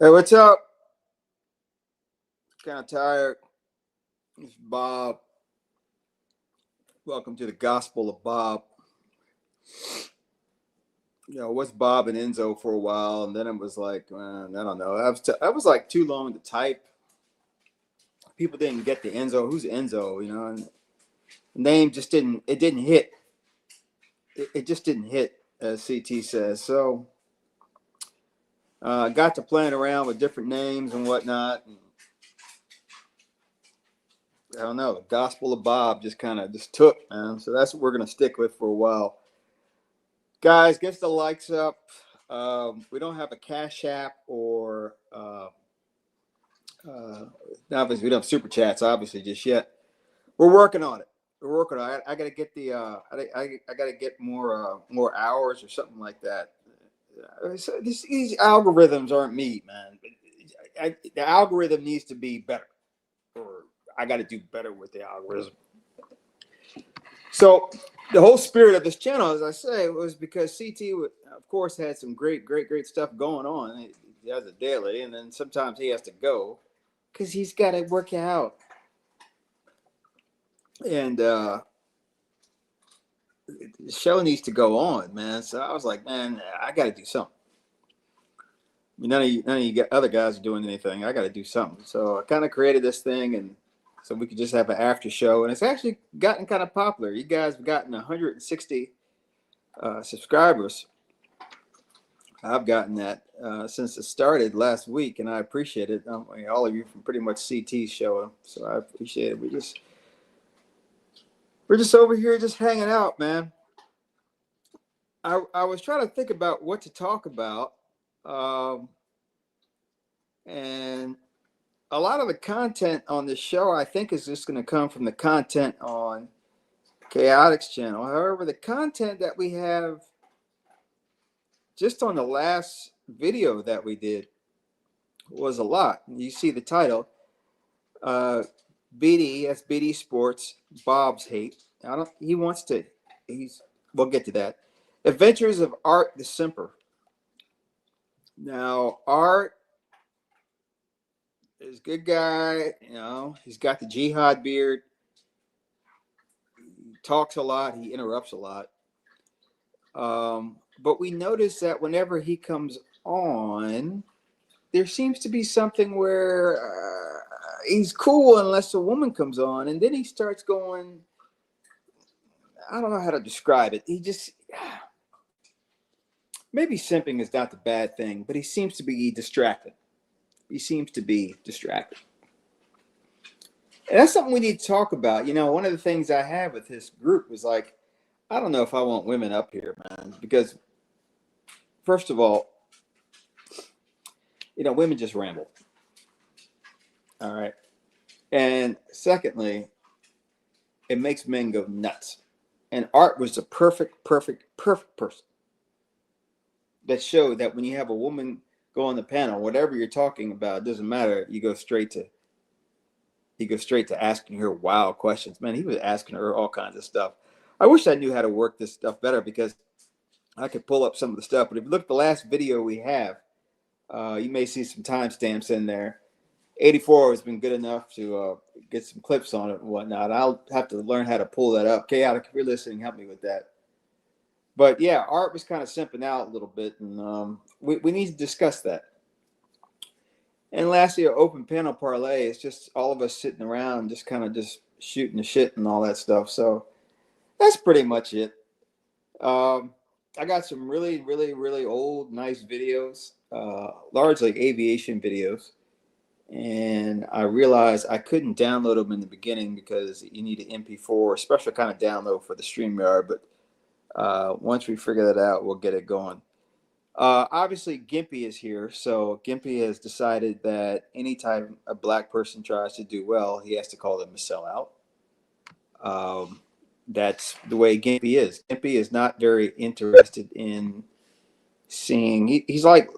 Hey, what's up? Kind of tired. It's Bob. Welcome to the Gospel of Bob. What's Bob and Enzo for a while, and then it was like, man, I don't know. That was like too long to type. People didn't get the Enzo. Who's Enzo? And the name just didn't. It didn't hit. It just didn't hit, as CT says. So, got to playing around with different names and whatnot. And I don't know. The Gospel of Bob just kind of just took, man. So that's what we're gonna stick with for a while. Guys, get the likes up. We don't have a Cash App or obviously we don't have super chats, obviously, just yet. We're working on it. I got to get the I got to get more hours or something like that. So these algorithms aren't me, man. The algorithm needs to be better, or I got to do better with the algorithm. So the whole spirit of this channel, as I say, was because CT, of course, had some great stuff going on. He has a daily, and then sometimes he has to go because he's got to work out. And the show needs to go on, man. So I was like, man, I got to do something. I mean, none of you other guys are doing anything. I got to do something. So I kind of created this thing, and so we could just have an after show. And it's actually gotten kind of popular. You guys have gotten 160 subscribers. I've gotten that since it started last week, and I appreciate it. All of you from pretty much CT's show, so I appreciate it. We're just over here just hanging out, man. I was trying to think about what to talk about, and a lot of the content on this show, I think, is just going to come from the content on Chaotic's channel. However, the content that we have just on the last video that we did was a lot. You see the title, BD, that's BD Sports, Bob's Hate. We'll get to that. Adventures of Art the Simper. Now, Art is a good guy, he's got the jihad beard. He talks a lot, he interrupts a lot. But we notice that whenever he comes on, there seems to be something where he's cool unless a woman comes on, and then he starts going, I don't know how to describe it. Maybe simping is not the bad thing, but he seems to be distracted. And that's something we need to talk about. One of the things I had with this group was like, I don't know if I want women up here, man, because first of all, women just ramble. All right. And secondly, it makes men go nuts. And Art was the perfect person that showed that when you have a woman go on the panel, whatever you're talking about, it doesn't matter. You go straight to asking her wild questions. Man, he was asking her all kinds of stuff. I wish I knew how to work this stuff better because I could pull up some of the stuff. But if you look at the last video we have, you may see some timestamps in there. 84 has been good enough to get some clips on it and whatnot. I'll have to learn how to pull that up. Chaotic, if you're listening, help me with that. But yeah, Art was kind of simping out a little bit, and we need to discuss that. And lastly, our open panel parlay is just all of us sitting around, just kind of just shooting the shit and all that stuff. So that's pretty much it. I got some really old, nice videos, largely aviation videos. And I realized I couldn't download them in the beginning because you need an MP4, a special kind of download for the StreamYard. But once we figure that out, we'll get it going. Obviously, Gimpy is here. So Gimpy has decided that anytime a black person tries to do well, he has to call them a sellout. That's the way Gimpy is. Gimpy is not very interested in seeing. He's like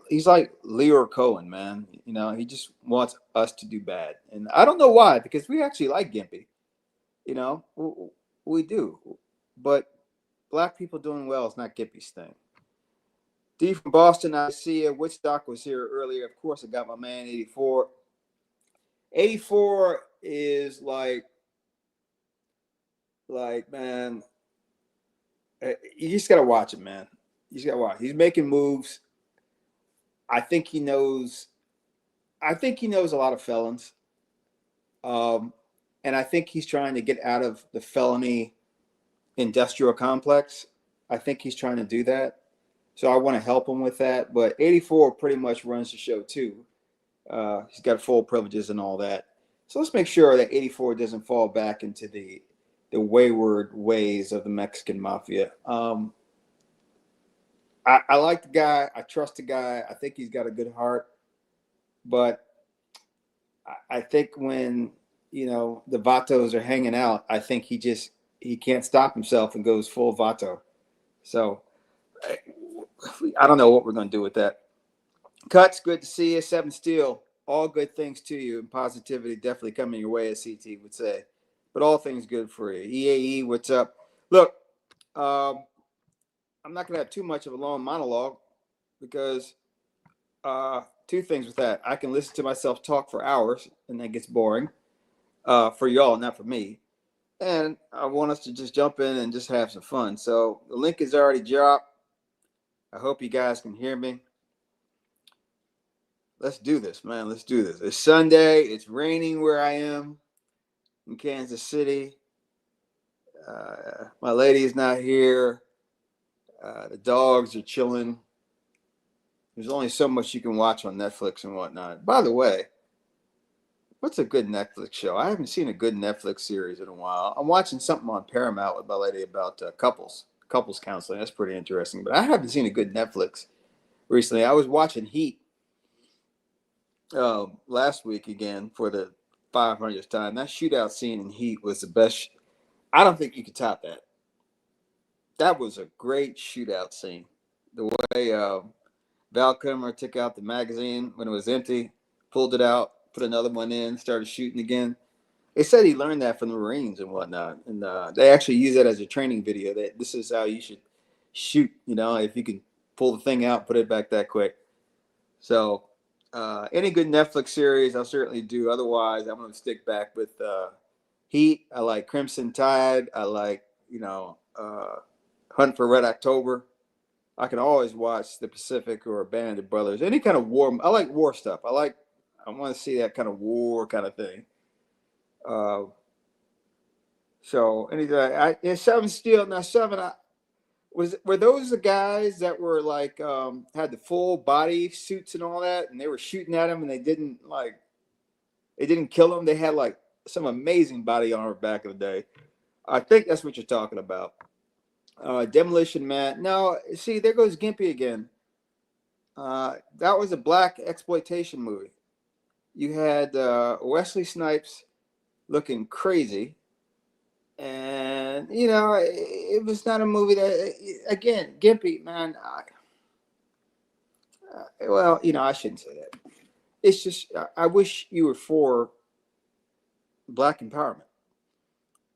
Leo Cohen, man. He just wants us to do bad, and I don't know why, because we actually like Gimpy. We do, but black people doing well is not Gimpy's thing. D from Boston, I see you. Woodstock was here earlier. Of course, I got my man 84. 84 is like man, you just gotta watch it, man. You just gotta watch. He's making moves. I think he knows. I think he knows a lot of felons, um, and I think he's trying to get out of the felony industrial complex. I think he's trying to do that. So I want to help him with that. But 84 pretty much runs the show too. He's got full privileges and all that. So let's make sure that 84 doesn't fall back into the wayward ways of the Mexican mafia. I like the guy. I trust the guy. I think he's got a good heart. But I think when the Vatos are hanging out, I think he can't stop himself and goes full Vato. So I don't know what we're going to do with that. Cuts, good to see you. Seven Steel, all good things to you, and positivity definitely coming your way, as CT would say. But all things good for you. EAE, what's up? Look, I'm not going to have too much of a long monologue because two things with that. I can listen to myself talk for hours, and that gets boring for y'all, not for me. And I want us to just jump in and just have some fun. So the link is already dropped. I hope you guys can hear me. Let's do this, man. Let's do this. It's Sunday. It's raining where I am in Kansas City. My lady's not here. The dogs are chilling. There's only so much you can watch on Netflix and whatnot. By the way, what's a good Netflix show? I haven't seen a good Netflix series in a while. I'm watching something on Paramount with my lady about couples counseling. That's pretty interesting. But I haven't seen a good Netflix recently. I was watching Heat last week again for the 500th time. That shootout scene in Heat was the best. I don't think you could top that. That was a great shootout scene. The way Val Kilmer took out the magazine when it was empty, pulled it out, put another one in, started shooting again. They said he learned that from the Marines and whatnot, and they actually use that as a training video. That this is how you should shoot. If you can pull the thing out, put it back that quick. So, any good Netflix series, I'll certainly do. Otherwise, I'm going to stick back with Heat. I like Crimson Tide. I like Hunt for Red October. I can always watch The Pacific or Band of Brothers. Any kind of war. I like war stuff. I want to see that kind of war kind of thing. So anyway, Seven Steel. Now Seven, were those the guys that were like had the full body suits and all that, and they were shooting at him, and they didn't kill him. They had like some amazing body armor back in the day. I think that's what you're talking about. Demolition Man. No, see, there goes Gimpy again. That was a black exploitation movie. You had Wesley Snipes looking crazy. And, it was not a movie that, again, Gimpy, man, I shouldn't say that. It's just, I wish you were for black empowerment.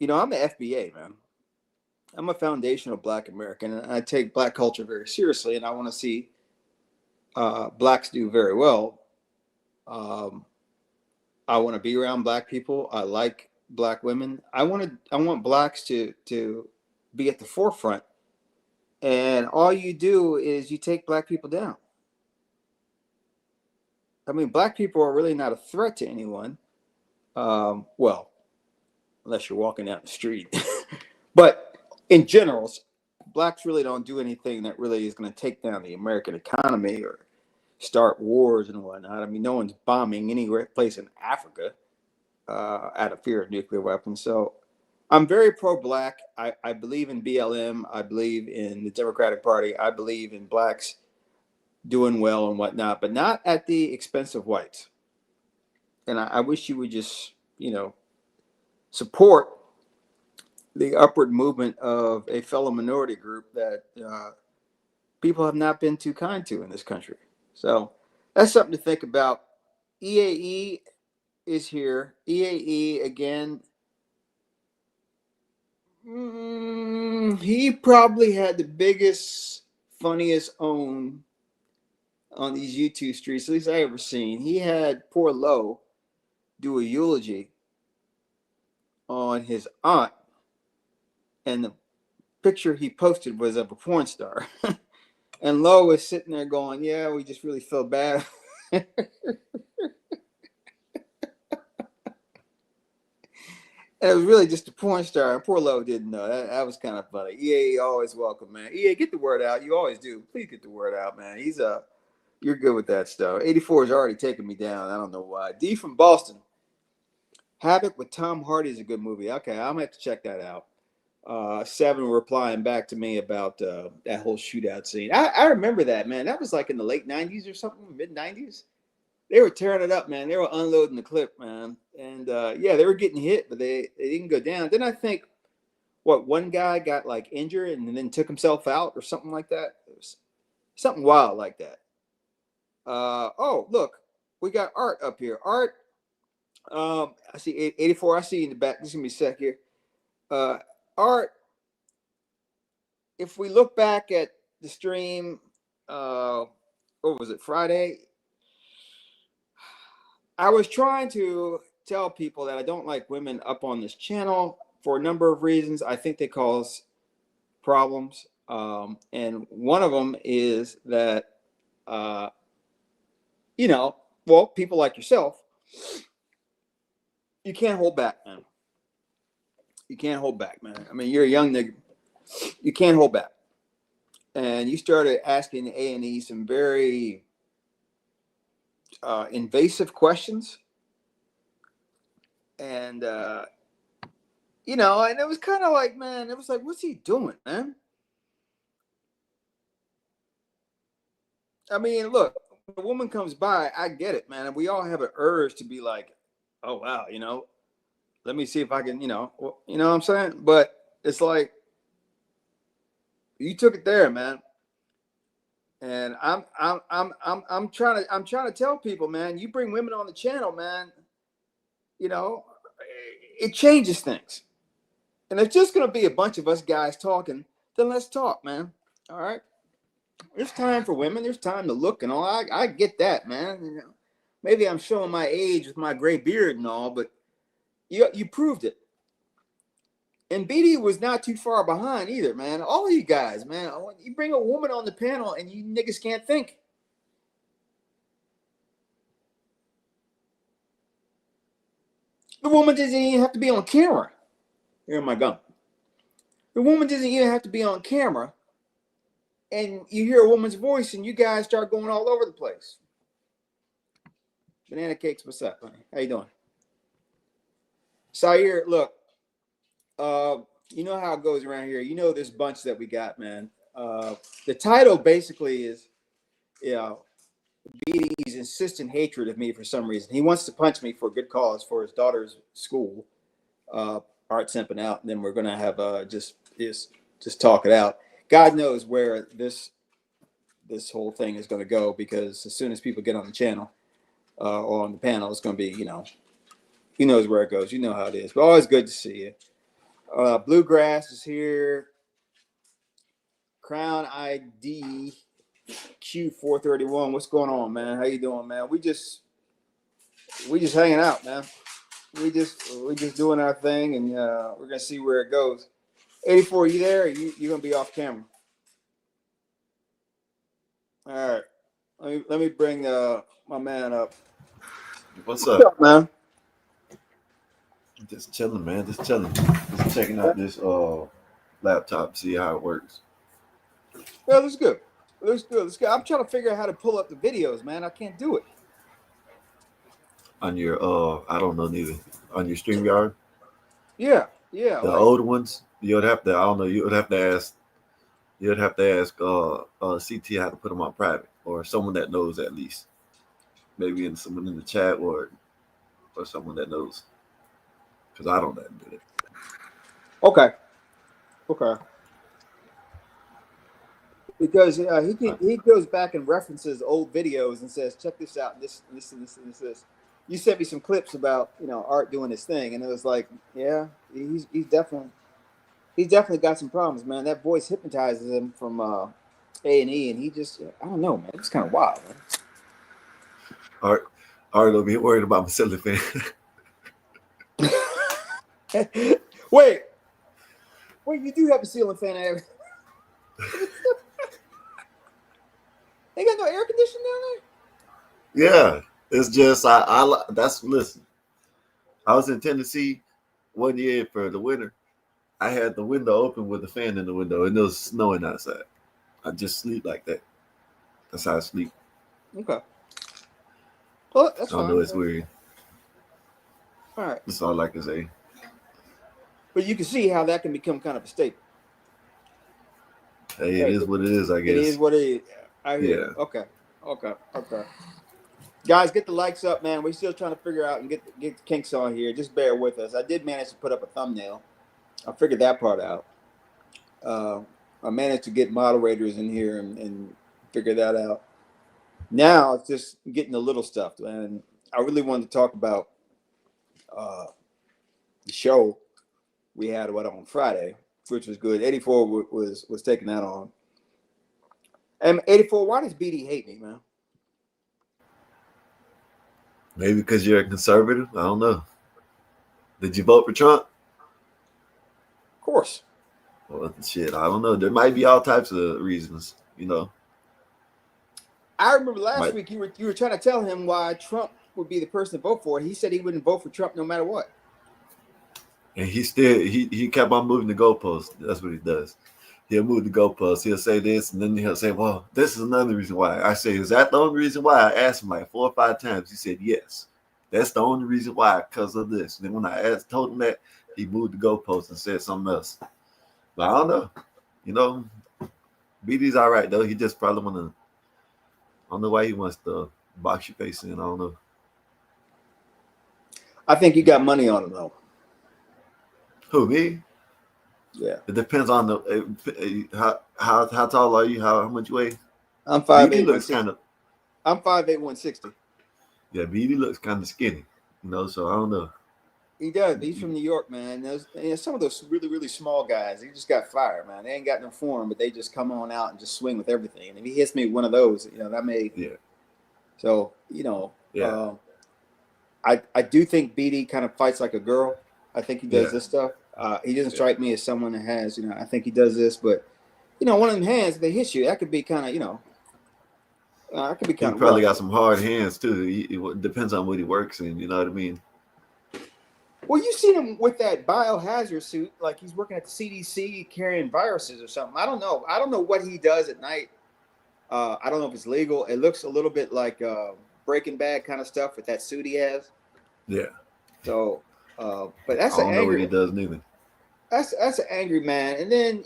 I'm the FBA, man. I'm a foundational black American, and I take black culture very seriously, and I want to see blacks do very well. I want to be around black people. I like black women. I want blacks to be at the forefront. And all you do is you take black people down. I mean, black people are really not a threat to anyone. Well, unless you're walking down the street. But in general, blacks really don't do anything that really is going to take down the American economy or start wars and whatnot. I mean, no one's bombing any place in Africa out of fear of nuclear weapons. So I'm very pro-black. I believe in BLM. I believe in the Democratic Party. I believe in blacks doing well and whatnot, but not at the expense of whites. And I wish you would just, support the upward movement of a fellow minority group that people have not been too kind to in this country. So that's something to think about. EAE is here. EAE again. He probably had the biggest, funniest own on these YouTube streets, at least I ever seen. He had poor Lowe do a eulogy on his aunt, and the picture he posted was of a porn star. And Lowe was sitting there going, "Yeah, we just really feel bad." And it was really just a porn star. And poor Lowe didn't know. That was kind of funny. EA always welcome, man. EA, get the word out. You always do. Please get the word out, man. You're good with that stuff. 84 is already taking me down. I don't know why. D from Boston. Havoc with Tom Hardy is a good movie. Okay, I'm gonna have to check that out. Seven replying back to me about that whole shootout scene. I remember that, man. That was like in the late 90s or something, mid 90s. They were tearing it up, man. They were unloading the clip, man. And yeah, they were getting hit, but they didn't go down. Then I think, one guy got like injured and then took himself out or something like that. It was something wild like that. Oh, look, we got Art up here. Art, I see 84. I see you in the back. Just give me a sec here. Art, if we look back at the stream, what was it, Friday? I was trying to tell people that I don't like women up on this channel for a number of reasons. I think they cause problems. And one of them is that, people like yourself, you can't hold back, man. You can't hold back, man. I mean, you're a young nigga. You can't hold back. And you started asking A&E some very invasive questions. And, and it was kind of like, man, it was like, what's he doing, man? I mean, look, when a woman comes by, I get it, man. And we all have an urge to be like, oh, wow, let me see if I can, you know what I'm saying? But it's like, you took it there, man. And I'm trying to tell people, man, you bring women on the channel, man, it changes things. And it's just going to be a bunch of us guys talking, then let's talk, man. All right. There's time for women. There's time to look and all. I get that, man. Maybe I'm showing my age with my gray beard and all, but you proved it. And BD was not too far behind either, man. All of you guys, man. You bring a woman on the panel and you niggas can't think. The woman doesn't even have to be on camera. Here my gun. The woman doesn't even have to be on camera. And you hear a woman's voice and you guys start going all over the place. Banana Cakes, what's up, honey? How you doing? Sire, look. You know how it goes around here. You know this bunch that we got, man. The title basically is, BD's insistent hatred of me for some reason. He wants to punch me for a good cause for his daughter's school, Art Simping out, and then we're gonna have just talk it out. God knows where this whole thing is gonna go, because as soon as people get on the channel or on the panel, it's gonna be, he knows where it goes. You know how it is. But always good to see you. Bluegrass is here. Crown ID Q431. What's going on, man? How you doing, man? We just hanging out, man. We just doing our thing, and we're gonna see where it goes. 84, you there? Or you're gonna be off camera. All right. Let me bring my man up. What's up, man? Just chilling, man. Just chilling. Just checking out this laptop, see how it works. Yeah, that's good. Let's good. I'm trying to figure out how to pull up the videos, man. I can't do it. On your I don't know neither. On your StreamYard? Yeah. The old ones, you'd have to, I don't know, you'd have to ask CT how to put them on private, or someone that knows at least. Maybe someone in the chat, or someone that knows. Because I don't know how to do it. Okay. Because he goes back and references old videos and says, check this out, this. You sent me some clips about Art doing his thing, and it was like, yeah, he's definitely got some problems, man. That voice hypnotizes him from A&E, and he just, I don't know, man. It's kind of wild, Art will be worried about my silly fan. man. Wait, you do have a ceiling fan. They got no air conditioning down Yeah, it's just that's listen. I was in Tennessee one year for the winter. I had the window open with the fan in the window, and it was snowing outside. I just sleep like that. That's how I sleep. there? Okay. Well, that's I know fine. it's weird. All right. That's all I can say. But you can see how that can become kind of a staple. Hey, it Hey, is what it is, I it is guess. what it is. I hear Yeah. you. Okay. Guys, get the likes up, man. We're still trying to figure out and get the kinks on here. Just bear with us. I did manage to put up a thumbnail. I figured that part out. I managed to get moderators in here and figure that out. Now it's just getting the little stuff, and I really wanted to talk about the show we had on Friday, which was good. 84 was taking that on. And 84, why does BD hate me, man? Maybe because you're a conservative. I don't know. Did you vote for Trump? Of course. Well, shit, I don't know. There might be all types of reasons, you know. I remember last Might, week you were trying to tell him why Trump would be the person to vote for. He said he wouldn't vote for Trump no matter what. and he kept on moving the goalposts. That's what he does. He'll move the goalposts. He'll say this, and then he'll say, "Well, this is another reason why." I say, "Is that the only reason why?" I asked him like 4 or 5 times. He said, "Yes, that's the only reason why, because of this." And then when I told him that, he moved the goalposts and said something else. But I don't know. You know, BD's all right though. He just probably want to. I don't know why he wants to box your face in. I don't know. I think you got money on him though. Who, me? Yeah. It depends on the how tall are you? How much you weigh? I'm BD 5'8", looks 160. kind of I'm 5'8", 160. yeah. BD looks kind of skinny, you know. So I don't know. He does. He's from New York, man. And some of those really, really small guys, he just got fire, man. They ain't got no form, but they just come on out and just swing with everything. And if he hits me with one of those, that may. Yeah, So, yeah, I do think BD kind of fights like a girl. I think he does yeah, this stuff. He doesn't yeah. strike me as someone that has, I think he does this, but, one of them hands, if they hit you, that could be kind of, that could be He kind of probably rough. got some hard hands too. It depends on what he works in. You know what I mean? Well, you seen him with that biohazard suit, like he's working at the CDC carrying viruses or something. I don't know. I don't know what he does at night. I don't know if it's legal. It looks a little bit like Breaking Bad kind of stuff with that suit he has. Yeah. So, but I that's an don't know what he angry. does neither. That's an angry man. And then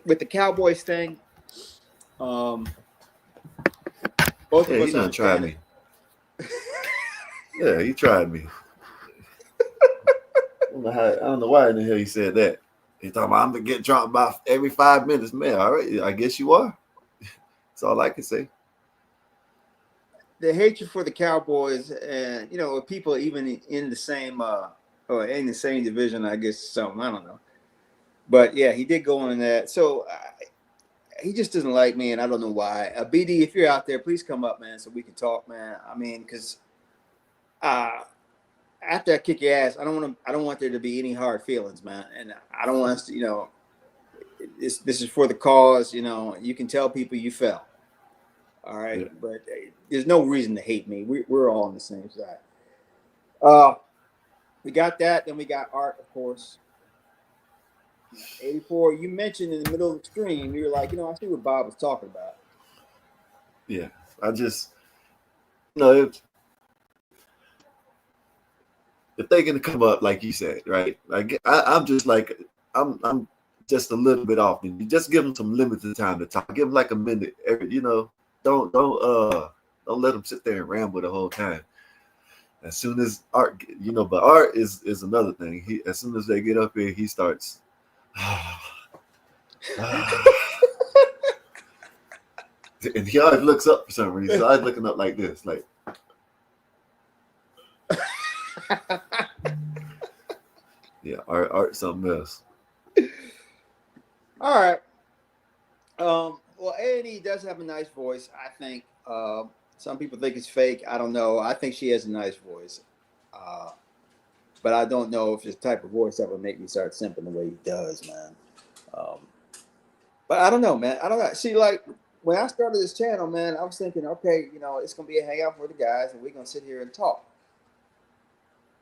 with the Cowboys thing, both Yeah, of he us done tried understand me. it. Yeah, he tried me. I don't know why in the hell he said that. He talking about I'm gonna get drunk about every 5 minutes, man. All right, I guess you are. That's all I can say. The hatred for the Cowboys, and people even in the same or in the same division, I guess something. I don't know. But yeah, he did go on that. So he just doesn't like me, and I don't know why. BD, if you're out there, please come up, man, so we can talk, man. I mean, because after I kick your ass, I don't want there to be any hard feelings, man, and I don't want us to, this is for the cause. You can tell people you fell, all right, Yeah. but there's no reason to hate me. We're all on the same side. We got that. Then we got Art, of course. 84. You mentioned in the middle of the stream, you were like, I see what Bob was talking about. Yeah. I just if they're gonna come up like you said, right? Like I'm just like I'm just a little bit off. And you just give them some limited time to talk. Give them like a minute. Don't let them sit there and ramble the whole time. As soon as Art, but Art is another thing. As soon as they get up here, he starts. And he always looks up for some reason. So I was looking up like this, like. Yeah, Art something else. All right. well, A&E does have a nice voice. I think some people think it's fake. I don't know. I think she has a nice voice, but I don't know if it's the type of voice that would make me start simping the way he does, man. Um, but I don't know, man. I don't know. See, like when I started this channel, man, I was thinking, okay, it's gonna be a hangout for the guys, and we're gonna sit here and talk.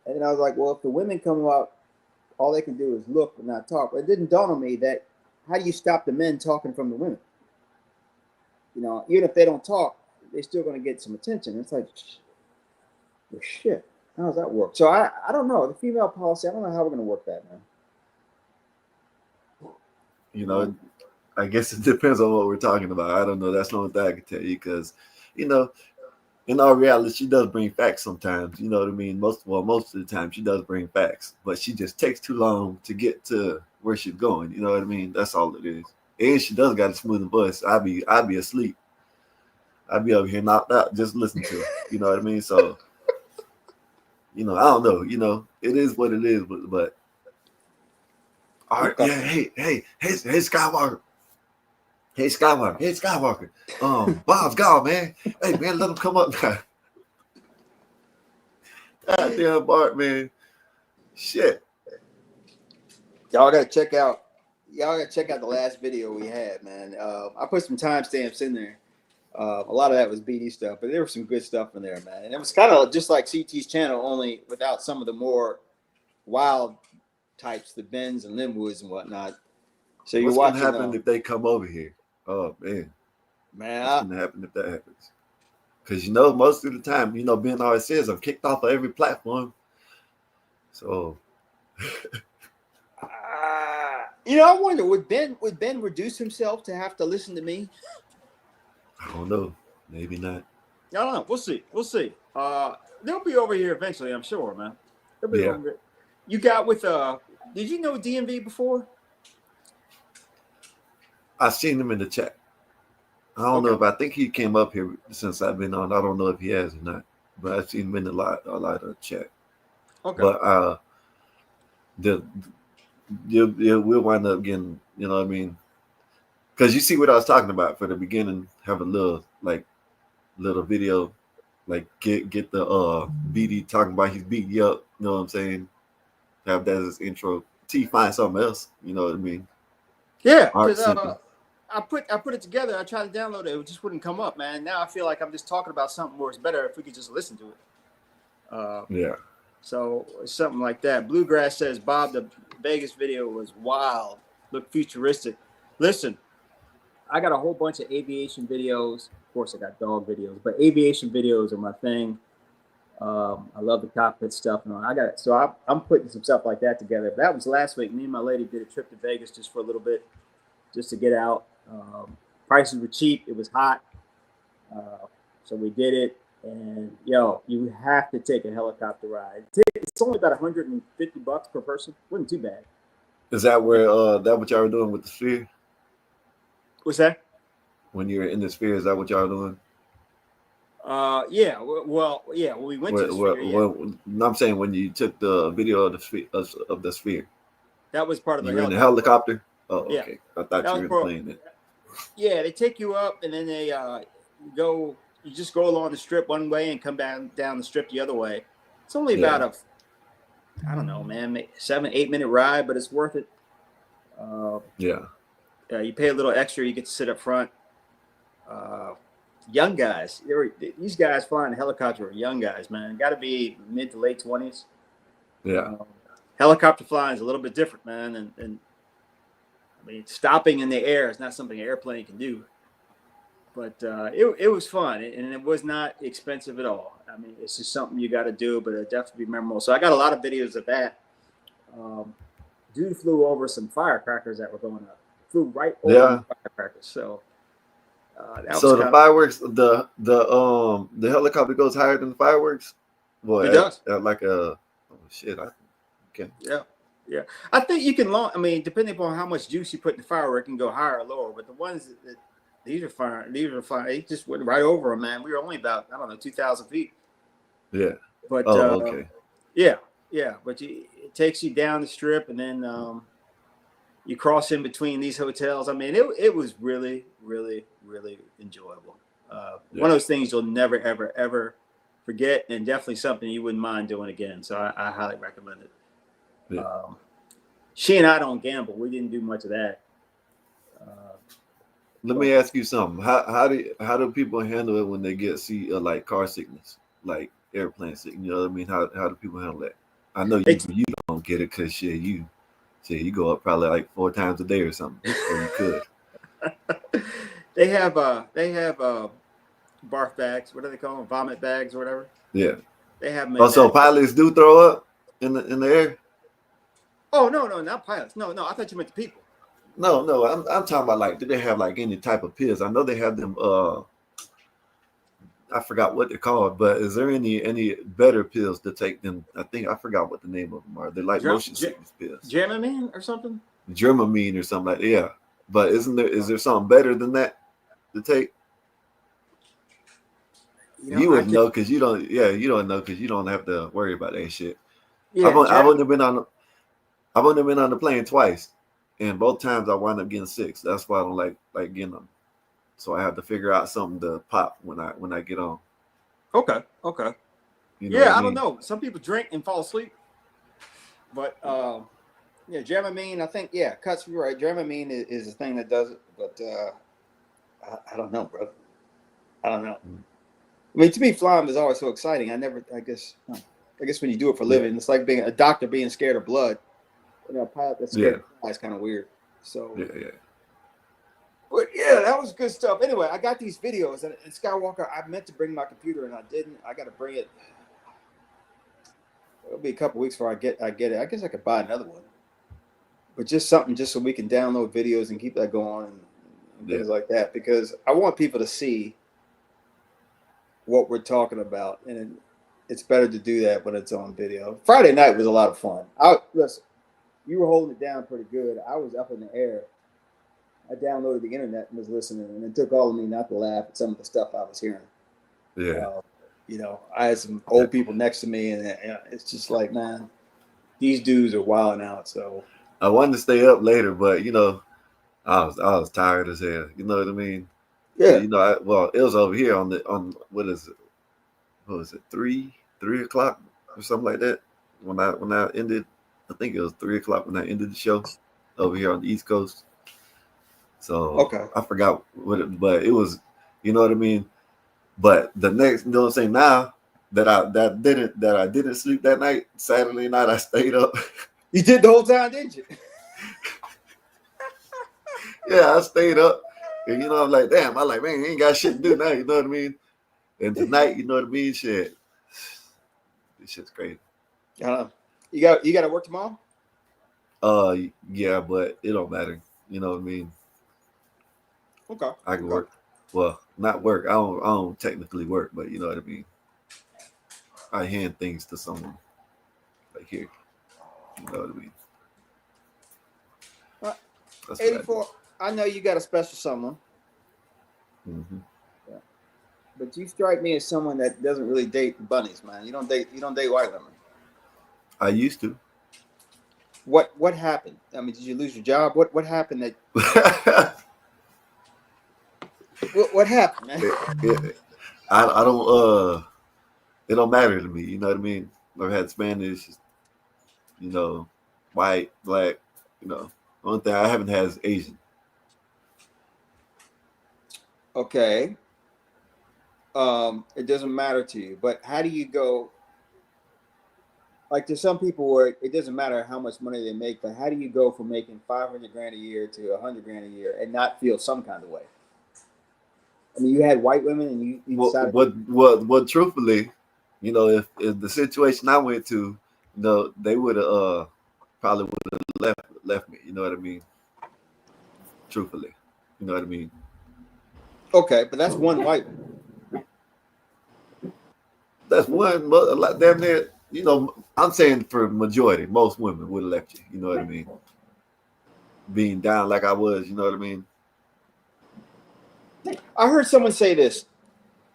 And then I was like, well, if the women come up, all they can do is look but not talk. But it didn't dawn on me that how do you stop the men talking from the women? Even if they don't talk, they're still going to get some attention. It's like, well, shit. How does that work? So I don't know. The female policy, I don't know how we're going to work that, man. I guess it depends on what we're talking about. I don't know. That's the only thing I can tell you because, in all reality, she does bring facts sometimes. You know what I mean? Most of the time, she does bring facts, but she just takes too long to get to where she's going. You know what I mean? That's all it is. And she does got a smooth voice. I'd be asleep. I'd be over here knocked out just listening to her. You know what I mean? So, I don't know. It is what it is. But all right, yeah. Hey, Skywalker. Hey, Skywalker. Bob's gone, man. Hey, man, let him come up now. Goddamn Bart, man. Shit. Y'all gotta check out the last video we had, man. I put some timestamps in there. A lot of that was BD stuff, but there was some good stuff in there, man. And it was kind of just like CT's channel, only without some of the more wild types, the Bens and Linwoods and whatnot. So you're watching. What's gonna happen if they come over here? Oh man, what's gonna happen if that happens? Because most of the time, Ben always says I'm kicked off of every platform. So, I wonder would Ben reduce himself to have to listen to me? I don't know. Maybe not. I don't know. We'll see. They'll be over here eventually, I'm sure, man. They'll be over here. You got with did you know DMV before? I've seen him in the chat. I don't know if I think he came up here since I've been on. I don't know if he has or not, but I've seen him in a lot of chat. Okay. But we'll wind up getting, you know what I mean? Because you see what I was talking about for the beginning, have a little video, like get the BD talking about he's beating you up, you know what I'm saying? Have that as intro. T find something else, you know what I mean? Yeah, because I put it together. I tried to download it. It just wouldn't come up, man. Now I feel like I'm just talking about something where it's better if we could just listen to it. Yeah. So something like that. Bluegrass says, Bob, the Vegas video was wild. Looked futuristic. Listen, I got a whole bunch of aviation videos. Of course, I got dog videos, but aviation videos are my thing. I love the cockpit stuff. I'm putting some stuff like that together. That was last week. Me and my lady did a trip to Vegas just for a little bit, just to get out. Prices were cheap. It was hot. So we did it. And, you have to take a helicopter ride. It's only about $150 per person. Wasn't too bad. Is that where what y'all were doing with the sphere? What's that? When you're in the sphere, is that what y'all doing? Yeah. Well, we went to the sphere. I'm saying when you took the video of the sphere. That was part of the helicopter. In the helicopter? Oh, okay. Yeah. I thought you were playing it. Yeah, they take you up and then they you just go along the strip one way and come down the strip the other way. It's only about I don't know, man, 7-8 minute ride, but it's worth it. You pay a little extra, you get to sit up front. Young guys, these guys flying the helicopter are young guys, man. Got to be mid to late 20s. Yeah. Helicopter flying is a little bit different, man. And I mean, stopping in the air is not something an airplane can do. But it was fun, and it was not expensive at all. I mean, it's just something you got to do, but it definitely be memorable. So I got a lot of videos of that. Dude flew over some firecrackers that were going up. Flew right over the firecrackers. So the fireworks, the helicopter goes higher than the fireworks. Boy, it does. Yeah. I think you can launch. I mean, depending upon how much juice you put in the firework, can go higher or lower. But the ones that these are fine. It just went right over them, man. We were only about 2,000 feet. Yeah. But okay. Yeah. But it takes you down the strip, and then You cross in between these hotels. I mean, it was really, really, really enjoyable. One of those things you'll never, ever, ever forget, and definitely something you wouldn't mind doing again. So I highly recommend it. Yeah. She and I don't gamble. We didn't do much of that. Let me ask you something. How do people handle it when they get like car sickness, like airplane sickness? You know what I mean? How do people handle that? I know you don't get it because you go up probably like 4 times a day or something, or you could. They have barf bags. What do they call them? Vomit bags or whatever. Yeah. They have them. Oh, so pilots do throw up in the air? Oh no, not pilots. No. I thought you meant the people. No. I'm talking about like, do they have like any type of pills? I know they have them. I forgot what they're called, but is there any better pills to take than I think I forgot what the name of them are? They're like motion sickness pills. Dramamine or something? Dramamine or something like that. Yeah. But is there something better than that to take? You wouldn't know because you don't. Yeah, you don't know because you don't have to worry about that shit. Yeah, I've only been on the plane twice, and both times I wind up getting sick. So that's why I don't like getting them. So I have to figure out something to pop when I get on. Okay. You know I don't know. Some people drink and fall asleep, but yeah, Dramamine. I think cuts you right. Dramamine is the thing that does it, but I don't know, bro. I don't know. I mean, to me, flying is always so exciting. I guess when you do it for a living, it's like being a doctor being scared of blood. You know, a pilot that's scared of flies is kind of weird. So yeah. But yeah, that was good stuff. Anyway, I got these videos, and Skywalker, I meant to bring my computer, and I didn't. I got to bring it. It'll be a couple weeks before I get it. I guess I could buy another one, but just something just so we can download videos and keep that going and things like that. Because I want people to see what we're talking about, and it's better to do that when it's on video. Friday night was a lot of fun. Listen, you were holding it down pretty good. I was up in the air. I downloaded the internet and was listening, and it took all of me not to laugh at some of the stuff I was hearing. Yeah. You know, I had some old people next to me, and it's just like, man, these dudes are wilding out. So I wanted to stay up later, but you know, I was tired as hell. You know what I mean? yeah. You know, it was over here on what is it? What was it? 3 o'clock or something like that. When I ended, I think it was 3 o'clock when I ended the show over here on the East Coast. So I forgot but it was, you know what I mean. But the next, you know what I'm saying, now that I didn't sleep that night, Saturday night I stayed up. You did the whole time, didn't you? Yeah, I stayed up, and you know I'm like, damn, I like, man, ain't got shit to do now. You know what I mean? And tonight, you know what I mean? Shit, this shit's crazy. You got to work tomorrow? Yeah, but it don't matter. You know what I mean? Okay. I can work. Well, not work. I don't technically work, but you know what I mean. I hand things to someone like here. You know what I mean? That's 84. I know you got a special someone. Mm-hmm. Yeah. But you strike me as someone that doesn't really date bunnies, man. You don't date white women. I used to. What happened? I mean, did you lose your job? What happened that what happened, man? I don't it don't matter to me, you know what I mean? I've had Spanish, you know, white, black, you know. Only thing I haven't had is Asian. Okay. It doesn't matter to you, but how do you go? Like, there's some people where it doesn't matter how much money they make, but how do you go from making 500 grand a year to 100 grand a year and not feel some kind of way? I mean, you had white women, and you decided. What? Truthfully, you know, if the situation I went to, you know, they would have probably would have left me. You know what I mean? Truthfully, you know what I mean? Okay, but that's one white one. That's one. Like damn near. You know, I'm saying for majority, most women would have left you. You know what I mean? Being down like I was, you know what I mean? I heard someone say this,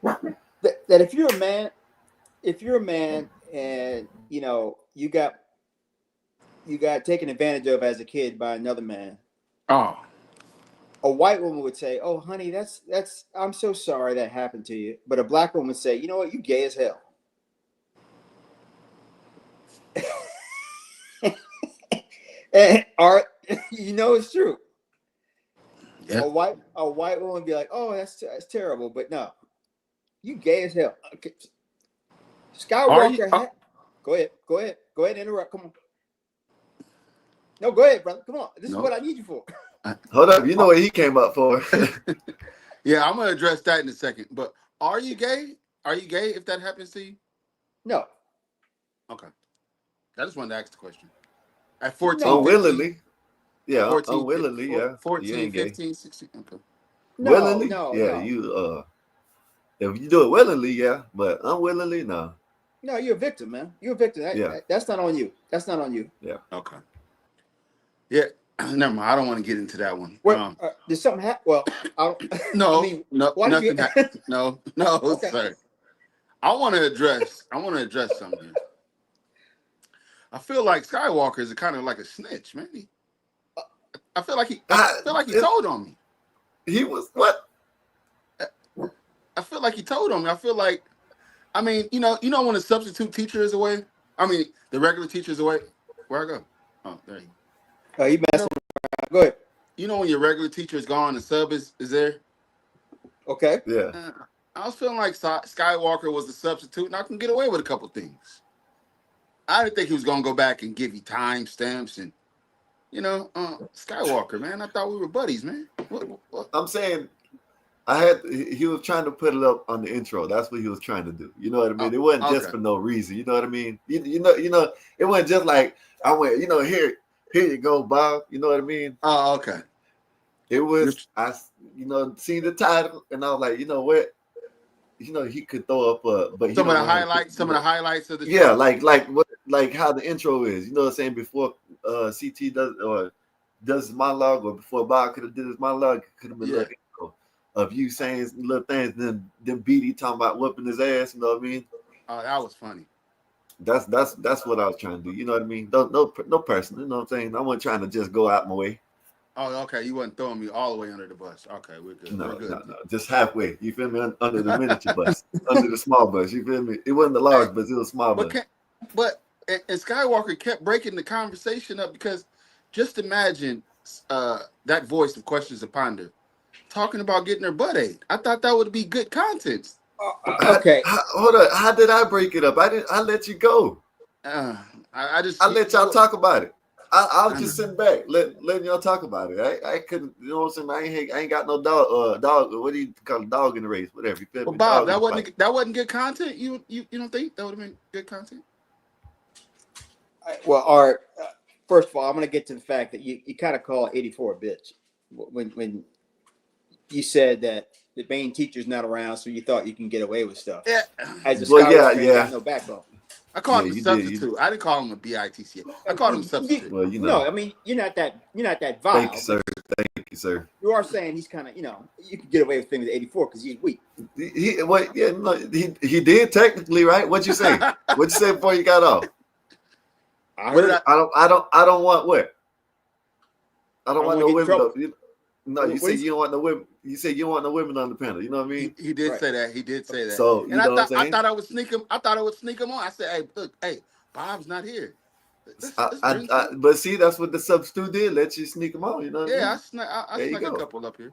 that if you're a man and you know you got you got taken advantage of as a kid by another man. Oh, A white woman would say, "Oh, honey, that's I'm so sorry that happened to you." But a black woman would say, "You know what? You gay as hell." And Art, it's true. yeah. A white woman would be like, "Oh, that's terrible," but no, you gay as hell. Okay. Are you? Skywalker, go ahead, interrupt. Come on, no, go ahead, brother. Come on, this is No. what I need you for. Hold up, you know what he came up for? Yeah, I'm gonna address that in a second. But are you gay? Are you gay if that happens to you? No, Okay. I just wanted to ask the question. At 14, no, 15, Unwillingly, yeah, 14, unwillingly, yeah. You 14, ain't gay. 15, 16. Okay. no, Willingly, no, yeah. no, You if you do it willingly, yeah, but unwillingly, no. no. You're a victim, man. You're a victim. Yeah, That's not on you. That's not on you. yeah. Okay. Yeah. Never mind. I don't want to get into that one. What? Did something happen? Well, I don't. No, I mean, no, why did nothing. you? No, Okay. sir. I want to address something here. I feel like Skywalker is kind of like a snitch, man. I feel like he told on me. He was what? I feel like he told on me. I feel like, I mean, you know when a substitute teacher is away. I mean, the regular teacher is away. Where I go? Oh, there you go. Oh, you messing around. Go ahead. You know when your regular teacher is gone, the sub is there. Okay. Yeah. I was feeling like Skywalker was the substitute, and I can get away with a couple things. I didn't think he was gonna go back and give you timestamps and, Skywalker, man. I thought we were buddies, man. What? I'm saying he was trying to put it up on the intro. That's what he was trying to do. You know what I mean? It wasn't just for no reason. You know what I mean? You know, it wasn't just like I went, here you go, Bob. You know what I mean? Oh, okay. It was seen the title, and I was like, you know what? He could throw up but some of the highlights of the show. Yeah, like how the intro is. You know what I'm saying? Before CT does his monologue, or before Bob could have did his monologue, it could have been a little intro of you saying little things, and then BD talking about whooping his ass. You know what I mean? Oh, that was funny. That's what I was trying to do. You know what I mean? No person. You know what I'm saying? I wasn't trying to just go out my way. Oh, okay. You wasn't throwing me all the way under the bus. Okay, we're good. No, we're good. no, just halfway. You feel me? Under the miniature bus, under the small bus. You feel me? It wasn't the large bus; it was a small bus. And Skywalker kept breaking the conversation up, because just imagine that voice of Questions to Ponder talking about getting her butt ate. I thought that would be good content. Okay. Hold on. How did I break it up? I let you go. I let y'all talk about it. I was just sitting back, letting y'all talk about it. I couldn't, you know what I'm saying? I ain't got no dog. What do you call it? Dog in the race? Whatever. You feel me? Bob, that wasn't good content. You don't think that would have been good content? Well, Art. First of all, I'm going to get to the fact that you kind of call 84 a bitch when you said that the main teacher's not around, so you thought you can get away with stuff. Yeah. As a Skywalker, got no backbone. I called him a substitute. I didn't call him a BITC. I called him a substitute. Well, No, I mean, you're not that vile. Thank you, sir. Thank you, sir. You are saying he's kind of, you can get away with things with 84 because he's weak. He did technically, right? What'd you say? What'd you say before you got off? I don't want what? I don't want no women. No, you said you don't want no women. You said you don't want no women on the panel. You know what I mean? He did say that. He did say that. So and I thought I would sneak him. I thought I would sneak him on. I said, hey, Bob's not here. But see, that's what the substitute did. Let you sneak him on. You know? What I mean? snuck a couple up here.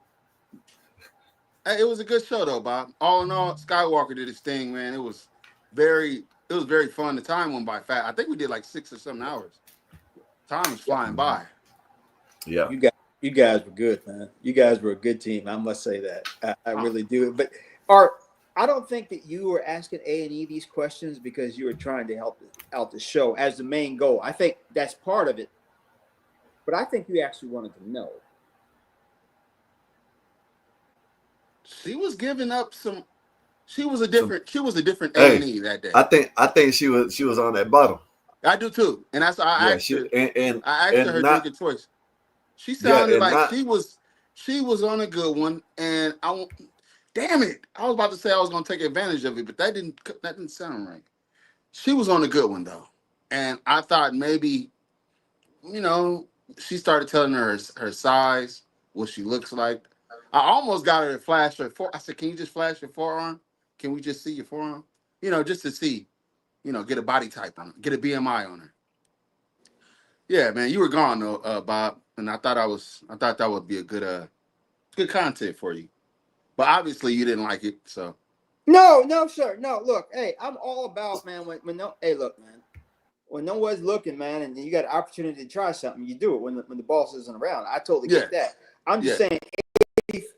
Hey, it was a good show though, Bob. All in all, Skywalker did his thing, man. It was very fun. The time went by fast. I think we did like 6 or 7 hours. Time was flying by. Yeah. You guys were good, man. You guys were a good team. I must say that. I really do. But Art, I don't think that you were asking A&E these questions because you were trying to help out the show as the main goal. I think that's part of it. But I think you actually wanted to know. She was giving up some. She was a different A&E that day. I think she was on that bottle. I do too, and that's why I asked her. I asked her drinking choice. She sounded like she was on a good one, and damn it, I was about to say I was gonna take advantage of it, but that didn't sound right. She was on a good one though, and I thought maybe you know, she started telling her size, what she looks like. I almost got her to flash her I said, "Can you just flash your forearm? Can we just see your forearm? You know, just to see, you know, get a body type on her, get a BMI on her." Yeah, man, you were gone though, Bob, and I thought that would be a good content for you. But obviously, you didn't like it, so No, no, sir. No, look, hey, I'm all about, man, when no, hey, look, man, when no one's looking, man, and you got an opportunity to try something, you do it when the boss isn't around. I totally yeah, get that. I'm just yeah, saying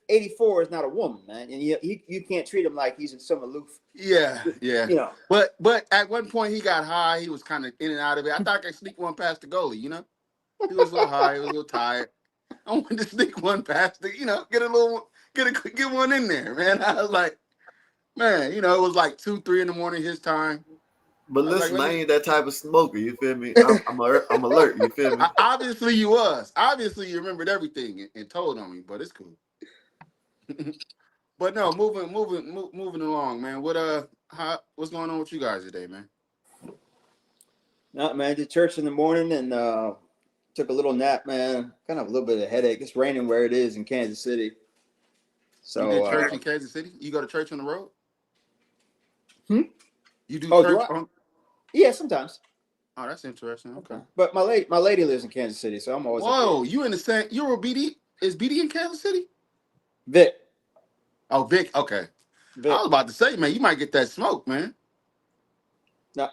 84 is not a woman, man, and you can't treat him like he's some aloof, yeah, yeah. you know. But at one point he got high. He was kind of in and out of it. I thought I could sneak one past the goalie. You know, he was a little high. He was a little tired. I wanted to sneak one past the, you know, get one in there, man. I was like, man, you know, it was like 2, 3 in the morning his time. But I was like, listen, let I me. ain't that type of smoker. You feel me? I'm alert. You feel me? Obviously you was. Obviously you remembered everything and told on me, but it's cool. But no, moving along, man. What's going on with you guys today, man? Not man, did church in the morning and took a little nap, man. Kind of a little bit of a headache. It's raining where it is in Kansas City, You so did church in Kansas City? You go to church on the road? hmm? You do Oh, do church I? on? Yeah, sometimes. Oh, that's interesting. Okay. But my lady lives in Kansas City, so I'm always up there. Whoa, you in the same? You're a BD? Is BD in Kansas City? Vic, Oh, Vic. Okay. I Vic. was about to say, man, you might get that smoke, man. No.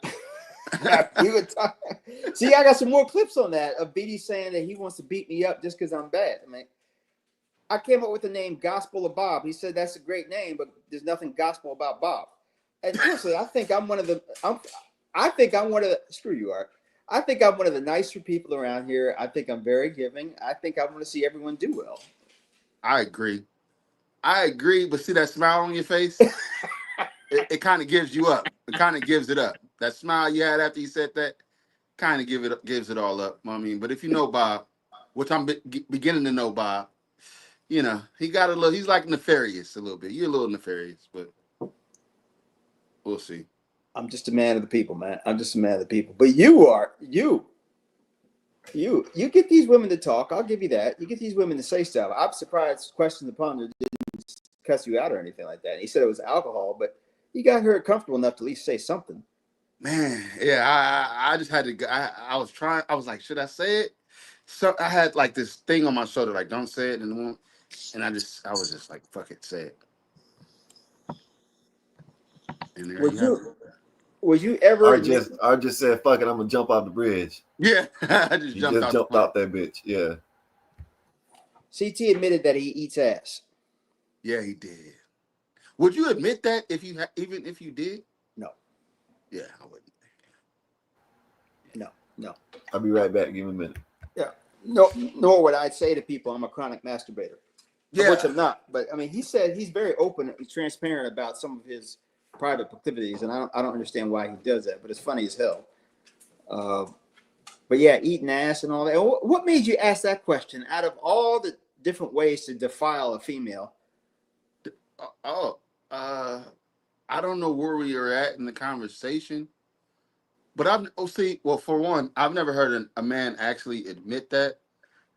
We would talk. See, I got some more clips on that of BD saying that he wants to beat me up just because I'm bad. I mean, I came up with the name Gospel of Bob. He said that's a great name, but there's nothing gospel about Bob. And honestly, I think I'm one of the. I think I'm one of the. Screw you, Art. I think I'm one of the nicer people around here. I think I'm very giving. I think I want to see everyone do well. I agree. I agree, but see that smile on your face? It kind of gives you up. It kind of gives it up. That smile you had after you said that kind of gives it all up. I mean, but if you know Bob, which I'm beginning to know Bob, you know, he got a little. He's like nefarious a little bit. You're a little nefarious, but we'll see. I'm just a man of the people, man. I'm just a man of the people. But you are you get these women to talk. I'll give you that. You get these women to say stuff. I'm surprised Question the Ponder didn't cuss you out or anything like that. And he said it was alcohol, but you got her comfortable enough to at least say something. Man, yeah, I just had to. I was trying. I was like, should I say it? So I had like this thing on my shoulder, like, don't say it, and I was just like, fuck it, say it. And there Would you have it. you would you ever admit I just said, fuck it, I'm gonna jump off the bridge. Yeah, I just He jumped just out the jumped plane. out that bitch. Yeah. CT admitted that he eats ass? Yeah, he did. Would you admit that even if you did? No, Yeah, I wouldn't. no. I'll be right back. Give me a minute. Yeah. No, nor would I say to people I'm a chronic masturbator. Of which Yeah, I'm not. But I mean, he said he's very open and transparent about some of his private proclivities, and I don't understand why he does that. But it's funny as hell. Uh, but yeah, eating ass and all that. What made you ask that question? Out of all the different ways to defile a female, oh, uh, I don't know where we are at in the conversation, but well, for one, I've never heard a man actually admit that,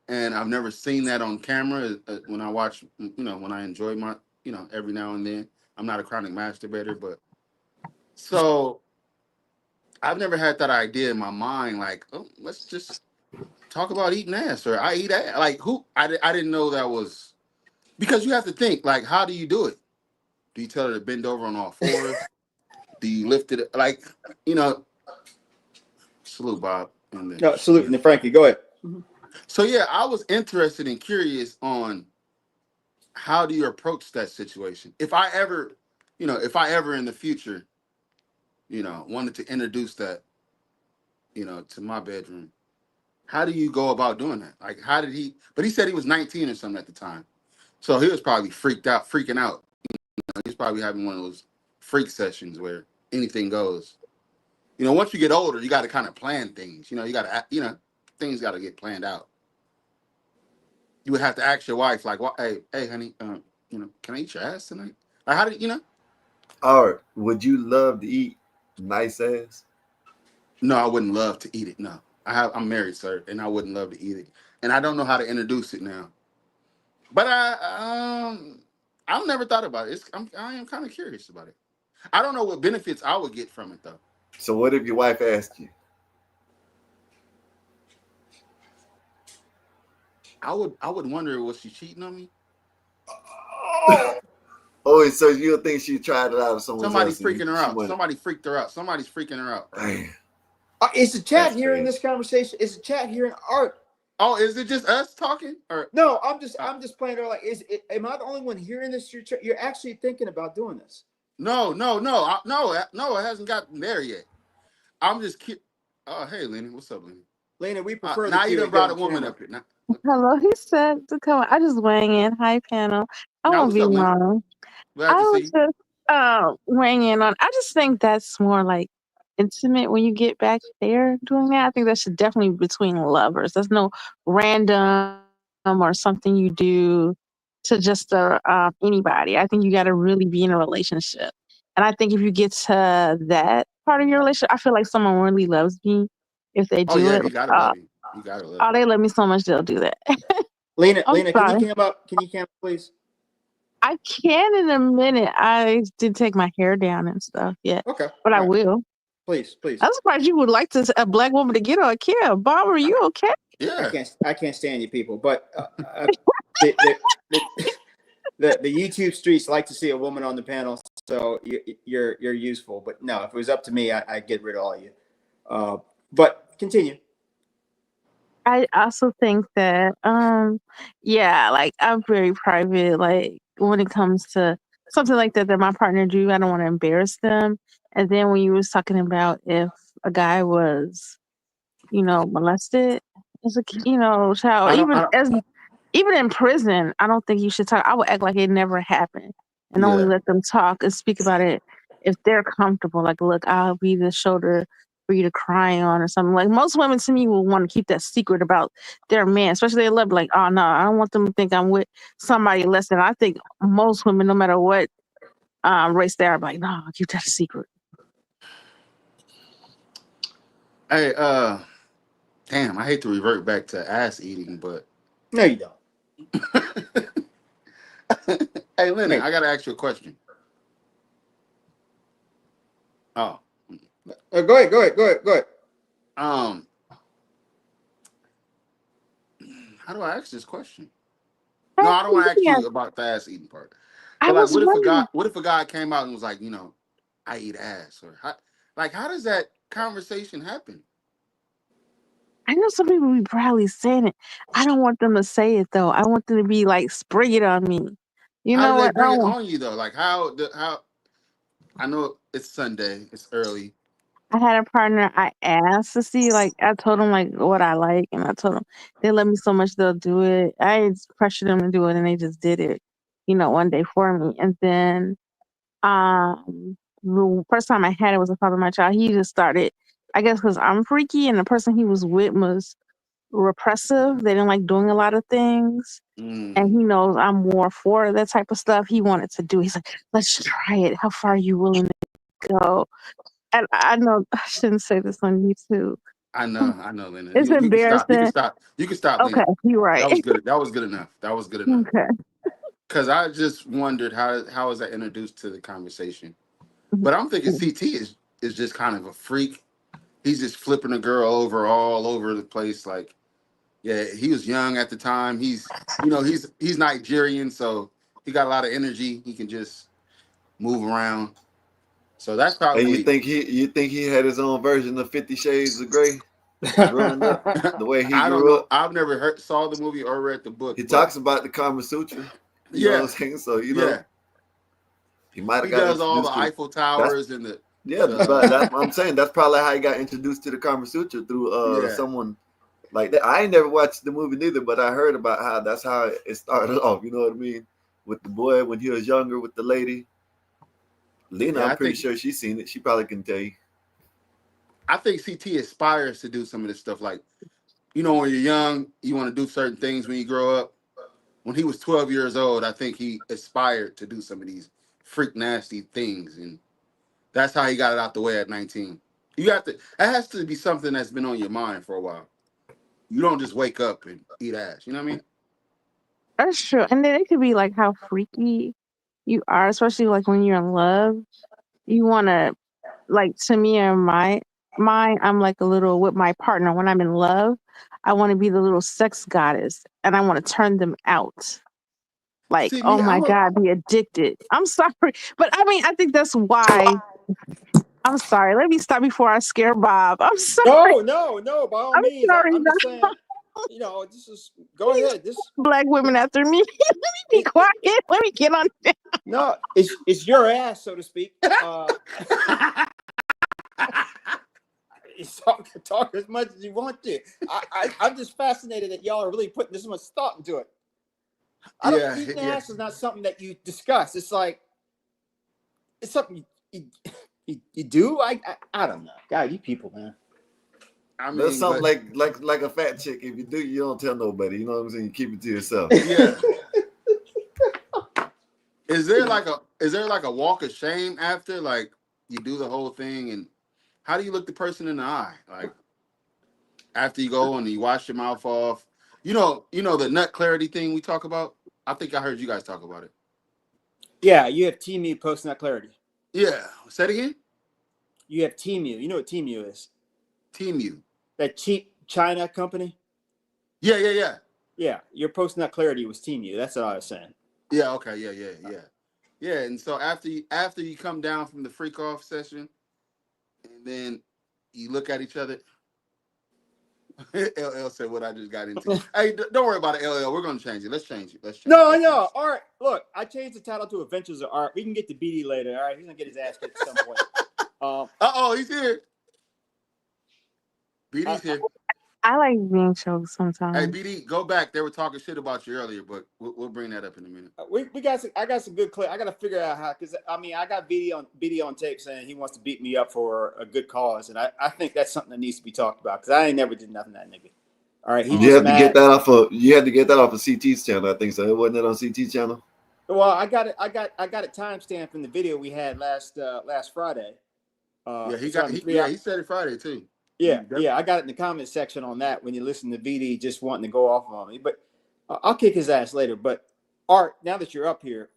and I've never seen that on camera. When I watch, when I enjoy my, every now and then. I'm not a chronic masturbator, but so I've never had that idea in my mind, like, oh, let's just talk about eating ass, or I eat ass. Like, I didn't know that was, because you have to think, like, how do you do it? Do you tell her to bend over on all fours? Do you lift it? Like, you know, salute, Bob. And then, no, saluting to Frankie. Go ahead. so yeah, I was interested and curious on how do you approach that situation. If I ever in the future, wanted to introduce that, to my bedroom, how do you go about doing that? Like, how did he? But he said he was 19 or something at the time, so he was probably freaking out. He's probably having one of those freak sessions where anything goes. Once you get older, you got to kind of plan things. You got to, things got to get planned out. You would have to ask your wife, like, "What? Hey, honey, can I eat your ass tonight?" Like, how did Or would you love to eat nice ass? No, I wouldn't love to eat it. No, I'm married, sir, and I wouldn't love to eat it. And I don't know how to introduce it now. But I've never thought about it. I am kind of curious about it. I don't know what benefits I would get from it though. So what if your wife asked you? I would wonder, was she cheating on me? Oh, and so you think she tried it out of someone Somebody else? freaking her She out. wanted, Somebody freaked her out. Somebody's freaking her out. damn, Is the chat that's hearing crazy. this conversation? Is the chat hearing Art? Oh, is it just us talking? Or No, I'm just playing. Like, am I the only one hearing this? You're actually thinking about doing this. no, no, it hasn't gotten there yet. I'm just Oh, hey, Lenny, what's up, Lenny? Lena, we prefer the Now you Q done that brought a on woman camera. up here. Now, Hello, he said to come. I just weighing in. Hi, panel. I won't what's be up, Lenny? long. Glad I to see was you. just weighing in on. I just think that's more like intimate when you get back there doing that. I think that should definitely be between lovers. There's no random or something you do to just anybody. I think you got to really be in a relationship. And I think if you get to that part of your relationship, I feel like someone really loves me if they Oh do yeah, it. you gotta love you. You gotta love Oh, you. they love me so much they'll do that. Lena, I'm can you sorry. cam up? Can you cam up, please? I can in a minute. I did take my hair down and stuff yet, Okay, but all I right. will. Please. I'm surprised you would like a black woman to get on camera. Bob, are you okay? Yeah. I can't stand you people, but the, the, the YouTube streets like to see a woman on the panel, so you're useful. But no, if it was up to me, I'd get rid of all of you. But continue. I also think that, yeah, like I'm very private. Like when it comes to something like that my partner do, I don't want to embarrass them. And then when you was talking about if a guy was, molested as a, child, I don't. I don't even in prison, I don't think you should talk. I would act like it never happened and only yeah. let them talk and speak about it if they're comfortable. Like, look, I'll be the shoulder for you to cry on or something. Like most women to me will want to keep that secret about their man, especially they love like, oh no, I don't want them to think I'm with somebody less than. I think most women, no matter what race they are, like, no, keep that a secret. Hey, damn. I hate to revert back to ass eating, but No, you don't. hey, Lennon, Hey, I gotta ask you a question. Oh, go ahead. um, how do I ask this question? No, I don't want to ask Yeah, you about the ass eating part. I But like, was wondering. what if a guy came out and was like, I eat ass, or how does that conversation happen? I know some people be proudly saying it. I don't want them to say it though. I want them to be like, spring it on me. You How do know they what? bring it on you though? Like how? I know it's Sunday, it's early. I had a partner. I asked to see, like, I told them like what I like, and I told them they love me so much they'll do it. I just pressured them to do it, and they just did it, one day for me. And then, the first time I had it was the father of my child. He just started, I guess, because I'm freaky, and the person he was with was repressive. They didn't like doing a lot of things. And Mm. he knows I'm more for that type of stuff. He wanted to do. He's like, let's try it. How far are you willing to go? And I know I shouldn't say this on YouTube. I know, Lena. It's You can stop. You can embarrassing. stop. You can stop, Okay, Lena. you're right. That was good. That was good enough. That was good enough. Okay. Because I just wondered how is that introduced to the conversation. But I'm thinking CT is just kind of a freak. He's just flipping a girl over all over the place. Like, yeah, he was young at the time. He's Nigerian, so he got a lot of energy. He can just move around. So that's And probably. you think he had his own version of 50 Shades of Grey growing up, the way he I don't grew know. up? I've never saw the movie or read the book, He but talks about the Kama Sutra. You know what I'm yeah, saying? So, yeah, he might have he got does all the introduced to it. Eiffel That's Towers and but the that's what I'm saying. That's probably how he got introduced to the Kama Sutra through yeah. someone like that. I ain't never watched the movie neither, but I heard about how that's how it started off. You know what I mean? With the boy when he was younger with the lady. Lena, Yeah, I'm I pretty think sure she's seen it. She probably can tell you. I think CT aspires to do some of this stuff. Like, when you're young, you want to do certain things when you grow up. When he was 12 years old, I think he aspired to do some of these freak nasty things, and that's how he got it out the way at 19. You have to. It has to be something that's been on your mind for a while. You don't just wake up and eat ass. You know what I mean? That's true. And then it could be like how freaky you are, especially like when you're in love. You want to, like, to me or mine, I'm like a little with my partner. When I'm in love, I want to be the little sex goddess and I want to turn them out. Like, See oh me, my I'm a. God, be addicted. I'm sorry. But I mean, I think that's why. I'm sorry. Let me stop before I scare Bob. I'm sorry. No. By all I'm means, sorry. I'm just saying. You know, this is go Please, ahead. This black women after me. Let me be it, quiet. Let me get on. no, it's your ass, so to speak. You talk as much as you want to. I'm just fascinated that y'all are really putting this much thought into it. I don't Yeah, eating yeah. ass is not something that you discuss. It's like it's something you do. I don't know. God, you people, man. I That's mean, something but like a fat chick. If you do, you don't tell nobody. You know what I'm saying? You keep it to yourself. yeah. Is there like a walk of shame after like you do the whole thing, and how do you look the person in the eye like after you go and you wash your mouth off? You know the nut clarity thing we talk about. I think I heard you guys talk about it. Yeah, you have Temu post nut clarity. Yeah, say it again. You have Temu. You know what Temu is? Team you. That cheap China company. Yeah. Yeah, your post nut clarity was Temu. That's what I was saying. Yeah. Okay. Yeah. And so after you come down from the freak off session, and then you look at each other. LL said what I just got into. Hey, don't worry about it, LL. We're gonna change it. Let's change it. Let's change it. No. All right, look, I changed the title to Adventures of Art. We can get to BD later. All right, he's gonna get his ass kicked at some point. He's here. I, BD's here. I like being choked Hey, sometimes. BD, go back. They were talking shit about you earlier, but we'll bring that up in a minute. we got some. I got some good clip. I got to figure out how, because I mean, I got BD on tape saying he wants to beat me up for a good cause, and I think that's something that needs to be talked about because I ain't never did nothing to that nigga. All right, he You just have to get mad. that off of CT's channel. I think so. It wasn't it on CT's channel? Well, I got it timestamped in the video we had last Friday. Yeah, It's on the he said it Friday too. Yeah, I got it in the comment section on that when you listen to VD just wanting to go off on me. But I'll kick his ass later. But Art, now that you're up here,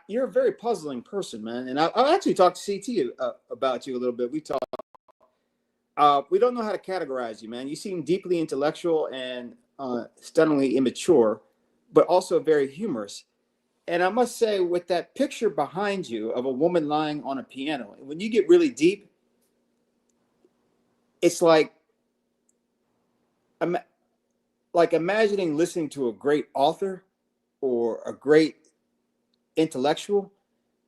you're a very puzzling person, man. And I'll actually talk to CT about you a little bit. We talked. We don't know how to categorize you, man. You seem deeply intellectual and stunningly immature, but also very humorous. And I must say, with that picture behind you of a woman lying on a piano, when you get really deep, it's like imagining listening to a great author or a great intellectual,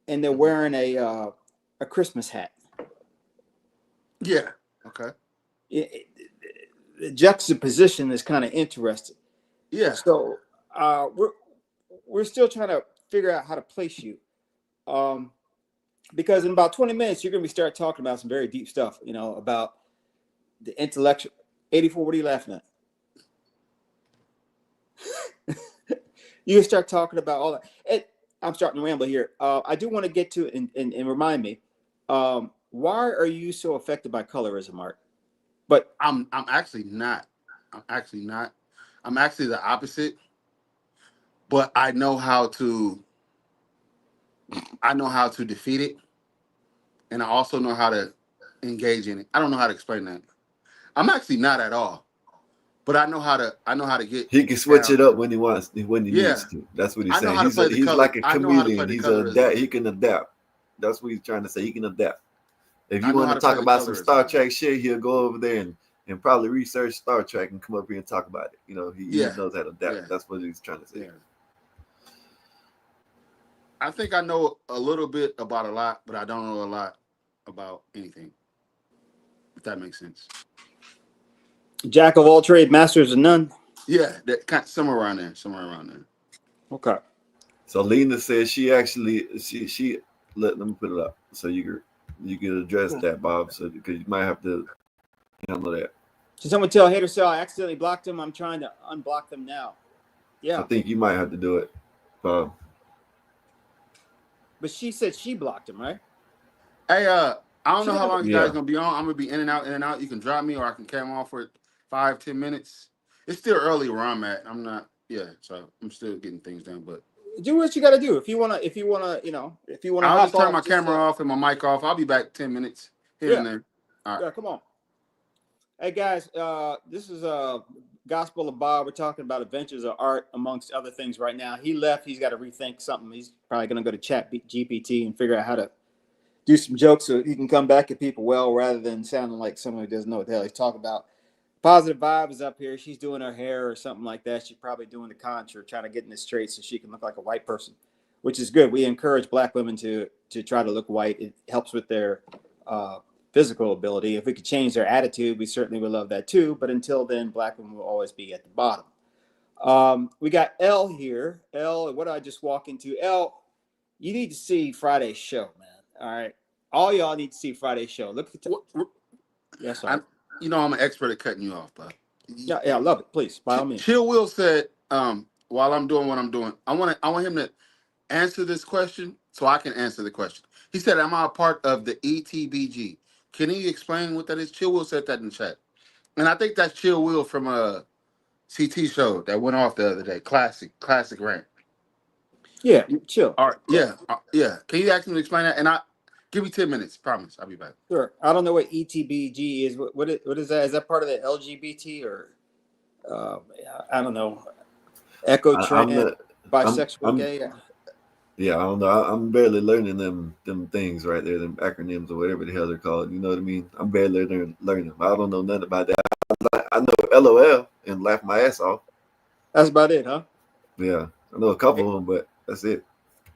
and they're wearing a Christmas hat. Yeah. Okay. The juxtaposition is kind of interesting. Yeah. So we're still trying to figure out how to place you, because in about 20 minutes you're going to start talking about some very deep stuff. You know, about the intellectual. 84. What are you laughing at? You start talking about all that. I'm starting to ramble here. I do want to get to and remind me, why are you so affected by colorism, Art? But I'm actually not. I'm actually the opposite. But I know how to defeat it, and I also know how to engage in it. I don't know how to explain that. I'm actually not at all. But I know how to get He can switch down. it up when he wants, when he Yeah. needs to. That's what he's I know saying. how to play the He's color. like a I know how to play chameleon. the He's colorism. he can adapt. That's what he's trying to say. He can adapt. If I you know want how to to play talk the about some colorism. Star Trek shit, he'll go over there and probably research Star Trek and come up here and talk about it. You know, he knows how to adapt. Yeah. That's what he's trying to say. Yeah. I think I know a little bit about a lot, but I don't know a lot about anything. If that makes sense. Jack of all trades, masters of none. Yeah, that kind somewhere around there. Okay. So Lena says she let me put it up so you can address that, Bob. So because you might have to handle that. So someone tell Hater Cell I accidentally blocked them. I'm trying to unblock them now. Yeah. I think you might have to do it, Bob. But she said she blocked him, right? Hey, I don't know Should how have. long you guys Yeah. gonna be on. I'm gonna be in and out, in and out. You can drop me, or I can carry on for 5-10 minutes. It's still early where I'm at. I'm not. Yeah, so I'm still getting things done. But Do what you got to do. If you wanna, if you wanna I'll hop just turn off, my just camera off and my mic off. I'll be back 10 minutes here yeah, and there. All right. yeah. Come on. Hey guys, this is Gospel of Bob. We're talking about adventures of art, amongst other things. Right now, he left. He's got to rethink something. He's probably going to go to Chat GPT and figure out how to do some jokes so he can come back at people well, rather than sounding like someone who doesn't know what the hell he's talking about. Positive Vibe is up here. She's doing her hair or something like that. She's probably doing the contour, trying to get in this straight so she can look like a white person, which is good. We encourage Black women to try to look white. It helps with their uh, physical ability. If we could change their attitude, we certainly would love that too. But until then, Black women will always be at the bottom. We got L here. L, what did I just walk into? L, you need to see Friday's show, man. All right. All y'all need to see Friday's show. Look at the yes, I, sir. I'm an expert at cutting you off, but Yeah, I love it. Please, by all means. Chill Will said, while I'm doing what I'm doing, I want him to answer this question so I can answer the question. He said, "Am I a part of the ETBG?" Can he explain what that is? Chill Will said that in the chat, and I think that's Chill Will from a CT show that went off the other day. Classic rant. Yeah, chill. All right, yeah. Can you ask him to explain that? And I give me 10 minutes. Promise, I'll be back. Sure. I don't know what ETBG is. What is that? Is that part of the LGBT or I don't know. Echo I'm trans, not. bisexual, I'm. gay. Yeah, I don't know. I'm barely learning them things right there, them acronyms or whatever the hell they're called. You know what I mean? I'm barely learning them. I don't know nothing about that. I know LOL and laugh my ass off. That's about it, huh? Yeah, I know a couple of them, but that's it.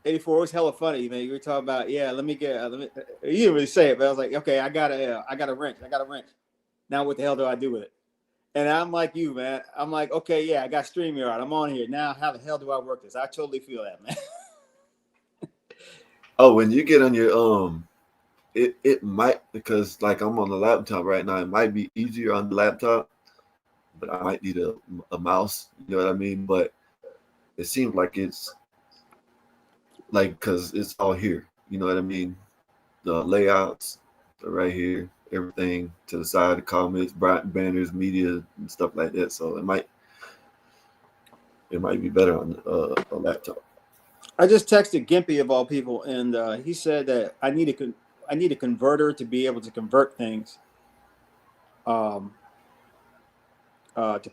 84 was hella funny, man. You were talking about, yeah, let me, you didn't really say it, but I was like, okay, I got a wrench. Now what the hell do I do with it? And I'm like you, man. I'm like, okay, yeah, I got StreamYard. I'm on here. Now how the hell do I work this? I totally feel that, man. Oh, when you get on your it might, because like I'm on the laptop right now. It might be easier on the laptop, but I might need a mouse. You know what I mean? But it seems like it's like because it's all here. You know what I mean? The layouts are right here. Everything to the side, the comments, banners, media, and stuff like that. So it might be better on a laptop. I just texted Gimpy of all people, and he said that I need a converter to be able to convert things to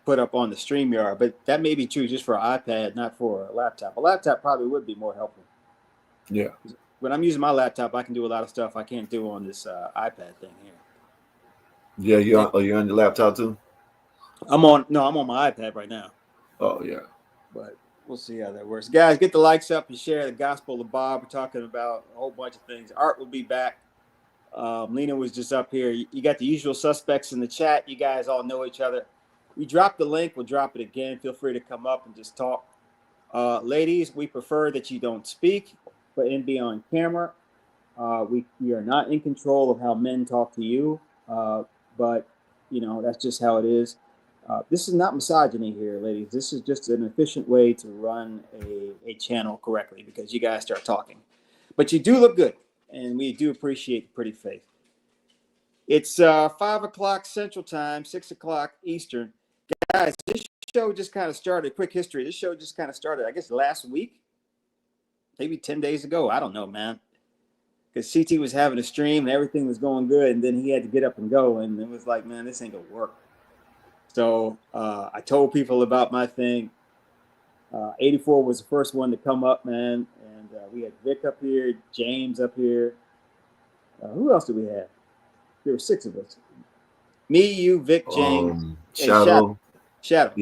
put up on the StreamYard. But that may be true just for an iPad, not for a laptop. A laptop probably would be more helpful. Yeah. When I'm using my laptop, I can do a lot of stuff I can't do on this iPad thing here. Yeah, you're on your laptop too? I'm on my iPad right now. Oh yeah. But we'll see how that works. Guys, get the likes up and share the Gospel of Bob. We're talking about a whole bunch of things. Art will be back. Lena was just up here. You got the usual suspects in the chat. You guys all know each other. We dropped the link. We'll drop it again. Feel free to come up and just talk. Ladies, we prefer that you don't speak, but be on camera. We are not in control of how men talk to you, but that's just how it is. This is not misogyny here, ladies. This is just an efficient way to run a channel correctly because you guys start talking. But you do look good, and we do appreciate the pretty face. It's 5 o'clock Central Time, 6 o'clock Eastern. Guys, this show just kind of started. Quick history. This show just kind of started, I guess, last week, maybe 10 days ago. I don't know, man. Because CT was having a stream and everything was going good, and then he had to get up and go, and it was like, man, this ain't gonna work. So I told people about my thing. 84 was the first one to come up, man, and we had Vic up here, James up here. Who else did we have? There were 6 of us. Me, you, Vic, James, and Shadow. Shadow.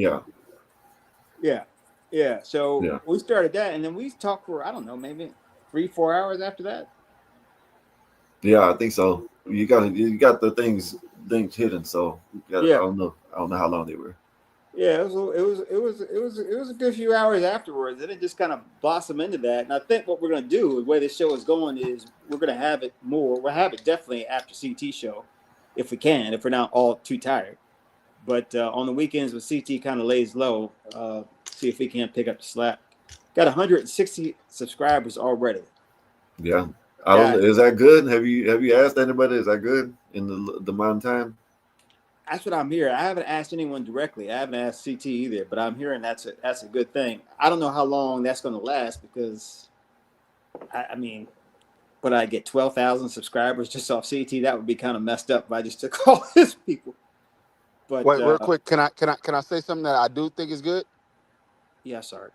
Yeah. So we started that, and then we talked for, I don't know, maybe 3-4 hours after that. Yeah, I think so. You got the things hidden, so I don't know how long they were. Yeah, it was a good few hours afterwards, and it just kind of blossomed into that. And I think what we're gonna do, the way this show is going, is we're gonna have it more. We'll have it definitely after CT show, if we can, if we're not all too tired. But on the weekends when CT kind of lays low, see if we can't pick up the slack. Got 160 subscribers already. Yeah. I don't. That Is that good? Have you asked anybody? Is that good in the amount of time? that's what I'm hearing. I haven't asked anyone directly. I haven't asked CT either, but I'm hearing that's a good thing. I don't know how long that's going to last because I mean, would I get 12,000 subscribers just off CT? That would be kind of messed up if I just took all his people. But Wait, real quick, can I say something that I do think is good? yeah, sorry.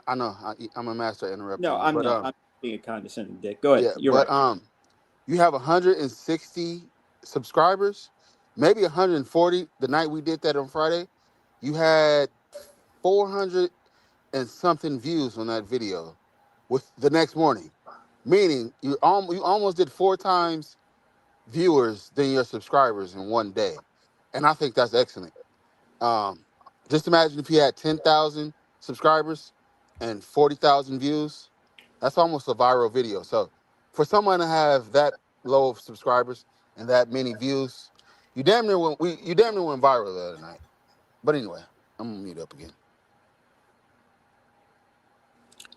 I know I'm a master at interrupting No, you, I'm but not. I'm being a condescending dick. Go ahead. yeah, You're but right. you have 160 subscribers, maybe 140. The night we did that on Friday, you had 400 and something views on that video. With the next morning, meaning you almost did 4 times viewers than your subscribers in one day, and I think that's excellent. Um, just imagine if you had 10,000 subscribers and 40,000 views. That's almost a viral video. So for someone to have that low of subscribers and that many views, you damn near went viral the other night. But anyway, I'm gonna mute up again.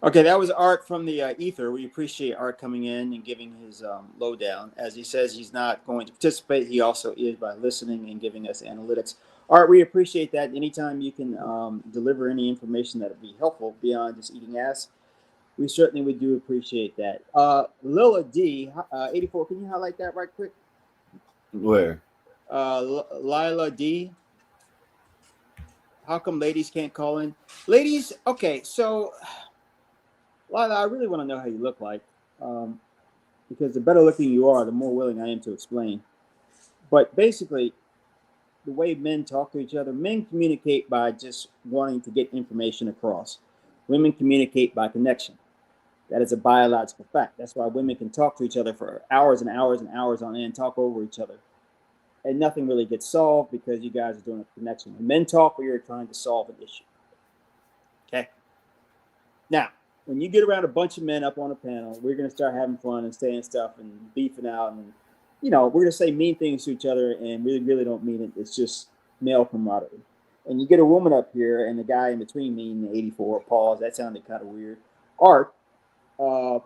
Okay, that was Art from the Ether. We appreciate Art coming in and giving his lowdown. As he says, he's not going to participate. He also is by listening and giving us analytics. Art, we appreciate that. Anytime you can deliver any information that would be helpful beyond just eating ass, we certainly would do appreciate that. Lila D, 84, can you highlight that right quick? Where? Lila D, how come ladies can't call in? Ladies, okay, so Lila, I really want to know how you look like. Because the better looking you are, the more willing I am to explain. But basically, the way men talk to each other, men communicate by just wanting to get information across. Women communicate by connection. That is a biological fact. That's why women can talk to each other for hours and hours and hours on end, talk over each other. And nothing really gets solved because you guys are doing a connection. When men talk, we are trying to solve an issue. Okay? Now, when you get around a bunch of men up on a panel, we're going to start having fun and saying stuff and beefing out. And, we're going to say mean things to each other and we really don't mean it. It's just male camaraderie. And you get a woman up here and the guy in between me and the 84, pause, that sounded kind of weird. Art, when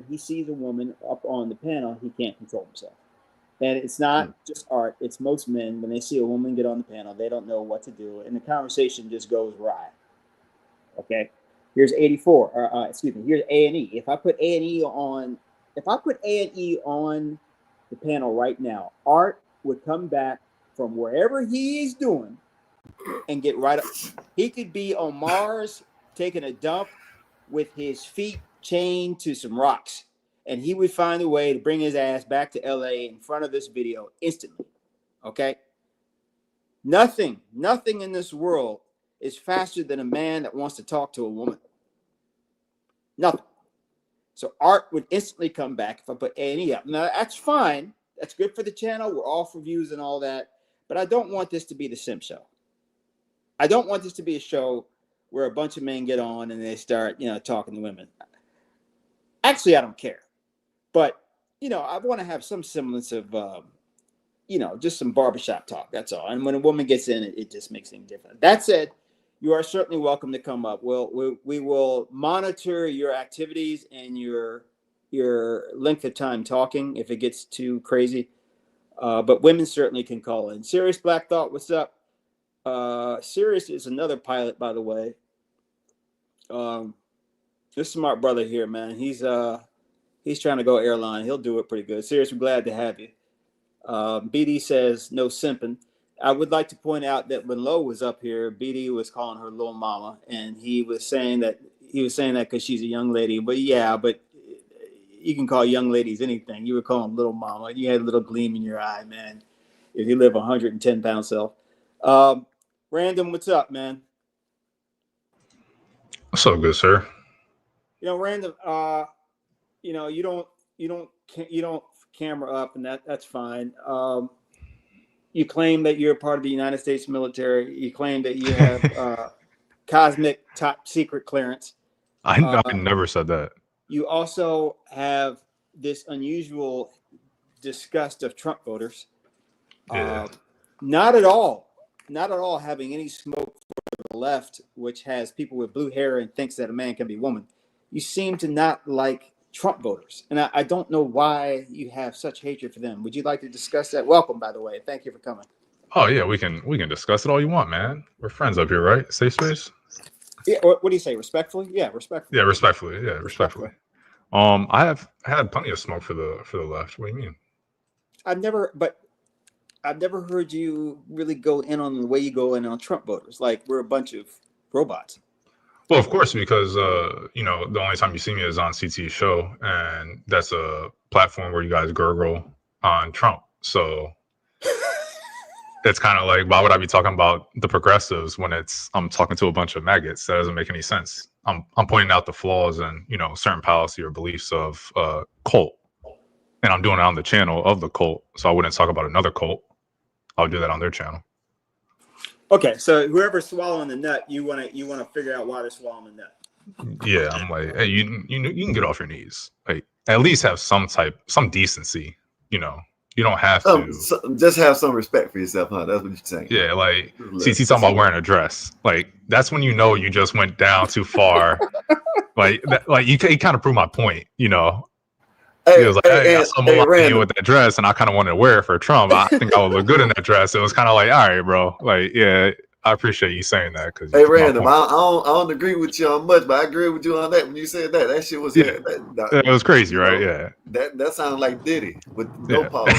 he sees a woman up on the panel, he can't control himself. And it's not just Art, it's most men. When they see a woman get on the panel, they don't know what to do. And the conversation just goes awry. Okay, here's 84. Here's A&E. If I put A&E on the panel right now, Art would come back from wherever he is doing and get right up. He could be on Mars taking a dump with his feet chained to some rocks, and he would find a way to bring his ass back to LA in front of this video instantly. Okay, nothing in this world is faster than a man that wants to talk to a woman. Nothing. So Art would instantly come back if I put A&E up. Now, that's fine. That's good for the channel. We're all for views and all that. But I don't want this to be the Sim Show. I don't want this to be a show where a bunch of men get on and they start, talking to women. Actually, I don't care. But, I want to have some semblance of, just some barbershop talk. That's all. And when a woman gets in, it just makes things different. That said, you are certainly welcome to come up. We will monitor your activities and your length of time talking if it gets too crazy. But women certainly can call in. Serious Black Thought, what's up? Serious is another pilot, by the way. This smart brother here, man. He's trying to go airline. He'll do it pretty good. Serious, we're glad to have you. BD says no simping. I would like to point out that when Lo was up here, BD was calling her little mama, and he was saying that because she's a young lady. But you can call young ladies anything. You were calling little mama. You had a little gleam in your eye, man. If you live 110-pound self. Random, what's up, man? What's up, good sir? Random. You don't camera up, and that's fine. You claim that you're part of the United States military. You claim that you have cosmic top secret clearance. I never said that. You also have this unusual disgust of Trump voters. Yeah. Not at all having any smoke for the left, which has people with blue hair and thinks that a man can be woman. you seem to not like Trump voters, and I don't know why you have such hatred for them. Would you like to discuss that? Welcome, by the way. Thank you for coming. Oh yeah, we can discuss it all you want, man. We're friends up here, right? Safe space. Yeah. What do you say? Respectfully? Yeah, respectfully. Yeah, respectfully. Yeah, respectfully. I have had plenty of smoke for the left. What do you mean? I've never heard you really go in on the way you go in on Trump voters. Like we're a bunch of robots. Well, of course, because the only time you see me is on CT's show, and that's a platform where you guys gurgle on Trump. So it's kind of like, why would I be talking about the progressives when I'm talking to a bunch of maggots? That doesn't make any sense. I'm pointing out the flaws in certain policy or beliefs of cult, and I'm doing it on the channel of the cult. So I wouldn't talk about another cult. I'll do that on their channel. Okay, so whoever's swallowing the nut, you want to figure out why they're swallowing the nut. Yeah, I'm like, hey, you can get off your knees. Like, at least have some decency. You don't have to. Just have some respect for yourself, huh? That's what you're saying. Yeah, like CT talking about wearing a dress. Like that's when you just went down too far. like you kind of proved my point. He was like, hey, I saw you with that dress, and I kind of wanted to wear it for Trump. I think I would look good in that dress. It was kind of like, all right, bro. Like, yeah, I appreciate you saying that. Because hey, Random, I don't agree with you on much, but I agree with you on that. When you said that shit was it was crazy, right? Yeah, that sounded like Diddy with no pause.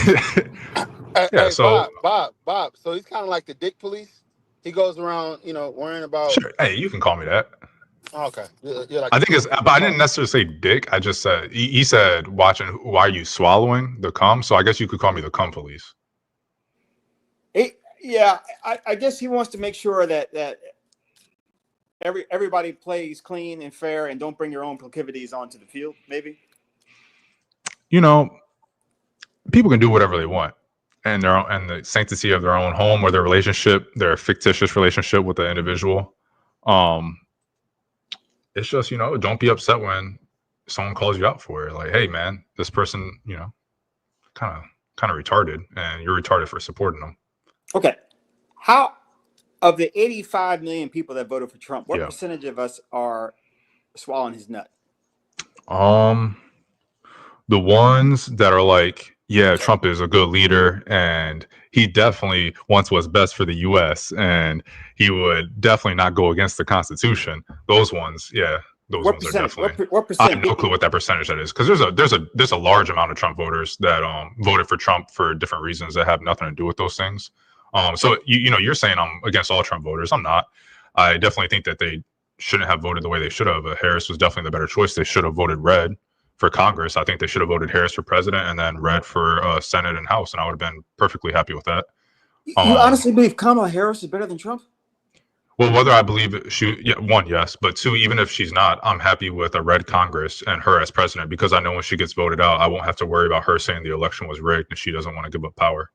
Hey, so Bob. So he's kind of like the dick police. He goes around, worrying about. Sure. Hey, you can call me that. Oh, okay. You're like, I think but I didn't necessarily say dick. I just said he said watching why are you swallowing the cum. So I guess you could call me the cum police. Yeah, I guess he wants to make sure that everybody plays clean and fair and don't bring your own proclivities onto the field. Maybe. People can do whatever they want, and the sanctity of their own home or their relationship, their fictitious relationship with the individual. It's just, don't be upset when someone calls you out for it. Like, hey, man, this person, kind of retarded, and you're retarded for supporting them. Okay. How, of the 85 million people that voted for Trump, what percentage of us are swallowing his nut? The ones that are like, yeah, Trump is a good leader, and he definitely wants what's best for the U.S., and he would definitely not go against the Constitution. Those ones, yeah, those ones are definitely. What percent? I have no clue what that percentage that is, because there's a large amount of Trump voters that voted for Trump for different reasons that have nothing to do with those things. So you're saying I'm against all Trump voters. I'm not. I definitely think that they shouldn't have voted the way they should have. Harris was definitely the better choice. They should have voted red for Congress. I think they should have voted Harris for president and then red for Senate and House, and I would have been perfectly happy with that. You honestly believe Kamala Harris is better than Trump? Well, whether I believe one, yes, but two, even if she's not, I'm happy with a red Congress and her as president, because I know when she gets voted out, I won't have to worry about her saying the election was rigged and she doesn't want to give up power.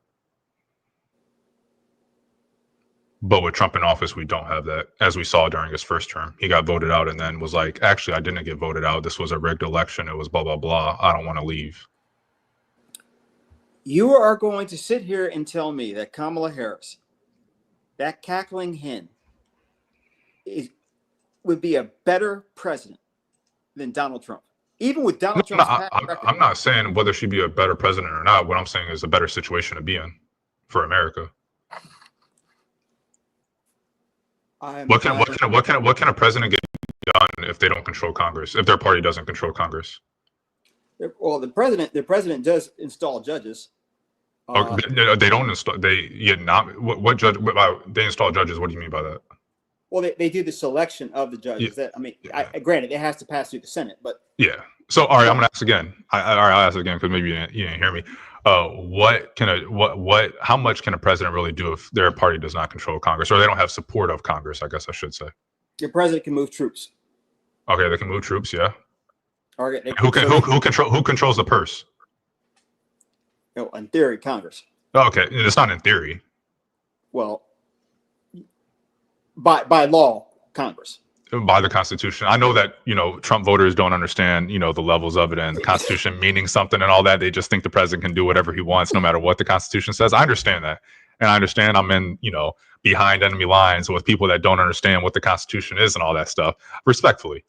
But with Trump in office, we don't have that, as we saw during his first term. He got voted out and then was like, actually, I didn't get voted out. This was a rigged election. It was blah, blah, blah. I don't want to leave. You are going to sit here and tell me that Kamala Harris, that cackling hen, would be a better president than Donald Trump? Even with Donald Trump's I'm not saying whether she'd be a better president or not. What I'm saying is a better situation to be in for America. What can a president get done if they don't control Congress? If their party doesn't control Congress? Well, the president does install judges. They don't install. What judge? They install judges. What do you mean by that? Well, they do the selection of the judges. Yeah. Granted, it has to pass through the Senate, but yeah. So all right, I'm gonna ask again. I'll ask again because maybe you didn't hear me. How much can a president really do if their party does not control Congress, or they don't have support of Congress? I guess I should say. Your president can move troops. Okay, they can move troops. Yeah. Okay. Who controls the purse? In theory, Congress. Okay, it's not in theory. Well, by law, Congress. By the Constitution. I know that, Trump voters don't understand, the levels of it and the Constitution meaning something and all that. They just think the president can do whatever he wants, no matter what the Constitution says. I understand that. And I understand I'm in, behind enemy lines with people that don't understand what the Constitution is and all that stuff, respectfully.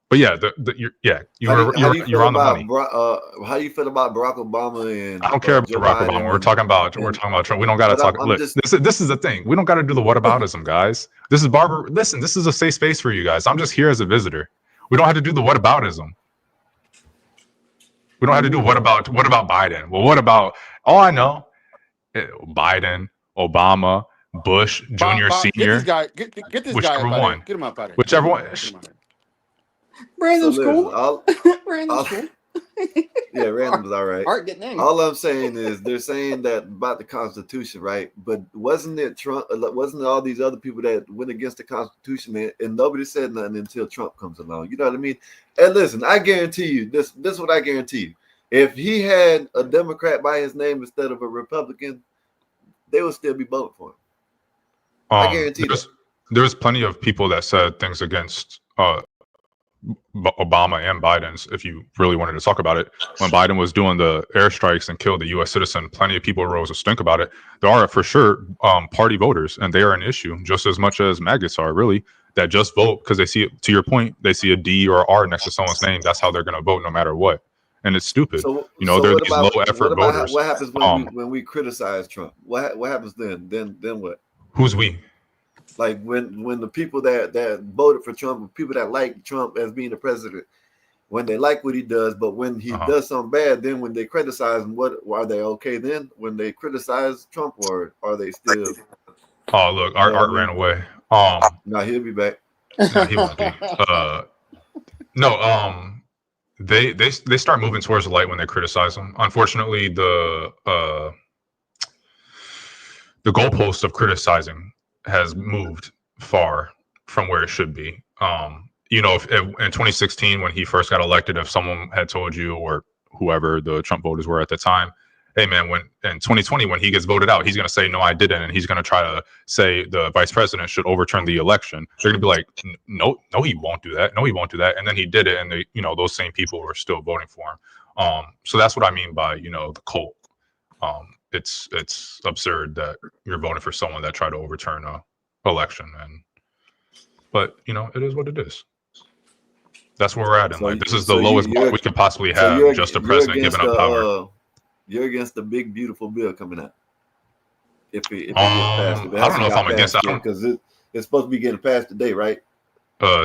But yeah, you're on the money. How you feel about Barack Obama and I don't care about Joe Barack Biden Obama. We're talking about Trump. We don't got to talk. Look, this is the thing. We don't got to do the whataboutism, guys. This is Barbara. Listen, this is a safe space for you guys. I'm just here as a visitor. We don't have to do the whataboutism. We don't have to do what about Biden? Well, what about all I know? Biden, Obama, Bush, Junior, Bob, Senior. Get this guy whichever up out of one. here. Get him up out of here. Whichever one. Random's cool. Listen, Random's cool. Yeah, random's all right. Art getting angry. All I'm saying is they're saying that about the Constitution, right? But wasn't it Trump? Wasn't it all these other people that went against the Constitution, man? And nobody said nothing until Trump comes along. You know what I mean? And listen, I guarantee you this. This is what I guarantee you. If he had a Democrat by his name instead of a Republican, they would still be voting for him. I guarantee that. There's plenty of people that said things against Obama and Biden's, if you really wanted to talk about it. When Biden was doing the airstrikes and killed the U.S. citizen, plenty of people rose a stink about it. There are for sure party voters, and they are an issue just as much as maggots are, really, that just vote because they see it. To your point, they see a D or R next to someone's name. That's how they're going to vote no matter what. And it's stupid. They're these low effort voters. What happens when we criticize Trump? What happens then? Then what? Who's we? Like when the people that voted for Trump, people that like Trump as being the president, when they like what he does, but when he does something bad, then when they criticize him, what are they okay then? When they criticize Trump, or are they still? Oh look, Art ran away. No, he'll be back. No, he won't be. They start moving towards the light when they criticize him. Unfortunately, the goalpost of criticizing has moved far from where it should be. If in 2016 when he first got elected, if someone had told you, or whoever the Trump voters were at the time, hey man, when in 2020 when he gets voted out, he's going to say no, I didn't, and he's going to try to say the vice president should overturn the election. They're going to be like, no, he won't do that. No, he won't do that. And then he did it, and those same people were still voting for him. So that's what I mean by the cult. It's absurd that you're voting for someone that tried to overturn a election, but it is what it is. That's where we're at in life. This is the lowest mark we could possibly have. Just a president giving up power. You're against the big beautiful bill coming out. If it gets I passed, don't know if I'm against that because it's supposed to be getting passed today, right?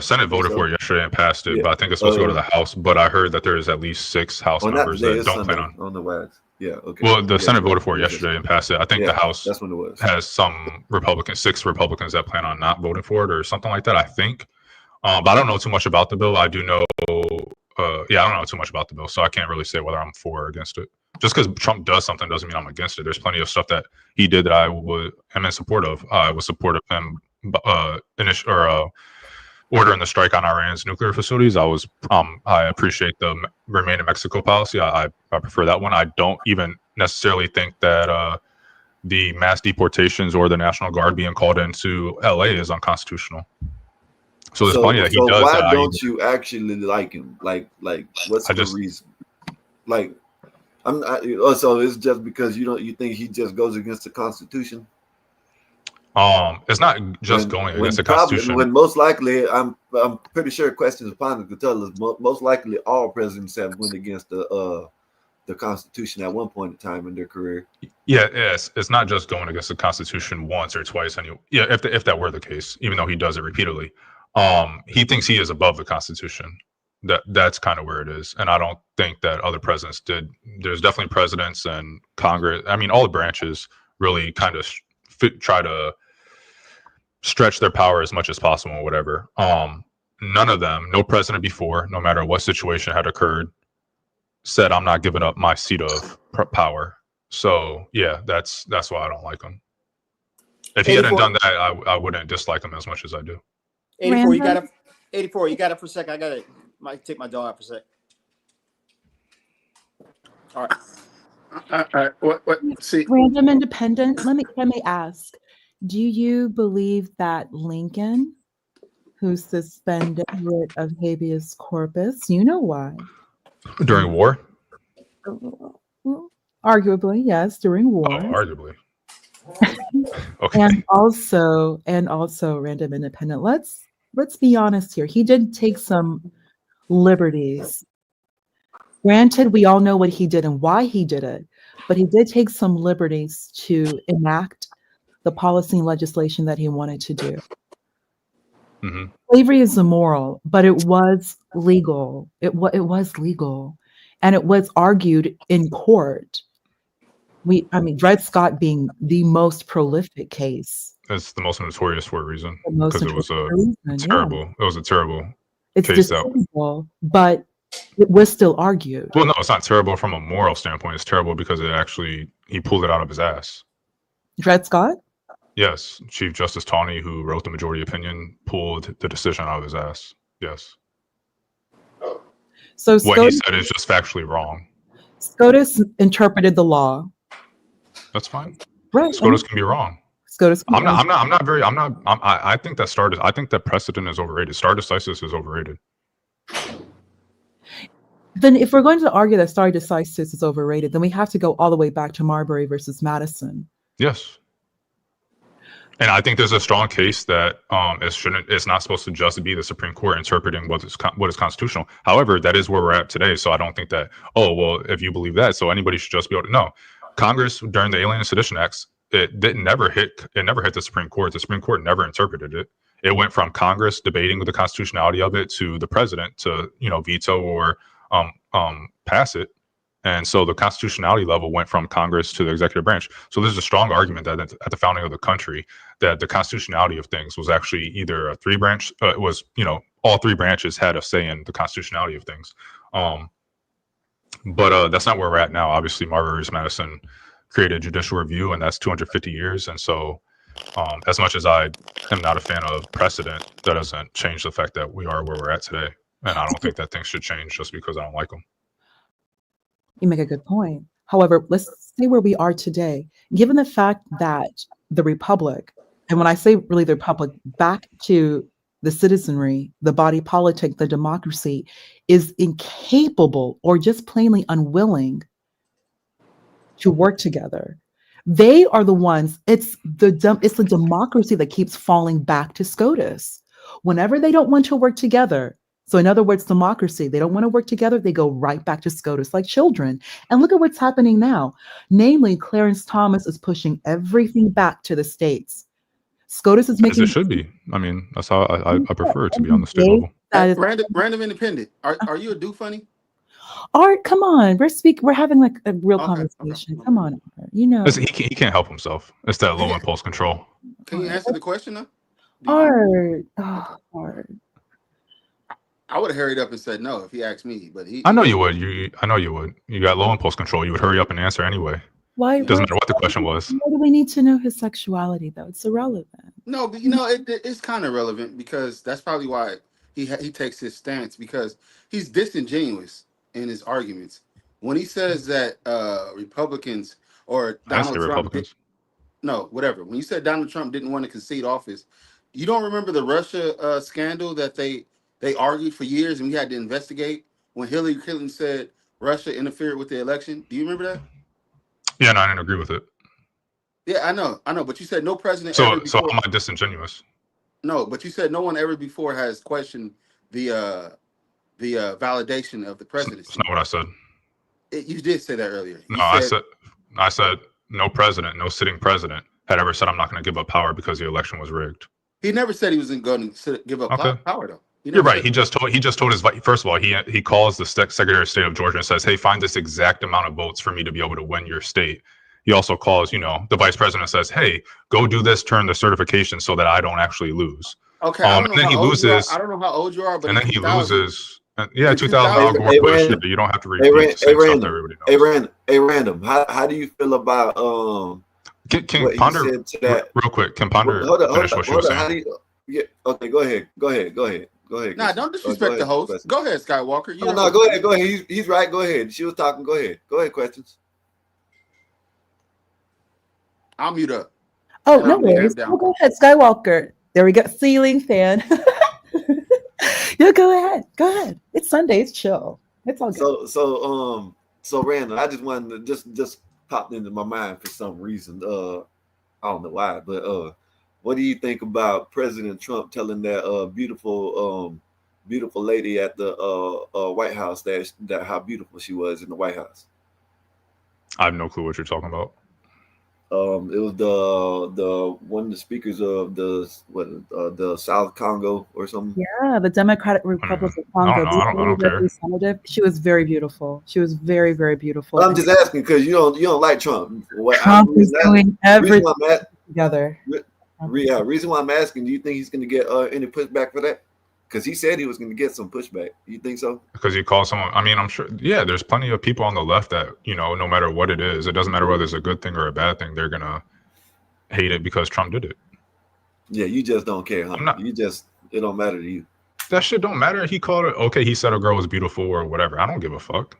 Senate voted for it yesterday and passed it, but I think it's supposed to go to the House. But I heard that there is at least 6 House members that don't plan on. The wax. Yeah. Okay. Well, the Senate voted for it yesterday and passed it. I think the House that's when it was. Has some Republicans, 6 Republicans that plan on not voting for it or something like that. I think, but I don't know too much about the bill. I do know. I don't know too much about the bill, so I can't really say whether I'm for or against it. Just because Trump does something doesn't mean I'm against it. There's plenty of stuff that he did that I am in support of. I was supportive of him ordering the strike on Iran's nuclear facilities. I appreciate the Remain in Mexico policy. I prefer that one. I don't even necessarily think that the mass deportations or the National Guard being called into LA is unconstitutional. So there's plenty that he does. Why don't you actually like him? Like what's the reason? Like so it's just because you think he just goes against the Constitution? It's not just going against the Constitution. When most likely, I'm pretty sure questions upon it could tell us most likely all presidents have went against the Constitution at one point in time in their career. Yeah, it's not just going against the Constitution once or twice. If that were the case, even though he does it repeatedly, he thinks he is above the Constitution. That's kind of where it is, and I don't think that other presidents did. There's definitely presidents and Congress. I mean, all the branches really kind of try to stretch their power as much as possible or whatever. None of them, no president before, no matter what situation had occurred, said I'm not giving up my seat of power. So yeah, that's why I don't like him. If he hadn't done that, I wouldn't dislike him as much as I do. 84, you got it. 84, you got it for a second. Might take my dog out for a sec. All right. What? See, Random independent. Let me ask. Do you believe that Lincoln, who suspended writ of habeas corpus, you know why? During war? Arguably, yes, during war. Oh, arguably. Okay. And also, random independent. Let's be honest here. He did take some liberties. Granted, we all know what he did and why he did it, but he did take some liberties to enact the policy and legislation that he wanted to do. Hmm. Slavery is immoral, but it was legal. It was legal, and it was argued in court. I mean, Dred Scott being the most prolific case, It's the most notorious for a reason the most because it was a notorious reason. Yeah, terrible. It was a terrible it's case that. despicable, but it was still argued. Well, no, it's not terrible from a moral standpoint. It's terrible because he pulled it out of his ass. Dred Scott? Yes, Chief Justice Taney, who wrote the majority opinion, pulled the decision out of his ass. Yes. So What he said is just factually wrong. SCOTUS interpreted the law. That's fine. Right. SCOTUS can be wrong. SCOTUS. I think that precedent is overrated. Stare decisis is overrated. Then if we're going to argue that stare decisis is overrated, then we have to go all the way back to Marbury versus Madison. Yes. And I think there's a strong case that it's not supposed to just be the Supreme Court interpreting what is constitutional. However, that is where we're at today. So I don't think that, if you believe that, so anybody should just be able to know. Congress during the Alien and Sedition Acts, it never hit the Supreme Court. The Supreme Court never interpreted it. It went from Congress debating the constitutionality of it to the president to veto or pass it. And so the constitutionality level went from Congress to the executive branch. So there's a strong argument that at the founding of the country, that the constitutionality of things was actually either a three-branch, all three branches had a say in the constitutionality of things. But that's not where we're at now. Obviously, Marbury versus Madison created judicial review, and that's 250 years. And so as much as I am not a fan of precedent, that doesn't change the fact that we are where we're at today. And I don't think that things should change just because I don't like them. You make a good point. However, let's say where we are today, given the fact that the Republic, and when I say really the Republic, back to the citizenry, the body politic, the democracy, is incapable or just plainly unwilling to work together. They are the ones, it's the democracy that keeps falling back to SCOTUS. Whenever they don't want to work together, so in other words, democracy, they don't want to work together, they go right back to SCOTUS like children. And look at what's happening now. Namely, Clarence Thomas is pushing everything back to the states. SCOTUS is making— As it should be. I mean, that's how I prefer it to be on the state level. Random independent. Are you a do funny? Art, come on. We're having like a real conversation. Okay. Come on, Art. You know. Listen, he can't help himself. It's that low impulse control. Can you answer the question though? Art. Art. I would have hurried up and said no if he asked me, but I know you would. I know you would. You got low impulse control. You would hurry up and answer anyway. Why? Doesn't matter what the question was. Why do we need to know his sexuality though? It's irrelevant. No, but it's kind of relevant because that's probably why he takes his stance, because he's disingenuous in his arguments when he says that Republicans or Donald Trump. Republicans. Whatever. When you said Donald Trump didn't want to concede office, you don't remember the Russia scandal that they argued for years and we had to investigate when Hillary Clinton said Russia interfered with the election? Do you remember that? Yeah, no, I didn't agree with it. Yeah, I know. But you said no president. So how am I disingenuous? No, but you said no one ever before has questioned the validation of the presidency. That's not what I said. You did say that earlier. I said no president, no sitting president had ever said I'm not going to give up power because the election was rigged. He never said he wasn't going to give up power though. You're right. He just told his, first of all, he calls the Secretary of State of Georgia and says, hey, find this exact amount of votes for me to be able to win your state. He also calls, the vice president says, hey, go do this, turn the certification so that I don't actually lose. Okay. And then he loses. I don't know how old you are, but and then he loses. Yeah, 2000. You don't have to repeat the same stuff that everybody knows. Random. How do you feel about Can Ponder real quick? Can Ponder finish what she was saying? Okay, go ahead. Nah, don't disrespect the host. Go ahead, Skywalker. Go ahead. He's right. Go ahead. She was talking. Go ahead. Questions. I'll mute up. Oh, no worries. Go ahead, Skywalker. There we go. Ceiling fan. Yeah, go ahead. It's Sunday. It's chill. It's all good. So random. I just wanted to just popped into my mind for some reason. I don't know why, but what do you think about President Trump telling that beautiful beautiful lady at the White House that how beautiful she was in the White House. I have no clue what you're talking about. It was the one of the speakers of the South Congo or something. Yeah, the Democratic Republic of I Congo. don't know. I don't care. Representative. She was very beautiful. She was very, very beautiful. I'm just asking because you don't like Trump. Trump is doing everything together. Reason why I'm asking, do you think he's going to get any pushback for that? Because he said he was going to get some pushback. You think so? Because he called someone. I mean, I'm sure. Yeah, there's plenty of people on the left that no matter what it is, it doesn't matter whether it's a good thing or a bad thing, they're gonna hate it because Trump did it. Yeah, you just don't care, huh? It don't matter to you. That shit don't matter. He called it. Okay, he said a girl was beautiful or whatever. I don't give a fuck.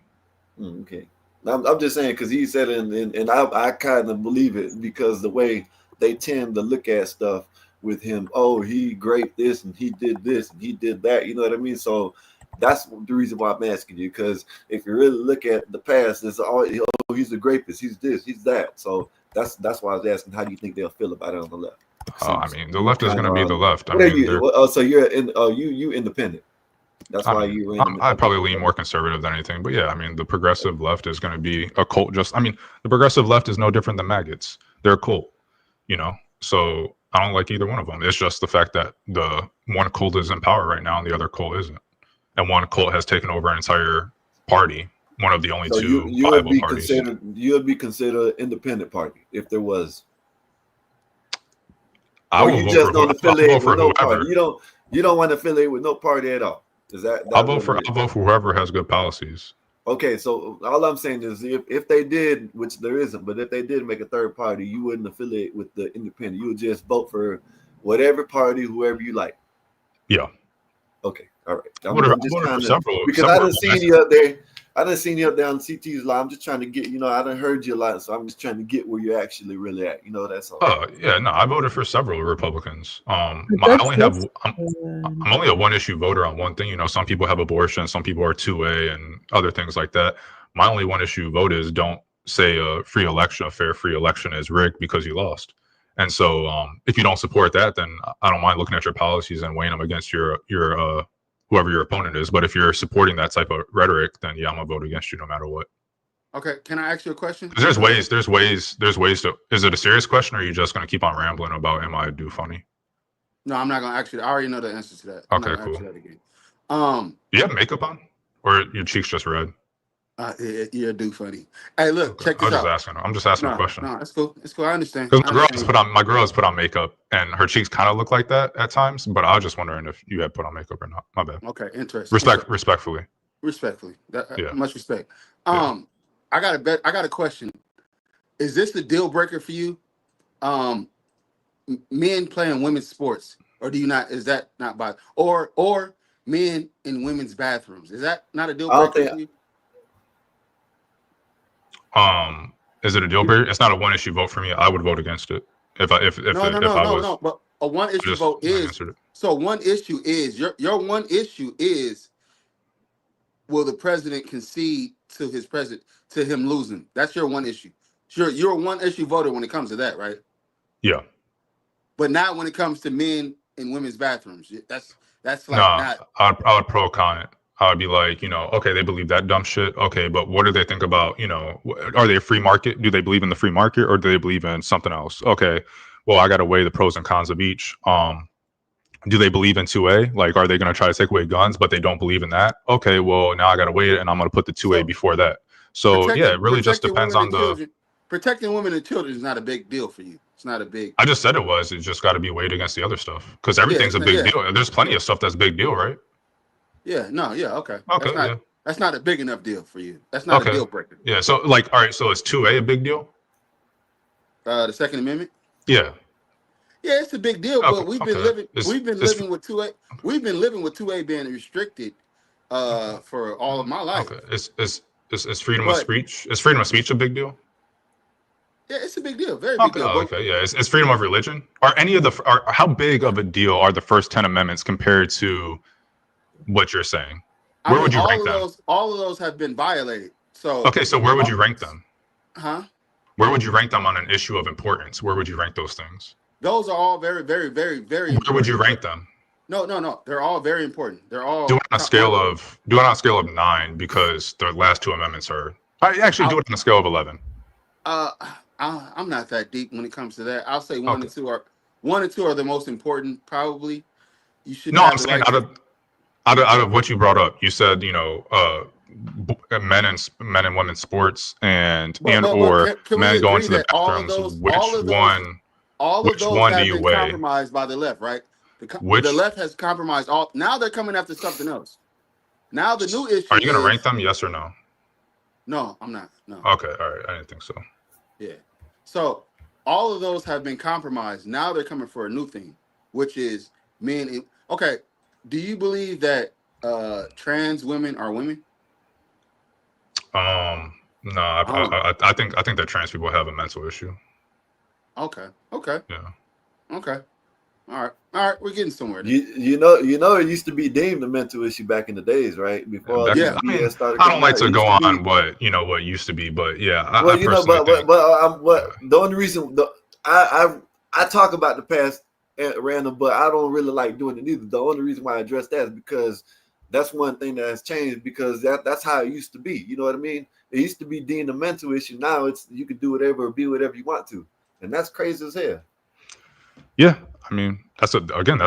Okay, I'm just saying because he said it, and I kind of believe it because the way they tend to look at stuff with him. Oh, he raped this and he did this and he did that. You know what I mean? So that's the reason why I'm asking you, because if you really look at the past, it's all, oh, he's a rapist, he's this, he's that. So that's why I was asking, how do you think they'll feel about it on the left? I mean, the left is going to be the left. So you're you independent. That's why you. I probably lean more conservative than anything, but yeah, I mean, the progressive left is going to be a cult. The progressive left is no different than maggots. They're a cult, So I don't like either one of them. It's just the fact that the one cult is in power right now and the other cult isn't, and one cult has taken over an entire party. One of the only two viable parties. You would be considered an independent party if there was. I will don't affiliate with no party. You don't want to affiliate with no party at all. Is that? I'll vote for whoever has good policies. Okay, so all I'm saying is if they did, which there isn't, but if they did make a third party, you wouldn't affiliate with the independent. You would just vote for whatever party, whoever you like. Yeah. Okay. All right. I'm just trying to, because I done seen you up there. I done seen you up there on CT's live. I'm just trying to get, I done heard you a lot, so I'm just trying to get where you're actually really at. That's all. Yeah, no, I voted for several Republicans. I'm only a one-issue voter on one thing. Some people have abortion, some people are 2A, and other things like that. My only one-issue vote is don't say a fair free election is rigged because you lost. And so, if you don't support that, then I don't mind looking at your policies and weighing them against your whoever your opponent is. But if you're supporting that type of rhetoric, then yeah, I'm gonna vote against you no matter what. Okay, can I ask you a question? There's ways to. Is it a serious question, or are you just gonna keep on rambling about am I do funny? No, I'm not gonna ask you. I already know the answer to that. Okay, cool. Do you have makeup on, or your cheeks just red? Yeah, do funny. Hey, look, check this out. I'm just asking a question. No, it's cool. It's cool. I understand. Because my girl has put on makeup, and her cheeks kind of look like that at times. But I was just wondering if you had put on makeup or not. My bad. Okay, interesting. Respectfully. Yeah. Much respect. I got a question. Is this the deal breaker for you? Men playing women's sports, or do you not? Is that not by or men in women's bathrooms? Is that not a deal breaker for you? Is it a deal breaker? It's not a one issue vote for me. I would vote against it No. But a one issue vote is so. One issue is your one issue is, will the president concede to him losing? That's your one issue. Sure, you're a one issue voter when it comes to that, right? Yeah. But not when it comes to men in women's bathrooms. That's like not. I would pro con it. I would be like, okay, they believe that dumb shit. Okay, but what do they think about, are they a free market? Do they believe in the free market, or do they believe in something else? Okay, well, I got to weigh the pros and cons of each. Do they believe in 2A? Like, are they going to try to take away guns, but they don't believe in that? Okay, well, now I got to weigh it, and I'm going to put the 2A before that. So, yeah, it really just depends on the... Protecting women and children is not a big deal for you. It's not a big... I just said it was. It just got to be weighed against the other stuff. Because everything's a big deal. There's plenty of stuff that's a big deal, right? Okay. Okay, that's not a big enough deal for you. That's not a deal breaker. Yeah, so, all right, so is 2A a big deal? The Second Amendment? Yeah. Yeah, it's a big deal, but we've been living with 2A. We've been living with 2A being restricted for all of my life. Okay. Is freedom of speech? Is freedom of speech a big deal? Yeah, it's a big deal. Very big deal. Okay, yeah. Is freedom of religion? How big of a deal are the first 10 amendments compared to what you're saying? Where would you rank them? All of those have been violated. So where would you rank them? Huh? Where would you rank them on an issue of importance? Where would you rank those things? Those are all very, very, very, very. Where would you rank them? No. They're all very important. They're Do all it on a scale of 9 because the last two amendments are. I actually do I'll, it on a scale of 11. uh, I'm not that deep when it comes to that. I'll say Okay. 1 and 2 are the most important. Probably you should No, I'm have the saying right to. out of what you brought up, you said men and women's sports and But or can we men going agree to the that all of bathrooms. those, all of those, all of Which those one do have you been weigh? compromised by the left, right? The Which left has compromised all. Now they're coming after something else. Now the new are issue you going to rank is them? Yes or no? no, I'm not. No, Okay, all right. I didn't think so. yeah. So all of those have been compromised. Now they're coming for a new thing, which is men. Okay, do you believe that trans women are women? No, Oh, I think that trans people have a mental issue. okay, okay, Yeah. okay. All right. We're getting somewhere then. It used to be deemed a mental issue back in the days, right? Before all this Yeah. I mean, BS started I don't coming like out, to it go used to be. on what used to be, but yeah, Well, I personally think. the only reason I talk about the past random, but I don't really like doing it either. The only reason why I address that is because that's one thing that has changed because that's how it used to be. You know what I mean? It used to be deemed a mental issue. Now it's you can do whatever or be whatever you want to, and that's crazy as hell. Yeah, I mean that's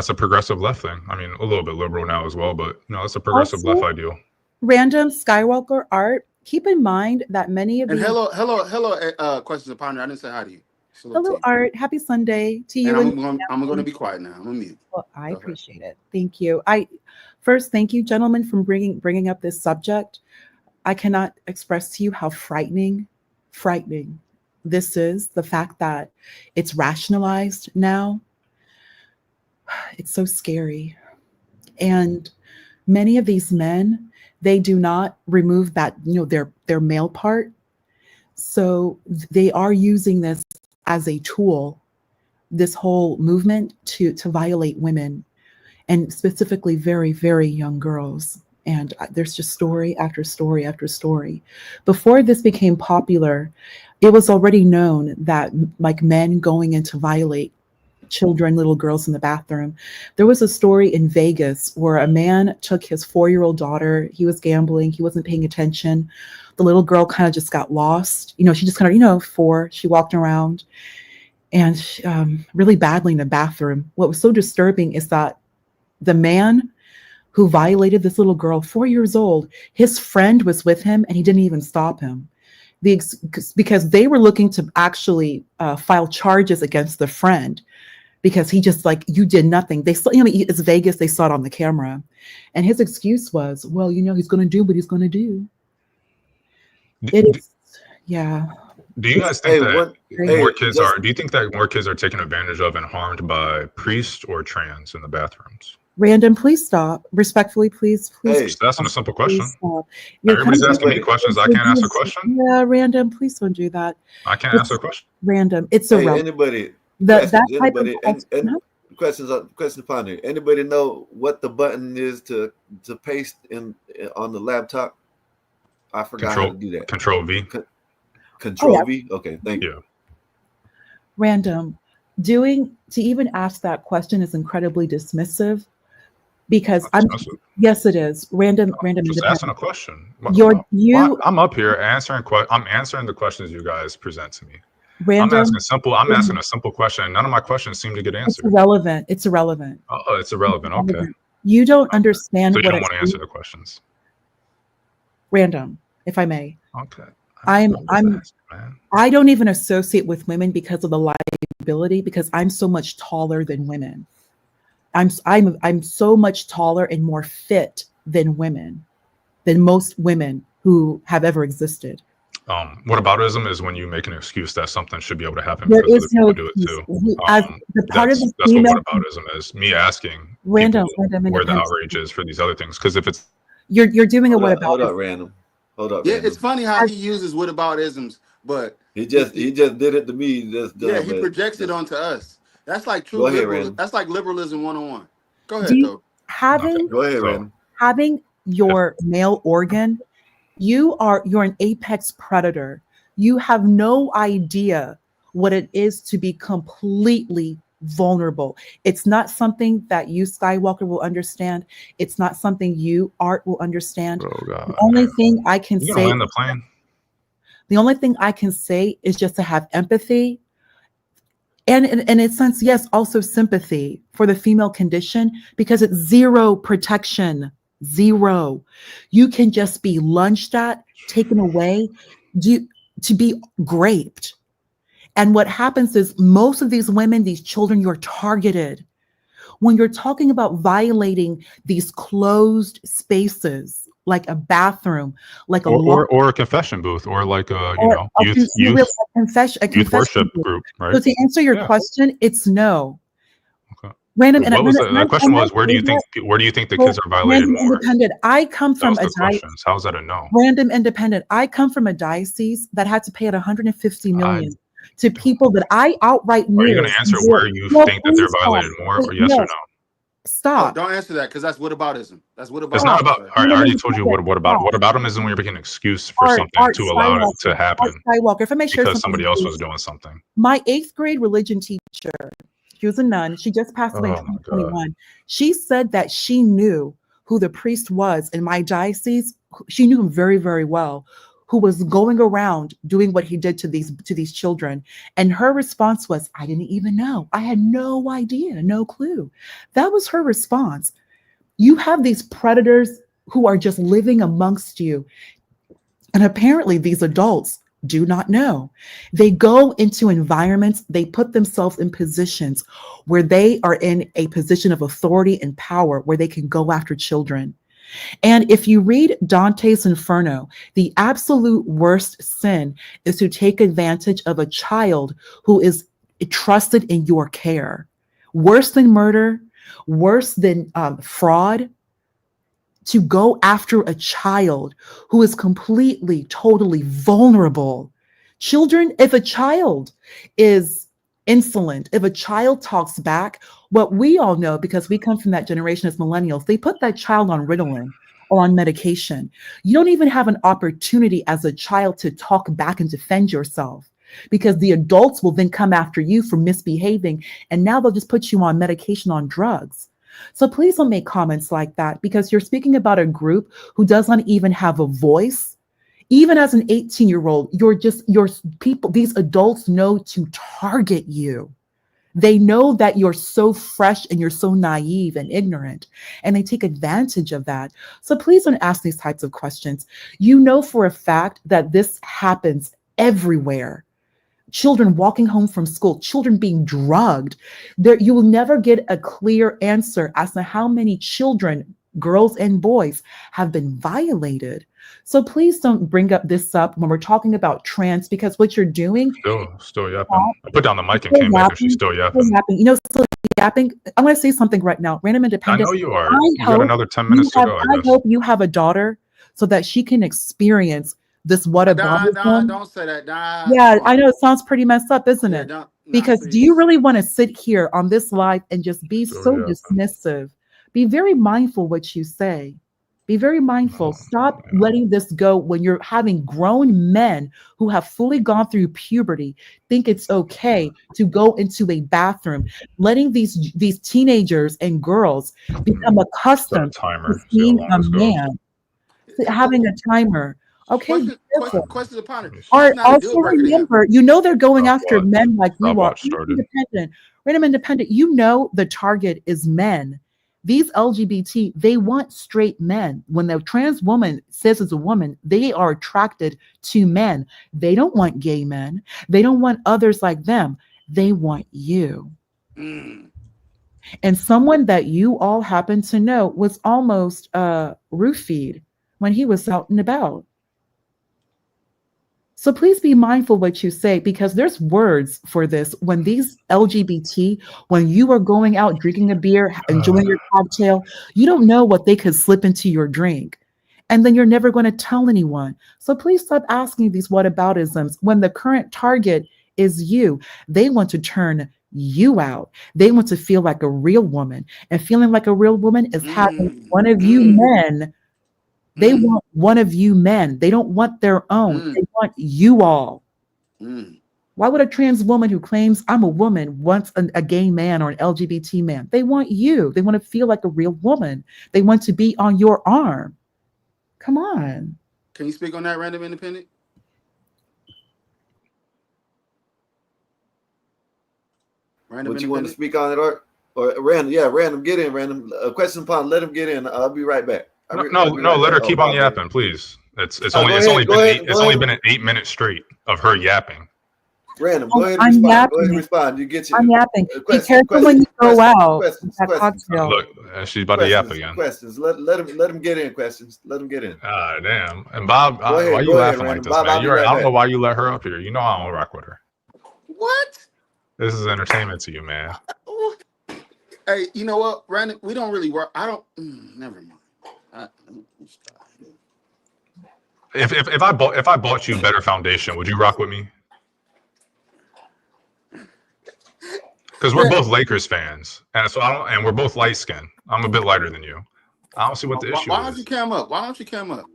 a progressive left thing. I mean a little bit liberal now as well, but that's a progressive left Also, ideal. random Skywalker art. Keep in mind that many of And these. hello. Questions upon it. I didn't say hi to you. Salute to Hello, you. Art. Happy Sunday to And you and I'm your going to family. be quiet now. I'm gonna mute. Well, I Go ahead. appreciate it. Thank you. I first thank you, gentlemen, for bringing up this subject. I cannot express to you how frightening this is. The fact that it's rationalized now. It's so scary. And many of these men, they do not remove that, their male part. So they are using this as a tool, this whole movement to violate women and specifically very, very young girls. And there's just story after story after story. Before this became popular, it was already known that like men going in to violate children, little girls in the bathroom. There was a story in Vegas where a man took his 4-year-old daughter. He was gambling. He wasn't paying attention. The little girl kind of just got lost. She just kind of, 4, she walked around and really badly in the bathroom. What was so disturbing is that the man who violated this little girl, 4 years old, his friend was with him and he didn't even stop him. Because they were looking to actually file charges against the friend because he just you did nothing. They saw, it's Vegas. They saw it on the camera. And his excuse was, well, he's going to do what he's going to do. It is, yeah. Do you guys think that do you think that more kids are taken advantage of and harmed by priests or trans in the bathrooms? Random, please stop. Respectfully, please. Just asking a simple question. Stop. Everybody's asking me questions. I can't answer a question. Yeah, Random, please don't do that. I can't answer a question. Random. It's irrelevant. Anybody? Questions upon it. Anybody know what the button is to paste on the laptop? I forgot how to do that. Control V. Control V. Okay, thank you. Random. To even ask that question is incredibly dismissive because yes, it is. Random. Just asking a question. I'm up here answering. I'm answering the questions you guys present to me. Random. I'm asking a simple question. None of my questions seem to get answered. It's irrelevant. Oh, it's irrelevant. Okay. You don't understand. So you don't want to answer the questions. Random, if I may. Okay. I don't even associate with women because of the liability because I'm so much taller than women. I'm so much taller and more fit than most women who have ever existed. Whataboutism is when you make an excuse that something should be able to happen there because is no do it too. That's what whataboutism is. Me asking random where the outrage is for these other things. Because if it's you're doing a whataboutism. Hold up. Yeah, random. It's funny how he uses whataboutisms, but he just did it to me. He projects it onto us. That's like true liberalism. That's like liberalism 101. Go ahead, though. Go ahead, Random. Having your male organ, you're an apex predator. You have no idea what it is to be completely vulnerable. It's not something that you, Skywalker, will understand. It's not something you, Art, will understand. Oh The God. only thing I can You gonna say, land the plane? the only thing I can say is just to have empathy and in a sense, yes, also sympathy for the female condition, because it's zero protection, zero. You can just be lunged at, taken away, to be raped. And what happens is most of these women, these children, you're targeted. When you're talking about violating these closed spaces, like a bathroom, like a law, Or a confession booth, or like a or a youth confession worship booth. group, So right? to answer your Yeah. question, it's no. Okay. Random and What was the question and I was, where do say you think that the for kids are violated random more? independent. I come That from was a the questions. How is that a no? random independent. I come from a diocese that had to pay out 150 I million to people that I outright Are you knew. going to answer Zero. where you No, think that they're please stop. violated more, Wait, or yes or no, no? Oh, stop. don't answer that because that's whataboutism. That's It's not whataboutism, about. sir. All right, I Random already told you independent. what Stop. about them is when you're making an excuse for Art, something to allow it to Art happen Skywalker. If I may share because something, somebody else was please. doing something. My 8th grade religion teacher, she was a nun. She just passed away in Oh my God. 2021. She said that she knew who the priest was in my diocese. She knew him very, very well, who was going around doing what he did to these children. And her response was, I didn't even know. I had no idea, no clue. That was her response. You have these predators who are just living amongst you. And apparently, these adults do not know. They go into environments, they put themselves in positions where they are in a position of authority and power where they can go after children. And if you read Dante's Inferno, the absolute worst sin is to take advantage of a child who is trusted in your care. Worse than murder, worse than fraud, to go after a child who is completely, totally vulnerable. Children, if a child is insolent, if a child talks back, what we all know, because we come from that generation as millennials, they put that child on Ritalin or on medication. You don't even have an opportunity as a child to talk back and defend yourself, because the adults will then come after you for misbehaving. And now they'll just put you on medication, on drugs. So please don't make comments like that, because you're speaking about a group who does not even have a voice. Even as an 18-year-old, your people, these adults know to target you. They know that you're so fresh and you're so naive and ignorant, and they take advantage of that. So please don't ask these types of questions. You know for a fact that this happens everywhere. Children walking home from school, children being drugged. There, you will never get a clear answer as to how many children, girls and boys, have been violated. So please don't bring this up when we're talking about trans, because what you're doing, Still yapping. I put down the mic and still came back, and she's yapping, still still yapping. yapping. Still yapping. I'm going to say something right now. Random I Independent. know you are. I You got hope another 10 minutes to go, I I guess. hope you have a daughter so that she can experience this whataboutism. Don't say that. Nah, Yeah, come I on. know it sounds pretty messed up, isn't Yeah, it? don't. Nah, Because do you please. really want to sit here on this live and just be Still so yapping. dismissive? Be very mindful what you say. Be very mindful. Stop Yeah. letting this go when you're having grown men who have fully gone through puberty think it's okay to go into a bathroom, letting these teenagers and girls become Set a accustomed to timer. See how seeing long a this goes. man, having a timer. Okay, be careful. Questions upon it. Let me see. This is Art, not a also deal breaker to him. remember, they're going after Stopwatch. men like you are. Stopwatch started. Random independent, the target is men. These LGBT, they want straight men. When the trans woman says it's a woman, they are attracted to men. They don't want gay men. They don't want others like them. They want you. Mm. And someone that you all happen to know was almost roofied when he was out and about. So please be mindful what you say, because there's words for this. When these LGBT, when you are going out drinking a beer, enjoying your cocktail, you don't know what they could slip into your drink. And then you're never going to tell anyone. So please stop asking these whataboutisms when the current target is you. They want to turn you out. They want to feel like a real woman. And feeling like a real woman is having Mm. one of you Mm. men. They Mm. want one of you men. They don't want their own. They Mm. want you all. Mm. Why would a trans woman who claims I'm a woman wants a gay man or an LGBT man? They want you. They want to feel like a real woman. They want to be on your arm. Come on. Can you speak on that, Random Independent? Random What you want to Independent? speak on it, or Random? Yeah, Random, get in. Random. Question upon. Let him get in. I'll be right back. No, I'll be right let her back. keep Oh, on my bad. yapping, please. It's Go only ahead, go ahead, it's go only ahead. been an 8 minute straight of her yapping. Random, go ahead and I'm respond. Go ahead yapping. and respond. You get your I'm yapping. Be questions. careful when you go out. Questions. That cocktail. Look, she's about to yap again. Questions. Let him get in. Questions. Let him get in. Ah, damn. And Bob, Go ahead, why you go ahead, laughing like Random. this, Bob, man? I'll be right I don't know back. why you let her up here. You know I don't rock with her. What? This is entertainment to you, man. Hey, you know what, Random? We don't really work. I don't. Never mind. If I bought you better foundation, would you rock with me? Because we're both Lakers fans, and so and we're both light skinned. I'm a bit lighter than you. I don't see what the issue Why don't is. you cam up? Why don't you cam up?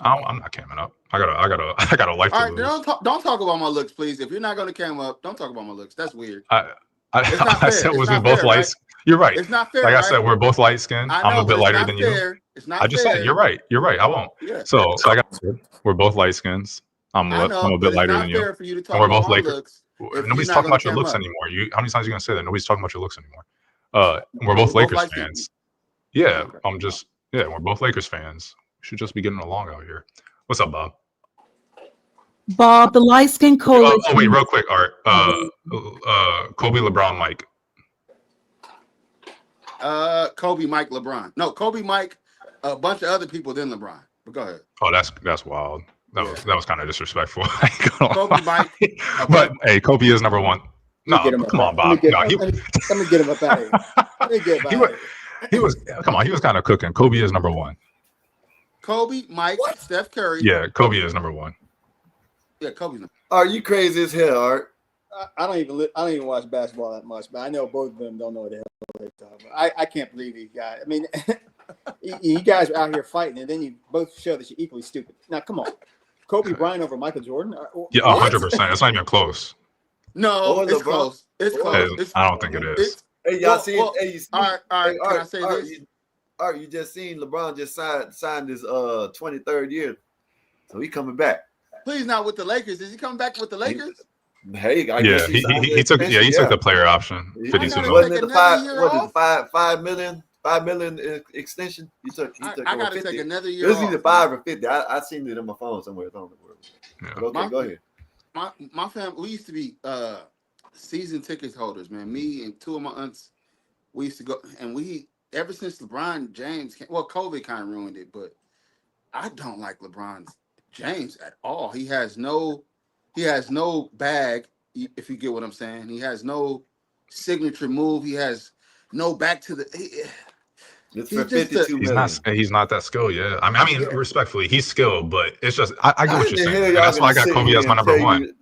I'm not camming up. I got a life All to right, lose. don't talk about my looks, please. If you're not going to cam up, don't talk about my looks. That's weird. I not fair. said It's was we not both fair, light. right? You're right. It's not fair. Like right? I said, we're both light skinned. I know, I'm a bit but lighter it's than not fair. you. It's not I just fair. said you're right. You're right. I won't. Yeah. So like I said, we're both light skins. I'm I a know, bit but it's lighter not than you. fair for you to talk And we're about both my Lakers. looks. If Nobody's you're not talking gonna about your cam looks up. anymore. How many times are you gonna say that? Nobody's talking about your looks anymore. We're both We're Lakers light fans. skinned. Yeah, Okay. we're both Lakers fans. We should just be getting along out here. What's up, Bob? Bob, the light skin coalition. Oh wait, real quick, Art. Kobe, LeBron, Mike. Kobe, Mike, LeBron. No, Kobe, Mike, a bunch of other people than LeBron. But go ahead. Oh, that's wild. That was kind of disrespectful. Kobe, Mike. But hey, Kobe is number one. No, come on, Bob. Let me get him up out of here. Let me get him out of here. He was kind of cooking. Kobe is number one. Kobe, Mike, Steph Curry. Yeah, Kobe is number one. Yeah, Kobe's number Are you crazy as hell, Art? I don't even watch basketball that much, but I know both of them don't know what the hell they're talking about. I can't believe these guys. I mean, you guys are out here fighting, and then you both show that you're equally stupid. Now, come on, Kobe Bryant over Michael Jordan? Yeah, 100%. It's not even close. No, it's LeBron. close. It's close. I don't think it is. Hey, y'all seen? Hey, you all right. Hey, Can I say this? Art, you just seen LeBron just signed his 23rd year, so he coming back. Please, not with the Lakers. Is he coming back with the Lakers? Hey, I guess he took the player option, 52 million. Wasn't it the $5 million extension? He took. I got to take another year. It was either 5 or 50. I seen it on my phone somewhere. It's on the world. Yeah. Okay, go ahead. My family, we used to be season ticket holders, man. Me and two of my aunts, we used to go, and ever since LeBron James came, well, COVID kind of ruined it, but I don't like LeBron James at all. He has no bag, if you get what I'm saying. He has no signature move. He has no back to the. It's for 52 million. He's not that skilled. Yeah, I mean, respectfully, he's skilled, but it's just I get what you're saying. And And that's why I got Kobe as my number one.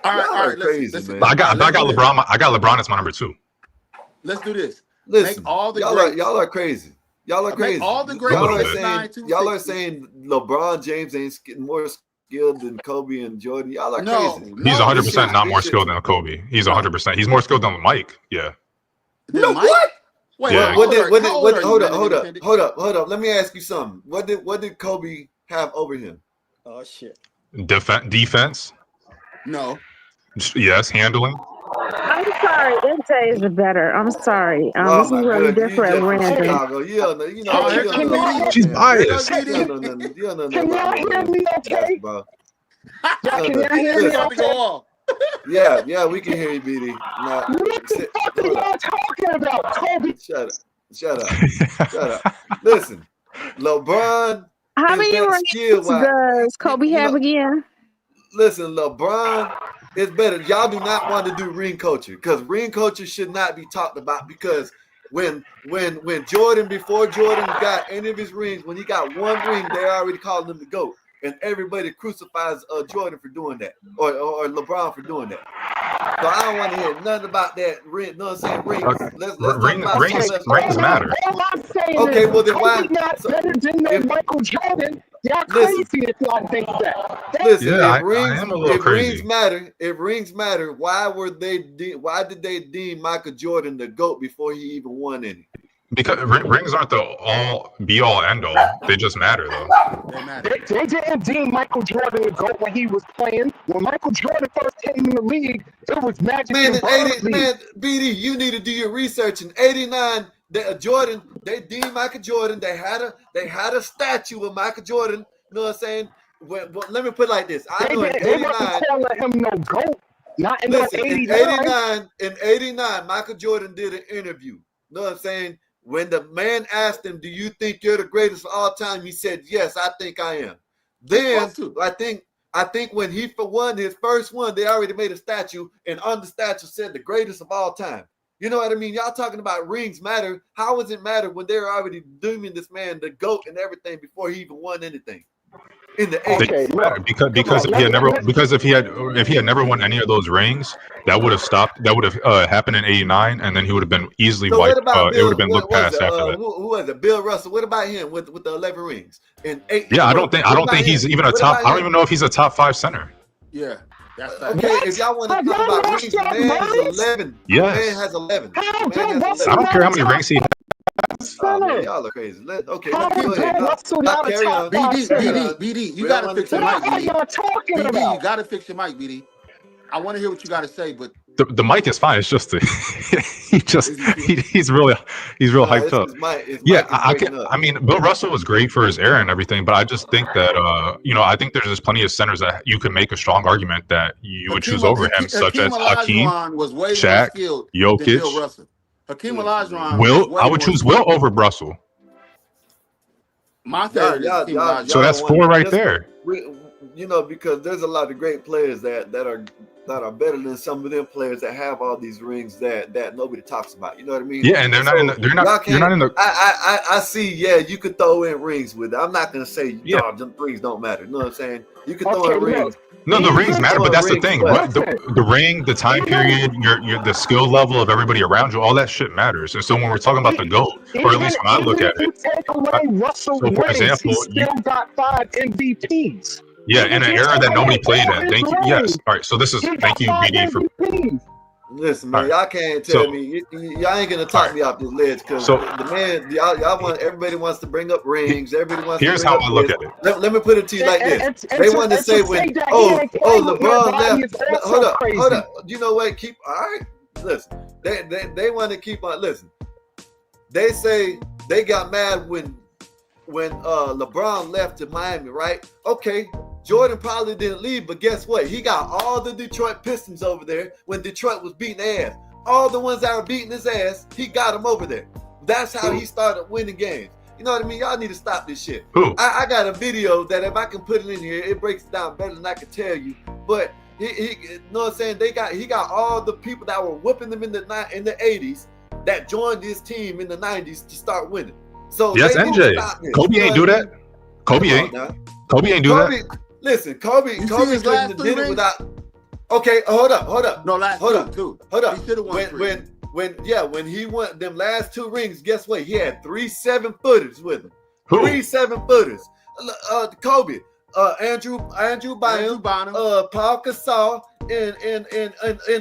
All right, listen. But I got LeBron as my number two. Let's do this. Listen, make all the y'all are crazy. Y'all are crazy. All the greats. Y'all are saying LeBron James ain't more skilled than Kobe and Jordan. Y'all are crazy. He's 100% not more skilled than Kobe. He's 100%. He's more skilled than Mike. Yeah. No, what? Wait, yeah. Hold up. Let me ask you something. What did Kobe have over him? Oh shit. Defense? No. Yes, handling. I'm sorry, MJ is better. I'm sorry. This is really different. Random. She's biased. You don't know Can y'all hear me okay? Can y'all hear me okay? Yeah, we can hear you, BD. What the fuck are y'all talking about, Kobe? Shut up. Listen, LeBron. How many rings does Kobe have again? Listen, LeBron is better. Y'all do not want to do ring culture because ring culture should not be talked about because when Jordan, before Jordan got any of his rings, when he got one ring, they already called him the GOAT. And everybody crucifies Jordan for doing that or LeBron for doing that. So I don't want to hear nothing about that ring. No, I'm saying rings. Let's rings matter. All I'm saying Okay, is well then Kobe why? not better than Michael Jordan. Y'all Listen. crazy if y'all think that. Listen, Yeah, if rings, I am a little if crazy. rings matter, why did they deem Michael Jordan the GOAT before he even won any? Because rings aren't the all be all end all. They just matter though. They matter. They didn't deem Michael Jordan the GOAT when he was playing. When Michael Jordan first came in the league, it was Magic Man, and in 80, Bird man, league. BD, you need to do your research. In '89, Jordan, they deemed Michael Jordan. They had a statue of Michael Jordan. You know what I'm saying? Well, let me put it like this. I know in They wasn't '89. calling him no GOAT. Not in Listen, '89. in '89, Michael Jordan did an interview. You know what I'm saying? When the man asked him, "Do you think you're the greatest of all time?" He said, "Yes, I think I am." Then I think when he won his first one, they already made a statue, and on the statue said the greatest of all time. You know what I mean? Y'all talking about rings matter. How does it matter when they're already dooming this man the GOAT and everything before he even won anything? In the 80s. Okay, look. Because if he had never won any of those rings, that would have stopped. That would have happened in '89, and then he would have been easily So wiped. what about It would Bill? have been looked past after that. Who was it? Bill Russell. What about him with the 11 rings? And 8. Yeah, I don't think he's even a top. I don't even know if he's a top 5 center. Yeah, that's okay. If y'all want to talk about rings, the man has 11. Yes. The man has 11. I don't care how many rings he has. Oh, man, y'all are crazy. Okay, How let's go is ahead. Bill Russell not a Carry top on. five center? BD, you We gotta don't fix your want mic, What are BD. y'all talking BD, about? you gotta fix your mic, BD. I want to hear what you gotta say, but The mic is fine. It's just he's real hyped up. Yeah, I mean, Bill Russell was great for his era and everything, but I just think that I think there's just plenty of centers that you could make a strong argument that you would choose over him, such as Hakeem, Olajuwon was way more Shaq, skilled than Bill Jokic. Russell. Hakeem Olajuwon. Will was I way would more choose skilled. Will over Russell. My favorite is Hakeem Olajuwon. So that's 4 right there. Because there's a lot of great players that are better than some of them players that have all these rings that nobody talks about. You know what I mean? Yeah, and they're not in the. I see. Yeah, you could throw in rings with it. I'm not gonna say the rings don't matter. You know what I'm saying? You can throw in rings. No, the rings matter, but that's the thing. The ring, the time period, the skill level of everybody around you, all that shit matters. And so when we're talking about the GOAT, or at least when I look at it, take away Russell so for rings, example, he still got 5 MVPs. Yeah, in an era that nobody played in. Thank you. Yes. All right. So this is thank you, BD, for. Listen, man, y'all can't tell me y'all ain't gonna talk me off this ledge because the man, y'all want everybody wants to bring up rings. Everybody wants. Here's to bring how up I look this. at it. Let me put it to you like this: they want to say when LeBron left. Hold up. You know what? All right. Listen, they want to keep on. Listen, they say they got mad when LeBron left to Miami, right? Okay. Jordan probably didn't leave, but guess what? He got all the Detroit Pistons over there when Detroit was beating ass. All the ones that were beating his ass, he got them over there. That's how he started winning games. You know what I mean? Y'all need to stop this shit. I got a video that if I can put it in here, it breaks it down better than I can tell you. But he you know what I'm saying? He got all the people that were whooping them in the 80s that joined his team in the 90s to start winning. So yes, NJ. Kobe ain't do that. Kobe ain't do that. Listen, Kobe couldn't have did it without. Okay, hold up. No, hold up. He should have won when he won them last 2 rings, guess what? He had 3 7-footers with him. Who? 3 7-footers. Kobe, Andrew Bynum, Paul Gasol, and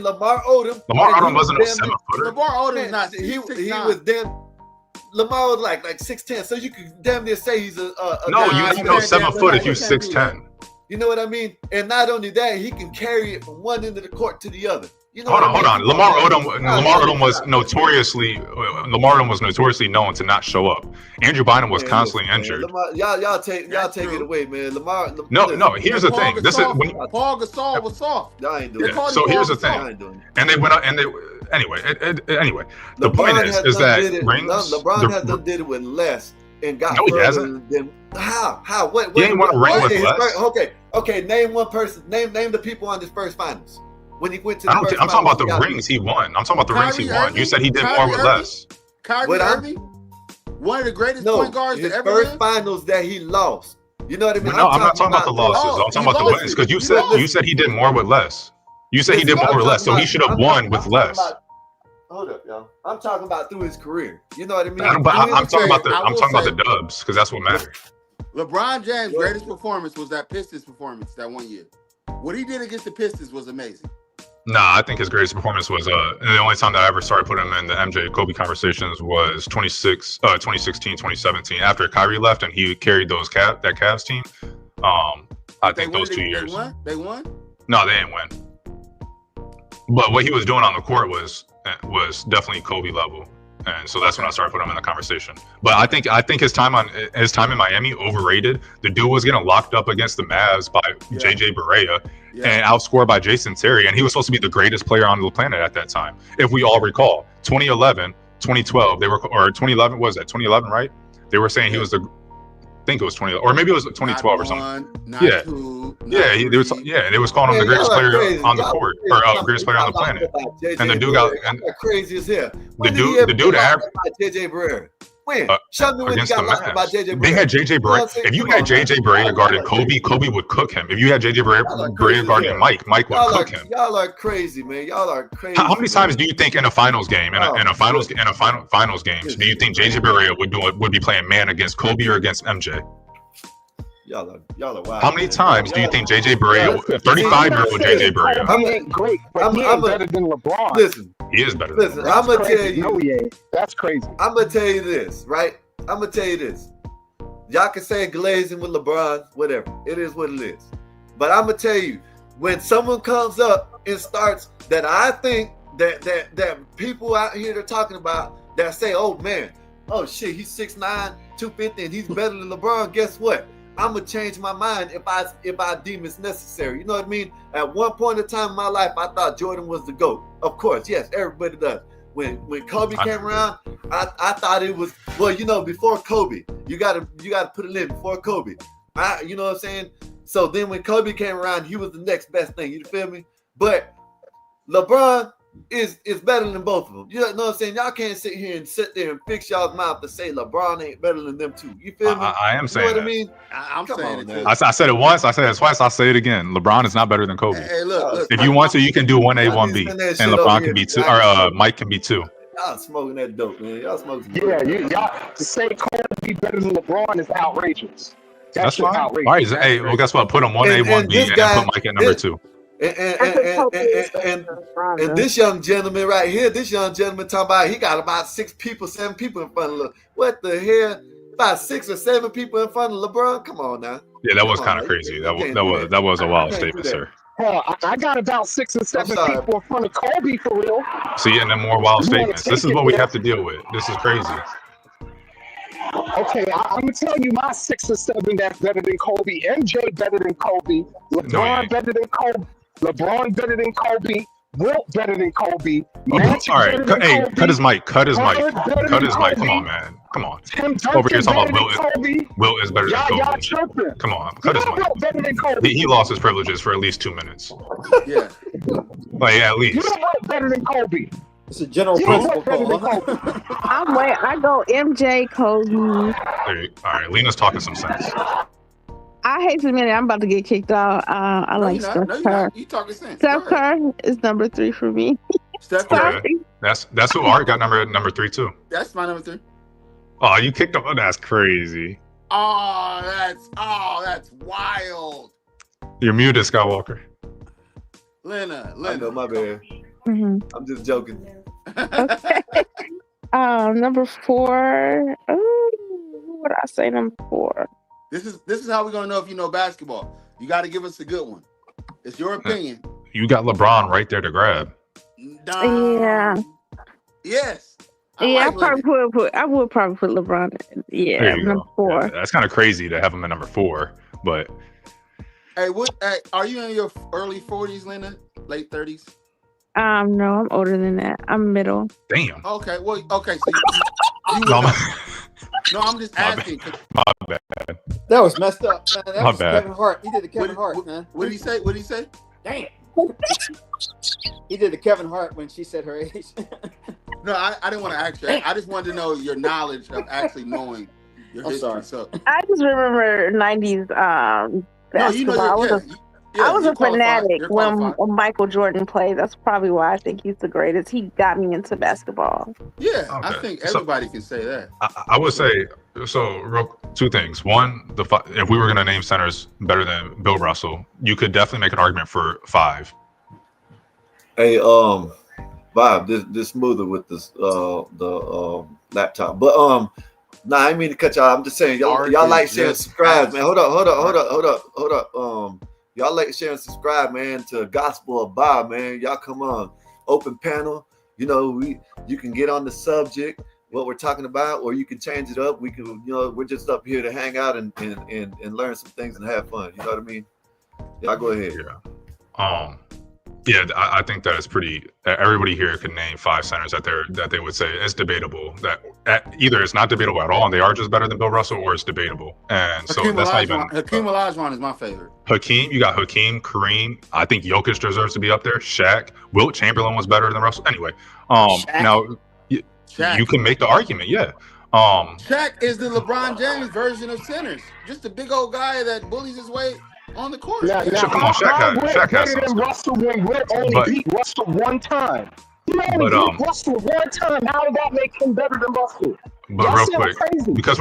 Lamar Odom. Lamar Odom wasn't a 7-footer. Lamar Odom is not. He was damn. Lamar was like 6'10", so you could damn near say he's a no, you don't know 7 foot if you're 6'10". You know what I mean? And not only that, he can carry it from one end of the court to the other. You know hold on. Lamar Odom was notoriously known to not show up. Andrew Bynum was constantly injured. Y'all take it away, man. Lamar. No. Here's the thing. This is when Paul Gasol was soft. Y'all ain't doing it. So here's the thing. And they went out and they. Anyway. The point is that rings. LeBron has done did it with less and got. No, he hasn't. How? What? He ain't won a ring with less. Okay. Name one person. Name the people on his first finals. When he went to I'm talking about the rings he won. I'm talking about the rings he won. You said he did more with less. Kyrie Irving, one of the greatest point guards to ever first finals that he lost. You know what I mean? No, I'm not talking about the losses. I'm talking about the wins because you said he did more with less. You said he did more with less, so he should have won with less. Hold up, y'all. I'm talking about through his career. You know what I mean? I'm talking about the dubs because that's what matters. LeBron James' greatest performance was that Pistons performance that one year. What he did against the Pistons was amazing. Nah, I think his greatest performance was and the only time that I ever started putting him in the MJ Kobe conversations was 2016, 2017 after Kyrie left and he carried that Cavs team. I think those 2 years. They won? No, they didn't win. But what he was doing on the court was definitely Kobe level. And so that's when I started putting him in the conversation. But I think his time in Miami overrated. The dude was getting locked up against the Mavs by JJ Barea and outscored by Jason Terry, and he was supposed to be the greatest player on the planet at that time. If we all recall, 2011, 2012, or 2011 was that 2011, right? They were saying he was I think it was 20, or maybe it was 2012 or something. They was calling him the greatest player on the court, or greatest player on the planet. And the dude got crazy as hell. The dude averaged JJ Barea. When? Show me when against you the got locked by JJ Mavs. Barea. They had JJ Barea. If you had JJ Barea guarding Kobe would cook him. If you had JJ Barea guarding Mike would cook him. Y'all are crazy, man. Y'all are crazy. How many times do you think in a finals game, in a finals games, do you think JJ Barea would be playing man against Kobe or against MJ? Y'all are wild. How many times do you think JJ Barea, 35-year-old JJ Barea? He ain't great, but he ain't better than LeBron. Listen, he is better than LeBron. I'm gonna tell you. No, he ain't. That's crazy. I'm gonna tell you this, right? I'm gonna tell you this. Y'all can say glazing with LeBron, whatever. It is what it is. But I'm gonna tell you, when someone comes up and starts that I think that people out here are talking about that say, oh man, oh shit, he's 6'9", 250, and he's better than LeBron. Guess what? I'm gonna change my mind if I deem it's necessary. You know what I mean? At one point in time in my life, I thought Jordan was the GOAT. Of course, yes, everybody does. When Kobe came around, I thought it was, well, you know, before Kobe. You gotta put it in before Kobe. You know what I'm saying? So then when Kobe came around, he was the next best thing. You feel me? But LeBron is better than both of them. You know what I'm saying? Y'all can't sit here and sit there and fix y'all's mouth to say LeBron ain't better than them two. You feel me? I am saying what I mean? I'm saying it too. I said it once, I said it twice, I'll say it again. LeBron is not better than Kobe. Hey, look. If you want to, you can do 1A, 1B. And LeBron can be 2, or Mike can be 2. Y'all smoking that dope, man. Y'all smoking. Y'all to say Kobe better than LeBron is outrageous. That's fine. Outrageous. All right, hey, well, guess what? Put him 1A, 1B, and put Mike at number 2. And this young gentleman right here, talking about he got about 7 people in front of him. What the hell? About 6 or 7 people in front of LeBron? Come on now. Yeah, that was kind of crazy. That was a wild statement, sir. I got about 6 or 7 people in front of Kobe for real. See, and then more wild statements. This is what we have to deal with. This is crazy. Okay, I'm gonna tell you my 6 or 7 that's better than Kobe. MJ better than Kobe. LeBron better than Kobe. LeBron better than Kobe. Wilt better than Kobe. All right, cut his mic. Cut his mic. Come on, man. Come on. Over here talking about Wilt is better than Kobe. Come on, cut his mic. He lost his privileges for at least 2 minutes. Yeah. Like, at least. You know what better than Kobe? It's a general principle call. I go MJ, Kobe. All right, Lena's talking some sense. I hate to admit it, I'm about to get kicked out. I like Steph Curry. You talking sense. Steph Curry is number 3 for me. Steph Curry. Okay. That's who Art got number 3 too. That's my number 3. Oh, you kicked him. Oh, that's crazy. Oh, that's wild. You're muted, Skywalker. Lena. I know, my bad. Mm-hmm. I'm just joking. Okay. Number 4. Ooh, what would I say? Number 4. This is how we're gonna know if you know basketball. You got to give us a good one. It's your opinion. You got LeBron right there to grab. Yeah. Yes. I would probably put LeBron. Yeah, number 4. Yeah, that's kind of crazy to have him at number 4, but. Hey, are you in your early 40s, Lena? Late 30s? No, I'm older than that. I'm middle. Damn. Okay. Well, okay. So no, I'm just asking. My bad. That was messed up, man. That My was bad. Kevin Hart. He did the Kevin Hart, man. What did he say? What did he say? Damn. He did the Kevin Hart when she said her age. No, I didn't want to ask you. I just wanted to know your knowledge of actually knowing your history. Sorry. So I just remember 90s basketball. No, I was a fanatic when Michael Jordan played. That's probably why I think he's the greatest. He got me into basketball. Yeah, Okay. I think everybody can say that. I would say So, two things. One, if we were going to name centers better than Bill Russell, you could definitely make an argument for 5. Hey, Bob, this smoother with this the laptop. But nah, I didn't mean to cut y'all. I'm just saying y'all like, share, and subscribe, man. Hold up. Y'all like, share, and subscribe, man, to Gospel of Bob, man. Y'all come on, open panel. You know, you can get on the subject, what we're talking about, or you can change it up. We can, you know, we're just up here to hang out and learn some things and have fun. You know what I mean? Y'all go ahead. Yeah. I think that is pretty. Everybody here could name 5 centers that they would say it's debatable. That either it's not debatable at all, and they are just better than Bill Russell, or it's debatable. And so that's not even. Hakeem Olajuwon is my favorite. Hakeem, you got Hakeem, Kareem. I think Jokic deserves to be up there. Shaq, Wilt Chamberlain was better than Russell. Anyway, now you can make the argument, yeah. Shaq is the LeBron James version of centers, just a big old guy that bullies his way on the court. Now, come on, Shaq has better than Russell when Wilt only beat Russell one time. He only beat Russell one time. How did that make him better than Russell? But real quick, because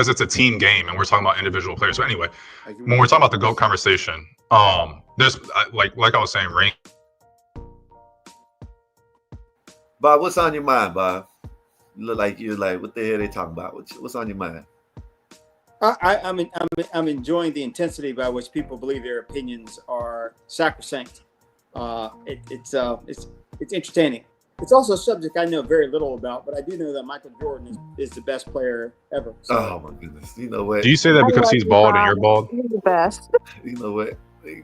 it's a team game and we're talking about individual players. So anyway, when we're talking about the GOAT conversation, there's like I was saying, rank. Bob, what's on your mind, Bob? You look like you're like, what the hell they talking about? What's on your mind? I'm enjoying the intensity by which people believe their opinions are sacrosanct. It's entertaining. It's also a subject I know very little about, but I do know that Michael Jordan is the best player ever. So. Oh my goodness! You know what? Do you say that because he's bald and you're bald? He's the best. You know what?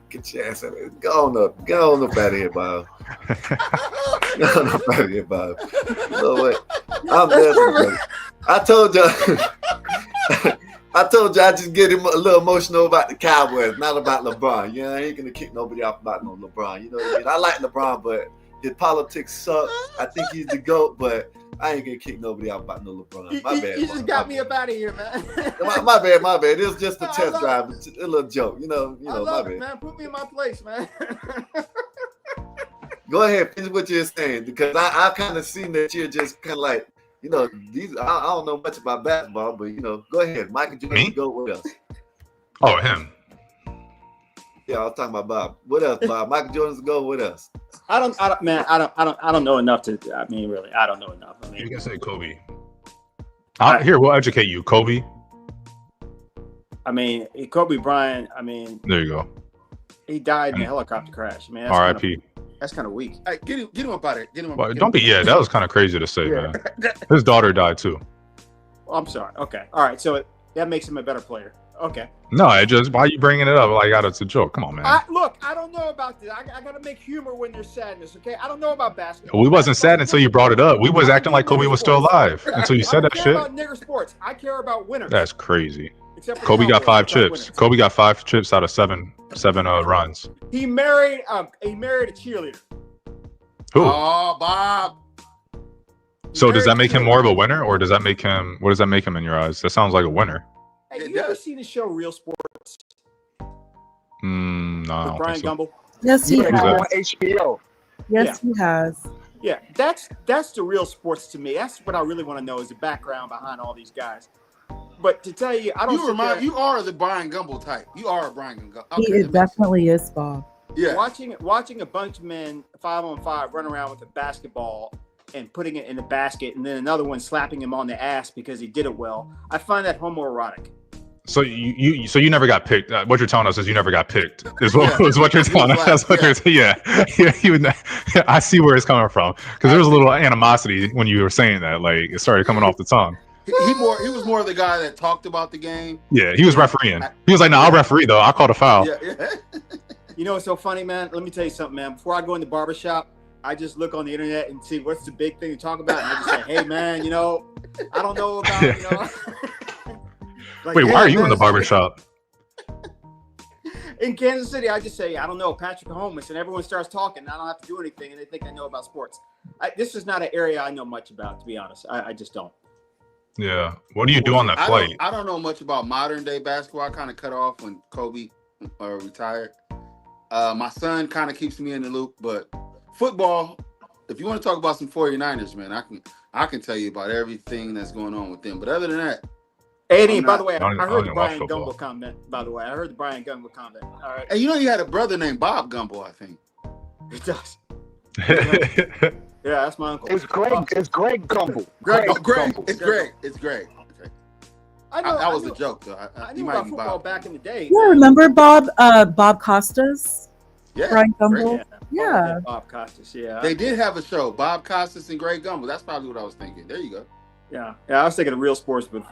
Get your ass out of here. Go on up out of here, Bob. Go on up out of here, Bob. You know what? I'm messing. I told you. I just get him a little emotional about the Cowboys, not about LeBron. You know, I ain't gonna kick nobody off about no LeBron. You know what I mean? I like LeBron, but his politics suck. I think he's the GOAT, but I ain't gonna kick nobody out about no LeBron. My bad. You just got me up out of here, man. my bad. It was just a test drive, a little joke. You know, my bad. Man, put me in my place, man. Go ahead, finish what you're saying, because I kind of seen that you're just kind of like, you know, I don't know much about basketball, but you know, go ahead. Michael Jordan, go with us. Oh, him. Yeah, I was talking about Bob. What else, Bob? Michael Jordan's go with us. I don't know enough to. I mean, really, I don't know enough. I mean, you can say Kobe. Here, we'll educate you. Kobe. I mean, Kobe Bryant. I mean, there you go. He died in a helicopter crash. Man, R.I.P. That's kind of weak. Hey, get him up out of here. Don't be. Yeah, that was kind of crazy to say, man. His daughter died too. Well, I'm sorry. Okay, all right. So that makes him a better player. Okay. No, why are you bringing it up like it's a joke? Come on, man. Look, I don't know about this. I got to make humor when there's sadness, okay? I don't know about basketball. We wasn't sad until you brought it up. We was acting like Kobe was still alive until you said that shit. I don't care about nigger sports. I care about winners. That's crazy. Kobe got 5 chips. Kobe got 5 chips out of seven runs. He married a cheerleader. Who? Oh, Bob. So does that make him more of a winner, or does that make him? What does that make him in your eyes? That sounds like a winner. Hey, you ever seen the show Real Sports? No, I don't Brian think so. Gumble? Yes, he has. On HBO. Yes, he has. Yeah, that's the real sports to me. That's what I really want to know is the background behind all these guys. But to tell you, I don't. You are the Brian Gumble type. You are a Brian Gumble. Okay, he definitely is, Bob. Yeah. Watching a bunch of men 5-on-5 run around with a basketball and putting it in the basket, and then another one slapping him on the ass because he did it well. I find that homoerotic. So you never got picked. What you're telling us is you never got picked. Is what you're telling us. That's what you're saying. Yeah. I see where it's coming from because there was a little animosity when you were saying that. Like it started coming off the tongue. He was more the guy that talked about the game. Yeah, he was refereeing. He was like, "No, I'll referee though. I'll call the foul." Yeah. You know what's so funny, man? Let me tell you something, man. Before I go in the barbershop, I just look on the internet and see what's the big thing to talk about, and I just say, "Hey, man, you know, I don't know about you know." Like, wait, why are you in the barbershop? In Kansas City, I just say, I don't know, Patrick Mahomes, and everyone starts talking. I don't have to do anything, and they think I know about sports. This is not an area I know much about, to be honest. I just don't. Yeah. What do you do on that flight? I don't know much about modern day basketball. I kind of cut off when Kobe retired. My son kind of keeps me in the loop, but football, if you want to talk about some 49ers, man, I can tell you about everything that's going on with them. But other than that, Hey, I'm by the not. way, I don't I heard the even watch Brian football. Gumble comment. By the way, I heard the Brian Gumble comment. All right, And you know, you had a brother named Bob Gumble, I think. it does. Yeah, Yeah, that's my uncle. It's Greg. It's Greg Gumble. Greg Oh, Greg. Gumble. It's Greg. It's Greg. Okay. That was a joke, though. I He knew might about be football Bob. back in the day. Yeah, man. remember Bob Costas? Yeah. Brian Greg. Gumble? Yeah. Yeah. Bob Costas. Yeah. They did have a show, Bob Costas and Greg Gumble. That's probably what I was thinking. There you go. Yeah. I was thinking of Real Sports with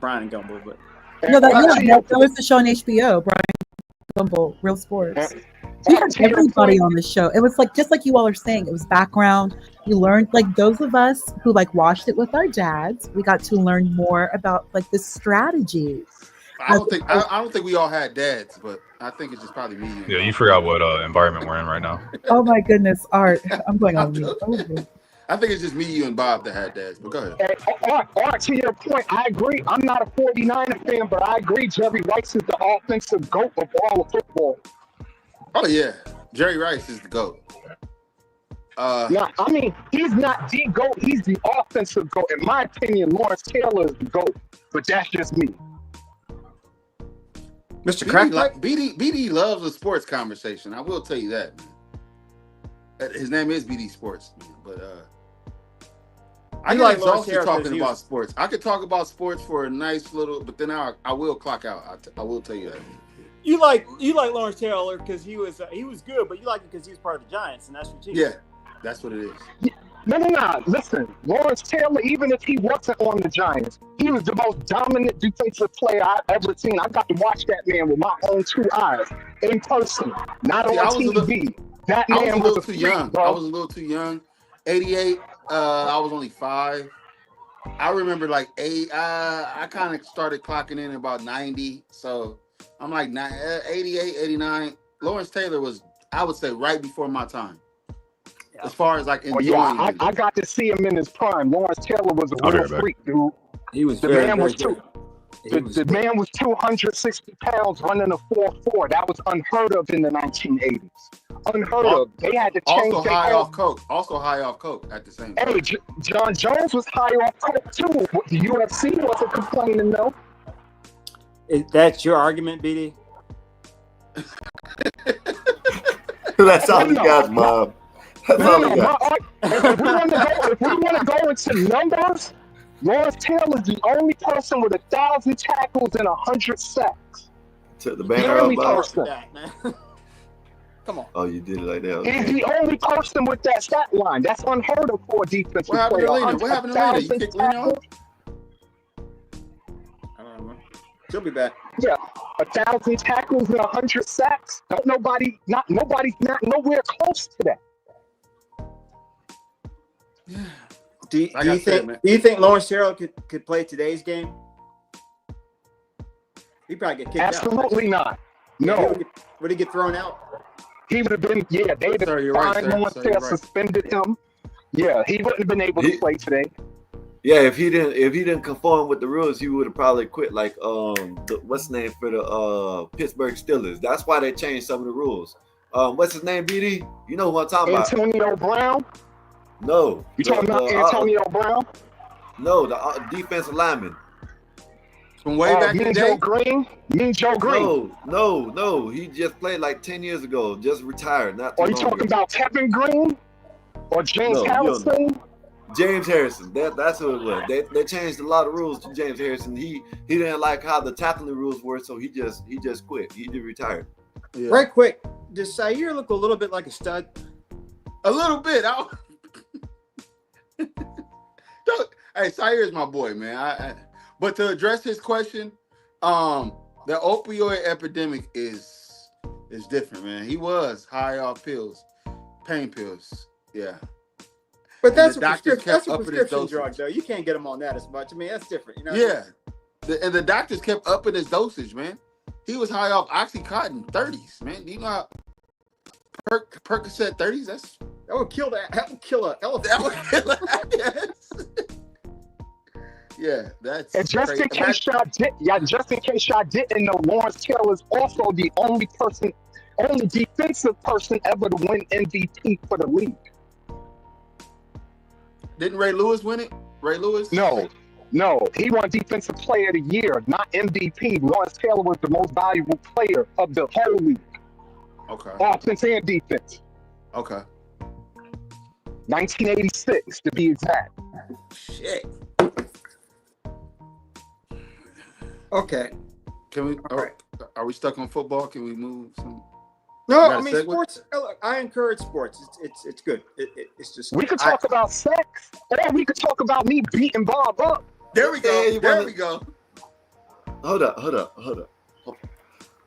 Brian Gumble, but No, And that was the show on HBO, Brian Gumble, Real Sports. We had to your everybody point, on the show. It was like, just like you all are saying, it was background. You learned, like those of us who like watched it with our dads, we got to learn more about like the strategies. I don't think we all had dads, but I think it's just probably me. And you forgot what environment we're in right now. Oh my goodness, Art. I'm going on mute. I think it's just me, you, and Bob that had dads. But go ahead. and Art, to your point, I agree. I'm not a 49er fan, but I agree Jerry Rice is the offensive GOAT of all of football. Oh yeah, Jerry Rice is the GOAT. Now, I mean, he's not the GOAT. He's the offensive GOAT. In my opinion, Lawrence Taylor is the GOAT, but that's just me. Mr. Crackback. BD loves a sports conversation. I will tell you that, man. His name is BD Sports, man. But I You get like Lawrence exhausted Taylor 'cause talking he about was- sports. I could talk about sports for a nice little, but then I will clock out. I will tell you that. You like Lawrence Taylor because he was good, but you like him because he was part of the Giants, and that's your team. Yeah, that's what it is. No. Listen, Lawrence Taylor, even if he wasn't on the Giants, he was the most dominant defensive player I've ever seen. I got to watch that man with my own 2 eyes in person, not See, on I was a TV. That I was man a was little a too freak, young. bro. I was a little too young. 88. I was only 5. I remember like 8. I kind of started clocking in about 90. So I'm like 88, 89. Lawrence Taylor was, I would say, right before my time. As far as like Oh, enjoying yeah, it. I got to see him in his prime. Lawrence Taylor was a I'll be real right back. freak, dude. He was The very, man very was good. The man was 260 pounds running a 4.4. That was unheard of in the 1980s. Unheard of. They had to change Also their high whole- off coke. Also high off coke at the same time. Hey, John Jones was high off coke too. The UFC wasn't complaining though. That's your argument, BD? That's all he got, Bob. That's all he got. If we want to go into numbers, Lawrence Taylor is the only person with 1,000 tackles and 100 sacks. Took the The banner only off, Bob. person. That, man. Come on. Oh, you did it like that. He's Okay. the only person with that stat line. That's unheard of for a defensive What happened to player. Lena? What happened to Lena? You 1,000 kicked Lena off? I don't know. She'll be back. Yeah, 1,000 tackles and 100 sacks. Nobody's not nowhere close to that. Do Like you I said, think? man. Do you think Lawrence Taylor could play today's game? He'd probably get kicked out. Absolutely not. No, Would he get thrown out? he would have been. Yeah, they would Sir, have you're right, fined sir. Lawrence Sir, Taylor, you're right. suspended him. Yeah, he wouldn't have been able to play today. Yeah, if he didn't conform with the rules, he would have probably quit. Like what's his name for the Pittsburgh Steelers? That's why they changed some of the rules. What's his name, BD? You know who I'm talking about? Antonio Brown. No, You talking about Antonio Brown? No, the defensive lineman. From way back in the Mean day? Joe Green. Mean Joe Green. No. He just played like 10 years ago. Just retired. Not too Are you long talking ago. about Kevin Green or James No, you don't Harrison? James Harrison. That's who it was. They changed a lot of rules to James Harrison. He didn't like how the tackling rules were, so he just quit. He just retired. Yeah. Right quick. Does Sayer look a little bit like a stud? A little bit. Hey, Sire is my boy, man. But to address his question, the opioid epidemic is different, man. He was high off pills, pain pills. Yeah. But that's the a doctors prescription, kept upping his prescription dosage. drug, though. You can't get them on that as much. I mean, that's different. You know? Yeah. And the doctors kept upping his dosage, man. He was high off Oxycontin 30s, man. Do you know how Percocet 30s? That would kill that. That would kill an elephant. That would kill it. Yes. Yeah, that's And just crazy. in case y'all didn't know, Lawrence Taylor is also the only defensive person ever to win MVP for the league. Didn't Ray Lewis win it? Ray Lewis? No, No, he won Defensive Player of the Year, not MVP. Lawrence Taylor was the most valuable player of the whole league, Okay. offense and defense. Okay. 1986 to be exact. Shit. Okay. Can we? All right. Are we stuck on football? Can we move some? No, You got I a mean segue? sports. Look, I encourage sports. It's good. It's just We could talk about sex, or we could talk about me beating Bob up. There we go. Hey, There we go. Hold up.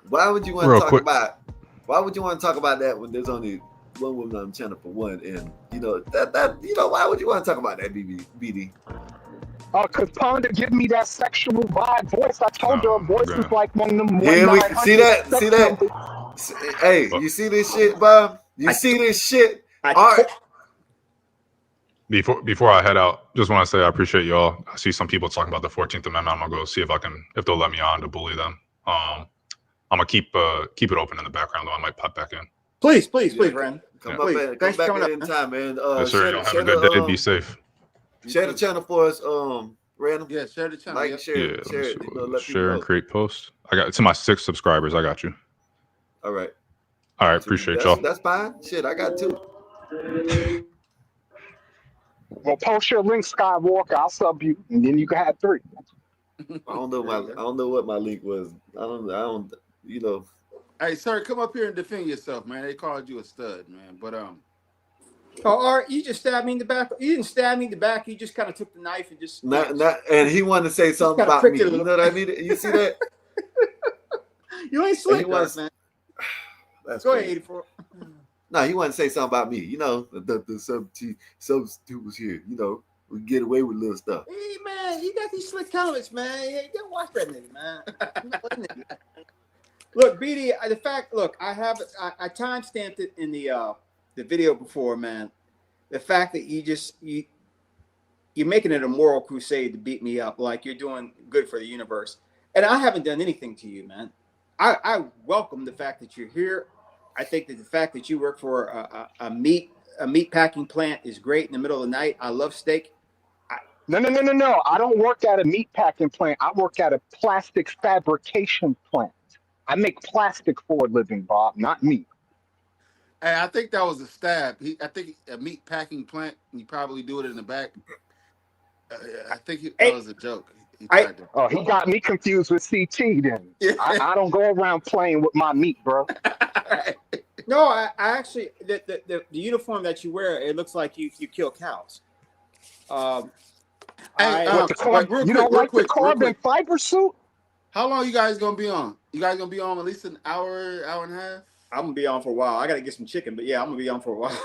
Why would you want Real to talk quick. about? Why would you want to talk about that when there's only one woman on the channel for one? And why would you want to talk about that, BD? Cause Ponda give me that sexual vibe voice. I told her her voice okay. is like one of them. Yeah, we 1-900 see that. sex See that. numbers. Hey, you see this shit, Bob? You see this shit? All right. Before I head out, just want to say I appreciate y'all. I see some people talking about the 14th Amendment. I'm gonna go see if they'll let me on to bully them. I'm gonna keep it open in the background though. I might pop back in. Please, Brandon. Come Please. up and Thanks come for back coming in up, time, man. Yes, sir. Y'all have a good day. Be safe. Share the channel for us, Random. Yeah, share the channel. Like, Yeah. share Yeah. it. Share it. Let people Share and know. create posts. I got to my 6 subscribers. I got you. All right. All right. Appreciate y'all. That's fine. Shit, I got 2. Well, post your link, Skywalker. I'll sub you, and then you can have 3. I don't know what my link was. I don't. You know. Hey, sir, come up here and defend yourself, man. They called you a stud, man. But Oh, Art, you just stabbed me in the back. You didn't stab me in the back. You just kind of took the knife and just. And he wanted to say something kinda about pricked me. it a You little. know what I mean? You see that? You ain't slick, was- man. That's Go crazy. ahead, 84. No, he wanted to say something about me. You know, the substitute was here. You know, we get away with little stuff. Hey, man, you got these slick comments, man. You gotta watch that nigga, man. Look, BD, the fact. Look, I timestamped it in the video before, man. The fact that you're making it a moral crusade to beat me up, like you're doing good for the universe, and I haven't done anything to you, man. I welcome the fact that you're here. I think that the fact that you work for a meat packing plant is great in the middle of the night. I love steak. No. I don't work at a meat packing plant. I work at a plastic fabrication plant. I make plastic for a living, Bob, not meat. hey, I think that was a stab. I think a meat packing plant. You probably do it in the back. I think that was a joke. He tried to. Oh, he got me confused with CT then. Yeah. I don't go around playing with my meat, bro. No, I actually the uniform that you wear, it looks like you kill cows. Hey, You don't like the carbon fiber suit? How long you guys gonna be on? You guys gonna be on at least an hour and a half? I'm gonna be on for a while. I gotta get some chicken, but yeah, I'm gonna be on for a while.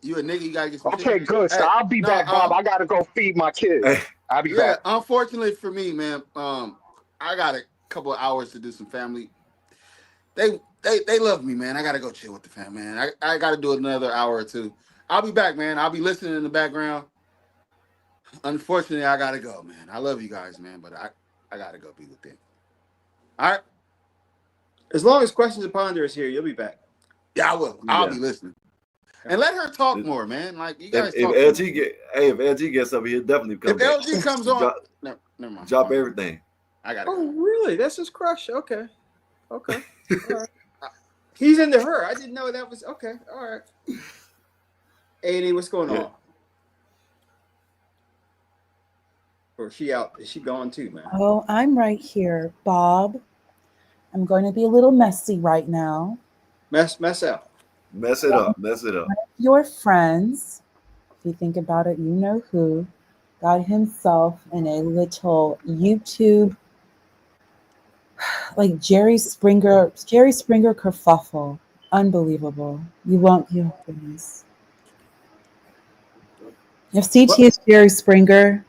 You a nigga, you gotta get some Okay, chicken. good. So Hey, I'll be back, Bob. I gotta go feed my kids. Hey. I'll be Yeah, back. unfortunately for me, man, I got a couple of hours to do some family. They love me, man. I gotta go chill with the fam, man. I gotta do another hour or two. I'll be back, man. I'll be listening in the background. Unfortunately, I gotta go, man. I love you guys, man, but I gotta go be with them. All right. As long as Questions of Ponder is here, you'll be back. Yeah, I will. I'll be listening. And let her talk more, man. Like you guys If talk. LG gets up here, definitely come If back. LG comes on, never mind. Drop everything. I gotta Oh, go. really? That's his crush. Okay. All right. He's into her. I didn't know that was okay. All right. AD, what's going on? Or is she out? Is she gone too, man? Oh, I'm right here, Bob. I'm going to be a little messy right now. Mess out. Mess it up. Your friends, if you think about it, you know who, got himself in a little YouTube, like Jerry Springer kerfuffle. Unbelievable. You won't, oh goodness. If CT is Jerry Springer,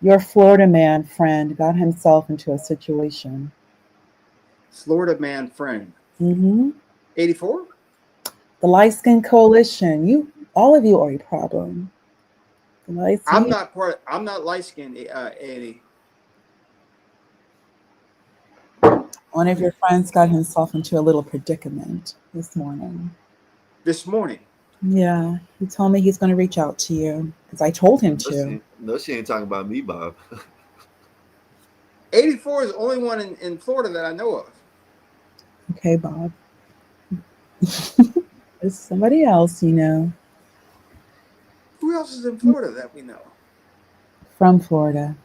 your Florida man friend got himself into a situation. Florida man friend. 84? The Light Skin Coalition. All of you are a problem. I'm not light skinned, Eddie. One of your friends got himself into a little predicament this morning. This morning. Yeah, he told me he's going to reach out to you because I told him No, to. she ain't talking about me, Bob. 84 is the only one in Florida that I know of. Okay, Bob. There's somebody else, Who else is in Florida that we know? from Florida.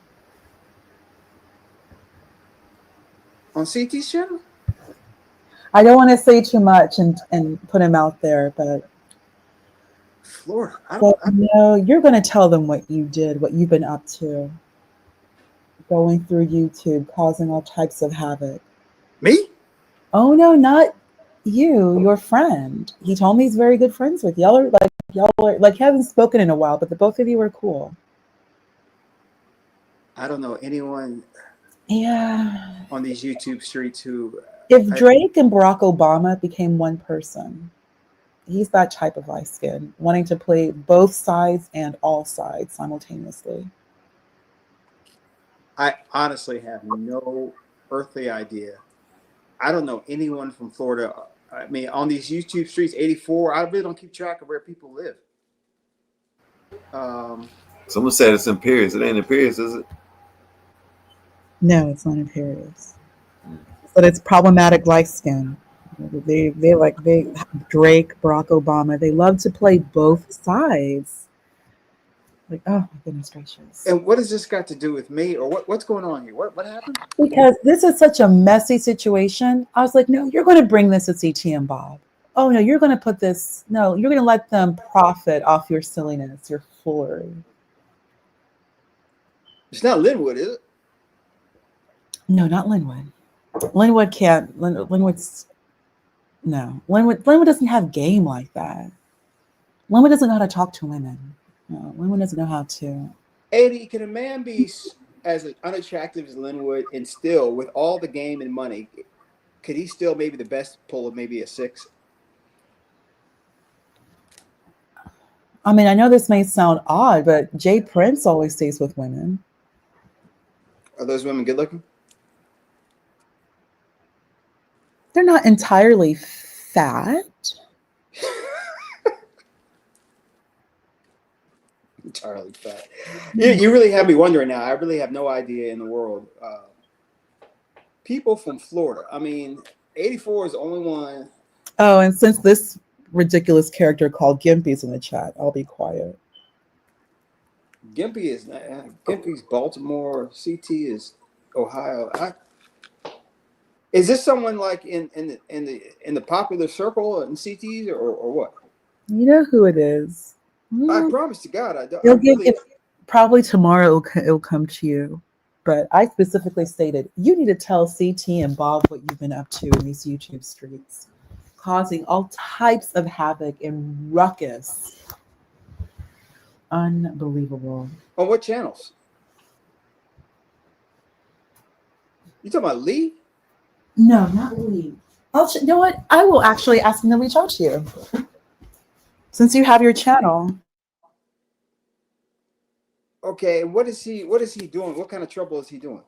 On CT's channel? I don't want to say too much and put him out there, Florida. I don't. but you're going to tell them what you did, what you've been up to, going through YouTube, causing all types of havoc. Me? Oh no, not you, your friend. He told me he's very good friends with y'all are like haven't spoken in a while, but the both of you are cool. I don't know anyone Yeah. on these YouTube streets who. If I, Drake and Barack Obama became one person, he's that type of light skin, wanting to play both sides and all sides simultaneously. I honestly have no earthly idea. I don't know anyone from Florida. I mean, on these YouTube streets, 84. I really don't keep track of where people live. Um, Someone said it's Imperious. It ain't Imperious, is it? No, it's not imperious. But it's problematic light skin. They Drake, Barack Obama, they love to play both sides. Like, oh my goodness gracious. and what has this got to do with me, or what's going on here? What happened? Because this is such a messy situation. I was like, no, you're going to bring this to CT and Bob. Oh no, you're going to put this. No, you're going to let them profit off your silliness, your foolery. It's not Linwood, is it? No, not Linwood. Linwood can't. Linwood's no. Linwood doesn't have game like that. Linwood doesn't know how to talk to women. No, Linwood doesn't know how to. 80. Can a man be as unattractive as Linwood and still, with all the game and money, could he still maybe the best pull of maybe a 6? I mean, I know this may sound odd, but Jay Prince always stays with women. Are those women good looking? They're not entirely fat. Entirely fat. You really have me wondering now. I really have no idea in the world. People from Florida. I mean, 84 is the only one. Oh, and since this ridiculous character called Gimpy's in the chat, I'll be quiet. Gimpy's Baltimore. CT is Ohio. Is this someone like in the popular circle in CTs or what? You know who it is. I Well, promise to God, I don't. I You'll give really. if probably tomorrow it'll come to you. But I specifically stated you need to tell CT and Bob what you've been up to in these YouTube streets, causing all types of havoc and ruckus. Unbelievable. On what channels? You talking about Lee? No, not Lee. You know what? I will actually ask him to reach out to you. Since you have your channel. Okay, and what is he doing? What kind of trouble is he doing?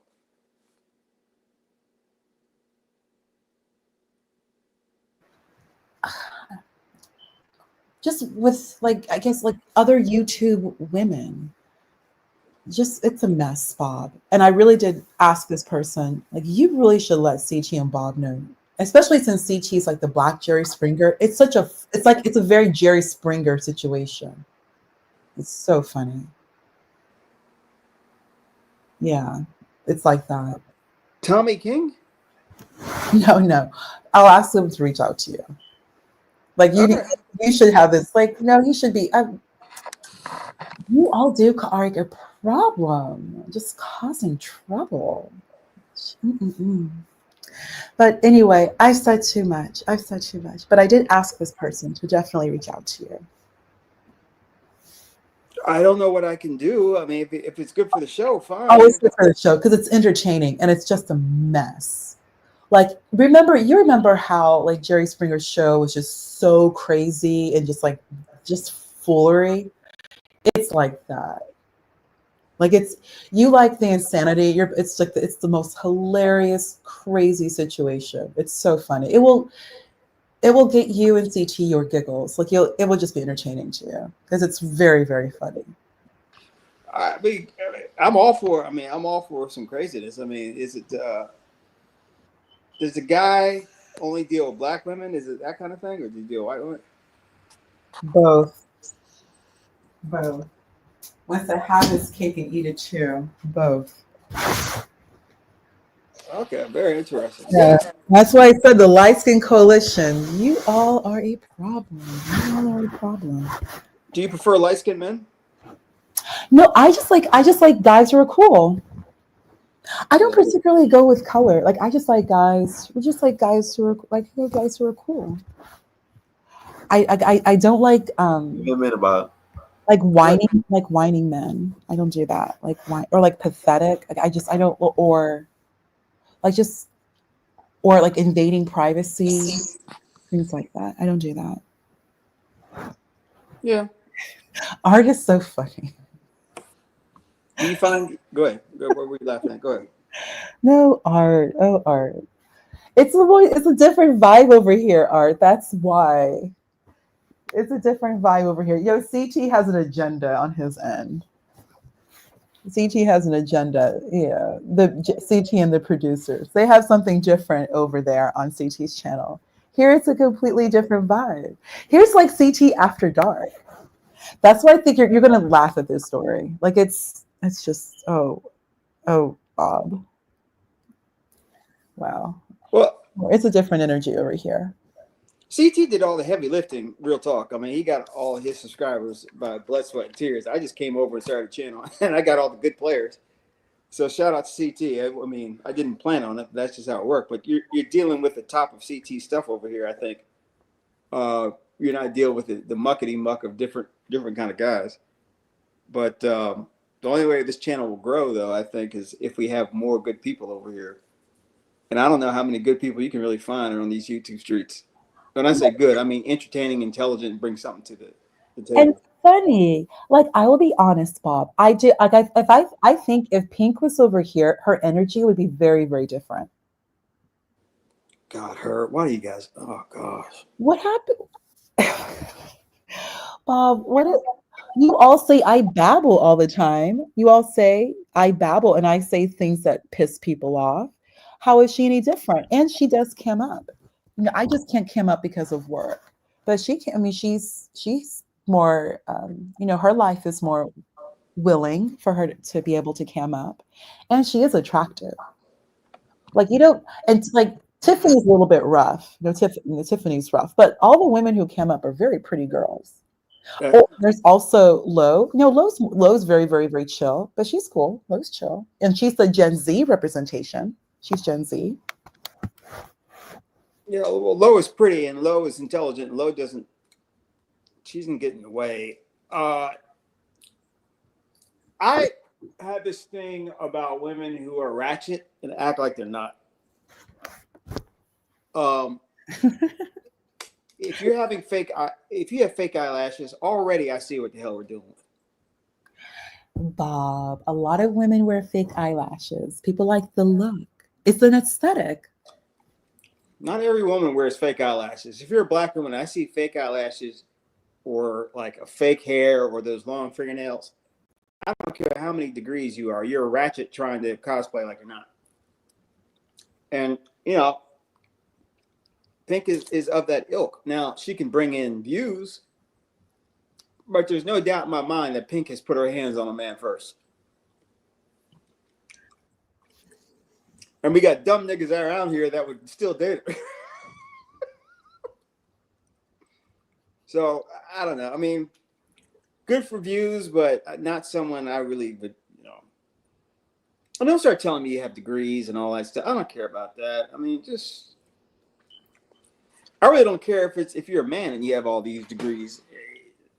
Just with I guess other YouTube women. Just it's a mess, Bob. And I really did ask this person, you really should let CT and Bob know. Especially since CT is like the black Jerry Springer. It's a very Jerry Springer situation. It's so funny. Yeah, it's like that. Tommy King? No. I'll ask him to reach out to you. You should have this. No, he should be. You all are a problem, just causing trouble. Mm-mm-mm. But anyway, I've said too much. But I did ask this person to definitely reach out to you. I don't know what I can do. I mean, if it's good for the show, fine. Always good for the show because it's entertaining and it's just a mess. You remember how Jerry Springer's show was just so crazy and just foolery. It's like that. You like the insanity. It's the most hilarious, crazy situation. It's so funny. it will get you and CT your giggles. Like it will just be entertaining to you because it's very, very funny. I mean, I'm all for. I mean, I'm all for some craziness. I mean, is it? Does the guy only deal with black women? Is it that kind of thing, or do you deal with white women? Both. Both. Once they have his cake and eat it too. Both. Okay, very interesting. Yeah. That's why I said the light skin coalition. You all are a problem. You all are a problem. Do you prefer light skinned men? No, I just like guys who are cool. I don't particularly go with color. Like I just like guys. We just like guys who are like guys who are cool. I don't like What do you mean about like whining men. I don't do that. Like whine or like pathetic. Like I don't or like just or like invading privacy, things like that. I don't do that. Yeah. Art is so funny. Do you find? Go ahead. What were you laughing at? Go ahead. No art. Oh art. It's a different vibe over here, Art. That's why. It's a different vibe over here. Yo, CT has an agenda on his end. CT has an agenda. Yeah, CT and the producers, they have something different over there on CT's channel. Here it's a completely different vibe. Here's like CT after dark. That's why I think you're gonna laugh at this story. Like it's just oh Bob. Wow. Well, It's a different energy over here. CT did all the heavy lifting. Real talk. I mean, he got all his subscribers by blood, sweat, and tears. I just came over and started a channel, and I got all the good players. So shout out to CT. I mean, I didn't plan on it. But that's just how it worked. But you're dealing with the top of CT stuff over here. I think you're not dealing with the muckety muck of different kind of guys. But the only way this channel will grow, though, I think, is if we have more good people over here. And I don't know how many good people you can really find on these YouTube streets. When I say good, I mean entertaining, intelligent, and bring something to the And table. funny, like I will be honest, Bob. I do like I think if Pink was over here, her energy would be very, very different. God, her. Why do you guys? Oh gosh. What happened? Bob, you all say I babble all the time. You all say I babble and I say things that piss people off. How is she any different? And she does cam up. You know, I just can't cam up because of work. But she can, I mean, she's more you know, her life is more willing for her to be able to cam up. And she is attractive. Like you don't and like Tiffany's a little bit rough. You know, Tiffany's rough, but all the women who came up are very pretty girls. Oh, there's also Lo. No, Lo's very, very, very chill, but she's cool. Lo's chill. And she's the Gen Z representation. She's Gen Z. Yeah, well, Lo is pretty and Lo is intelligent. Lo doesn't. She doesn't get in the way. I have this thing about women who are ratchet and act like they're not. If you're having if you have fake eyelashes, already I see what the hell we're doing. Bob, a lot of women wear fake eyelashes. People like the look. It's an aesthetic. Not every woman wears fake eyelashes. If you're a black woman, I see fake eyelashes or like a fake hair or those long fingernails. I don't care how many degrees you are. You're a ratchet trying to cosplay like you're not. And, you know, Pink is of that ilk. Now, she can bring in views, but there's no doubt in my mind that Pink has put her hands on a man first. And we got dumb niggas around here that would still date her. So, I don't know. I mean, good for views, but not someone I really would, you know. And don't start telling me you have degrees and all that stuff. I don't care about that. I mean, just, I really don't care if you're a man and you have all these degrees.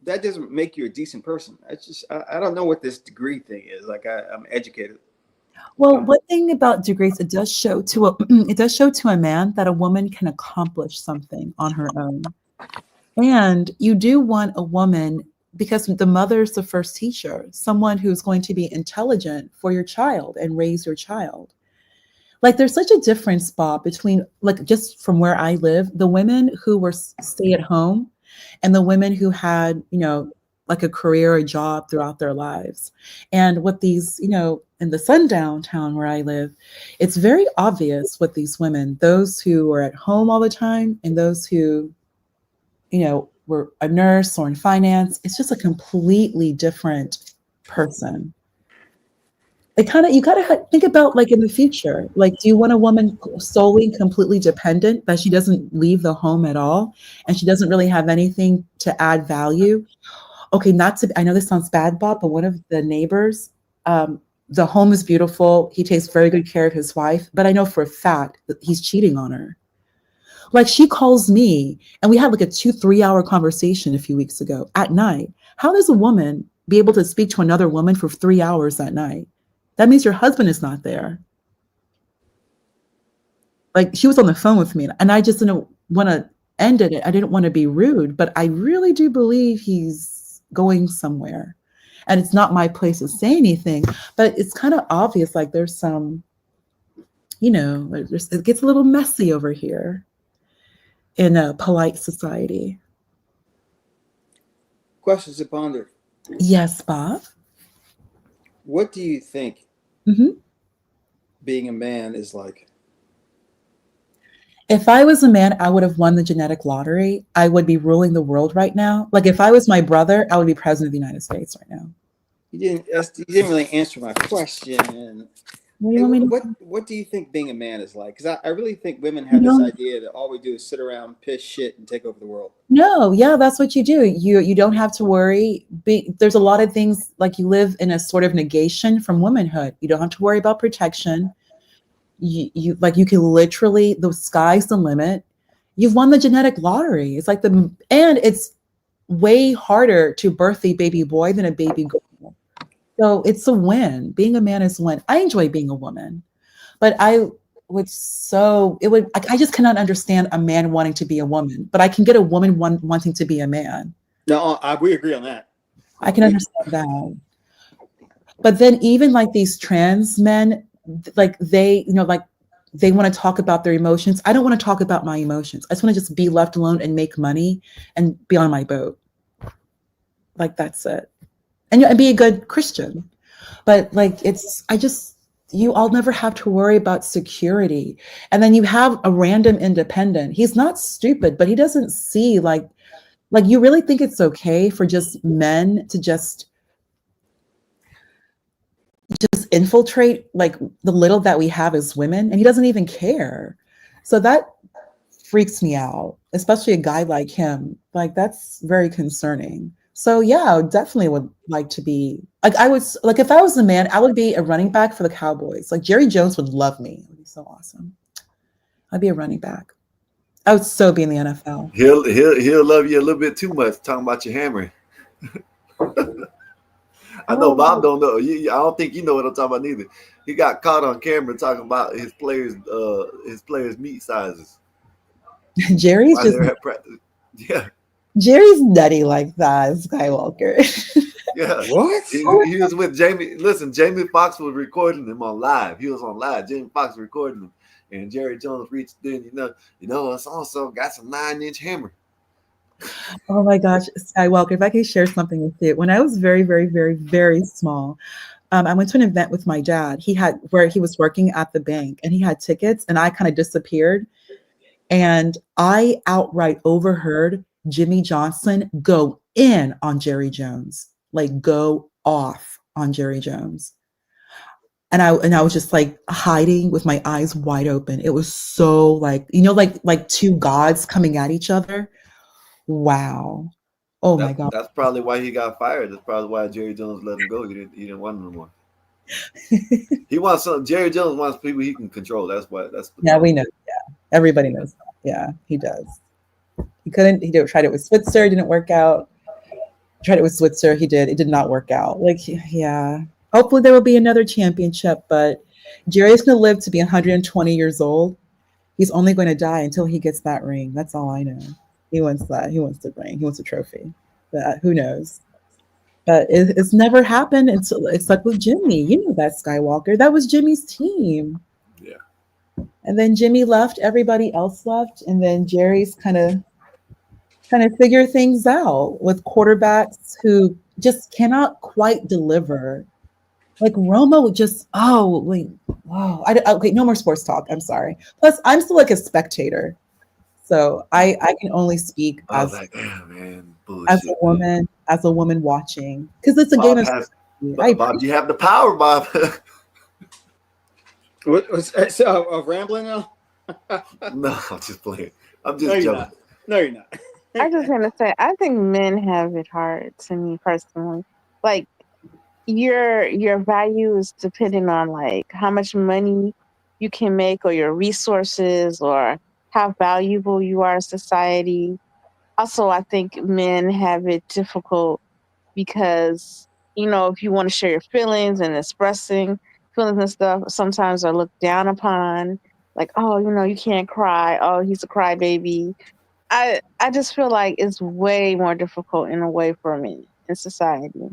That doesn't make you a decent person. It's just, I don't know what this degree thing is. Like I'm educated. Well, one thing about degrees, it does show to a man that a woman can accomplish something on her own. And you do want a woman, because the mother is the first teacher, someone who's going to be intelligent for your child and raise your child. Like there's such a difference, Bob, between like just from where I live, the women who were stay at home and the women who had, like a career or job throughout their lives. And what these, in the sundown town where I live, it's very obvious what these women, those who are at home all the time and those who, were a nurse or in finance, it's just a completely different person. You gotta think about like in the future, like, do you want a woman solely completely dependent that she doesn't leave the home at all and she doesn't really have anything to add value? Okay, I know this sounds bad, Bob, but one of the neighbors, the home is beautiful. He takes very good care of his wife, but I know for a fact that he's cheating on her. Like she calls me and we had like a 2-3 hour conversation a few weeks ago at night. How does a woman be able to speak to another woman for 3 hours at night? That means your husband is not there. Like she was on the phone with me and I just didn't want to end it. I didn't want to be rude, but I really do believe he's going somewhere. And it's not my place to say anything, but it's kind of obvious. Like there's some, it gets a little messy over here in a polite society. Questions to ponder. Yes, Bob. What do you think Mm-hmm. being a man is like? If I was a man, I would have won the genetic lottery. I would be ruling the world right now. Like if I was my brother, I would be president of the United States right now. You didn't really answer my question. What do you want me to What do you think being a man is like? Because I really think women have this idea that all we do is sit around, piss shit, and take over the world. No, yeah, that's what you do. You don't have to worry. There's a lot of things like you live in a sort of negation from womanhood. You don't have to worry about protection. You can literally, the sky's the limit. You've won the genetic lottery. It's like and it's way harder to birth a baby boy than a baby girl. So it's a win. Being a man is a win. I enjoy being a woman, but I just cannot understand a man wanting to be a woman, but I can get a woman wanting to be a man. No, we agree on that. I can understand that. But then even like these trans men, like they want to talk about their emotions. I don't want to talk about my emotions. I just want to just be left alone and make money and be on my boat. Like that's it. And be a good Christian. But like I'll never have to worry about security. And then you have a random independent. He's not stupid, but he doesn't see like you really think it's okay for just men to just infiltrate like the little that we have as women, and he doesn't even care. So that freaks me out, especially a guy like him. Like that's very concerning. So yeah, I definitely would like to be like if I was a man, I would be a running back for the Cowboys. Like Jerry Jones would love me. It would be so awesome. I'd be a running back. I would so be in the NFL. He'll love you a little bit too much talking about your hammering. I know Bob don't know. I don't think you know what I'm talking about neither. He got caught on camera talking about his players' meat sizes. Jerry's just yeah. Jerry's nutty like that, Skywalker. Yeah. What? He was with Jamie. Listen, Jamie Foxx was recording him on live. He was on live. Jamie Foxx recording him, and Jerry Jones reached in. It's also got some 9-inch hammer. Oh my gosh, Skywalker! If I could share something with you, when I was very, very, very, very small, I went to an event with my dad. Where he was working at the bank, and he had tickets, and I kind of disappeared, and I outright overheard Jimmy Johnson go in on Jerry Jones, like go off on Jerry Jones. And I was just like hiding with my eyes wide open. It was so like two gods coming at each other. Wow. Oh my God. That's probably why he got fired. That's probably why Jerry Jones let him go. He didn't want him no more. Jerry Jones wants people he can control. We know. Yeah. Everybody knows that. Yeah, he does. He tried it with Switzer, didn't work out. Tried it with Switzer, it did not work out. Like, yeah. Hopefully there will be another championship, but Jerry's going to live to be 120 years old. He's only going to die until he gets that ring. That's all I know. He wants that. He wants the ring. He wants a trophy. But who knows? But it's never happened until it's like with Jimmy. You know that, Skywalker. That was Jimmy's team. Yeah. And then Jimmy left, everybody else left, and then Jerry's kind of figure things out with quarterbacks who just cannot quite deliver. Like Romo just, oh, like, wow. Okay, no more sports talk. I'm sorry. Plus, I'm still like a spectator. So I can only speak I was like, damn, man, bullshit, man. as a woman watching. Because it's a game Bob of has, strategy. I Bob, you have the power, Bob. What was rambling now? No, I'm just playing. I'm No, just you're joking. not. No, you're not. I just want to say, I think men have it hard. To me personally, like your value is depending on like how much money you can make, or your resources, or how valuable you are in society. Also, I think men have it difficult because if you want to share your feelings and expressing feelings and stuff, sometimes are looked down upon. Like, oh, you can't cry. Oh, he's a crybaby. I just feel like it's way more difficult in a way for me in society.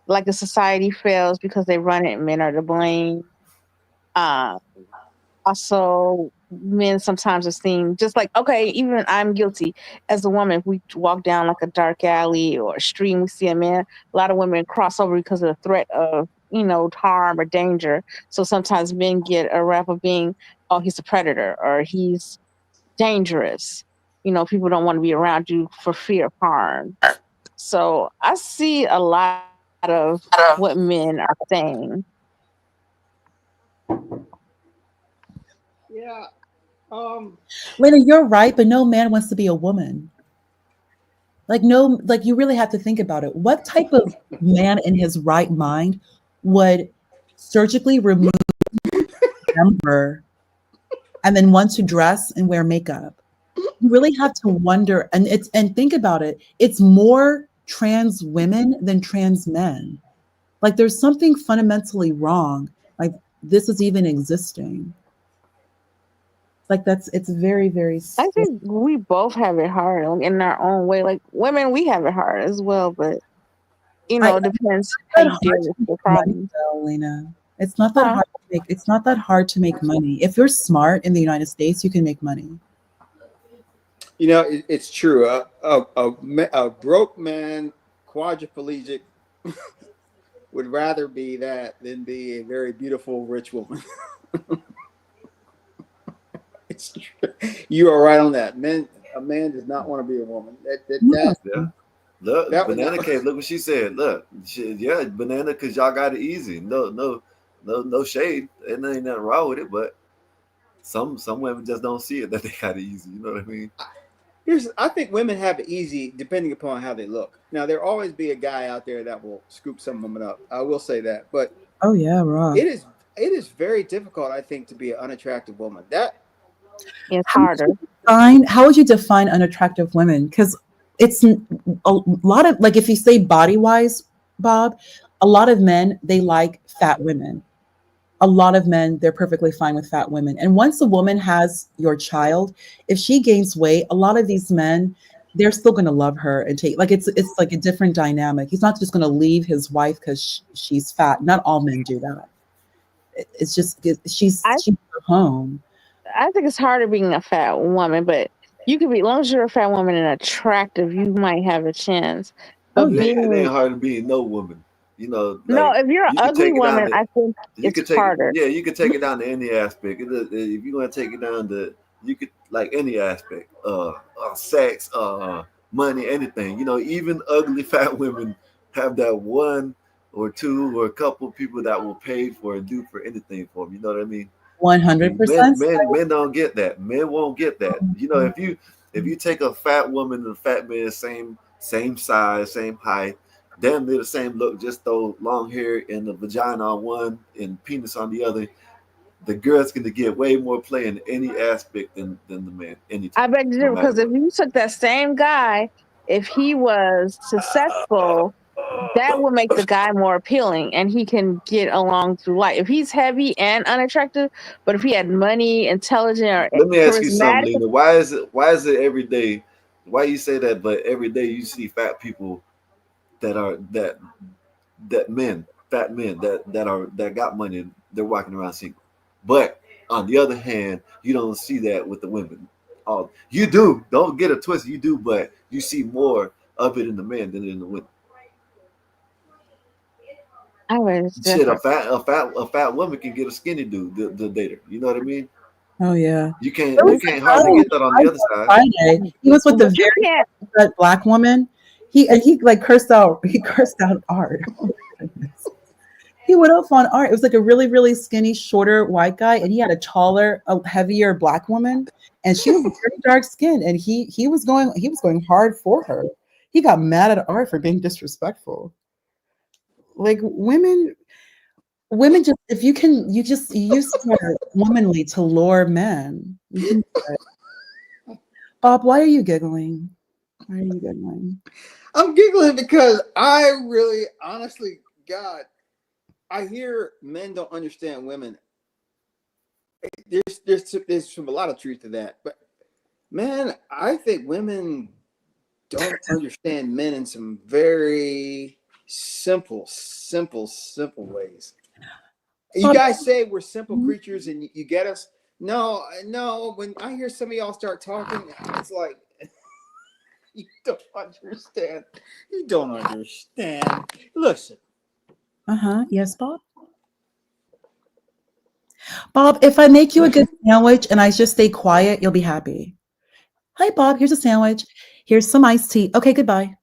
Like the society fails because they run it, men are to blame. Um, Also, men sometimes are seen just like, okay, even I'm guilty as a woman. If we walk down like a dark alley or a stream, we see a man, a lot of women cross over because of the threat of harm or danger. So sometimes men get a rap of being, oh, he's a predator or he's dangerous. People don't want to be around you for fear of harm. So I see a lot of what men are saying. Yeah. Um. Lena, you're right, but no man wants to be a woman. Like no, like you really have to think about it. What type of man in his right mind would surgically remove member and then want to dress and wear makeup? You really have to wonder, and think about it. It's more trans women than trans men. Like there's something fundamentally wrong. Like this is even existing. Like it's very, very I think we both have it hard in our own way. Like women, we have it hard as well, but it's it depends how not you hard deal to with make the money problems. though, Lena. Huh? It's not that hard to make money. If you're smart in the United States, you can make money. It's true. A broke man, quadriplegic, would rather be that than be a very beautiful rich woman. It's true. You are right on that. A man does not want to be a woman. Yeah. Yeah. Look, That would Banana not. Cake. Look what she said. Look, yeah, Banana, because y'all got it easy. No shade. And there ain't nothing wrong with it. But some women just don't see it that they got it easy. You know what I mean? I think women have it easy depending upon how they look. Now there'll always be a guy out there that will scoop some woman up. I will say that, but Oh yeah, raw. it is very difficult, I think, to be an unattractive woman. That It's harder. How would you define unattractive women? Because it's a lot of like if you say body wise, Bob, a lot of men they like fat women. A lot of men they're perfectly fine with fat women. And once a woman has your child, if she gains weight, a lot of these men they're still going to love her and take like it's like a different dynamic. He's not just going to leave his wife because she's fat. Not all men do that. It's just I she's home. I think it's harder being a fat woman, but you could be, as long as you're a fat woman and attractive, you might have a chance. Oh But yeah. It ain't being hard to be no woman. You know, no, like if you're an you could ugly take it down woman, to I think you it's could take it, harder. yeah, you could take it down to any aspect. If you want to take it down to you could like any aspect, sex, money, anything. You know, even ugly fat women have that one or two or a couple people that will pay for and do for anything for them. You know what I mean? And men, 100%. men, men don't get that. Men won't get that. You know, if you take a fat woman and a fat man, same size, same height, damn near the same look, just throw long hair and the vagina on one and penis on the other, the girl's gonna get way more play in any aspect than the man, I anytime, beg to no differ matter because if what. you took that same guy, if he was successful, that would make the guy more appealing and he can get along through life. If he's heavy and unattractive, but if he had money, intelligent, or Let me ask you something, charismatic, Lena. Why is it every day? Why you say that? But every day you see fat people that are that men, fat men that got money, they're walking around single. But On the other hand, you don't see that with the women. You do. Don't get it twisted. You do, but you see more of it in the men than in the women. I was Shit, different. a fat woman can get a skinny dude to date her. You know what I mean? Oh yeah. You There was can't a guy hardly on get that on the other side. Friday. He was with the But you very can't. fat black woman. He like cursed out art. Oh my goodness. He went off on art. It was like a really, really skinny, shorter white guy, and he had a taller, a heavier black woman, and she was very dark skinned, and he was going hard for her. He got mad at art for being disrespectful. Like women just if you can you use your womanly to lure men. You can do it. Bob, why are you giggling? Why are you giggling? I'm giggling because I really, honestly, God, I hear men don't understand women. There's some a lot of truth to that, but man, I think women don't understand men in some very simple ways. You Bob, guys say we're simple creatures and you get us. No, no. When I hear some of y'all start talking, it's like you don't understand. You don't understand. Listen, yes, Bob. Bob, if I make you a good sandwich and I just stay quiet, you'll be happy. Hi, Bob. Here's a sandwich. Here's some iced tea. Okay, goodbye.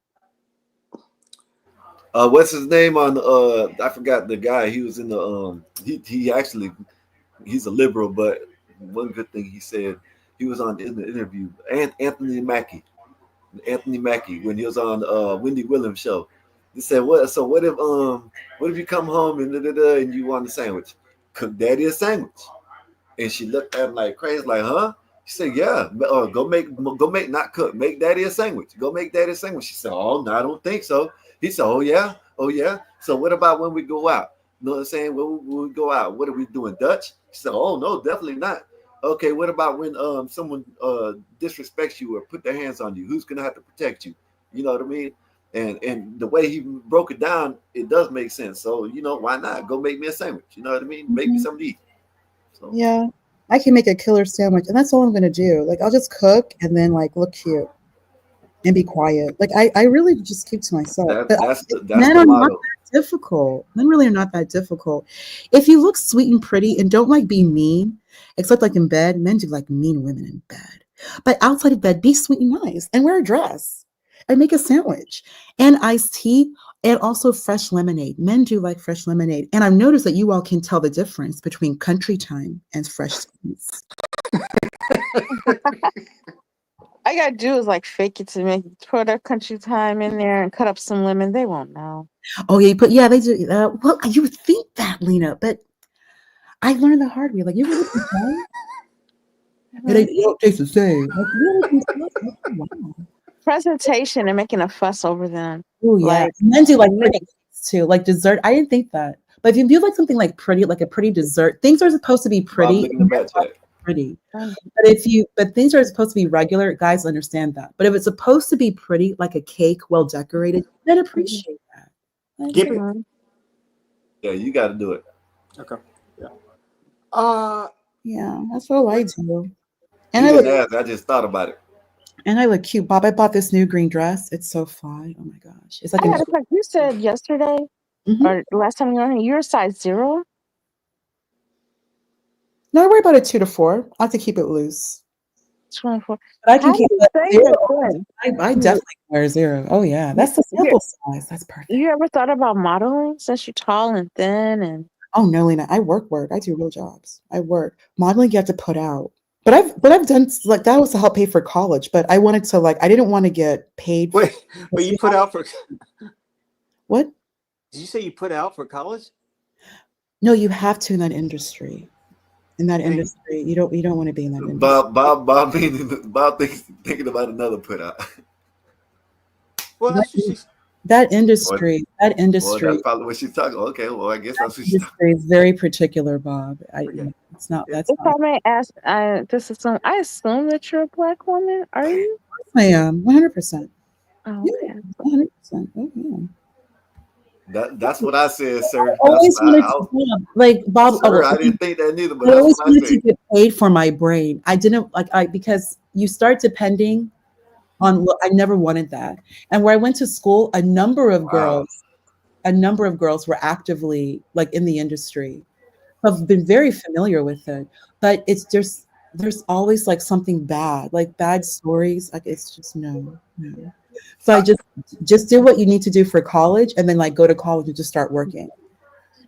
What's his name on? I forgot the guy. He was in the he actually he's a liberal, but one good thing he said he was on in the interview. Anthony Mackie. Anthony Mackie when he was on Wendy Williams show. He said, "What? So what if you come home and and you want a sandwich? Cook daddy a sandwich." And she looked at him like crazy, like, "Huh?" She said, "Yeah. Go make not cook. Make daddy a sandwich. Go make daddy a sandwich." She said, "Oh no, I don't think so." He said, "Oh yeah, oh yeah. So what about when we go out? You know what I'm saying? When we go out, what are we doing? Dutch?" She said, "Oh no, definitely not." Okay, what about when someone disrespects you or put their hands on you? Who's gonna have to protect you? You know what I mean? And the way he broke it down, it does make sense. So why not go make me a sandwich? You know what I mean? Make me Mhm. something to eat. So Yeah, I can make a killer sandwich, and that's all I'm gonna do. Like, I'll just cook and then like look cute and be quiet. Like, I really just keep to myself. But that's men the are not motto. that difficult. Men really are not that difficult. If you look sweet and pretty and don't like be mean, except like in bed, men do like mean women in bed. But outside of bed, be sweet and nice and wear a dress and make a sandwich and iced tea and also fresh lemonade. Men do like fresh lemonade. And I've noticed that you all can tell the difference between country time and fresh teas. I gotta do is like fake it to make put a country time in there and cut up some lemon. They won't know. Oh yeah, yeah, they do. Well, you would think that, Lena, but I learned the hard way. Like, you really can tell? Mhm. It don't taste the same. Like, you really can tell? Like, oh, wow. Presentation and making a fuss over them. Oh yeah, Like and men do like pretty make things too, like dessert. I didn't think that, but if you do like something like pretty, like a pretty dessert, things are supposed to be Bob, pretty. look in the And back chat. pretty, but things are supposed to be regular. Guys understand that, but if it's supposed to be pretty, like a cake, well decorated, then appreciate that. Like, give it. Mhm. Yeah, you got to do it. Okay. Yeah. Uh, yeah, that's all I wait. do. And You I look didn't ask. I just thought about it. and I look cute, Bob. I bought this new green dress. It's so fly. Oh my gosh, it's like I an. had a question. You said yesterday Mhm. or last time you were on here, you're a size 0? No, I worry about a 2 to 4. I have to keep it loose, 24. but I can How do keep you it say zero. that then? I You, definitely wear 0. Oh yeah, you, that's the you sample size. That's perfect. you ever thought about modeling since you're tall and thin and Oh no, Lena, I work. I do real jobs. I work. Modeling you have to put out. But I've done like that was to help pay for college. But I wanted to like I didn't want to get paid for Wait, but you put out for? what? Did you say you put out for college? No, you have to in that industry. In that And industry, you don't want to be in that industry. Bob thinking about another put out. well, That, that's what she's. that Well, industry, that well, that's industry, probably what she's talking. Okay, well, I guess that that's what she's talking. industry is very particular, Bob. Okay. It's not. Yeah. That's if not. I may ask, I assume that you're a black woman. Are you? I am 100%. Oh, Yeah, okay. 100%. Oh yeah. That's what I said, sir. I always wanted to, Bob, like Bob. Sir, I didn't think that neither, but I that's always what I wanted to said. get paid for my brain. I didn't like I because you start depending on. I never wanted that. And where I went to school, Wow. a number of girls were actively like in the industry. I've been very familiar with it, but it's just there's always like something bad, like bad stories. Like it's just no, no. So I Uh, just do what you need to do for college, and then like go to college and just start working.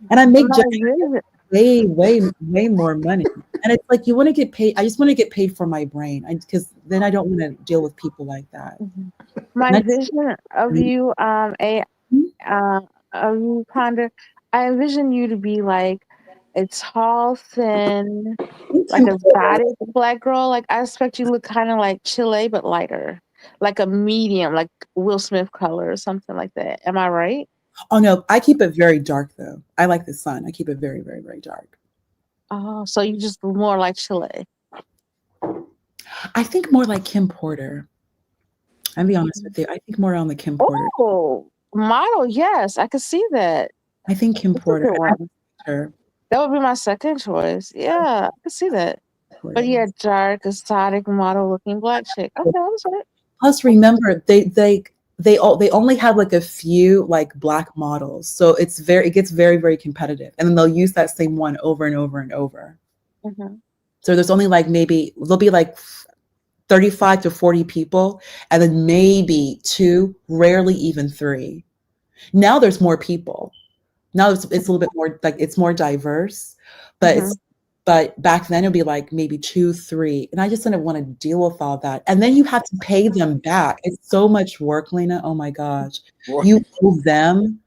And I make My vision, way more money. And it's like you want to get paid. I just want to get paid for my brain, because then I don't want to deal with people like that. mhm. My And that's vision of really, you, uh, of you, Ponder. I envision you to be like a tall, thin, like a exotic black girl. Like I expect you to look kind of like Chile, but lighter, like a medium, like Will Smith color or something like that. Am I right? oh no, I keep it very dark though. I like the sun. I keep it very dark. Oh, so you just more like Chile. I think more like Kim Porter. I'll be honest with you. I think more on the Kim Porter. Oh, model. Yes, I could see that. I think Kim That's a Porter. good I one. her That would be my second choice. Yeah, I could see that. But Porter. yeah, dark, exotic, model looking black chick. Okay, that's right. Plus, remember they only have like a few like black models, so it gets very competitive, and then they'll use that same one over and over and over. Hmm. So there's only like maybe there'll be like 35 to 40 people, and then maybe two, rarely even three. Now there's more people. Now it's a little bit more like it's more diverse, but Hmm. it's but back then it'd be like maybe two, three, and I just didn't want to deal with all that. And then you have to pay them back. It's so much work, Lena. Oh my gosh, boy. you owe them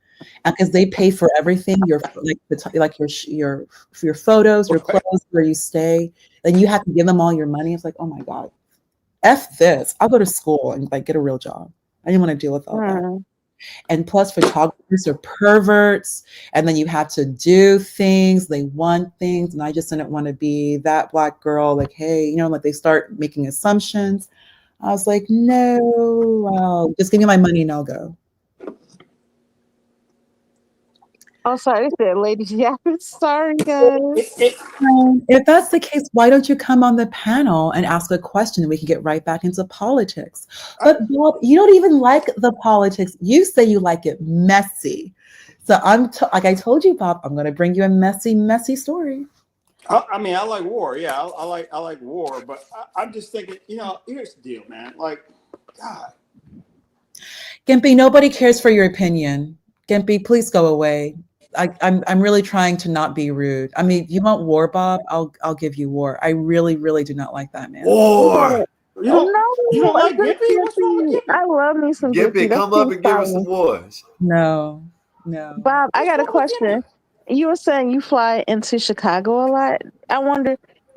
because they pay for everything. Your like like your photos, your clothes, where you stay. Then you have to give them all your money. It's like, oh my god, f this. I'll go to school and like get a real job. I didn't want to deal with all that. Hmm. And plus, photographers are perverts, and then you have to do things, they want things, and I just didn't want to be that black girl, like, hey, like they start making assumptions. I was like, no, well, just give me my money and I'll go. Oh, sorry, they said, ladies. Yeah, sorry, guys. If that's the case, why don't you come on the panel and ask a question and we can get right back into politics? But Bob, you don't even like the politics. You say you like it messy. So like I told you, Bob, I'm going to bring you a messy story. I mean, I like war. Yeah, I like war, but I'm just thinking. Here's the deal, man. Like, God. Gimpy, nobody cares for your opinion. Gimpy, please go away. I'm really trying to not be rude. I mean, you want war, Bob? I'll give you war. I really do not like that man. War. You Oh don't no, like it's Gippy? What's wrong with Gippy. Gippy? I love me some Gippy. Gippy, That's come up too and give us some funny. wars. No. Bob, I What's got a wrong with question. Gippy? You were saying you fly into Chicago a lot. I wonder,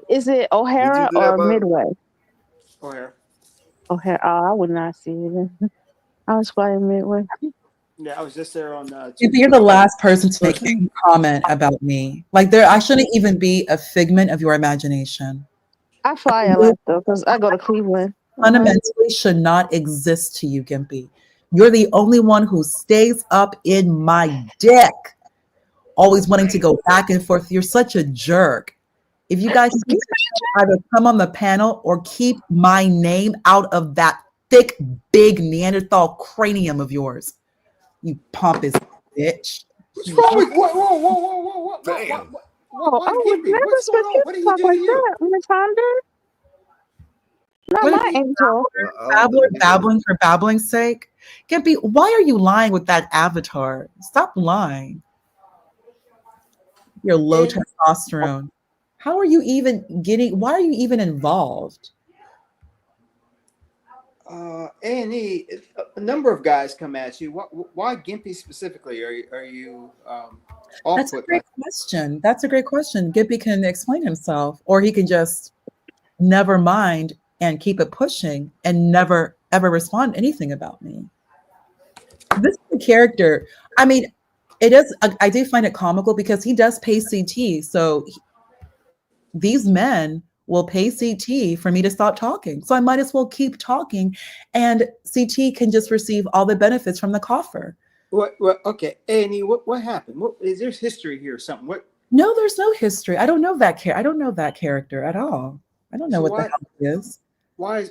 is it Did you O'Hara do that, or Bob? Midway? Oh, here. O'Hara. Oh, I would not see it. I was flying Midway. Yeah, I was just there on Gimpy, you're Tuesday. the last person to make Thursday. any comment about me. Like I shouldn't even be a figment of your imagination. I fly a You lot though, because I go to Cleveland. fundamentally should not exist to you, Gimpy. You're the only one who stays up in my dick, always wanting to go back and forth. You're such a jerk. If you guys either come on the panel or keep my name out of that thick, big Neanderthal cranium of yours, you pompous bitch. What's wrong with Damn. Oh, I what would Gippy? never What's going expect on? you What to did he talk do to like you? that, Miss Honda. Not What did my he? angel. Babbling for babbling's sake. Gimpy, why are you lying with that avatar? Stop lying. You're low And testosterone. How are you even why are you even involved? A&E, a number of guys come at you. Why Gimpy specifically? Are you off That's a put by? great question. That's a great question. Gimpy can explain himself, or he can just never mind and keep it pushing and never ever respond anything about me. This is the character. I mean, it is. I do find it comical because he does pay CT. So these men will pay CT for me to stop talking. So I might as well keep talking, and CT can just receive all the benefits from the coffer. What? Okay, Annie. What happened? What is there's history here or something? What? No, there's no history. I don't know I don't know that character at all. I don't know So what the why hell he is.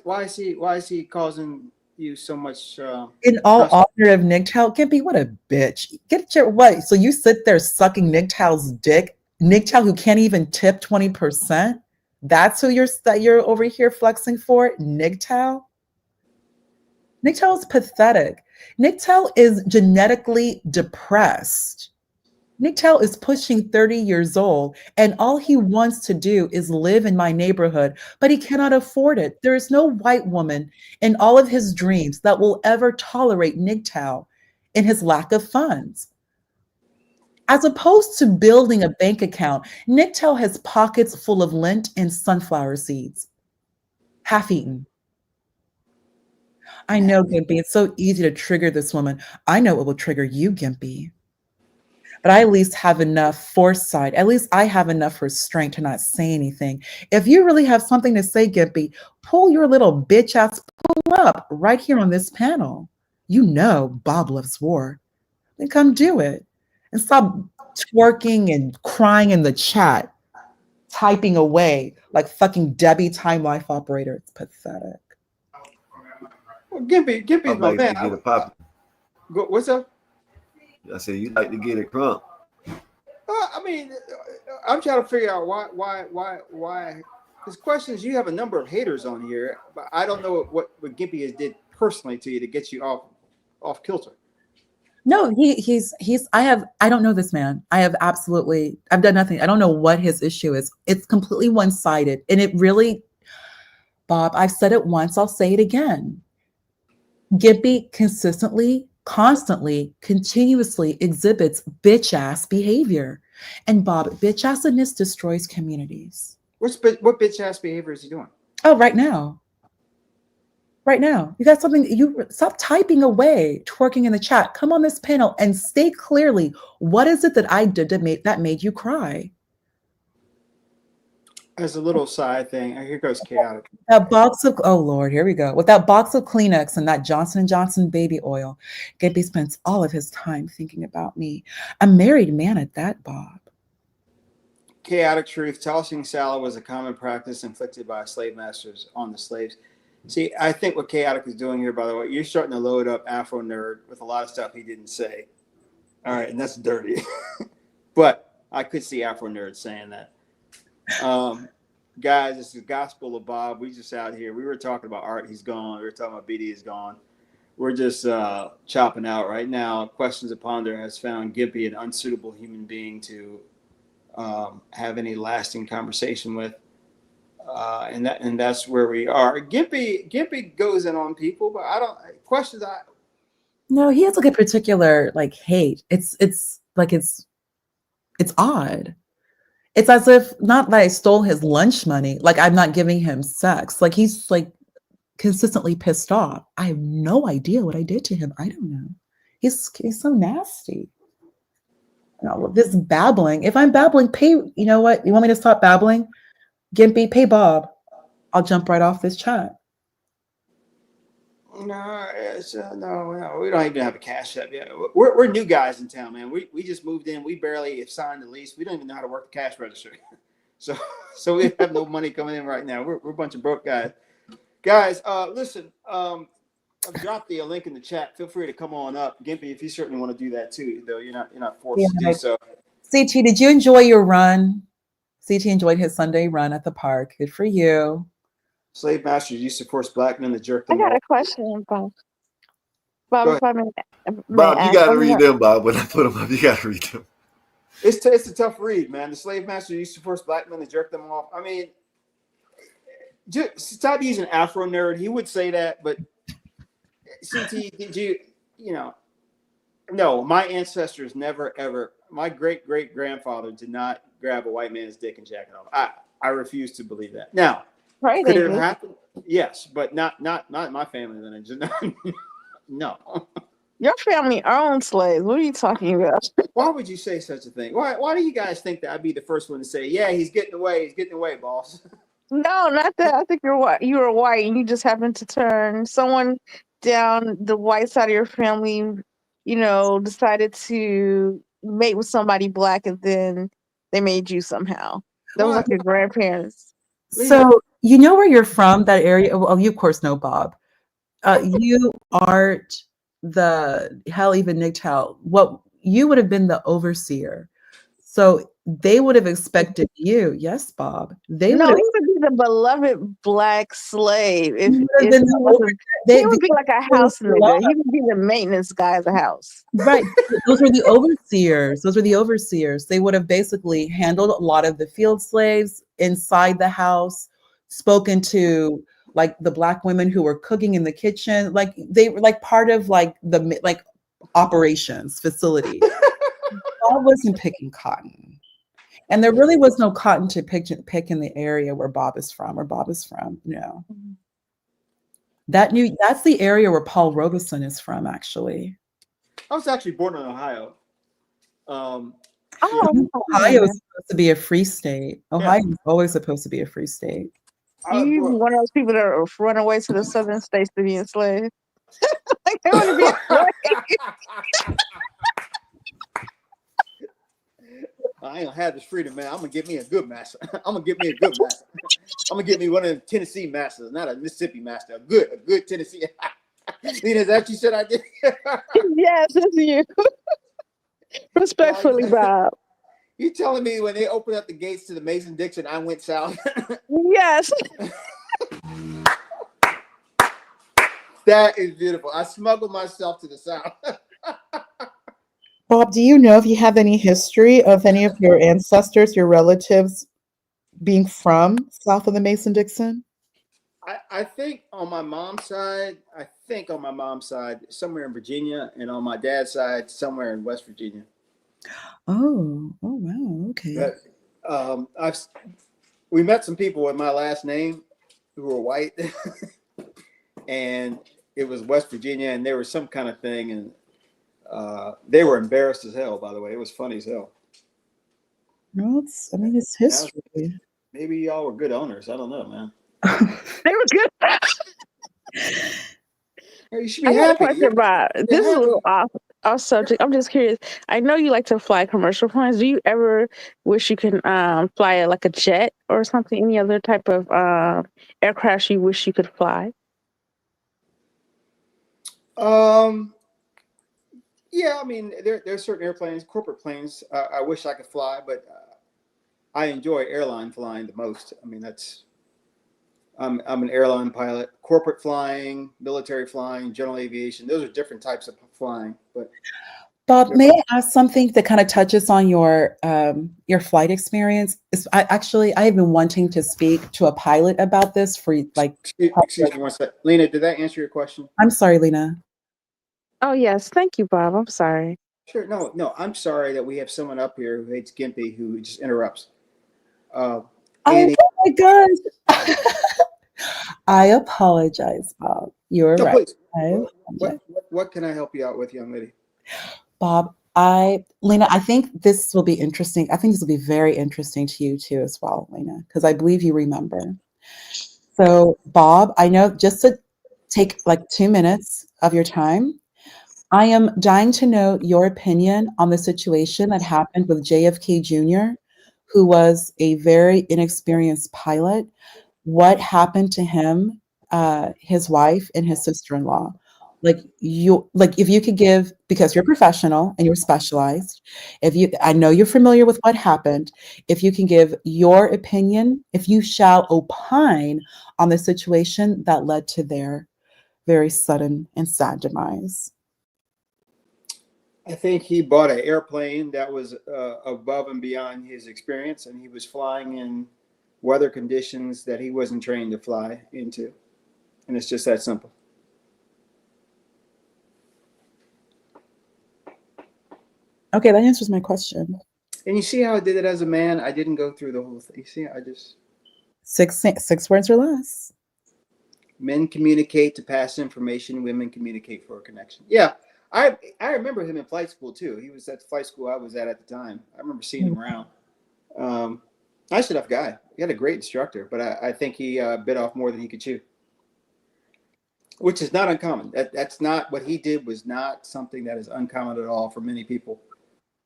why is he causing you so much In all stress? honor of Nicktow, Gimpy, what a bitch. Get your what? So you sit there sucking Nicktow's dick? Nicktow who can't even tip 20%? That's who you're over here flexing for? Nicktow? Nicktow is pathetic. Nicktow is genetically depressed. Nicktow is pushing 30 years old, and all he wants to do is live in my neighborhood, but he cannot afford it. There is no white woman in all of his dreams that will ever tolerate Nicktow in his lack of funds. As opposed to building a bank account, Nicktow has pockets full of lint and sunflower seeds, half eaten. I know, Gimpy, it's so easy to trigger this woman. I know it will trigger you, Gimpy. But I at least have enough foresight. At least I have enough restraint to not say anything. If you really have something to say, Gimpy, pull your little bitch ass pull up right here on this panel. You know Bob loves war. Then come do it. And stop twerking and crying in the chat, typing away like fucking Debbie Time Life Operator. It's pathetic. Well, I Gimpy's my like man. to get it popping. What's up? I said you like to get it crunk. I mean, I'm trying to figure out why. There's questions. You have a number of haters on here, but I don't know what Gimpy has did personally to you to get you off kilter. No, he's I don't know this man. I've done nothing. I don't know what his issue is. It's completely one-sided. And it really, Bob, I've said it once, I'll say it again. Gimpy consistently, constantly, continuously exhibits bitch ass behavior. And Bob, bitch assedness destroys communities. What bitch ass behavior is he doing? Oh, right now. Right now. You got something, you stop typing away, twerking in the chat. Come on this panel and state clearly what is it that I did that made you cry? As a little side thing, here goes chaotic. That box of, oh Lord, here we go. With that box of Kleenex and that Johnson & Johnson baby oil, Gimpy spends all of his time thinking about me. A married man at that, Bob. Chaotic truth. Tossing salad was a common practice inflicted by slave masters on the slaves. See, I think what chaotic is doing here, by the way, you're starting to load up Afro Nerd with a lot of stuff he didn't say. All right, and that's dirty. But I could see Afro Nerd saying that. Guys, this is Gospel of Bob. We just out here. We were talking about art. He's gone. We were talking about BD. He's gone. We're just chopping out right now. Questions to Ponder has found Gimpy an unsuitable human being to have any lasting conversation with. And that's where we are. Gimpy goes in on people, but I don't questions. No, he has like a particular like hate. It's odd. It's as if not that I stole his lunch money, like I'm not giving him sex. Like he's like consistently pissed off. I have no idea what I did to him. I don't know. He's so nasty. This babbling. If I'm babbling, pay. You know what? You want me to stop babbling? Gimpy, pay Bob. I'll jump right off this chat. No, no, we don't even have a cash app yet. We're new guys in town, man. We just moved in. We barely signed the lease. We don't even know how to work the cash register. So we have no money coming in right now. We're a bunch of broke guys. Guys, listen. I've dropped the link in the chat. Feel free to come on up, Gimpy, if you certainly want to do that too. Though you're not forced to do so. CT, did you enjoy your run? CT enjoyed his Sunday run at the park. Good for you. Slave masters used to force black men to jerk them I got off. a question, Bob. Bob, Go if I may Bob, you ask, gotta read them, Bob. When I put them up, you gotta read them. It's a tough read, man. The slave masters used to force black men to jerk them off. I mean, just stop using Afro Nerd. He would say that, but CT, did you know? No, my ancestors never ever. My great grandfather did not grab a white man's dick and jack it off. I refuse to believe that. Now, right? could it have happened? Yes, but not my family. Then just no. Your family owned slaves. What are you talking about? Why would you say such a thing? Why do you guys think that I'd be the first one to say, yeah, he's getting away, boss? No, not that. I think you're white. You were white, and you just happened to turn someone down the white side of your family. decided to mate with somebody black and then they made you somehow. That was Why, like your grandparents. Lena? So you know where you're from, that area. Well, you of course know Bob. You aren't the hell, even Nicktown. What you would have been the overseer. So they would have expected you. Yes, Bob. They would No, have, he would be the beloved black slave. If you would have if been he the was over. he They, would be like a house the nigga. He would be the maintenance guy of the house. Right. Those were the overseers. Those were the overseers. They would have basically handled a lot of the field slaves inside the house, spoken to like the black women who were cooking in the kitchen. Like they were like part of like the like operations facility. I wasn't picking cotton. And there really was no cotton to pick in the area where Bob is from, where Bob is from. No. That's the area where Paul Robeson is from, actually. I was actually born in Ohio. Oh, Ohio is supposed to be a free state. Yeah. Ohio is always supposed to be a free state. I was you born. one of those people that run away to the southern states to be enslaved. Like they want to be enslaved. I ain't gonna have this freedom, man. I'm gonna get me a good master. I'm gonna get me a good master. I'm gonna get me one of them Tennessee masters, not a Mississippi master. A good Tennessee. Lena, is that what you said I did? Yes, it's you. Respectfully, Bob. You telling me when they opened up the gates to the Mason-Dixon, I went south? Yes. That is beautiful. I smuggled myself to the south. Bob, do you know if you have any history of any of your ancestors, your relatives being from south of the Mason-Dixon? I think on my mom's side, somewhere in Virginia, and on my dad's side, somewhere in West Virginia. Oh wow, okay. But we met some people with my last name who were white, and it was West Virginia, and there was some kind of thing, and they were embarrassed as hell. By the way, it was funny as hell. No, it's history. Maybe y'all were good owners. I don't know, man. They were good. You should I be got a happy. question, Bob. This is a little off subject. I'm just curious. I know you like to fly commercial planes. Do you ever wish you can fly like a jet or something? Any other type of aircraft you wish you could fly? Yeah, I mean, there's certain airplanes, corporate planes. I wish I could fly, but I enjoy airline flying the most. I mean, I'm an airline pilot. Corporate flying, military flying, general aviation. Those are different types of flying. But Bob, may I ask something that kind of touches on your flight experience? I have been wanting to speak to a pilot about this for like. Excuse me one sec, Lena. Did that answer your question? I'm sorry, Lena. Oh yes, thank you, Bob. I'm sorry. Sure. No. I'm sorry that we have someone up here who hates Gimpy who just interrupts. Annie, Oh my gosh. I apologize, Bob. You're no, right. please. What can I help you out with, young lady? Bob, Lena, I think this will be interesting. I think this will be very interesting to you too, as well, Lena, because I believe you remember. So, Bob, I know just to take like 2 minutes of your time, I am dying to know your opinion on the situation that happened with JFK Jr., who was a very inexperienced pilot. What happened to him, his wife, and his sister-in-law? If you could give, because you're professional and you're specialized, I know you're familiar with what happened. If you can give your opinion, if you shall opine on the situation that led to their very sudden and sad demise. I think he bought an airplane that was above and beyond his experience, and he was flying in weather conditions that he wasn't trained to fly into. And it's just that simple. Okay, that answers my question. And you see how I did it as a man? I didn't go through the whole thing. You see, I just... Six words or less. Men communicate to pass information. Women communicate for a connection. Yeah, I remember him in flight school too. He was at the flight school I was at the time. I remember seeing him around. Nice enough guy. He had a great instructor, but I think he bit off more than he could chew. which is not uncommon. That's not what he did. Was not something that is uncommon at all for many people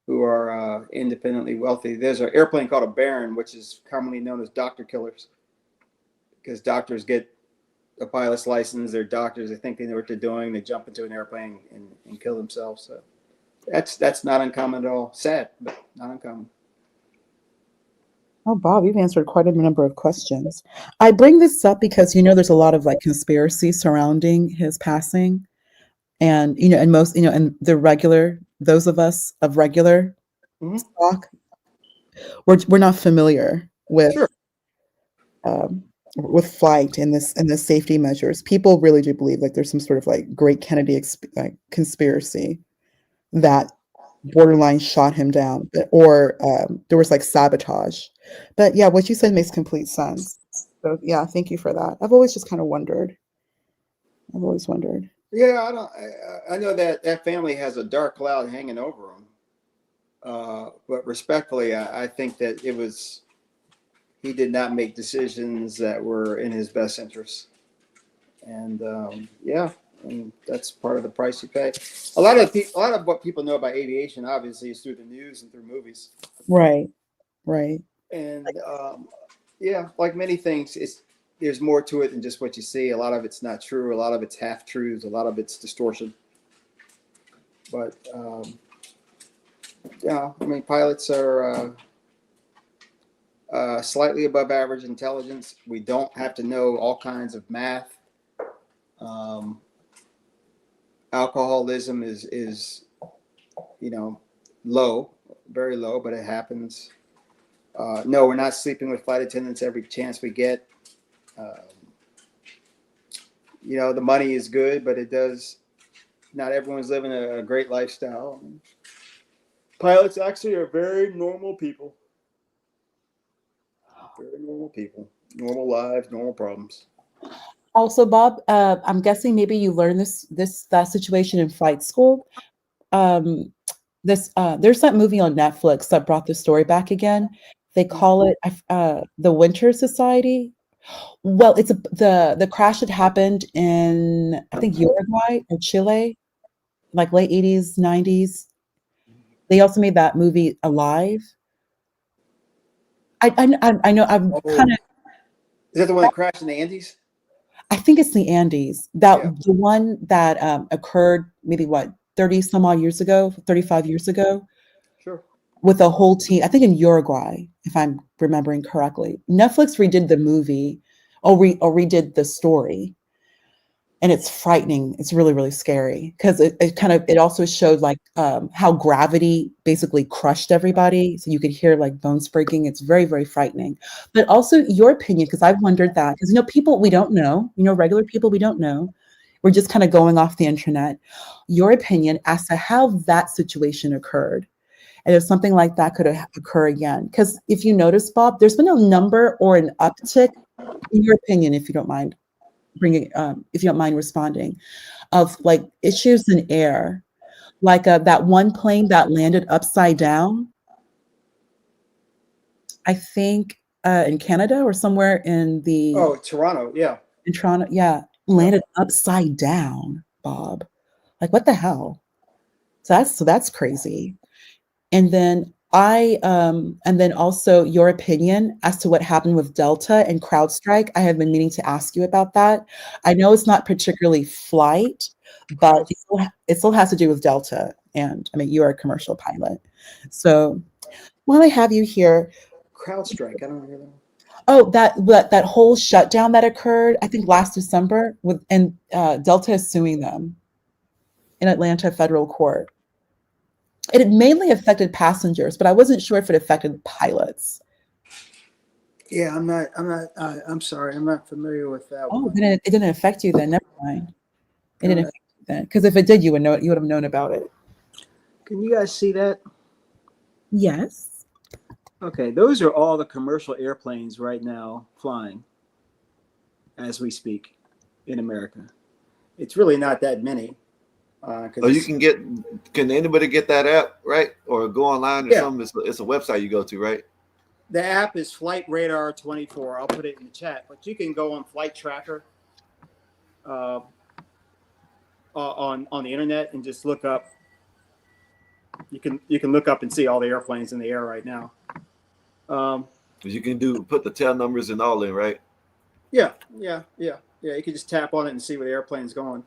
who are independently wealthy. There's an airplane called a Baron, which is commonly known as doctor killers, because doctors get a pilot's license. They're doctors. They think they know what they're doing. They jump into an airplane and kill themselves. So that's not uncommon at all. Sad, but not uncommon. Oh, Bob, you've answered quite a number of questions. I bring this up because there's a lot of like conspiracy surrounding his passing, and and most and those of us of regular Mm-hmm. stock, we're not familiar Sure. with flight and the safety measures. People really do believe like there's some sort of like great Kennedy conspiracy that borderline shot him down, or there was like sabotage. But yeah, what you said makes complete sense. So yeah, thank you for that. I've always just kind of wondered. I've always wondered. Yeah, I know that family has a dark cloud hanging over them. But respectfully, I think that he did not make decisions that were in his best interest. And yeah, and that's part of the price you pay. A lot of what people know about aviation, obviously, is through the news and through movies. Right. And yeah, like many things, there's more to it than just what you see. A lot of it's not true. A lot of it's half truths. A lot of it's distortion. But yeah, I mean, pilots are slightly above average intelligence. We don't have to know all kinds of math. Alcoholism is low, very low, but it happens. No, we're not sleeping with flight attendants every chance we get. The money is good, but not everyone's living a great lifestyle. Pilots actually are very normal people. Very normal people. Normal lives, normal problems. Also, Bob, I'm guessing maybe you learned that situation in flight school. There's that movie on Netflix that brought the story back again. They call it the Winter Society. Well, the crash had happened in, I think, Uruguay or Chile, like late 80s, 90s. They also made that movie Alive. I know I'm kind of. Is that the one that crashed in the Andes? I think it's the Andes. The one that occurred maybe 30 some odd years ago, 35 years ago. Sure. With a whole team, I think in Uruguay, if I'm remembering correctly. Netflix redid the movie or redid the story. And it's frightening. It's really, really scary because it also showed like how gravity basically crushed everybody. So you could hear like bones breaking. It's very, very frightening. But also your opinion, because I've wondered that, because people we don't know, regular people we don't know. We're just kind of going off the internet. Your opinion as to how that situation occurred. And if something like that could occur again. Because if you notice, Bob, there's been a number or an uptick, in your opinion, if you don't mind if you don't mind responding, of like issues in air, like that one plane that landed upside down, I think in Canada or somewhere in Toronto, yeah. In Toronto, yeah, landed upside down, Bob. Like what the hell? So that's crazy. And then and then also your opinion as to what happened with Delta and CrowdStrike. I have been meaning to ask you about that. I know it's not particularly flight, but it still has to do with Delta. And I mean, you are a commercial pilot. So while I have you here. CrowdStrike, I don't hear that. Oh, that whole shutdown that occurred, I think last December, and Delta is suing them in Atlanta federal court. It mainly affected passengers, but I wasn't sure if it affected pilots. Yeah, I'm sorry. I'm not familiar with that one. It didn't affect you then. Never mind. It didn't affect you then. Because if it did, you would have known about it. Can you guys see that? Yes. Okay, those are all the commercial airplanes right now flying as we speak in America. It's really not that many. Can anybody get that app, right? Or go online or something? It's a website you go to, right? The app is Flight Radar 24. I'll put it in the chat, but you can go on Flight Tracker. on the internet and just look up. You can look up and see all the airplanes in the air right now. You can put the tail numbers and all in, right? Yeah. You can just tap on it and see where the airplane's going.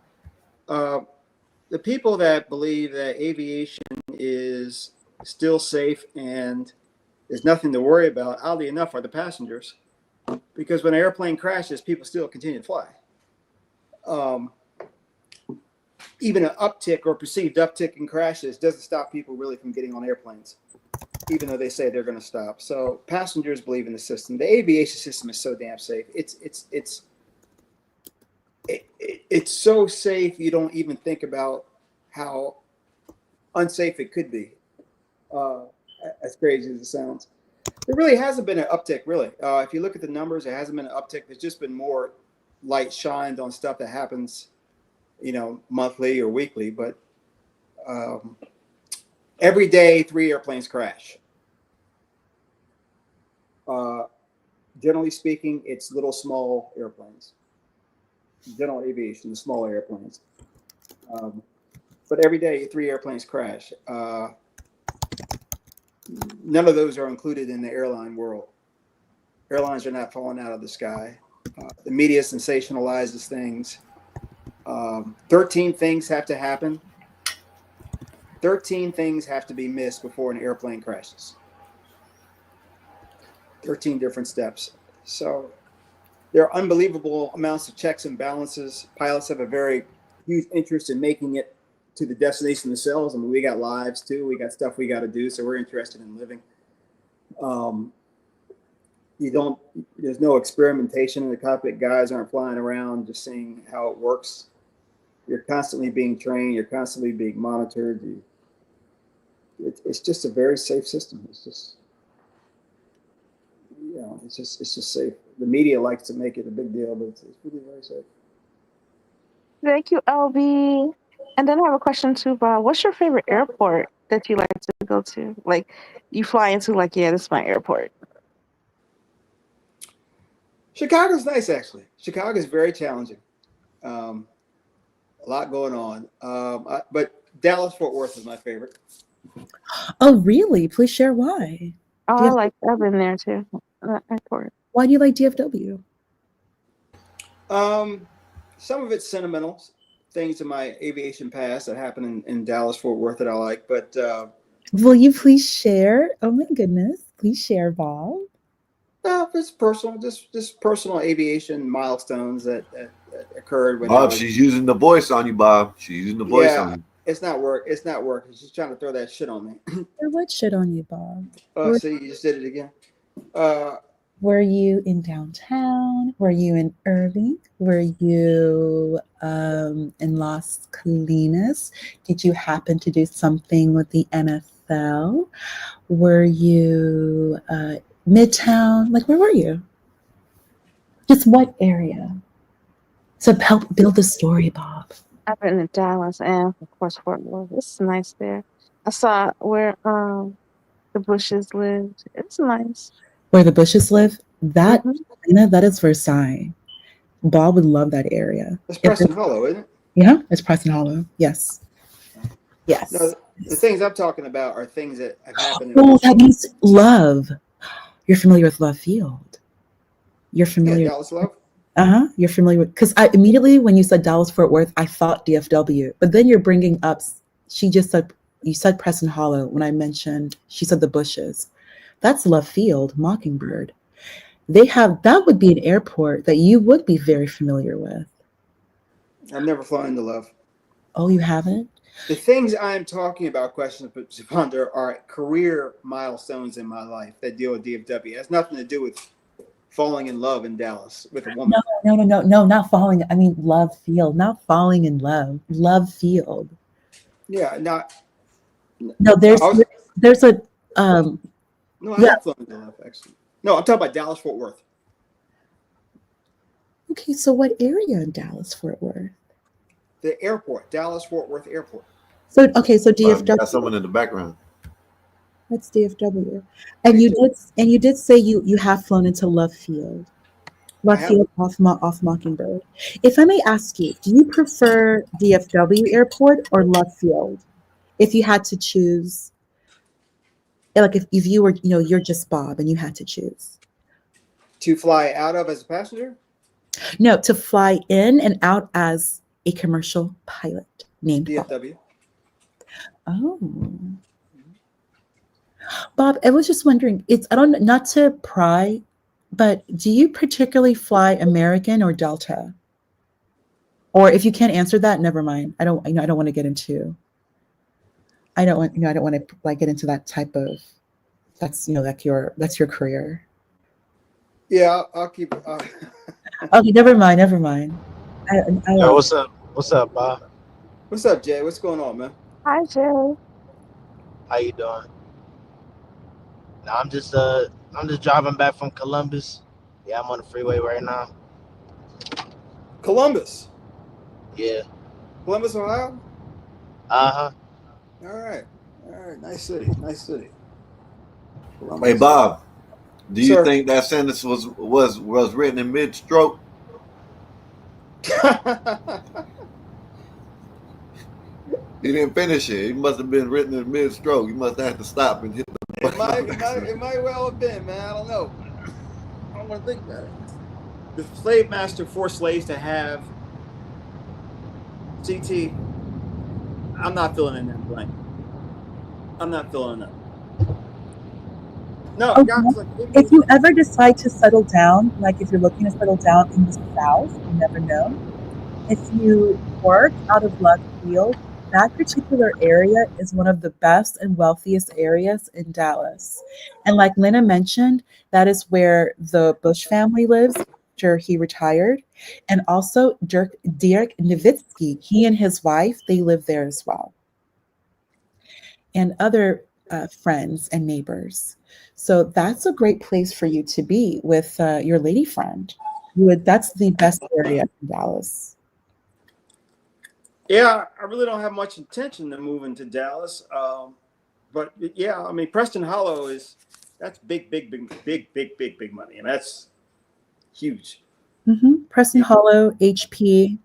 The people that believe that aviation is still safe and there's nothing to worry about, oddly enough, are the passengers, because when an airplane crashes, people still continue to fly. Even an uptick or perceived uptick in crashes doesn't stop people really from getting on airplanes, even though they say they're going to stop. So passengers believe in the system. The aviation system is so damn safe. It's so safe you don't even think about how unsafe it could be. As crazy as it sounds, there really hasn't been an uptick. Really, if you look at the numbers, there hasn't been an uptick. There's just been more light shined on stuff that happens, monthly or weekly. But every day, 3 airplanes crash. Generally speaking, it's little small airplanes. General aviation, the smaller airplanes. But every day, 3 airplanes crash. None of those are included in the airline world. Airlines are not falling out of the sky. The media sensationalizes things. 13 things have to happen. 13 things have to be missed before an airplane crashes. 13 different steps. So there are unbelievable amounts of checks and balances. Pilots have a very huge interest in making it to the destination themselves. I mean, we got lives too. We got stuff we got to do. So we're interested in living. There's no experimentation in the cockpit. Guys aren't flying around just seeing how it works. You're constantly being trained. You're constantly being monitored. It's just a very safe system. It's just, it's just safe. The media likes to make it a big deal, but it's really very safe. Thank you, LB. And then I have a question too, Bob. What's your favorite airport that you like to go to? Like you fly into, like, yeah, this is my airport. Chicago's nice, actually. Chicago's very challenging. A lot going on. But Dallas Fort Worth is my favorite. Oh, really? Please share why. Oh, I've been there too. Airport. Why do you like DFW? Some of it's sentimental, things in my aviation past that happened in Dallas Fort Worth that I like. But will you please share? Oh my goodness, please share, Bob. Well, it's personal, just personal aviation milestones that occurred when Bob, she's using the voice on you, Bob. She's using the voice on you. It's not work. It's not working. She's trying to throw that shit on me. What shit on you, Bob? So you just did it again. Were you in downtown? Were you in Irving? Were you in Las Colinas? Did you happen to do something with the NFL? Were you Midtown? Like, where were you? Just what area? So help build the story, Bob. I've been in Dallas and, of course, Fort Worth. It's nice there. I saw where the Bushes lived. It's nice. Where the Bushes live? That that is Versailles. Bob would love that area. It's Preston Hollow, isn't it? Yeah, it's Preston Hollow. Yes. Yes. No, the things I'm talking about are things that have happened. Oh, that means Love. You're familiar with Love Field. You're familiar. Yeah, Dallas Love. You're familiar with, because I immediately, when you said Dallas Fort Worth, I thought DFW. But then you're bringing up, you said Preston Hollow when I mentioned, she said the Bushes. That's Love Field, Mockingbird. That would be an airport that you would be very familiar with. I've never flown into Love. Oh, you haven't? The things I'm talking about, questions to ponder, are career milestones in my life that deal with DFW. It has nothing to do with falling in love in Dallas with a woman. No, not falling. I mean, Love Field, not falling in love. Love Field. Yeah, not. No, there's a. No, I have flown into Love, actually. No, I'm talking about Dallas Fort Worth. Okay, so what area in Dallas Fort Worth? The airport, Dallas Fort Worth Airport. So DFW. Got someone in the background. That's DFW. And you did say you have flown into Love Field. Left field off Mockingbird. If I may ask you, do you prefer DFW Airport or left field? If you had to choose, like if you were, you're just Bob and you had to choose. To fly out of as a passenger? No, to fly in and out as a commercial pilot named Bob. DFW. Oh. Bob, I was just wondering, I don't, not to pry, but do you particularly fly American or Delta? Or if you can't answer that, never mind. I don't want to get into. I don't want to like get into that type of. That's that's your career. Yeah, I'll keep. Okay, never mind. Yo, what's up? What's up, Bob? What's up, Jay? What's going on, man? Hi, Jay. How you doing? Nah, I'm just driving back from Columbus. Yeah, I'm on the freeway right now. Columbus. Yeah. Columbus, Ohio. Uh-huh. All right. Nice city. Columbus. Hey Bob, do you Sir. think that sentence was written in mid-stroke? He didn't finish it. It must have been written in mid-stroke. You must have had to stop and hit the. It might well have been, man. I don't know. I don't want to think about it. The slave master forced slaves to have CT. I'm not filling in that blank. I'm not filling it. No, Okay. If you ever decide to settle down, like if you're looking to settle down in the South, you never know. If you work out of left field, that particular area is one of the best and wealthiest areas in Dallas. And like Lena mentioned, that is where the Bush family lives after he retired. And also Dirk Nowitzki, he and his wife, they live there as well. And other friends and neighbors. So that's a great place for you to be with your lady friend. That's the best area in Dallas. Yeah, I really don't have much intention of moving to Dallas. But yeah, I mean, Preston Hollow that's big money. I mean, that's huge. Mm-hmm. Preston Hollow, HP.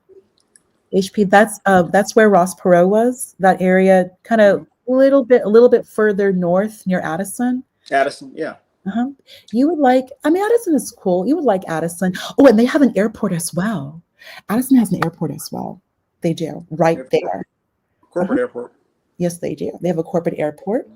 That's where Ross Perot was. That area, kind of a little bit further north near Addison. Addison, yeah. Uh-huh. You would like. I mean, Addison is cool. You would like Addison. Oh, and they have an airport as well. Addison has an airport as well. They do, right there. Corporate airport. Yes, they do. They have a corporate airport.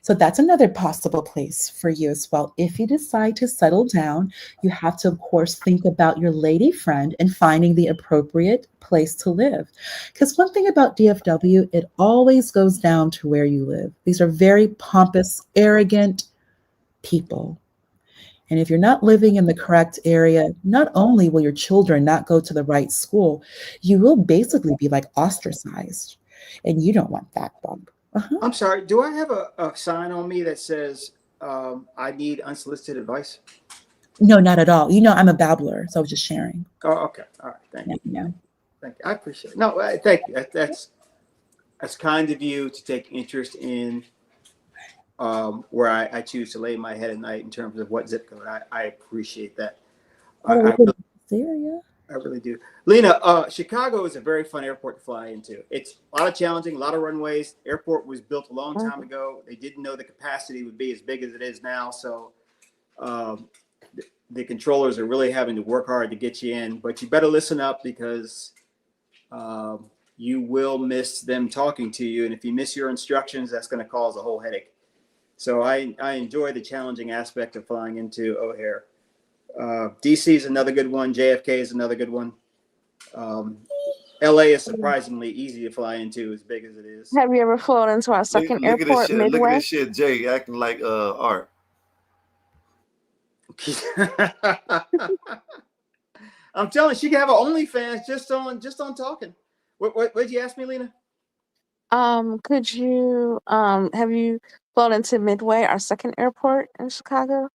So that's another possible place for you as well. If you decide to settle down, you have to, of course, think about your lady friend and finding the appropriate place to live. Because one thing about DFW, it always goes down to where you live. These are very pompous, arrogant people. And if you're not living in the correct area, not only will your children not go to the right school, you will basically be like ostracized. And you don't want that, Bob. Uh-huh. I'm sorry. Do I have a sign on me that says I need unsolicited advice? No, not at all. I'm a babbler, so I was just sharing. Oh, okay. All right. Thank you. No. Thank you. I appreciate it. No, thank you. That's kind of you to take interest in where I choose to lay my head at night in terms of what zip code. I appreciate that. I really do. Lena, Chicago is a very fun airport to fly into. It's a lot of challenging, a lot of runways. Airport was built a long time ago. They didn't know the capacity would be as big as it is now. So the controllers are really having to work hard to get you in. But you better listen up because you will miss them talking to you. And if you miss your instructions, that's going to cause a whole headache. So I enjoy the challenging aspect of flying into O'Hare. DC is another good one. JFK is another good one. LA is surprisingly easy to fly into, as big as it is. Have you ever flown into our second airport, Midway? Look at this shit, Jay acting like Art. I'm telling you, she can have an OnlyFans just on talking. What did you ask me, Lena? Could you have you flown into Midway, our second airport in Chicago?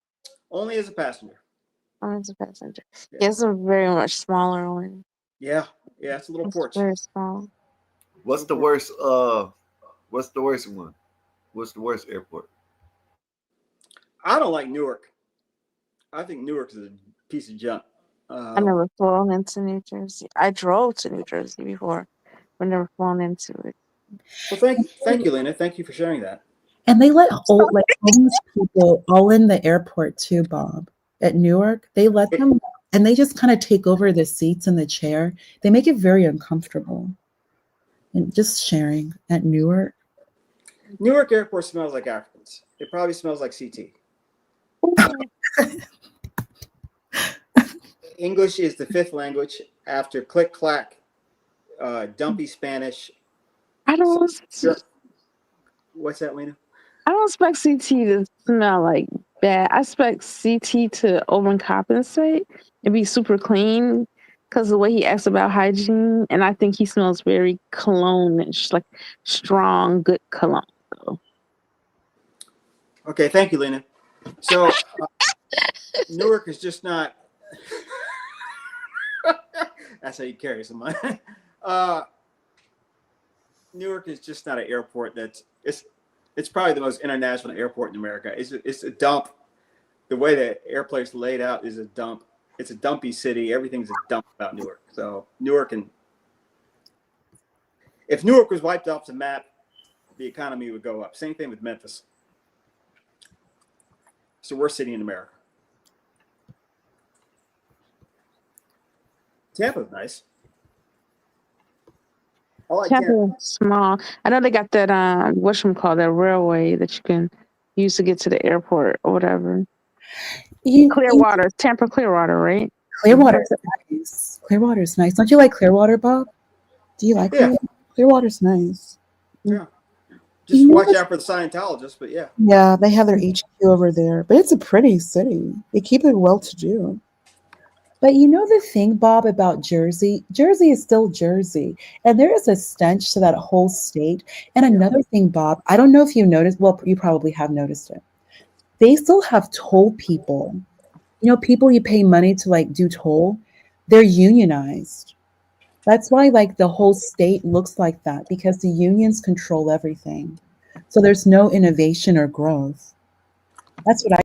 Only as a passenger. Oh, as a passenger. Yeah, it's a very much smaller one. Yeah, it's a little porch. Very small. What's the worst one? What's the worst airport? I don't like Newark. I think Newark is a piece of junk. I Um, never flown into New Jersey. I drove to New Jersey before, but never flown into it. well, thank you, Lena. Thank you for sharing that. And they let homeless people all in the airport too, Bob. At Newark, they let them, and they just kind of take over the seats and the chair. They make it very uncomfortable. And just sharing at Newark. Newark Airport smells like Africans. It probably smells like CT. English is the fifth language after click clack, dumpy Spanish. I don't. What's that, Lena? I don't expect CT to smell like bad. I expect CT to overcompensate and be super clean because the way he acts about hygiene, and I think he smells very cologne-ish, like strong, good cologne. So. Okay, thank you, Lena. So Newark is just not. That's how you carry someone. Newark is just not an airport that's it's probably the most international airport in America. It's a dump. The way the airplane's laid out is a dump. It's a dumpy city. Everything's a dump about Newark. So Newark, and if Newark was wiped off the map, the economy would go up. Same thing with Memphis. It's the worst city in America. Tampa's nice. I like Tampa. Tampa small. I know they got that whatchamacallit, that railway that you can use to get to the airport or whatever. Clearwater, Tampa Clearwater, right? Clearwater's nice. Clearwater's nice. Don't you like Clearwater, Bob? Do you like Clearwater? Clearwater's nice. Yeah. Just watch out for the Scientologists, but yeah. Yeah, they have their HQ over there, but it's a pretty city. They keep it well to do. But you know the thing, Bob, about Jersey? Jersey is still Jersey. And there is a stench to that whole state. And another thing, Bob, I don't know if you noticed, well, you probably have noticed it. They still have toll people. You know, people you pay money to like do toll, they're unionized. That's why like the whole state looks like that, because the unions control everything. So there's no innovation or growth. That's what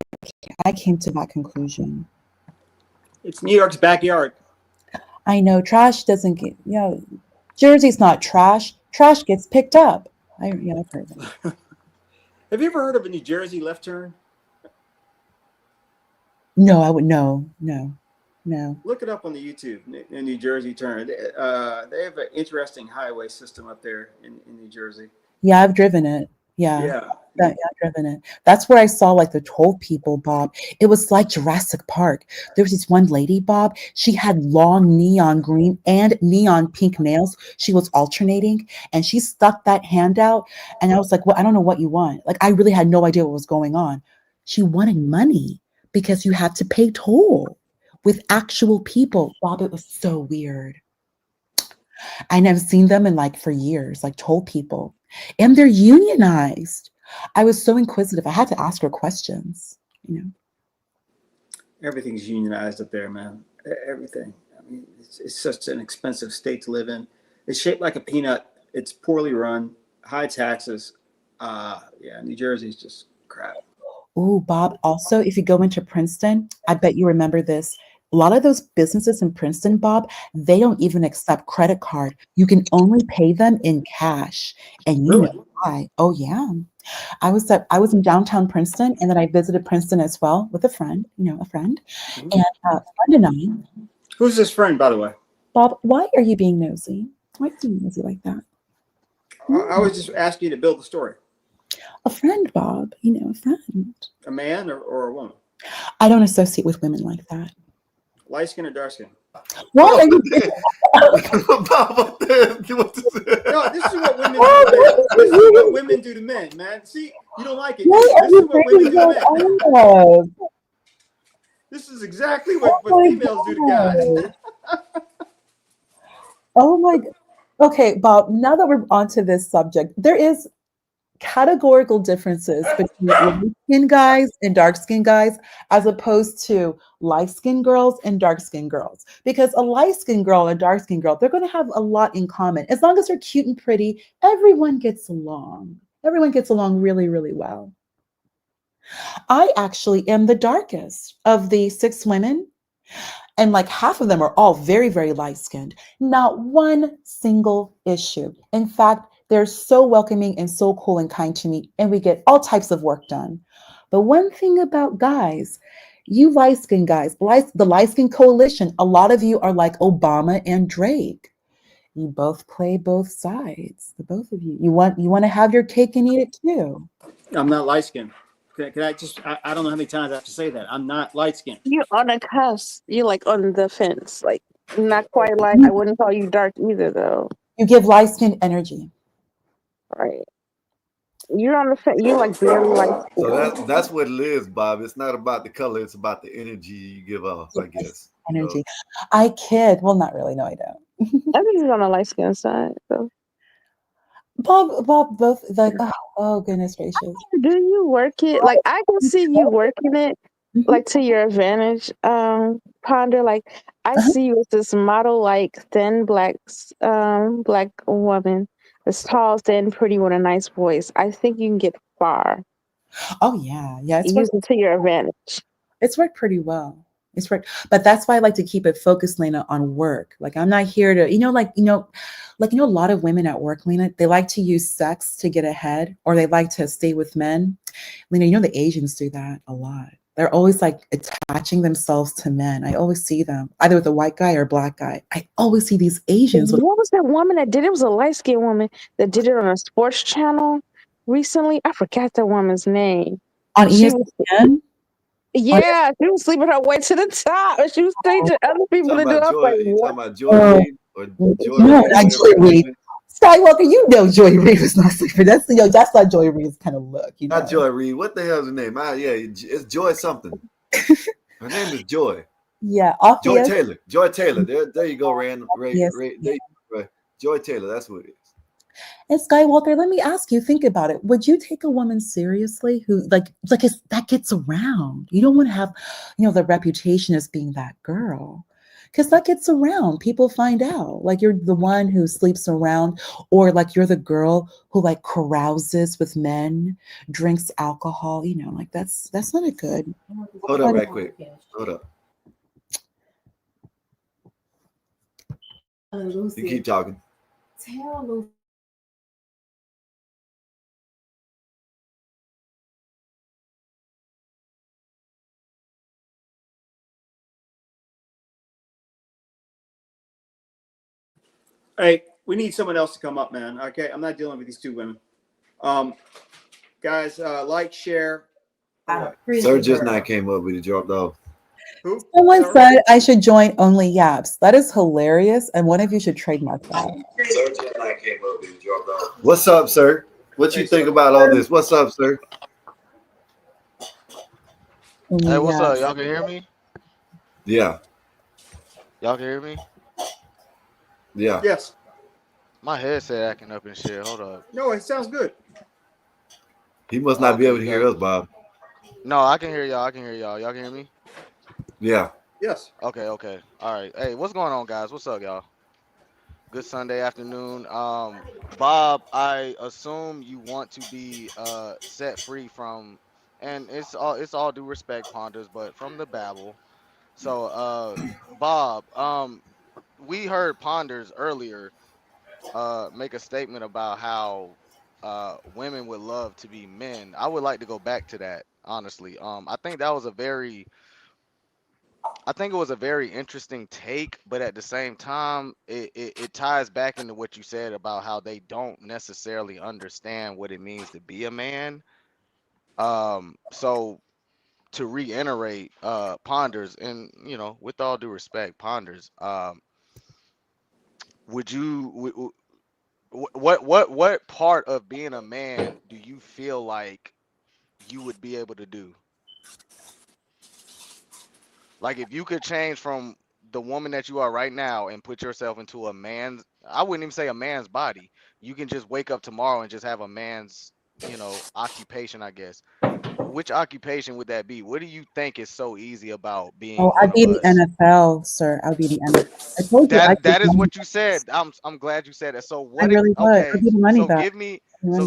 I came to that conclusion. It's New York's backyard. I know trash doesn't get, Jersey's not trash. Trash gets picked up. I've heard that. Have you ever heard of a New Jersey left turn? No, I would no. Look it up on the YouTube. In New Jersey turn. They have an interesting highway system up there in New Jersey. Yeah, I've driven it. Yeah, I've driven it. That's where I saw like the toll people, Bob. It was like Jurassic Park. There was this one lady, Bob. She had long neon green and neon pink nails. She was alternating, and she stuck that hand out. And I was like, well, I don't know what you want. Like, I really had no idea what was going on. She wanted money because you had to pay toll with actual people. Bob, it was so weird. I never seen them in like for years, like toll people. And they're unionized. I was so inquisitive. I had to ask her questions, Everything's unionized up there, man. Everything. I mean, it's such an expensive state to live in. It's shaped like a peanut. It's poorly run, high taxes. New Jersey's just crap. Oh, Bob, also, if you go into Princeton, I bet you remember this. A lot of those businesses in Princeton, Bob, they don't even accept credit card. You can only pay them in cash. And you know why? Oh, yeah. I was in downtown Princeton, and then I visited Princeton as well with a friend, a friend. Mm-hmm. And a friend and I. Who's this friend, by the way? Bob, why are you being nosy? Why are you being nosy like that? I was just asking you to build the story. A friend, Bob, a friend. A man or a woman? I don't associate with women like that. Light skin or dark skin? Why are you? No, this is what women do. This is what women do to men, man. See, you don't like it. This is what women do to men. This is exactly what females do to guys. Oh my God. Okay, Bob, now that we're onto this subject, there is categorical differences between light-skinned guys and dark-skinned guys, as opposed to light-skinned girls and dark-skinned girls. Because a light-skinned girl and a dark-skinned girl, they're going to have a lot in common. As long as they're cute and pretty, everyone gets along. Everyone gets along really, really well. I actually am the darkest of the 6 women. And like half of them are all very, very light skinned. Not one single issue. In fact, they're so welcoming and so cool and kind to me, and we get all types of work done. But one thing about guys, you light skinned guys, the light skin coalition, a lot of you are like Obama and Drake. You both play both sides. The both of you. You want to have your cake and eat it too. I'm not light skinned. Can I just? I don't know how many times I have to say that. I'm not light skinned. You're on a cusp. You're like on the fence. Like not quite light. I wouldn't call you dark either though. You give light skin energy. Right. You're on the fence. You're like very light So skinned. that's what it is, Bob. It's not about the color; it's about the energy you give off. I guess. Energy. I kid. Well, not really. No, I don't. I think he's on the light skin side. So. Bob, both like oh goodness gracious. Do you work it? Like I can see you working it like to your advantage, Ponder. Like I see you as this model, like thin black woman, that's tall, thin, pretty with a nice voice. I think you can get far. Oh yeah, it's Use it to your advantage. It's worked pretty well. It's worked, but that's why I like to keep it focused, Lena, on work. Like I'm not here to, a lot of women at work, Lena, they like to use sex to get ahead, or they like to stay with men. Lena, the Asians do that a lot. They're always like attaching themselves to men. I always see them either with a white guy or a black guy. I always see these Asians. What was that woman that did it? It was a light-skinned woman that did it on a sports channel recently. I forgot that woman's name. On ESPN? Yeah, she was sleeping her way to the top, and she was teaching other people to do it. You talking about Joy Reid or Joy No, Reid? not Joy Reid. Skywalker, Joy Reid was not sleeping. That's not Joy Reid's kind of look. Not Joy Reid. What the hell's her name? It's Joy something. Her name is Joy. Yeah, Joy Taylor. Joy Taylor. There you go, Rand. Joy Taylor. That's what it is. And Skywalker, let me ask you, think about it. Would you take a woman seriously who that gets around? You don't want to have, the reputation as being that girl, because that gets around. People find out like you're the one who sleeps around, or like you're the girl who like carouses with men, drinks alcohol. Like that's not a good. Hold up, right quick. Hold up. You keep talking. Tell Lucy. Hey, we need someone else to come up, man. Okay, I'm not dealing with these two women. Guys, like, share. Sir just not came up, but he dropped off. Who? Someone said I should join Only Yaps. That is hilarious, and one of you should trademark that. Sir just not came up, but he dropped off. What's up, sir? What you think about all this? What's up, sir? Hey, what's up? Y'all can hear me? Yeah. Y'all can hear me? Yeah. Yes. My headset acting up and shit. Hold up. No, it sounds good. He must not be able to hear us, Bob. No, I can hear y'all. Y'all can hear me? Yeah. Yes. Okay. All right. Hey, what's going on, guys? What's up, y'all? Good Sunday afternoon. Bob, I assume you want to be set free from, and it's all due respect, Ponders, but from the babble. So, Bob, we heard Ponders earlier make a statement about how women would love to be men. I would like to go back to that, honestly. I think it was a very interesting take, but at the same time, it ties back into what you said about how they don't necessarily understand what it means to be a man. So to reiterate, Ponders, and with all due respect, Ponders, would you what part of being a man do you feel like you would be able to do? Like if you could change from the woman that you are right now and put yourself into a man's, I wouldn't even say a man's body. You can just wake up tomorrow and just have a man's, occupation, I guess. Which occupation would that be? What do you think is so easy about being one I'd be of the us? NFL, sir. I'd be the NFL. I told you. That is what you said. I'm glad you said that. So what? I really would. Okay. I'd be the money So back.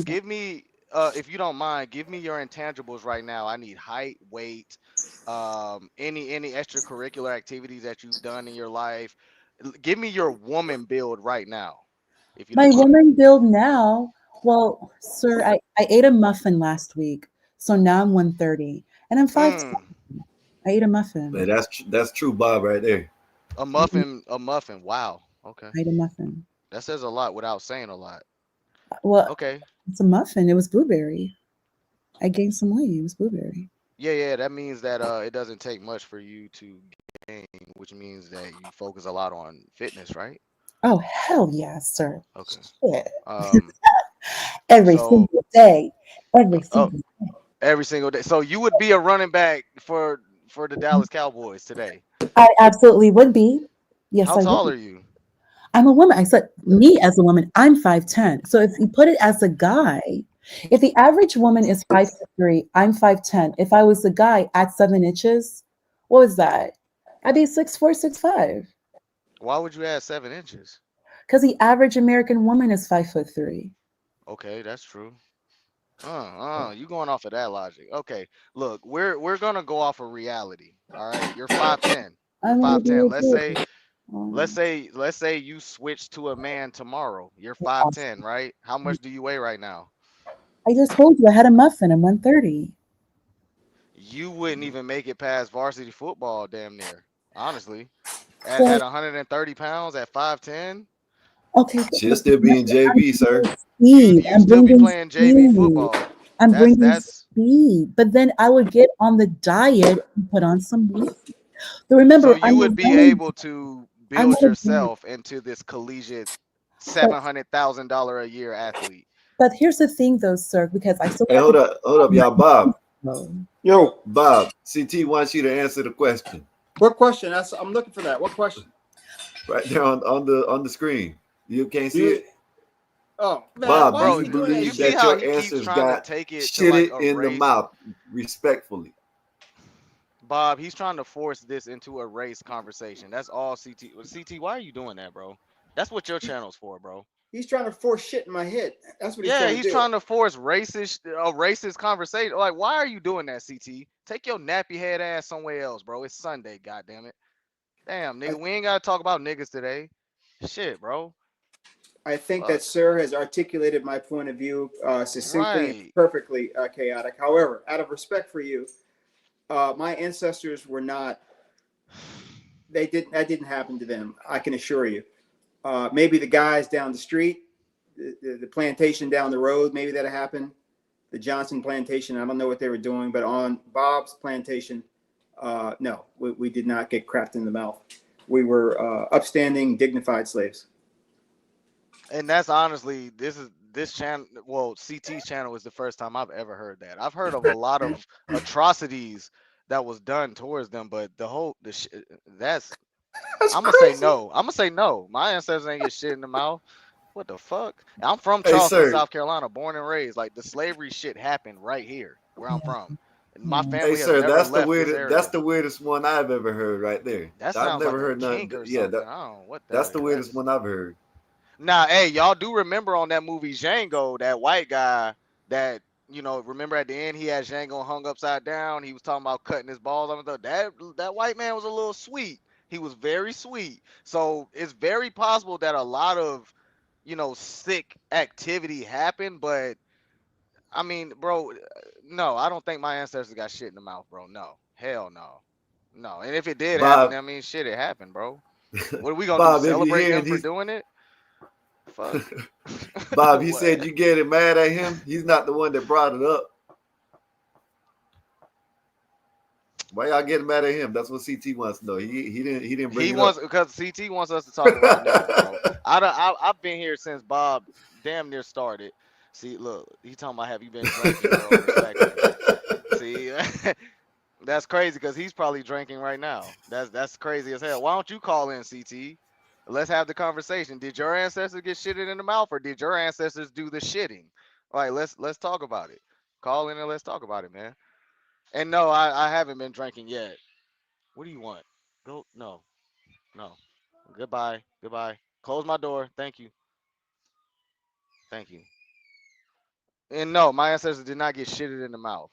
give me if you don't mind, give me your intangibles right now. I need height, weight, any extracurricular activities that you've done in your life. Give me your woman build right now, if you My don't mind. woman build now. Well, sir, I ate a muffin last week, so now I'm 130, and I'm 5'10". Mm, I ate a muffin. Man, that's true, Bob, right there. a I muffin, a muffin. Wow. Okay, ate a muffin. that says a lot without saying a lot. Well, Okay. it's a muffin. It was blueberry. I gained some weight. It was blueberry. Yeah, yeah. That means that it doesn't take much for you to gain, which means that you focus a lot on fitness, right? Oh, hell yeah, sir. Okay. Shit. Um. Every So, single day. Every oh, single every single day. So you would be a running back for the Dallas Cowboys today. I absolutely would be. Yes, How I would. tall are you? I'm a woman. I said, me as a woman, I'm 5'10". So if you put it as a guy, if the average woman is 5'3", I'm 5'10". If I was a guy at 7 inches, what was that? I'd be 6'4", 6'5". Why would you add 7 inches? Because the average American woman is 5'3". Okay, that's true. You going off of that logic. Okay, look, we're gonna go off of reality. All right, you're 5'10". I You're want to be 5'10". a Let's say, dude. let's say you switch to a man tomorrow. You're Awesome. 5'10", right? How much do you weigh right now? I just told you I had a muffin. I'm 130. You wouldn't even make it past varsity football, damn near. Honestly, So, at 130 pounds, at 5'10", okay, She'll still be in I'm JV, sir. bringing you speed. you I'm still be bringing playing JV speed. football. I'm That's bringing that's speed. But then I would get on the diet and put on some weight. So So remember, you would be able to I'm build gonna be, yourself into this collegiate but $700,000 a year athlete. but here's the thing though, sir, because I still Hey, have to hold up, y'all. Bob, go. Yo, Bob, CT wants you to answer the question what question? I'm looking for that. What question? right there on the screen. You can't see You it, Oh man, Bob. why Do you Bro, you keep doing that you believe see shit? that how your he keeps answers trying to got take it to like shitted a in the race? mouth respectfully? Bob, he's trying to force this into a race conversation. That's all CT. CT, why are you doing that, bro? That's what your channel's for, bro. He's trying to force shit in my head. That's what he's Yeah, trying to he's do. trying to force racist conversation. Like, why are you doing that, CT? Take your nappy head ass somewhere else, bro. It's Sunday, goddamn it. Damn, I, nigga, we ain't gotta talk about niggas today. Shit, bro. I think that Fuck. Sir has articulated my point of view succinctly and Right. perfectly chaotic. However, out of respect for you, my ancestors were not. They didn't. That didn't happen to them. I can assure you. Maybe the guys down the street, the plantation down the road, maybe that happened. The Johnson plantation. I don't know what they were doing, but on Bob's plantation, no, we did not get crapped in the mouth. We were upstanding, dignified slaves. And that's honestly, this channel. Well, CT's channel is the first time I've ever heard that. I've heard of a lot of atrocities that was done towards them, but that's That's I'm gonna say crazy. no. I'm gonna say no. My ancestors ain't get shit in the mouth. What the fuck? I'm from Hey, Charleston, sir. South Carolina, born and raised. Like the slavery shit happened right here where I'm Yeah, from. And my yeah. Hey, family has sir. never That's the left this weirdest. That's area. the weirdest one I've ever heard. Right there. That I've sounds like never a heard none. kink or Yeah, something. I don't know what that's that the is. weirdest That's one I've heard. now, hey, y'all do remember on that movie Django, that white guy that remember at the end he had Django hung upside down. He was talking about cutting his balls off. That white man was a little sweet. He was very sweet. So it's very possible that a lot of sick activity happened, but I mean, bro, no, I don't think my ancestors got shit in the mouth, bro. No, hell no, no. And if it did happen, Bob, I mean, shit, it happened, bro. What are we gonna do? Bob, if you're Celebrate hearing them for these, doing it? Fuck. Bob, he said What? you getting mad at him. He's not the one that brought it up. Why y'all getting mad at him? That's what CT wants to know. He didn't bring He it up. wants because CT wants us to talk about niggas, bro. I've been here since Bob damn near started. See, look, he talking about have you been drinking, bro? Respectfully. See, that's crazy because he's probably drinking right now. That's crazy as hell. Why don't you call in, CT? Let's have the conversation. Did your ancestors get shitted in the mouth, or did your ancestors do the shitting? All right, let's talk about it. Call in and let's talk about it, man. And no, I haven't been drinking yet. What do you want? Go no, no. Goodbye, goodbye. Close my door. Thank you, thank you. And no, my ancestors did not get shitted in the mouth.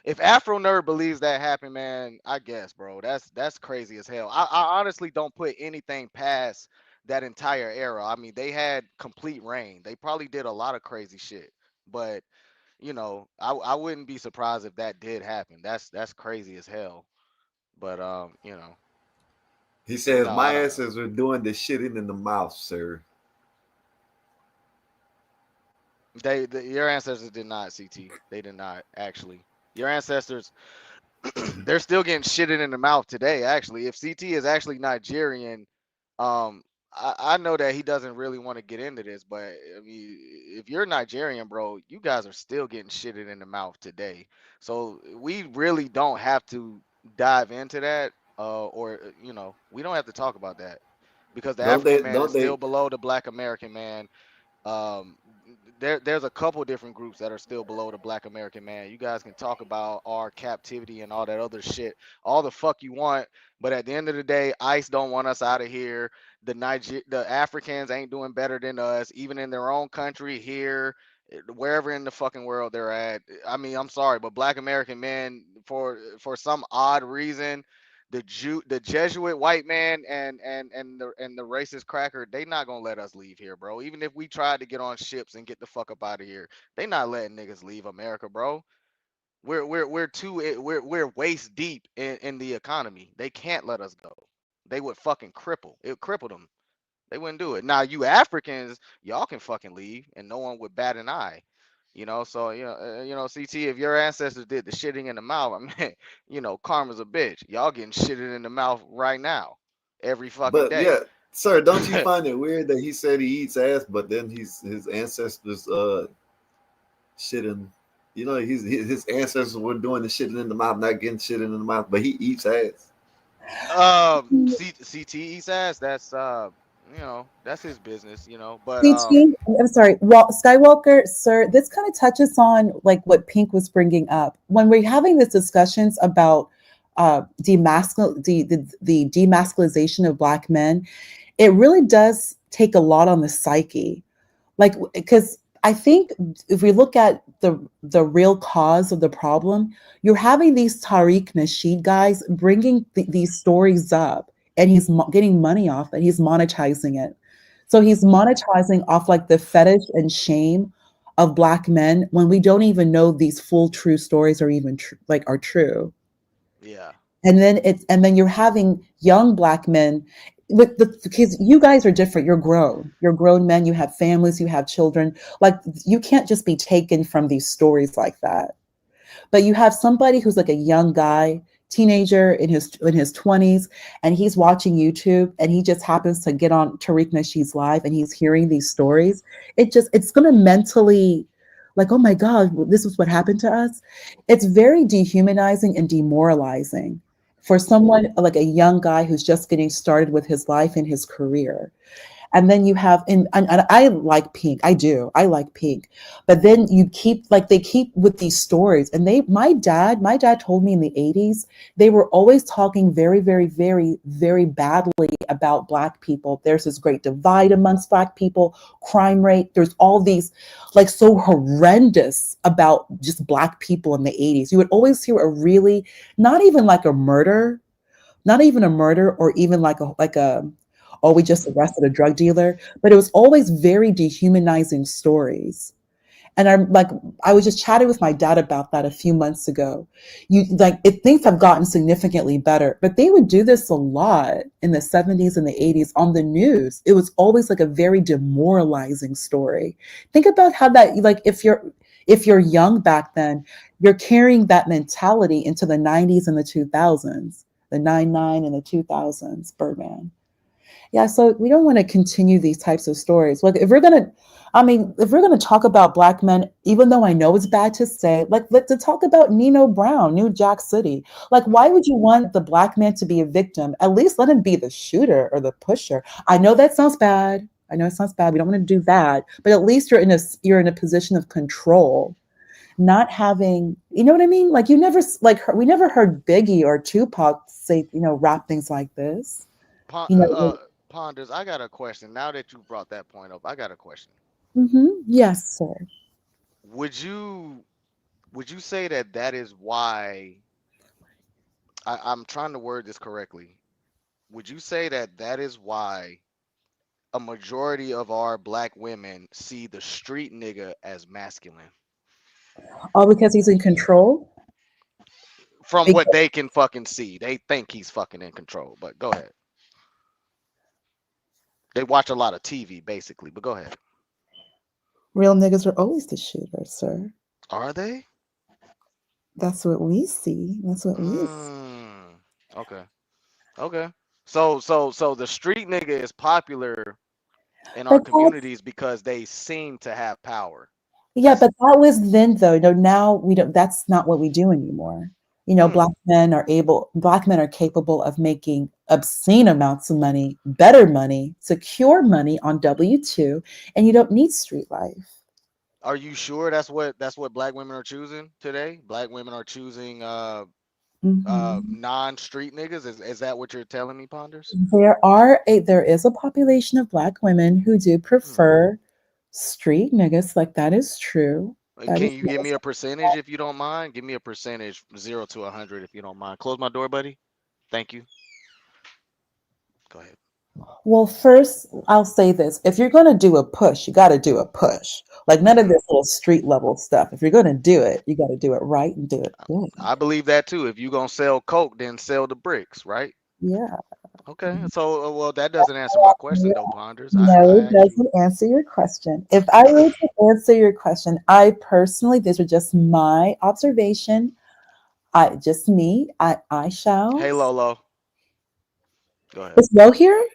If Afro Nerd believes that happened, man, I guess, bro, that's crazy as hell. I honestly don't put anything past that entire era. I mean, they had complete reign. They probably did a lot of crazy shit, but I wouldn't be surprised if that did happen. That's crazy as hell. But He says, no, I my don't. ancestors are doing the shitting in the mouth, sir. Your ancestors did not, CT. They did not actually. Your ancestors, they're still getting shitted in the mouth today. Actually, if CT is actually Nigerian, I know that he doesn't really want to get into this, but I mean, if you're Nigerian, bro, you guys are still getting shitted in the mouth today. So we really don't have to dive into that, or we don't have to talk about that because the Don't African they? man is Don't still they? below the Black American man. um there's a couple different groups that are still below the Black American man. You guys can talk about our captivity and all that other shit all the fuck you want, but at the end of the day, ICE don't want us out of here. The Africans ain't doing better than us, even in their own country here, wherever in the fucking world they're at. I mean, I'm sorry, but Black American men, for some odd reason, the Jesuit white man and the racist cracker, they not gonna let us leave here, bro. Even if we tried to get on ships and get the fuck up out of here, they not letting niggas leave America, bro. We're waist deep in the economy. They can't let us go. They would fucking cripple. It would cripple them. They wouldn't do it. Now you Africans, y'all can fucking leave, and no one would bat an eye. So CT, if your ancestors did the shitting in the mouth, I mean, karma's a bitch. Y'all getting shitted in the mouth right now, every fucking But day. yeah, sir, don't you find it weird that he said he eats ass, but then his ancestors shitting. His ancestors were doing the shitting in the mouth, not getting shitting in the mouth, but he eats ass. CT eats ass. That's his business. But CT, I'm sorry, Skywalker, sir, this kind of touches on like what Pink was bringing up. When we're having these discussions about the demasculization of Black men, it really does take a lot on the psyche. Like, because I think if we look at the real cause of the problem, you're having these Tariq Nasheed guys bringing these stories up, and he's getting money off it. He's monetizing it. So he's monetizing off like the fetish and shame of Black men when we don't even know these full true stories are even are true. yeah, And then you're having young Black men with because you guys are different. You're grown men, you have families, you have children. Like, you can't just be taken from these stories like that. But you have somebody who's like a young guy, teenager in his 20s, and he's watching YouTube, and he just happens to get on Tariq Nasheed's live, and he's hearing these stories. It's gonna mentally, like, oh my God, this is what happened to us. It's very dehumanizing and demoralizing for someone like a young guy who's just getting started with his life and his career. And then you have, and I like Pink. I like Pink. But then they keep with these stories. And my dad told me in the 80s, they were always talking very, very, very, very badly about Black people. There's this great divide amongst Black people, crime rate. There's all these like so horrendous about just Black people in the 80s. You would always hear not even like a murder, not even a murder, or even like a oh, we just arrested a drug dealer, but it was always very dehumanizing stories. And I was just chatting with my dad about that a few months ago. Things have gotten significantly better, but they would do this a lot in the 70s and the 80s on the news. It was always like a very demoralizing story. Think about how that, like, if you're young back then, you're carrying that mentality into the 90s and the 2000s, the 99 and the 2000s, Birdman. Yeah, so we don't want to continue these types of stories. Like, if we're gonna talk about Black men, even though I know it's bad to say, like, let's talk about Nino Brown, New Jack City. Like, why would you want the Black man to be a victim? At least let him be the shooter or the pusher. I know that sounds bad. I know it sounds bad. We don't want to do that, but at least you're in a position of control, not having, you know what I mean? Like, we never heard Biggie or Tupac say, rap things like this. Pon- You uh, know, uh, Ponders, I got a question. Now that you brought that point up, I got a question. Yes, sir. Would you would you say that that is why I'm trying to word this correctly? Would you say that that is why a majority of our black women see the street nigga as masculine All because he's in control. from what Because they can fucking see? They think he's fucking in control, but go ahead. They watch a lot of TV basically, but go ahead. Real niggas are always the shooters, sir. Are they? That's what we see. That's what we see. Mm, okay. Okay. So the street nigga is popular in our but that's communities because they seem to have power. yeah, That's but that was then though. Now we don't that's not what we do anymore. mm. Black men are capable of making obscene amounts of money, better money, secure money on W-2, and you don't need street life. Are you sure that's what black women are choosing today? Black women are choosing Mhm. non-street niggas. Is that what you're telling me, Ponders? There is a population of black women who do Hmm. prefer street niggas. Like that is true. That Can is you give me a percentage if you don't mind? Give me a percentage, 0 to 100, if you don't mind. Close my door, buddy. Thank you. Go ahead. well. First, I'll say this: if you're gonna do a push, you got to do a push. Like none of Hmm. this little street level stuff. If you're gonna do it, you got to do it right and do it good. I believe that too. If you gonna sell coke, then sell the bricks, right? Yeah. Okay. So, well, that doesn't answer my question though, Ponders. No, I it asked you. doesn't answer your question. If I were to answer your question, I personally, these are just my observation. Just me. I shall. Hey, Lolo. Go ahead. Is Lo here?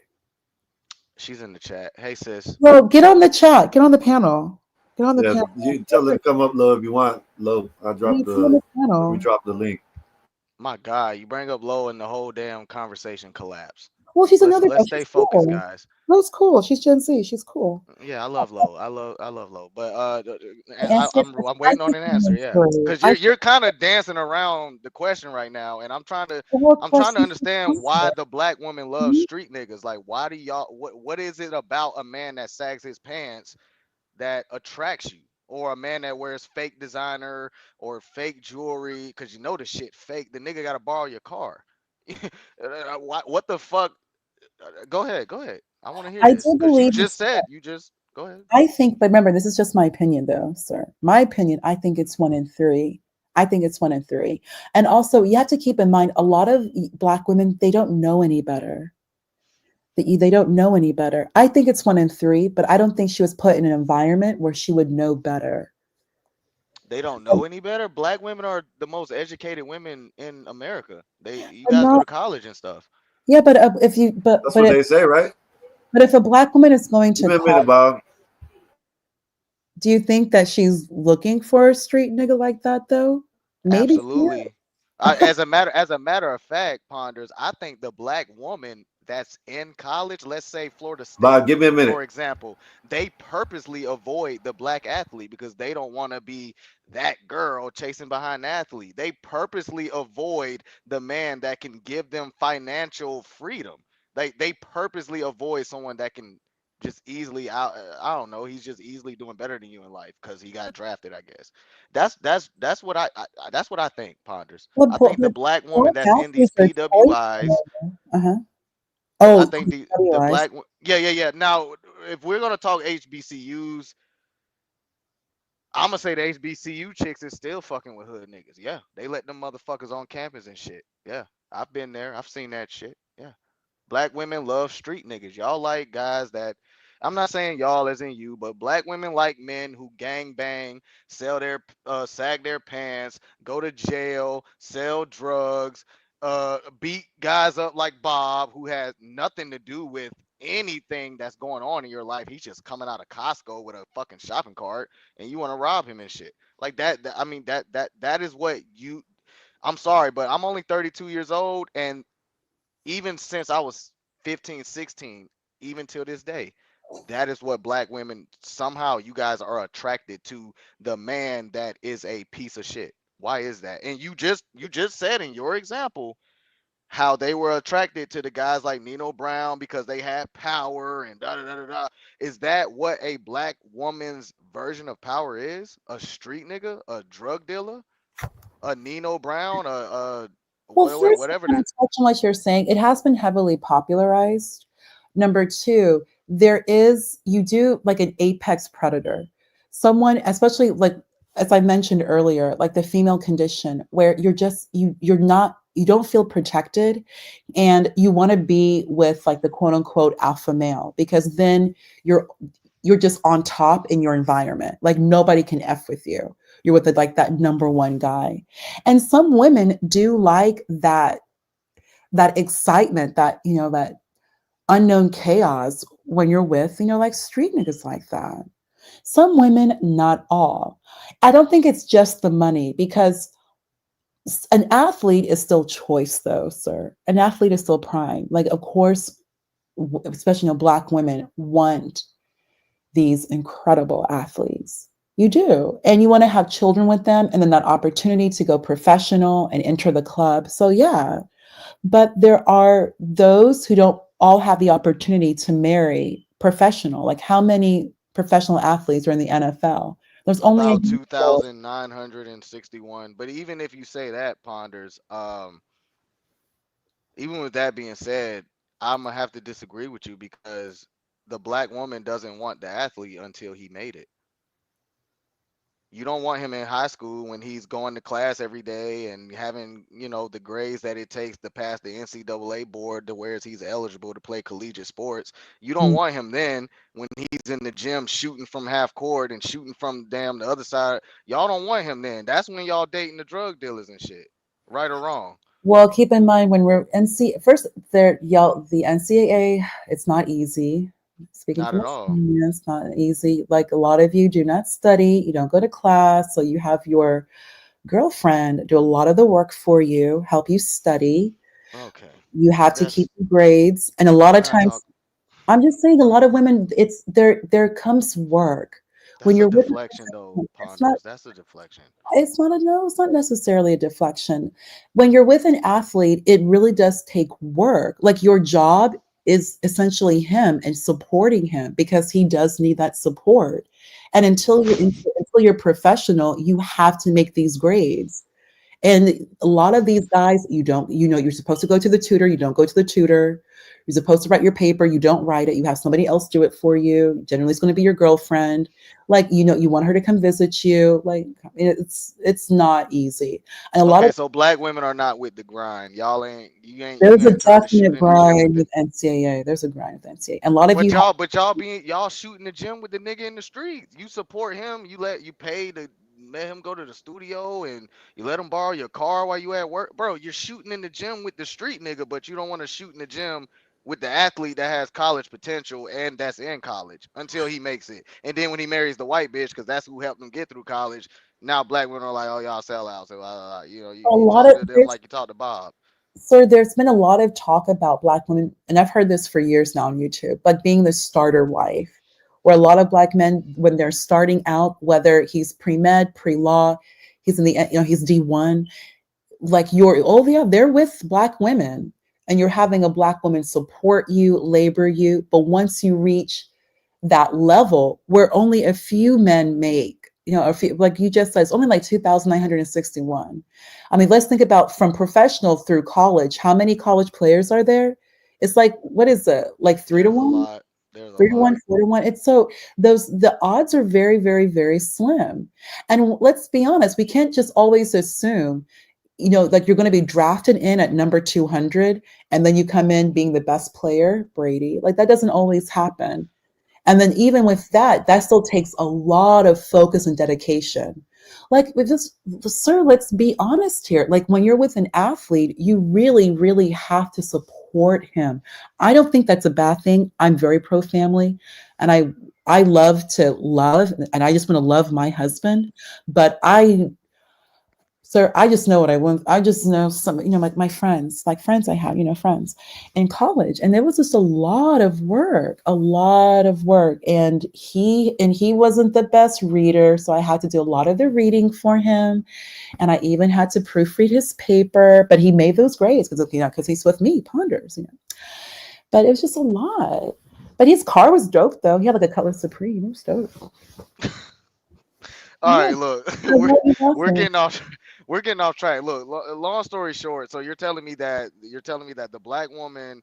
She's in the chat. Hey, sis. Well, get on the chat. Get on the panel. Get on the Yeah, panel. you can tell her to come up low if you want. Low. Come on the We panel. dropped the link. My God, you bring up low and the whole damn conversation collapse. Well, she's another Let's girl. stay She's focused, cool. guys. Lo's cool. She's Gen Z. She's cool. Yeah, I love low. I love low. But To answer your I'm question, I waiting on think an one answer. in Yeah, three. because you're kind of dancing around the question right now, and What I'm trying to questions did understand you why answer? the black woman loves Mhm. street niggas. Like, why do y'all? What is it about a man that sags his pants that attracts you? Or a man that wears fake designer or fake jewelry, because you know the shit fake. The nigga gotta borrow your car. What the fuck? Go ahead, go ahead. I want to hear I this do because you believe just it's. said you just go ahead. I think, but remember, this is just my opinion, though, sir. My opinion. I think it's one in three. I think it's one in three. And also, you have to keep in mind, a lot of black women, they don't know any better. They don't know any better. I think it's one in three, but I don't think she was put in an environment where she would know better. They don't know any better. Black women are the most educated women in America. You But guys go not, to college and stuff. yeah, but if you, That's what they say, right? but if a black woman is going Give to me a minute, college, Bob. do you think that she's looking for a street nigga like that, though? Maybe she is. Absolutely. As a matter of fact, Ponders, I think the black woman that's in college, let's say Florida State, Bob, give me a for minute. example, they purposely avoid the black athlete because they don't want to be that girl chasing behind the athlete. They purposely avoid the man that can give them financial freedom. They purposely avoid someone that can just easily out. I don't know. He's just easily doing better than you in life because he got drafted, I guess. That's what that's what I think, Ponders. I think the But black woman black that's in these athletes are choice. PWIs, Uh-huh. I Oh, think the otherwise. yeah. Now, if we're gonna talk HBCUs, I'm gonna say the HBCU chicks is still fucking with hood niggas. Yeah, they let them motherfuckers on campus and shit. Yeah, I've been there. I've seen that shit. Yeah. Black women love street niggas. Y'all like guys that I'm not saying y'all as in you, but black women like men who gang bang, sag their pants, go to jail, sell drugs, beat guys up like Bob, who has nothing to do with anything that's going on in your life. He's just coming out of Costco with a fucking shopping cart, and you want to rob him and shit. Like I mean, that is what you. I'm sorry, but I'm only 32 years old, and even since I was 15, 16, even till this day, that is what black women somehow you guys are attracted to the man that is a piece of shit. Why is that? And you just said in your example how they were attracted to the guys like Nino Brown because they had power and da da da da da. Is that what a black woman's version of power is? A street nigga, a drug dealer, a Nino Brown, a Well, first, to whatever kind the of touch on what you're saying, it has been heavily popularized. Number two, there is, you do like an apex predator, someone, especially like, as I mentioned earlier, like the female condition, where you're just, you're not, you don't feel protected and you want to be with like the quote unquote alpha male, because then you're, you're just on top in your environment. Like nobody can F with you. You're with the, like that number one guy. And some women do like that, that excitement, that, you know, that unknown chaos when you're with, you know, like street niggas like that. Some women, not all. I don't think it's just the money, because an athlete is still choice though, sir. An athlete is still prime. Like, of course, especially, you know, black women want these incredible athletes. You do. And you want to have children with them, and then that opportunity to go professional and enter the club. So, yeah. But there are those who don't all have the opportunity to marry professional. Like, how many professional athletes are in the NFL? There's only a about handful. 2,961. But even if you say that, Ponders, even with that being said, I'm gonna have to disagree with you because the black woman doesn't want the athlete until he made it. You don't want him in high school when he's going to class every day and having, you know, the grades that it takes to pass the NCAA board to where he's eligible to play collegiate sports. You don't Mm. want him then when he's in the gym shooting from half court and shooting from damn the other side. Y'all don't want him then. That's when y'all dating the drug dealers and shit. Right or wrong? Well, keep in mind when we're first there, y'all, the NCAA, it's not easy. Speaking Not from at all. experience, it's not easy. Like a lot of you do not study, you don't go to class, so you have your girlfriend do a lot of the work for you, help you study. Okay. You have to keep That's the grades, and a lot we're of not talking. times, I'm just saying, a lot of women, it's there. There comes work when That's a you're with. deflection though, It's not. Ponders. That's a deflection. It's not a no, it's not necessarily a deflection. When you're with an athlete, it really does take work. Like your job is essentially him and supporting him, because he does need that support. And until you're professional, you have to make these grades. And a lot of these guys, you don't, you know, you're supposed to go to the tutor, you don't go to the tutor. You're supposed to write your paper, you don't write it, you have somebody else do it for you. Generally, it's going to be your girlfriend. Like, you know, you want her to come visit you. Like, it's not easy. And a lot Okay, of so black women are not with the grind. Y'all ain't there's you a ain't trying to shoot definite in the gym with grind the with NCAA. There's a grind with NCAA. And a lot of you y'all shooting the gym with the nigga in the streets. You support him, you pay to let him go to the studio and you let him borrow your car while you at work. Bro, you're shooting in the gym with the street nigga, but you don't want to shoot in the gym with the athlete that has college potential and that's in college until he makes it. And then when he marries the white bitch, because that's who helped him get through college, now black women are like, oh y'all sellouts. So, you know, a you lot talking of to them there's like you talk to Bob. So there's been a lot of talk about black women, and I've heard this for years now on YouTube, like being the starter wife, where a lot of black men, when they're starting out, whether he's pre-med, pre-law, he's in the, you know, he's D1, like you're, oh yeah, they're with black women, and you're having a black woman support you, labor you, but once you reach that level where only a few men make, you know, a few, like you just said, it's only like 2,961. I mean, let's think about from professional through college. How many college players are there? It's like, what is it? Like three to There's a one, lot. There's a 3 to 1, lot. 4 to 1. It's so the odds are very, very, very slim. And let's be honest, we can't just always assume, you know, like you're going to be drafted in at number 200 and then you come in being the best player, Brady. Like that doesn't always happen. And then even with that, that still takes a lot of focus and dedication. Like with this, sir, let's be honest here. Like when you're with an athlete, you really, really have to support him. I don't think that's a bad thing. I'm very pro family, and I love to love, and I just want to love my husband. But I Sir, I just know what I want. I just know some, like my friends, like friends I have, friends in college. And there was just a lot of work. And he wasn't the best reader. So I had to do a lot of the reading for him. And I even had to proofread his paper, but he made those grades because he's with me, Ponders. But it was just a lot. But his car was dope though. He had like a Cutlass Supreme. It was dope. All Yeah. right, look, So we're what you we're asking? getting off we're getting off track. Look, long story short, so you're telling me that the black woman,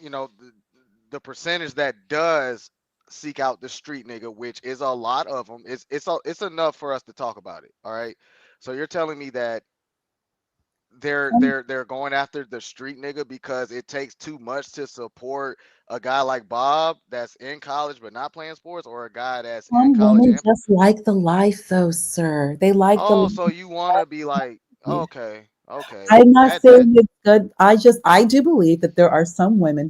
the percentage that does seek out the street nigga, which is a lot of them, it's enough for us to talk about it. All right, so you're telling me that they're going after the street nigga because it takes too much to support a guy like Bob that's in college but not playing sports, or a guy that's in Some college women and just like the life, though, sir. They like the oh, life. so you want to be like, okay, okay, I'm not that saying it's good. I do believe that there are some women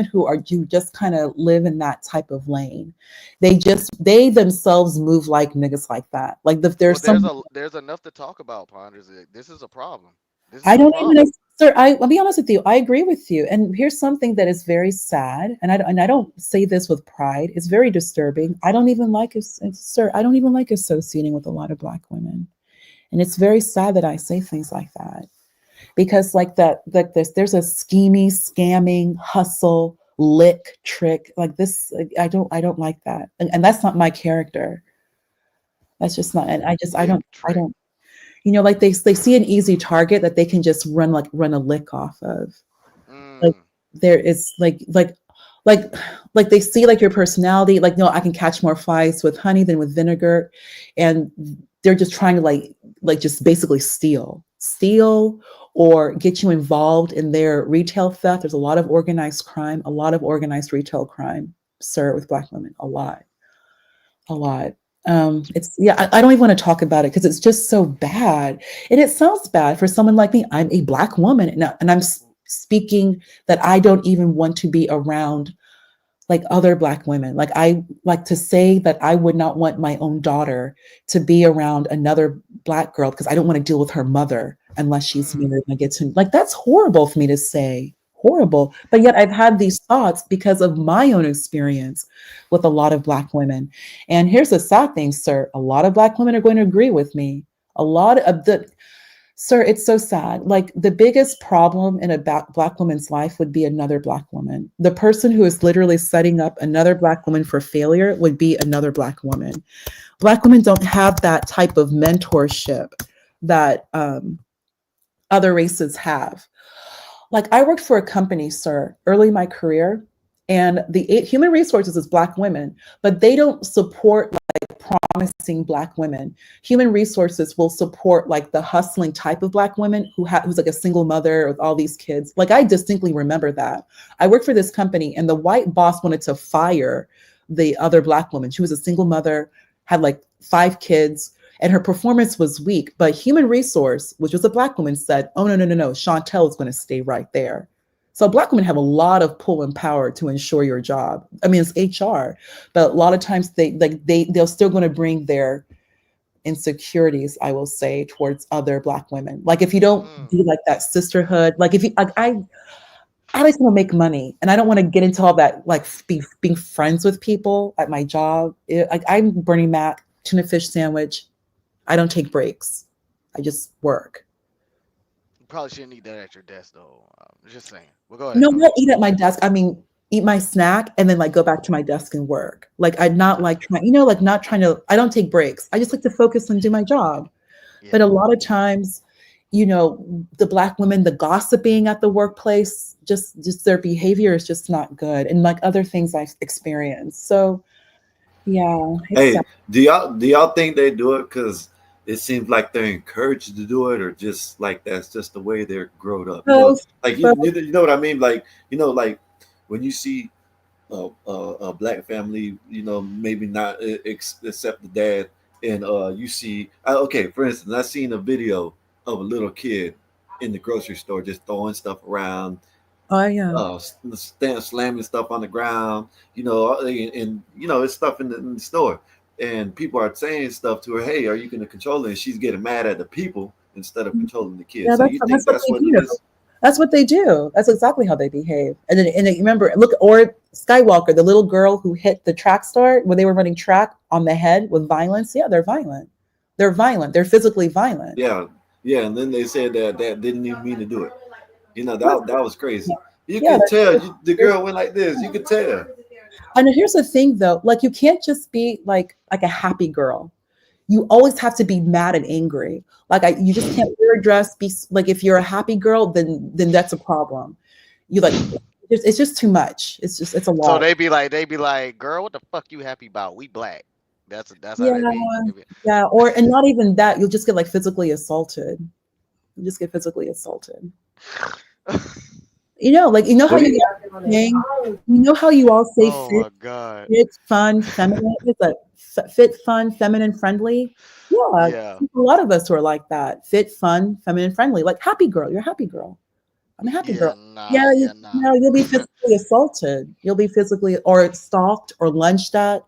who just kind of live in that type of lane. They themselves move like niggas like that. Like well, there's some. there's enough to talk about, Ponders. This is a problem. This I is a don't even, problem. sir. I'll be honest with you. I agree with you. And here's something that is very sad. And I don't say this with pride. It's very disturbing. I don't even like sir. I don't even like associating with a lot of black women. And it's very sad that I say things like that because there's a scheming, scamming, hustle, lick, trick like this. I don't like that. And that's not my character. That's just not, and I just, Lick I trick. don't, like they see an easy target that they can just run a lick off of. Like Mm, there is like like they see like your personality, like, no, I can catch more flies with honey than with vinegar. And they're just trying to like just basically steal or get you involved in their retail theft. There's a lot of organized crime, a lot of organized retail crime, sir, with black women. A lot. It's, yeah, I don't even want to talk about it because it's just so bad. And it sounds bad for someone like me. I'm a black woman, and I'm speaking that I don't even want to be around like other black women. Like I like to say that I would not want my own daughter to be around another black girl because I don't want to deal with her mother unless she's mm. married and I get to, like, that's horrible for me to say. Horrible. But yet I've had these thoughts because of my own experience with a lot of black women. And here's the sad thing, sir. A lot of black women are going to agree with me. A lot of the Sir, it's so sad. Like the biggest problem in a black woman's life would be another black woman. The person who is literally setting up another black woman for failure would be another black woman. Black women don't have that type of mentorship that other races have. Like I worked for a company, sir, early in my career, and the human resources is black women, but they don't support like promising black women. Human resources will support like the hustling type of black women who's like a single mother with all these kids. Like I distinctly remember that. I worked for this company and the white boss wanted to fire the other black woman. She was a single mother, had like 5 kids, and her performance was weak. But human resource, which was a black woman, said, "Oh no, no, no, no, Chantel is going to stay right there." So black women have a lot of pull and power to ensure your job. I mean, it's HR, but a lot of times they're still going to bring their insecurities, I will say, towards other black women. Like if you don't Mm. do like that sisterhood, like if you like I just want to make money and I don't want to get into all that like being friends with people at my job. Like I'm Bernie Mac, tuna fish sandwich. I don't take breaks. I just work. You probably shouldn't eat that at your desk, though. Just saying. Well, go ahead, No, though. not eat at my desk. I mean, eat my snack and then like go back to my desk and work. Like I'm not like trying, like not trying to, I don't take breaks. I just like to focus and do my job. But Yeah. a lot of times, the black women, the gossiping at the workplace, just their behavior is just not good. And like other things I've experienced. So yeah, it's sad. Hey, do y'all think they do it because it seems like they're encouraged to do it, or just like that's just the way they're grown up? Both, Like both. you know what I mean? Like like when you see a black family, maybe not except the dad, and you see, okay, for instance, I seen a video of a little kid in the grocery store just throwing stuff around, Oh yeah. slamming stuff on the ground, and it's stuff in the store. and people are saying stuff to her. Hey, are you going to control it? And she's getting mad at the people instead of controlling the Yeah, kids. So you think that's what that's they what it do. is? That's what they do. That's exactly how they behave. And then remember, look, or Skywalker, the little girl who hit the track star when they were running track on the head with violence. Yeah, they're violent. They're violent. They're physically violent. Yeah, yeah. And then they said that didn't even mean to do it. You know, That's- that was crazy. You Yeah, could tell the girl went like this. You could tell. and here's the thing though, like you can't just be like a happy girl. You always have to be mad and angry. You just can't wear a dress. Be like if you're a happy girl, then that's a problem. You like it's just too much. It's a So lot. they be like, girl, what the fuck you happy about? We black. That's how Yeah, they be. yeah. And not even that. You'll just get like physically assaulted. You just get physically assaulted. You know how What do you you? guys saying, you know how you all say Oh my god. fit, fun, feminine. It's like fit, fun, feminine, friendly. Yeah, Yeah. a lot of us who are like that. Fit, fun, feminine, friendly. Like happy girl. You're a happy girl. I'm a happy Yeah, girl. nah, Yeah, yeah, nah. you'll be physically assaulted. You'll be physically or stalked or lunged at.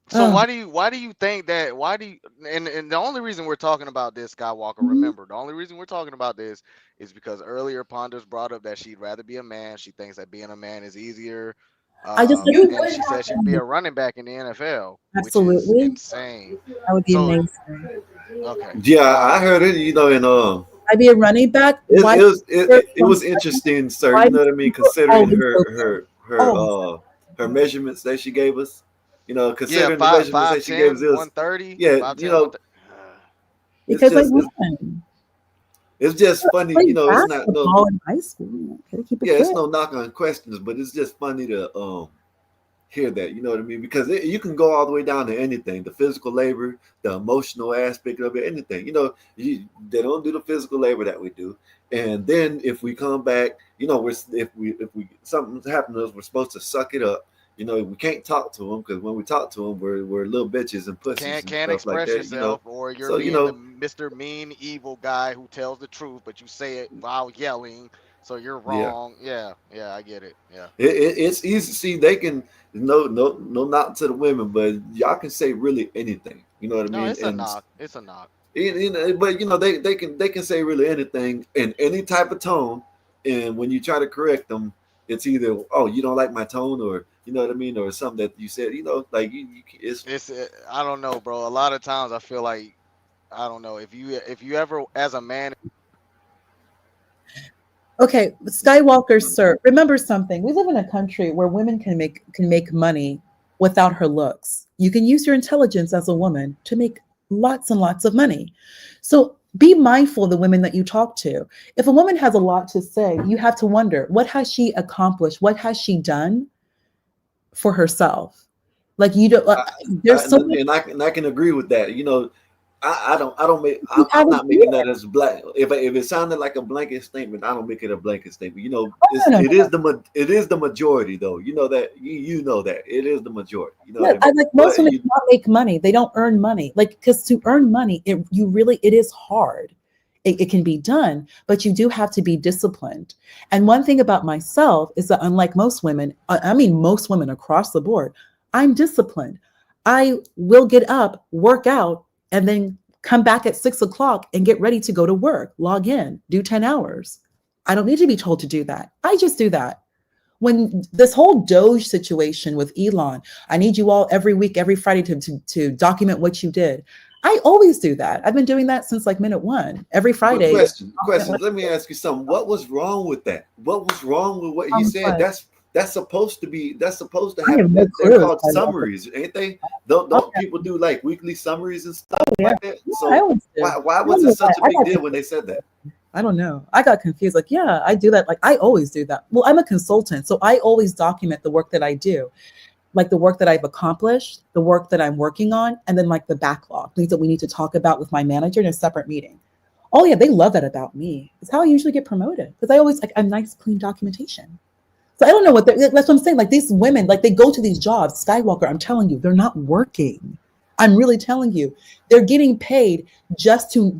So Oh, why do you think that why do you and the only reason we're talking about this, Skywalker, mhm. remember, the only reason we're talking about this is because earlier Ponders brought up that she'd rather be a man. She thinks that being a man is easier. I just like And she said she'd be a running back in the NFL, which is absolutely. insane. That would be So amazing. okay. Yeah, I heard it. You know, and I'd be a running back. it, Why? it was There's it some was interesting, sir. why You do know what I mean? people Considering always go always her measurements that she gave us. You know, Yeah, considering the measurements that she gave us, 5'10", it was 130, yeah. You 5'10", know, 130. it's because I just won. it's just I funny. You played know, it's not no basketball in high school. Gotta keep it yeah, it's fit. no knock on questions, but it's just funny to hear that. You know what I mean? Because you can go all the way down to anything, the physical labor, the emotional aspect of it, anything. You know, they don't do the physical labor that we do, and then if we come back, you know, if we something's happened to us, we're supposed to suck it up. You know, we can't talk to them because when we talk to them, we're little bitches and pussies and Can't stuff like express that. You know, yourself, or you're so you being the know, Mr. Mean Evil guy who tells the truth, but you say it while yelling, so you're yeah. wrong. Yeah, yeah, I get it. Yeah. It's easy. See, they can no not to the women, but y'all can say really anything. You know what I No, mean? it's a And knock. It's a knock. but you know they can say really anything in any type of tone, and when you try to correct them, it's either oh you don't like my tone or you know what I mean or something that you said. You know, like it's It's I don't know, bro. A lot of times I feel like I don't know if you ever as a man. Okay, Skywalker, sir, remember something. We live in a country where women can make money without her looks. You can use your intelligence as a woman to make lots and lots of money. So be mindful of the women that you talk to. If a woman has a lot to say, you have to wonder, what has she accomplished? What has she done for herself? Like you don't there's so much and I can agree with that. You know, I don't make you I'm haven't not seen making it. that as black. If it sounded like a blanket statement, I don't make it a blanket statement. You know, Oh, no, no, no, no. it is the majority though. You know that you know that it is the majority. You know Yeah, what I I mean? like most But women do you not make money. They don't earn money. Like because to earn money, it is hard. It can be done, but you do have to be disciplined. And one thing about myself is that unlike most women, I mean most women across the board, I'm disciplined. I will get up, work out, and then come back at 6 o'clock and get ready to go to work, log in, do 10 hours. I don't need to be told to do that. I just do that. When this whole Doge situation with Elon, I need you all every week, every Friday to document what you did. I always do that. I've been doing that since like minute one. Every but Friday, document questions. what Let me ask you something. What was wrong with that? What was wrong with what he I'm said? like, That's supposed to be that's supposed to I have happen. no They're clue. called summaries, ain't they? Oh, Don't people do like weekly summaries and stuff yeah. like that? Yeah, I So always do. why I don't was it know why. such a I big got deal when confused. they said that? I don't know. I got confused. Like, yeah, I do that. Like, I always do that. Well, I'm a consultant, so I always document the work that I do, like the work that I've accomplished, the work that I'm working on, and then like the backlog, things that we need to talk about with my manager in a separate meeting. Oh yeah, they love that about me. It's how I usually get promoted because I always like a nice, clean documentation. So I don't know what that's what I'm saying. Like these women, like they go to these jobs. Skywalker, I'm telling you, they're not working. I'm really telling you, they're getting paid just to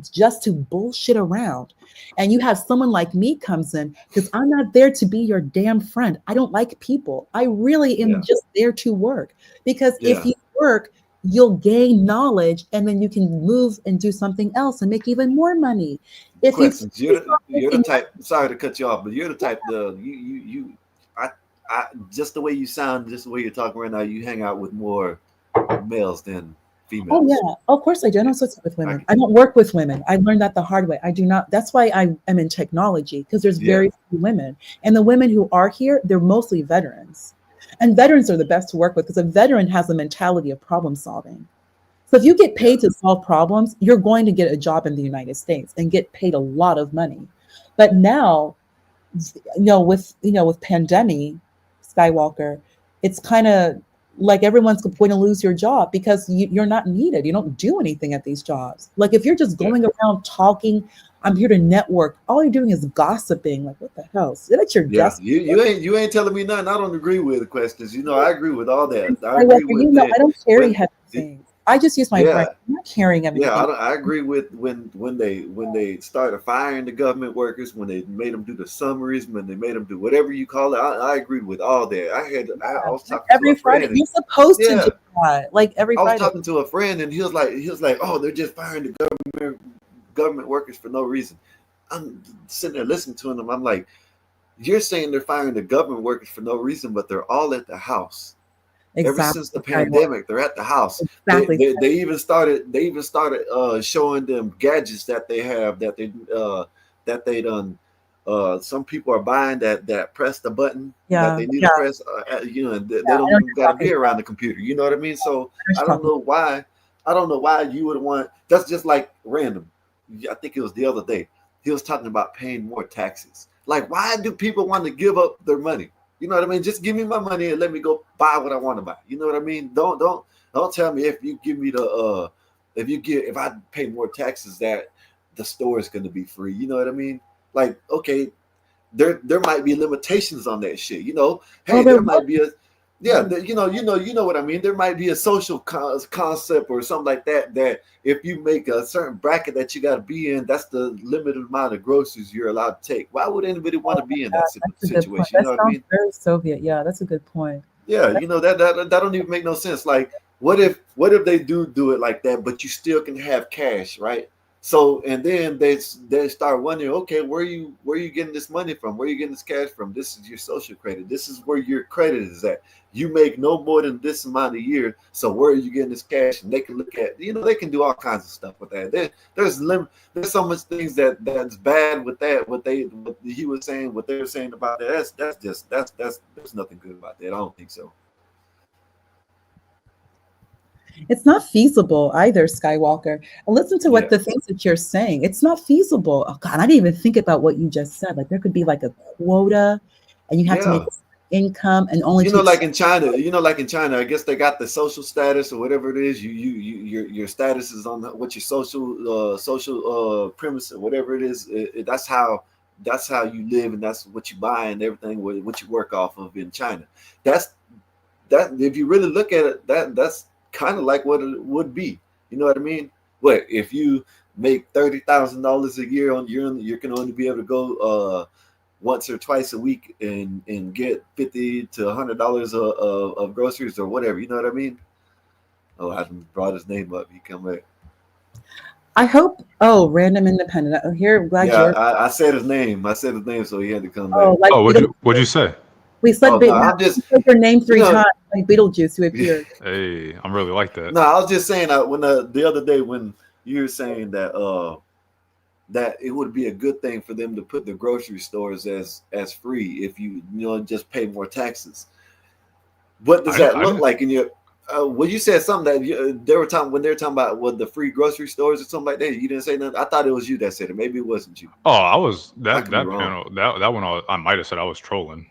bullshit around. And you have someone like me comes in because I'm not there to be your damn friend. I don't like people. I really am Yeah, just there to work because if yeah. you work, you'll gain knowledge, and then you can move and do something else and make even more money. If you Questions. focus on You're the making type. Sorry to cut you off, but you're the type. I, just the way you sound, just the way you're talking right now, you hang out with more males than Oh females. yeah, of course I do. I don't Yeah, associate with I women. can, I don't work with women. I learned that the hard way. I do not. That's why I am in technology, because there's yeah, very few women, and the women who are here, they're mostly veterans, and veterans are the best to work with because a veteran has a mentality of problem solving. So if you get yeah, paid to solve problems, you're going to get a job in the United States and get paid a lot of money. But now, with pandemic, Skywalker, it's kind of like everyone's going to lose your job because you're not needed. You don't do anything at these jobs. Like if you're just yeah, going around talking, I'm here to network. All you're doing is gossiping. Like what the hell? Sit at your yeah. desk. You ain't telling me nothing. I don't agree with the questions. I agree with all that. I Skywalker, agree with I the don't carry when heavy things. I just use my brain. yeah. I'm not carrying Yeah, everything. I agree with when they started firing the government workers, when they made them do the summaries, when they made them do whatever you call it. I agree with all that. I was talking to Every a Friday, friend, and you're supposed to do yeah, that. Like every I was Friday. talking to a friend, and he was like, oh, they're just firing the government workers for no reason. I'm sitting there listening to him. I'm like, you're saying they're firing the government workers for no reason, but they're all at the house. Ever since the Exactly, Skywalker. pandemic, they're at the house. They Exactly. they, they even started showing them gadgets that they have that they done. Some people are buying that press the button that Yeah, they need to yeah, press. And yeah. they I don't know what even you're got to talking be around about. the computer. You know what I mean? So I know what I you're don't talking know why. I don't know why you would want. That's just like random. I think it was the other day. He was talking about paying more taxes. Like, why do people want to give up their money? You know what I mean? Just give me my money and let me go buy what I want to buy. You know what I mean? Don't tell me if you give me the if I pay more taxes that the store is going to be free. You know what I mean? Like, okay, there might be limitations on that shit. about. Oh, Hey, there there might be was. a yeah, you know what I mean. There might be a social concept or something like that. That if you make a certain bracket that you got to be in, that's the limited amount of groceries you're allowed to take. Why would anybody want Oh to my be in that God, that's a good point. situation? You That know what I sounds mean? very Soviet. Yeah, that's a good point. Yeah, that don't even make no sense. Like, what if they do it like that, but you still can have cash, right? So and then they start wondering, okay, where you getting this money from? Where you getting this cash from? This is your social credit. This is where your credit is at. You make no more than this amount a year. So where are you getting this cash? And they can look at, they can do all kinds of stuff with that. There's so much things that's bad with that. What he was saying, what they were saying about that. That's there's nothing good about that. I don't think so. It's not feasible either, Skywalker. And listen to what Yeah, the things that you're saying. It's not feasible. Oh God, I didn't even think about what you just said. Like there could be like a quota, and you have to make yeah. income and only You know, take. like in China, I guess they got the social status or whatever it is. Your status is on what your social premise or whatever it is. That's how you live and that's what you buy and everything. What you work off of in China. That's that. If you really look at it, that's kind of like what it would be. You know what I mean? What if you make $30,000 a year on you can only be able to go once or twice a week and get $50 to $100 of groceries or whatever. You know what I mean? Oh, I haven't brought his name up. He come back. I hope. Oh, random independent. Oh, here, I'm glad Yeah, you're. I said his name. I said his name, so he had to come back. Oh, like Oh, Beetlejuice. what'd you say? We said Oh no, now I'm just we said your name you three know. times. Like Beetlejuice, who appeared. Hey, I'm really like that. No, I was just saying when the other day when you were saying that it would be a good thing for them to put the grocery stores as free if you just pay more taxes. What does that I look didn't. like in your? Well, you said something that they were talking when they were talking about what the free grocery stores or something like that. You didn't say nothing. I thought it was you that said it. Maybe it wasn't you. Oh, I was I that could be that wrong. panel that one. I might have said I was trolling.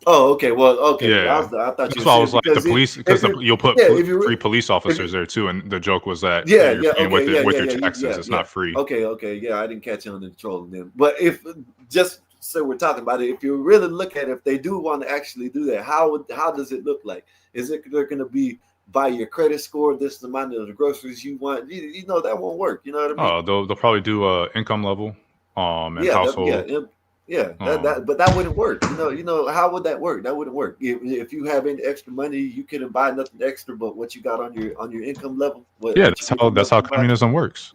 Oh, okay. Well, okay. Yeah, I thought you that's were why I serious was like the because police if because you you'll put yeah if you free police if you officers there too, and the joke was that yeah you're yeah paying okay with yeah it with yeah your yeah taxes. It's yeah not free. okay yeah I didn't catch on the trolling them. But if just so we're talking about it, if you really look at it, if they do want to actually do that, how does it look like? Is it they're going to be by your credit score? This is the amount of the groceries you want. That won't work. You know what I mean? Oh, they'll probably do income level, and Yeah, household. yeah. Yeah, but that wouldn't work. How would that work? That wouldn't work. If you have any extra money, you couldn't buy nothing extra but what you got on your income level. What your income that's how level can buy. communism works.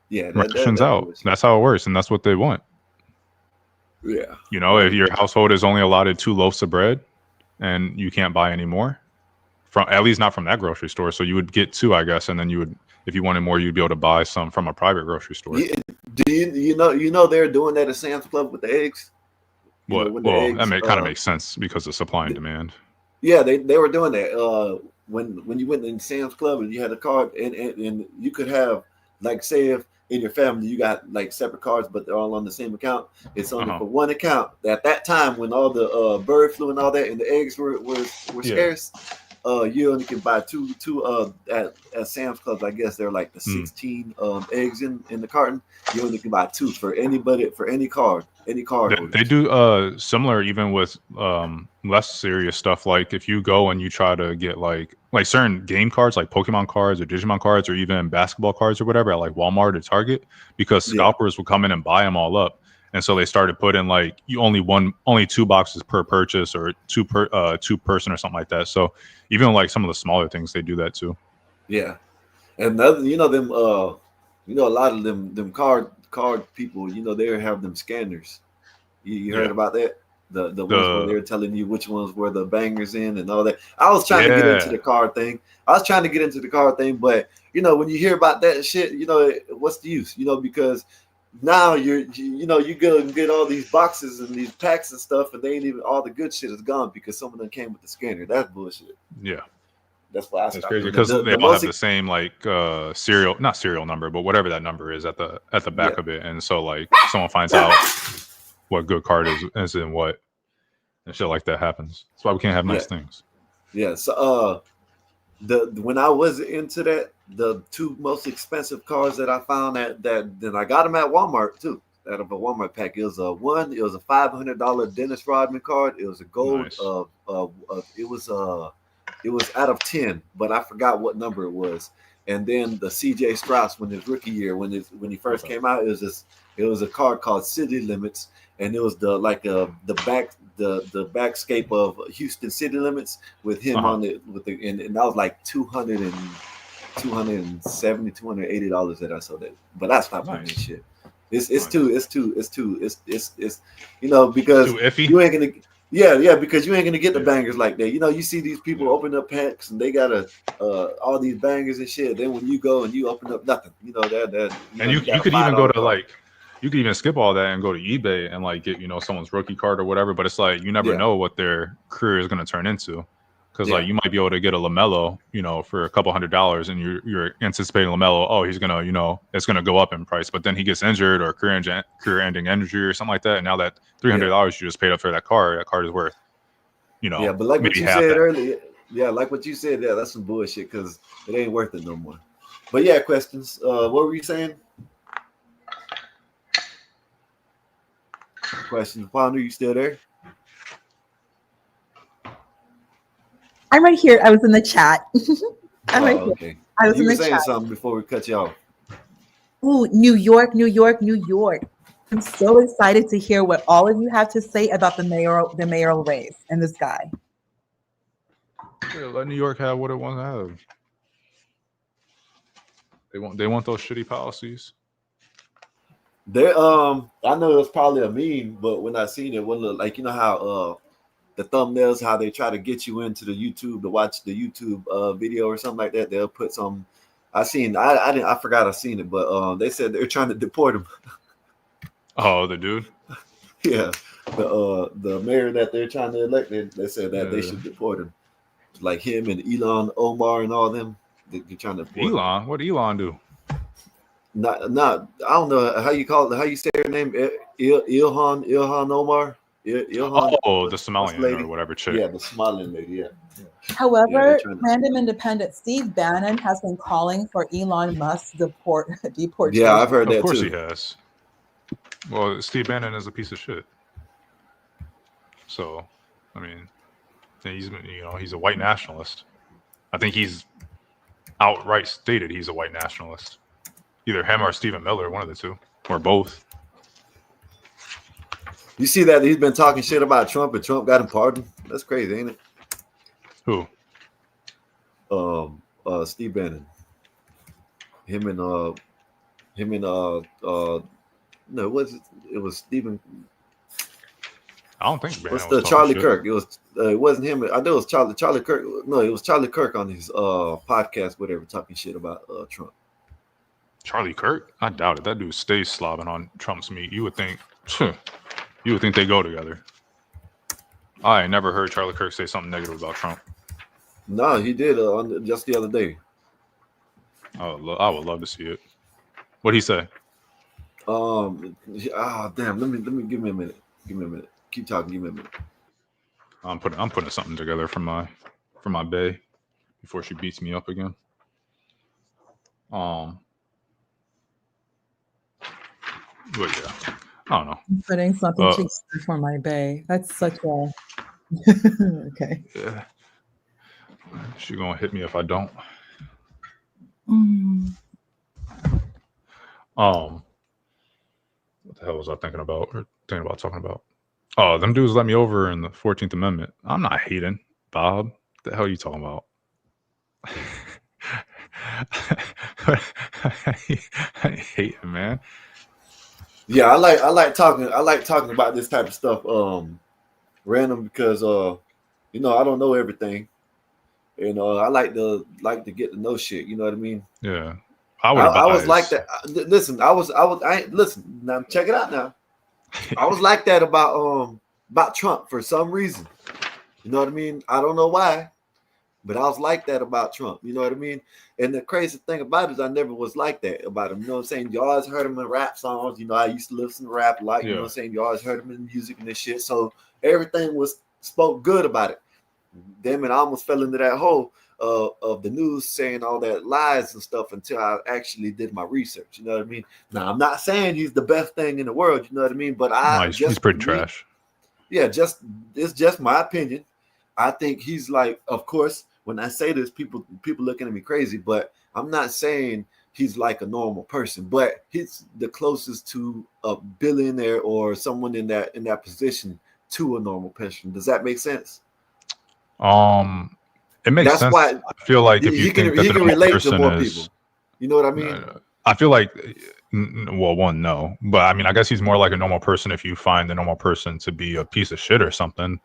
Yeah, Rations that's out. bullshit. That's how it works, and that's what they want. Yeah. If your household is only allotted 2 loaves of bread, and you can't buy any more, from at least not from that grocery store, so you would get 2, I guess, and then you would, if you wanted more, you'd be able to buy some from a private grocery store. They're doing that at Sam's Club with the eggs. Well, that kind of makes sense because of supply and demand. Yeah, they were doing that. When you went in Sam's Club and you had a card, and you could have, like, say if in your family you got like separate cards, but they're all on the same account. It's only for one account. At that time, when all the bird flu and all that, and the eggs were scarce, you only can buy two at Sam's Club. I guess they're like the 16 eggs in the carton. You only can buy 2 for anybody, for any card holder. They do similar even with less serious stuff. Like if you go and you try to get like certain game cards, like Pokemon cards or Digimon cards or even basketball cards or whatever at like Walmart or Target, because scalpers will come in and buy them all up. And so they started putting like only 2 boxes per purchase, or 2 person or something like that. So even like some of the smaller things, they do that too. Yeah, and a lot of them card people, they have them scanners. You heard about that? The ones where they're telling you which ones were the bangers in and all that. I was trying to get into the card thing. But when you hear about that shit, what's the use? Because now you go and get all these boxes and these packs and stuff, and they ain't even, all the good shit is gone because some of them came with the scanner. That's bullshit. Yeah. That's why that's crazy, because they all have the same like not serial number, but whatever that number is at the back of it. And so like someone finds out what good card is in what, and shit like that happens. That's why we can't have nice things. Yeah. So when I was into that, the 2 most expensive cards that I found then I got them at Walmart too. Out of a Walmart pack, it was a $500 Dennis Rodman card. It was a gold. Nice. It was out of 10, but I forgot what number it was. And then the CJ Strauss, when his rookie year, when he first came out, it was a card called City Limits, and it was the backscape of Houston City Limits with him on it and that was like $270, $280 that I saw that. But I stopped playing this shit. It's too because too iffy. You ain't gonna. Yeah, because you ain't gonna get the bangers like that. You see these people open up packs and they got all these bangers and shit. Then when you go and you open up nothing, that. And you could even go to you could even skip all that and go to eBay and like get someone's rookie card or whatever. But it's like you never know what their career is gonna turn into, because like you might be able to get a LaMelo, for a couple $100, and you're anticipating LaMelo. Oh, he's gonna it's gonna go up in price, but then he gets injured or career-ending injury or something like that, and now that $300 you just paid up for that card is worth, but like what you said earlier, that's some bullshit because it ain't worth it no more. But yeah, questions. What were you saying? Questions, Ponder, you still there? I'm right here. I was in the chat. I'm right here. Okay. I was you in were the saying chat. something before we cut you off. Ooh, New York, New York, New York. I'm so excited to hear what all of you have to say about the mayoral race and this guy. Yeah, let New York have what it wants to have. They want those shitty policies. I know it was probably a meme, but when I seen it wouldn't look like, how the thumbnails, how they try to get you into the YouTube to watch the YouTube video or something like that. They'll put some. I forgot I seen it, but they said they're trying to deport him. Oh, the dude. Yeah, the mayor that they're trying to elect, they said that they should deport him, like him and Elon Omar and all them. They're trying to deport Elon. him. What did Elon do? Not. I don't know how you call it. How you say her name? Ilhan Omar. Ilhan, the Somalian or whatever chick. Yeah, the Somalian lady. Yeah. However, random independent Steve Bannon has been calling for Elon Musk's deportation. Yeah, I've heard that too. Of course he has. Well, Steve Bannon is a piece of shit. So, I mean, he's a white nationalist. I think he's outright stated he's a white nationalist. Either him or Stephen Miller, one of the two, or both. You see that he's been talking shit about Trump and Trump got him pardoned? That's crazy, ain't it? Who? Steve Bannon. Him and no, it was Stephen. I don't think Bannon What's was the talking Charlie shit. Kirk? It wasn't him. I know it was Charlie Kirk. No, it was Charlie Kirk on his podcast, whatever, talking shit about Trump. Charlie Kirk? I doubt it. That dude stays slobbing on Trump's meat. You would think they go together. I ain't never heard Charlie Kirk say something negative about Trump. No, he did just the other day. I would love to see it. What'd he say? Damn. Let me give me a minute. Give me a minute. Keep talking. Give me a minute. I'm putting something together for my bae before she beats me up again. But yeah, I don't know. I'm putting something together for my bae. That's such a okay. Yeah, she gonna hit me if I don't. What the hell was I thinking about talking about? Oh, them dudes let me over in the 14th Amendment. I'm not hating, Bob. What the hell are you talking about? I ain't hating, man. Yeah, I like talking about this type of stuff random because I don't know everything. And I like to get to know shit, you know what I mean? Yeah. I was like that. Listen, listen, now check it out now. I was like that about Trump for some reason. You know what I mean? I don't know why, but I was like that about Trump. You know what I mean? And the crazy thing about it is I never was like that about him. You know what I'm saying? You always heard him in rap songs. You know, I used to listen to rap a lot. You know what I'm saying? You always heard him in music and this shit. So everything spoke good about it. Damn it, I almost fell into that hole of the news saying all that lies and stuff until I actually did my research. You know what I mean? Now, I'm not saying he's the best thing in the world. You know what I mean? But he's pretty trash. Yeah, it's just my opinion. I think he's like, of course, when I say this, people looking at me crazy, but I'm not saying he's like a normal person, but he's the closest to a billionaire or someone in that position to a normal person. Does that make sense? It makes That's sense. why I feel like if you he think can that relate to person more is, people. You know what I mean? I feel like, well, one, no, but I mean, I guess he's more like a normal person if you find the normal person to be a piece of shit or something,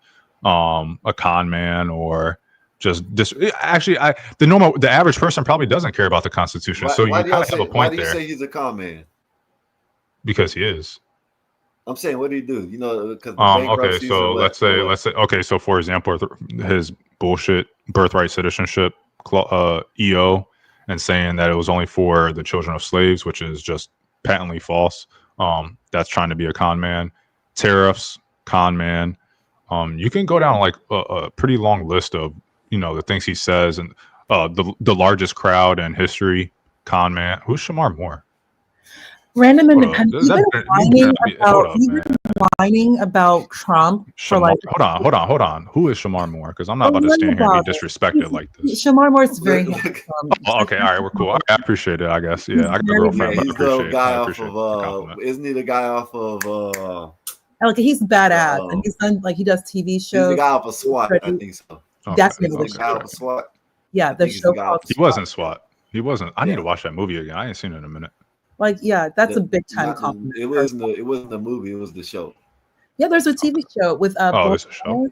a con man or just this. Actually, the average person probably doesn't care about the Constitution, so you kind of have a point why do you there. say he's a con man? Because he is. I'm saying, what do you do? You know, because okay, so let's say okay, so for example, his bullshit birthright citizenship EO and saying that it was only for the children of slaves, which is just patently false. That's trying to be a con man. Tariffs, con man. You can go down like a pretty long list of the things he says, and the largest crowd in history, con man. Who's Shamar Moore? Random independent. Whining about Trump for like. Hold on. Who is Shamar Moore? Because I'm not about to stand here and be disrespected like this. Shamar Moore is very handsome. Okay, all right, we're cool. I appreciate it. I guess. Yeah, I got a girlfriend, but I appreciate. Guy off of. Isn't he the guy off of? Like he's badass, and he's done he does TV shows. He's the guy off of SWAT. I think so. That's the guy off of SWAT. Yeah, the show called. He wasn't SWAT. He wasn't. I need to watch that movie again. I ain't seen it in a minute. That's a big time compliment. It wasn't the movie. It was the show. Yeah, there's a TV show with there's a show.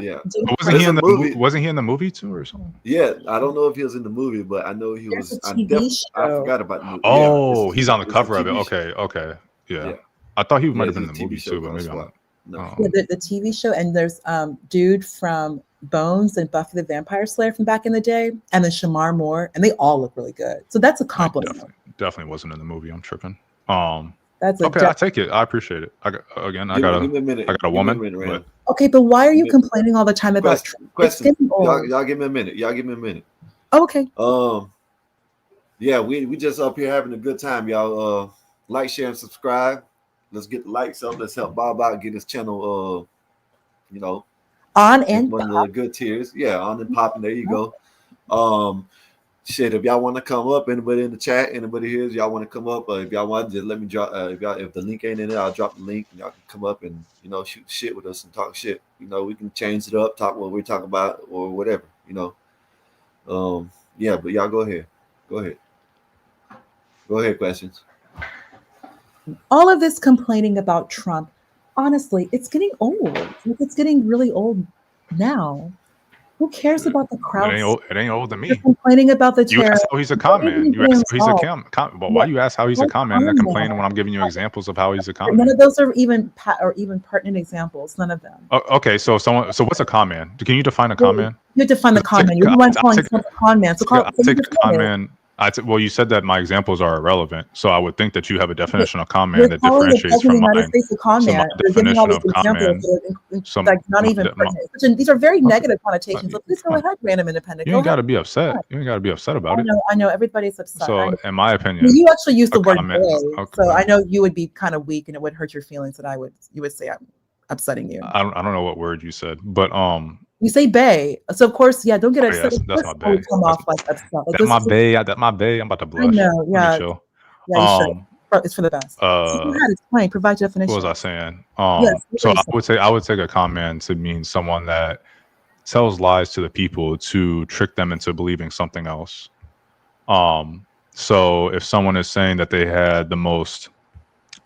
Yeah. Wasn't he in the movie? Wasn't he in the movie too, or something? Yeah, I don't know if he was in the movie, but I know he was. I forgot about the movie. Oh, he's on the cover of it. Okay, yeah. I thought he might have been in the movie too, but maybe I'm not. No. Yeah, the TV show, and there's dude from Bones and Buffy the Vampire Slayer from back in the day, and then Shamar Moore, and they all look really good. So that's a compliment. Definitely wasn't in the movie. I'm tripping. That's okay. I take it. I appreciate it. I got a woman. But, okay, but why are you complaining all the time about question? Y'all give me a minute. Oh, okay. Yeah, we just up here having a good time, y'all. Like, share, and subscribe. Let's get the likes up. Let's help Bob out, get his channel, on and one of the good tiers. Yeah, on and popping. There you go. shit, if y'all want to come up, anybody in the chat, anybody here, y'all want to come up, if y'all want, just let me drop. If the link ain't in it, I'll drop the link, and y'all can come up and shoot shit with us and talk shit. We can change it up, talk what we're talking about or whatever. Yeah, but y'all go ahead. Go ahead, questions. All of this complaining about Trump, honestly, it's getting old. Like, it's getting really old now. Who cares about the crowd? It ain't old to You're me. complaining about the You tariff. asked how he's a con man. You asked how he's a well, why you ask how he's a con man and then What complaining when I'm giving you examples of how he's a con None man? of those are even pertinent examples. None of them. Okay, so what's a con man? Can you define a con man? You define the con man. You're the one calling someone a con man. So I'll take a con man. Well, you said that my examples are irrelevant, so I would think that you have a definition of con man that differentiates from mine. You're calling the United States a con man. You're giving all these examples that are not even pertinent. These are very negative connotations. So please go ahead, random independent. You ain't got to be upset. You ain't got to be upset about it. I know. Everybody's upset. So, in my opinion, you actually used the word "gay," so I know you would be kind of weak, and it would hurt your feelings. That you would say I'm upsetting you. I don't know what word you said, but you say "bay," so of course, yeah. Don't get upset. Yes, that's my bay. Come off like upset. Like, that's my bay. That's my bay. I'm about to blush. I know. Yeah. Chill. Yeah. You should. It's for the best. Explain. Provide definition. What was I saying? So I would take a con man to mean someone that tells lies to the people to trick them into believing something else. So if someone is saying that they had the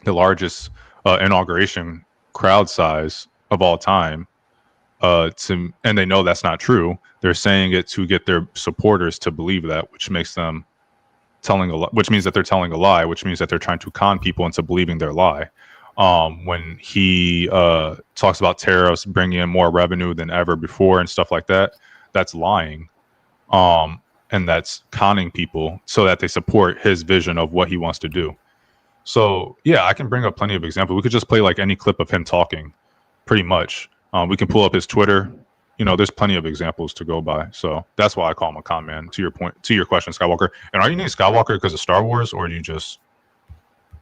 largest inauguration crowd size of all time, and they know that's not true, they're saying it to get their supporters to believe that, which makes them which means that they're telling a lie, which means that they're trying to con people into believing their lie. When he talks about tariffs bringing in more revenue than ever before and stuff like that, that's lying. And that's conning people so that they support his vision of what he wants to do. So, yeah, I can bring up plenty of examples. We could just play like any clip of him talking, pretty much. We can pull up his Twitter. There's plenty of examples to go by. So that's why I call him a con man, to your question, Skywalker. And are you named Skywalker because of Star Wars, or do you just...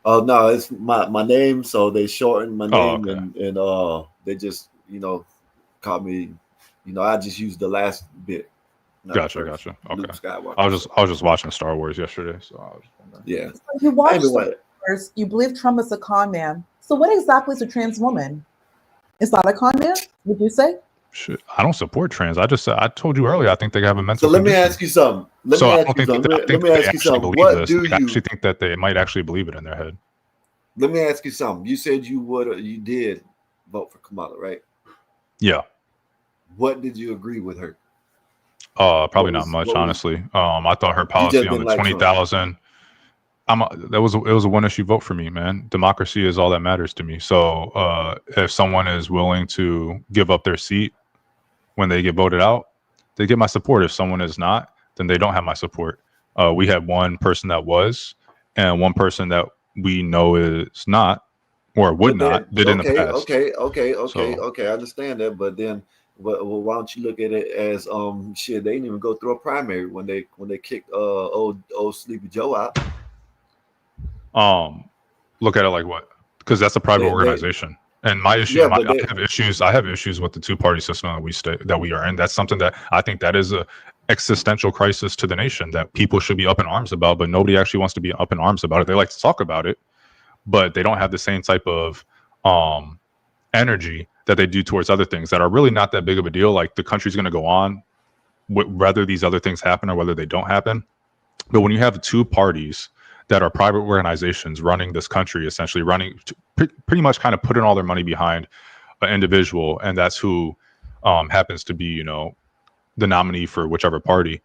Oh, no, it's my name, so they shortened my name, okay. and they just, call me, I just used the last bit. Gotcha. Okay. I was just watching Star Wars yesterday, so I was wondering. Yeah. You watched Star Wars, you believe Trump is a con man. So what exactly is a trans woman? Is that a con man, would you say? Shit, I don't support trans. I told you earlier, I think they have a mental So let condition. me ask you something. Let me ask you something. What do you actually think that they might actually believe it in their head? Let me ask you something. You said you did vote for Kamala, right? Yeah. What did you agree with her? Probably not much, honestly. I thought her policy on the 20,000. It was a one issue vote for me, man. Democracy is all that matters to me. So if someone is willing to give up their seat when they get voted out, they get my support. If someone is not, then they don't have my support. We had one person that was, and one person that we know is not, or would not, did in the past. Okay. I understand that, but then, why don't you look at it as shit? They didn't even go through a primary when they kicked old Sleepy Joe out. Look at it like what? Because that's a private organization. And my issue, I have issues with the two-party system that we are in. That's something that I think that is a existential crisis to the nation that people should be up in arms about, but nobody actually wants to be up in arms about it. They like to talk about it, but they don't have the same type of energy that they do towards other things that are really not that big of a deal. Like the country's going to go on, whether these other things happen or whether they don't happen. But when you have two parties that are private organizations running this country, essentially pretty much kind of putting all their money behind an individual, and that's who happens to be, the nominee for whichever party,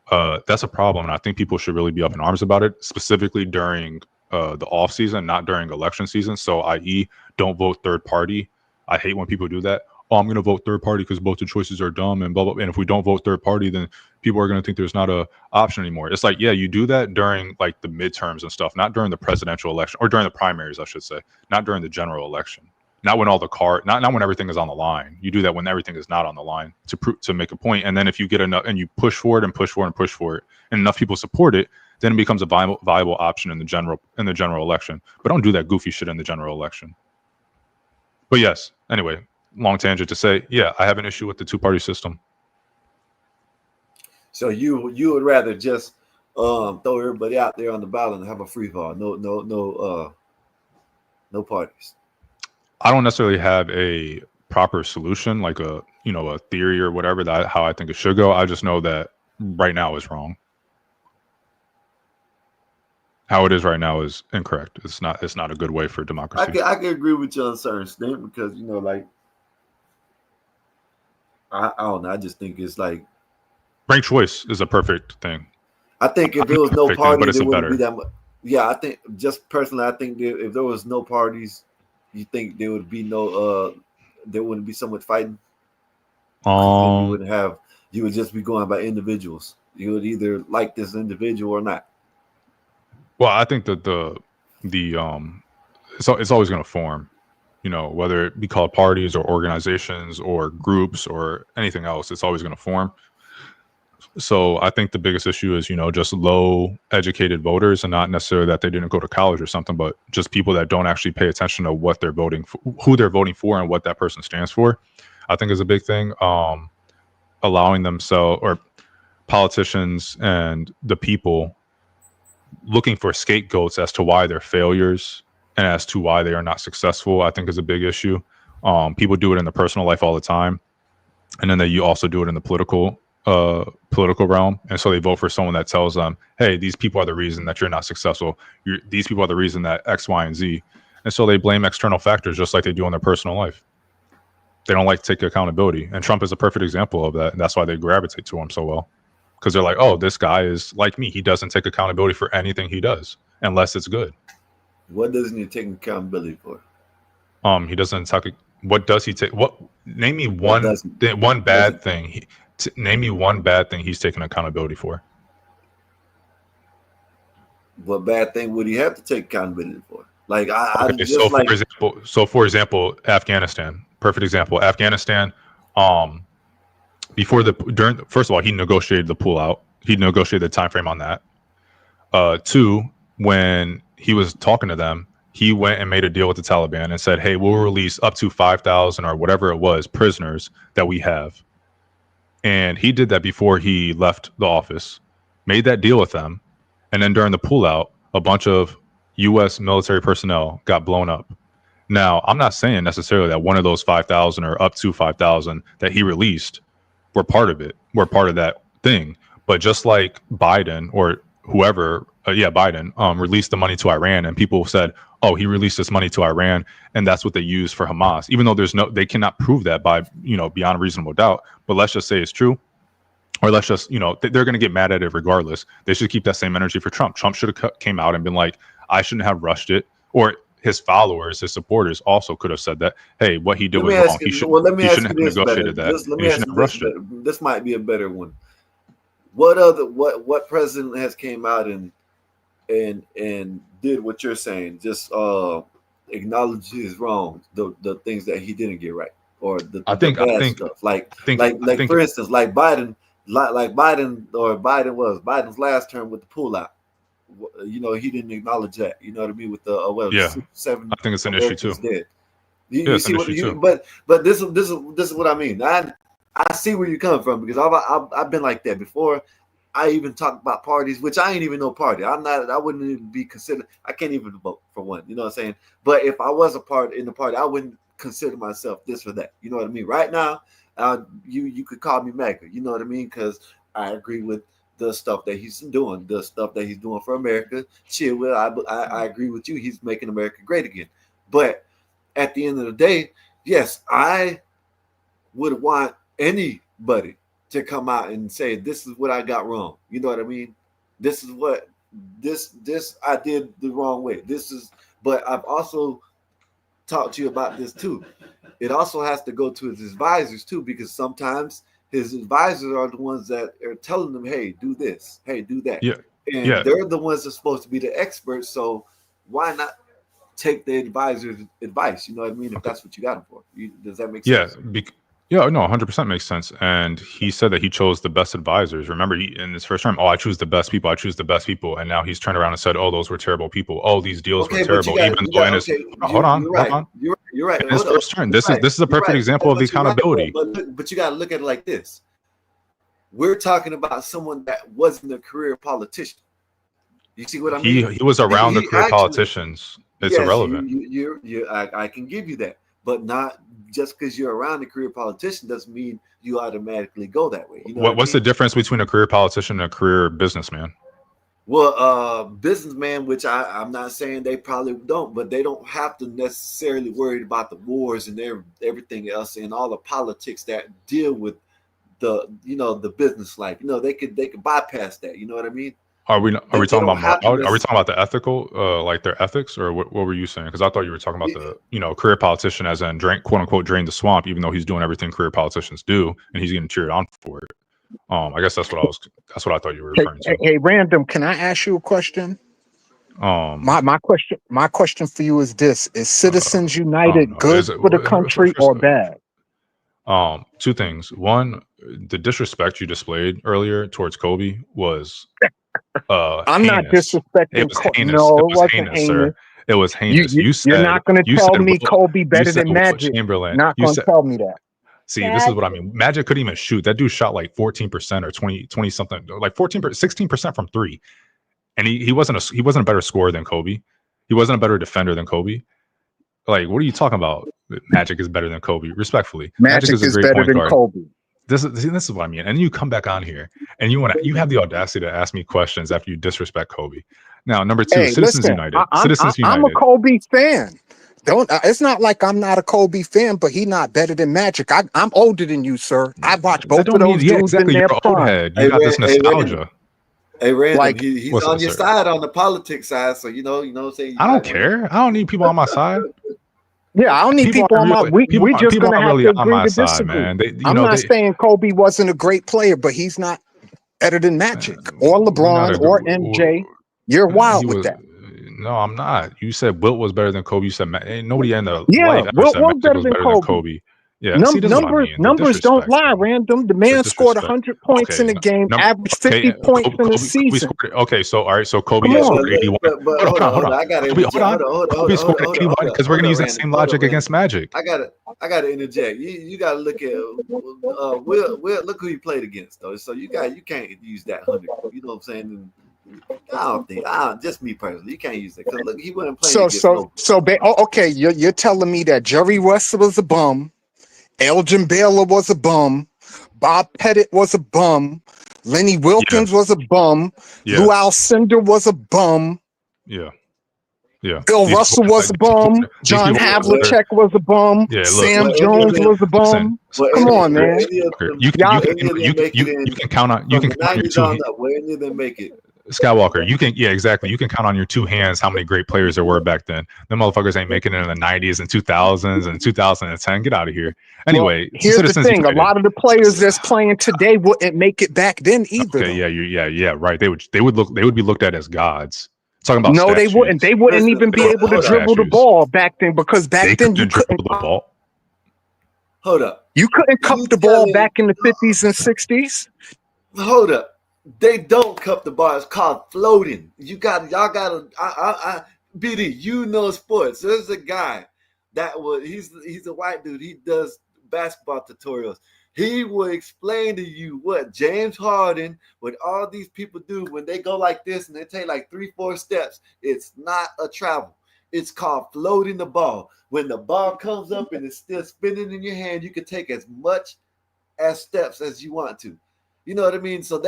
that's a problem. And I think people should really be up in arms about it, specifically during the off season, not during election season. So, i.e., don't vote third party. I hate when people do that. Oh, I'm going to vote third party because both the choices are dumb and blah, blah. And if we don't vote third party, then people are going to think there's not a option anymore. It's like, yeah, you do that during like the midterms and stuff, not during the presidential election, or during the primaries, I should say, not during the general election, not when all the not when everything is on the line. You do that when everything is not on the line to make a point. And then if you get enough and you push for it and push for it and push for it, and enough people support it, then it becomes a viable option in the general election. But don't do that goofy shit in the general election. But yes, anyway, long tangent to say, yeah, I have an issue with the two-party system. So you would rather just throw everybody out there on the ballot and have a free fall. No parties. I don't necessarily have a proper solution, like a theory or whatever that how I think it should go. I just know that right now is wrong. How it is right now is incorrect. It's not a good way for democracy. I can agree with you on certain things because like I don't know. I just think it's like ranked choice is a perfect thing. I think if there was no party, there wouldn't be that much. Yeah, I think just personally, I think that if there was no parties, you think there would be no there wouldn't be so much fighting. You wouldn't have. You would just be going by individuals. You would either like this individual or not. Well, I think that it's always going to form, whether it be called parties or organizations or groups or anything else, it's always going to form. So I think the biggest issue is, just low educated voters, and not necessarily that they didn't go to college or something, but just people that don't actually pay attention to what they're voting for, who they're voting for, and what that person stands for. I think is a big thing. Allowing themselves or politicians and the people looking for scapegoats as to why they're failures and as to why they are not successful, I think is a big issue. People do it in the personal life all the time, and then you also do it in the political realm. And so they vote for someone that tells them, hey, these people are the reason that you're not successful. These people are the reason that X, Y, and Z. And so they blame external factors just like they do in their personal life. They don't like to take accountability. And Trump is a perfect example of that. And that's why they gravitate to him so well. Because they're like, oh, this guy is like me. He doesn't take accountability for anything he does unless it's good. What doesn't he take accountability for? He doesn't take. What does he take? What? Name me one bad thing. Name me one bad thing he's taking accountability for. What bad thing would he have to take accountability for? Like for example, Afghanistan. Perfect example. Afghanistan. First of all, he negotiated the pullout. He negotiated the time frame on that. Two, when he was talking to them, he went and made a deal with the Taliban and said, hey, we'll release up to 5,000 or whatever it was prisoners that we have. And he did that before he left the office, made that deal with them. And then during the pullout, a bunch of U.S. military personnel got blown up. Now, I'm not saying necessarily that one of those 5,000 or up to 5,000 that he released were part of it, were part of that thing. But just like Biden or whoever, Biden released the money to Iran, and people said, oh, he released this money to Iran, and that's what they use for Hamas, even though they cannot prove that by, beyond reasonable doubt. But let's just say it's true. Or let's just, they're going to get mad at it regardless. They should keep that same energy for Trump. Trump should have came out and been like, I shouldn't have rushed it. Or his followers, his supporters also could have said that, hey, what he did was wrong. He shouldn't have negotiated that. This might be a better one. What president has came out and did what you're saying? Just acknowledge his wrong, the things that he didn't get right, or the bad stuff. Like for instance, like Biden, Biden's last term with the pullout. He didn't acknowledge that. You know what I mean? With the 7. I think it's an issue too. Dead. You see what you? But this is what I mean. I see where you're coming from, because I've been like that before. I even talk about parties, which I ain't even no party. I wouldn't even be considered. I can't even vote for one. You know what I'm saying? But if I was a part in the party, I wouldn't consider myself this or that. You know what I mean? Right now, you could call me MAGA. You know what I mean? Because I agree with the stuff that he's doing, for America. Chill, well, I agree with you. He's making America great again. But at the end of the day, yes, I would want anybody to come out and say, this is what I got wrong. You know what I mean? This is what this I did the wrong way. But I've also talked to you about this too. It also has to go to his advisors too, because sometimes his advisors are the ones that are telling them, hey, do this, hey, do that. Yeah. And they're the ones that's supposed to be the experts. So why not take the advisor's advice? You know what I mean? If that's what you got them for. Does that make sense? Yeah, no, 100% makes sense. And he said that he chose the best advisors. Remember, in his first term, I choose the best people. And now he's turned around and said, those were terrible people. These deals were terrible. Hold on. You're right. In his first term, this is a perfect example of the accountability. But you got to look at it like this. We're talking about someone that wasn't a career politician. You see what I He mean? was around the He career actually, politicians. It's yes, irrelevant. I can give you that, but not just because you're around a career politician doesn't mean you automatically go that way. You know what I What's the mean? difference between a career politician and a career businessman? Well, businessman, which I'm not saying they probably don't, but they don't have to necessarily worry about the wars and everything else and all the politics that deal with the business life. They could bypass that. You know what I mean? Are we They talking don't about have to morality? Are we talking about the ethical, like their ethics, or what were you saying? Because I thought you were talking about the career politician as in quote unquote drain the swamp, even though he's doing everything career politicians do, and he's getting cheered on for it. I guess that's what I thought you were referring to. Hey, Random, can I ask you a question? My question for you is this: is Citizens United good for the country or bad? Two things. One, the disrespect you displayed earlier towards Kobe was I'm not heinous. disrespecting. It was heinous. No, It it was wasn't heinous, heinous. sir. It was heinous. You're not going to tell me Kobe better than Magic. Chamberlain. Not going to tell me that. See, this is what I mean. Magic couldn't even shoot. That dude shot like 14% or 20 something, like 16% from three. And he wasn't a better scorer than Kobe. He wasn't a better defender than Kobe. Like, what are you talking about? Magic is better than Kobe. Respectfully, Magic is a great better than Kobe. This is what I mean. And you come back on here and you have the audacity to ask me questions after you disrespect Kobe. Now, number two, Citizens United. I'm a Kobe fan. It's not like I'm not a Kobe fan, but he's not better than Magic. I'm older than you, sir. I watched both of those dudes in their prime. You got this nostalgia. Hey, Random, like he's on your side on the politics side, so you know what I'm saying. I don't care. I don't need people on my side. Yeah, I don't need people on my. We just gonna have to agree to disagree. Man. I'm not saying Kobe wasn't a great player, but he's not better than Magic or LeBron or MJ. You're wild with that. No, I'm not. You said Wilt was better than Kobe. You said nobody in the life ever said Magic was better than Kobe. Yeah, numbers don't lie. Random. The man scored 100 points in a game, averaged 50 points in a season. So all right. So Kobe scored 81. Hold on. Kobe scored 81 because we're going to use that same logic against Magic. I got to interject. You got to look at Will. Look who he played against though. So you can't use that 100. You know what I'm saying? I don't think. Just me personally, you can't use it because look, he wouldn't play. Okay. You're telling me that Jerry West was a bum. Elgin Baylor was a bum. Bob Pettit was a bum. Lenny Wilkins was a bum. Lou Alcindor was a bum. Yeah. Bill Russell was a bum. John Havlicek was a bum. Sam Jones was a bum. Come on, man. You can count on your two. Where did they make it? Skywalker, you can count on your two hands how many great players there were back then. Them motherfuckers ain't making it in the 90s and 2000s and 2010. Get out of here. Anyway, here's the thing: a lot of the players that's playing today wouldn't make it back then either. Okay, yeah, right. They would be looked at as gods. Talking about they wouldn't. They wouldn't even be able to dribble the ball back then because back then you couldn't dribble the ball. Hold up, you couldn't cup the ball back in the 50s and 60s. Hold up. They don't cup the ball. It's called floating. Y'all gotta BD, you know sports. There's a guy he's a white dude. He does basketball tutorials. He will explain to you what James Harden, what all these people do when they go like this and they take like 3-4 steps. It's not a travel. It's called floating the ball. When the ball comes up and it's still spinning in your hand, you can take as much as steps as you want to. You know what I mean? So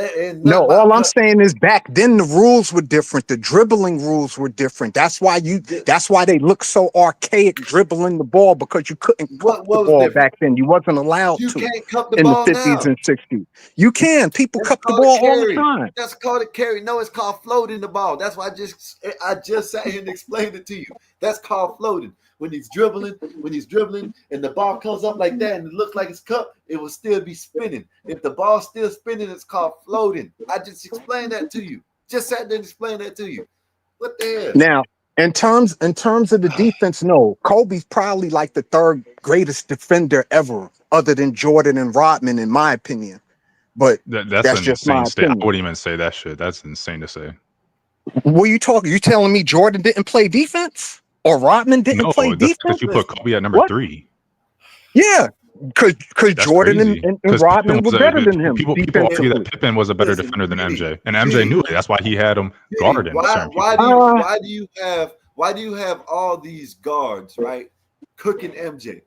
all I'm saying is back then the rules were different. The dribbling rules were different. That's why they look so archaic dribbling the ball because you couldn't cup the ball back then. You wasn't allowed to. You can't cup the ball in the 50s and 60s. You can. People cup the ball all the time. That's called a carry. No, it's called floating the ball. That's why I just sat here and explained it to you. That's called floating. When he's dribbling, and the ball comes up like that and it looks like it's cupped, it will still be spinning. If the ball's still spinning, it's called floating. I just explained that to you. Just sat there and explained that to you. What the hell? Now, in terms of the defense, no. Kobe's probably like the third greatest defender ever, other than Jordan and Rodman, in my opinion. But that's just my opinion. I wouldn't even say that shit. That's insane to say. What are you talking? You telling me Jordan didn't play defense? Or Rodman didn't play defense? Because you put Kobe at number 3. Yeah. Because That's Jordan crazy. and Because Rodman were better than him people argue that defensively. Pippen was a better Listen, defender than B, MJ, and MJ knew it. B, That's why he had him guarding certain people. why do you have all these guards, right, cooking MJ?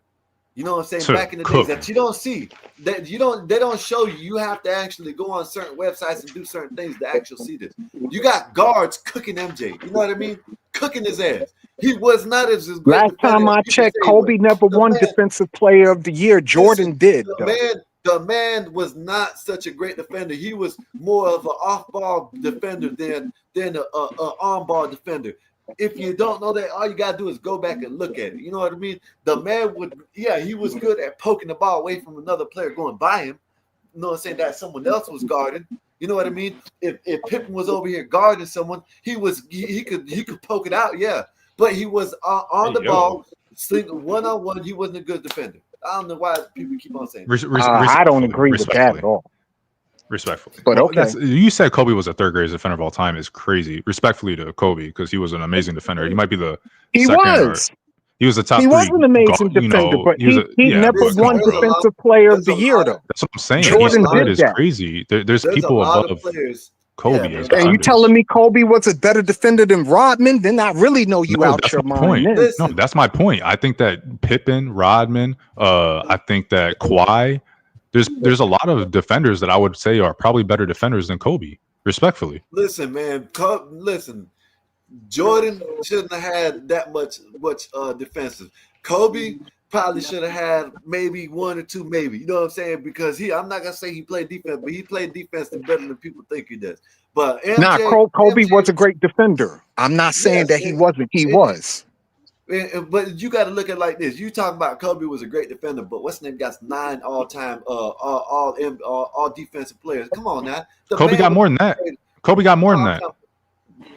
You know what I'm saying? To Back in the days cook. that you don't see, that they don't show you. You have to actually go on certain websites and do certain things to actually see this. You got guards cooking MJ. You know what I mean? Cooking his ass. He was not as great. Last time I checked, Kobe never won Defensive Player of the Year. Jordan did, though. The man was not such a great defender. He was more of an off-ball defender than an on-ball defender. If you don't know that, all you gotta do is go back and look at it. You know what I mean? The man he was good at poking the ball away from another player going by him. You know what I'm saying? That someone else was guarding. You know what I mean? If Pippen was over here guarding someone, he could poke it out, yeah. But he was on the ball, one-on-one. He wasn't a good defender. I don't know why people keep on saying I don't agree with that at all. Respectfully. But okay. You said Kobe was the third greatest defender of all time is crazy. Respectfully to Kobe, because he was an amazing defender. He might be the he was the top. He was an amazing defender, but he never won Defensive Player of the Year, though. That's what I'm saying. Jordan did that. Crazy. There's people above Kobe. Yeah, and you telling me Kobe was a better defender than Rodman? Then I really know you out your mind. No, that's my point. I think that Pippen, Rodman, I think that Kawhi. There's a lot of defenders that I would say are probably better defenders than Kobe. Respectfully. Listen, man. Jordan shouldn't have had that much defensive. Kobe probably should have had maybe one or two, maybe. You know what I'm saying? Because I'm not gonna say he played defense, but he played defense better than people think he does. But Kobe was a great defender. I'm not saying that he wasn't. He was. But you got to look at it like this. You talking about Kobe was a great defender, but what's name got 9 all-time all defensive players. Come on now. Kobe got more than that. Kobe got more than that.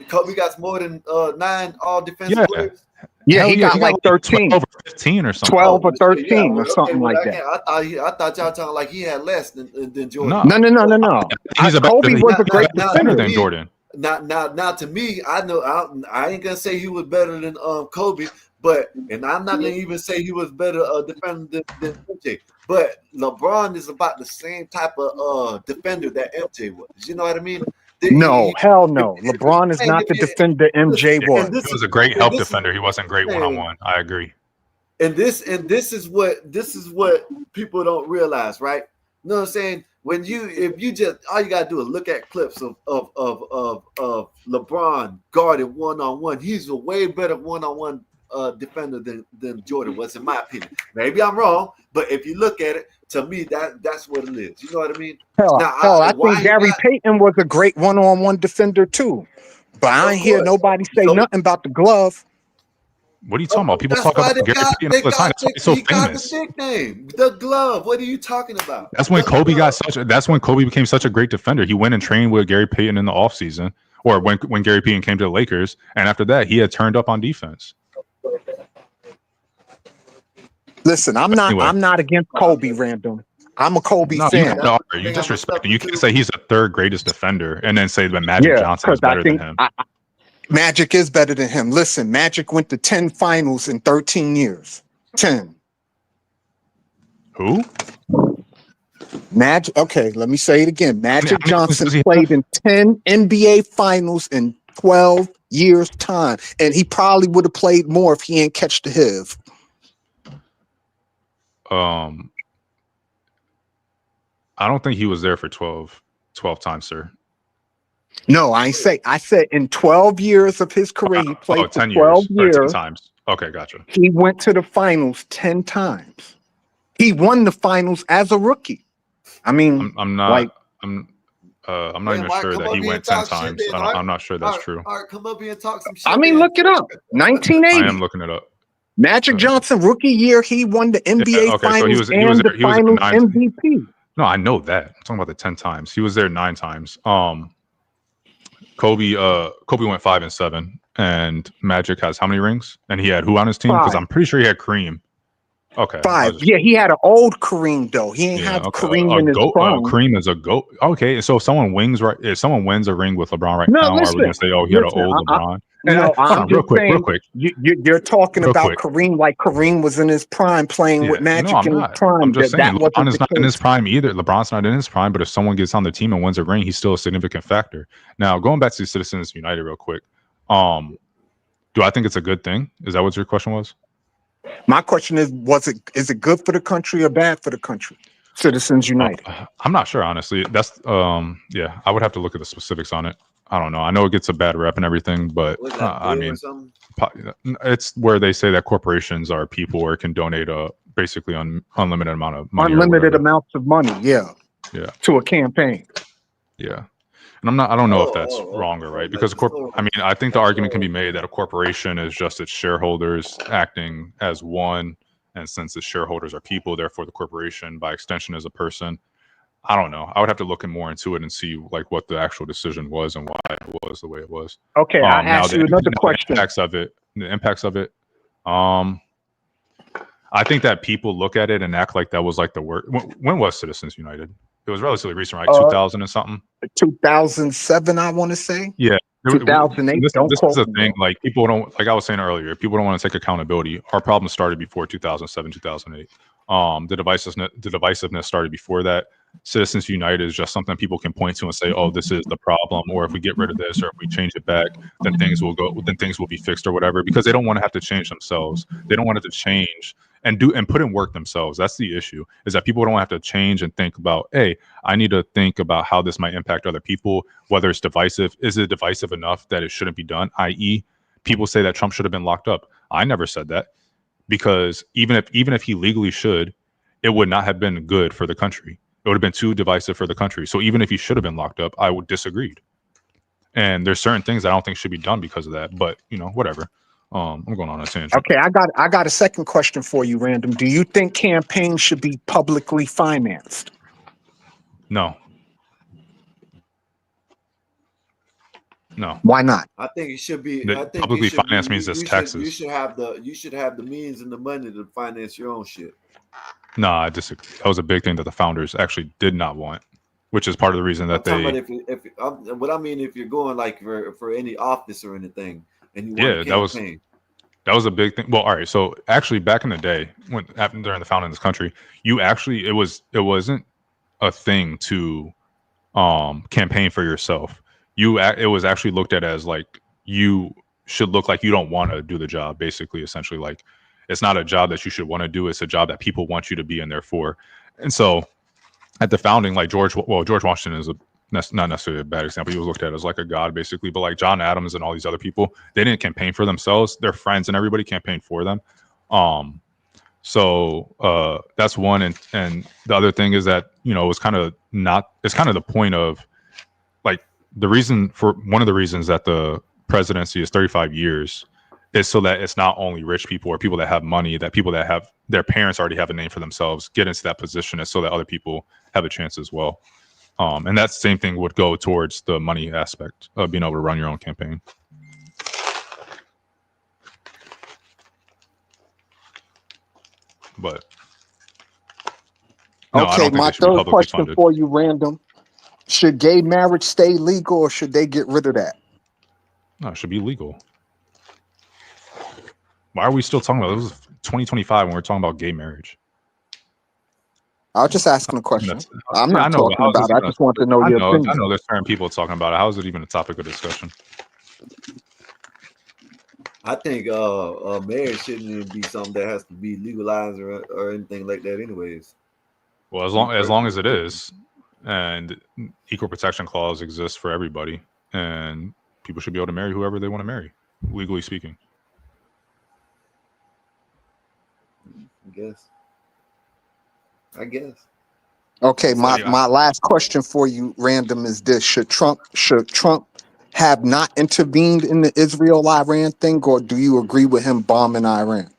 Kobe got more than 9 all defensive players. Yeah, he got like 13. 12 or 15 or something. 12 or 13 or something like that. I thought y'all talking like he had less than Jordan. No. Kobe was a great defender than Jordan. Now, to me, I know I ain't gonna say he was better than Kobe, and I'm not gonna even say he was better defender than MJ. But LeBron is about the same type of defender that MJ was. You know what I mean? Hell no. LeBron is not the defender MJ was. He was a great help defender. He wasn't great one-on-one. I agree. And this is what people don't realize, right? You know what I'm saying? If you just all you gotta do is look at clips of LeBron guarded one-on-one, he's a way better one-on-one defender than Jordan was, in my opinion. Maybe I'm wrong, but if you look at it, to me that's what it is. You know what I mean? I think Gary Payton was a great one-on-one defender too, but I ain't hear nobody say nothing about the glove. What are you talking about? People talk about Gary Payton all the time. That's why he's so famous. The nickname, the glove. What are you talking about? That's when Kobe became such a great defender. He went and trained with Gary Payton in the offseason, or when Gary Payton came to the Lakers, and after that, he had turned up on defense. Listen, I'm not against Kobe, Random. I'm a Kobe fan. You're disrespecting. You can't say he's the third greatest defender and then say that Magic Johnson is better than him. Magic is better than him. Listen, Magic went to 10 finals in 13 years. 10. Who? Magic. Okay, let me say it again. Magic Johnson played in 10 NBA finals in 12 years' time. And he probably would have played more if he ain't catch the HIV. I don't think he was there for 12 times, sir. No, I said in 12 years of his career, he played for 12 years. 13 times. Okay, gotcha. He went to the finals 10 times. He won the finals as a rookie. I mean, I'm not even sure that he went 10 times. I'm not sure that's true. All right, come up here and talk some shit. I mean, look it up. 1980. I am looking it up. Magic Johnson, rookie year, he won the NBA finals and the finals MVP. No, I know that. I'm talking about the 10 times. He was there 9 times. Kobe went 5 and 7, and Magic has how many rings? And he had who on his team? Because I'm pretty sure he had Kareem. Okay, 5. Yeah, he had an old Kareem though. He ain't have Kareem in his prime. Kareem is a GOAT. Okay, so if someone wins a ring with LeBron right now, are we gonna say, oh, he had an old LeBron? No, Hold I'm on, real just quick, real saying quick, you're talking real about quick. Kareem like Kareem was in his prime playing Yeah, with no, Magic I'm in his not. I'm prime. just saying That LeBron wasn't is the not in his case. prime either. LeBron's not in his prime, but if someone gets on the team and wins a ring, he's still a significant factor. Now, going back to Citizens United real quick, do I think it's a good thing? Is that what your question was? My question is it good for the country or bad for the country? Citizens United. I'm not sure, honestly. That's yeah, I would have to look at the specifics on it. I don't know. I know it gets a bad rep and everything, but Was that a I bill or mean, something? it's where they say that corporations are people or can donate a basically unlimited amount of money or Unlimited whatever. amounts of money, yeah, Yeah, to a campaign. yeah. And I don't know if that's Oh, wrong or right like because the store. I mean, I think the argument can be made that a corporation is just its shareholders acting as one, and since its shareholders are people, therefore the corporation by extension is a person. I don't know. I would have to look more into it and see like what the actual decision was and why it was the way it was. Okay, I Now ask you another the question. impacts of it. I think that people look at it and act like that was like the worst. When was Citizens United? It was relatively recent, right? 2000 and something. 2007, I want to say. Yeah. 2008. This Don't is quote the me. thing. Like people don't, like I was saying earlier, people don't want to take accountability. Our problem started before 2007, 2008. The divisiveness started before that. Citizens United is just something people can point to and say, "Oh, this is the problem," or if we get rid of this, or if we change it back, then things will be fixed or whatever. Because they don't want to have to change themselves. They don't want it to change and put in work themselves. That's the issue. Is that people don't have to change and think about, hey, I need to think about how this might impact other people. Whether it's divisive, is it divisive enough that it shouldn't be done? I.e., people say that Trump should have been locked up. I never said that because even if he legally should, it would not have been good for the country. It would have been too divisive for the country. So even if he should have been locked up, I would disagreed. And there's certain things I don't think should be done because of that. But whatever. I'm going on a tangent. Okay, I got a second question for you, Random. Do you think campaigns should be publicly financed? No. No. Why not? I think it should be. The I think publicly it should be. financed means it's taxes. You should have the means and the money to finance your own shit. No, I disagree. That was a big thing that the founders actually did not want, which is part of the reason that I'm talking about what I mean, if you're going like for any office or anything, and you want to campaign. That was a big thing. Well, all right. So actually, back in the day, during the founding of this country, it wasn't a thing to campaign for yourself. It was actually looked at as like you should look like you don't want to do the job. Basically, essentially, like it's not a job that you should want to do. It's a job that people want you to be in there for. And so, at the founding, like George Washington is not necessarily a bad example. He was looked at as like a god, basically. But like John Adams and all these other people, they didn't campaign for themselves. Their friends and everybody campaigned for them. So that's one. And the other thing is that, it was kind of it's kind of the point of like one of the reasons that the presidency is 35 years is so that it's not only rich people or people that have money, that people that have their parents already have a name for themselves get into that position, and so that other people have a chance as well. And that same thing would go towards the money aspect of being able to run your own campaign. But no, I Okay, don't think my they should be third publicly question funded. for you, Random. Should gay marriage stay legal or should they get rid of that? No, it should be legal. Why are we still talking about this? Is 2025 when we're talking about gay marriage? I was just asking a question. I'm not talking about it. I just want to know your opinion. I know there's certain people talking about it. How is it even a topic of discussion? I think marriage shouldn't even be something that has to be legalized or anything like that anyways. Well, as long as it is, and equal protection clause exists for everybody, and people should be able to marry whoever they want to marry, legally speaking. I guess. Okay, my last question for you, Random, is this: Should Trump have not intervened in the Israel-Iran thing, or do you agree with him bombing Iran?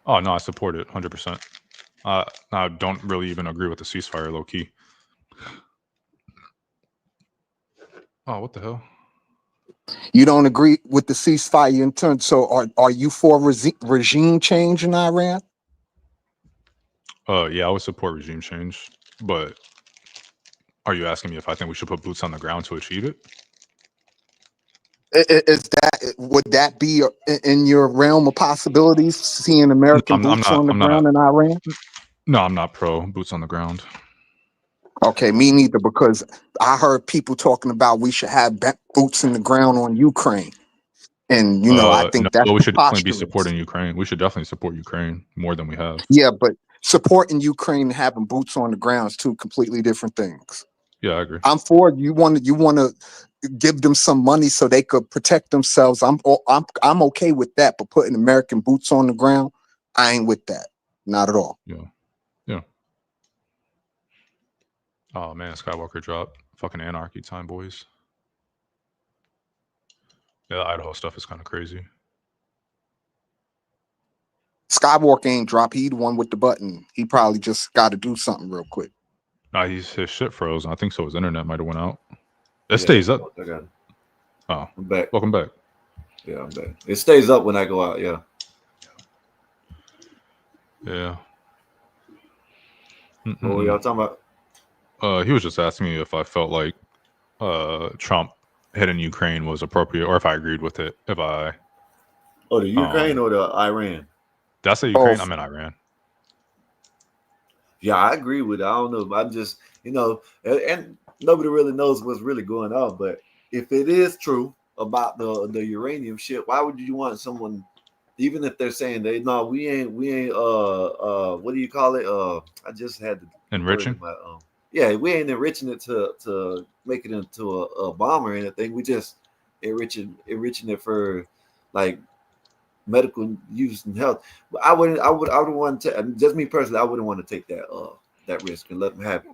Oh no, I support it 100%. I don't really even agree with the ceasefire, low key. Oh, what the hell? You don't agree with the ceasefire in turn. So are you for regime change in Iran? Yeah, I would support regime change, but are you asking me if I think we should put boots on the ground to achieve it? Is that would that be in your realm of possibilities? Seeing American I'm boots not. on the I'm not. ground in Iran? No, I'm not pro boots on the ground. Okay, me neither. Because I heard people talking about we should have boots in the ground on Ukraine, and I No, think that's but we should definitely be preposterous. supporting Ukraine. We should definitely support Ukraine more than we have. Yeah, but supporting Ukraine and having boots on the ground is two completely different things. Yeah, I agree. I'm for you want to give them some money so they could protect themselves. I'm okay with that, but putting American boots on the ground, I ain't with that. Not at all. Yeah, yeah. Oh man, Skywalker dropped. Fucking anarchy time, boys. Yeah, the Idaho stuff is kind of crazy. Skywalker ain't drop. He the one with the button. He probably just got to do something real quick. Nah, his shit froze. I think so. His internet might have went out. It Yeah, stays up. I got it. Oh, I'm back. welcome back. Yeah, I'm back. It stays up when I go out. Yeah. Yeah. What were y'all talking about? He was just asking me if I felt like Trump hitting Ukraine was appropriate, or if I agreed with it. If I Oh, the Ukraine or the Iran? did I say Oh, Ukraine? I meant Iran. Yeah, I agree with it. I don't know. I'm just, and nobody really knows what's really going on. But if it is true about the uranium shit, why would you want someone, even if they're saying we ain't what do you call it? I just had the Enriching? word in my yeah, we ain't enriching it to make it into a bomb or anything. We just enriching it for like medical use and health. But I would want to, just me personally, I wouldn't want to take that risk and let them have it.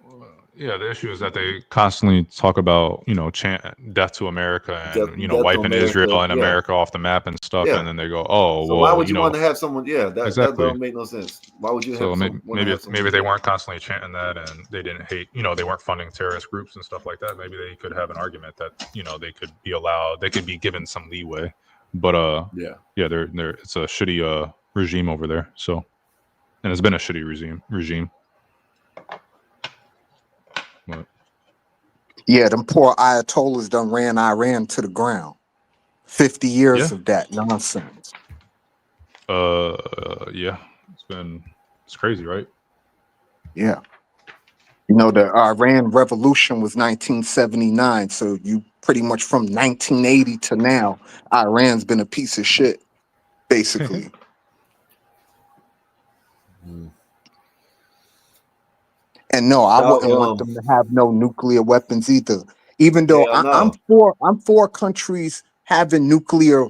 Yeah, the issue is that they constantly talk about, chant death to America and, Death to wiping Israel America, and yeah. America off the map and stuff. Yeah. And then they go, oh, So well, why would you want to have someone? Yeah, that exactly. don't make no sense. Why would you So have want to have someone? maybe they weren't constantly chanting that and they didn't hate, they weren't funding terrorist groups and stuff like that. Maybe they could have an argument that, they could be allowed, they could be given some leeway. But yeah, they're it's a shitty regime over there. So, and it's been a shitty regime. But, yeah, them poor Ayatollahs done ran Iran to the ground. 50 years of that nonsense. yeah, it's crazy, right? Yeah. The Iran Revolution was 1979, so you pretty much from 1980 to now, Iran's been a piece of shit, basically. And no, I wouldn't want them to have no nuclear weapons either. Even though I'm for countries having nuclear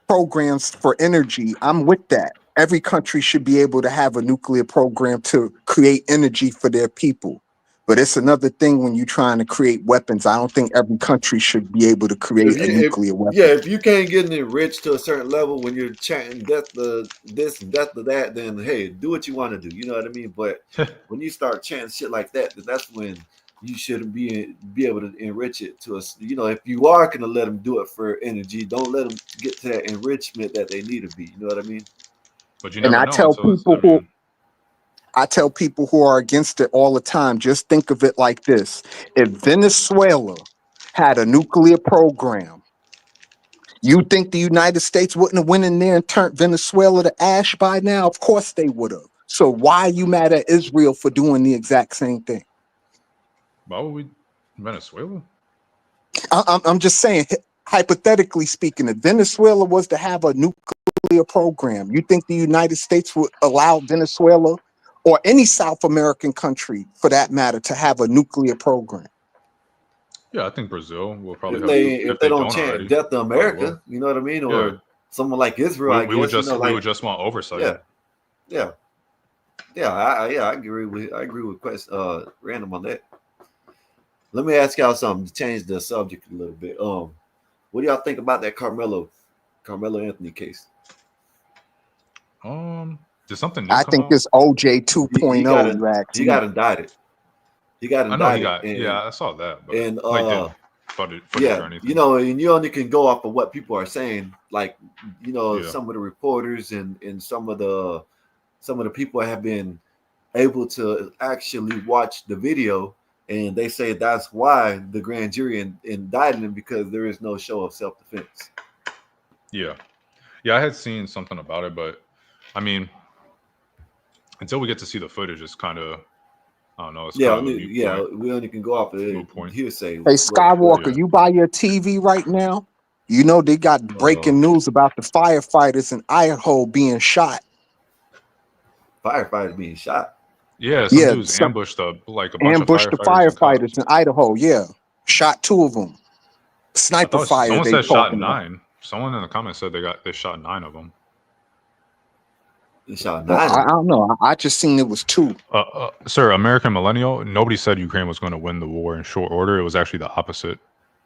programs for energy. I'm with that. Every country should be able to have a nuclear program to create energy for their people. But it's another thing when you're trying to create weapons. I don't think every country should be able to create a nuclear weapon. Yeah, if you can't get enriched to a certain level when you're chanting death to this and death to that, then hey, do what you want to do. You know what I mean? But when you start chanting shit like that, then that's when you shouldn't be able to enrich it to us. If you are going to let them do it for energy, don't let them get to that enrichment that they need to be. You know what I mean? But you never know. I tell people who are against it all the time, just think of it like this. If Venezuela had a nuclear program, you think the United States wouldn't have went in there and turned Venezuela to ash by now? Of course they would have. So why are you mad at Israel for doing the exact same thing? Why would we Venezuela? I'm just saying, hypothetically speaking, if Venezuela was to have a nuclear program, you think the United States would allow Venezuela or any South American country, for that matter, to have a nuclear program? Yeah, I think Brazil will probably if they don't chant already, death to America, you know what I mean, or someone like Israel. We would just want oversight. Yeah. I agree with Random on that. Let me ask y'all something to change the subject a little bit. What do y'all think about that Carmelo Anthony case? Did something new I think it's OJ 2.0. He got indicted. I know he got. I saw that. But and footage or anything. And you only can go off of what people are saying. Like, some of the reporters and some of the people have been able to actually watch the video And they say that's why the grand jury indicted him, because there is no show of self-defense. Yeah. Yeah, I had seen something about it, but I mean, until we get to see the footage, it's kind of, I don't know, it's kind of a mute point. We only can go off of Moot point. hearsay. Hey, What- Skywalker, Yeah. you by your TV right now? You know they got breaking news about the firefighters in Idaho being shot. Firefighters being shot. Yeah, some Yeah, dudes some ambushed a bunch of ambushed the firefighters and cops. firefighters in Idaho. Yeah, shot 2 of them. I Sniper thought fire. someone They said shot talking about. 9. Someone in the comments said they shot 9 of them. They shot Well, 9 of I them. don't know. I just seen it was 2. Sir, American Millennial, nobody said Ukraine was going to win the war in short order. It was actually the opposite.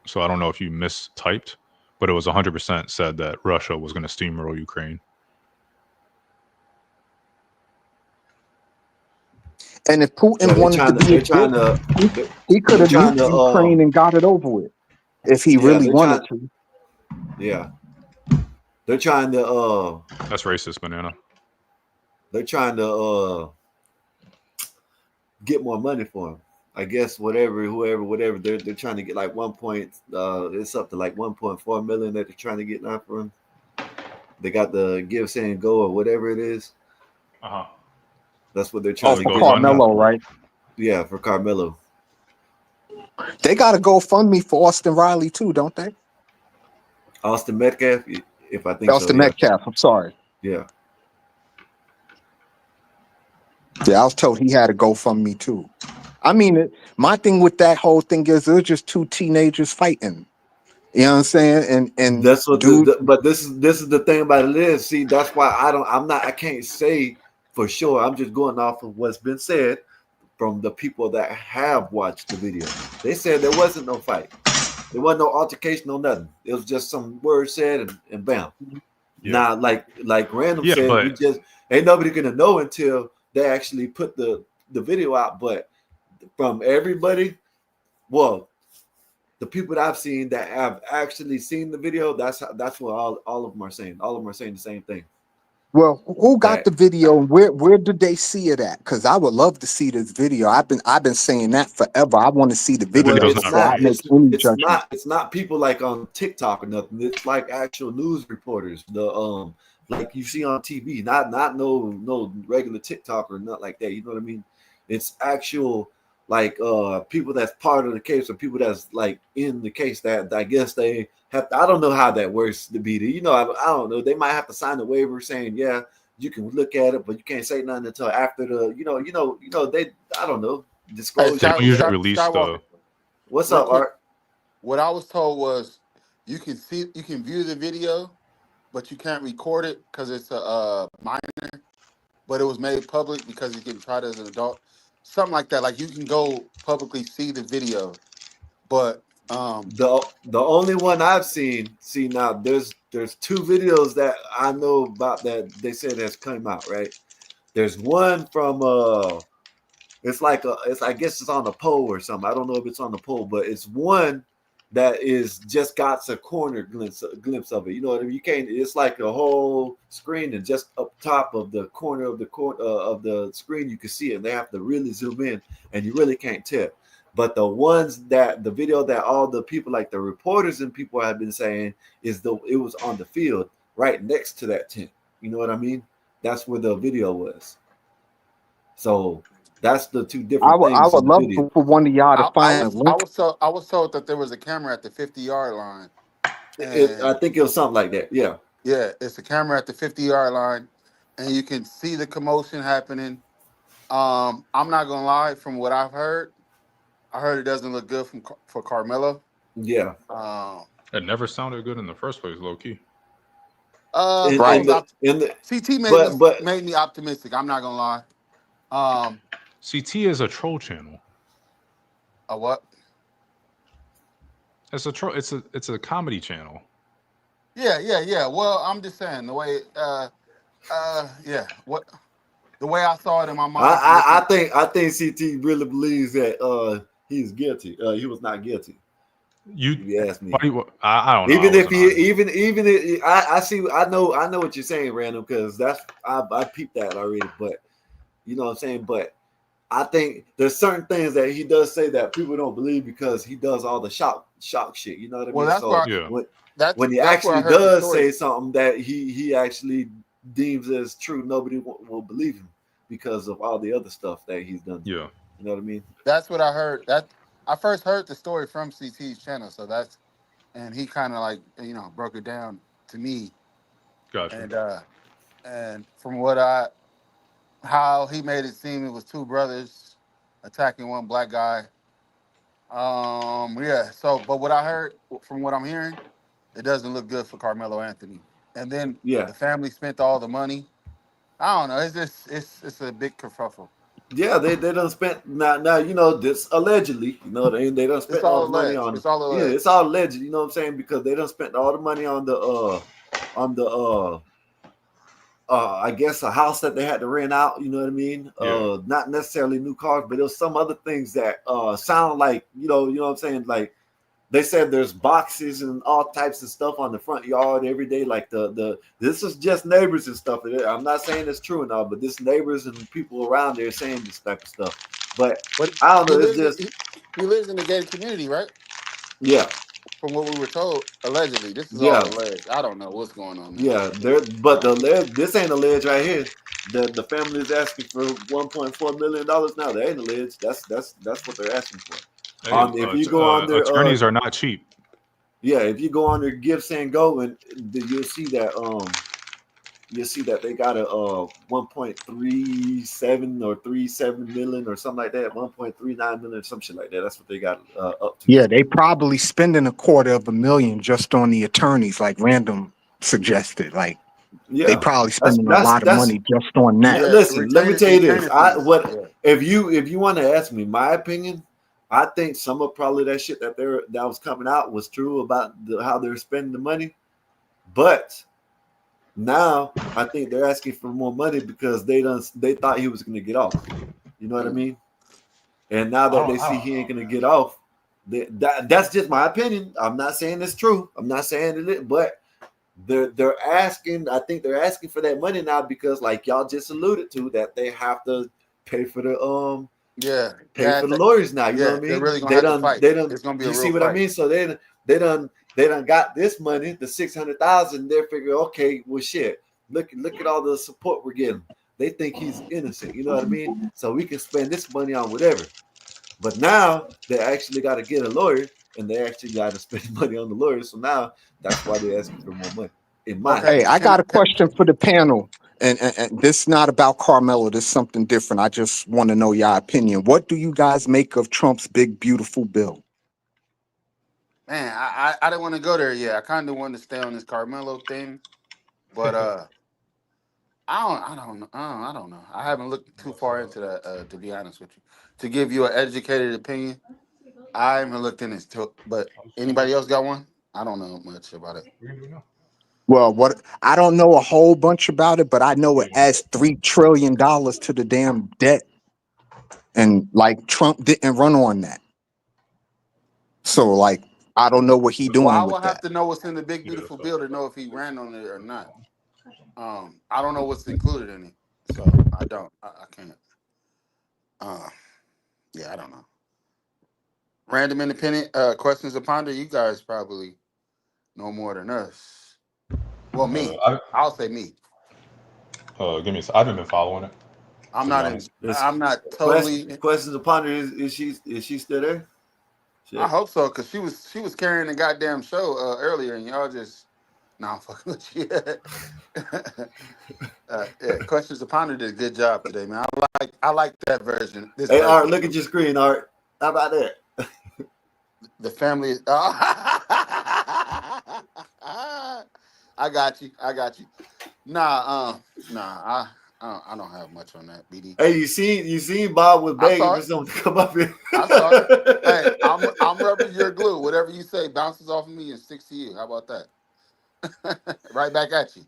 So I don't know if you mistyped, but it was 100% said that Russia was going to steamroll Ukraine. And if Putin Yeah, wanted to be a they're dick, trying to he could they're have trying nuked to Ukraine and got it over with if he yeah, really they're wanted trying- to. yeah. They're trying to That's racist, banana. they're trying to get more money for him. I guess whatever they're trying to get like it's up to like 1.4 million that they're trying to get now for him. They got the give, say, and go or whatever it is. Uh-huh. That's what they're trying to For get. Carmelo, right? Yeah, for Carmelo. They got a GoFundMe for Austin Riley too, don't they? Austin Metcalf, if I think Austin so. Yeah. Metcalf. I'm sorry. Yeah. Yeah, I was told he had a GoFundMe too. I mean, my thing with that whole thing is it was just 2 teenagers fighting. You know what I'm saying? And That's what dude, but this is the thing about it is, see, that's why I can't say for sure. I'm just going off of what's been said from the people that have watched the video. They said there wasn't no fight. There wasn't no altercation, no nothing. It was just some words said and bam. Yeah. Now, like Random Yeah, said, but- we just ain't nobody gonna know until they actually put the video out. But from everybody, well, the people that I've seen that have actually seen the video, that's what all of them are saying. All of them are saying the same thing. well, who got Right. the video? Where did they see it at? Because I would love to see this video. I've been saying that forever. I want to see the video video's before not I make released. any judgment. It's not people like on TikTok or nothing. It's like actual news reporters. The like you see on TV, not no regular TikTok or nothing like that. You know what I mean? It's actual like people that's part of the case or people that's like in the case that I guess they have to, I don't know how that works to be there. You know, I don't know. They might have to sign a waiver saying, yeah, you can look at it, but you can't say nothing until after the, you know, they, I don't know, disclosure. They don't usually release Skywalker. What's Real up, quick. Art? What I was told was you can view the video, but you can't record it because it's a minor. But it was made public because he's getting tried as an adult, something like that. Like you can go publicly see the video, but The only one I've seen, see now, there's 2 videos that I know about that they said has come out, right? There's one from it's like I guess it's on the pole or something. I don't know if it's on the pole, but it's one that is just got a corner glimpse of it. You know what I mean? You can't. It's like a whole screen, and just up top of the corner of the screen, you can see it. And they have to really zoom in, and you really can't tell. But the video that all the people, like the reporters and people, have been saying is it was on the field right next to that tent. You know what I mean? That's where the video was. So that's the 2 different things. I would in the love video. for one of y'all to find a link. I was told that there was a camera at the 50-yard line. I think it was something like that. Yeah. Yeah, it's a camera at the 50-yard line, and you can see the commotion happening. I'm not gonna lie, from what I've heard, I heard it doesn't look good for Carmelo. Yeah. It never sounded good in the first place, low key. CT but made me optimistic. I'm not gonna lie. CT is a troll channel. A what? It's a troll. It's a comedy channel. Yeah. Well, I'm just saying the way. What the way I saw it in my mind. I think CT really believes that he's guilty. He was not guilty. You ask me. I don't know. Even if I see, I know what you're saying, Random, because I peeped that already. But you know what I'm saying. But I think there's certain things that he does say that people don't believe because he does all the shock shit. You know what I Well, mean? that's So where Yeah. when he that's where I actually heard the does story. say something that he actually deems as true, nobody will believe him because of all the other stuff that he's done. Yeah. You know what I mean? That's what I heard. That I first heard the story from CT's channel. So that's and he kind of like broke it down to me. Gotcha. And from how he made it seem, it was two brothers attacking one black guy. Yeah. So, but what I heard from what I'm hearing, it doesn't look good for Carmelo Anthony. And then Yeah. the family spent all the money. I don't know. It's just it's a big kerfuffle. Yeah, they done spent now this allegedly, they done It's spent all all the money alleged. on It's all it's alleged. all alleged, you know what I'm saying? Because they done spent all the money on the I guess a house that they had to rent out, you know what I mean? Yeah. Not necessarily new cars, but there was some other things that sound like, you know what I'm saying? Like they said there's boxes and all types of stuff on the front yard every day. Like this is just neighbors and stuff. I'm not saying it's true and all, but this neighbors and people around there saying this type of stuff. But But I don't he know. It's lives in just he lives in the gated community, right? yeah, From what we were told, allegedly. This is all yeah, alleged. I don't know what's going on now. yeah. There, but this ain't a ledge right here. The family is asking for $1.4 million now. That ain't a ledge. That's what they're asking for. Hey, If you go on their attorneys are not cheap. yeah, if you go on their gifts and go and you'll see that they got a 1.37 or 37 million or something like that, 1.39 million, some shit like that. That's what they got up to. Yeah, they probably spending $250,000 just on the attorneys, like Random suggested. Like they Yeah, probably spending a lot of that's money just on that. Yeah, listen. Let me tell you this. retainer fees. Yeah. If you want to ask me my opinion, I think some of probably that shit that was coming out was true about how they're spending the money, but now I think they're asking for more money because they thought he was going to get off. You know what I mean? And now that they see he ain't going to get off, that's just my opinion. I'm not saying it's true. I'm not saying it, but they're asking. I think they're asking for that money now because, like y'all just alluded to, that they have to pay for the Yeah, lawyers now. You know yeah, what I they're mean? really gonna have to fight. They done. It's gonna be a You real see what I fight. mean? So they done got this money, the 600,000. They're figuring, okay, well, shit. Look at all the support we're getting. They think he's innocent. You know what I mean? So we can spend this money on whatever. But now they actually got to get a lawyer, and they actually got to spend money on the lawyer. So now that's why they're asking for more money. In my Okay, Hey, I can got a question for the panel. And this is not about Carmelo. This is something different. I just want to know your opinion. What do you guys make of Trump's big, beautiful bill? man, I didn't want to go there yet. I kind of wanted to stay on this Carmelo thing, but I don't know. I haven't looked too far into that to be honest with you. To give you an educated opinion, I haven't looked in this. But anybody else got one? I don't know much about it. Well, what I don't know a whole bunch about it, but I know it adds $3 trillion to the damn debt. And like Trump didn't run on that. So like I don't know what he Well, I doing will with have that. to know what's in the big Yeah. beautiful bill to know if he ran on it or not. I don't know what's included in it, so I don't. I can't. Uh, yeah, I don't know. Random independent questions to ponder. You guys probably know more than us. Well, me. I'll say me. Give me. I haven't been following it, I'm to be not in. honest. This I'm not totally. questions upon her is she still there? I Shit. hope so, cause she was carrying the goddamn show earlier, and y'all just. Nah, I'm fucking with you. Yeah, questions to ponder did a good job today, man. I like that version. This Hey, Art, version. look at your screen, Art. How about that? The family. I got you. I got you. I don't have much on that, BD. Hey, you seen Bob was I begging saw for it. someone to come up here. I saw it. Hey, I'm rubbing your glue. Whatever you say bounces off of me and sticks to you. How about that? Right back at you.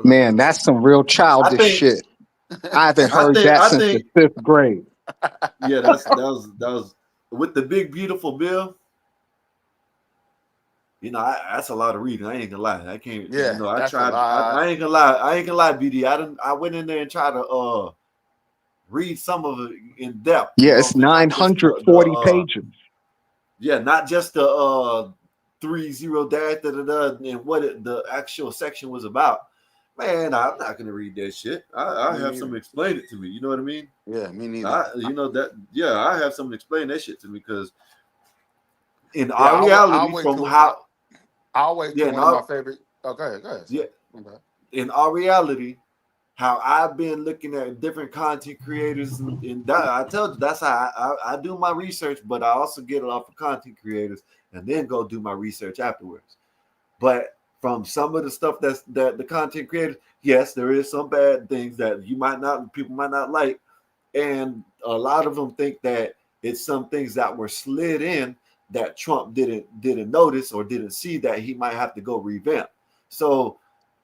Man, that's some real I childish think shit. I haven't I heard think that I since the think 5th grade. yeah, that was with the big beautiful bill. That's a lot of reading. I ain't gonna lie. I can't. Yeah, I that's a tried. lot. I ain't gonna lie. I ain't gonna lie, BD. I went in there and tried to read some of it in depth. You Yeah, know it's what I'm saying? Not just 940 pages. yeah, not just the 30 dash da da da and what the actual section was about. Man, I'm not gonna read that shit. I Me have neither. someone explain it to me. You know what I mean? Yeah, me neither. I have someone explain that shit to me because in Yeah, our I'll reality, wait from till how I'll wait yeah, till in one of my our favorite. Oh, go ahead, yeah, sir. My bad. in our reality, how I've been looking at different content creators, and that, I told you that's how I do my research, but I also get it off of content creators and then go do my research afterwards. But from some of the stuff that the content creators, yes, there is some bad things that people might not like, and a lot of them think that it's some things that were slid in that Trump didn't notice or didn't see that he might have to go revamp. So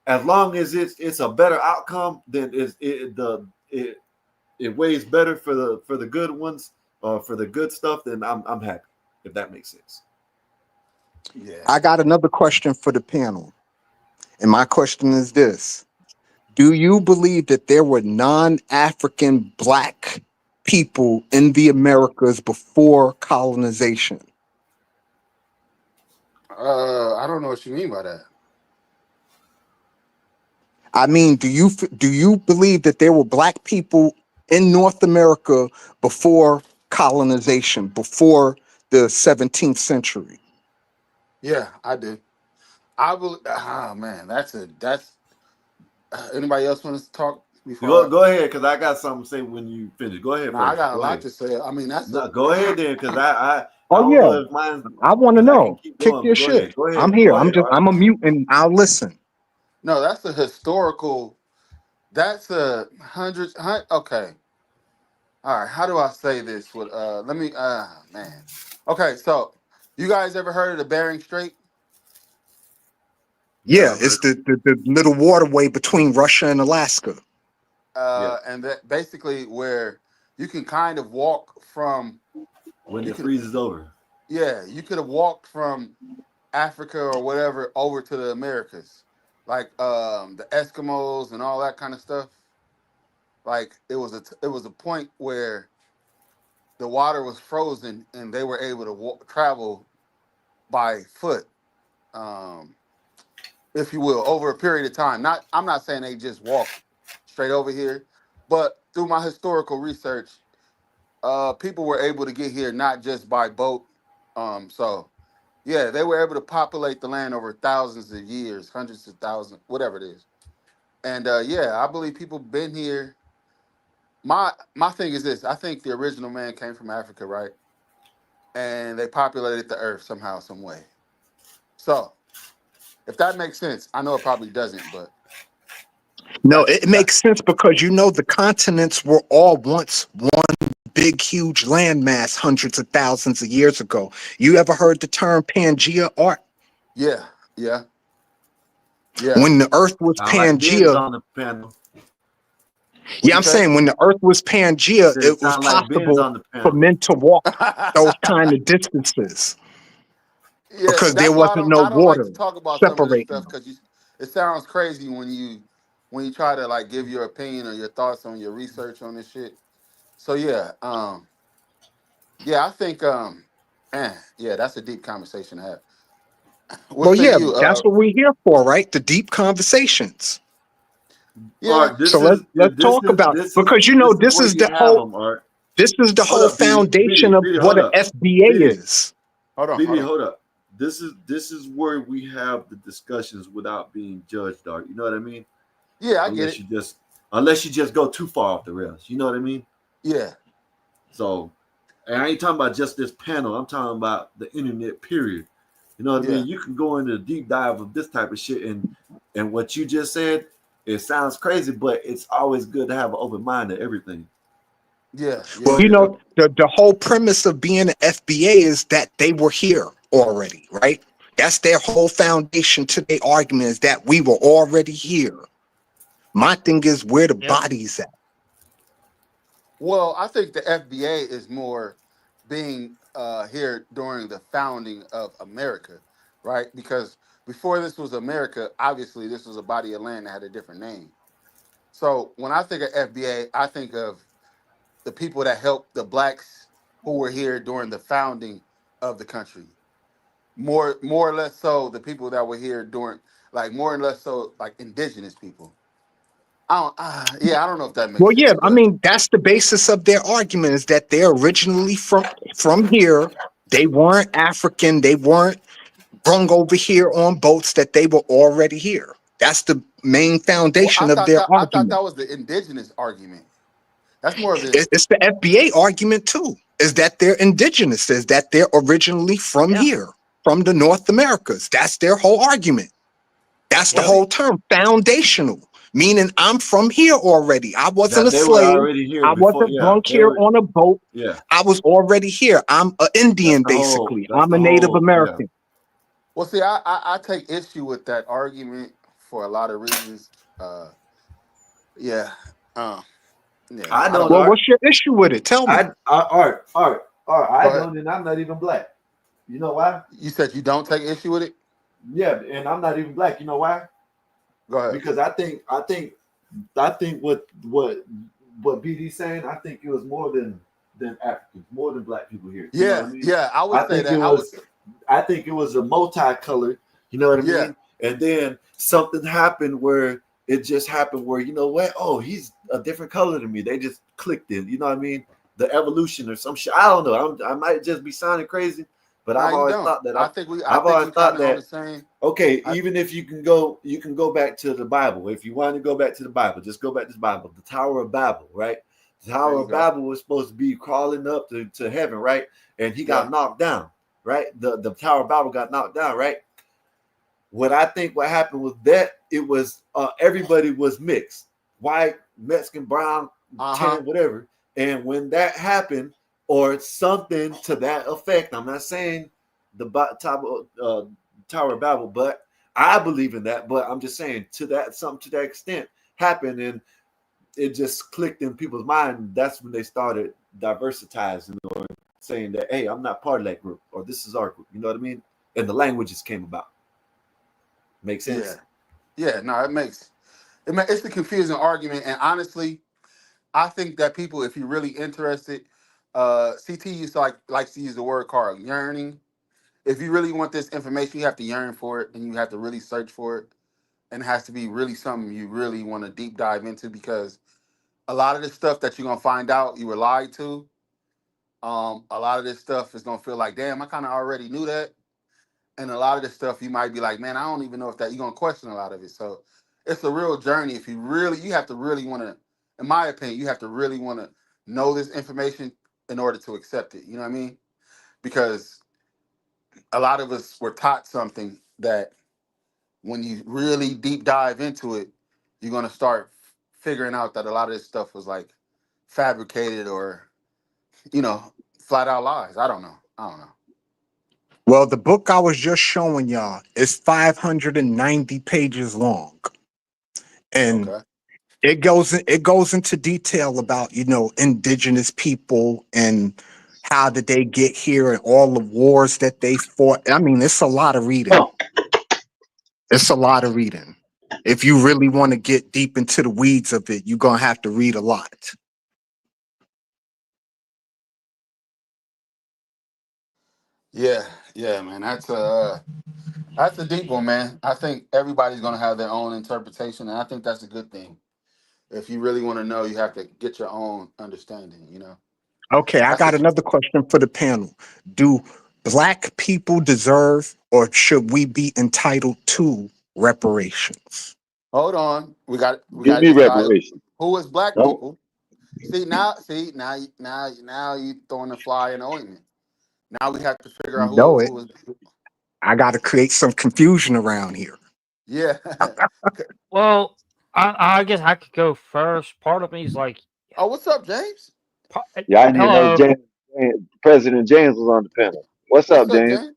as long as it's a better outcome, then it weighs better for the good ones, for the good stuff. Then I'm happy, if that makes sense. Yeah. I got another question for the panel. And my question is this: do you believe that there were non-African black people in the Americas before colonization? I don't know what you mean by that. I mean, do you believe that there were black people in North America before colonization, before the 17th century? Yeah, I do. I will. Ah, man, that's. Anybody else want to talk before I? Go ahead, because I got something to say when you finish. Go ahead No, I first. got a Go lot ahead. to say. I mean, that's a. No, go ahead then, because I Oh don't yeah, know if mine, I want to because I can know. keep Kick going, your but go shit. ahead. Go I'm ahead. here. Go ahead, Art. I'm a mute and I'll listen. No, that's a historical. That's a hundreds. Okay. All right. How do I say this? With let me. Man. Okay. So, you guys ever heard of the Bering Strait? Yeah, Yeah, I've it's heard. the little waterway between Russia and Alaska. Yeah, And that basically where you can kind of walk from. when You it could. freezes over. Yeah, you could have walked from Africa or whatever over to the Americas, like the Eskimos and all that kind of stuff. Like it was a point where the water was frozen and they were able to travel by foot, um, if you will, over a period of time. Not I'm not saying they just walked straight over here, but through my historical research, people were able to get here not just by boat. So yeah, they were able to populate the land over thousands of years, hundreds of thousands, whatever it is. And yeah, I believe people been here. My thing is this: I think the original man came from Africa, right? And they populated the earth somehow, some way. So if that makes sense, I know it probably doesn't, but No, that's it that. makes sense because the continents were all once one big, huge landmass hundreds of thousands of years ago. You ever heard the term Pangea, Art? Yeah, yeah, yeah. When the Earth was I like Ben's Pangea, on the panel. What yeah, you I'm say? saying when the Earth was I Pangea, said it it was sound like Ben's possible on the for panel. men to walk those kind of distances Yeah, because there that's why wasn't no I don't like to water talk about some of this separating stuff them. because it sounds crazy when you try to like give your opinion or your thoughts on your research on this shit. So yeah, yeah, I think man, yeah, that's a deep conversation to have. What Well, say yeah, you? that's what we're here for, right? The deep conversations. Yeah, Art, So let's talk about because this is this where is you the have whole them, Art. this is the Hold whole up, BD, foundation of hold what an up, FBA BD, is. hold on. hold up. This is where we have the discussions without being judged, Art. You know what I mean? Yeah, I get Unless it. you just unless you just go too far off the rails. You know what I mean? Yeah, So, and I ain't talking about just this panel. I'm talking about the internet. Period. You know what I yeah, mean? You can go into the deep dive of this type of shit, and what you just said. It sounds crazy, but it's always good to have an open mind to everything. yeah, yeah. Well, It is. the whole premise of being an FBA is that they were here already, right? That's their whole foundation to their argument is that we were already here. My thing is where the Yep. bodies at. Well, I think the FBA is more being here during the founding of America, right? Because before this was America, obviously this was a body of land that had a different name. So when I think of FBA, I think of the people that helped the blacks who were here during the founding of the country. More or less so the people that were here during, like, more or less so like indigenous people. I don't know if that makes Well, yeah, sense, I but mean that's the basis of their argument is that they're originally from here. They weren't African. They weren't brung over here on boats. That they were already here. That's the main well, foundation of their I thought argument. that was the indigenous argument. That's more of the It's the FBA argument too. Is that they're indigenous? Is that they're originally from Yeah. here, from the North Americas? That's their whole argument. That's the well, whole term, foundational, meaning I'm from here already. I wasn't a That they were slave. already here I before. wasn't Yeah, brung they here were. on a boat. Yeah, I was already here. I'm an that's Indian, the whole. basically. That's I'm a the Native whole. Yeah. American. well, see, I take issue with that argument for a lot of reasons. Uh, yeah, uh, yeah, I I don't don't. Well, know. what's your issue with it? Tell me. Art. Go I ahead. don't, and I'm not even black. You know why? You said you don't take issue with it. Yeah, and I'm not even black. You know why? Go ahead. Because I think what BD saying. I think it was more than Africans, more than black people here. You know what I Yeah, mean? yeah, I would I say think it that. was. I think it was a multicolored. You know what I Yeah, mean? And then something happened where it just happened where you know what? Oh, he's a different color than me. They just clicked in. You know what I mean? The evolution or some shit. I don't know. I might just be sounding crazy, but no, I've you always don't. thought that. I I've think always we thought kind of on the that. same. Okay, I, even if you can go back to the Bible. If you want to go back to the Bible, just go back to the Bible. The Tower of Babel, right? The there Tower you of go. Babel was supposed to be crawling up to heaven, right? And he Yeah, got knocked down, right? The Tower of Babel got knocked down, right? What I think what happened was that it was everybody was mixed, white, Mexican, brown, uh huh. tan, whatever. And when that happened, or something to that effect, I'm not saying the Tower of Babel, but I believe in that. But I'm just saying to that something to that extent happened, and it just clicked in people's mind. That's when they started diversitizing or saying that, hey, I'm not part of that group, or this is our group. You know what I mean? And the languages came about. Make Yeah, sense? yeah. No, it's a confusing argument, and honestly, I think that people, if you're really interested, CT used to likes to use the word called yearning. If you really want this information, you have to yearn for it, and you have to really search for it, and it has to be really something you really want to deep dive into because a lot of this stuff that you're gonna find out you were lied to. A lot of this stuff is gonna feel like, damn, I kind of already knew that, and a lot of this stuff you might be like, man, I don't even know if that you're gonna question a lot of it. So it's a real journey. If you have to really want to, in my opinion, you have to really want to know this information in order to accept it. You know what I mean? Because a lot of us were taught something that when you really deep dive into it, you're gonna start figuring out that a lot of this stuff was like fabricated or you know flat out lies. I don't know. I don't know. Well, the book I was just showing y'all is 590 pages long, and Okay. it goes into detail about indigenous people and how did they get here and all the wars that they fought. I mean, it's a lot of reading. It's a lot of reading. If you really want to get deep into the weeds of it, you're gonna have to read a lot. Yeah, yeah, man. That's a deep one, man. I think everybody's gonna have their own interpretation, and I think that's a good thing. If you really want to know, you have to get your own understanding. You know, Okay, I that's got just. another question for the panel. Do black people deserve or should we be entitled to reparations? Hold on, we Give got to me decide reparations. who is black Don't. people. Now you throwing a fly in the ointment. Now we have to figure You out know it. who is. I got to create some confusion around here. Yeah. Well, I guess I could go first. Part of me is like, Oh, what's up, James? Yeah, I didn't know hello. President James was on the panel. What's What's up, up, James? James?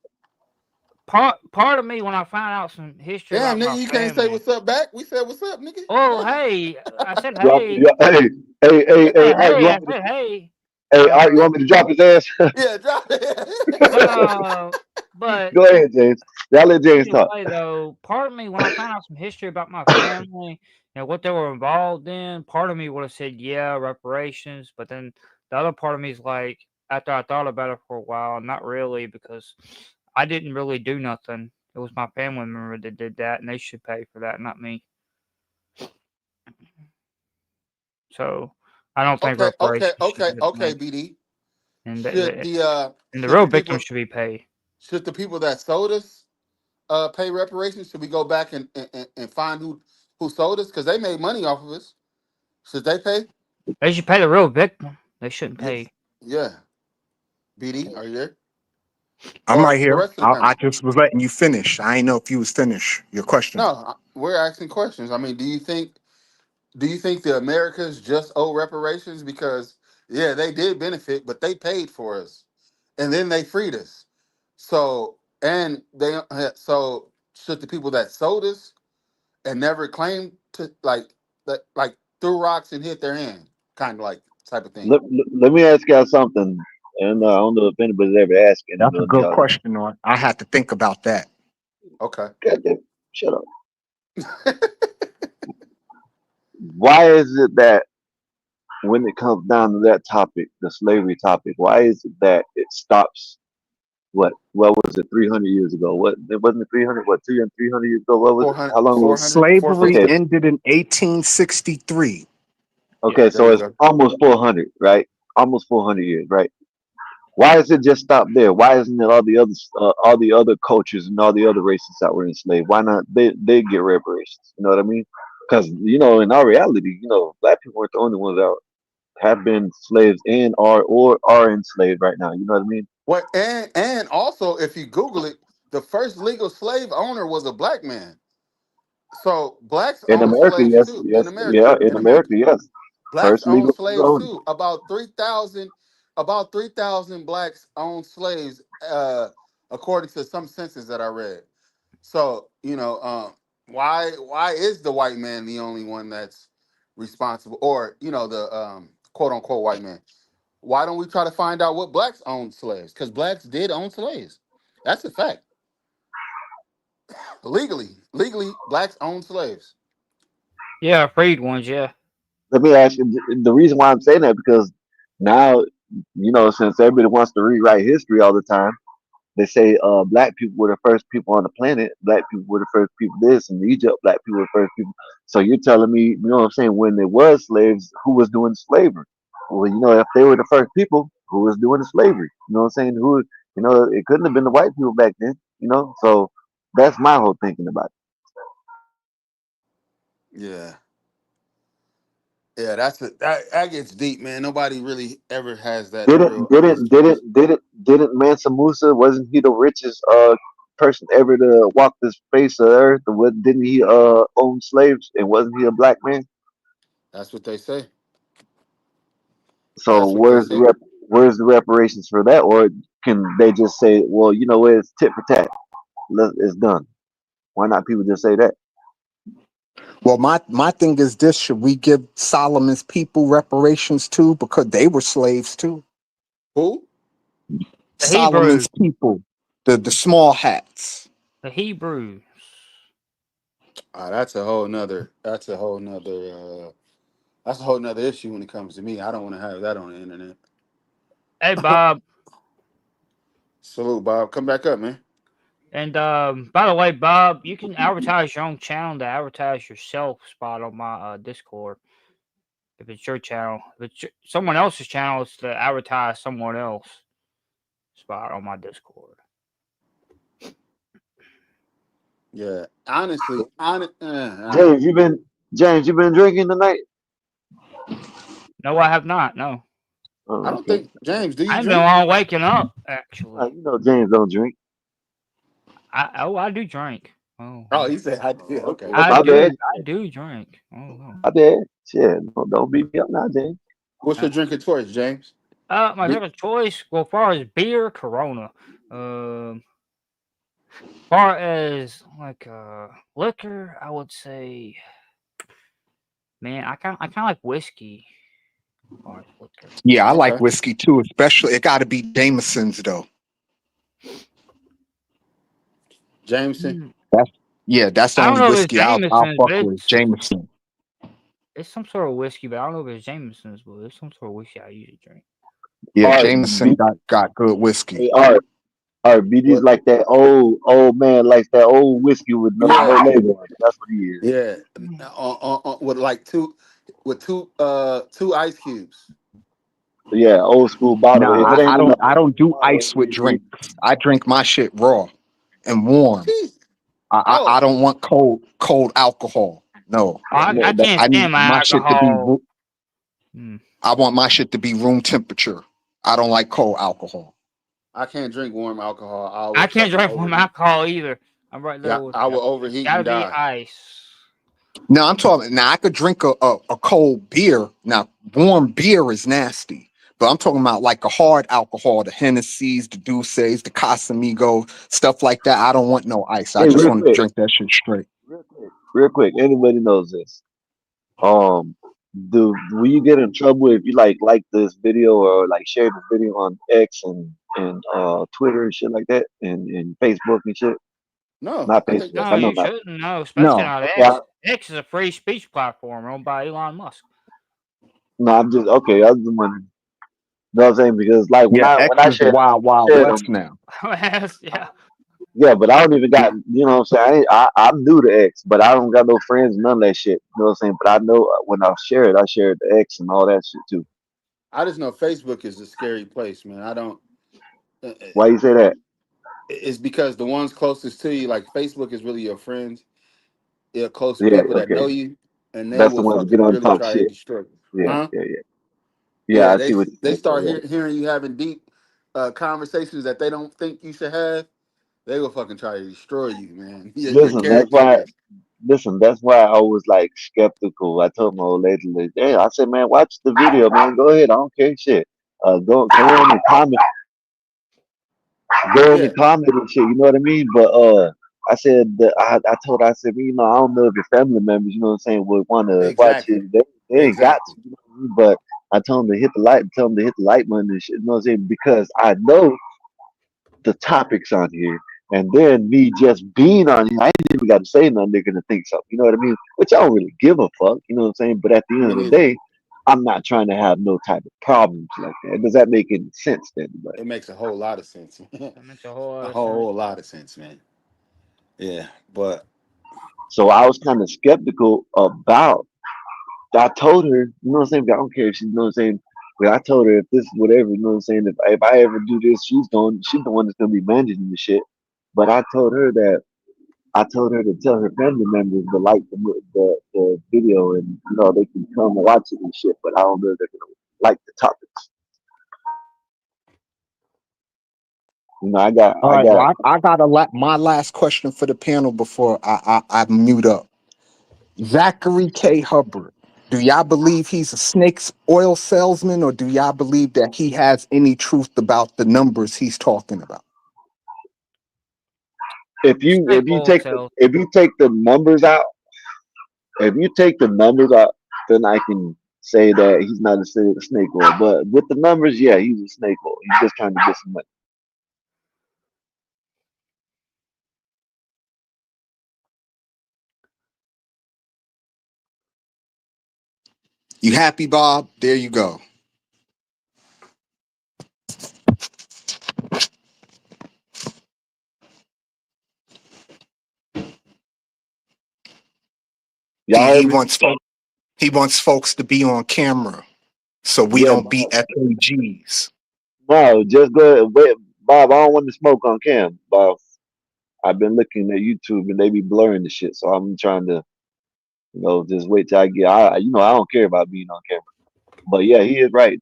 Part of me when I found out some history Damn, about nigga, my you can't say family. what's up back. We said what's up, nigga. Oh, hey, I said Drop, hey. hey, hey, hey, I hey, said Art, you hey. I want me to? said hey. Hey, Uh, Art, you want me to drop his ass? Yeah, drop it. uh, but Go ahead, James. Y'all let James either talk. way, though, part of me when I found out some history about my family and what they were involved in, part of me would have said yeah, reparations. But then the other part of me is like, after I thought about it for a while, not really, because I didn't really do nothing. It was my family member that did that, and they should pay for that, not me. So I don't think reparations should get Okay, made, BD. and Should the should real the victims people should be paid. should the people that sold us pay reparations? Should we go back and find who sold us? Because they made money off of us. Should they pay? They should pay the real victim. They shouldn't Yeah. pay. Yeah. BD, are you there? I'm right Or the here. rest of the I panel? just was letting you finish. I ain't know if you was finished your question. No, we're asking questions. I mean, do you think the Americans just owe reparations? Because yeah, they did benefit, but they paid for us, and then they freed us. So so should the people that sold us and never claimed to like threw rocks and hit their hand, kind of like type of thing. Let me ask y'all something, and I don't know if anybody's ever asked any That's a of good y'all. question. On I had to think about that. Okay. Goddamn, shut up. Why is it that when it comes down to that topic, the slavery topic, why is it that it stops? What was it? 300 years ago? What it wasn't it 300? What 300 years ago? What was it? 400, How long ago? 400, Slavery 450. Okay, ended in 1863. Yeah, okay, there so you it's go. almost 400, right? Almost 400 years, right? Why is it just stop there? Why isn't it all the other cultures and all the other races that were enslaved? Why not they get reparations? You know what I mean? Because in our reality, black people weren't the only ones that have been slaves and are enslaved right now. You know what I mean? What and also if you Google it, the first legal slave owner was a black man. So blacks In own America, slaves yes, too in yes, America. yeah, in In America, America, yes. blacks First own legal slaves owner. too. About 3,000 blacks own slaves, according to some census that I read. So why is the white man the only one that's responsible, or the quote unquote white man? Why don't we try to find out what blacks owned slaves? Because blacks did own slaves. That's a fact. Legally, blacks own slaves. Yeah, freed ones. Yeah. Let me ask you the reason why I'm saying that because now since everybody wants to rewrite history all the time. They say black people were the first people on the planet. Black people were the first people this. In Egypt, black people were the first people. So you're telling me, you know what I'm saying, when there was slaves, who was doing slavery? Well, if they were the first people, who was doing the slavery? You know what I'm saying? It couldn't have been the white people back then, So that's my whole thinking about Yeah. Yeah, that gets deep, man. Nobody really ever has it. that real honest conversation. Didn't Mansa Musa, wasn't he the richest person ever to walk this face of the earth? Or didn't he own slaves and wasn't he a black man? That's what they say. So That's what they say. where's the reparations for that? Or can they just say, well, you know what, it's tit for tat, it's done? Why not people just say that? Well, my thing is this: should we give Solomon's people reparations too, because they were slaves too? Who? The Hebrews. Solomon's people, the small hats. The Hebrews. That's a whole nother. That's a whole nother issue when it comes to me. I don't want to have that on the internet. Hey, Bob. Salute, Bob. Come back up, man. And by the way, Bob, you can advertise your own channel to advertise yourself spot on my Discord. If it's your channel, if it's someone else's channel, it's to advertise someone else spot on my Discord. Yeah, honestly, James, you been drinking tonight? No, I have not. No, I Oh, don't okay. think James. Do you I've been drink? all waking up. Actually, James don't drink. I do drink. Oh, Oh, he said I did. Oh, okay, Okay. I my bad. do drink. Oh, My bad. Shit, don't beat me up now, James. What's your drinking choice, James? my Be- drink of choice. Well, far as beer, Corona. Far as like liquor, I would say, man, I kind of like whiskey. Far as liquor. Yeah, I like okay. whiskey too, especially it got to be Jameson's though. Jameson. That's the I don't only know if it's whiskey I'll Jameson's, fuck but with. Jameson. it's some sort of whiskey. But I don't know if it's Jameson's, but it's some sort of whiskey I usually drink. Yeah, Art, Jameson got good whiskey. hey, Art, BD's What? like that old man, like that old whiskey with no Yeah, label on it. That's what he is. yeah. With like two ice cubes. Yeah, old school bottle. If Nah, it ain't enough I don't do bottle, ice with drinks. I drink my shit raw and warm. Jeez. I Oh, don't want cold alcohol. No, okay. I that, can't I need stand my my shit to be. alcohol. Hmm. I want my shit to be room temperature. I don't like cold alcohol. I can't drink warm alcohol. I I will can't fucking drink warm overheat. alcohol either. I'm right Yeah, there with I you. will overheat Gotta and be die. ice. No, I'm talking now. I could drink a cold beer. Now, warm beer is nasty, but I'm talking about like a hard alcohol, the Hennessy's, the Douces, the Casamigo, stuff like that. I don't want no ice. I hey, just want to drink that shit straight. real quick. Anybody knows this? Um, will you get in trouble if you like this video or like share this video on X and Twitter and shit like that and Facebook and shit? No, Not I think Facebook. that's No, I know you not. shouldn't. No, especially No, not Okay, X. X is a free speech platform owned by Elon Musk. no, I'm just okay. I was just wondering. You know what I'm saying? Because like when yeah, I X when I is the shared them, wild wild shared west them. now. Yeah. Yeah, but I don't even got, you know what I'm saying? I'm new to X, but I don't got no friends, none of that shit. You know what I'm saying? But I know when I shared the X and all that shit too. I just know Facebook is a scary place, man. I don't. Why you say that? It's because the ones closest to you, like Facebook, is really your friends, your close Yeah, people that okay. know you, and they That's the will ones that get fucking on and really talk try to shit. destroy you, Yeah, huh? yeah, yeah. Yeah, Yeah, I see what you're they saying. start Yeah, hearing you having deep conversations that they don't think you should have. They will fucking try to destroy you, man. yeah. Your character. Listen, that's why I was like skeptical. I told my old lady, like, hey, I said, man, watch the video, man. Go ahead. I don't care shit. Go on and comment. Go in Yeah, and comment and shit. You know what I mean? But I said that I told her, I said, you know, I don't know if your family members, you know what I'm saying, would want to watch exactly, it. They ain't got to, exactly. you know what I mean? But I told them to hit the like, tell them to hit the like button and shit. You know what I'm saying? Because I know the topics on here. And then me just being on here, I ain't even got to say nothing. They're gonna think something. You know what I mean? Which I don't really give a fuck. You know what I'm saying? But at the end Me of the neither. day, I'm not trying to have no type of problems like that. Does that make any sense to anybody? It makes a whole lot of sense. That makes a whole lot A of sense. whole lot of sense, man. Yeah, but So I was kind of skeptical about. I told her, you know what I'm saying? I don't care if she, you know what I'm saying? But I told her if this, whatever, you know what I'm saying? If I ever do this, she's the one that's gonna be managing the shit. But I told her to tell her family members to like the video and you know they can come and watch it and shit. But I don't know if they're gonna like the topics. You know, All I right, got well, I got my last question for the panel before I mute up. Zachary K. Hubbard. Do y'all believe he's a snakes oil salesman, or do y'all believe that he has any truth about the numbers he's talking about? Snake oil sales. if you take the numbers out, if you take the numbers out, then I can say that he's not a snake oil. But with the numbers, yeah, he's a snake oil. He's just trying to get some money. You happy, Bob? There you go. Y'all heard He me? wants folks to be on camera so we Yeah, don't be FAGs. no, just go ahead. Wait, Bob, I don't want to smoke on cam, Bob. I've been looking at YouTube and they be blurring the shit, so I'm trying to, you know, just wait till I get. You know, I don't care about being on camera. But yeah, he is right.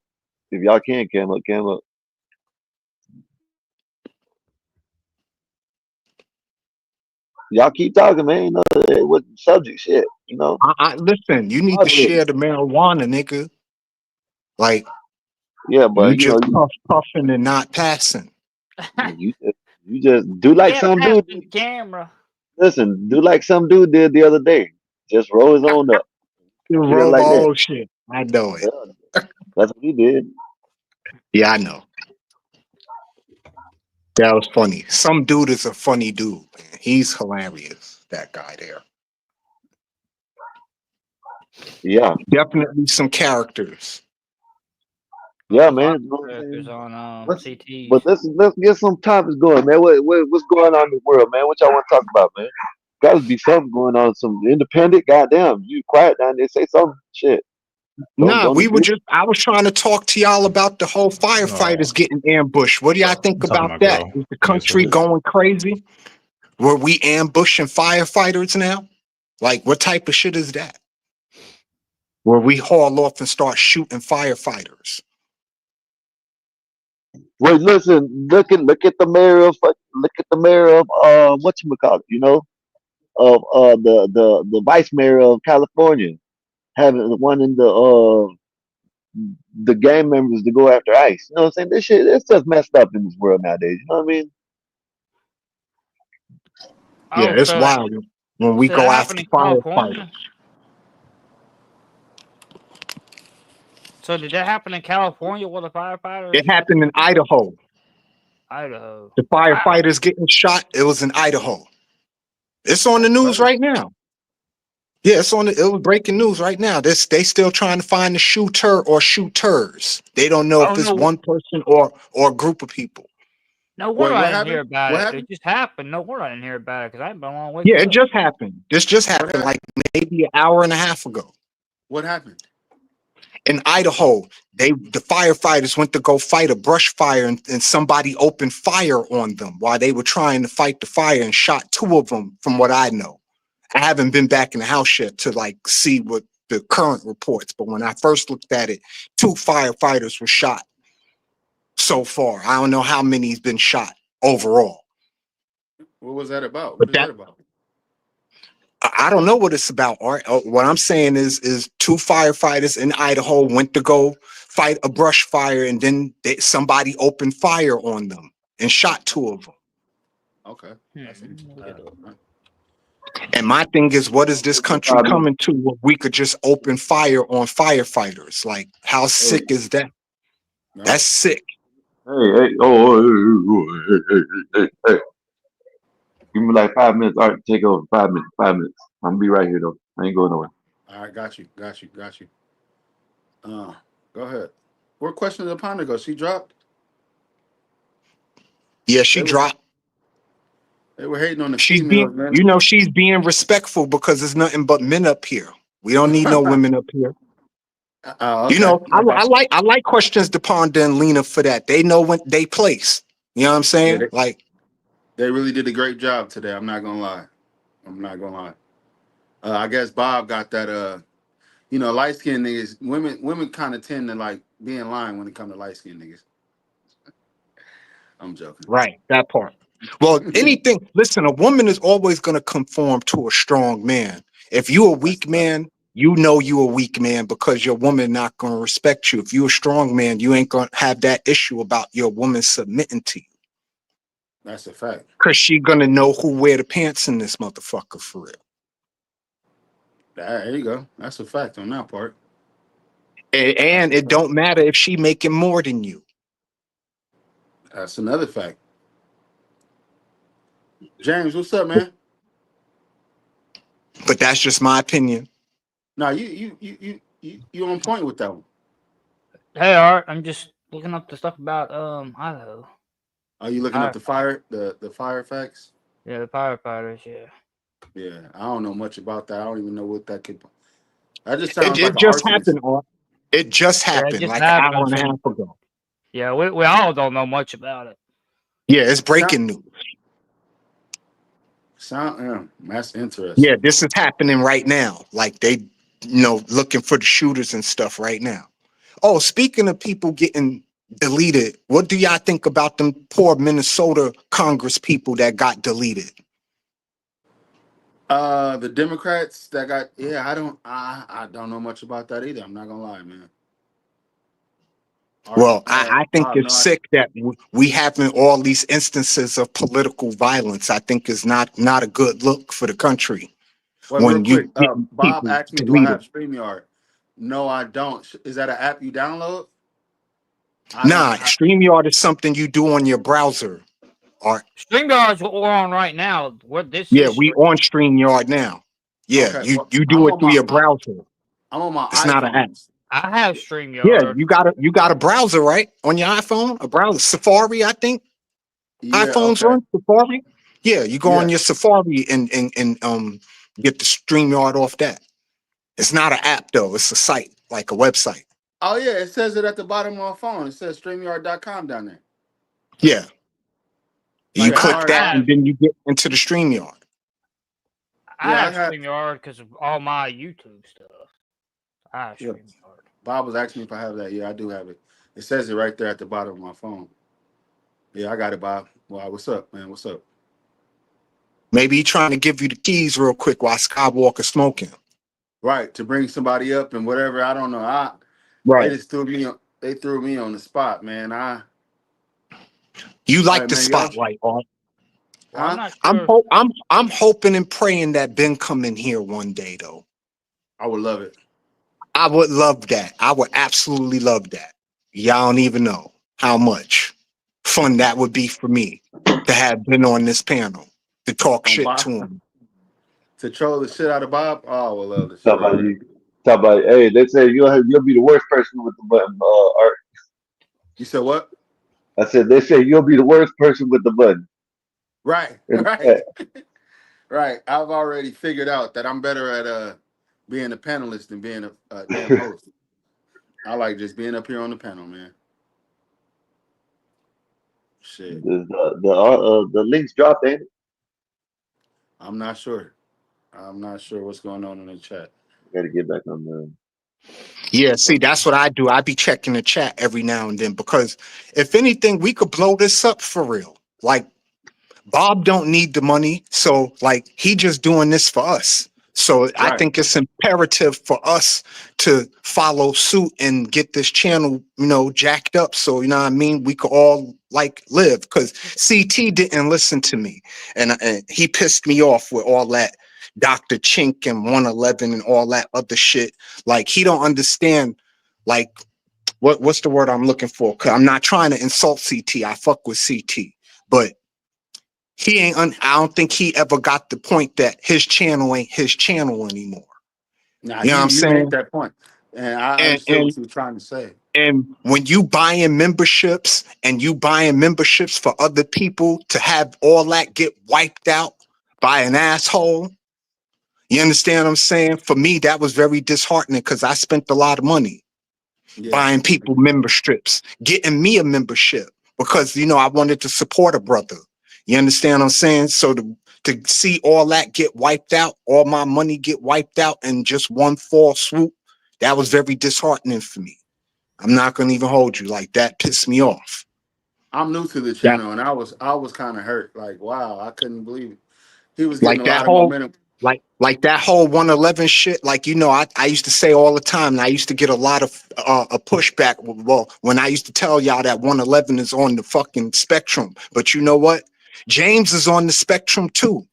If y'all can cam up, cam up. Y'all keep talking, man. You know what subject shit. You know, Listen, you need to moderate. share the marijuana, nigga. Like Yeah, you but you know, just puffing and not passing. you just do You like can't some pass dude. the camera. Listen, do like some dude did the other day. Just roll his own up. You Keep it roll like that. all shit. I know Yeah, it. that's what he did. Yeah, I know. That was funny. Some dude is a funny dude, man. He's hilarious, that guy there. Yeah, Definitely some characters. Yeah, the man. You know what I'm firecrackers saying? on Let's CTs. but let's get some topics going, man. What's going on in the world, man? What y'all want to talk about, man? Got to be something going on. Some independent. Goddamn, you quiet down there. Say something. Shit. Nah, Don't we were agree. just. I was trying to talk to y'all about the whole Oh, firefighters getting ambushed. What do y'all think I'm talking about about that? girl. Is the Yes, country sir. going crazy? Were we ambushing firefighters now? Like, what type of shit is that? Where we haul off and start shooting firefighters? Wait, listen. Look at the mayor of. Look at the mayor of. What you call it? You know, of the vice mayor of California having one in the gang members to go after ICE. You know what I'm saying? This shit, it's just messed up in this world nowadays. You know what I mean? Yeah, Oh, it's wild when we so that go happened after in firefighters. California. So did that happen in California with the firefighters? It happened in Idaho. Idaho. The firefighters getting shot. It was in Idaho. It's on the That's news crazy. right now. Yeah, it's on. It was breaking news right now. They still trying to find the shooter or shooters. They don't know Oh if it's no, one person or a group of people. no Wait, wonder what I didn't hear happened? about What it. It happened? just happened. No wonder I didn't hear about it because I've been a long wake Yeah, it up. just happened. This just What happened happened? like maybe an hour and a half ago What happened? in Idaho. The firefighters went to go fight a brush fire and somebody opened fire on them while they were trying to fight the fire and shot two of them. From what I know, I haven't been back in the house yet to like see what the current reports. But when I first looked at it, two firefighters were shot so far. I don't know how many's been shot overall, What was that about? What but is that about? I don't know what it's about. Art. What I'm saying is two firefighters in Idaho went to go fight a brush fire, and then somebody opened fire on them and shot two of them. Okay, that's interesting. Look it up. And my thing is, what is this Listen, country Bobby. coming to where we could just open fire on firefighters? Like, how Hey, sick is that? No. That's sick. hey, hey. Give me like 5 minutes. All right, take over. 5 minutes. 5 minutes. I'm gonna be right here though. I ain't going nowhere. All right, got you. Go ahead. Where question did Ponda go? She dropped. Yeah, she They were dropped. they were hating on the She's females, being, man. she's being respectful because there's nothing but men up here. We don't need no women up here. Oh, okay. I got you. I like questions to Ponda and Lena for that. They know when they place. You know what I'm Yeah, saying? Like, they really did a great job today. I'm not gonna lie. I guess Bob got that. Light skinned niggas. Women kind of tend to like be in line when it comes to light skinned niggas. I'm joking. right, that part. Well, anything, listen, a woman is always going to conform to a strong man. If you a That's weak a fact. man, you know you a weak man because your woman not going to respect you. If you a strong man, you ain't going to have that issue about your woman submitting to you. That's a fact. Because she going to know who wear the pants in this motherfucker for real. There you go. That's a fact on that part. That's And a it fact. don't matter if she making more than you. That's another fact. James, what's up, man? But that's just my opinion. No, you on point with that one. Hey Art, I'm just looking up the stuff about Idaho. Are you looking up Fire, the fire facts? yeah, the firefighters, yeah. Yeah, I don't know much about that. I don't even know what that could. That just It, sounds like it an just arsonist. happened. It just Yeah, it happened just like an hour happened. and a So half ago. yeah, we all don't know much about it. Yeah, it's Sound, breaking news. yeah, that's Yeah, interesting. this is happening right now. Like they, looking for the shooters and stuff right now. Oh, speaking of people getting deleted, what do y'all think about them poor Minnesota Congress people that got deleted? The Democrats that got I don't know much about that either. I'm not gonna lie, man. Well, I think Bob, it's sick that we having all these instances of political violence. I think is not a good look for the country wait, real when you quick. getting Bob people asked me, do I have deleted. StreamYard? No, I don't. Is that an app you download? I don't. Nah, StreamYard is something you do on your browser. Or StreamYard's what we're on right now. What this yeah, is we stream. on StreamYard now. Yeah, Okay, you well, you do it through your browser. I'm on my It's not an app. iPhone. I have Yeah, StreamYard. you got a browser, right? On your iPhone? A browser. Safari, I think. Yeah. iPhones Okay. run Safari. Yeah, you go on Yeah. your Safari and get the StreamYard off that. It's not an app though, it's a site, like a website. Oh yeah, it says it at the bottom of my phone. It says StreamYard.com down there. Yeah. You Like Yeah. I, All click right. I that and have then you get into the StreamYard. I Yeah. I have got. StreamYard because of all my YouTube stuff. I have Yeah. StreamYard. Bob was asking me if I have that. Yeah, I do have it. It says it right there at the bottom of my phone. Yeah, I got it, Bob. Wow, what's up, man? What's up? Maybe he trying to give you the keys real quick while Skywalker smoking. Right, to bring somebody up and whatever. I don't know. They Right. just threw me. They threw me on the spot, man. You All like right, the man. Y'all, spotlight, Art. Well, I'm huh? not sure. I'm hoping and praying that Ben come in here one day though. I would love it. I would love that. I would absolutely love that. Y'all don't even know how much fun that would be for me to have been on this panel to talk On shit Bob to him. to troll the shit out of Bob. Oh, I would love the shit Talk out about of that. you. Talk about hey, they say you'll be the worst person with the button. Art. You said what? I said they say you'll be the worst person with the button. Right, In the right, chat. right. I've already figured out that I'm better at being a panelist than being a damn host. I like just being up here on the panel, man. Shit, The links dropped, ain't it? I'm not sure. I'm not sure what's going on in the chat. Got to get back on the. Yeah, see, that's what I do. I be checking the chat every now and then because if anything, we could blow this up for real. Like Bob don't need the money, so like he just doing this for us. So I Right. think it's imperative for us to follow suit and get this channel, jacked up. So you know what I mean? We could all like live because CT didn't listen to me, and he pissed me off with all that Dr. Chink and 111 and all that other shit. Like he don't understand, like what's the word I'm looking for? Cause I'm not trying to insult CT. I fuck with CT, but he ain't. I don't think he ever got the point that his channel ain't his channel anymore. Nah, You know what I'm you made saying? that point, and I And understood and what you were trying to say. and when you buying memberships and you buying memberships for other people to have all that get wiped out by an asshole, you understand what I'm saying? For me, that was very disheartening because I spent a lot of money Yeah. buying people memberships, getting me a membership because I wanted to support a brother. You understand what I'm saying? So to see all that get wiped out, all my money get wiped out in just one fall swoop, that was very disheartening for me. I'm not gonna even hold you. Like that pissed me off. I'm new to the That channel, and I was kind of hurt. Like, wow, I couldn't believe it. He was getting like a that lot of whole momentum. like that whole 111 shit. Like I used to say all the time, and I used to get a lot of a pushback. Well, when I used to tell y'all that 111 is on the fucking spectrum, but you know what? James is on the spectrum too.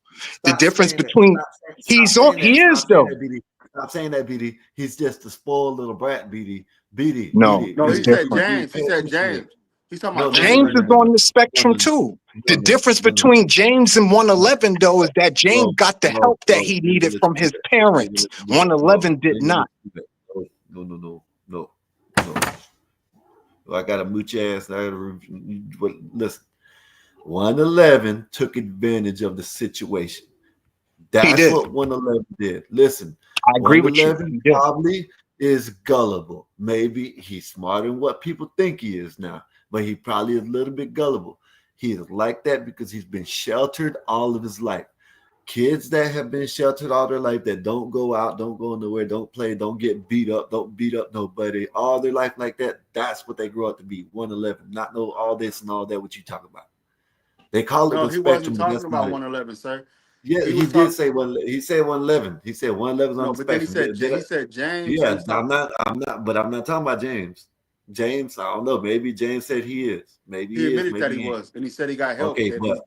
The Stop difference saying that. between he is Stop saying though. that, BD. Stop saying that, BD. He's just a spoiled little brat, BD. BD, No, BD. No, it's he BD. said different. BD, James. He pay said attention to this. James. He's talking No, about no, no, James James no, right is no, now. on no. the No, spectrum no, too. The no, no, difference no, no, between James and no, 111 though is that James no, got the no, help that no. he You ain't needed gonna let from you do his that. You ain't gonna parents. let you do that. No, 111 you did ain't gonna let not. you do that. No, no, no, no, no, no. Well, I got a mooch ass. But listen, 111 took advantage of the situation. He That's did. what 111 did. Listen, I agree with you. 111 He did. probably is gullible. Maybe he's smarter than what people think he is now, but he probably is a little bit gullible. He is like that because he's been sheltered all of his life. Kids that have been sheltered all their life, that don't go out, don't go nowhere, don't play, don't get beat up, don't beat up nobody, all their life like that, that's what they grow up to be. 111, not know all this and all that, what you talk about. They call it No, the he wasn't spectrum, but talking that's not about it. 111, sir. Yeah, He he was did talking. say one. He said 111. He said 111 is on No, the but then he spectrum. said he said James. He Yeah, was talking. but I'm not talking about James. James, I don't know. Maybe James said he is. Maybe He he is. admitted that Maybe he he ain't. was, and he said he got help. Okay, That but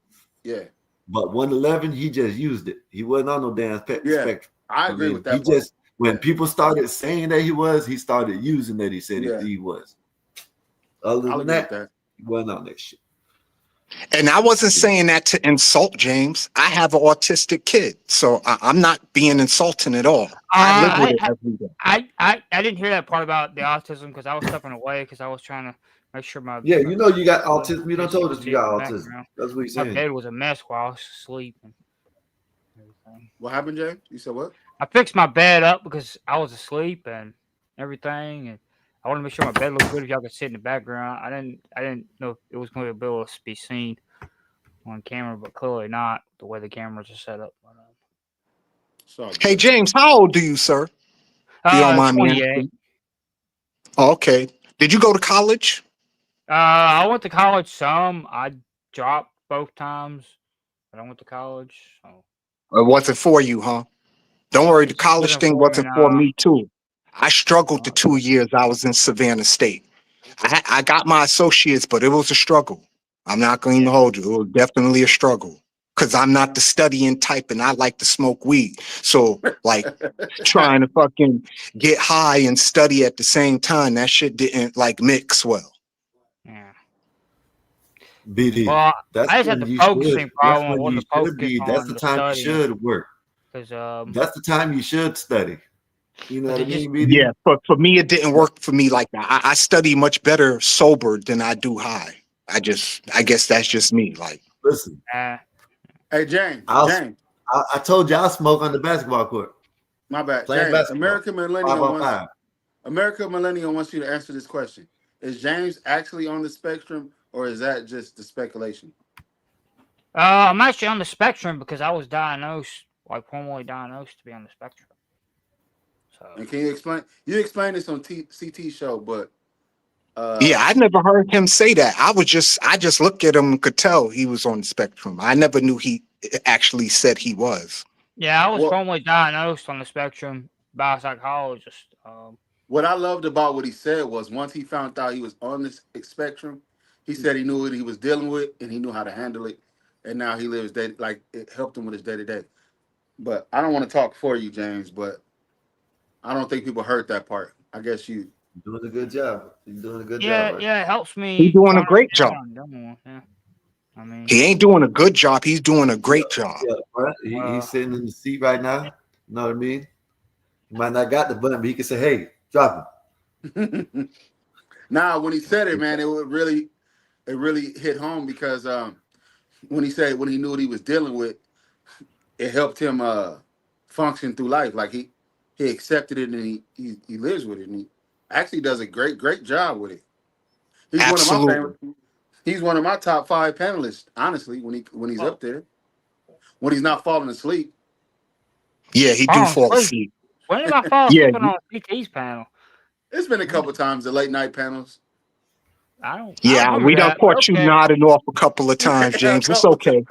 he, yeah, 111, he just used it. He wasn't on no damn yeah. spectrum. I I agree mean, with he that part. just when Yeah, people started saying that he started using that. He said yeah. he was. Other I'll than agree with that, that. he wasn't on that shit. And I wasn't saying that to insult James. I have an autistic kid, so I'm not being insulting at all. I live with it every day. I didn't hear that part about the autism because I was stepping away because I was trying to make sure Yeah, my you know you got wasn't autism. You in don't told us you the got autism. background. That's what he's My saying. bed was a mess while I was asleep and everything. What happened, James? You said what? I fixed my bed up because I was asleep and everything, and I wanted to make sure my bed looked good. If y'all could sit in the background, I didn't know if it was going to be able to be seen on camera, but clearly not the way the cameras are set up. Hey, James, how old are you, sir? If you don't mind me 28. asking. Oh, okay. Did you go to college? I went to college some. I dropped both times, but I went to college. So. Or was it for you, huh? Don't worry, the It college wasn't thing for me, wasn't for nah. me, too. I struggled the 2 years I was in Savannah State. I got my associates, but it was a struggle. I'm not going to hold you. It was definitely a struggle because I'm not the studying type and I like to smoke weed. So, like, trying to fucking get high and study at the same time, that shit didn't, like, mix well. Yeah. BD. Well, That's I just when had the you focusing should. That's problem. I when you wasn't should focused be. That's on the the time you studying. should work. Because That's the time you should study. You know what I mean, BD? Yeah, but for me, it didn't work for me like that. I study much better sober than I do high. I guess that's just me. Like, listen. Hey, James. James. I told you I'll smoke on the basketball court. My bad. Playing James, basketball. American Millennial wants you to answer this question. Is James actually on the spectrum, or is that just the speculation? I'm actually on the spectrum because I was diagnosed, like formally diagnosed to be on the spectrum. So. And can you explain? You explained this on CT show, but yeah, I never heard him say that. I just looked at him and could tell he was on the spectrum. I never knew he actually said he was. Yeah, I was formally diagnosed on the spectrum by a psychologist. What I loved about what he said was once he found out he was on this spectrum, he said he knew what he was dealing with and he knew how to handle it. And now he lives day, like it helped him with his day to day. But I don't want to talk for you, James, but I don't think people heard that part. I guess you're doing a good job. You're doing a good job. Right? Yeah, it helps me. He's doing a great job. Yeah. I mean, he ain't doing a good job. He's doing a great job. Yeah, right? He's sitting in the seat right now. You know what I mean? He might not got the button, but he can say, "Hey, drop him." Nah, when he said it, man, it really hit home because when he said when he knew what he was dealing with, it helped him function through life. Like he accepted it and he lives with it, and he actually does a great job with it. He's one of my top 5 panelists, honestly, when he's up there. When he's not falling asleep. Yeah, he do fall asleep. When did I fall asleep on CT's panel? It's been a couple times, the late night panels. Yeah, we done caught you nodding off a couple of times, James. It's okay.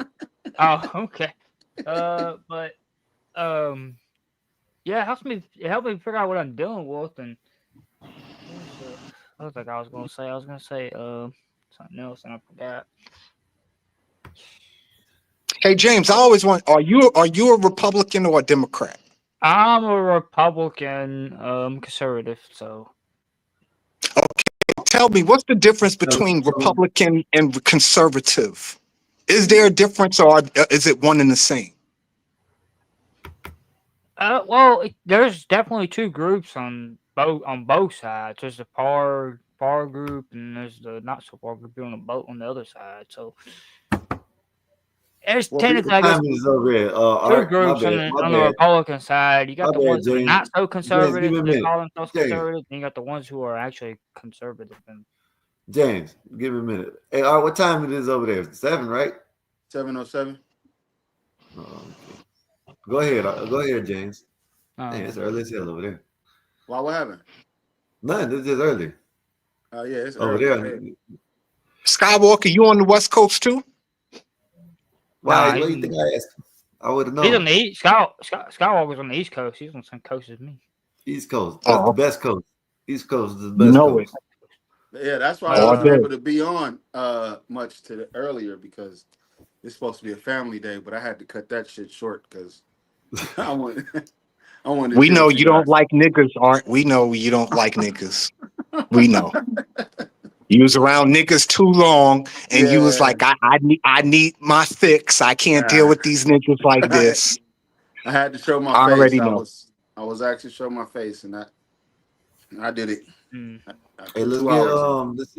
Oh, okay. But yeah, it helped me figure out what I'm dealing with, and what was I was gonna say? I was gonna say something else, and I forgot. Hey, James, I always want. Are you a Republican or a Democrat? I'm a Republican, conservative. So. Okay, tell me, what's the difference between Republican and conservative? Is there a difference, or is it one and the same? Well, there's definitely 2 groups on both sides. There's the far group, and there's the not so far group on the other side. So there's technically, I guess, 2 groups on the Republican side. You got the ones who are not so conservative, they call themselves conservative, and you got the ones who are actually conservative. And James, give me a minute. Hey, all right, what time it is over there? 7, right? 7:07. Oh, okay. Go ahead, James. Dang, it's early as hell over there. Why? What happened? Nothing. It's just early. Oh yeah, it's over early. there. Skywalker, you on the West Coast too? Why? What do you think I asked? I would have known. He's on the East. Skywalker's on the East Coast. He's on the same coast as me. East Coast. That's the best coast. East Coast is the best coast. Yeah, that's why I wasn't able to be on much earlier because it's supposed to be a family day, but I had to cut that shit short because I wanted. We know you don't like niggas, Art. We know you don't like niggas. We know. You was around niggas too long, and you was Yeah. like, I need my fix. I can't deal with these niggas like I this. had to show my I face. already know. I was actually showing my face, and I did it. Mm. I Hey, put let's 2 get hours in. let's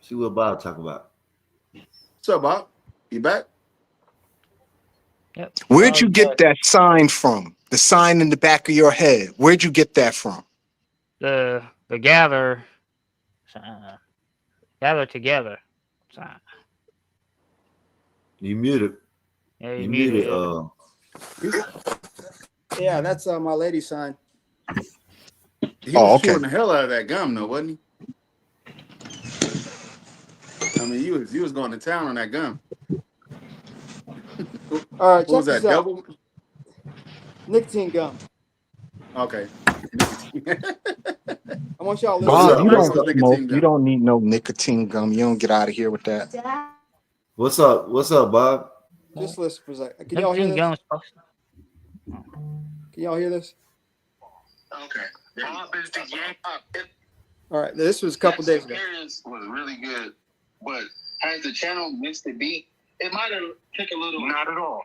see what Bob talk about. What's up, Bob? You back? Yep. Where'd you Bob's get back. that sign from? The sign in the back of your head. Where'd you get that from? The gather together. Sign. You muted. Yeah, You you muted. muted. Yeah, that's my lady sign. He Oh, was okay. chewing the hell out of that gum, though, wasn't he? I mean, you was going to town on that gum. All right, What was check that? this out. Double? Nicotine gum. Okay. I want y'all to What's listen. Bob, up? you What's don't up? smoke. Nicotine You gum. don't need no nicotine gum. You don't get out of here with that. What's up? What's up, Bob? Just listen for a second. Can y'all hear Nicotine this? gum. Can y'all hear this? Okay. Bob is the yank. All right, this was a couple days ago. Experience was really good, but has the channel missed the beat? It might have took a little. Not at all.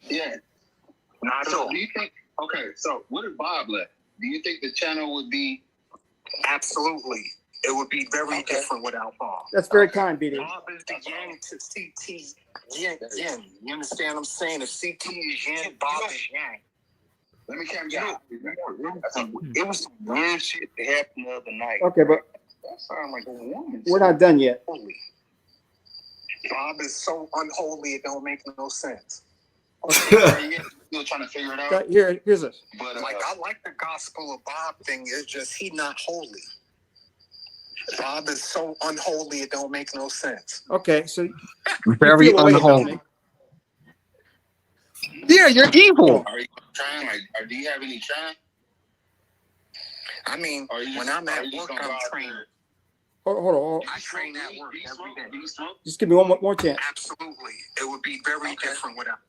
Yeah. Not at all. Do you think? Okay, so what if Bob left? Do you think the channel would be? Absolutely. It would be very different without Bob. That's very kind, BD. Bob is the yang to CT yin. You understand what I'm saying? If CT is yin, Bob is yang. Let me calm down. It was some weird shit that happened the other night. Okay, but That sounds like a woman. we're not done yet. Holy. Bob is so unholy, it don't make no sense. Still trying to figure it out. Here's this. But Like, I like the gospel of Bob thing. It's just he not holy. Bob is so unholy, it don't make no sense. Okay, so Very you feel a way about unholy. me. Yeah, you're evil. are you trying? Or do you have any trying? I mean, Or you when just- I'm or at you just work, gonna go I'm out trained. there? Hold on. I train at work every day. Do you smoke? Just give me one more chance. Absolutely. It would be very different without.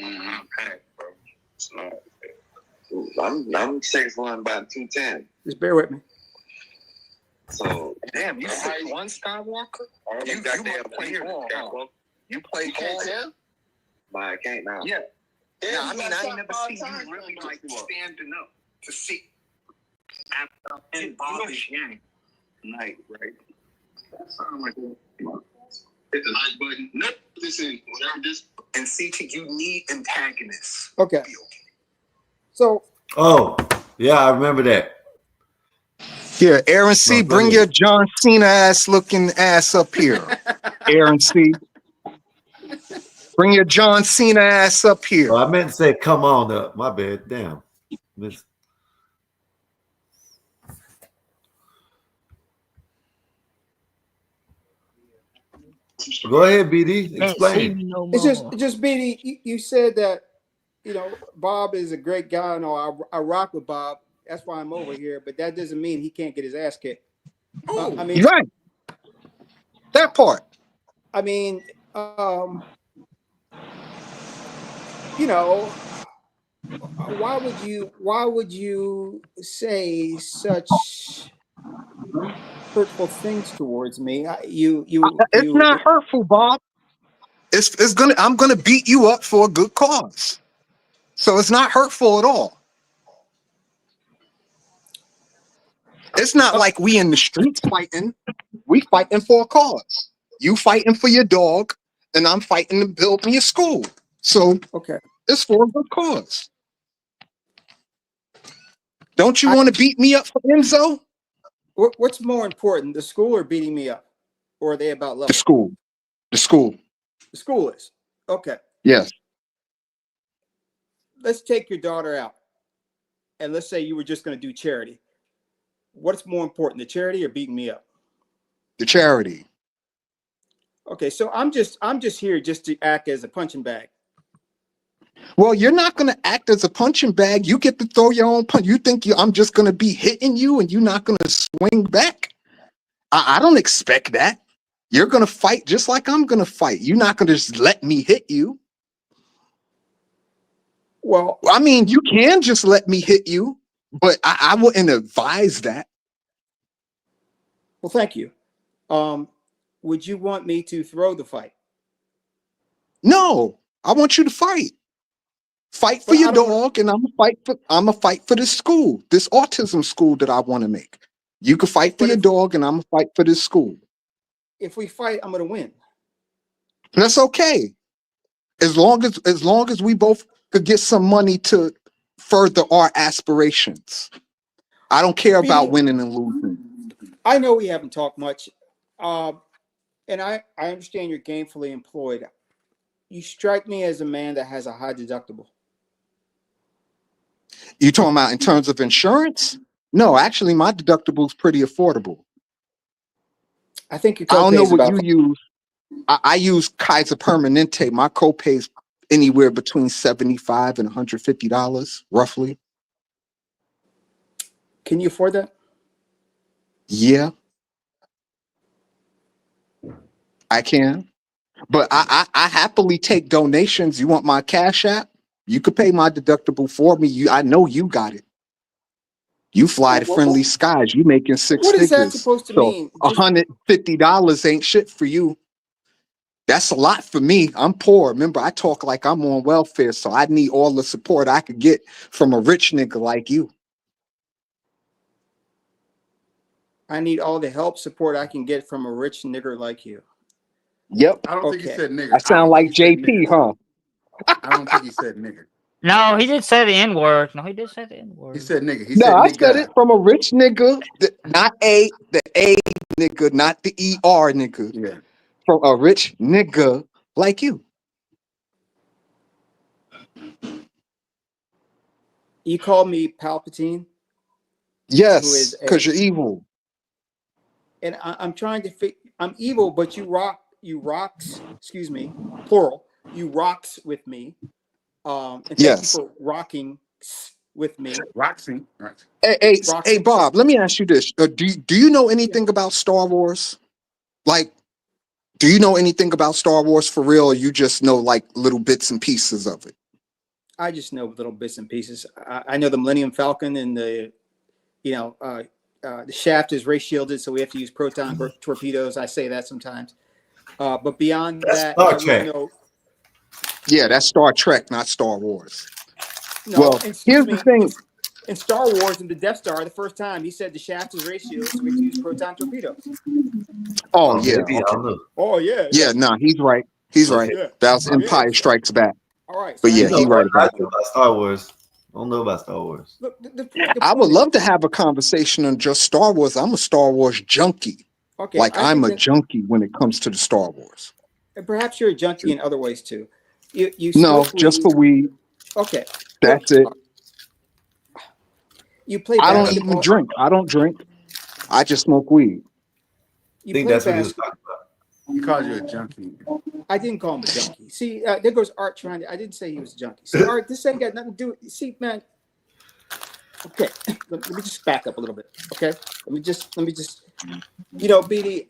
I'm 6'1", about 210. Just bear with me. So Damn, you 6'1" Skywalker? You must play ball, huh? You play ball? I can't now. Yeah. Yeah, I mean, I ain't never seen time. you really like standing up to see. And Bob is yang. Night, right? That sounds like Hit the like button. No, listen, whatever this. and CT, you need antagonists. Okay. So Oh, yeah, I remember that. Here, Aaron C, No, go bring ahead. your John Cena looking ass up here. Aaron C. Bring your John Cena ass up here. Oh, I meant to say, come on up. My bad. Damn. Miss- Go ahead, BD. Can't see Explain. me no more. it's just BD. You said that Bob is a great guy. I rock with Bob. That's why I'm over here. But that doesn't mean he can't get his ass kicked. I mean, You're right. That part. I mean, why would you say such hurtful things towards me? It's not hurtful, Bob. I'm gonna beat you up for a good cause. So it's not hurtful at all. It's not like we in the streets fighting. We fighting for a cause. You fighting for your dog, and I'm fighting to build me a school. So okay. it's for a good cause. Don't you want to beat me up for Enzo? What's more important, the school or beating me up, or are they about level? The school. The school. The school is okay. Yes. Let's take your daughter out, and let's say you were just going to do charity. What's more important, the charity or beating me up? The charity. Okay, so I'm just here just to act as a punching bag. Well, you're not going to act as a punching bag. You get to throw your own punch. You think I'm just going to be hitting you and you're not going to swing back? I don't expect that. You're going to fight just like I'm going to fight. You're not going to just let me hit you. Well, I mean, you can just let me hit you, but I wouldn't advise that. Well, thank you. Would you want me to throw the fight? No, I want you to fight. Fight for But your I don't want. dog, and I'm gonna fight for this school, this autism school that I want to make. You can fight for But your dog, and I'm gonna fight for this school. if we fight, I'm going to win. That's okay. As long as we both could get some money to further our aspirations. I don't care about BD, winning and losing. I know we haven't talked much, and I understand you're gainfully employed. You strike me as a man that has a high deductible. You talking about in terms of insurance? No, actually, my deductible is pretty affordable. I think your I don't copay know is what about. you use. I use Kaiser Permanente. My copay is anywhere between $75 and $150, roughly. Can you afford that? Yeah, I can. But I happily take donations. You want my Cash App? You could pay my deductible for me. I know you got it. You fly to friendly skies. You making six What is that figures. supposed to So mean? Just $150 ain't shit for you. That's a lot for me. I'm poor. Remember, I talk like I'm on welfare, so I need all the support I could get from a rich nigga like you. I need all the help support I can get from a rich nigger like you. Yep. I don't think he Okay. said nigger. I I sound don't think like he said JP, nigger. huh? I don't think he said nigger. No, he did say the N word. No, he did say the N He word. said nigger. He No, said I said nigga. it from a rich nigga, not the A nigga, not the ER nigga, Yeah. from a rich nigga like you. You call me Palpatine, who Yes, is because a, you're evil. and I'm trying to figure. I'm evil, but you rocks. Excuse me, plural. You rocks with me. And thank you Yes. for rocking with me. Roxy. Right. Hey, Roxy. Bob, let me ask you this. Do you know Yeah. anything about Star Wars? Like, do you know anything about Star Wars for real, or you just know like little bits and pieces of it? I just know little bits and pieces. I know the Millennium Falcon and the shaft is ray shielded, so we have to use proton torpedoes. I say that sometimes. But beyond That's that, Star I wouldn't Trek. know. Yeah, that's Star Trek, not Star Wars. No, Well, excuse here's the me. thing. In Star Wars and the Death Star, the first time he said the shaft is ray shielded, so we have to use proton torpedoes. Oh Oh, yeah, maybe I okay. don't know. Oh yeah, Yeah, no, he's right. He's right. Okay. yeah, That was yeah. Empire Strikes Back. All right, so But I yeah, You know know he that. what? right I about know that. about Star Wars. I don't know about Star Wars. Look, the I would point is, love to have a conversation on just Star Wars. I'm a Star Wars junkie. okay, Like I I'm think a that junkie when it comes to the Star Wars. and perhaps you're a junkie in other ways too. You No, smoke just weed. for weed. Okay, look, That's it. you play I don't even basketball. drink. I don't drink. I just smoke weed. I You think play that's what he was basketball. talking about. He called you a junkie. I didn't call him a junkie. See, there goes Art trying to. I didn't say he was a junkie. See, Art, this ain't got nothing to do with. See, man. Okay, let me just back up a little bit. Okay, let me just. BD,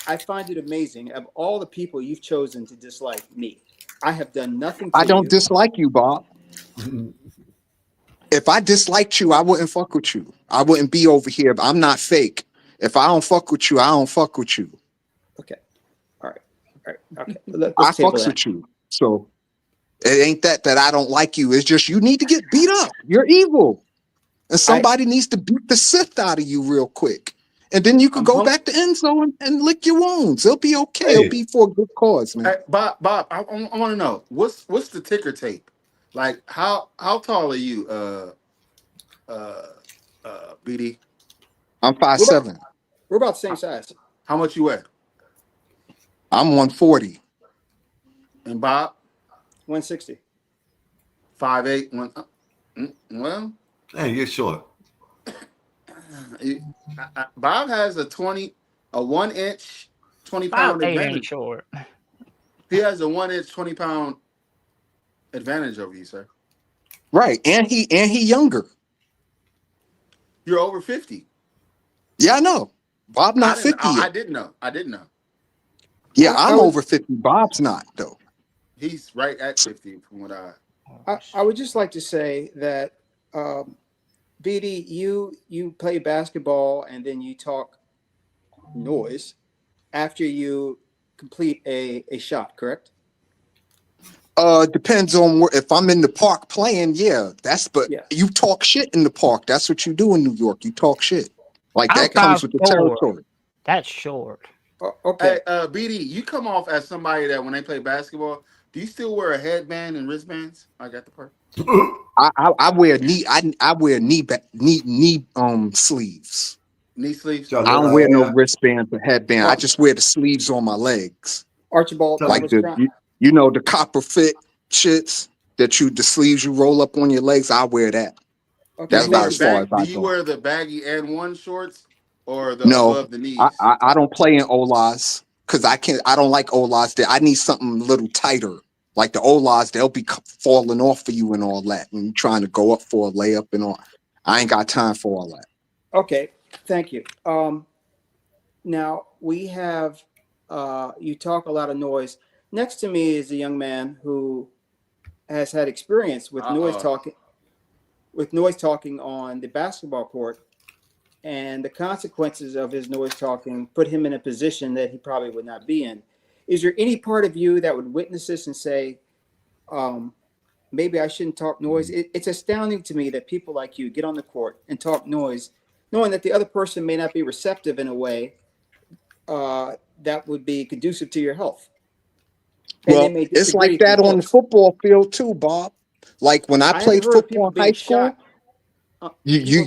I find it amazing of all the people you've chosen to dislike me. I have done nothing I to don't you. dislike you, Bob. If I disliked you, I wouldn't fuck with you. I wouldn't be over here. I'm not fake. If I don't fuck with you, I don't fuck with you. Okay, all right, okay. I Let's table fucks that. with you. So it ain't that I don't like you. It's just you need to get beat up. You're evil. And somebody needs to beat the Sith out of you real quick. And then you could I'm go hum- back to Enzo and lick your wounds. It'll be okay. Hey. It'll be for a good cause, man. Hey, Bob, I want to know what's the ticker tape? Like how tall are you, BD? I'm We're about 5'7". we're about the same size. How much you weigh? I'm 140. And Bob, 160. 5'8", one. Well, Hey, you're short. Bob has a 1 inch, 20-pound 5'8" ain't advantage. short. He has a 1 inch, 20-pound advantage over you, sir. Right. And he younger. You're over 50. Yeah, I know. Bob not 50 I yet. didn't know. I didn't know. Yeah, I I'm would over 50. Bob's not, though. He's right at 50 from what I. I would just like to say that BD, you play basketball and then you talk noise after you complete a shot, correct? Depends on where. If I'm in the park playing, yeah, but Yeah. you talk shit in the park. That's what you do in New York. You talk shit. Like I'm that comes five with the four. territory. That's short. Okay. Hey, BD, you come off as somebody that when they play basketball, do you still wear a headband and wristbands like at the park? I wear I wear knee sleeves. Knee sleeves? Tell I her don't Okay. wear no right wristbands or headband. I Ar- just wear the sleeves on my legs. Archibald, I Like was trying. you know the copper fit shits that the sleeves you roll up on your legs. I wear that. Okay, That's You about wear thank as you. far as do I you go. wear the baggy and one shorts or the No, above the knees? I don't play in Olas because I don't like Olas. That I need something a little tighter. Like the Olas, they'll be falling off for you and all that, and you trying to go up for a layup and all. I ain't got time for all that. Okay, thank you. Now we have you talk a lot of noise. Next to me is a young man who has had experience Uh-oh. with noise talking on the basketball court, and the consequences of his noise talking put him in a position that he probably would not be in. Is there any part of you that would witness this and say, um, maybe I shouldn't talk noise? It's astounding to me that people like you get on the court and talk noise, knowing that the other person may not be receptive in a way that would be conducive to your health, and they Well, may it's disagree like if you that on the close. football field too, Bob. Like when I I haven't played heard of football people in high being school, shot. People.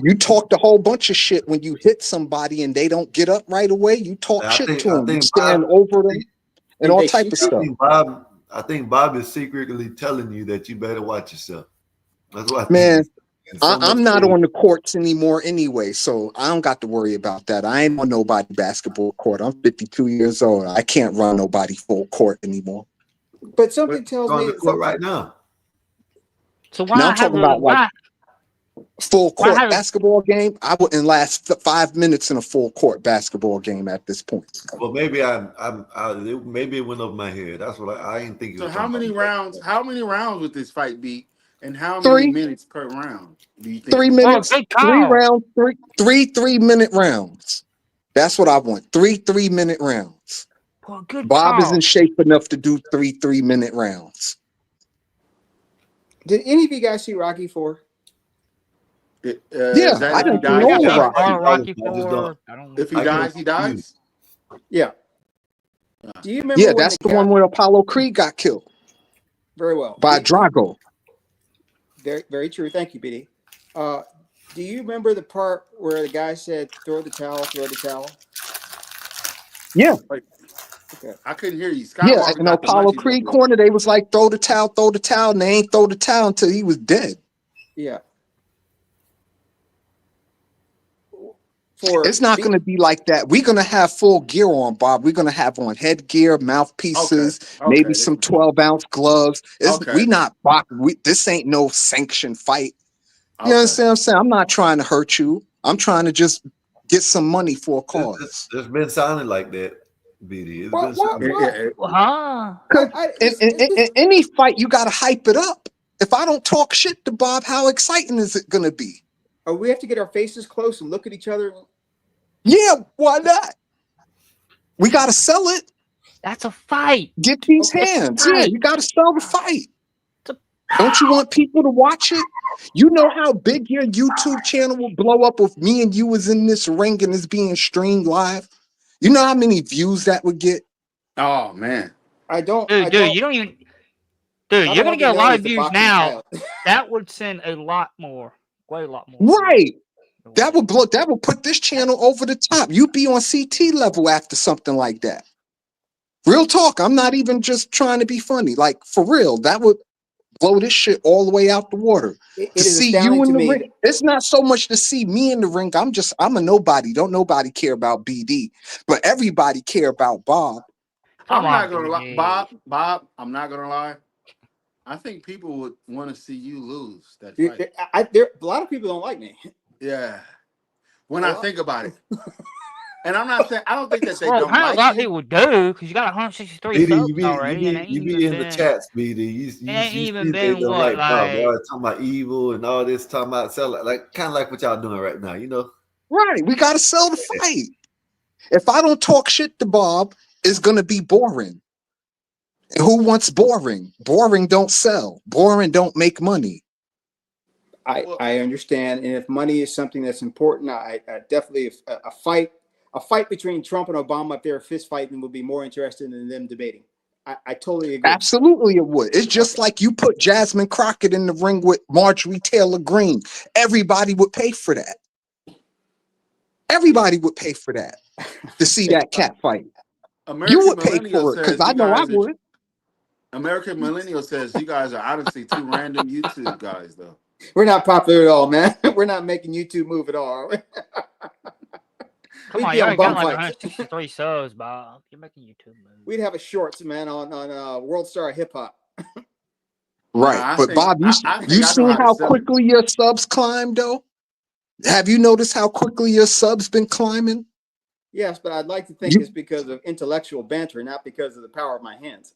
you talked a whole bunch of shit when you hit somebody and they don't get up right away. You talk now. shit to I them. You think stand Bob. over them and And all they type of shoot you. stuff. I think Bob is secretly telling you that you better watch yourself. That's what I think Man, he's saying. So much I'm not so. on the courts anymore anyway, so I don't got to worry about that. I ain't on nobody basketball court. I'm 52 years old. I can't run nobody full court anymore. But But something tells you're on me the that court right now. So Now why I'm have talking a about like full why court have a basketball game. I wouldn't last 5 minutes in a full court basketball game at this point. Well, maybe it went over my head. That's what I didn't think you So was talking about me like that. how many rounds would this fight be and how many Three, minutes per round do you think three it would be? well, minutes, good three call. rounds, three 3-minute rounds. That's what I want. 3 3-minute rounds. Well, good Bob is in call. shape enough to do 3 3-minute rounds. did any of you guys see Rocky Four? Yeah, Is that I if he done seen I dies, he got all of so dies? Rocky. far Rocky Four. I don't know. If he I get dies, them he confused. dies? Yeah. Uh, Do you remember Yeah, when that's the the one cat? where Apollo Creed got killed Very well. by Drago. Very, very true. Thank you, BD. Uh, do you remember the part where the guy said, "Throw the towel, throw the towel"? Yeah, Wait, Okay. I couldn't hear you. yeah. Skywalker In got the Apollo munchies over Creed there. corner, they was like, throw the towel, and they ain't throw the towel until he was dead. Yeah. For It's not B, going to be like that. We're going to have full gear on, Bob. We're going to have on headgear, Okay, mouthpieces, maybe okay, some 12-ounce gloves. We okay, not this ain't no sanctioned fight. You okay. understand what I'm saying? I'm not trying to hurt you. I'm trying to just get some money for a cause. It's been sounding like that, BD. It's been what, sounding like what? Huh? Because This in any fight, you got to hype it up. If I don't talk shit to Bob, how exciting is it going to be? we have to get our faces close and look at each other. Yeah, why not? We got to sell it. That's a fight. Get these Okay. It's a hands. Yeah, fight. you got to sell the fight. It's Don't you want people to watch it? You know how big your YouTube channel will blow up if me and you was in this ring and it's being streamed live? You know how many views that would get? Oh man. I don't. I dude, don't. you don't even. Dude, I you're don't gonna want to be get a known lot as of the views boxing now. child. That would send a lot more, way a lot more. Right. Views. That would put this channel over the top. You'd be on CT level after something like that. Real talk. I'm not even just trying to be funny. Like for real, that would blow this shit all the way out the water. It To is see astounding you in to the ring, me. it's not so much to see me in the ring. I'm a nobody. Don't nobody care about BD, but everybody care about Bob. Come I'm on, not gonna lie, BD. Bob. I'm not gonna lie. I think people would want to see you lose that There, fight. a lot of people don't like me. Yeah. When A I lot. think about it, And I'm not saying I don't think that they Well, don't apparently a like lot of you. people do because you got 163 BD, subs already, and it ain't you even be in the been. chats, BD. It ain't You even see they been don't what like Bob. They like. always talking about evil and all this, talking about sell like kind of like what y'all doing right now, you know? Right. We got to sell the fight. If I don't talk shit to Bob, it's going to be boring. And who wants boring? Boring don't sell. Boring don't make money. Well, I understand, and if money is something that's important, I definitely a fight between Trump and Obama up there fist fighting would be more interesting than them debating. I totally agree. Absolutely, it would. It's just Okay. like you put Jasmine Crockett in the ring with Marjorie Taylor Greene. Everybody would pay for that. Everybody would pay for that to see that cat fight. You American would pay Millennial for it because says I you know I guys are. would. American Millennial says you guys are honestly two random YouTube guys, though. We're not popular at all, man. We're not making YouTube move at all, are we? Come We'd on, be you on already got bum like fights. 163 subs, Bob. You're making YouTube moves. We'd have a shorts, man, on World Star Hip Hop. Right. Nah, But Bob, I think you I know seen how to how sell it. quickly your subs climbed though? Have you noticed how quickly your subs been climbing? Yes, but I'd like to think it's You because of intellectual banter, not because of the power of my hands.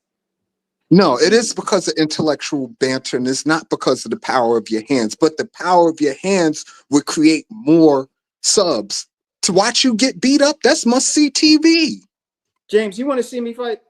No, it is because of intellectual banter, and it's not because of the power of your hands. But the power of your hands would create more subs. To watch you get beat up, that's must-see TV. James, you want to see me fight?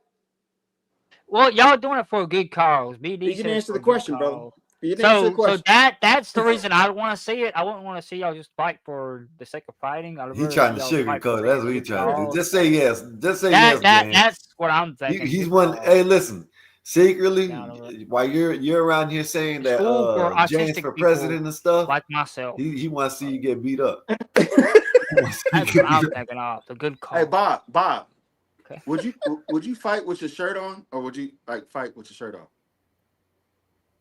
Well, y'all doing it for a good cause. You BD can says answer for the a good question, brother. cause. You can answer the So question. that's the reason I want to see it. I wouldn't want to see y'all just fight for the sake of fighting. I'd He rather see trying to y'all fight for sugarcoat. a That's what he good trying to do. cause. Just say yes. Just say yes, James. That's what I'm thinking. He's Good one. cause. Hey, listen. Secretly, Down to it. while you're around here saying that School for James autistic for people president and stuff, like myself. he wants to see you get beat up. He wants to see you That's what get beat I'm up. thinking of. The good Hey, cause. Bob, Okay. would you fight with your shirt on, or would you like fight with your shirt off?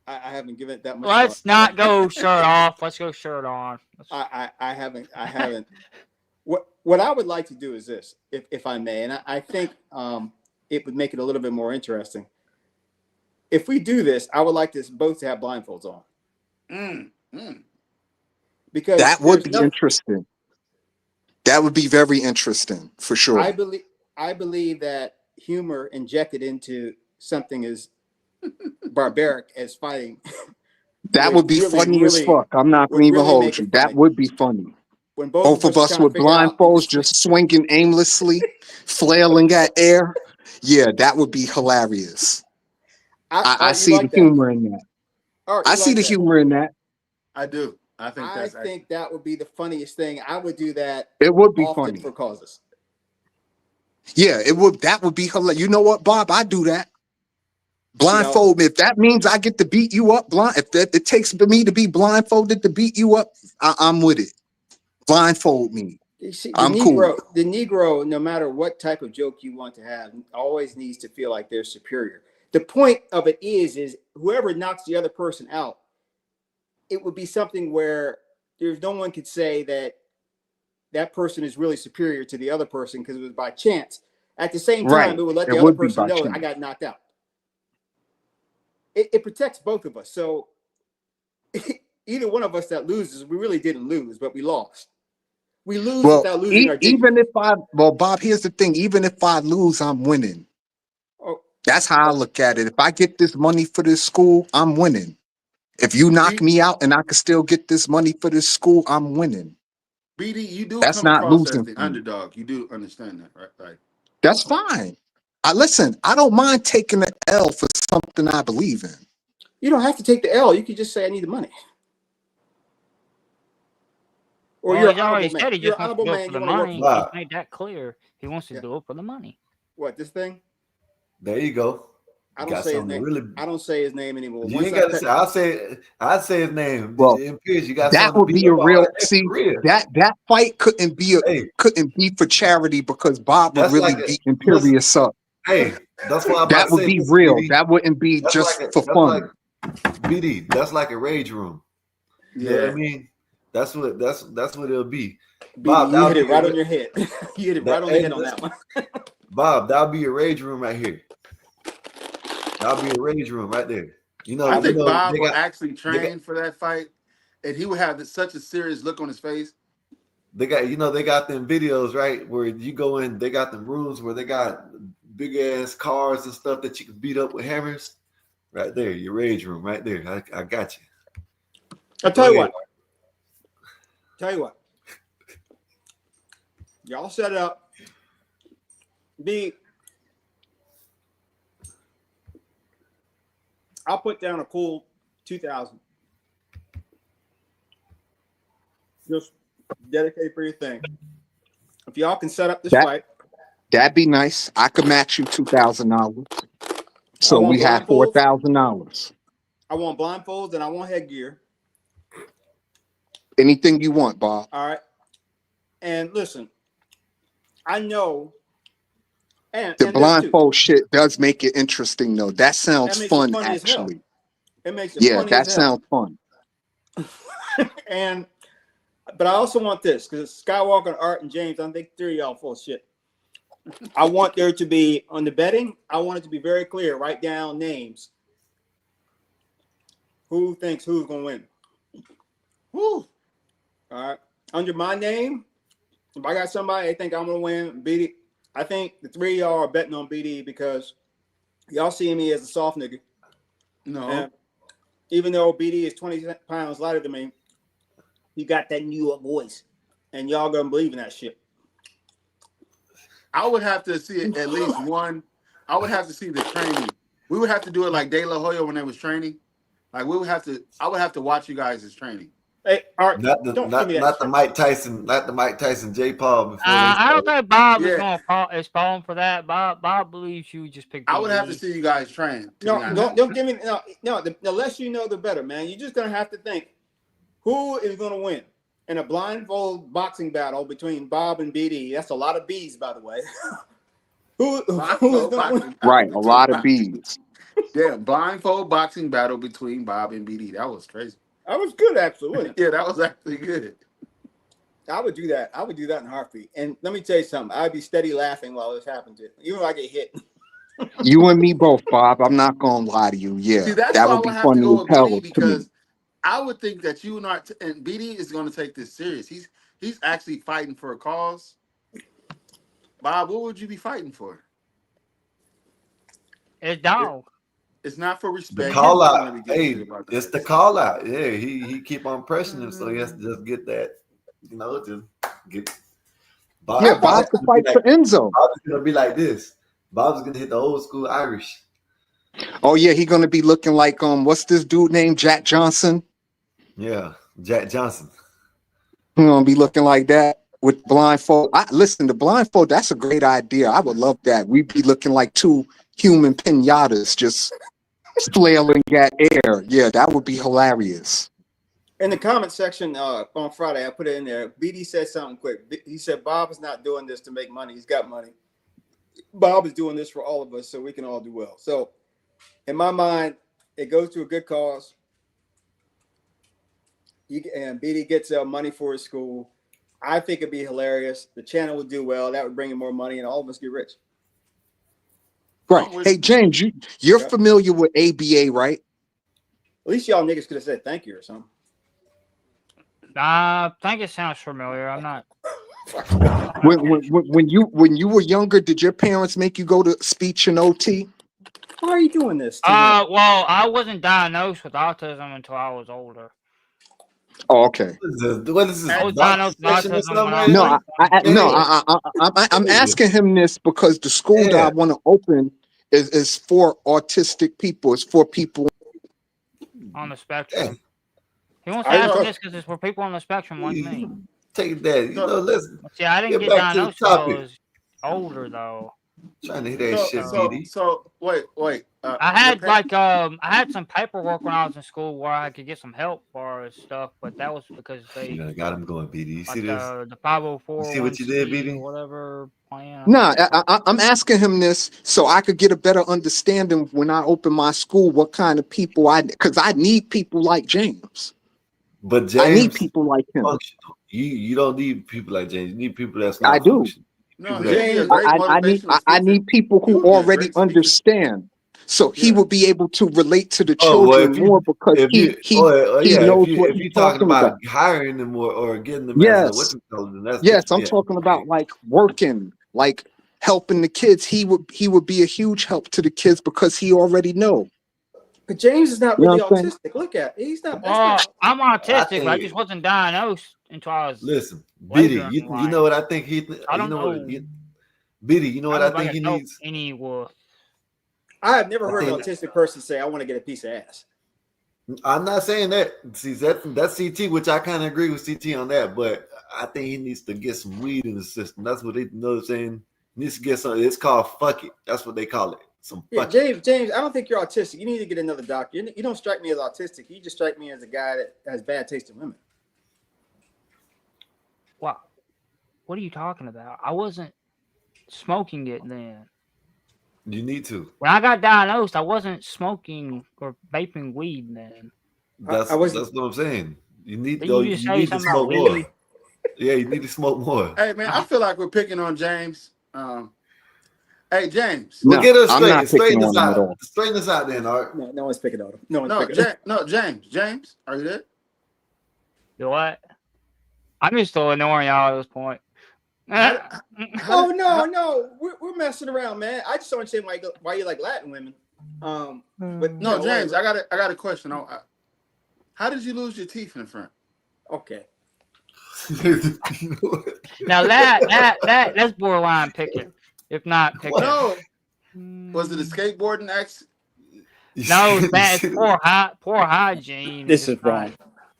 I haven't given it that much thought. Let's not go shirt off. Let's go shirt on. I haven't. What I would like to do is this, if I may, and I think it would make it a little bit more interesting. If we do this, I would like us both to have blindfolds on. Because That would there's be nothing. interesting. That would be very interesting for sure. I believe that humor injected into something as barbaric as fighting That would be funny as really fuck. I'm not would gonna even really hold make you. it That funny. would be funny. When both Both of of us are us trying to with figure out blindfolds just swinging aimlessly, flailing at air. Yeah, that would be hilarious. I Art, you see the like that? humor in that. Art, I you see like the that? humor in that. I do. I think I that's actually. think that would be the funniest thing. I would do that It would be often funny. for causes. Yeah, it would. That would be hilarious. You know what, Bob? I do that. You know, Blindfold me. If that means I get to beat you up, if that it takes for me to be blindfolded to beat you up, I'm with it. Blindfold me. you see, I'm cool. the Negro, no matter what type of joke you want to have, always needs to feel like they're superior. The point of it is whoever knocks the other person out, it would be something where there's no one could say that person is really superior to the other person because it was by chance. At the same Right. time, it would let It the other would be person by know chance. I got knocked out. It protects both of us. So either one of us that loses, we really didn't lose, but we lost. We lose Well, without losing our dignity. even if Bob, here's the thing. Even if I lose, I'm winning. Oh, That's how I look at it. If I get this money for this school, I'm winning. If you knock me out and I can still get this money for this school, I'm winning. BD, you do That's come not across as losing the for me. underdog. You do understand that, right? Like, That's fine. Listen, I don't mind taking the L for something I believe in. you don't have to take the L. You can just say I need the money. Or Well, you're he's an already honorable man. said he You're just an wants to honorable do it man. for You the want to work money. for He's Wow. made that clear. He wants to Yeah. do it for the money. What, this thing? There you go. I You don't got say his something to name. really. I don't say his name anymore. You Once ain't I got to pet, say. I'd say his name. Well, In Pierce, you got that something to would beat be a up on. real Hey, for real. that fight couldn't be Hey, for charity because Bob would that's really like a beat listen. Imperious up. Hey, that's why I'm about That to would say be this, real. BD. That wouldn't be That's just like for fun. BD. That's like a rage room. You know what I yeah. mean? That's what it'll be. BD, Bob, you that'll hit it be right on your head. You hit it right on the head on listen, that one. Bob, that'll be a rage room right here. That'll be a rage room right there. I You think know, Bob they will got actually they got train for that fight, and he would have such a serious look on his face. They got them videos, right? Where you go in, they got them rooms where they got big ass cars and stuff that you can beat up with hammers. Right there, your rage room, right there. I got you. I'll tell you what. Y'all set it up. I'll put down a cool 2,000. Just dedicated for your thing. If y'all can set up this fight, that'd be nice. I could match you $2,000. So want we have blindfolds. $4,000. I want blindfolds and I want headgear. Anything you want, Bob. All right. And listen, I know. And The blindfold shit does make it interesting, though. That sounds fun, actually. It makes it funny that as hell. sounds fun. But I also want this, because Skywalker, Art, and James, I think 3 of y'all full of shit. I want there to be, on the betting, I want it to be very clear. Write down names. Who thinks who's going to win? Woo. All right. Under my name, if I got somebody I think I'm going to win, BD, I think the 3 of y'all are betting on BD because y'all see me as a soft nigga. No. And even though BD is 20 pounds lighter than me, he got that New York voice. And y'all going to believe in that shit. I would have to see at least one. I would have to see the training. We would have to do it like De La Hoya when they was training. Like I would have to watch you guys' training. Hey, Art, not the Mike Tyson J. Paul. I don't think Bob is falling for that. Bob believes you just pick. I would have to see you guys train. No, don't give me no. The less you know, the better, man. You're just gonna have to think who is gonna win in a blindfold boxing battle between Bob and BD. That's a lot of B's, by the way. Who's gonna win? Right, a lot of B's. Yeah, blindfold boxing battle between Bob and BD. That was crazy. That was good, actually, wasn't it? Yeah, that was actually good. I would do that. I would do that in a heartbeat. And let me tell you something. I'd be steady laughing while this happened, even if I get hit. You and me both, Bob. I'm not gonna lie to you. Yeah, see, that's that why would be I have funny to go as with hell BD to me. because I would think that you and BD is going to take this serious. He's actually fighting for a cause. Bob, what would you be fighting for? It's dog. It's not for respect. The call out. Hey, it's the call out. Yeah, he keep on pressing him, so he has to just get that. Just get. Bob's the fight for Enzo. Bob's gonna be like this. Bob's gonna hit the old school Irish. Oh yeah, he's gonna be looking like what's this dude named Jack Johnson? Yeah, Jack Johnson. He's gonna be looking like that with blindfold. Listen, the blindfold, that's a great idea. I would love that. We'd be looking like 2 human pinatas just flailing at air. Yeah, that would be hilarious. In the comment section on Friday, I put it in there. BD said something quick. He said, Bob is not doing this to make money. He's got money. Bob is doing this for all of us so we can all do well. So in my mind, it goes to a good cause. And BD gets money for his school. I think it'd be hilarious. The channel would do well. That would bring in more money and all of us get rich. Right. Hey, James, you're familiar with ABA, right? At least y'all niggas could have said thank you or something. I think it sounds familiar. I'm not. When you were younger, did your parents make you go to speech and OT? Why are you doing this? Well, I wasn't diagnosed with autism until I was older. Oh, okay. What is this? I was diagnosed with autism when I was I'm asking him this because the school that I want to open is for autistic people. It's for people on the spectrum. He wants to ask this because it's for people on the spectrum like me. Take that. Let's see. I didn't get diagnosed until I was older, though. Trying to hear that shit, BD. So wait. I had some paperwork when I was in school where I could get some help for stuff, but that was because they got him going, BD. You see this? The 504. You see what you did, BD? Whatever plan. No, I'm asking him this so I could get a better understanding when I open my school what kind of people because I need people like James. But James, I need people like him. Functional. You don't need people like James. You need people that's not I do. functional. No, I need people who already understand. So he Yeah. would be able to relate to the Oh well, children more because he yeah, knows what if he's you talking talking about about. hiring them or getting them as a what Yes. you call them, that's Yes, different. I'm Yeah, talking okay. about like working, like helping the kids. He would be a huge help to the kids because he already know. But James is not You know really what I'm saying? autistic. Look at he's not. That's Well, not. I'm I autistic, but I just think. wasn't diagnosed until I was Listen, Biddy, later in you know life. what I think I you don't know what know. Biddy, you know I what don't I know if I think can he help needs. any with. I have never I heard an think autistic person say, "I want to get a piece of ass." I'm not saying that. See, that's CT, which I kind of agree with CT on that, but I think he needs to get some weed in the system. That's what they you know what I'm saying. He needs to get some. It's called fuck it. That's what they call it. Some Yeah, fuck it. James, I don't think you're autistic. You need to get another doctor. You don't strike me as autistic. You just strike me as a guy that has bad taste in women. What? What are you talking about? I wasn't smoking it then. You need to. When I got diagnosed, I wasn't smoking or vaping weed then. I wasn't. That's what I'm saying. Didn't you just You say need to something about smoke more. weed? Yeah, you need to smoke more. Hey man, I feel like we're picking on James. Hey James. Well, No, get us I'm not straight. picking Straighten on us him at out. all. Straighten us out then, Art. No one's picking on him. No one's No, picking. James. James, are you there? You what? I'm just still ignoring y'all at this point. How, Oh no, we're messing around, man. I just don't understand why you like Latin women. But no, James, whatever. I got a question. How did you lose your teeth in the front? Okay. Now that's borderline picking, if not picking. No, was it a skateboarding accident? No, man, it's poor hygiene. This It's is not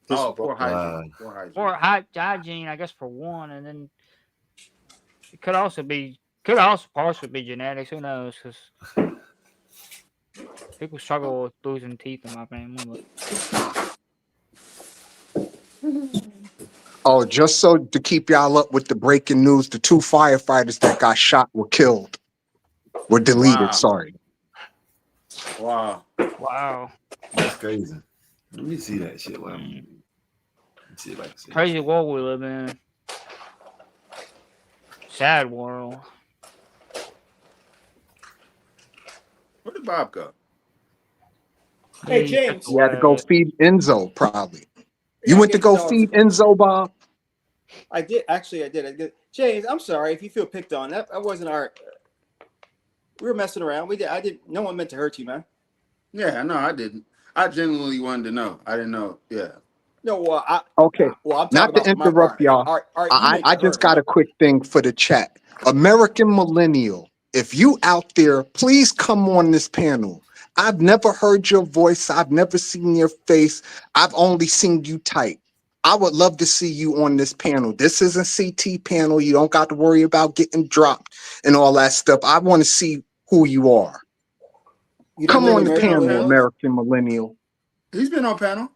wrong. Poor hygiene. Wow. Poor hygiene. poor hygiene, I guess, for one, and then it could also partially be genetics. Who knows? Because people struggle with losing teeth in my family. Oh, just so to keep y'all up with the breaking news, the 2 firefighters that got shot were killed. Were deleted. Wow. Sorry. Wow. Wow, That's crazy. Let me see that shit. Let me see if I can see. crazy world we live in. Sad world. Where did Bob go? Hey He James, You had to go feed Enzo, probably. You I'm went to getting go dogs. feed Enzo, Bob? I did. Actually, I did. James, I'm sorry if you feel picked on. That wasn't our. We were messing around. We did. I did. No one meant to hurt you, man. Yeah, no, I didn't. I genuinely wanted to know. I didn't know. Yeah. No, Okay. I'm talking Not to about for my interrupt part. y'all. Art, you I meant to just hurt, got huh? a quick thing for the chat. American Millennial, if you out there, please come on this panel. I've never heard your voice. I've never seen your face. I've only seen you type. I would love to see you on this panel. This is a CT panel. You don't got to worry about getting dropped and all that stuff. I want to see who you are. You don't Come know on the American on panel, panels? Millennials? American Millennial. He's been on panel.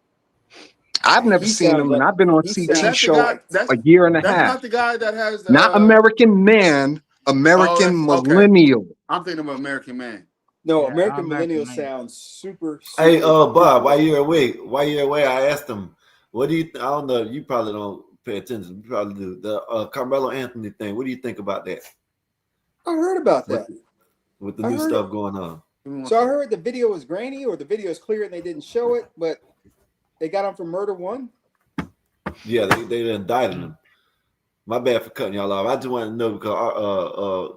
I've never He seen sounds him, and like I've been on he Is CT that sounds. the show guy? a year and a That's half. not the guy that has Not American Man, American that's okay. Millennial. I'm thinking of American Man. No, Yeah, American American Millennials man. sounds super. Hey, super Bob, while you're away, I asked him, what do you? I don't know. You probably don't pay attention. You probably do. The Carmelo Anthony thing. What do you think about that? I heard about With, that. with the I new heard stuff it. going on. So I heard the video was grainy or the video is clear and they didn't show it, but they got him for murder one. Yeah, they indicted him. My bad for cutting y'all off. I just wanted to know because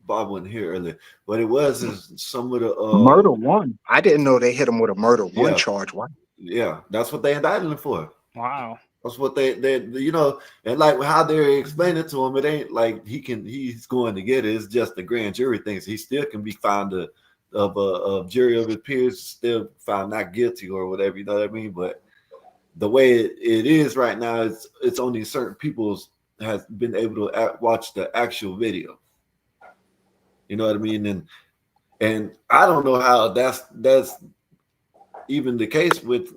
Bob wasn't here earlier, but it was some of the Murder one. I didn't know they hit him with a murder one yeah, charge. Why? yeah, that's what they indicted him for. Wow. That's what they you know, and like how they're explaining to him, it ain't like he's going to get it. It's just the grand jury thinks he still can be found of a jury of his peers still found not guilty or whatever. You know what I mean? But the way it is right now, it's only certain people has been able to watch the actual video. You know what I mean? And I don't know how that's even the case with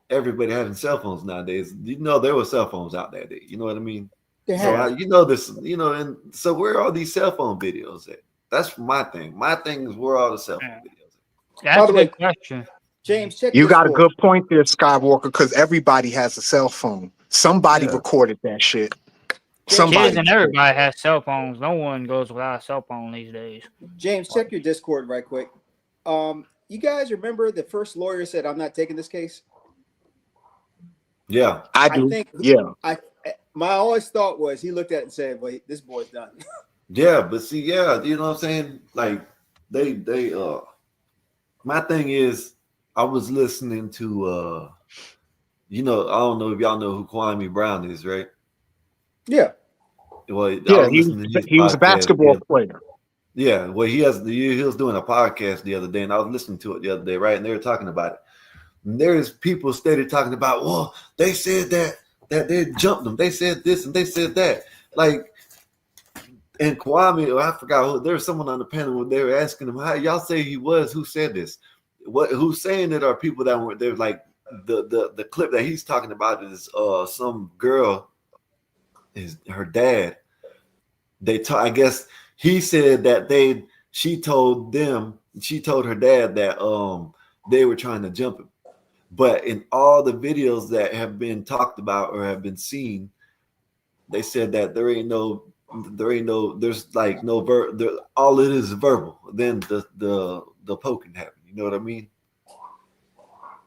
everybody having cell phones nowadays. You know, there were cell phones out there. You know what I mean? So you know this. You know, and so where are all these cell phone videos at? That's my thing. My thing is where are all the cell phone videos at? That's a good question. James, check You got a Discord. good point there, Skywalker, because everybody has a cell phone. Somebody recorded that shit. Somebody. Kids and everybody has cell phones. No one goes without a cell phone these days. James, check your Discord right quick. You guys remember the first lawyer said, "I'm not taking this case." Yeah, I I do. think Yeah. my always thought was he looked at it and said, "Wait, this boy's done." yeah, but see, yeah, you know what I'm saying? Like they my thing is I was listening to you know, I don't know if y'all know who Kwame Brown is, right? Yeah. Well, I Yeah, was listening to his he was a podcast. basketball player. Yeah, well, he was doing a podcast the other day, and I was listening to it the other day, right? And they were talking about it. And there's people steady talking about, well, they said that they jumped them. They said this and they said that. Like, and Kwame, or I forgot who. There was someone on the panel when they were asking him, "How y'all say he was? Who said this? Who's saying it are people that were there? Like the clip that he's talking about is some girl, is her dad. I guess he said that she told her dad that they were trying to jump him. But in all the videos that have been talked about or have been seen, they said that there's like no all it is verbal. Then the poking happened. You know what I mean?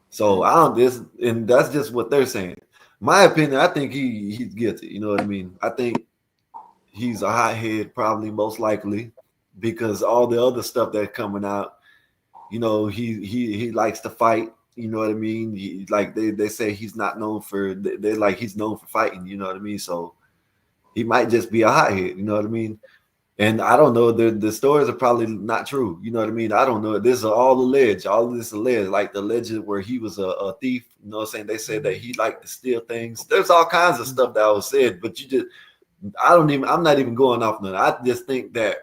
So I don't this, and that's just what they're saying. My opinion, I think he's guilty. You know what I mean? I think he's a hothead, probably most likely, because all the other stuff that's coming out, you know, he likes to fight. You know what I mean? Like they say he's not known for. They're like he's known for fighting. You know what I mean? So he might just be a hothead. You know what I mean? And I don't know. The stories are probably not true. You know what I mean? I don't know. This is all alleged. All of this alleged. Like the legend where he was a thief. You know what I'm saying? They said that he liked to steal things. There's all kinds of stuff that was said, but I'm not even going off on that. I just think that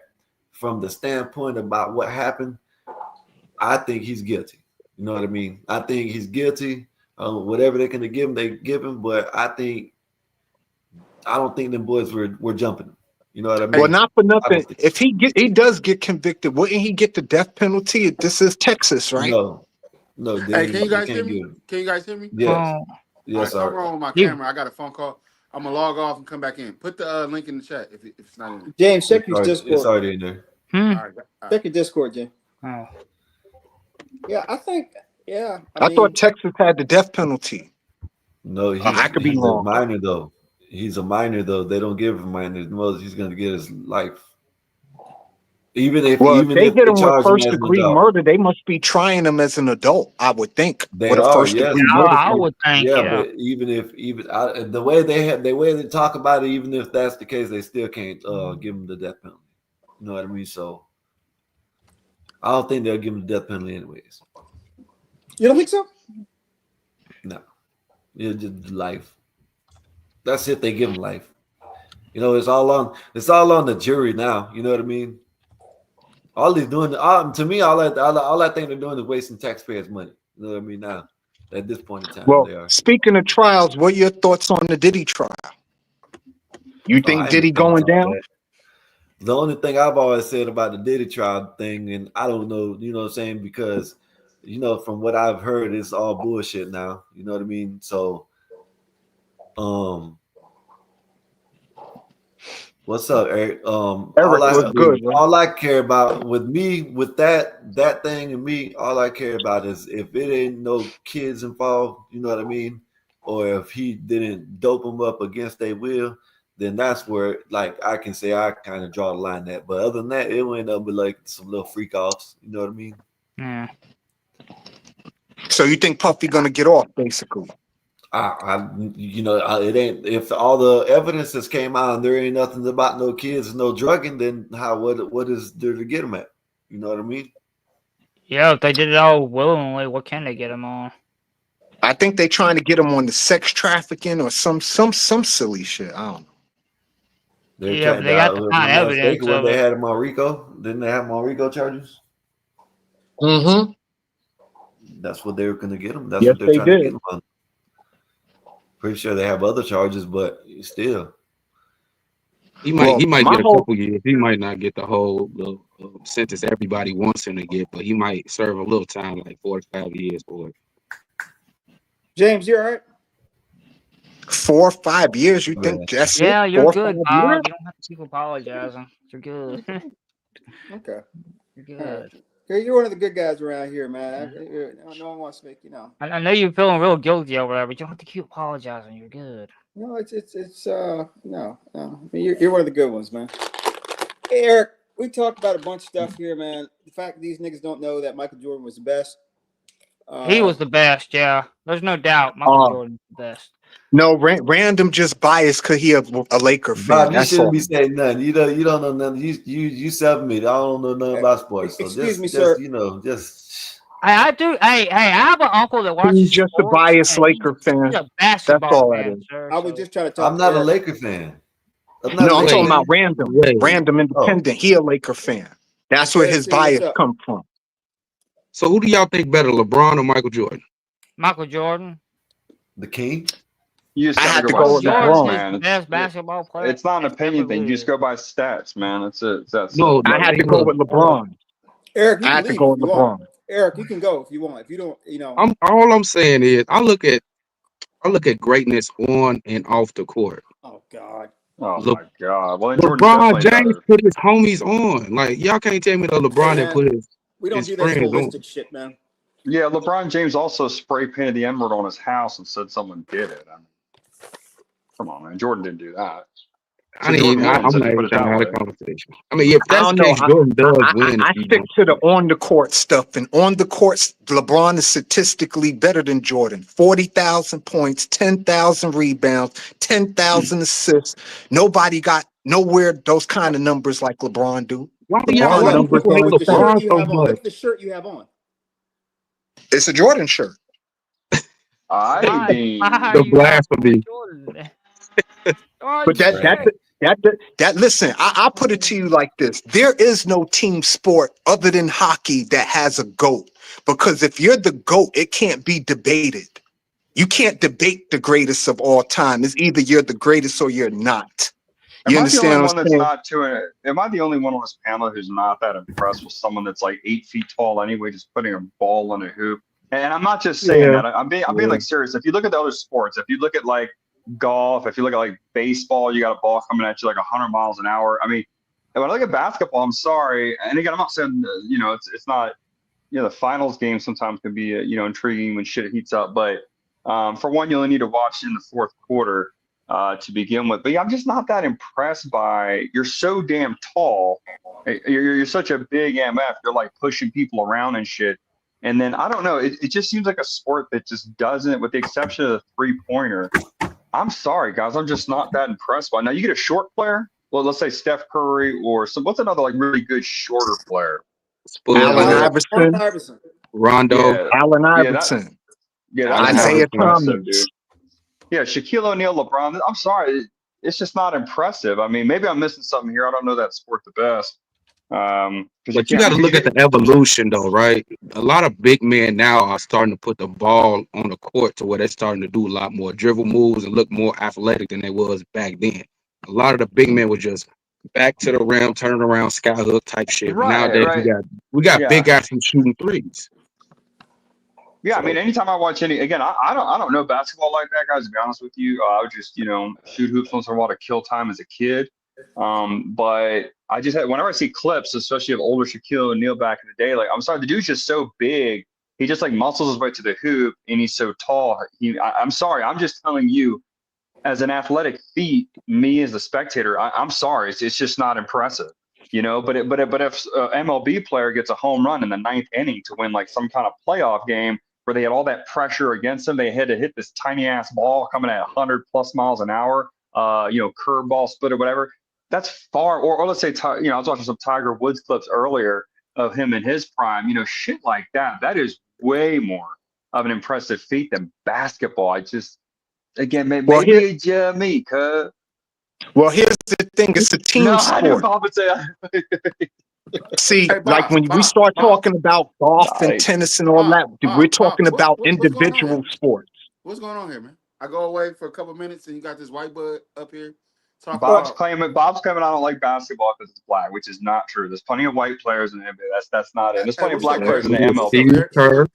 from the standpoint about what happened, I think he's guilty. You know what I mean? I think he's guilty. Whatever they can give him, they give him. But I don't think them boys were jumping him. You know what I mean? Well, not for I nothing. don't think If he does get convicted, wouldn't he get the death penalty? This is Texas, right? no. Hey, can you They guys hear can't me? give him. Can you guys hear me? Yes, Oh, All right, yes, something sir. wrong with my you camera. I got a phone call. I'm gonna log off and come back in. Put the link in the chat if it's not in there. James, check your It's Discord. already in there. hmm. All right. All right. Check your Discord, James. Oh. Yeah, I think. Yeah, I mean, thought Texas had the death penalty. No, I could be he's a wrong. minor though. He's a minor though. They don't give him minors. The most he's gonna get is life. Even if Well, if they hit they him with charge him first as an degree adult, murder, they must be trying him as an adult, I would think, they with a are. first Yes, degree Yeah, murder I charge. would think. yeah. Yeah. But the way they talk about it, even if that's the case, they still can't give him the death penalty. You know what I mean? So I don't think they'll give him the death penalty anyways. you don't think so? No, it's just life. That's it. They give him life. You know, it's all on the jury now. You know what I mean? All he's doing, to me, all I think they're doing is wasting taxpayers' money. You know what I mean? Now, at this point in time, Well, they are. speaking of trials, what are your thoughts on the Diddy trial? You I think ain't Diddy gonna going talk down? that. The only thing I've always said about the Diddy trial thing, and I don't know, you know what I'm saying, because from what I've heard, it's all bullshit now. You know what I mean? So, what's up, Eric? Eric, what's good, man? All I care about with me, with that thing and me, all I care about is if it ain't no kids involved, you know what I mean? Or if he didn't dope them up against their will, then that's where like I can say I kind of draw the line at. But other than that, it went up with like some little freak offs, you know what I mean? Yeah. So you think Puffy gonna get off, basically? It ain't, if all the evidence has came out and there ain't nothing about no kids and no drugging, then what is there to get them at? You know what I mean? Yeah, if they did it all willingly, what can they get him on? I think they trying to get him on the sex trafficking or some silly shit. I don't know. Yeah, but they got to If find I'm not evidence mistaken, when of they it. had him on Rico, didn't they have him on Rico charges? Mm-hmm. That's what they were going to get him. That's Yes, what they're they trying to get did. him on. Pretty sure they have other charges, but still. He might my get a whole couple years. He might not get the whole sentence everybody wants him to get, but he might serve a little time, like 4 to 5 years for it. James, you all right? 4 or 5 years. You think that's it? Yeah, you're 4 or good, 5 Bob. years? You don't have to keep apologizing. You're good. Okay. You're All right. good. You're one of the good guys around here, man. No one wants to make I know you're feeling real guilty over there, but you don't have to keep apologizing. You're good. No, it's no. I mean, you're one of the good ones, man. Hey, Eric, we talked about a bunch of stuff here, man. The fact that these niggas don't know that Michael Jordan was the best. He was the best, yeah. There's no doubt Michael Jordan's the best. No, random just biased because he a Laker fan. Bob, you That's shouldn't all. be saying nothing. You don't know nothing. You 7 me. I don't know nothing about sports. So Excuse me, just sir. Hey, I do. Hey, I have an uncle that watches He's just a sports, biased and Laker fan. he's a That's basketball all that fan, is. sir. I was just trying to talk. I'm not to a Eric. Laker fan. I'm not No, a I'm Laker talking about fan. random independent. He a Laker fan. That's where Eric, his see, what's bias up? comes from. So who do y'all think better, LeBron or Michael Jordan? Michael Jordan. The king. You just I gotta had to go by go with stats, LeBron. man. The best basketball player. It's not an that's opinion ever thing. You just lived. go by stats, man. It's that No, simple. I had to go with LeBron. Eric, you I can had to leave go if with you want. LeBron. Eric, you can go if you want. If you don't, all I'm saying is I look at greatness on and off the court. Oh God. Oh Le- my God. Well, then Jordan's LeBron definitely James better. put his homies on. Like y'all can't tell me that Hey LeBron didn't man, put his we don't do that friends on. holistic shit, man. Yeah, LeBron James also spray painted the N-word on his house and said someone did it. I mean, come on, man. Jordan didn't do that. So Jordan wins I'm if not you put even it trying to that have a way. conversation. I mean, if I that's don't the know. case, Jordan does win. I If you stick want to the on the court stuff, and on the court, LeBron is statistically better than Jordan. 40,000 points, 10,000 rebounds, 10,000 assists. Nobody got nowhere those kind of numbers like LeBron do. why do y'all LeBron Why? numbers Look are at the shirt insane. you so have on. much? Look at the shirt you have on. It's a Jordan shirt. I Why mean, are The you out for blasphemy. Jordan? Why But you say that listen, I put it to you like this. There is no team sport other than hockey that has a GOAT. Because if you're the GOAT, it can't be debated. You can't debate the greatest of all time. It's either you're the greatest or you're not. am You I the only understand what one I'm that's saying? not too? Am I the only one on this panel who's not that impressed with someone that's like 8 feet tall anyway, just putting a ball in a hoop? And I'm not just saying Yeah, that. I'm being yeah. like serious. If you look at the other sports, if you look at like golf, if you look at like baseball, you got a ball coming at you like 100 miles an hour. I mean, and when I look at basketball, I'm sorry. And again, I'm not saying it's not. The finals game sometimes can be intriguing when shit heats up. But for one, you only need to watch in the fourth quarter to begin with. But yeah, I'm just not that impressed by. You're so damn tall. You're such a big MF. You're like pushing people around and shit. And then I don't know. It just seems like a sport that just doesn't, with the exception of the 3-pointer. I'm sorry, guys. I'm just not that impressed by. Now you get a short player. Well, let's say Steph Curry or some. What's another like really good shorter player? Spud Allen Webb, Iverson, Iverson. Rondo. Yeah, Allen yeah, that Iverson, that's Allen more Isaiah Iverson. impressive, Thomas. dude. Yeah, Shaquille O'Neal, LeBron. I'm sorry, it's just not impressive. I mean, maybe I'm missing something here. I don't know that sport the best. Because you But you can't. I got mean, to 'cause you look at get the evolution, though, right? A lot of big men now are starting to put the ball on the court to where they're starting to do a lot more dribble moves and look more athletic than they was back then. A lot of the big men were just back to the rim, turning around, skyhook type shit. But right, nowadays right. we got big Yeah, guys who's shooting threes. yeah. I mean, So anytime I watch again, I don't know basketball like that, guys. To be honest with you, I would just shoot hoops once in a while to kill time as a kid. But I just had whenever I see clips, especially of older Shaquille O'Neal back in the day, like I'm sorry, the dude's just so big. He just like muscles his way to the hoop, and he's so tall. I'm sorry, I'm just telling you, as an athletic feat, me as a spectator, I'm sorry, it's just not impressive. But if MLB player gets a home run in the ninth inning to win like some kind of playoff game where they had all that pressure against them, they had to hit this tiny ass ball coming at 100 plus miles an hour, curveball, split or whatever. That's far. Or let's say, I was watching some Tiger Woods clips earlier of him in his prime. Shit like that. That is way more of an impressive feat than basketball. I just, again, Well, maybe it's me, cuz. here's the thing. It's a No, team I knew sport. Bob would say that. See, Hey, like Bob, when we Bob, start Bob, talking about golf and Like, tennis and all Bob, that, we're Bob, Bob. talking about What's going on individual here? sports. What's going on here, man? I go away for a couple minutes and you got this white bud up here talking Well, about. Bob's claiming I don't like basketball because it's black, which is not true. There's plenty of white players in the NBA. That's not it. And there's Hey, plenty of what's up, black yeah, players Eric? in the look at What's up, MLB. Steve Eric? Kerr.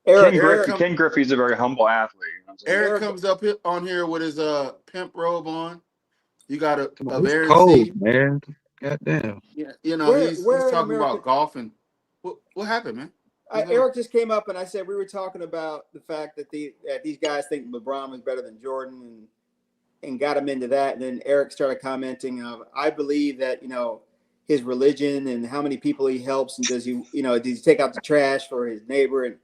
Eric, Ken Griffey's a very humble athlete. You know what I'm saying? Eric Eric, comes up here on here with his pimp robe on. You got Come on, of it's Aaron cold, C. man. Goddamn. Yeah, where he's in talking America? about golf and What happened, man? What's going on? Eric just came up and I said we were talking about the fact that these guys think LeBron was better than Jordan and got him into that. And then Eric started commenting of, I believe that, his religion and how many people he helps and does he take out the trash for his neighbor. And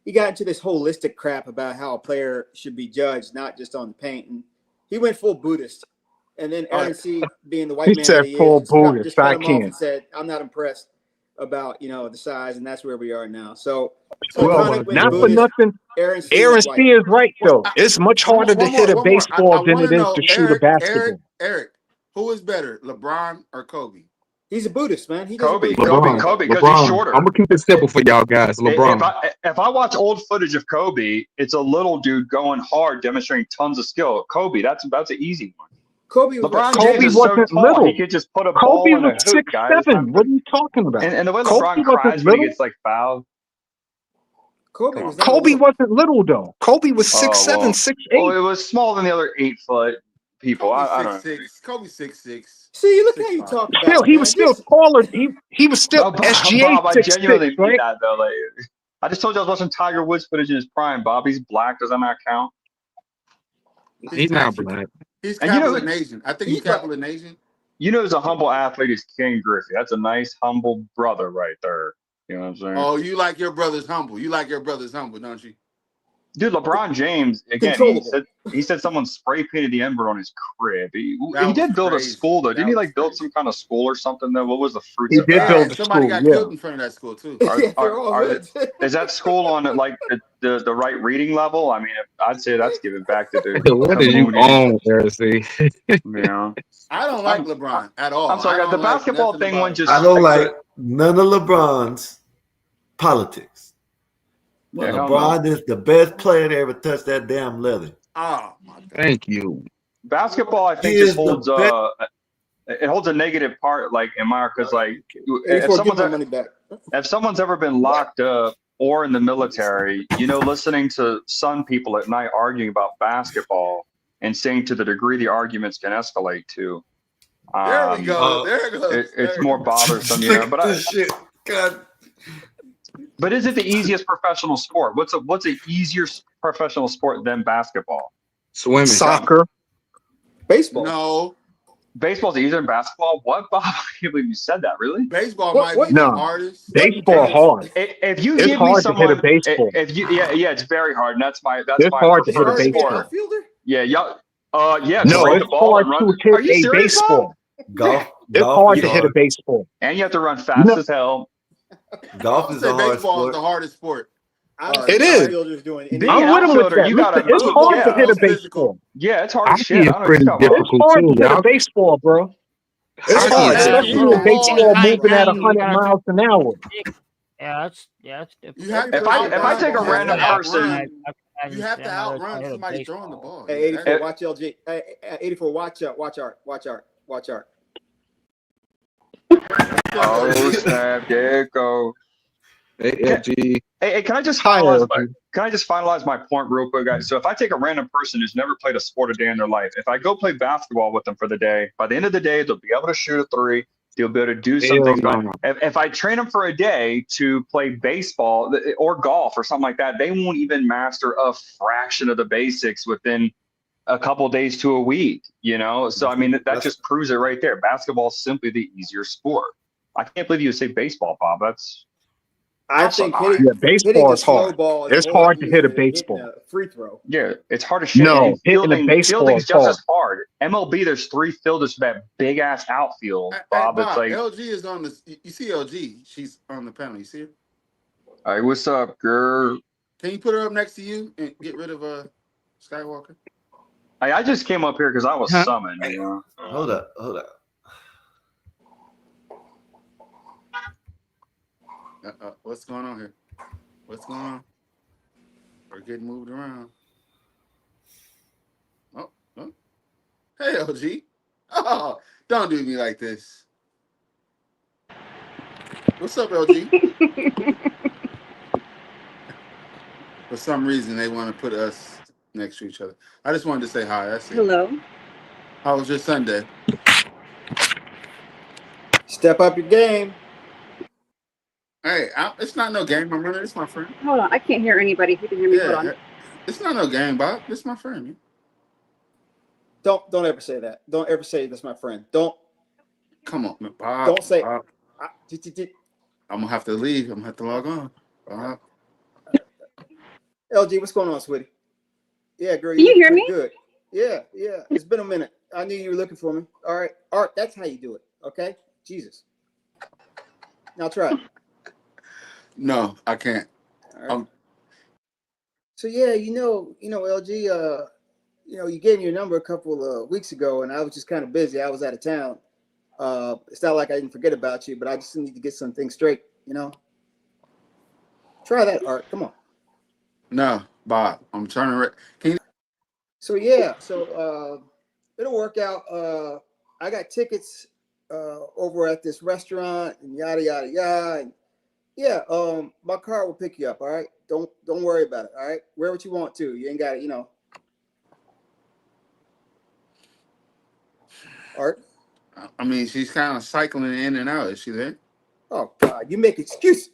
he got into this holistic crap about how a player should be judged, not just on the paint. And he went full Buddhist. And then Aaron C., being the white He man said that he full is, Buddhist. just cut I him off can't. and said, I'm not impressed about, the size. And that's where we are now. So Well, Connick went not for Buddhist. nothing. Aaron C. Aaron went C white. is right though. It's much One harder to hit a more. I baseball than want it to is know, to shoot a basketball. Eric, who is better, LeBron or Kobe? He's a Buddhist, man. He doesn't Kobe, believe Kobe, because he's LeBron. shorter. I'm gonna keep it simple for y'all guys. LeBron. If I watch old footage of Kobe, it's a little dude going hard, demonstrating tons of skill. Kobe, that's an easy one. Kobe was LeBron Kobe James is so wasn't tall, little. he could just put a Kobe ball in a was hoop, guys. 6'7". What are you talking about? And the way Kobe LeBron wasn't cries when he little. gets like fouled. Kobe Come was on. not Kobe little. wasn't little though. Kobe was 6'7", Oh, well. 6'8". Well, it was smaller than the other 8-foot people. Kobe I don't know. 6'6". Kobe 6'6". See, look how you 6'5". talk about Still, it, he man. was still taller. He was still No, SGA Bob, I 6'6", genuinely mean right? that though. Like, I just told you I was watching Tiger Woods footage in his prime. Bob, he's black. Does that not count? He's not black. He's And you know, Catholic Asian. I think he's Catholic Asian. who's a humble athlete is Ken Griffey. That's a nice, humble brother right there. You know what I'm saying? Oh, you like your brother's humble. You like your brother's humble, don't you? Dude, LeBron James, again, he said someone spray painted the N-word on his crib. He did build crazy. a school, though. Didn't he, was like, build some kind of school or something, though? What was the fruits He of did that? build the somebody school, got killed in front of that school, too. They're all hoods. Is that school on, like, the right reading level? I mean, I'd say that's giving back to the What is you on, Heresy? You know? I don't like LeBron at all. I'm sorry, I don't the like basketball nothing thing about one it. just... I don't like none of LeBron's politics. But Yeah, hell LeBron is the best player to ever touch that damn leather. Oh, my God. Thank you. Basketball, I think, He just is the holds best. it holds a negative part, like in my, because like if someone's ever been locked up or in the military, listening to some people at night arguing about basketball and saying to the degree the arguments can escalate to, There we go. There it goes. It's more bothersome, But shit. God. But is it the easiest professional sport? What's an easier professional sport than basketball? Swimming. Soccer. Baseball. No. Baseball's easier than basketball? What, Bob? I can't believe you said that. Really? Baseball might be the hardest. Baseball hard. If you it's give hard me someone, to hit a baseball. Yeah, it's very hard. And that's my hard to hit a preferred baseball. sport. Yeah, yeah. No, strike it's the ball hard and run. to hit Are you a serious, baseball. Golf. It's hard to hit a baseball. And you have to run fast as hell. Golf is a hard baseball sport. is the hardest sport. It is. Being I'm an with him with outfielder, that. you gotta It's move. hard Yeah. to hit a baseball. Yeah, it's hard as Hockey shit. is I don't know pretty what you're talking It's hard to hit a baseball, bro. It's Hockey hard, is especially different. with baseball moving at 100 miles an hour. Yeah, that's different. You have If I take a random person, you have to outrun somebody throwing the ball. Hey, 84, watch LG. Hey, 84, watch art. Oh snap! There it goes. Hey, FG. Hey, can I just finalize my point real quick, guys? So if I take a random person who's never played a sport a day in their life, if I go play basketball with them for the day, by the end of the day, they'll be able to shoot a three. They'll be able to do some things. But if I train them for a day to play baseball or golf or something like that, they won't even master a fraction of the basics within a couple of days to a week, So, I mean, that just proves it right there. Basketball is simply the easier sport. I can't believe you say baseball, Bob. I think baseball is hard. It's hard to hit a baseball. Free throw. Yeah, it's hard as shit. No, hitting a baseball fielding's is just hard. as hard. MLB, there's 3 fielders for that big ass outfield, Bob. It's like LG is on the. You see LG? She's on the panel. You see her? Hey, what's up, girl? Can you put her up next to you and get rid of Skywalker? I just came up here because I was summoned. Hold up. What's going on here? What's going on? We're getting moved around. Oh. Hey, LG. Oh, don't do me like this. What's up, LG? For some reason, they want to put us next to each other. I just wanted to say hi. That's it. Hello. How was your Sunday? Step up your game. Hey, it's not no game. I'm running. It's my friend. Hold on, I can't hear anybody. If you can hear me, hold on. Yeah, it's not no game, Bob. It's my friend. Don't ever say that. Don't ever say that's my friend. Don't. Come on, man, Bob. Don't say. Bob. I'm gonna have to leave. I'm gonna have to log on. Bob. LG, what's going on, sweetie? Yeah, girl. Can you hear me? Good. Yeah. It's been a minute. I knew you were looking for me. All right, Art. That's how you do it. Okay. Jesus. Now try it. No, I can't. All right. So yeah, LG. You gave me your number a couple of weeks ago, and I was just kind of busy. I was out of town. It's not like I didn't forget about you, but I just need to get some things straight. Try that, Art. Come on. No, Bob. I'm turning. Can you? So yeah, it'll work out. I got tickets over at this restaurant and yada yada yada. And yeah, my car will pick you up. All right, don't worry about it. All right, wear what you want to. You ain't got it. Art. I mean, she's kind of cycling in and out. Is she there? Oh God, you make excuses.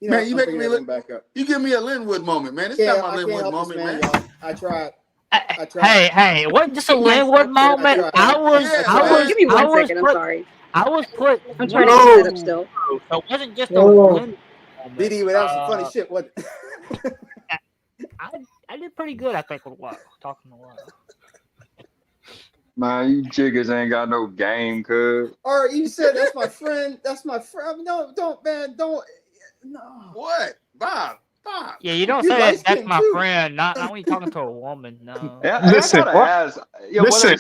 Man, you making me look back up. You give me a Linwood moment, man. It's not my Linwood moment, man. I tried. Hey, it wasn't just a Linwood moment. I was. Give me 1 second. I'm sorry. I was put. I'm trying to get set up still. So it wasn't just a Linwood moment. BD, that was some funny shit. What? I did pretty good, I think, with a while talking a while. Man, you jiggers ain't got no game, cuz. All right, you said that's my friend. That's my friend. No, don't, man, don't. No. What, Bob? Yeah, you don't say that's my friend. Not when you're talking to a woman. No. Yeah, Listen,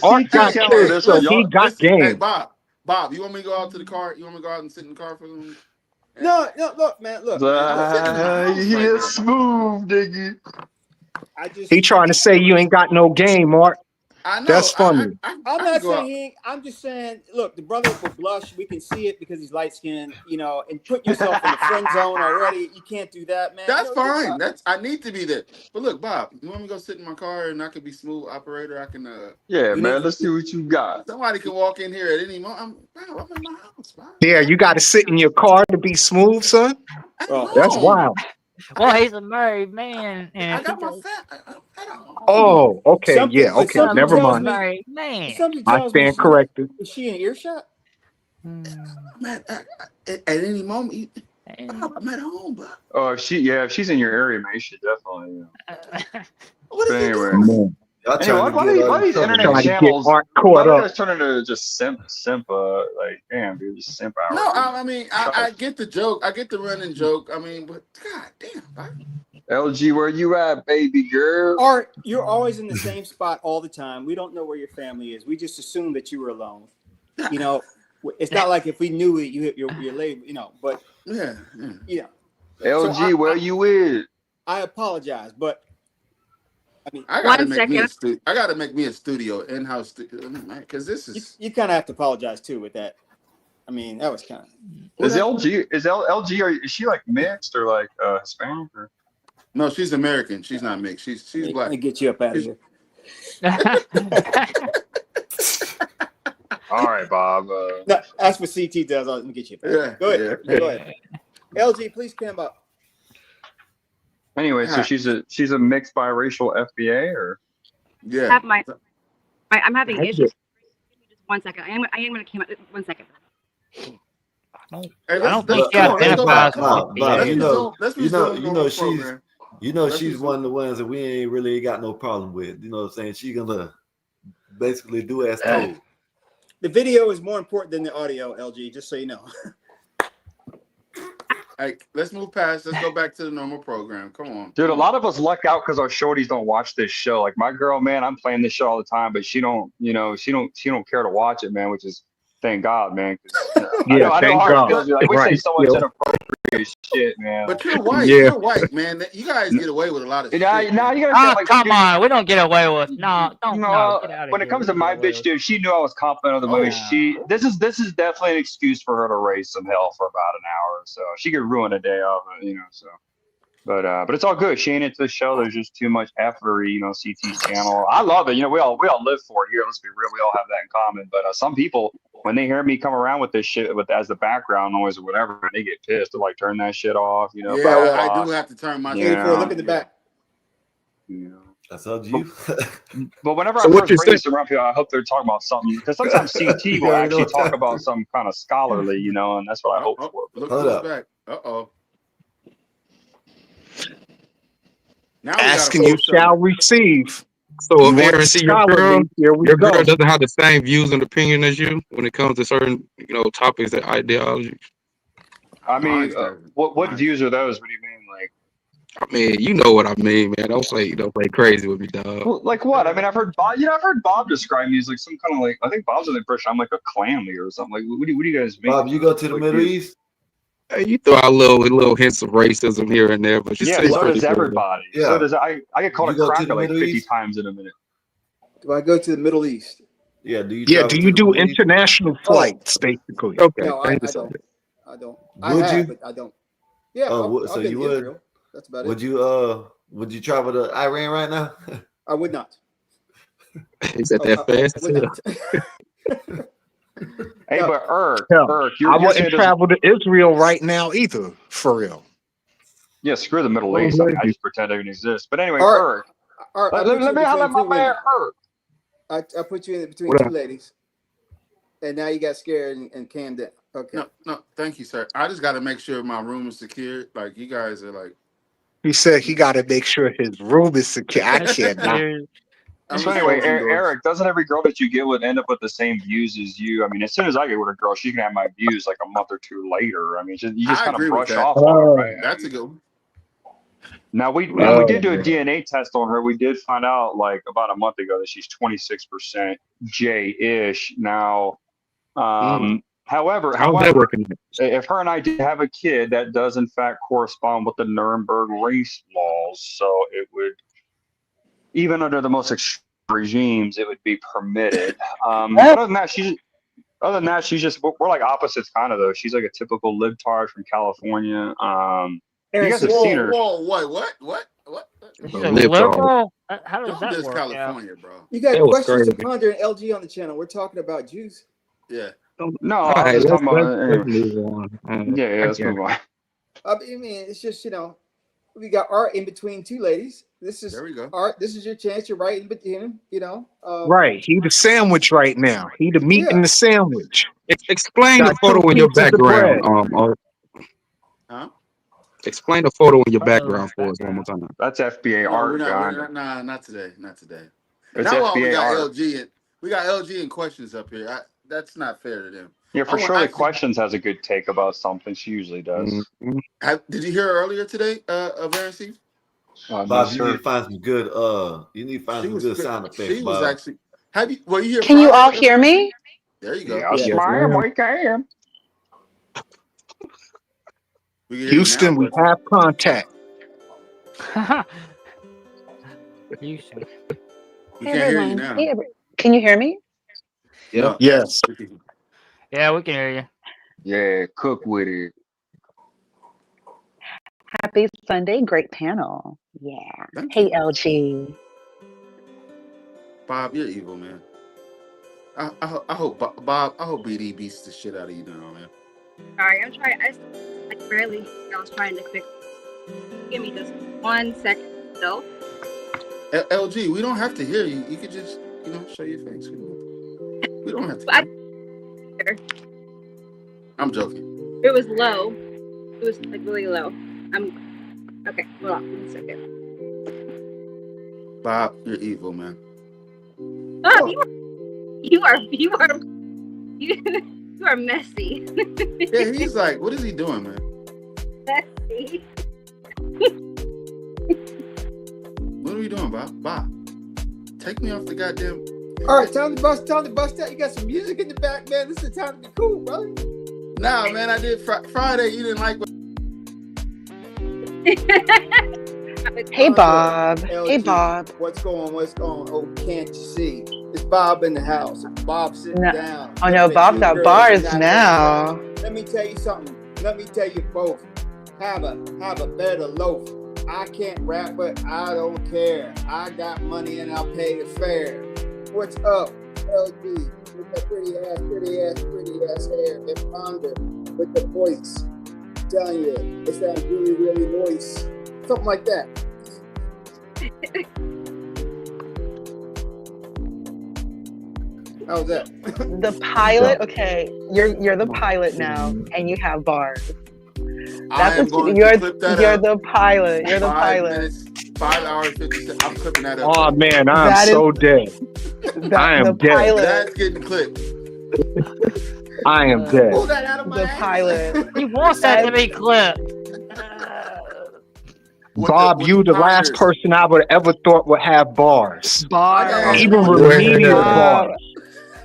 Art got kids, so he got game. Hey, Bob, you want me to go out to the car? You want me to go out and sit in the car for them? No, look, man, look. He is smooth, Diggy. He trying to say you ain't got no game, Art. I know. That's funny. I'm not saying I'm just saying, look, the brother will blush. We can see it because he's light skinned, and put yourself in the friend zone already. You can't do that, man. That's fine. I need to be there. But look, Bob, you want me to go sit in my car and I can be smooth operator? I can. Yeah, man. Let's see what you got. Somebody can walk in here at any moment. I'm in my house, Bob. Yeah, you got to sit in your car to be smooth, son. That's wild. Well, he's a married man, and I got my Oh, okay, okay. Never mind. Married man. I stand corrected. Is she in earshot? Man, at any moment, I'm at home, but Oh, if she's in your area, man, you should definitely. What But is anyway. Y'all Why these internet Trying to get channels? Art Why caught do you up. guys turn into just simp? Like, damn, dude, just simp hours. No, I mean, I get the joke. I get the running joke. I mean, but god damn, Bob. LG, where you at, baby girl? Art, you're always in the same spot all the time. We don't know where your family is. We just assume that you were alone. It's not like if we knew it, you hit your label, but yeah. LG, So where you is? I apologize, but I mean, I gotta make me a studio, in-house studio, man, because this is. You kind of have to apologize too with that. I mean, that was kind of. Is LG? Is she like mixed or like Hispanic or? No, she's American. She's not mixed. She's black. Let me get you up out of here. All right, Bob. No, that's what CT does. Let me get you up out of here. Go ahead. Yeah. Go ahead. LG, please come up. Anyway, so she's a mixed biracial FBA or? Yeah. I'm having issues. Just 1 second. I am going to come up. 1 second. I don't think she identifies. She's one of the ones that we ain't really got no problem with. You know what I'm saying? She's gonna basically do as told. The video is more important than the audio, LG, just so you know. Hey, let's move past. Let's go back to the normal program. Come on. Dude, a lot of us luck out because our shorties don't watch this show. Like my girl, man, I'm playing this show all the time, but she don't care to watch it, man, which is thank God, man. Yeah, I know thank how God. it feels. Like, we say so much inappropriate shit, man. But you're white. Yeah. You're white, man. You guys get away with a lot of shit. Now you gotta like, come on, we don't get away with Get out when it comes to my bitch, dude, she knew I was confident of the money. This is definitely an excuse for her to raise some hell for about an hour, so she could ruin a day off it, so. But it's all good. She ain't into the show. There's just too much effery, CT's channel. I love it. We all live for it here. Let's be real. We all have that in common. But some people when they hear me come around with this shit with as the background noise or whatever, they get pissed. They're like, turn that shit off, you know. Yeah, I do Boss. have to turn my. Yeah. 84, look in the back. You know. That's up to you. But whenever So I what first you bring say? this around people, I hope they're talking about something because sometimes CT You will already know actually what talk time about it is. something kind of scholarly, you know, and that's what I hope for. Look Hold who's up. back. Uh-oh. Now we got a Asking full you show. shall receive. So You if want Aaron see your girl, scholarly? Here we your go. girl doesn't have the same views and opinion as you when it comes to certain, topics and ideology. I mean, Mine's doesn't. what Mine's views are those? What do you mean, like? I mean, you know what I mean, man. Don't play crazy with me, dog. Well, like what? I mean, I've heard Bob describe me as like some kind of like I think Bob's under the impression I'm like a clan leader or something. Like, what do you guys mean? Bob, you go to the Like, Middle East? Hey, you throw out little hints of racism here and there, but you Yeah, say so pretty does good. everybody. Yeah. So does I get called a You go to cracker the like Middle 50 East? times in a minute. Do I go to the Middle East? Yeah. Do you Yeah, travel do to you the do Middle East? international flights, basically? Okay, No, change I the don't. subject. I don't. I Would have, you? but I don't. Yeah, So I've been you to would? Israel. That's about Would it. you travel to Iran right now? I would not. He said that fast. I would not. Hey, No. but Irk, No, you're I saying wouldn't it doesn't. travel to Israel right now either, for real. Yeah, screw the Middle Don't East. I mean, blame I you. just pretend it didn't exist. But anyway, Art, Irk, Art, I let put you me holler between at two my man women. Irk. I put you in between What two up? ladies, and now you got scared and calmed down. Okay. no. Thank you, sir. I just got to make sure my room is secure. Like you guys are like. He said he got to make sure his room is secure. I can't not. I'm So just anyway, closing doors. Eric, doesn't every girl that you get with end up with the same views as you? I mean, as soon as I get with a girl, she can have my views like a month or two later. I mean, you just I kind of agree with brush that. off on it, right? That's a good one. Now we Oh, did do a man. DNA test on her. We did find out like about a month ago that she's 26% J-ish. Now, however, How's that working? if her and I did have a kid, that does in fact correspond with the Nuremberg race laws. So it would, even under the most extreme regimes, it would be permitted. But other than that, she's just we're like opposites kind of though. She's like a typical libtard from California. You guys have seen her. Whoa, what? He's A a libtard. liberal? How does Don't that diss work? California, bro. You got That was questions to crazy. ponder in LG on the channel. We're talking about Jews. Yeah. No, All I was right, just let's talking about. Anyway. move on. Yeah, let's move on. I mean, it's just we got Art in between two ladies. There we go. Art. This is your chance. You're right in between. Right. He the sandwich right now. He the meat in the sandwich. Explain Got the photo two in your pieces of background. bread. Huh? Explain the photo in your background for us one more time. That's FBA No, art, we're John. not today. Not today. It's Now we FBA got art. we got LG and questions up here. That's not fair to them. Yeah, for I want- sure. The actually- questions has a good take about something. She usually does. Did you hear earlier today, Aaron C? Bob, no, you sir. need to find some good sound effects. She was Bob. actually. Were you here? Can you Friday, all hear Aaron C? me? There you go. Yes, ma'am. We can. We can hear you Houston, now, we but- have contact. Houston. We Hey, can't hear you everyone. now. Hey, can you hear me? No. Yes. Yeah, we can hear you. Yeah, cook with it. Happy Sunday, great panel. Yeah. Thank Hey, you. LG. Bob, you're evil, man. I hope Bob. I hope BD beats the shit out of you now, man. Sorry, I'm trying. I barely. I was trying to fix. Give me just 1 second, though. LG, we don't have to hear you. You could just, show your face. We don't have to. I'm joking. It was low. It was like really low. Okay. Hold on 1 second. Bob, you're evil, man. Bob, you are messy. Yeah, he's like, what is he doing, man? Messy. What are we doing, Bob? Bob, take me off the goddamn. All right, time to bust out. You got some music in the back, man. This is the time to be cool, brother. Nah, man, I did Friday. You didn't like what. Hey, Bob. LG, Hey, Bob. What's going on? Oh, can't you see? It's Bob in the house. Bob sitting No. down. Oh, no, Bob got bars now. Let me tell you something. Let me tell you both. Have a better loaf. I can't rap, but I don't care. I got money and I'll pay the fare. What's up, LG? with that pretty ass hair, and ponder with the voice. I'm telling you, it sounds really moist. Something like that. How's that? The pilot, okay, you're the pilot now, and you have bars. I am going you're to clip that you're up. the pilot. You're the 5 pilot. minutes, 5 hours, 50 seconds. I'm clipping that up. Oh man, I'm That so is- dead. I am the dead. pilot. That's getting clipped. I am Pull dead. that out of my The ass. pilot. He wants that to be clipped. Bob, you the last person I would ever thought would have bars. Bars. Even Yeah. remedial Bob. bars.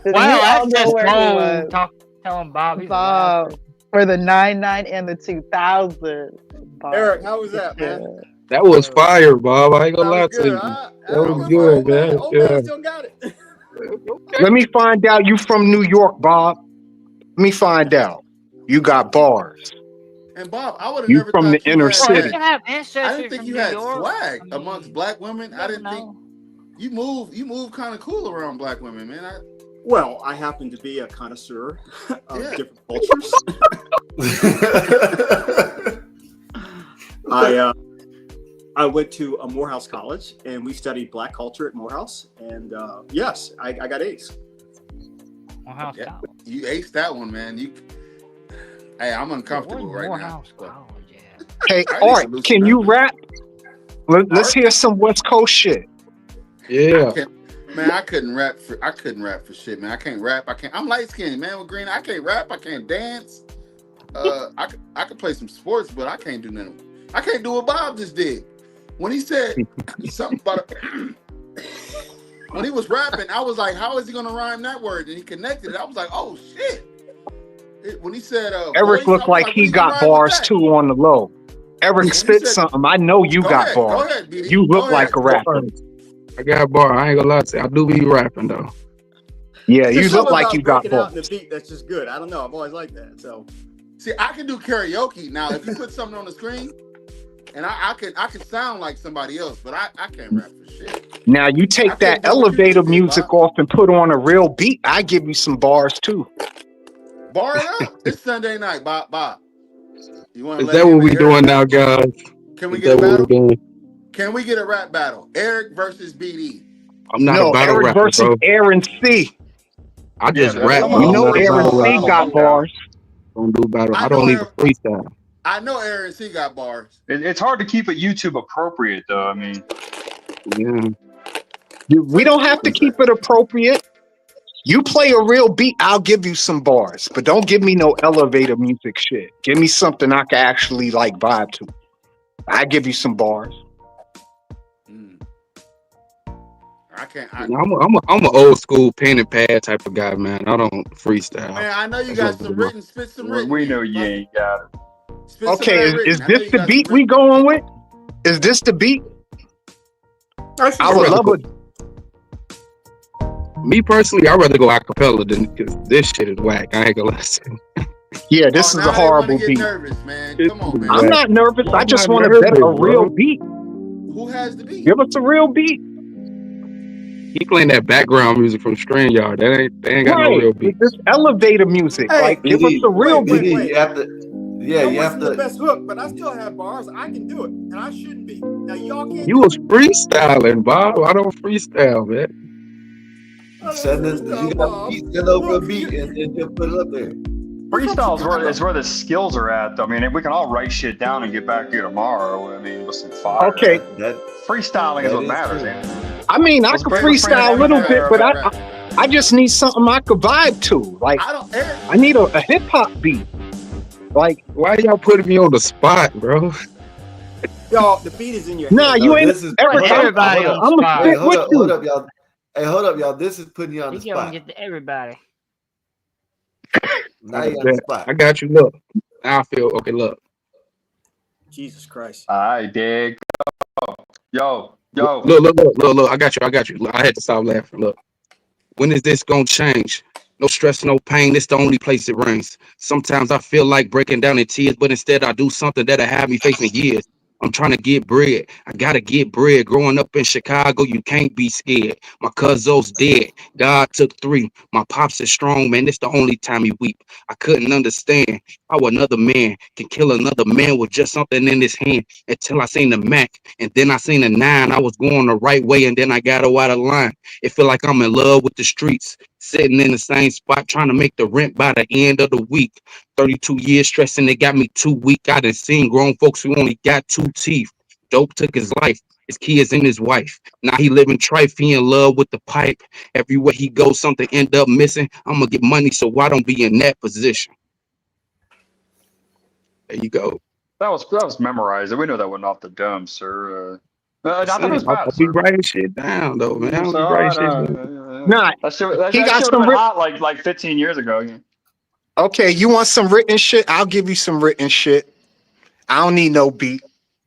You Well, all that's know just where he bold. was. Telling Bob he's the Bob, last. for the 99 and the 2000. Bob. Eric, how was that, man? That was fire, Bob. I ain't gonna That lie was to good, you. huh? That was Old good, man. Old Yeah. man still got it. Let me find out you from New York, Bob. Let me find out. You got bars. And Bob, I would have You never from thought the you inner had Well, city. you have I ancestry didn't think from you New had York. swag I mean, amongst black women. you I never didn't think know. you move kind of cool around black women, man. Well, I happen to be a connoisseur of Yeah. different cultures. I went to a Morehouse College, and we studied Black culture at Morehouse. And yes, I got A's. Morehouse Yeah. College. You aced that one, man. Hey, I'm uncomfortable Where's right Morehouse now. College at? Hey, I need Art, to loosen can up. you rap? Let's Art? hear some West Coast shit. Yeah. I couldn't rap for shit, man. I can't rap. I'm light skinned, man, with green. I can't rap. I can't dance. I could play some sports, but I can't do nothing. I can't do what Bob just did. When he said something about when he was rapping, I was like, how is he gonna rhyme that word? And he connected it. I was like, oh shit. When he said Eric voice, looked I was like what he you gonna got rhyme with bars that? too on the low. Eric When he spit said- something. I know you Go got ahead, bars. Go ahead, BD. You look Go like ahead. a rapper. I got a bar. I ain't gonna lie to you. I do be rapping though. Yeah, There's you something look like about you got breaking out in bars. the beat that's just good. I don't know. I've always liked that. So See, I can do karaoke now. If you put something on the screen, and I can sound like somebody else, but I can't rap for shit. Now you I take can't that do what you elevator just did, music Bob. off and put on a real beat. I give you some bars too. Bar it up. It's Sunday night, Bob. You want to Is let that him what and we Eric doing battle? now, guys? Can we Is get a that what battle? we doing? Can we get a rap battle? Eric versus BD. I'm not a No, battle Eric rapper, versus bro. Aaron C. I just Yeah, rap, someone You bro. I'm know not a Aaron battle C rapper. got bars. Don't do battle. I I know don't even Aaron. freestyle. I know Aaron C got bars. It's hard to keep it YouTube appropriate, though. I mean, Yeah. We don't have to keep it appropriate. You play a real beat, I'll give you some bars, but don't give me no elevator music shit. Give me something I can actually like vibe to. I give you some bars. I can't. I'm an old school pen and pad type of guy, man. I don't freestyle. Man, I know you That's got what some we do. written. Spit some written. we then. know you ain't got it. Spit some Okay, of that is written. I know this you the got beat some we written. going with? Is this the beat? I would love it. Me personally, I'd rather go acapella than because this shit is whack. I ain't gonna lie to you. Yeah, this is now a they wanna horrible get beat. nervous, man. This Come on, is man. I'm whack. not nervous. I I'm just not want to bet nervous, a real bro. beat. Who has the beat? Give us a real beat. He playing that background music from StreamYard. They ain't got no real Right. beat. This elevator music. Hey, Like, give us BD, a real wait, beat. wait. you have to. Yeah, I you have wasn't the to. best hook, but I still have bars. I can do it, and I shouldn't be. Now y'all can't You do was it. freestyling, Bob. I don't freestyle, man. I don't Send it. freestyle, You got a Bob. beat. Send over a Look, beat and just put it up there. Freestyle is where the skills are at, though. I mean, we can all write shit down and get back here tomorrow. I mean, with some fire. Okay. Freestyling is that what is matters, true. man. I mean, I Let's could bring the friend freestyle a little bit, but Right. I just need something I could vibe to. Like, I don't. Eric, I need a hip hop beat. Like, Why y'all putting me on the spot, bro? Y'all, the beat is in your nah, head. you ain't. This is Eric, Put everybody on the I'm gonna spot. Wait, sit with you. hold up, y'all. Hey, hold up, y'all. This is putting you on the You gonna spot. get to everybody. Now you on the spot. I got you. Look, I feel okay. Look, Jesus Christ. I dig. Yo. look. I got you. Look, I had to stop laughing. Look, when is this gonna change? No stress, no pain. It's the only place it rains. Sometimes I feel like breaking down in tears, but instead I do something that'll have me facing years. I'm trying to get bread. I gotta get bread. Growing up in Chicago, you can't be scared. My cousin's dead. God took 3. My pops is strong, man. It's the only time he weep. I couldn't understand how another man can kill another man with just something in his hand until I seen the Mac. And then I seen the 9. I was going the right way, and then I got out of line. It feel like I'm in love with the streets. Sitting in the same spot, trying to make the rent by the end of the week. 32 years stressing, they got me too weak. I done seen grown folks who only got 2 teeth. Dope took his life, his kids and his wife. Now he living trife, he in love with the pipe. Everywhere he goes, something end up missing. I'm gonna get money, so why don't be in that position? There you go. That was memorized. We know that one off the dome, sir. I thought it was I'll bad, be sir. writing shit down though, man. I'll So be writing shit down. Nah, that shit he got have some. been hot like 15 years ago. Yeah. Okay, you want some written shit? I'll give you some written shit. I don't need no beat.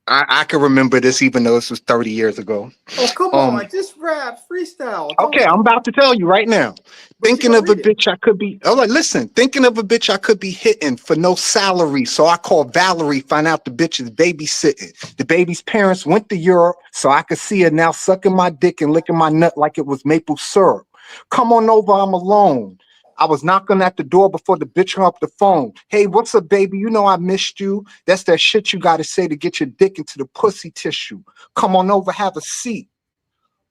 I can remember this even though this was 30 years ago. Oh, come on, just rap, freestyle. Come Okay, on. I'm about to tell you right now. But you Thinking gonna of a read it. bitch I could be. Oh, like, listen. Thinking of a bitch I could be hitting for no salary. So I called Valerie, find out the bitch is babysitting. The baby's parents went to Europe, so I could see her now sucking my dick and licking my nut like it was maple syrup. Come on over, I'm alone. I was knocking at the door before the bitch hung up the phone. Hey, what's up, baby? You know I missed you. That's that shit you gotta say to get your dick into the pussy tissue. Come on over, have a seat.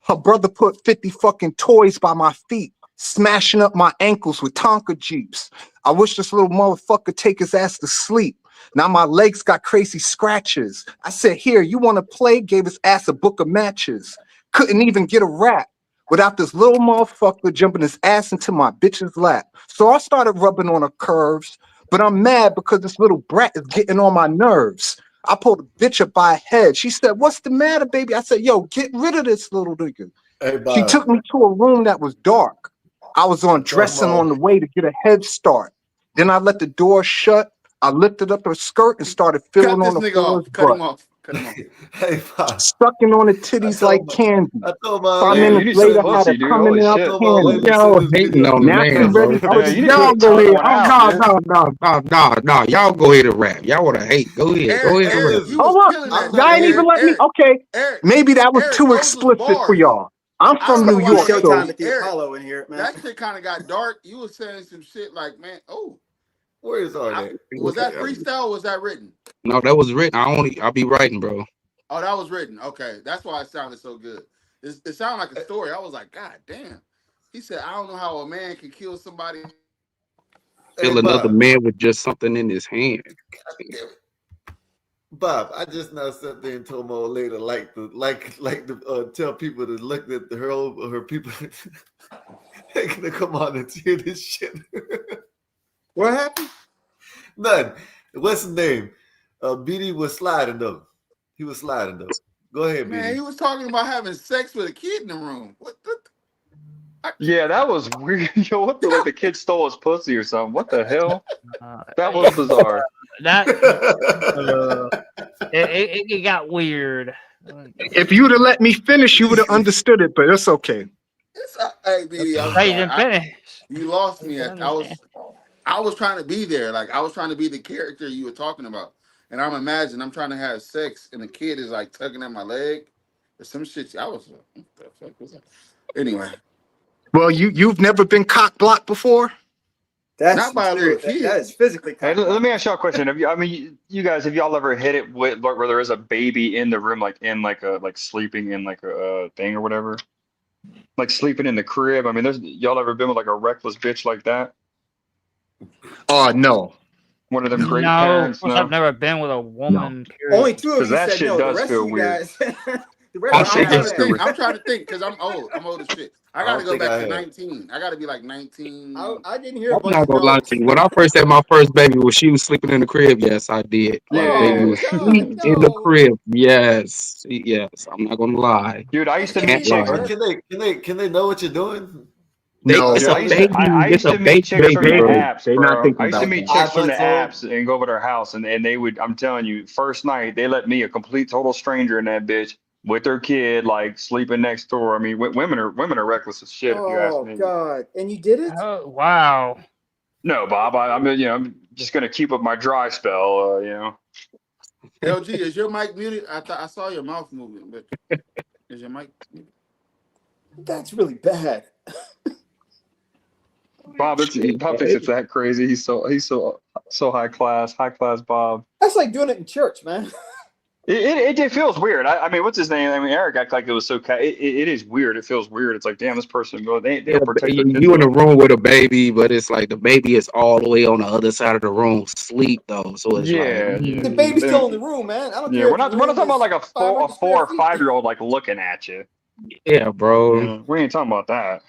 Her brother put 50 fucking toys by my feet, smashing up my ankles with Tonka Jeeps. I wish this little motherfucker take his ass to sleep. Now my legs got crazy scratches. I said, here, you want to play? Gave his ass a book of matches. Couldn't even get a rap without this little motherfucker jumping his ass into my bitch's lap. So I started rubbing on her curves, but I'm mad because this little brat is getting on my nerves. I pulled a bitch up by her head. She said, what's the matter, baby? I said, yo, get rid of this little nigga. Hey, She Bob. took me to a room that was dark. I was undressing Come on. on the way to get a head start. Then I let the door shut. I lifted up her skirt and started Cut feeling this on the nigga floor's off. Cut butt. him off. Cut him off. Hey, Bob. Sucking on the titties like candy. I told my 5 Damn, you minutes need some later, had her pussy, dude. coming Holy out shit. told my wife panties. to Y'all send this hating video on to the her Now she man, friends. ready bro. for Yeah, the you need to Y'all quit dick. go telling ahead. what Oh house, no, man. no. Y'all go ahead and rap. Y'all want to hate. Go ahead. Go Eric, ahead and rap. Eric, you Listen, was Hold up. killing I'm that not Y'all shit, ain't even here. Eric. let me. Eric, Okay. Eric, Maybe that was Eric, too those was explicit for bars. y'all. I'm I from don't It's know New about to be why York, Eric, showtime so at the Eric, Apollo in here, man. that shit kind of got dark. You was saying some shit like, man, oh, Where is Arnett? was that freestyle or was that written? No, that was written. I'll be writing, bro. Oh, that was written. Okay, that's why it sounded so good. It sounded like a story. I was like, God damn. He said, I don't know how a man can kill somebody. Hey, Kill another Bob. man with just something in his hand. Bob, I just now sat there and told my old lady to tell people to look at her people. They're gonna come on and hear this shit. What happened? None. What's his name? BD was sliding though. He was sliding though. Go ahead, Man, BD. he was talking about having sex with a kid in the room. What the? Yeah, that was weird. Yo, what the like the kid stole his pussy or something? What the hell? Uh, That was bizarre. that it got weird. if you'd have let me finish, you would have understood it, but it's okay. Hey, BD, I'm Hey, you sorry. didn't finish. You lost me. I understand. I was trying to be there. Like I was trying to be the character you were talking about. And I'm trying to have sex, and the kid is like tugging at my leg or some shit. I was like, what the fuck was that? Anyway, Well, you've never been cock blocked before? That's not some by a little serious. That kid. is physically Hey, cock let me blocking. ask y'all a question. You guys, have y'all ever hit it with where there is a baby in the room, like in like a like sleeping in like a thing or whatever, like sleeping in the crib? I mean, there's y'all ever been with like a reckless bitch like that? Oh, no. One of them great No, of parents? course I've No, never been with a No. woman. Period. Only two of because you that said shit no. The does rest of feel you weird. guys, the rest I of I'm you think guys trying to it's have. think. I'm trying to think because I'm old. I'm old as shit. I I got to don't go think back I to have. 19. I got to be like 19. I didn't hear a I'm bunch not of gonna lie no's. to you. When I first had my first baby, when she was sleeping in the crib, yes, I did. Yeah, My baby Oh was yeah. God, asleep in the no! crib. Yes, yes. I'm not gonna lie. Dude, I I used to can't meet Can't even. chicks. lie. Or can they know what you're doing? No. It's Dude, a I used to baby. I It's used a to meet baby, chicks from baby, the bro. apps, They're not bro. thinking I used to about meet that. chicks from the iMonths old. apps and go over to their house, and they would. I'm telling you, first night they let me, a complete total stranger, in that bitch with their kid, like sleeping next door. I mean, women are reckless as shit if you ask Oh me. God! And you did it? Oh, wow. No, Bob, I'm just gonna keep up my dry spell. LG, is your mic muted? I thought I saw your mouth moving, but is your mic muted? That's really bad. Bob, Bob thinks it's that crazy. He's so high class, Bob. That's like doing it in church, man. It feels weird. I mean, what's his name? I mean, Eric acted like it was so. It is weird. It feels weird. It's like, damn, this person. They Yeah, don't protect their kids. you in the room with a baby, but it's like the baby is all the way on the other side of the room, sleep though. So it's Yeah, The baby's still in the room, man. I don't care. we're not talking about like a 4 or 5 year old like looking at you. yeah, bro. We ain't talking about that.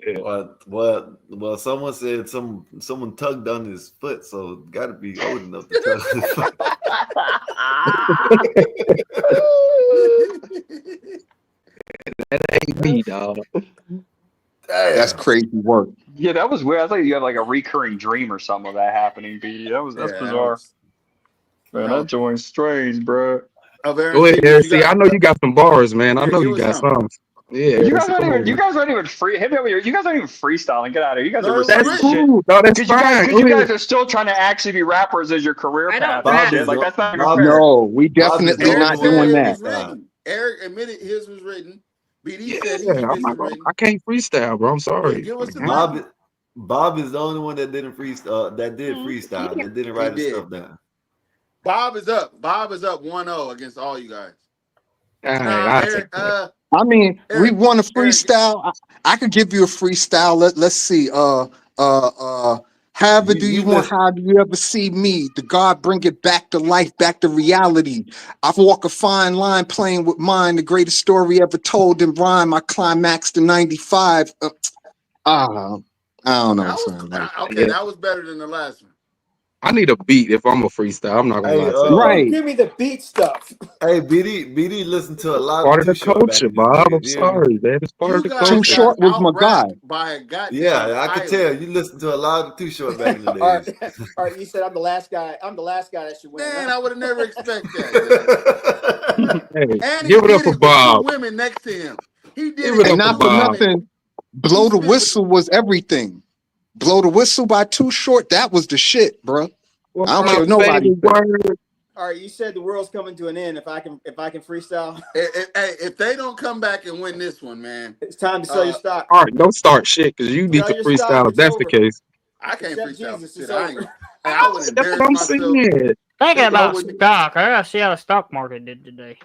Yeah. Well, someone said someone tugged on his foot, so got to be old enough to tug his foot. That ain't me, dog. That's crazy work. Yeah, that was weird. I thought you had like a recurring dream or something of that happening, BD. That's bizarre. Man, that joint's strange, bro. Go ahead, Eric. See, I know you got some bars, man. I know you got some. Yeah, you guys aren't even free. Hit me over here. You guys aren't even freestyling. Get out of here. You guys are that's reciting cool. shit. No, that's fine. Because you guys are still trying to actually be rappers as your career path. And shit. Like that's not even fair. No, we definitely not doing that. Written. Eric admitted his was written. BD said he I'm not gonna, I can't freestyle, bro. I'm sorry. Give us the Bob is the only one that didn't freestyle. That did freestyle. That didn't write his stuff down. Bob is up. Bob is up 1-0 against all you guys. Eric, I mean, we want to freestyle. I could give you a freestyle. Let's see. However do you want? How do you ever see me? The God bring it back to life, back to reality. I've walked a fine line playing with mine. The greatest story ever told in rhyme. I climaxed in '95. I don't know. That was better than the last one. I need a beat if I'm a freestyle. I'm not gonna lie to you. Right. Give me the beat stuff. Hey, BD listen to a lot Part of of the culture, Bob. I'm sorry, man. It's part of the culture. Too Short was my guy. Yeah, I could tell you listen to a lot of Too Short back in the days. All right, you said I'm the last guy. I'm the last guy that should win. Man, I would have never expected that. Hey, and give it up for Bob. 2 women next to him. He did it. And not for nothing, Blow the Whistle was everything. Blow the Whistle by Too Short. That was the shit, bro. Well, I don't care nobody. All right, you said the world's coming to an end. If I can freestyle. If they don't come back and win this one, man, it's time to sell your stock. All right, don't start shit because you need to freestyle if that's the case. I can't freestyle. Jesus, Shit, I would That's what I'm saying. Thinking about stock, I gotta see how the stock market did today.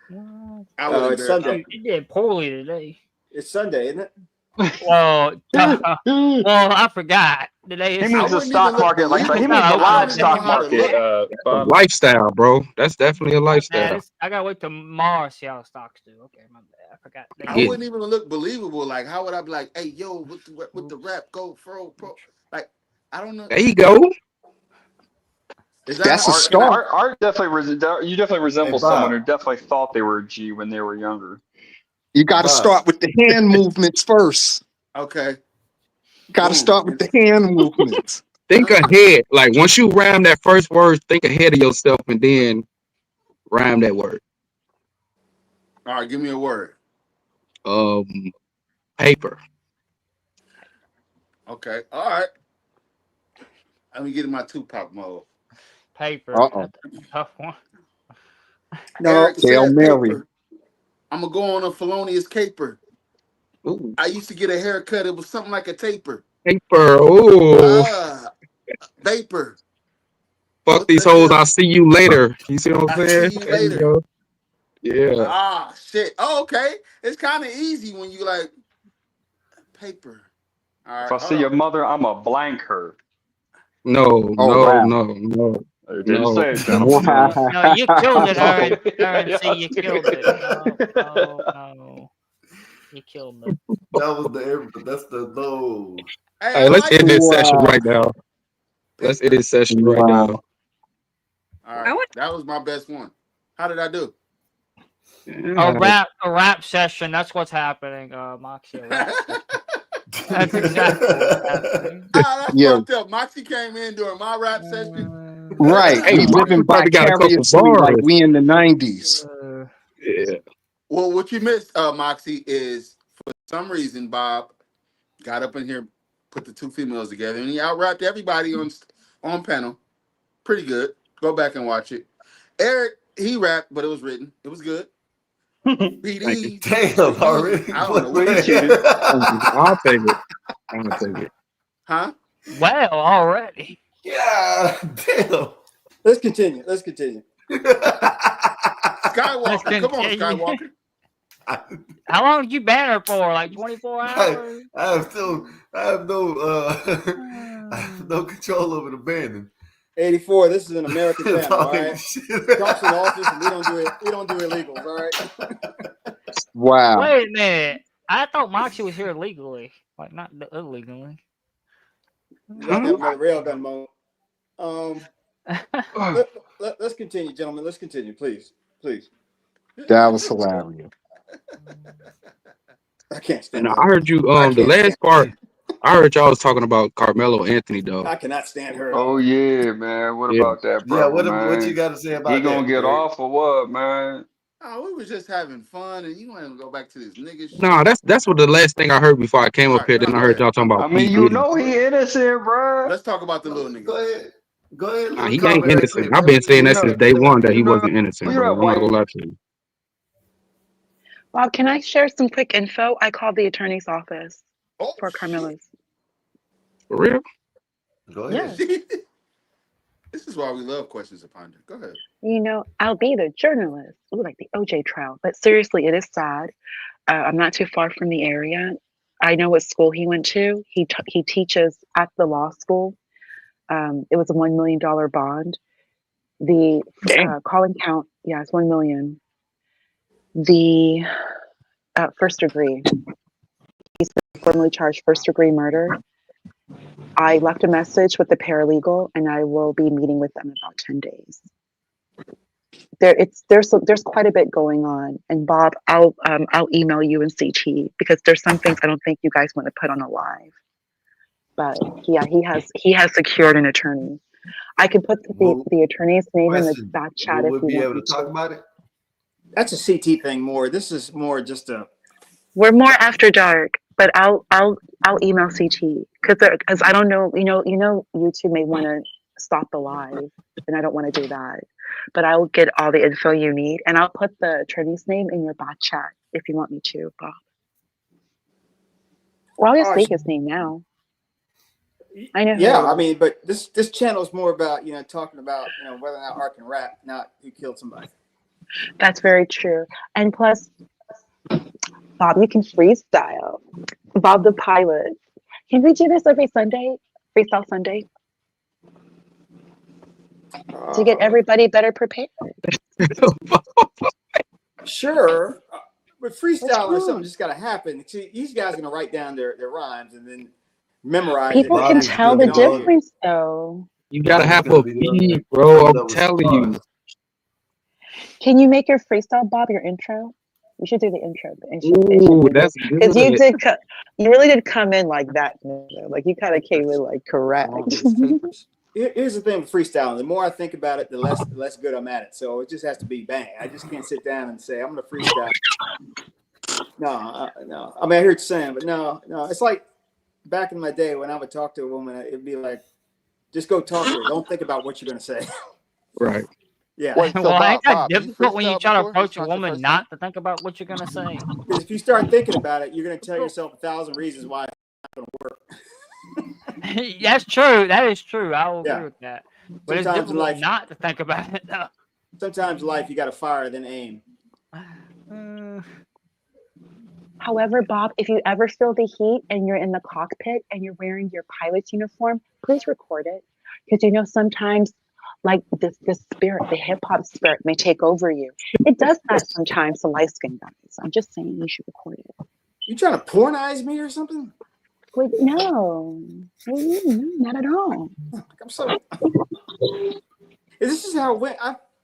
It's Sunday. It did poorly today. It's Sunday, isn't it? Well, I forgot. Today is he means the stock market, like he means the live stock market. Lifestyle, bro. That's definitely a lifestyle. I gotta wait till tomorrow to see how the stocks do. Okay, my bad. I forgot. I wouldn't even look believable. Like, how would I be like, hey, yo, with the rap go pro? Like, I don't know. There you go. That's a start. Art definitely. You definitely resemble someone who definitely thought they were a G when they were younger. You got to start with the hand movements first. Okay. Got to start with the hand movements. Think ahead. Like once you rhyme that first word, think ahead of yourself and then rhyme that word. All right, give me a word. Paper. Okay. All right. Let me get in my Tupac mode. Paper. Uh-oh. That's a tough one. No, Hail Mary. I'm gonna go on a felonious caper. Ooh. I used to get a haircut. It was something like a taper. Paper. Ooh. Vapor. Fuck these hoes. I'll see you later. You see what I'm saying? See you later. Yeah. Ah, shit. Oh, okay. It's kind of easy when you like paper. All right. If I see your mother, I'm a blank her. No. I didn't say it, No, you killed it, Aaron. See, you killed it. No. You killed it. That was that's the low. Hey, let's end this session right now. Let's end this session right now. All right. That was my best one. How did I do? A rap session. That's what's happening, Moxie. That's exactly what's happening. That's fucked up. Moxie came in during my rap session. Right. Hey, living vicariously like we in the 90s. Yeah. Well, what you missed, Moxie, is for some reason Bob got up in here, put the two females together, and he out-rapped everybody on panel. Pretty good. Go back and watch it. Eric, he rapped, but it was written. It was good. BD, Damn, already. I don't know what You he cheated. did. I'll take it. I'm gonna take it. Huh? Well, already. Yeah, damn. Let's continue. Let's continue. Skywalker, come on, continue. Skywalker. How long did you ban her for? Like 24 hours? I have no control over the banning. 84. This is an American channel, all Talking right? shit. Trump's in office, and we don't do illegals, all right? Wow. Wait a minute. I thought Moxie was here legally, like not illegally. About to have another railgun moment. Let's continue, gentlemen. Let's continue, please. That was hilarious. I can't stand And I her. heard you. I The can't last stand part. I heard y'all was talking about Carmelo Anthony though. I cannot stand her. Oh yeah, man. What Yeah. about that, Yeah, brother, what you man? got to say He about gonna that, get Greg? off or what, man? Oh, we was just having fun, and you want to go back to this nigga shit. No, that's what the last thing I heard before I came All up right, here. no, Then I go heard ahead. y'all talking I about mean, P you Diddy. know he innocent, bro. Let's talk about the little nigga. Go ahead, Nah, little he ain't comment right innocent. quick, I've bro. been saying You that know, since day one that he you know, wasn't innocent, you bro. know, I'm not gonna white. lie to you. Bob, can I share some quick info? I called the attorney's office Oh, for shit. Carmelo's. For real? Go ahead. Yes. This is why we love questions to ponder. Go ahead. You know, I'll be the journalist. Ooh, like the OJ trial. But seriously, it is sad. I'm not too far from the area. I know what school he went to. He teaches at the law school. It was a $1 million bond. The Damn. calling count, yeah, it's 1 million. The first degree. He's been formally charged first degree murder. I left a message with the paralegal, and I will be meeting with them in about 10 days. There's quite a bit going on, and Bob, I'll email you and CT because there's some things I don't think you guys want to put on a live. But yeah, he has secured an attorney. I can put the attorney's name in the Question: back chat will if we you be want able me to talk to. about it? That's a CT thing more. This is more just a. We're more after dark, but I'll email CT because I don't know. You know, YouTube may want to stop the live, and I don't want to do that. But I'll get all the info you need, and I'll put the attorney's name in your back chat if you want me to, Bob. Or I'll just say his name now. I know. Yeah, I mean, but this channel is more about talking about whether or not Art can rap, not who killed somebody. That's very true. And plus, Bob, you can freestyle. Bob the pilot. Can we do this every Sunday? Freestyle Sunday? To get everybody better prepared. Sure, but freestyling is something wrong? just got to happen. See, these guys are gonna write down their rhymes and then memorize People it. can Bobby's tell gonna the be doing. difference, though. You gotta Bobby's have gonna a be doing beat, that. bro. Coming I'm up with telling bars. you. Can you make your freestyle, Bob, your intro? You should do the intro. Ooh, that's Because you good. did, you really did come in like that. Like you kind of came in like correct. Here's the thing with freestyling. The more I think about it, the less good I'm at it. So it just has to be bang. I just can't sit down and say I'm gonna freestyle. No. I mean, I hear what you're saying, but no. It's like back in my day when I would talk to a woman, it'd be like, just go talk to her. Don't think about what you're gonna say. Right. Yeah. Wait, so Well, ain't Bob, that you difficult when you freestyled try to before? approach It's a not your woman first time? not to think about what you're gonna say? Because if you start thinking about it, you're gonna tell yourself 1,000 reasons why it's not gonna work. That's true. That is true. I will Yeah. agree with that. But it's Sometimes in difficult life, not to think about it. Though. sometimes in life you gotta fire then aim. However, Bob, if you ever feel the heat and you're in the cockpit and you're wearing your pilot's uniform, please record it. Because sometimes like the spirit, the hip hop spirit may take over you. It does that sometimes to light skinned guys. I'm just saying you should record it. You trying to pornize me or something? Wait, no, not at all. I'm so. This is how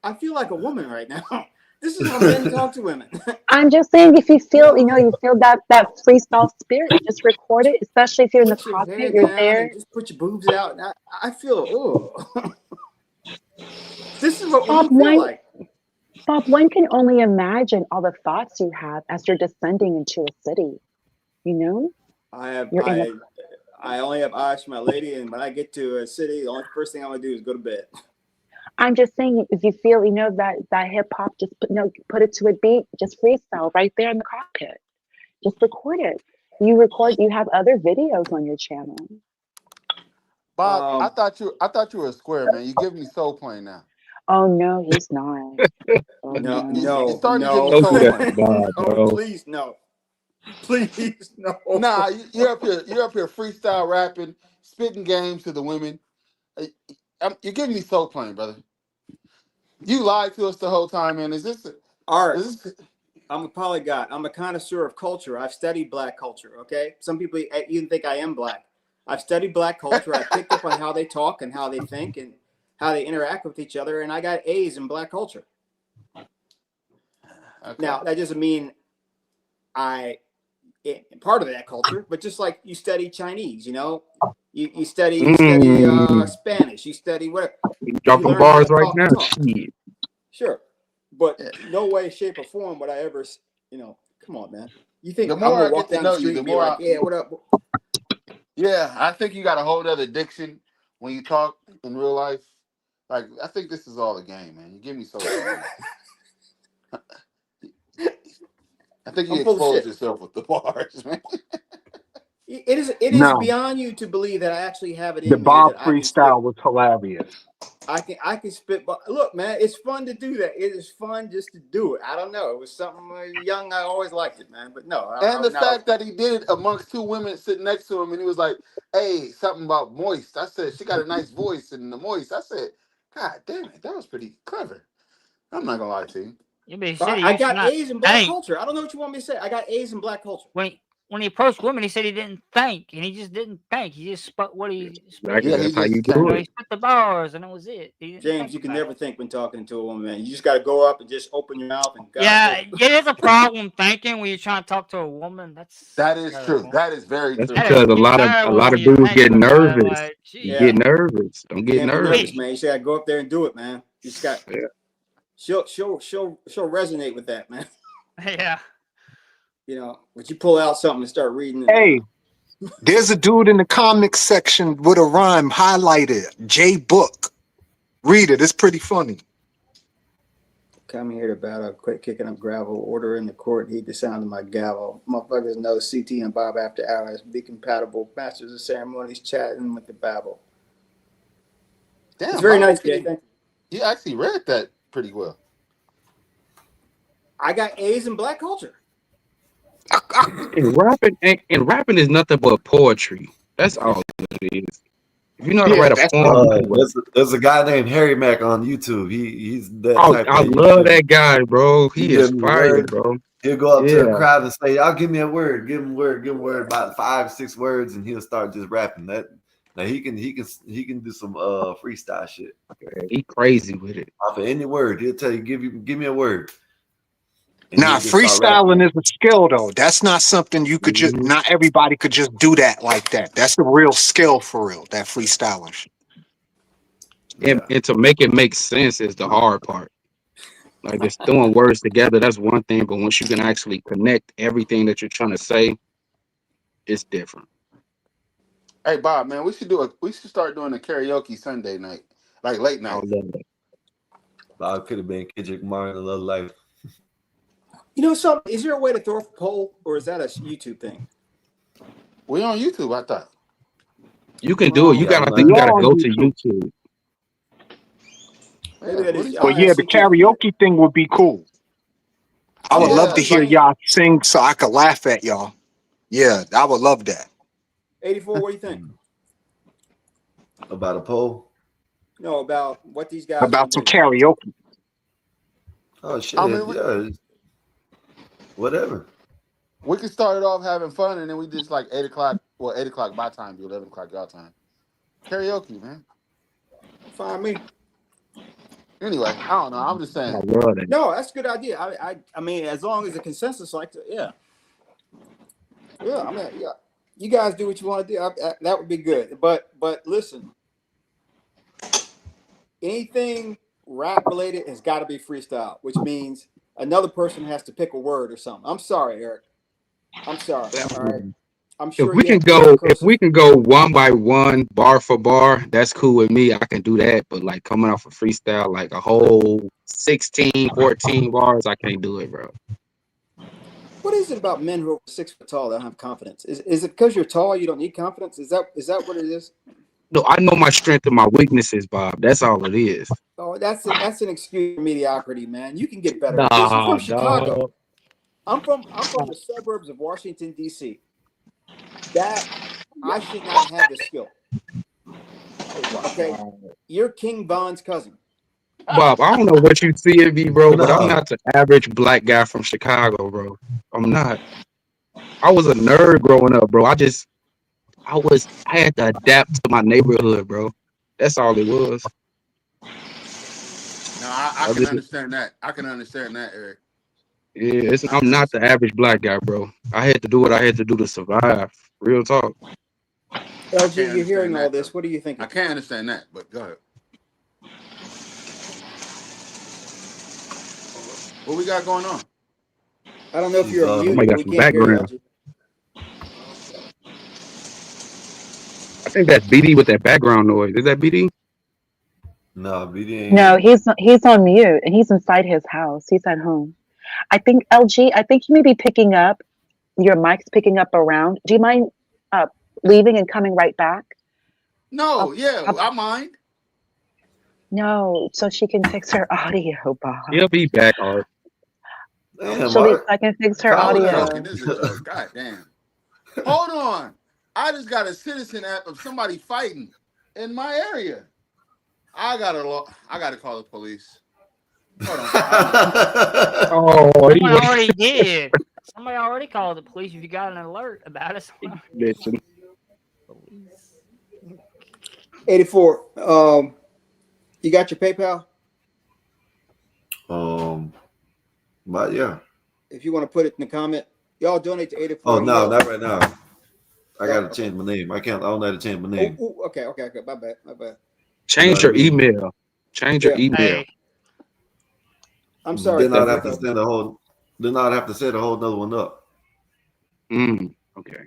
I feel like a woman right now. This is how men talk to women. I'm just saying, if you feel, you feel that freestyle spirit, just record it. Especially if you're in the Put your hair cockpit, you're down there. and just put your boobs out. And I feel, oh. This is what Bob, women feel like. Bob, one can only imagine all the thoughts you have as you're descending into a city. I only have eyes for my lady, and when I get to a city, the only first thing I'm gonna do is go to bed. I'm just saying, if you feel, that hip hop, just put it to a beat, just freestyle right there in the cockpit. Just record it. You have other videos on your channel. Bob, I Um, thought you were a square, man. You give me soul plane now. Oh no, he's not. Oh no, You're no. no, starting to give me no, Don't do soul that to plane. Bob, no, bro. please, no, please, no. Nah, you're up here freestyle rapping, spitting games to the women. Uh, you're giving me soul plane, brother. You lied to us the whole time, man. Art. Is this I'm a polyglot. I'm a connoisseur of culture. I've studied black culture. Okay, some people even think I am black. I've studied black culture. I picked up on how they talk and how they think and how they interact with each other, and I got A's in black culture. okay? Now that doesn't mean I part of that culture, but just like you study Chinese, you study Mm. Spanish, you study whatever, You you dropping learn how to bars right talk the now. talk. Shit. Sure, but Yeah. no way, shape, or form would I ever, come on, man. You think The I'm more gonna I get walk to down the know you, street the and be more like, yeah, what up? yeah, I think you got a whole other diction when you talk in real life. Like, I think this is all a game, man. You give me soul plane. I think you I'm full of exposed shit. yourself with the bars, man. It is No, beyond you to believe that I actually have it the in me Bob that I can spit. freestyle was hilarious. I can spit. But look, man, it's fun to do that. It is fun just to do it. I don't know. It was something young. I always liked it, man. But no, And the I'm not. fact that he did it amongst two women sitting next to him, and he was like, "Hey, something about moist." I said, "She got a nice voice," and the moist. I said, "God damn it, that was pretty clever." I'm not gonna lie to you. Yeah, but he said he I used to got not A's in black think. culture. I don't know what you want me to say. I got A's in black culture. When he approached women, he said he didn't think, and he just didn't think. He just spit what he spit. Exactly. Yeah, he That's how you just You do know, came. he it. spit the bars, and that was it. He didn't James, think you can about never it. think when talking to a woman, man. You just got to go up and just open your mouth and God. Yeah, it is a problem thinking when you're trying to talk to a woman. That's That is true. terrible. That is very That's true. That is because it's a terrible lot when of you dudes think get about it. nervous. Like, You geez. Yeah, get nervous. Don't get can't be nervous, nervous. man. You just got to go up there and do it, man. You just got. Yeah. She'll resonate with that, man. Yeah. But you pull out something and start reading it. Hey, there's a dude in the comics section with a rhyme highlighted. J Book. Read it. It's pretty funny. Come here to battle, quit kicking up gravel, order in the court, heed the sound of my gavel. Motherfuckers know CT and Bob after hours, be compatible, masters of ceremonies, chatting with the Babel. It's Damn, very Bob nice, actually, Jay. Thank you. he actually read that pretty well. I got A's in black culture. And rapping is nothing but poetry. That's all it is. If you know how to Yeah, write a that's poem, all. you can write. There's a guy named Harry Mack on YouTube. He's that Oh, type I of love that guy, bro. you He is give me fire, word. bro. He'll go up to a Yeah. crowd and say, "Y'all give me a word, give him a word, give him a word," about 5-6 words, and he'll start just rapping. Now he can do some freestyle shit. He crazy with it. Off of any word, he'll tell you, give me a word. And Now, he'll just start rapping. freestyling is a skill, though. That's not something you could just. Mhm. Not everybody could just do that like that. That's a real skill for real. That freestyling. Shit. Yeah. And to make it make sense is the hard part. Like just throwing words together, that's one thing, but once you can actually connect everything that you're trying to say, it's different. Hey, Bob, man, we should start doing a karaoke Sunday night, like late I night. love that. Bob could have been Kendrick Lamar in Love Life. Is there a way to throw a poll, or is that a YouTube thing? We on YouTube, I thought. You can do it. Yeah, I think We you man. gotta all on go to YouTube. YouTube. Maybe Yeah, that what is. is I'll But that? yeah, ask the CT. karaoke thing would be cool. I would love Yeah, to hear like y'all sing so I could laugh at y'all. Yeah, I would love that. 84. What do you think? About a poll. No, about what these guys want About to some do. karaoke. Oh shit! I mean, Yeah, whatever. we can start it off having fun, and then we just like 8 o'clock. Well, 8 o'clock my time, be 11 o'clock your time. Karaoke, man. Fine me. Anyway, I don't know. I'm just I saying. love that. No, that's a good idea. I mean, as long as the consensus like to, yeah. I mean, yeah. You guys do what you want to do. That would be good. But listen, anything rap related has got to be freestyle, which means another person has to pick a word or something. I'm sorry, Eric. I'm sorry. All right. I'm If sure we you can have to be go, if cursive. we can go one by one, bar for bar, that's cool with me. I can do that. But like coming off a freestyle, like a whole 16, 14 bars, I can't do it, bro. What is it about men who are 6 foot tall that don't have confidence? Is it because you're tall you don't need confidence? Is that what it is? No, I know my strength and my weaknesses, Bob. That's all it is. Oh, that's an excuse for mediocrity, man. You can get better. Listen, I'm Nah, from Chicago. dog. I'm from the suburbs of Washington D.C. That I should not have this skill. Okay, you're King Von's cousin. Bob, I don't know what you see in me, bro, but I'm No. not the average black guy from Chicago, bro. I'm not. I was a nerd growing up, bro. I had to adapt to my neighborhood, bro. That's all it was. No, I Other can than, understand that. I can understand that, Eric. yeah, I I'm can not the understand. average black guy, bro. I had to do what I had to do to survive. Real talk. I LG, can't you're hearing understand all that though. this. What are you I thinking? can't understand that, but go ahead. What we got going on? I don't know if She's you're on mute, Somebody but got we some can't hear you, background. LG. I think that's BD with that background noise. Is that BD? No, BD ain't No, here. he's on mute and he's inside his house. He's at home. I think LG. I think you may be picking up. Your mic's picking up around. Do you mind uh, leaving and coming right back? No, I'll, yeah, I'll, I mind. no, so she can fix her audio, Bob. He'll be back, Art. Damn, She'll be. Mark. I can fix her Oh, Calm this down. joking. audio. This is a joke. God damn. Hold on. I just got a citizen app of somebody fighting in my area. I gotta call the police. Hold on. I'll be back. Oh, he Someone was already did. Somebody already called the police. If you got an alert about it, bitching. police. 84. You got your PayPal? But yeah. If you want to put it in the comment, y'all donate to 84. Oh He no, has. not right now. I Y'all, gotta okay. change my name. I don't know how to change my Oh, name. okay. My bad. My bad. You know Change what I your mean? email. Change your Yeah. email. Hey, I'm sorry, Then I'd have to 84. send a whole. Then I'd have to set a whole nother one up. Okay.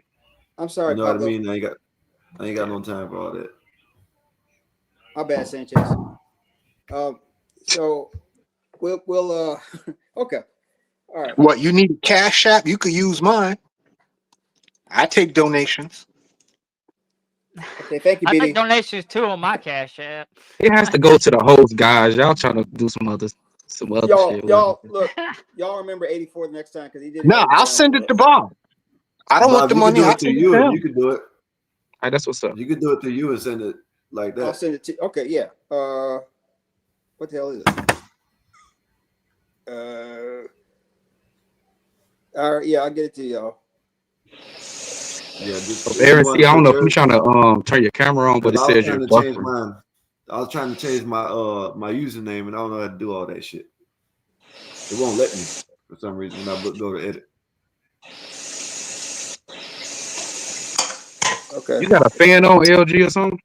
I'm You sorry, know what I Pablo. mean? I ain't got no time for all that. My bad, Sanchez. So we'll okay. All right. What, you need a cash app? You could use mine. I take donations. Okay. Thank you, I take BD. donations too on my Cash App. It has to go to the host, guys. Y'all trying to do some other Y'all, shit. Whatever. y'all, look. Y'all remember 84 the next time because he did No, hold it I'll down send for it to us. Bob. I don't want Bob, the you can money. do I'll it to send it you, to and him. you can do it. Hey, that's what's up. You can do it to you and send it like I'll that. send it to. Okay. Yeah. What the hell is it? All right. Yeah, I'll get it to y'all. Yeah, just So, if you Aaron, see, want I to don't put know if you're yours, trying to turn your camera on, but because it I was says you're trying to change buffering. mine. I was trying to change my my username, and I don't know how to do all that shit. It won't let me for some reason when I go to edit. Okay. You got a fan on LG or something?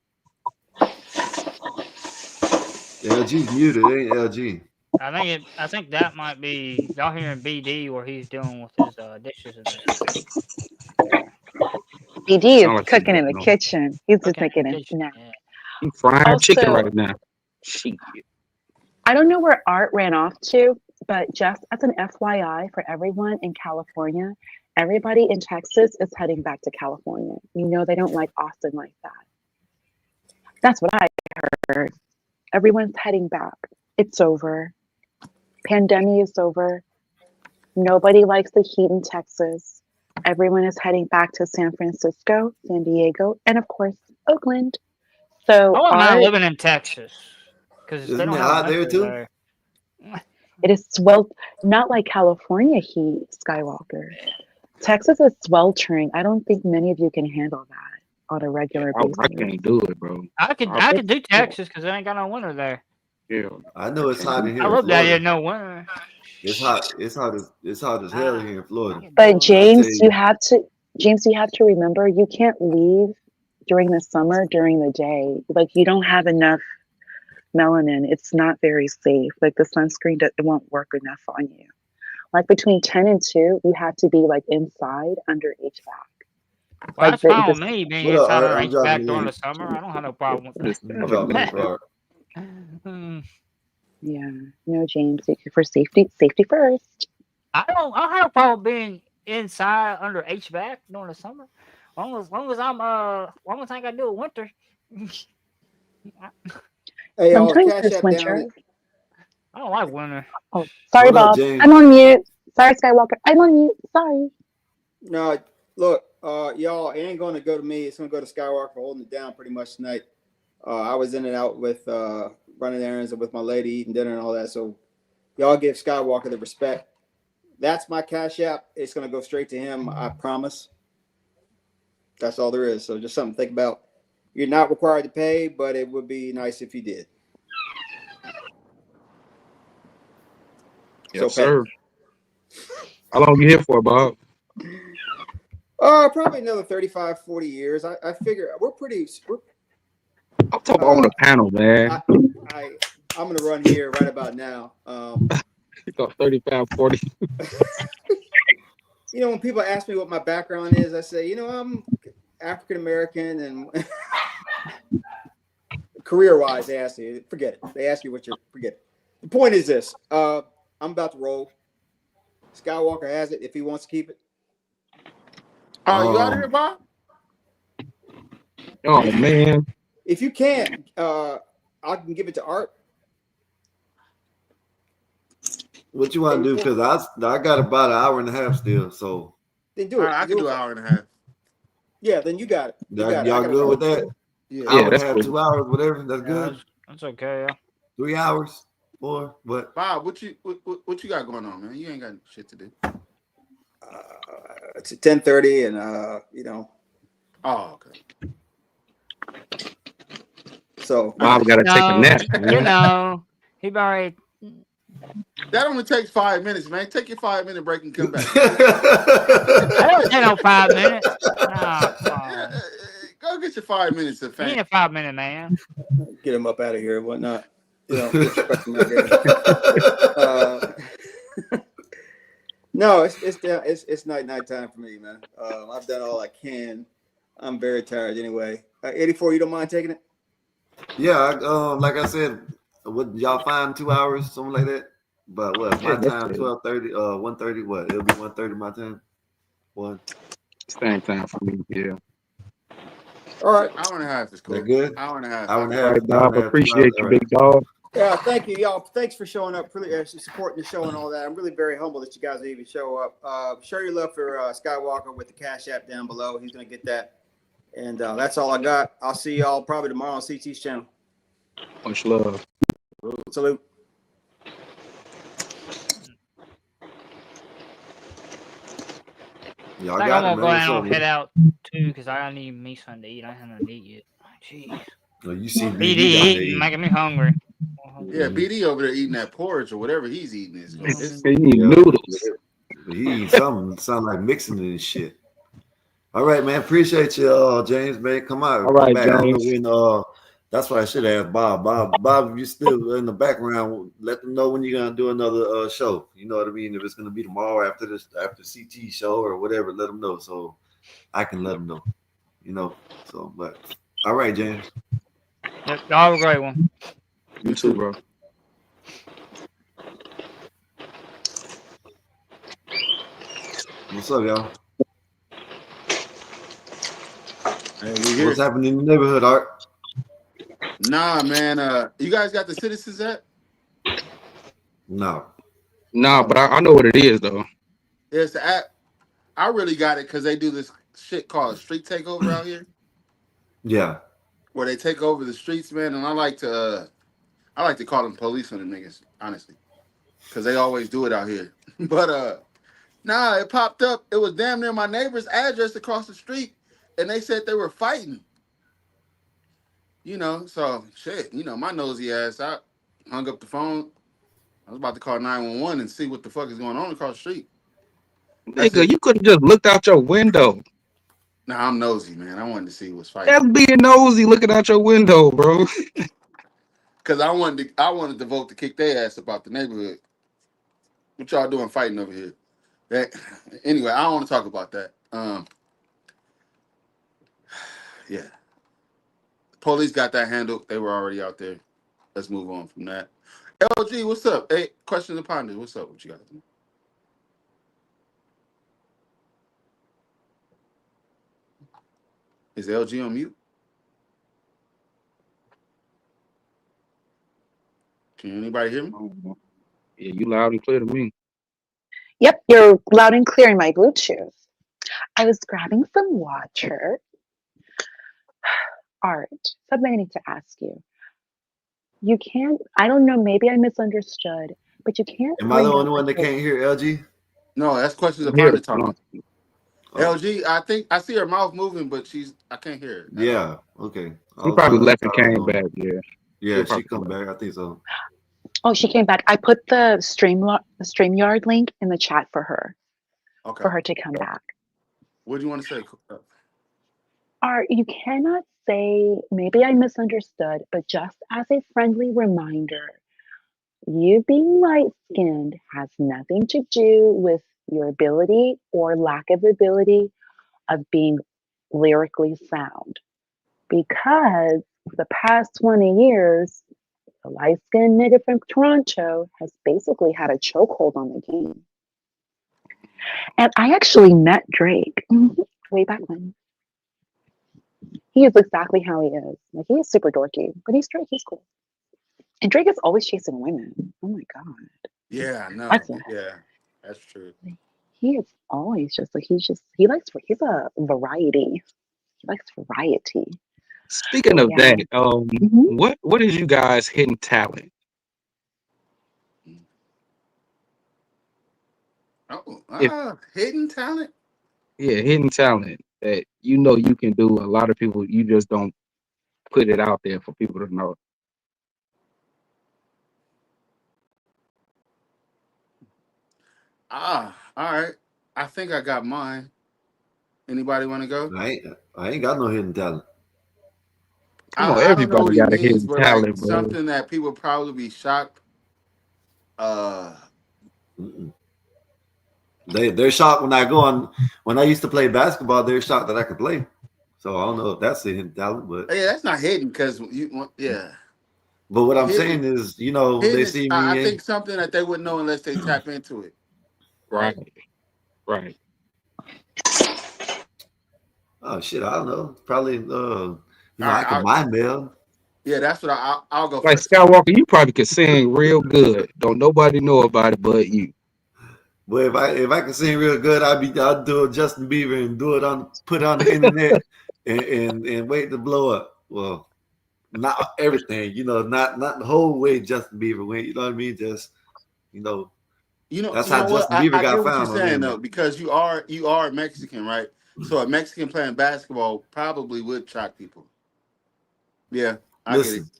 LG's muted. It ain't LG. I think that might be y'all hearing BD where he's dealing with his dishes and there. BD is Sound like some cooking in the background. kitchen. He's just Cooking in making the a kitchen. snack. Yeah. He frying chicken Also, right now. Shit. I don't know where Art ran off to, but just as an FYI for everyone in California, everybody in Texas is heading back to California. You know they don't like Austin like that. That's what I heard. Everyone's heading back. It's over. Pandemic is over. Nobody likes the heat in Texas. Everyone is heading back to San Francisco, San Diego, and of course, Oakland. I So wouldn't mind Art, living in Texas because they Isn't don't it have a hot there winter too? there. it is not like California heat, Skywalker. Texas is sweltering. I don't think many of you can handle that on a regular I basis. can't do it, bro. I It's could do Texas because they ain't got no winter there. Yeah, I know I it's can't hot do in I here in love the idea of Florida. no winter. It's hot. It's hot as hell here in I Florida. can But do When I tell James, you, You have to remember you can't leave during the summer during the day. Like you don't have enough melanin. It's not very safe. Like the sunscreen it won't work enough on you. Like between 10 and 2, you have to be like inside under HVAC Well, Like that's fine with me being What up, inside Art? under I'm dropping HVAC the during the link. summer. I don't have no problem with What is Let me that. drop the link for Art. yeah, no, James, for safety first. I don't have a problem being inside under HVAC during the summer. Long as long as I ain't got to do it winter. Hey, y'all, Sometimes Cash there's App down. winter. I don't like winter. Oh, sorry, What up, Bob. James? I'm on mute. Sorry, Skywalker. I'm on mute. Sorry. No, look, y'all, it ain't going to go to me. It's going to go to Skywalker for holding it down pretty much tonight. I was in and out with running errands and with my lady, eating dinner and all that. So y'all give Skywalker the respect. That's my Cash App. It's going to go straight to him. I promise. That's all there is. So just something to think about. You're not required to pay, but it would be nice if you did. Yes, So pay. sir. How long you here for, Bob? Probably another 35, 40 years. I figure we're I'm talking on the panel, man. I'm going to run here right about now. You thought 35, 40. When people ask me what my background is, I say, I'm African American, and career-wise, they ask you, forget it. They ask you forget it. The point is this: I'm about to roll. Skywalker has it if he wants to keep it. You out of here, Bob? Oh man. If you can't, I can give it to Art. What you want to do? Because I got about an hour and a half still. So Then do it. I can do an hour and a half. Yeah, then you got it. y'all good with that? Yeah, Hour and a that's half, cool. 2 hours, whatever. That's good. That's okay. Yeah. 3 hours, 4. What? Bob, what you got going on, man? You ain't got shit to do. It's 10:30, and Oh, okay. So Bob got to take a nap. Man. He already. That only takes 5 minutes, man. Take your 5-minute break and come back. I don't take no 5 minutes. Nah, come on. Go get your 5 minutes of He ain't fame. a 5-minute man. get him up out of here and whatnot. Disrespect my game. No, it's nighttime for me, man. I've done all I can. I'm very tired anyway. 84, you don't mind taking it? Yeah, like I said, what y'all find 2 hours, something like that. But what my time 12:30, 1:30. What it'll be 1:30 my time. 1. Same time for me. Yeah. All right. Hour and a half is cool. That good? Hour and a half. Hour and a All half. right, Bob. 2 Appreciate hours. you, All big dog. Yeah, thank you, y'all. Thanks for showing up, really supporting the show and all that. I'm really very humble that you guys even show up. Show your love for Skywalker with the Cash App down below. He's gonna get that, and that's all I got. I'll see y'all probably tomorrow on CT's channel. Much love. Salute. Y'all I think got I'm it, gonna go man. down What's and head up? out too because I need me something to eat. I haven't eaten yet. Jeez. No, you see BD BD down there eating, eating. making me hungry. Yeah, BD over there eating that porridge or whatever he's eating is. He need noodles. He something sound like mixing it and shit. All right, man. Appreciate you, James, man. Come out, All come right, back. I don't know James. when. That's why I should ask Bob. Bob, if you still in the background, let them know when you're gonna do another show. You know what I mean? If it's gonna be tomorrow after CT show or whatever, let them know so I can let them know. So, but all right, James. Yep, y'all have a great one. You too, bro. What's up, y'all? Hey, we here. What's happening in the neighborhood, Art? Nah, man. You guys got the Citizens app? No. Nah, but I know what it is though. It's the app. I really got it because they do this shit called street takeover out here, Yeah. where they take over the streets, man. And I like to call them police on the niggas, honestly, because they always do it out here. But nah, it popped up. It was damn near my neighbor's address across the street, and they said they were fighting. So shit. My nosy ass out, hung up the phone. I was about to call 911 and see what the fuck is going on across the street. That's Nigga, it. you could have just looked out your window. Nah, I'm nosy, man. I wanted to see what's fighting. That's being nosy looking out your window, bro. Cause I wanted to vote to kick their ass about the neighborhood. What y'all doing fighting over here? Anyway, I don't want to talk about that. Yeah. Police got that handled. They were already out there. Let's move on from that. LG, what's up? Hey, questions and ponders. What's up? What you got? Is LG on mute? Can anybody hear me? Yeah, you loud and clear to me. Yep, you're loud and clear in my Bluetooth. I was grabbing some water. Art, something I need to ask you. You can't, I don't know, maybe I misunderstood, but you can't Am I bring the up only a one that kid. can't hear LG? No, that's questions I'm and here. ponders talking. Oh, LG, I think I see her mouth moving, but I can't hear it at all. yeah. Okay. I He was probably trying to left and figure out came what was back. going on. Yeah, Yeah, he'll she probably come come back. back. I think so. Oh, she came back. I put the StreamYard link in the chat for her Okay. to come back. What do you want to say? Art, you cannot say, maybe I misunderstood, but just as a friendly reminder, you being light skinned has nothing to do with your ability or lack of ability of being lyrically sound. Because for the past 20 years, the light skinned nigga from Toronto has basically had a chokehold on the game. And I actually met Drake way back when. He is exactly how he is. Like, he is super dorky, but he's Drake. He's cool. And Drake is always chasing women. Oh my God. Yeah, I know. That's Yeah, that's true. He is always just like, he's a variety. He likes variety. Speaking So of yeah. that, what is you guys' hidden talent? Oh, hidden talent? Yeah, hidden talent that you know you can do. A lot of people, you just don't put it out there for people to know. All right. I think I got mine. Anybody want to go? I ain't got no hidden talent. Come on, I don't know what everybody he got a means, hidden but like talent, bro. something that people probably be shocked. Mm-mm. They're shocked when I go on. When I used to play basketball, they're shocked that I could play. So I don't know if that's a hidden talent, but Yeah, that's not hidden because yeah. But what I'm Hidden, saying is, they is see I me. think something that they wouldn't know unless they tap into it. Right. Right. Oh shit, I don't know. Probably, All I can right. mind meld. Yeah, that's what I'll go Like first. Skywalker, you probably could sing real good. Don't nobody know about it but you. But if I can sing real good, I'll do a Justin Bieber and put it on the internet and wait to blow up. Well, not everything, not the whole way Justin Bieber went. You know what I mean? Just that's You how know what? Justin Bieber I got get what you're found on the saying though, internet. because you are Mexican, right? So a Mexican playing basketball probably would shock people. Yeah, I get it. Listen,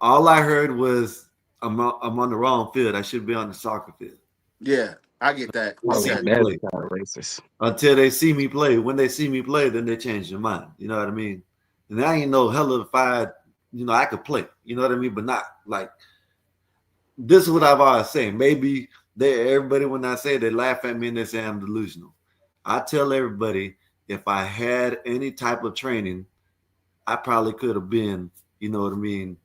all I heard was I'm on the wrong field. I should be on the soccer field. Yeah, I get that. They Oh, see Okay. me that's play kind of racist. until they see me play. When they see me play, then they change their mind. You know what I mean? And I ain't no hellified. I could play. You know what I mean? But not like this is what I've always said. Maybe everybody when I say it, they laugh at me and they say I'm delusional. I tell everybody if I had any type of training, I probably could have been. You know what I mean?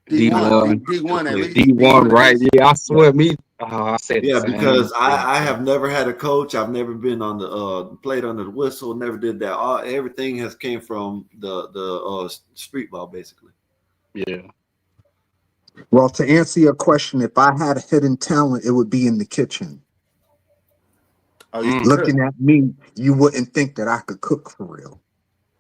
D1, D1, D1 at least, D1, D1 at right? least. Yeah, I swear, I said the Yeah, same because thing. I have never had a coach. I've never been on the played under the whistle. Never did that. Everything has came from the street ball, basically. Yeah. Well, to answer your question, if I had a hidden talent, it would be in the kitchen. Oh, you can Mm. cook. Looking at me, you wouldn't think that I could cook for real.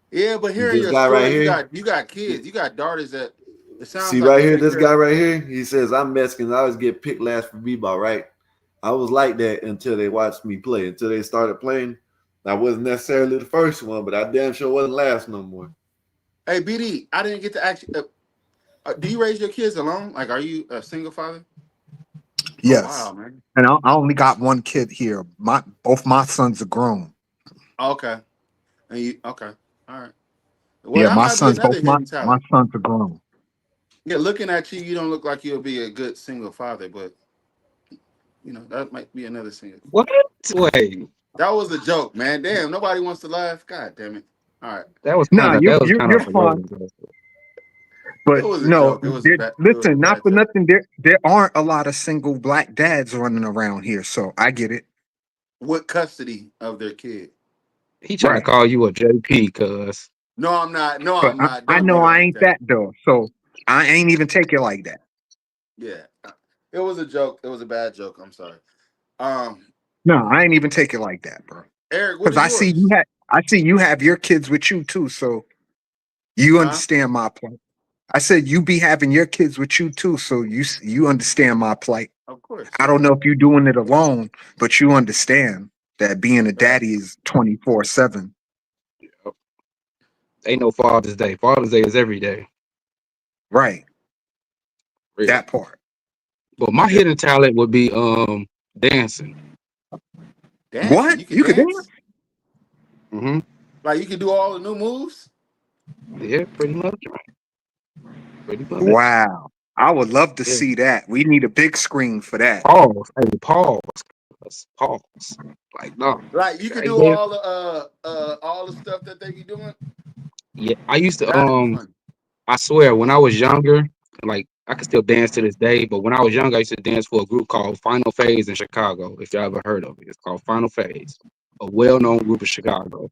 Yeah, but hearing This your guy right story, here. you got kids, you got daughters that it sounds See like right you here, take this care of guy them. right here. He says I'm Mexican. I always get picked last for b-ball, right? I was like that until they watched me play. Until they started playing, I wasn't necessarily the first one, but I damn sure wasn't last no more. Hey, BD, I didn't get to ask you. Do you raise your kids alone? Like, are you a single father? Yes. Oh, wow, man. And I only got one kid here. Both my sons are grown. Okay. And you okay? All right. Well, Yeah, that might be another hidden my talent. sons are grown. Yeah, looking at you, you don't look like you'll be a good single father, but that might be another single. What? Wait. That was a joke, man. Damn, nobody wants to laugh. God damn it. All right. That was No, kind of you that was you kind you're of fine. hilarious. It But was a no, joke. It was a bad. It was a listen, not bad for joke. nothing. There aren't a lot of single black dads running around here, so I get it. With custody of their kid. He trying to Right. call you a JP, cuz. No, I'm not. No, But I'm not. I Don't do know me I like ain't that. that though, so I ain't even take it like that. Yeah. It was a joke. It was a bad joke. I'm sorry. Um, No, I ain't even take it like that, bro. Eric, what Because is yours? I see you have your kids with you too, so you Huh? understand my plight. I said you be having your kids with you too, so you understand my plight. Of course, I yeah. don't know if you're doing it alone, but you understand that being a Yeah. daddy is 24/7. Ain't no Father's Day. Father's Day is every day. Right. Real. That part. But my Yeah. hidden talent would be dancing. Dancing. What? You can You could dance? dance. Mm-hmm. Like you can do all the new moves. Yeah, pretty much. Pretty much. Wow. I would love to Yeah. see that. We need a big screen for that. Pause. Hey, pause. Pause. Like, no. Like you can I do dance. all the stuff that they be doing. Yeah. I used to That'd be fun. I swear, when I was younger, like I could still dance to this day, but when I was younger, I used to dance for a group called Final Phase in Chicago. If y'all ever heard of it, it's called Final Phase, a well-known group in Chicago.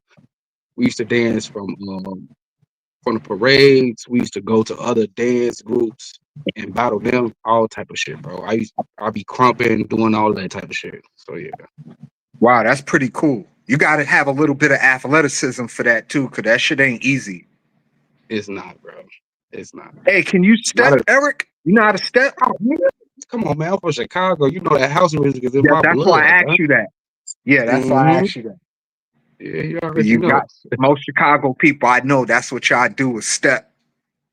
We used to dance from the parades. We used to go to other dance groups and battle them, all type of shit, bro. I'd be crumping, doing all that type of shit. So yeah, Wow, that's pretty cool. You got to have a little bit of athleticism for that too, because that shit ain't easy. it's not, bro. It's not. Hey, can you Not step, a Eric? You know how to step? oh, nigga, come on, man. I'm from Chicago. You know that house music is in Yeah, my that's why I blood, asked bro. you that. Yeah, that's why I Mm-hmm. asked you that. Yeah, you already You know. got most Chicago people I know. That's what y'all do is step.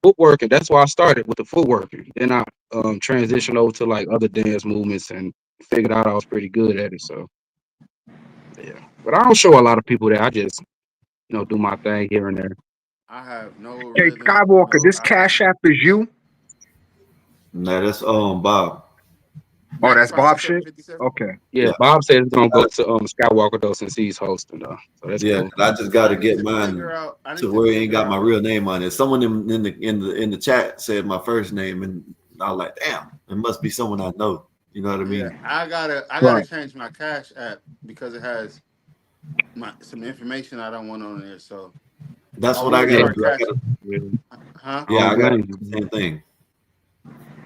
Footwork, and that's why I started with the footwork. Then I transitioned over to like other dance movements and figured out I was pretty good at it. So yeah, but I don't show a lot of people that. I just do my thing here and there. I have no Hey, rhythm. Skywalker, No. this Cash App is you? Nah, that's Bob. Oh, Max that's Five Bob Seven shit? 57. Okay. Yeah, Yeah, Bob said it's gonna go to Skywalker though since he's hosting though, so that's yeah. cool. 'Cause I just got I to need get to figure mine out. I to need to where it ain't figure got my out. real name on it. Someone in the chat said my first name, and I was like, damn, it must be someone I know. You know what I Yeah, mean? I gotta Right. change my Cash App because it has some information I don't want on there. So That's I what I want to got Yeah, to start do. I got catching. to, yeah. Huh? I yeah, don't I got to blame do the you. same thing.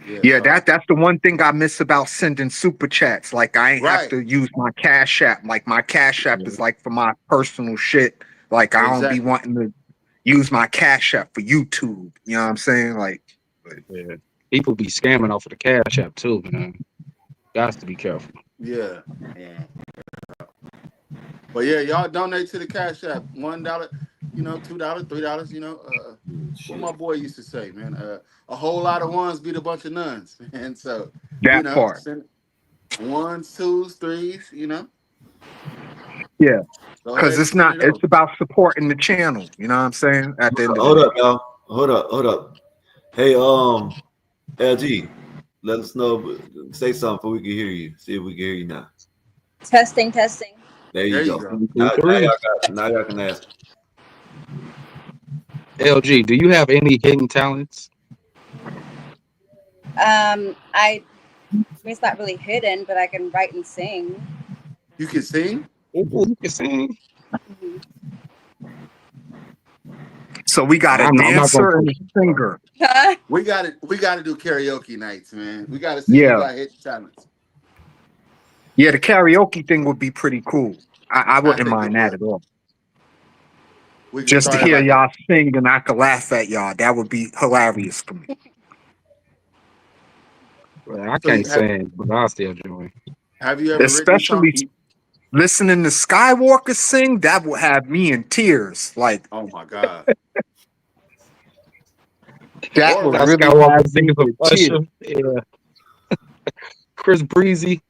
Yeah. Yeah, So that's the one thing I miss about sending super chats. Like I ain't have right. to use my Cash App. Like my Cash App is like for my personal shit. Like I don't be Exactly. wanting to use my Cash App for YouTube. You know what I'm saying? Like, but Yeah, people be scamming off of the Cash App too, man. Got to be careful. Yeah. Yeah. But yeah, y'all donate to the Cash App. $1, $2, $3. What my Shit. boy used to say, man. A whole lot of ones beat a bunch of nuns, and so that part. send ones, twos, threes. Yeah. Go Cause ahead and it's send not it it's over. about supporting the channel. You know what I'm saying? At the end of the Hold day. up, y'all. Hold up. Hey, LG, let us know. Say something so we can hear you. See if we can hear you now. Testing, testing. There you There you go. go. 1, 2, 3. Now y'all can ask. LG, do you have any hidden talents? It's not really hidden, but I can write and sing. You can sing. Ooh, you can sing. Mhm. So we got a I'm not gonna dancer and push a you, bro. singer. Huh? We got it. We got to do karaoke nights, man. We got to see who Yeah. got hit talents. Yeah, the karaoke thing would be pretty cool. I I wouldn't think it mind that would. at all. We can Just to start it hear like a. y'all sing and I could laugh at y'all. That would be hilarious for me. Well, I So can't sing, but I'll still join. have you ever written a song? Especially listening to Skywalker sing, that would have me in tears. Like Oh my god. that Or would Got write. really Skywalker have me singing some in Usher. tears. Yeah, Chris Breezy.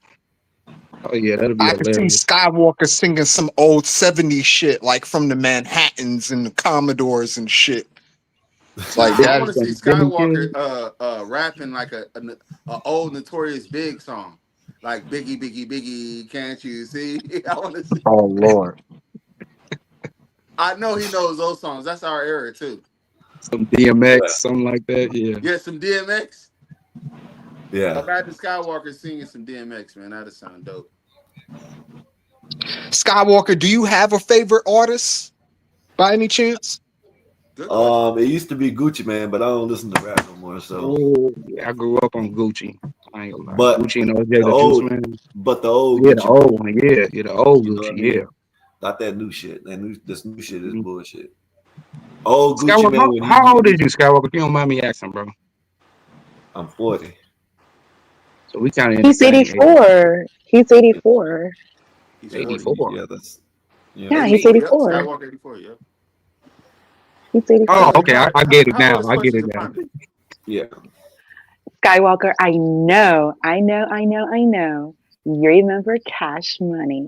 Oh yeah, that'll be I could see hilarious. Skywalker singing some old 70s shit, like from the Manhattans and the Commodores and shit. Like Nah, I that. want Maybe to see some Billy Skywalker King. rapping like a old Notorious Big song, like Biggie Biggie Biggie. Can't you see? I want to see. Oh Lord. I know he knows those songs. That's our era too. Some DMX, But something like that. Yeah. Yeah, some DMX. yeah. Imagine Skywalker singing some DMX, man. That'd sound dope. Skywalker, do you have a favorite artist by any chance? Good question. It used to be Gucci Man, but I don't listen to rap no more. So, Oh, yeah, I grew up on Gucci. I ain't gonna lie. but Gucci and OJ, the the Juice old, Man. but the old Yeah, the Gucci old Man, one. Yeah, yeah, the old you know what I Gucci. Yeah. mean? Not that new shit. This new shit is Mhm. bullshit. Old Gucci Skywalker, Man when how old he is you, Skywalker? If you don't mind me asking, bro. I'm 40. So we kind of in the He's same age. 84. He's 84. He's 40. 84. Yeah, that's yeah. Yeah, he's 84. Yep. 84. Skywalker 84. Yep. He's Oh, 84. okay. I get it How now. old is I get Question it to now. Prime? Yeah. Skywalker, I know. You remember Cash Money.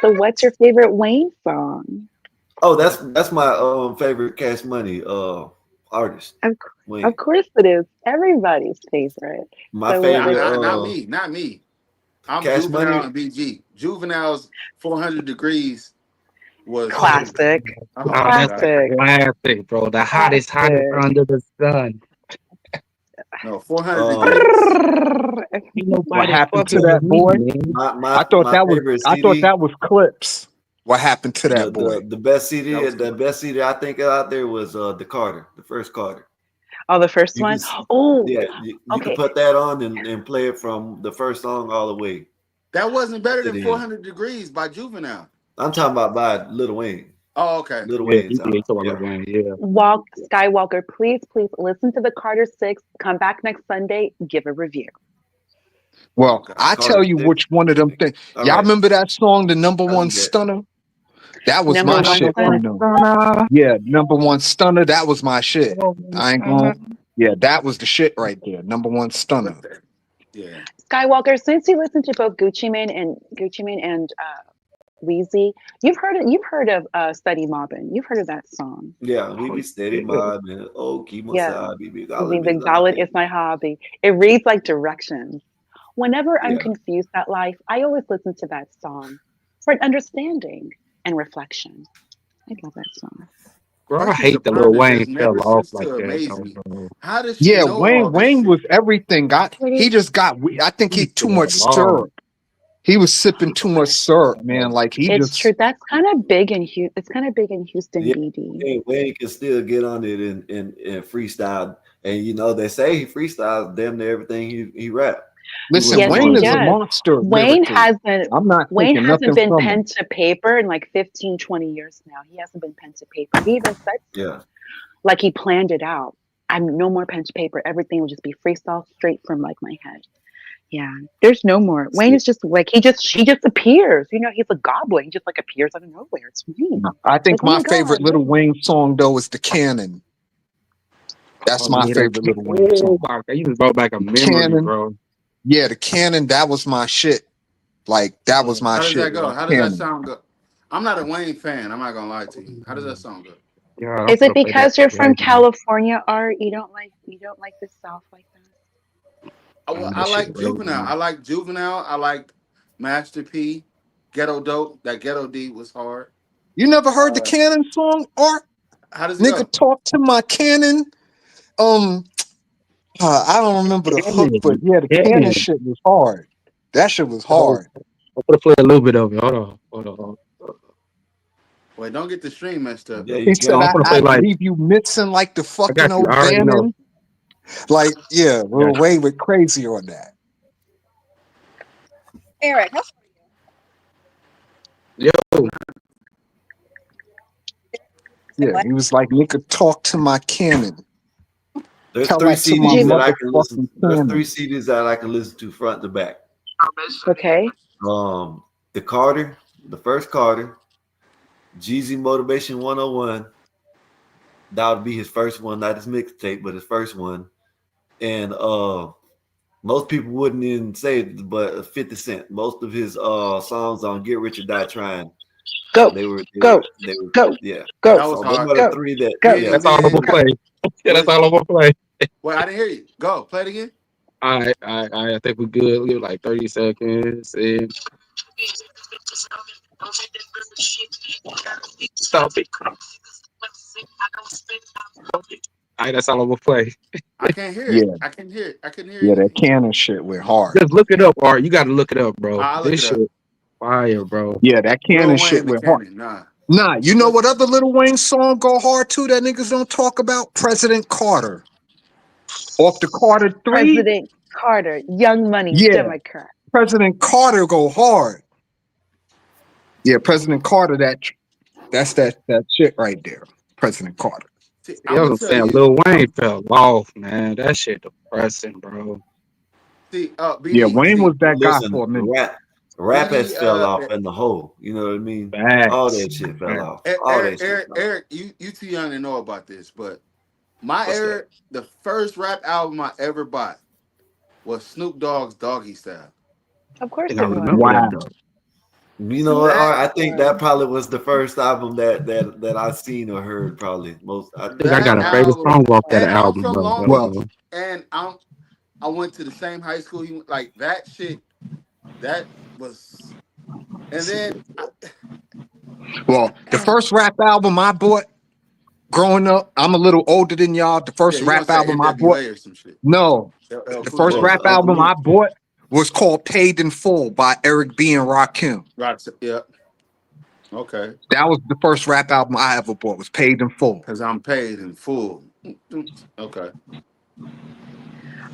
So what's your favorite Wayne song? Oh, that's my favorite Cash Money artist. Of, Wayne. of course it is. Everybody's favorite. My So favorite Not me. I'm Cash Juvenile Money. and BG. Juvenile's 400 Degrees was classic. oh Oh, my that's god. a classic, bro. The hottest Classic. under the sun. No, 400 Um, Degrees. Ain't What nobody happened to fucking that with me, boy? man. my favorite I thought CD. that was Clips. What happened to that boy? The best CD. That was The best CD I think out there was the Carter, the first Carter. Oh, the first You one? can, Oh, yeah, you can okay. put that on and play it from the first song all the way That wasn't better to than the end. 400 Degrees by Juvenile. I'm talking about by Lil Wayne. Oh, okay. Lil Yeah, Wayne's he out. talking Yeah. about Wayne. Yeah. Skywalker, please listen to the Carter 6. Come back next Sunday, give a review. Well, Okay. I Carter tell you 6. which one of them things. All Y'all right. remember that song, the number I one do that. stunner? That was Number my one shit stunner. right now. Yeah, number one stunner. That was my shit. I ain't going. Yeah, that was the shit right there. Number one stunner. What the? Yeah. Skywalker, since you listen to both Gucci Mane and Weezy, you've heard of Steady Mobbin'. You've heard of that song. Yeah, we be steady mob and keep Yeah. wasabi. The Galit is my hobby. It reads like directions. Whenever I'm Yeah. confused at life, I always listen to that song for an understanding and reflection. I love that song. Bro, I Question to hate the Lil Prime Wayne just fell never off ceased like to that, amaze though, me. bro. How does she Yeah, know all this Wayne shit? was everything. He just got. I think he too much syrup. He was sipping too much syrup, man. Like he It's just. true. That's kind of big in Houston. It's kind of big in Houston, Yeah, BD. Wayne can still get on it and freestyle. And they say he freestyles damn near everything he rap. Listen, Yes, Wayne he is a does. monster Wayne lyrically. I'm not Wayne taking hasn't nothing been from pen him. to paper in like 15, 20 years now. He hasn't been pen to paper. He even said so. Yeah. Like he planned it out. I'm no more pen to paper. Everything will just be freestyle straight from like my head. Yeah. There's no more. Wayne is just like he just appears. He's a goblin. He just like appears out of nowhere. It's Wayne. I think Like, oh my my favorite God, Lil Wayne. Wayne song though is the Cannon. That's my favorite Lil Wayne song. Oh, you just brought back a memory, Cannon. bro. Yeah, the Cannon. That was my shit. Like that was my How does shit. that go? Like, How does that Cannon. sound go? I'm not a Wayne fan. I'm not gonna lie to you. How does that sound go? Yeah, Is it because you're from California, Art? You don't like the South like that? I like Juvenile. I like Juvenile. I like Master P. Ghetto Dope. That Ghetto D was hard. You never heard the Cannon song, Art? How does it Nigga, go? talk to my Cannon. I don't remember the hook, but yeah, the Cannon shit was hard. That shit was hard. I'm gonna play a little bit of it. Hold on. Wait, don't get the stream messed up. Yeah, He said, I'm gonna I play like leave you missing like the I fucking got you. old I already know. Bannon. Like, yeah, Lil Got you. Wayne went crazy on that. Eric, how Yo, Yeah, he was like, nigga, talk to my Cannon. There's Tell three that to my CDs that I can listen. motherfucking There's Cannon. 3 CDs that I can listen to front to back. Okay. The Carter, the first Carter, Jeezy Motivation 101. That would be his first one, not his mixtape, but his first one. And most people wouldn't even say it, but 50 Cent. Most of his songs on Get Rich or Die Trying. Go. They were Go. yeah. Go. That was So them hard. are the Go. 3 that Go. yeah. that's all I'm gonna play. Yeah, that's all I'm gonna play. Wait, I didn't hear you. Go. Play it again. I think we're good. We have like 30 seconds. And Stop it. All right, that's all I'm gonna play. I can't hear Yeah, it. I can hear it. I couldn't hear yeah, that anything. Cannon shit went hard. Just look it up, Art. You got to look it up, bro. I'll look This it up. shit fire, bro. Yeah, that Cannon Lil shit Wayne the went hard. Cannon. Nah. Nah, you know But what other Lil Wayne song go hard too that niggas don't talk about? President Carter. Off the Carter 3? President Carter, Young Money, Yeah, Democrat. President Carter go hard. Yeah, President Carter, that's that shit right there. President Carter. see, Yeah, I'm gonna I'm tell saying you. Lil Wayne fell off, man. That shit depressing, bro. See, Yeah, BD. Wayne See, was that guy Listen, for a minute. rap has BD. fell off in the hole. You know what I mean? All Facts. that shit fell off. Eric, All that shit fell off. Eric, you too young to know about this, but my What's era, that? the first rap album I ever bought was Snoop Dogg's Doggy Style. Of I course think I it was. remember that Wow. though. You know what? That I think that probably was the first album that I seen or heard. Probably most. I think I that got a favorite album, song off that and I'm album, from though. Long Well, Beach, and I went to the same high school. He went, like that shit. That was, and then the first rap album I bought growing up, I'm a little older than y'all. The yeah, first you gonna rap say album I bought, NWA or some shit. no, LL the Cool first J. What was rap it, Uncle album I Luke? bought was called Paid in Full by Eric B. and Rakim. Right. Yeah. Okay. That was the first rap album I ever bought, was Paid in Full. Because I'm paid in full. Okay.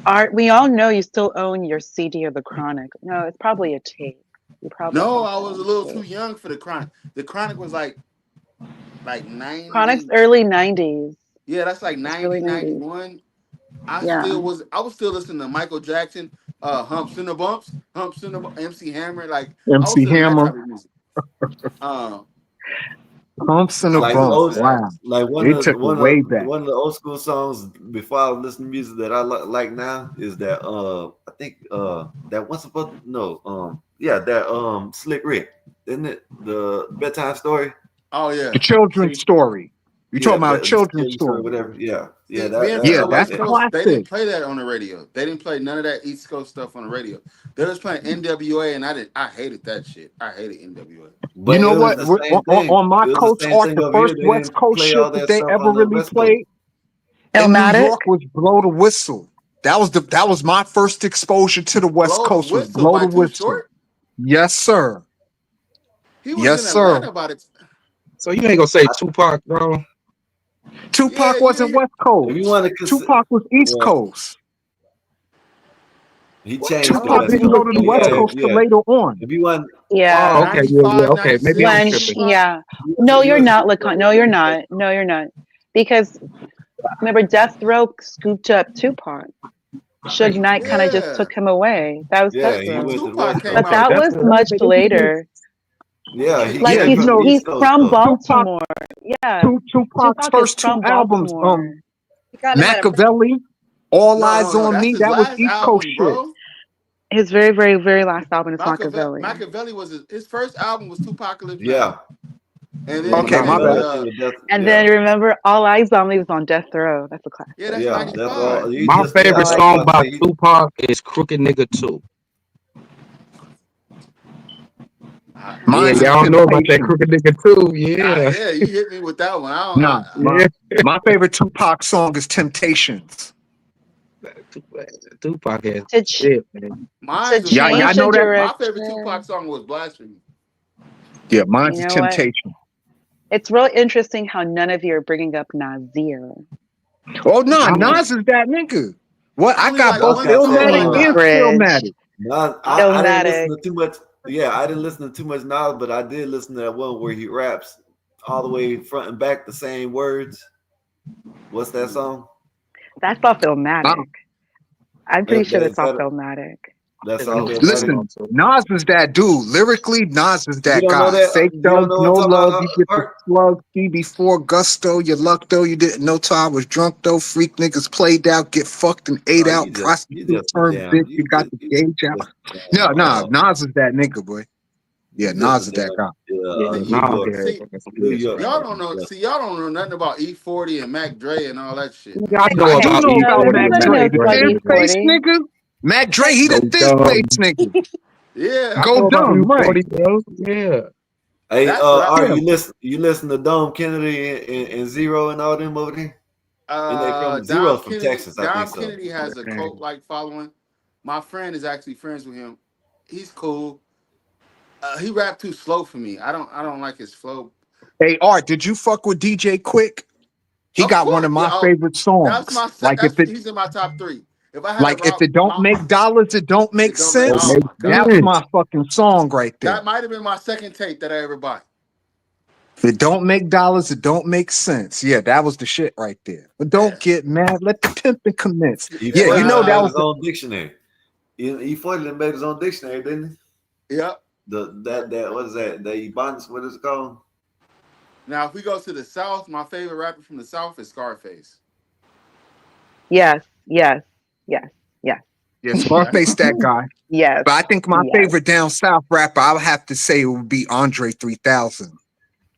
Art, we all know you still own your CD of the Chronic. No, it's probably a tape. You probably No, bought I that was a on little tape. too young for the Chronic. The Chronic was like 90. Chronic's early 90s. Yeah, that's like It's 90, early 90s. 91. I Yeah. was still listening to Michael Jackson, Humps and the Bumps, MC Hammer. Like I was MC still in that Hammer, type of music. Humps and a Like Bump. What's that? Wow. like They took it way back. one of the old school songs before I was listening to music that I like now is that I think that what's supposed to no that Slick Rick, isn't it, the bedtime story? Oh yeah. The children's See, story. You Yeah, talking about a the children's children's story, story? whatever. Yeah, see, that being Yeah, from the I like that's West a that. Coast, they didn't classic. play that on the radio. They didn't play none of that East Coast stuff on the radio. They was playing NWA, and I hated that shit. I hated NWA. You But know it was what? the same thing. On my It was coast, the same Art, thing the over here. first They West didn't Coast play shit all that that they stuff ever on the really West Coast. played in New York was Blow the Whistle. That was my first exposure to the West Blow the Coast, was Whistle Blow by the Too Whistle. Short. Yes, sir. He was Yes, in sir. Atlanta about it. So you ain't gonna say Tupac, bro? Tupac Yeah, wasn't West If you Coast. want to consider, Tupac was East well, Coast. he changed to Tupac West didn't Coast. go to the But West yeah, Coast till yeah. later on. If you want, Yeah. Oh, okay, yeah, 95, okay. Maybe I'm When 96, tripping. yeah. you No, was, you you're was, not, Lacan. No, you're not. No, you're not. Because remember, Death Row scooped up Tupac. Suge Knight kind of just yeah. took him away. That was yeah, Death he When Row. went to the Tupac West came Coast. But Okay, out, that that's was what. much later. Yeah, yeah, Like he Yeah, came you from the know, he's East Coast from though. Baltimore. Yeah. Tupac's Tupac is first two from albums, Baltimore. He kind of had a Machiavelli, All no, Eyes no, on that's Me, his that was last East Coast album, shit. bro. His very, very, very last album is Machiavelli. Machiavelli was his first album was Tupacalypse Yeah, Now, and yeah, then Okay, my and bad. Machiavelli, Death, And yeah, then remember, All Eyes on Me was on Death Row. That's a classic. yeah, that's yeah. That's all. 95. He My just favorite So I that's song what I by say. Tupac is "Crooked Nigga 2." I, Yeah, Mine's is y'all know about that Temptation. "Crooked Nigga 2." Yeah, yeah, you hit me with that one. I don't. Nah, yeah. my favorite Tupac song is Temptations. Tupac has to ch- shit, man. Mine's to was Y'all change the know that? My favorite Tupac direction. song was Blasphemy. Yeah, mine's You is know what? Temptation. It's really interesting how none of you are bringing up Nazir. Oh no, I like Nas is that nigga. What? I Only got like both Like one I said, song Oh, I Illmatic and got. Bridge. Stillmatic. Nas, I, I didn't listen Illmatic. to too much. Yeah, I didn't listen to too much Nas, but I did listen to that one where he raps all the way front and back the same words. What's that song? That's off Illmatic. I'm pretty sure Is that's off that Illmatic. that's I all know the what you're Listen, talking about. Nas is that dude. Lyrically, Nas is You that don't know guy. that? Fake You don't thugs, know no what I'm talking love. about, You get the Art? slug. See before gusto. You luck though. You didn't know till I was drunk though. Freak niggas played out, get fucked and ate Oh, out. you Prostitute just a turned damn bitch. You got the gauge out. just a No, damn, nah, Nas is that nigga, boy. Yeah, you Nas just is a that guy. Yeah, New nah, York, yeah, see. that's some New good shit York. right Y'all there. don't know. Yeah. See, y'all don't know nothing about E40 and Mac Dre and all that shit. Yeah, I know I do about know about No, E40 Mac and everybody Dre, knows the about thin face E40. nigga. Mac Dre, he Go the thin face dumb. nigga. Yeah, I Go know about dumb, right? E40, bro. Yeah. Hey, That's what I. are Yeah. you listen to Dom Kennedy and Zero and all them over there? And they from Dom Zero's from Kennedy. Texas, I think Dom so. Kennedy has a cult like following. My friend is actually friends with him. He's cool. He rap too slow for me. I don't like his flow. Hey, Art, did you fuck with DJ Quick? He Of got one course, of yeah. my favorite That's songs. my. That's he's in my top three. If I had a If rock, it don't my make dollars, it don't make it don't make. sense. Oh my god, That's my fucking song right there. that might have been my second tape that I ever bought. If it don't make dollars, it don't make sense. Yeah, that was the shit right there. But don't get mad. Let the pimping commence. He Yeah, you know that made was his own dictionary. He finally made his own dictionary, didn't he? Yep. That what is that? The Ebonics, what is it called? Now, if we go to the South, my favorite rapper from the South is Scarface. Yes, yes, yes, yes. Yeah, Scarface, that guy. Yes. But I think my yes. favorite down south rapper, I would have to say it would be Andre 3000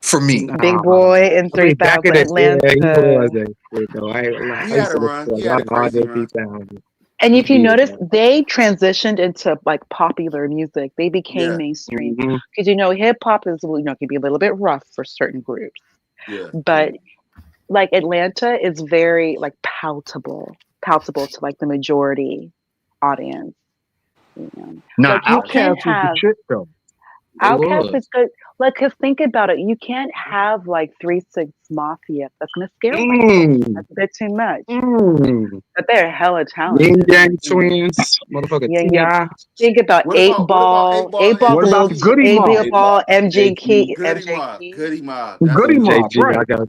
for me. Big Boy in I mean, back 3000 in the Atlanta. yeah, he was that shit, though. I ain't gonna lie. He I had used a to listen run. to a He lot had a of crazy Andre run. 3000. And if you Yeah. notice, they transitioned into like popular music. They became Yeah. mainstream Mhm. because hip hop is can be a little bit rough for certain groups, Yeah. but like Atlanta is very like palatable to like the majority audience. Nah, Like you can't Outkast was the have shit though. It Outcast was. is good. Like, cause think about it, you can't have like 3 6 Mafia. That's gonna scare white folks. Mm. That's a bit too much. Mm. But they're hella Yin talented. Yang Twins, motherfucker Yeah. T.I. Think about What Eight about Ball, Eight Ball What about Gold, MGK? Goody Eight Mob? Ball, MG Key, Goody MJ Mob. Key. Goody Mob. That's Goody who. Mob, JG, right. I got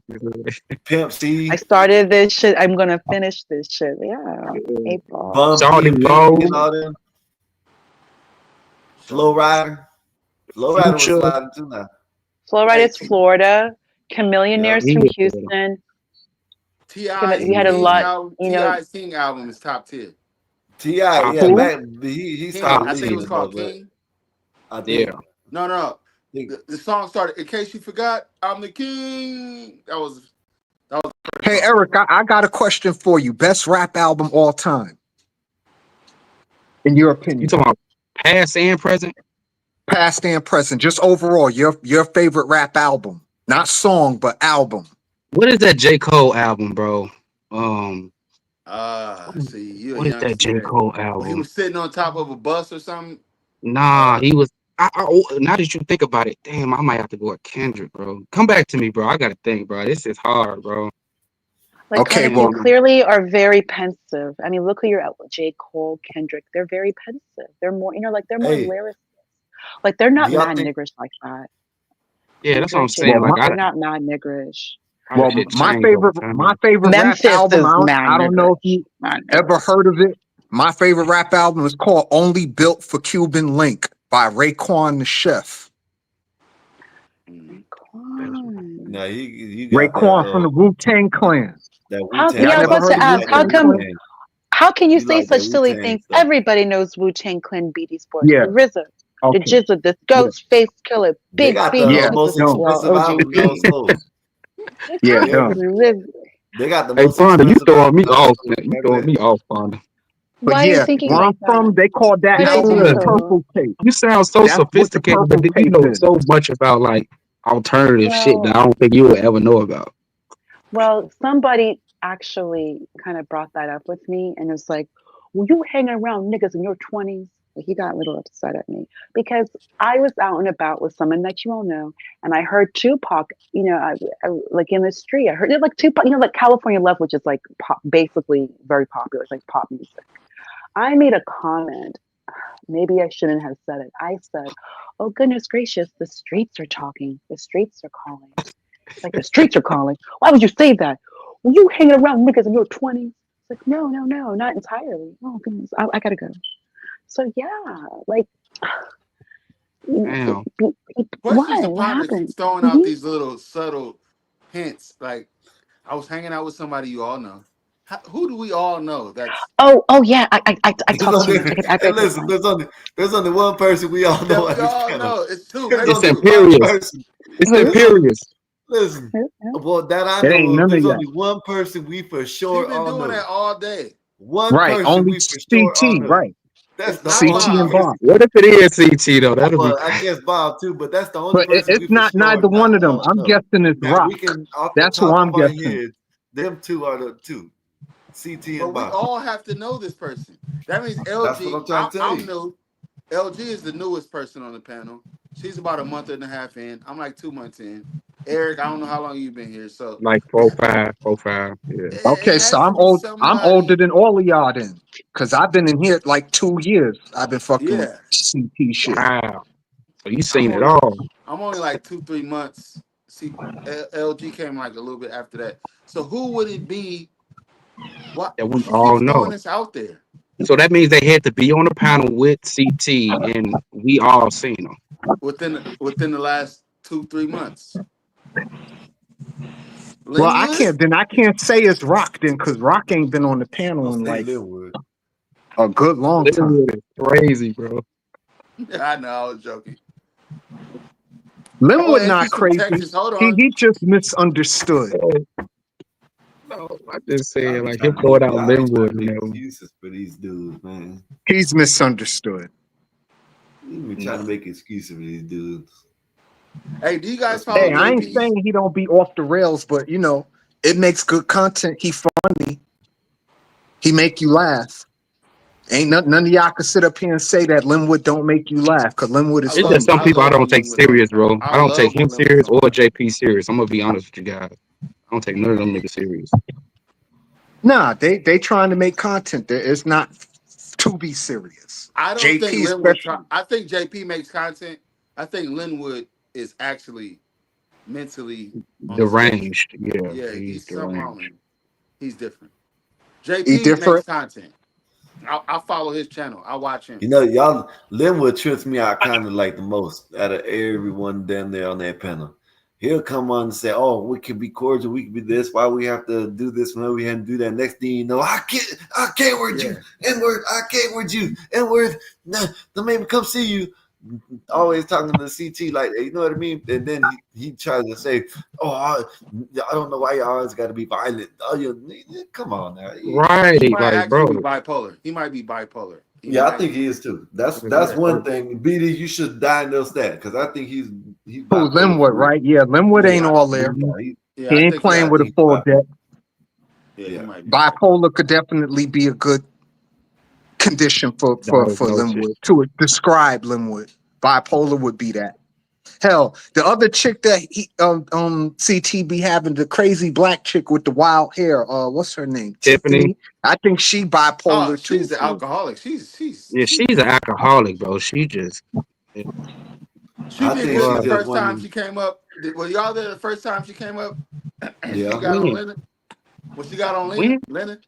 Pimp C, I started this shit. I'm gonna finish this shit. Yeah, Eight Ball. Bum Johnny P, Lowe, and all them. Flow Rider. Flow Rider was Future. sliding too now. Florida's Florida. Chameleonaires Yeah. from Houston. T.I. We had a King lot, album. T.I.'s King album is top tier. T.I., yeah, Who? back he King. started I think it leading was it though, called but King. I think Yeah. No. The song started. In case you forgot, I'm the king. That was. Hey Eric, I got a question for you. Best rap album all time, in your You opinion? talking about past and present? Past and present, just overall, your favorite rap album. Not song, but album. What is that J. Cole album, bro? See, you a What is that youngster J. that Cole when he album? was sitting on top of a bus or something. Nah, he was. Now that you think about it, damn, I might have to go with Kendrick, bro. Come back to me, bro. I gotta think, bro. This is hard, bro. Like, Okay, Connor, you well, clearly are very pensive. I mean, look who you're at with J. Cole, Kendrick. They're very pensive. They're more, like they're more hey, lyricists. Like they're not do y'all mad think niggerish like that. Yeah, that's what I'm Kendrick, J. saying. well, Cole, Like, they're not mad niggerish. well, shit my changed over favorite time. rap Memphis album. is mad I don't know if you Mad ever niggerish. heard of it. My favorite rap album is called "Only Built for Cuban Link" by Raekwon the Chef. no, he got Raekwon from the that Wu-Tang Clan. that How, Wu-Tang yeah, I was Never about stuff. heard to of You ask, like that how Wu-Tang come Clan? Wu-Tang. how can you You say like that such silly Wu-Tang things? stuff. Everybody knows Wu-Tang Clan, BD Sports, Yeah. the RZA, the Okay. Jizza, the Yeah. Ghost Face Killer, They Big got Big the Yeah. most No. well, expensive album in those OGB. hoes. Yeah. You hear Done. me? RZA. They got the Hey, most Fonda, you expensive throwing album me in off, those man. hoes. You Remember throwing that? me off, Fonda. But Why are you yeah, thinking where like I'm from, that? they call that What I tape do the though? purple tape. You sound so That's what the sophisticated, but purple then you tape know is. so much about like alternative shit that I Well, don't think you would ever know about. well, somebody actually kind of brought that up with me, and it's like, "Well, you hanging around niggas in your 20s?" He got a little upset at me because I was out and about with someone that you all know, and I heard Tupac. Like in the street, I heard it like Tupac. Like California Love, which is like pop, basically very popular. It's like pop music. I made a comment. Maybe I shouldn't have said it. I said, "Oh goodness gracious, the streets are talking. The streets are calling." Like the streets are calling. Why would you say that? Were you hanging around niggas in your 20s? It's like, no, not entirely. Oh goodness, I gotta go. So yeah, like, Damn. Questions what? to What ponder keeps happened? throwing out these little subtle hints. Like I was hanging out with somebody you all know. Who do we all know? That's Oh yeah, I talk too much. I Hey, beg your listen, pardon. there's only one person we all that know on we this all panel. know. It's two, There's maybe It's only two. one imperious. person. It's Who? There's only imperious. listen. Who? Well, that I It know ain't of, none of there's y'all. only one person we for She sure been all doing know. that all day. One Right. person Only we for sure all CT. know. Right. That's It's the not only CT and Bob. person. Bob. What if it is CT though? That'll be Well, I crazy. guess Bob too, but that's the only But person it's we for not sure neither not one of them. all I'm know. guessing it's Now we Rock. can, off the That's who top I'm of our guessing. heads, them two are the two, CT But and we Bob. all have to know this person. That means That's what LG. I'm trying to tell I'm you. new. LG is the newest person on the panel. She's about a month and a half in. I'm like 2 months in. Eric, I don't know how long you've been here, so Like 4-5, 4-5. Yeah. it Okay, so has to I'm be old. I'm older somebody. than all of y'all then, because I've been in here like 2 years. I've been fucking with Yeah, CT shit. Wow. So you I'm seen it only all. I'm only like 3 months. See, LG came like a little bit after that. So who would it be? What That we she all keeps throwing know. this out there So that means they had to be on the panel with CT, and we all seen them. within the last 2 3 months. Well, I Linwood? can't. Then I can't say it's Rock then, because Rock ain't been on the panel I'll in say like Linwood. a good long time. Literally crazy, bro. I know, I was joking. Oh, Linwood and not she's from crazy. Texas. Hold He on. he just misunderstood. No, I just I saying be like he'll trying to throw make it out I be trying Linwood to and make them. excuses for these dudes, man. He's misunderstood. You be trying to make excuses for these dudes. Hey, do you guys That's what follow Hey, you I ain't do. JP's? saying he don't be off the rails, but you know, it makes good content. He funny. He make you laugh. Ain't none of y'all could sit up here and say that Linwood don't make you laugh, because Linwood is It's just funny. some I people I love don't when take Linwood don't. serious, bro. I I don't take love him when Linwood serious don't or laugh. JP serious. I'm gonna be honest with you guys. I don't take none of them niggas serious. Nah, they trying to make content. There, it's not to be serious. I don't think JP Linwood try. especially. I think JP makes content. I think Linwood is actually mentally on the spectrum. Deranged. Yeah, Yeah, he's he's something wrong deranged. with him. He's different. He JP makes different. content. I follow his channel. I watch him. You know, y'all Linwood trips me out kind of like the most out of everyone down there on that panel. He'll come on and say, "Oh, we can be cordial, we can be this. Why we have to do this when we have to do that?" Next thing you know, I can't word you, Yeah. N-word, I can't word you, N-word. Nah, don't make me come see you. Always talking to CT like, you know what I mean? And then he tries to say, "Oh, I don't know why you always got to be violent." Oh, come on now. He Right, might like actually bro. be bipolar. He might be bipolar. He Yeah, I might. think he is too. That's Yeah. one thing. BD, you should diagnose that because I think he's Who bipolar Linwood, for real. right? Yeah, Linwood ain't Yeah. all there. Yeah, he, Yeah. He I ain't think he. yeah, playing I with a think he's full bipolar. deck. Yeah, he Yeah, might be bipolar. Bipolar could definitely be a good condition for Diagnosis. Linwood to describe Linwood. Bipolar would be that. Hell, the other chick that he CT be having, the crazy black chick with the wild hair. What's her name? Tiffany. Tiffany. I think she Oh, bipolar too. she's the For alcoholic. Yeah, She's she's an different. alcoholic, bro. She just She I did think good she's the just first one. time she came up. Were y'all there the first time she came up? She Yeah, got on when? Lennon. When she got on When? Lennon.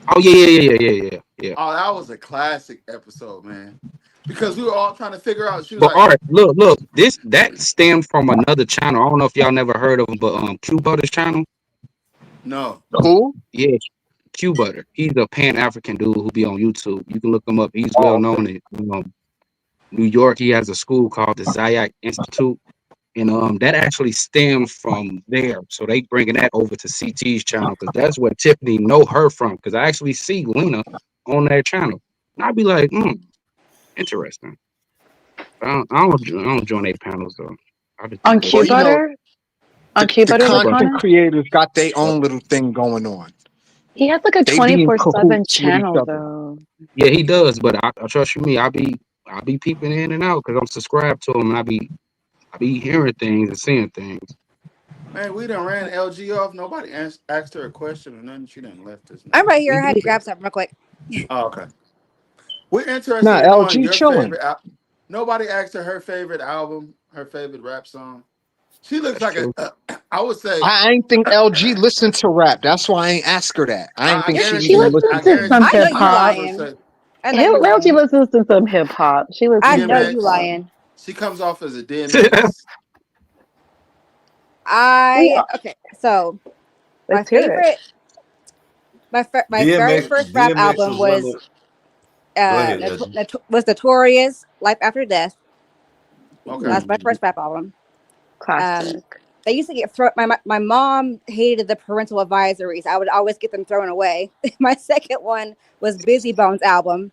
Oh yeah. Oh, that was a classic episode, man. Because we were all trying to figure out. She was But like, all right, look, this that stemmed from another channel. I don't know if y'all never heard of him, but Q Butter's channel. "No, who? Yeah, Q Butter. He's a Pan African dude who be on YouTube. You can look him up. He's well Oh, okay. known in New York. He has a school called the Zayak Institute, and that actually stems from there. So they bringing that over to CT's channel because that's where Tiffany know her from. Because I actually see Lena on that channel, and I'd be like, interesting. I don't join their panels though. I just be On Well, Q you listening. know, Butter? On Q the Butter, Q Butter. content Latanya? creators got their Yep. own little thing going on. He has like a They be in 24/7 cahoots with each channel other. though. Yeah, he does, but I trust you me. I be peeping in and out because I'm subscribed to him, and I be hearing things and seeing things. man, we done ran LG off. Nobody asked her a question or nothing. She done left us, I'm man." right We here. I had to did. grab something real quick. Oh, okay. We're Nah, interested in knowing LG your chilling. favorite. Nobody asked her favorite album, her favorite rap song. She looks That's like true. I would say. I ain't think LG listened to rap. That's why I ain't ask her that. I ain't I think Yeah, she she guarantee even you. listens I listened to to him. some guarantee I you. know hip She you hop. probably lying. say I know you LG lying. listens to some hip hop. She I listens know to you DMX. lying. She comes off as a DMX. we Okay. So my let's hear it. favorite, my very first rap DMX album was one was of. Go ahead, LG. was Notorious Life After Death. Okay. That's Ooh, my first rap album. Um, classic. they used to get thrown. My mom hated the parental advisories. I would always get them thrown away. My second one was Busy Bones album.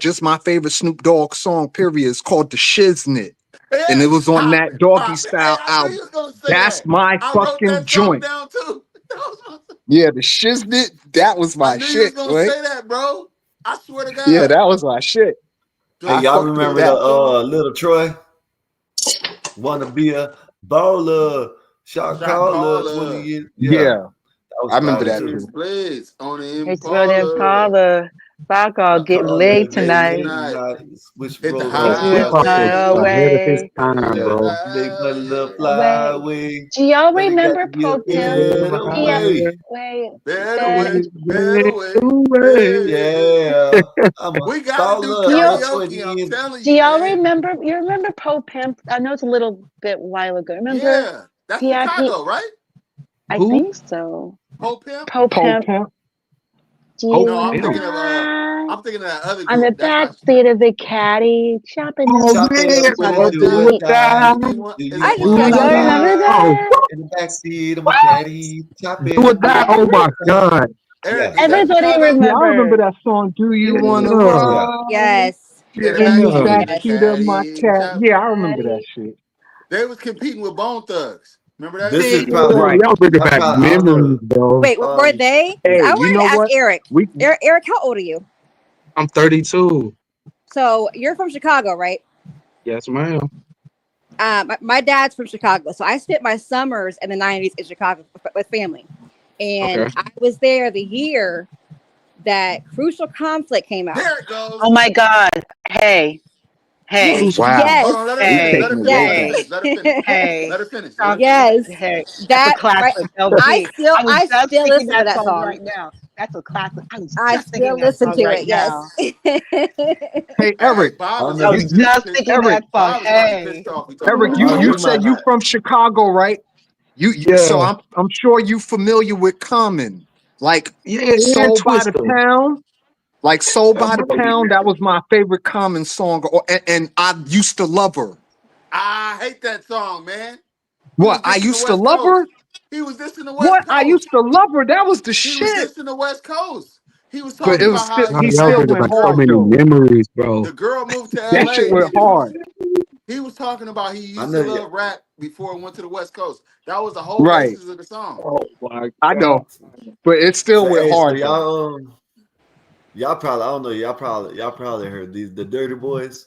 just my favorite Snoop Dogg song, period. It's called The Shiznit. And it Yeah, was on that Doggy Style I knew album. you was gonna say That's that. my I wrote fucking that song joint. down too. That was my- Yeah, The Shiznit, that was I my knew you was shit, gonna boy. say that, bro. I swear to Yeah, God. that was my shit. Hey, I y'all fucked with remember the that. little Troy? Wanna be a baller, shot Shot caller, 20 caller. years. Yeah, Yeah, that was I remember fire that too. Blaze, too. blaze on the It's running Impala. Paula. Fuck all Shot getting All caller, laid get getting laid tonight. laid tonight. tonight. Switch Hit the road, Hit the Hip hop was highway. ahead of his highway. Hit time, the yeah. bro. Big money, little highway. Wait. flyway, Do y'all cause it got to remember be a Pro Pimp? better way. Wait, Better that. way, better way. Yeah, Hey. I'm a We gotta do baller Do y'all for karaoke. 20 I'm years. telling do you, y'all man. remember? You remember Pro Pimp? I know it's a little bit while ago. Remember Yeah, that's PIP? Chicago, right? I Who? think so. Pope Pimp. Pro Pole Pimp. pimp. Do you Hope. No, want to Damn. ride I'm thinking of that other on the group. That's back not. seat of the caddy, chopping up Oh Chop it yeah, up Do with you it, oh, want do do or that? it die. Do die, you want? Do Is you I it just one feel of wanna Y'all like those? remember oh, ride oh, that? in the backseat of my What? caddy? Chop Do it or up with die. it, Oh do Every, or my die. God. Eric, Yeah, is that everybody Chicago? Yeah, I remember remember. that song. Do you want to yeah. yeah. ride yes, In the in the backseat In of the the yes. backseat of my caddy. cat? Chop. Yeah, I remember that caddy. shit. They was competing with Bone Thugs. Remember that? This Yeah, is probably, Right. y'all bringing I back probably, I don't memories, know. bro. Wait, were they? Hey, I you wanted know to ask what? Eric. We Eric, how old are you? I'm 32. So you're from Chicago, right? Yes, ma'am. My dad's from Chicago, so I spent my summers in the '90s in Chicago with family, and Okay. I was there the year that Crucial Conflict came out. There it Oh goes. my God. Hey, Yes, hey, Crucial. wow. Hold yes, on. Let her We finish. hey, Let her taking it finish. way Let her back. hey, finish. Let her finish. hey. Let her finish. Let her Talk, finish. yes. hey. That's a That right. classic I LP. still, I was I just still thinking listen to that that song song. right now. That's a classic. I was I just thinking still that listen song to right it. Yes. now. Hey, Hey, Eric. I Bob don't is know I if already was you, just pissed. thinking Eric. that song. Bob is already Hey. pissed off. We talking Eric, about I don't know, you you Chicago. said might you not. from Chicago, right? So Yeah, I'm sure you familiar with Common, like yeah, and Soul by the Twister. Pound, like Soul Yeah, by the bro. Pound. That was my favorite Common song, and I used to love her. I hate that song, man. He What was I dissing the used to West love Coast. her. He was dissing the West What I Coast. used to love her. That was the He was shit. dissing the West Coast. He was But talking it was about still how Oh, he y'all still bringing the went back so girl hard many though. memories, bro. the girl moved to That shit LA went and hard. he was talking about he I used to know. love rap before it went to the West Coast. That was the whole Right. basis of the song. Oh my I god. know, but it still So went hey, so hard though. y'all probably, I don't know, y'all probably heard these the Dirty Boys.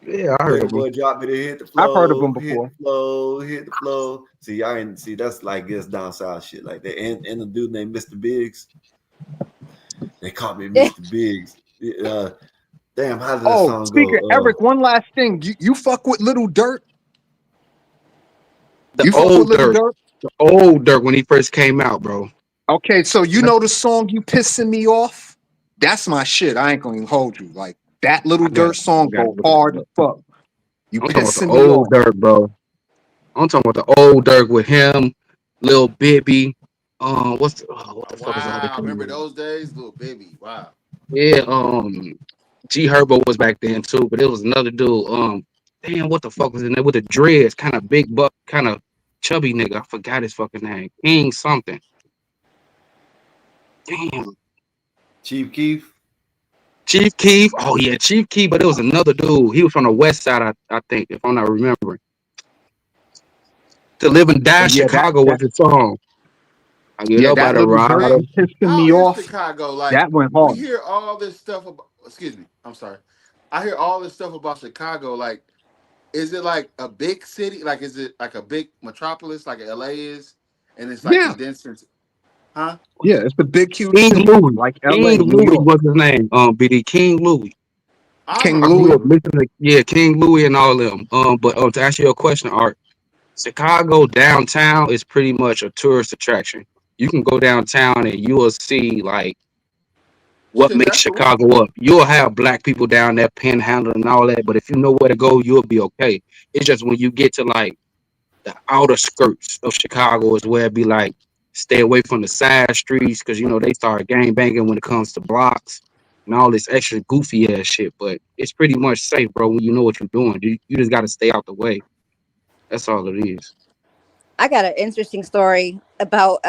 Yeah, I heard Dirty of him. Boy drop it, hit the I've heard of flow, them hit before. the flow, hit the flow. See, y'all ain't see that's like this down south shit like that. And the dude named Mr. Biggs, they called me Mr. Biggs. Damn, how did that Oh, song speaker go? Eric. One last thing. You fuck with Little Dirt. The You fuck with old Little Dirk. Dirt. The old Dirk when he first came out, bro. Okay, so you I, know the song "You Pissing Me Off"? That's my shit. I ain't gonna even hold you. Like that Little I got Dirt song gotta go look at hard as it. fuck. You I'm talking about pissing the me old off. Dirk, bro. I'm talking about the old Dirk with him, Lil Bibby. What the fuck is the other Wow. Remember dude? those days? Little baby. Wow. Yeah, G Herbo was back then too, but it was another dude. Damn, what the fuck was in there with the dreads? Kind of big buck, kind of chubby nigga. I forgot his fucking name. King something. Damn. Chief Keef. Chief Keef. Oh yeah, Chief Keef, but it was another dude. He was from the west side, I think, if I'm not remembering. To Live and Die But yeah, Chicago was the song. I get yeah, up by that the Little Dirt, Hey, rider. you pissing how me is off. Chicago? Like, That went we hard. hear all this stuff about, excuse me, I'm sorry. I hear all this stuff about Chicago. Like, is it like a big city? Like, is it like a big metropolis like LA is? And it's like Yeah, condensed into, huh? yeah, it's a big, huge King city Louis. like King L.A., New Louis York. was his name. BD King Louis. I'm King a, I grew Louis. up listening to King Louis and all of them. But to answer your question, Art, Chicago downtown is pretty much a tourist attraction. You can go downtown and you will see like what shit, makes that's correct. Chicago up. You'll have black people down there panhandling and all that, but if you know where to go, you'll be okay. It's just when you get to like the outer skirts of Chicago is where it be like stay away from the side streets because you know they start gang banging when it comes to blocks and all this extra goofy ass shit. But it's pretty much safe, bro, when you know what you're doing. You just gotta stay out the way. That's all it is. I got an interesting story about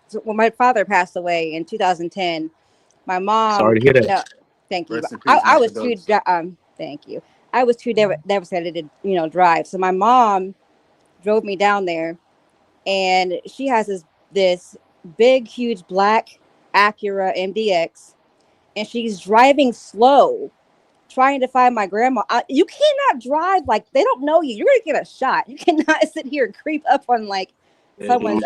so when my father passed away in 2010. My Sorry mom, to hear that. thank you. Rest in peace, I my was too condolences. thank you. I was too devastated to drive. So my mom drove me down there, and she has this big, huge black Acura MDX, and she's driving slow, trying to find my grandma. You cannot drive like they don't know you. You're gonna get a shot. You cannot sit here and creep up on like someone's.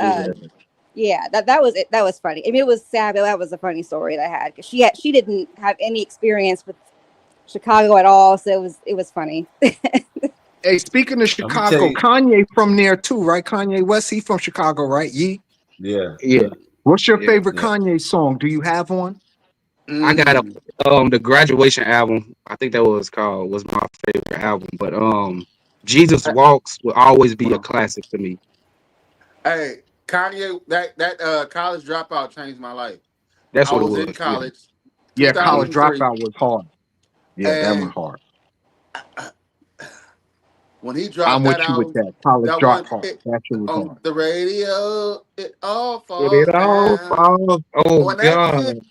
Yeah, that was it. That was funny. I mean, it was sad, but that was a funny story that I had because she didn't have any experience with Chicago at all, so it was funny. Hey, speaking of I'm gonna tell Chicago, you. Kanye from there too, right? Kanye West, he from Chicago, right? Yee. Yeah. Yeah, What's your yeah. favorite Yeah. Kanye song? Do you have one? I got the graduation album. I think that was my favorite album. But Jesus Walks will always be a classic to me. Hey, Kanye, that college dropout changed my life. That's I what it was in was. Yeah. college, Yeah, College 2003, Dropout was hard. Yeah, that was and hard. when he dropped I'm with that you with album, that. College that one Dropout. That shit was on hard. the radio, it all But falls it all down. falls. Oh When that God. shit,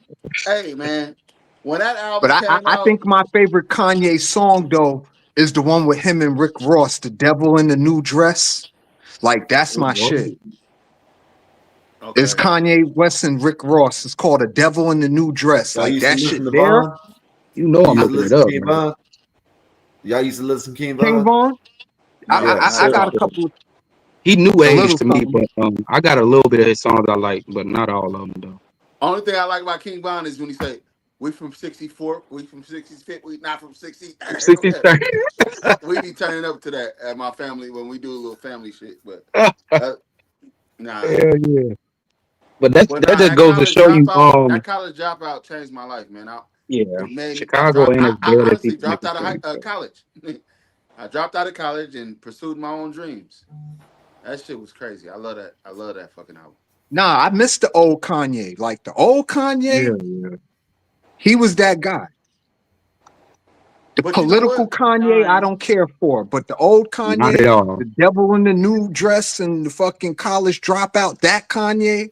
hey man, when that But album I came out, think my favorite Kanye song though is the one with him and Rick Ross, "The Devil in the New Dress." Like that's my shit. It's okay, Kanye West and Rick Ross. It's called "A Devil in the New Dress." Y'all Like used to that listen shit to there. Vaughn. You know You I'm used to looking it listen to up, King man. Von. Y'all used to listen to King King Von. Von. no, Yeah. not I at got a all. couple of He new a age little to me, something. but I got a little bit of his songs I like, but not all of them though. Only thing I like about King Von is when he say, "We from 64th, we from 65th, we not from 60 60." 30. We be turning up to that at my family when we do a little family shit. But uh, nah, Hell yeah. But but that nah, just goes to show you, that college dropout changed my life, man. yeah, It made me. Chicago ain't as I bad as honestly people make dropped it out of seem. college. I dropped out of college and pursued my own dreams. That shit was crazy. I love that. I love that fucking album. Nah, I miss the old Kanye. Like the old Kanye, Yeah. he was that guy. The But you know political what? Kanye, I don't care for. But the old Not at Kanye, all. the devil in the new dress and the fucking college dropout, that Kanye,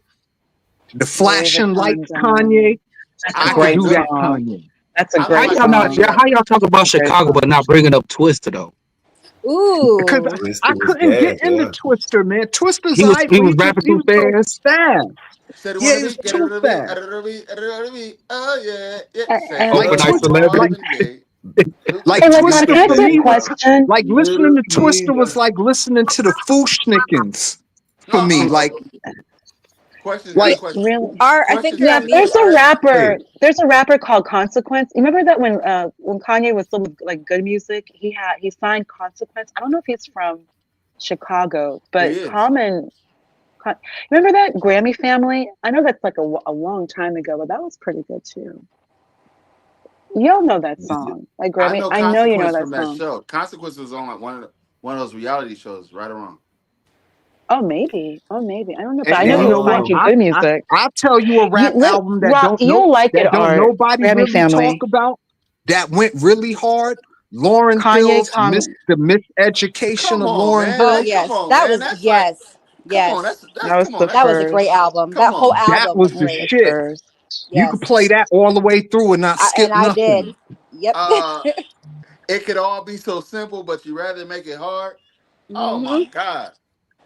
the Louis flashing lights Vuitton. Kanye, That's a I Oh, could great do that song. Kanye. That's a I don't How great like y'all the not? flashy song. Yeah, how lights. y'all talk about Great Chicago song. but not bringing up Twister though? Because Ooh. I Twister was couldn't get gas, into yeah. Twister, man. Twister's He was hype, he but was rapping he too was so fast. fast. Said it Yeah, wanna he was be, get it too to me, fast. Oh yeah, yeah. Say Like Overnight hello to Twister, celebrity. Marvin Gaye. like Hey, Little Latana, Twister can I for ask you a me was Caesar. question? like listening Little to Twister was Caesar. like listening to the Fooshnickens for me. Questions, Like good question. Really? Art, I think Questions you're Yeah, on answered. mute, there's a Art. hey, rapper. There's a rapper called Consequence. You remember that when Kanye was still with, like good music, he signed Consequence. I don't know if he's from Chicago, He but is. Remember that Grammy Family? I know that's like a long time ago, but that was pretty good too. You'll know that song, like I Grammy. know I know you know Consequence that from that song. show. Consequence was on like one of those reality shows, right or wrong. Oh, maybe. Oh, maybe. I don't know, but I and know you he know what? signed to Oh, good music. I'll tell you a rap album that Rob, don't you'll like it, that don't Art. nobody Grammy really talk Family. about that went really hard. Lauren Kanye Hill's comment. The Miseducation come of on, Lauren man. Oh Hill. Come yes, on, that man. was That's like, yes, come on. yes. That was Come on. the That's That was a great first. album. come That whole on. That album was was the The great. shit. first. You could Yes, play that all the way through and not skip and I did. nothing. Yep. Uh, it could all be so simple, but you rather make it hard. Oh my hmm god.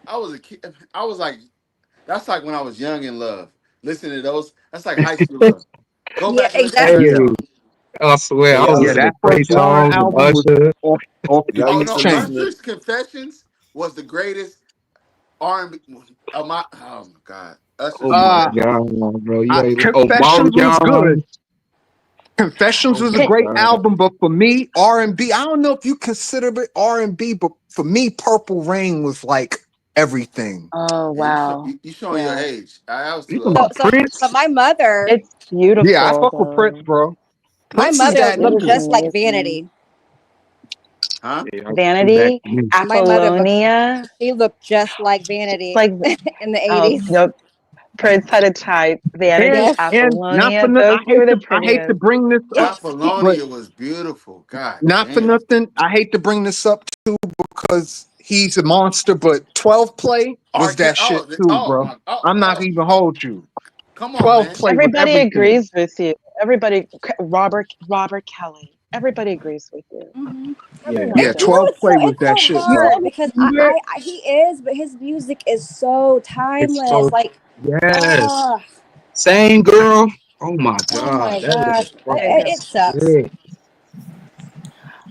I was a kid. I was like, that's like when I was young in love. Listening to those, that's like high school love. Go Yeah, back and listen to that exactly. Yeah, song. I swear, Hey, I was y'all yeah. listen. listening That to Trey first Lauren Songz and album was Usher. off the Y'all Oh used no, to chain. listen to. Usher's Confessions was the greatest R&B. Oh my god, Usher's Oh my Uh, Confessions. God, bro. You ain't oh Confessions was good. Mario. Confessions Oh was a my Can, great God. album, but for me, R&B, I don't know if you consider it R&B, but for me, Purple Rain was like everything. oh, Yeah, wow. you showing your Yeah. age. I was You too talking old. So about so so Prince? my mother, It's Yeah, I beautiful, fuck with Prince, though. bro. my Prince is mother that It looked is nigga. just like amazing. Vanity. Huh? Yeah, I back Vanity, then. My mother looked. Apollonia. She looked just like Just Vanity like, in the oh, 80s. nope. Prince had a type. Vanity, And Yes, not for Apollonia. nothing, Those two are the I hate to prettiest. bring this up, yes. but Apollonia was beautiful. God not for damn. nothing, I hate to bring this up too because he's a monster. But 12 play was that shit too, Oh bro. my. I'm not even hold you. Come on, 12 man. play was Everybody everything. agrees with you. Everybody, Robert Kelly. Everybody agrees with you. hmm Yeah. Everyone Yeah, It, you know, does. 12 play was it's that so shit, You bro. hard don't because remember? he is, but his music is so It's timeless. so Like, yes. oh, Same girl. Oh my oh God, my that is gosh, fucking Okay, go. it sucks. shit.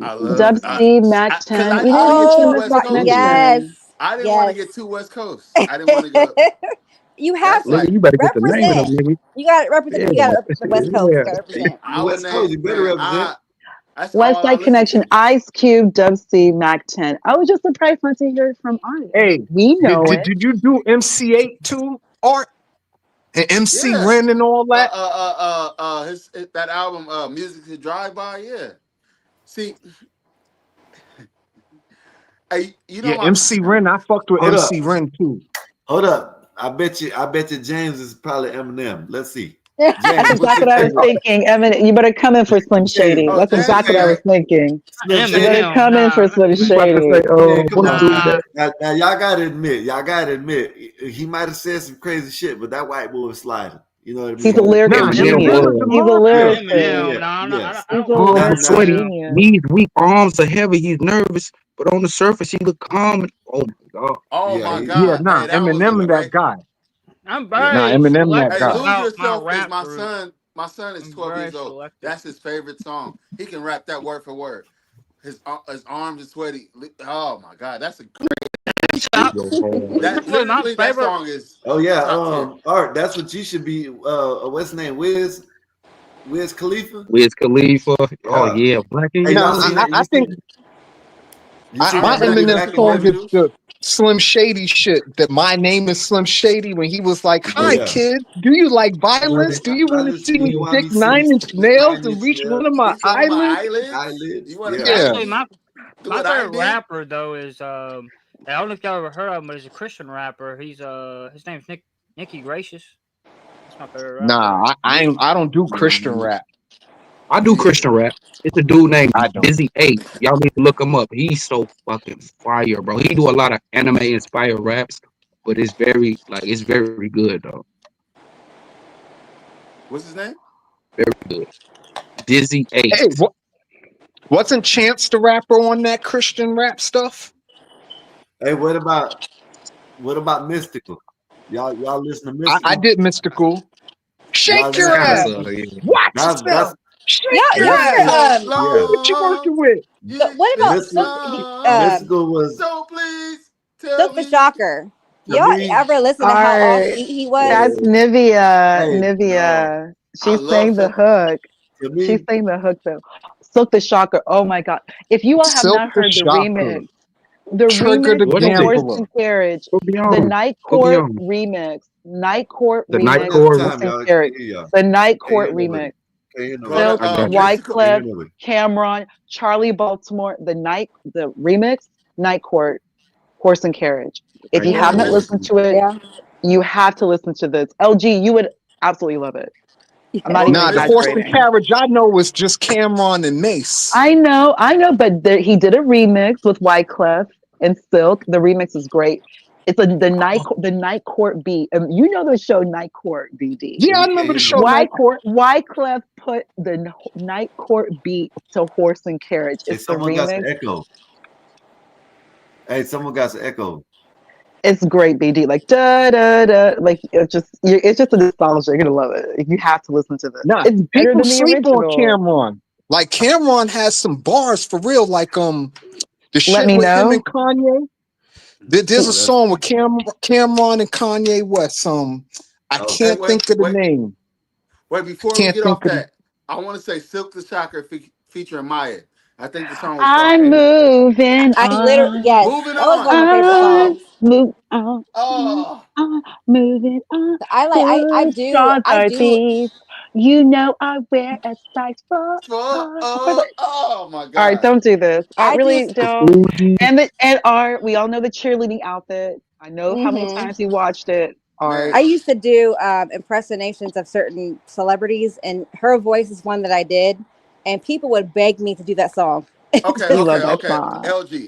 I love Dub it. C, Mac Because 10. I We didn't didn't want to get get too too much Oh West my, Mac Coast. yes, 10. I didn't want to yes. get too West Coast. I didn't want to go. You have That's to like Nigga, you better get the name of them, represent. nigga. You got to represent. Yeah, You got to represent the West Coast. You yeah. got to Hey, represent. you I would West Coast, name, you better man. represent. That's West all I Side listen Connection, to. Ice Cube, Dub C, Mac 10. I was just surprised not to hear it from Art. Hey, We know it. did you do MC8 too, Art? And MC Yeah. Ren and all that? That album, Music to Drive By. Yeah. See, hey, you know Yeah, my. MC Ren. I fucked with Hold up. MC Ren too. Hold up. I bet you James is probably Eminem. Let's see. That's James, what's exactly your what I was favorite? thinking. Evan, you better come in for Slim James, Shady. Oh, That's James exactly what I was said. thinking. Slim You better Shady. come in for Slim Nah. I'm about to say, Shady. Man, come don't on. do that. Now y'all gotta admit, he might have said some crazy shit, but that white boy was sliding. You know what I He's a mean? lyricist Nah, Eminem genius. Eminem was. is a He's a Yeah, monster. lyricist. yeah, Eminem. No, no, yes. I He's don't a put Now, Arms are Eminem now, sweaty, down. genius. knees weak, arms are heavy. He's nervous, but on the surface he look calm. Oh my god. Oh yeah, my Yeah, God! Hey, nah, that was a Eminem that great. guy. I'm yeah. Nah, very Eminem that Hey, selective guy. lose about my yourself is rap my group. son. My son is I'm 12 very years old. selective. That's his favorite song. He can rap that word for word. His arms are sweaty. Oh my God, that's a Stop. that Well, my lyrically that favorite. song is Oh yeah, top tier. Art. That's what you should be. What's his name? Wiz Khalifa. Wiz Khalifa. Oh Yeah. yeah, Blackie. Hey, Nah, y'all seen that? I think You seen I my that remember that movie Eminem Black Christian and song Heavy Heavy? is Dudes. the Slim Shady shit. That my name is Slim Shady. When he was like, Oh "Hi, yeah. kid. Do you like violence? Do you want to Violence. see Do me you want stick me to see me 9 inch stick nails 9 inch and reach one nails, of my Each one of my eyelids?" eyelids. eyelids? You want to Yeah. Yeah. Actually, copy? Do my what I favorite did? rapper though is I don't know if y'all ever heard of him, but he's a Christian rapper. He's his name's Nicky Gracious. That's my favorite rapper. Nah, I don't do Christian rap. I Me do neither. Christian rap. It's a dude named I don't. Busy 8. Y'all need to look him up. He's so fucking fire, bro. He do a lot of anime inspired raps, but it's very good though. What's his name? Very good. Dizzy 8. Hey, wasn't Chance the rapper on that Christian rap stuff? Hey, what about Mystical? Y'all listen to I Mystical? did Mystical. Y'all Shake It's your listen to kind of ass. sort Mystical? of. Yeah. Watch That's yourself. Shake Y'all, your You y'all ass. are so yeah. What you long. working with? You what been about Mystical gone. Mystical was So please tell Silk the me. Shocker? to Y'all me. ever listen to how Art. offbeat he was? That's Hey, Nivea. hey, No, Nivea. I She love sang the Silk. hook. to She me, sang the hook though. Silk the Shocker. Oh my god. If you all have Silk not the heard Shocker. the Trigger remix the What to is it? Horse Gambler. and Carriage, Go be the on. Night Go be Court on. remix, Night Court The night one remix, at a court. Horse time, and y'all. I can't Carriage, hear y'all. the Night Can't Court hear nobody. remix, Can't hear Go nobody. to Silk, I got you. Mystical. Can't hear Wyclef, nobody. Cameron, Charlie Baltimore, the remix, Night Court, Horse and Carriage. If I you got have not Mm-hmm. you. listened to it, Yeah. you have to listen to this. LG, you would absolutely love it. I'm Yes. not Go to even Nah, the horse Mystical. and exaggerating. carriage I know was just Cameron and Mace. I know, but he did a remix with Wyclef and Silk. The remix is great. It's the night court beat. You know the show Night Court BD. Yeah, Yeah, I we can't remember the hear show nobody. Night Court. Wyclef put the Night Court beat to Horse and Carriage. Hey, It's the someone got some remix. echo. Hey, someone got some echo. It's great, BD. Like da da da. Like it's just a nostalgia. You're gonna love it. You have to listen to this. Nah, It's better people than the sleep on original. Cameron. Like Cameron has some bars for real. Like the Let shit me with him and know. Kanye. There's a Oh, that's song with Cameron and Kanye West. I oh, Hey, can't think of the name. before we Can't get think off of. that, I want to say Silk the Shocker featuring Maya. I think the song was called I'm Ain't It. moving I literally, on. yes, Moving that was on. one of my favorite On, songs. Oh, move on, oh, moving on. I Whose do, straws I are do. these? You know I wear a size four. For the oh my all right, God. don't do this. I I do. really don't. And Art, we all know the cheerleading outfit. I know how many Hmm. times you watched it. Man. Art. I used to do impersonations of certain celebrities, and her voice is one that I did. And people would beg me to do that song. Okay, You Just love okay, that okay. song.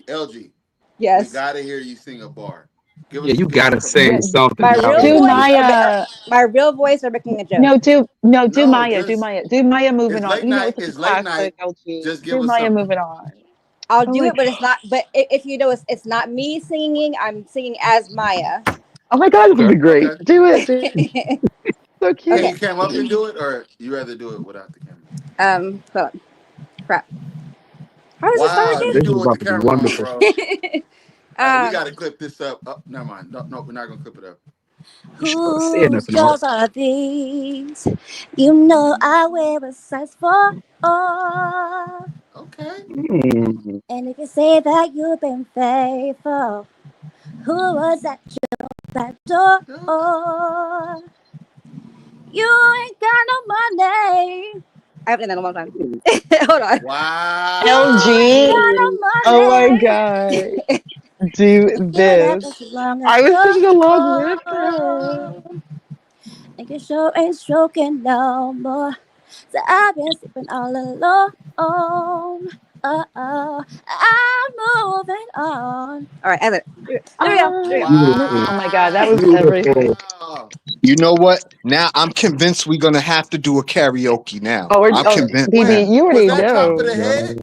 LG. We yes. gotta hear you sing a bar. Yeah, you Give us a gotta couple sing D- bars. something, My y'all. real do voice, Maya. my real voice, or making a joke. No, do No, Maya. Do just Maya. Do Maya moving it's on. late You know night. it's such a It's late night. classic, LG. Just give Do us Maya something. moving on. I'll Oh do my it, but it's not. But if you know, it's not me singing. I'm singing as Maya. oh my god, this would Okay. be great. Okay. Do it. So Can cute. you come up and do it, or you rather do it without the camera? Hold on. Crap. How does it start Wow, you This do is it with the about to be camera on, wonderful. bro. again? Hey, we um, got to clip this up. Oh, never mind. No, we're not gonna clip it up. You should have said whose nothing, Art. jaws are these? You know I wear a size 4. Oh, Okay. Mm. and if you say that you've been faithful, who was at your back door? Oh, you ain't got no money. I haven't done that in a long time. Hold on. You ain't Wow. got LG. Oh my no money. god. Do Get up this. as long as I was you're singing along with her. cold. And your show ain't stroking no more. So I've been sleeping all alone. Oh, I'm moving on. All right, Evan. There we go. There we go. Beautiful. Oh my God, that was Wow. everything. Beautiful. Wow. You know what? Now I'm convinced we're gonna have to do a karaoke now. Oh, I'm convinced Wait, BB, now. you was already that top of know. the head? Yeah.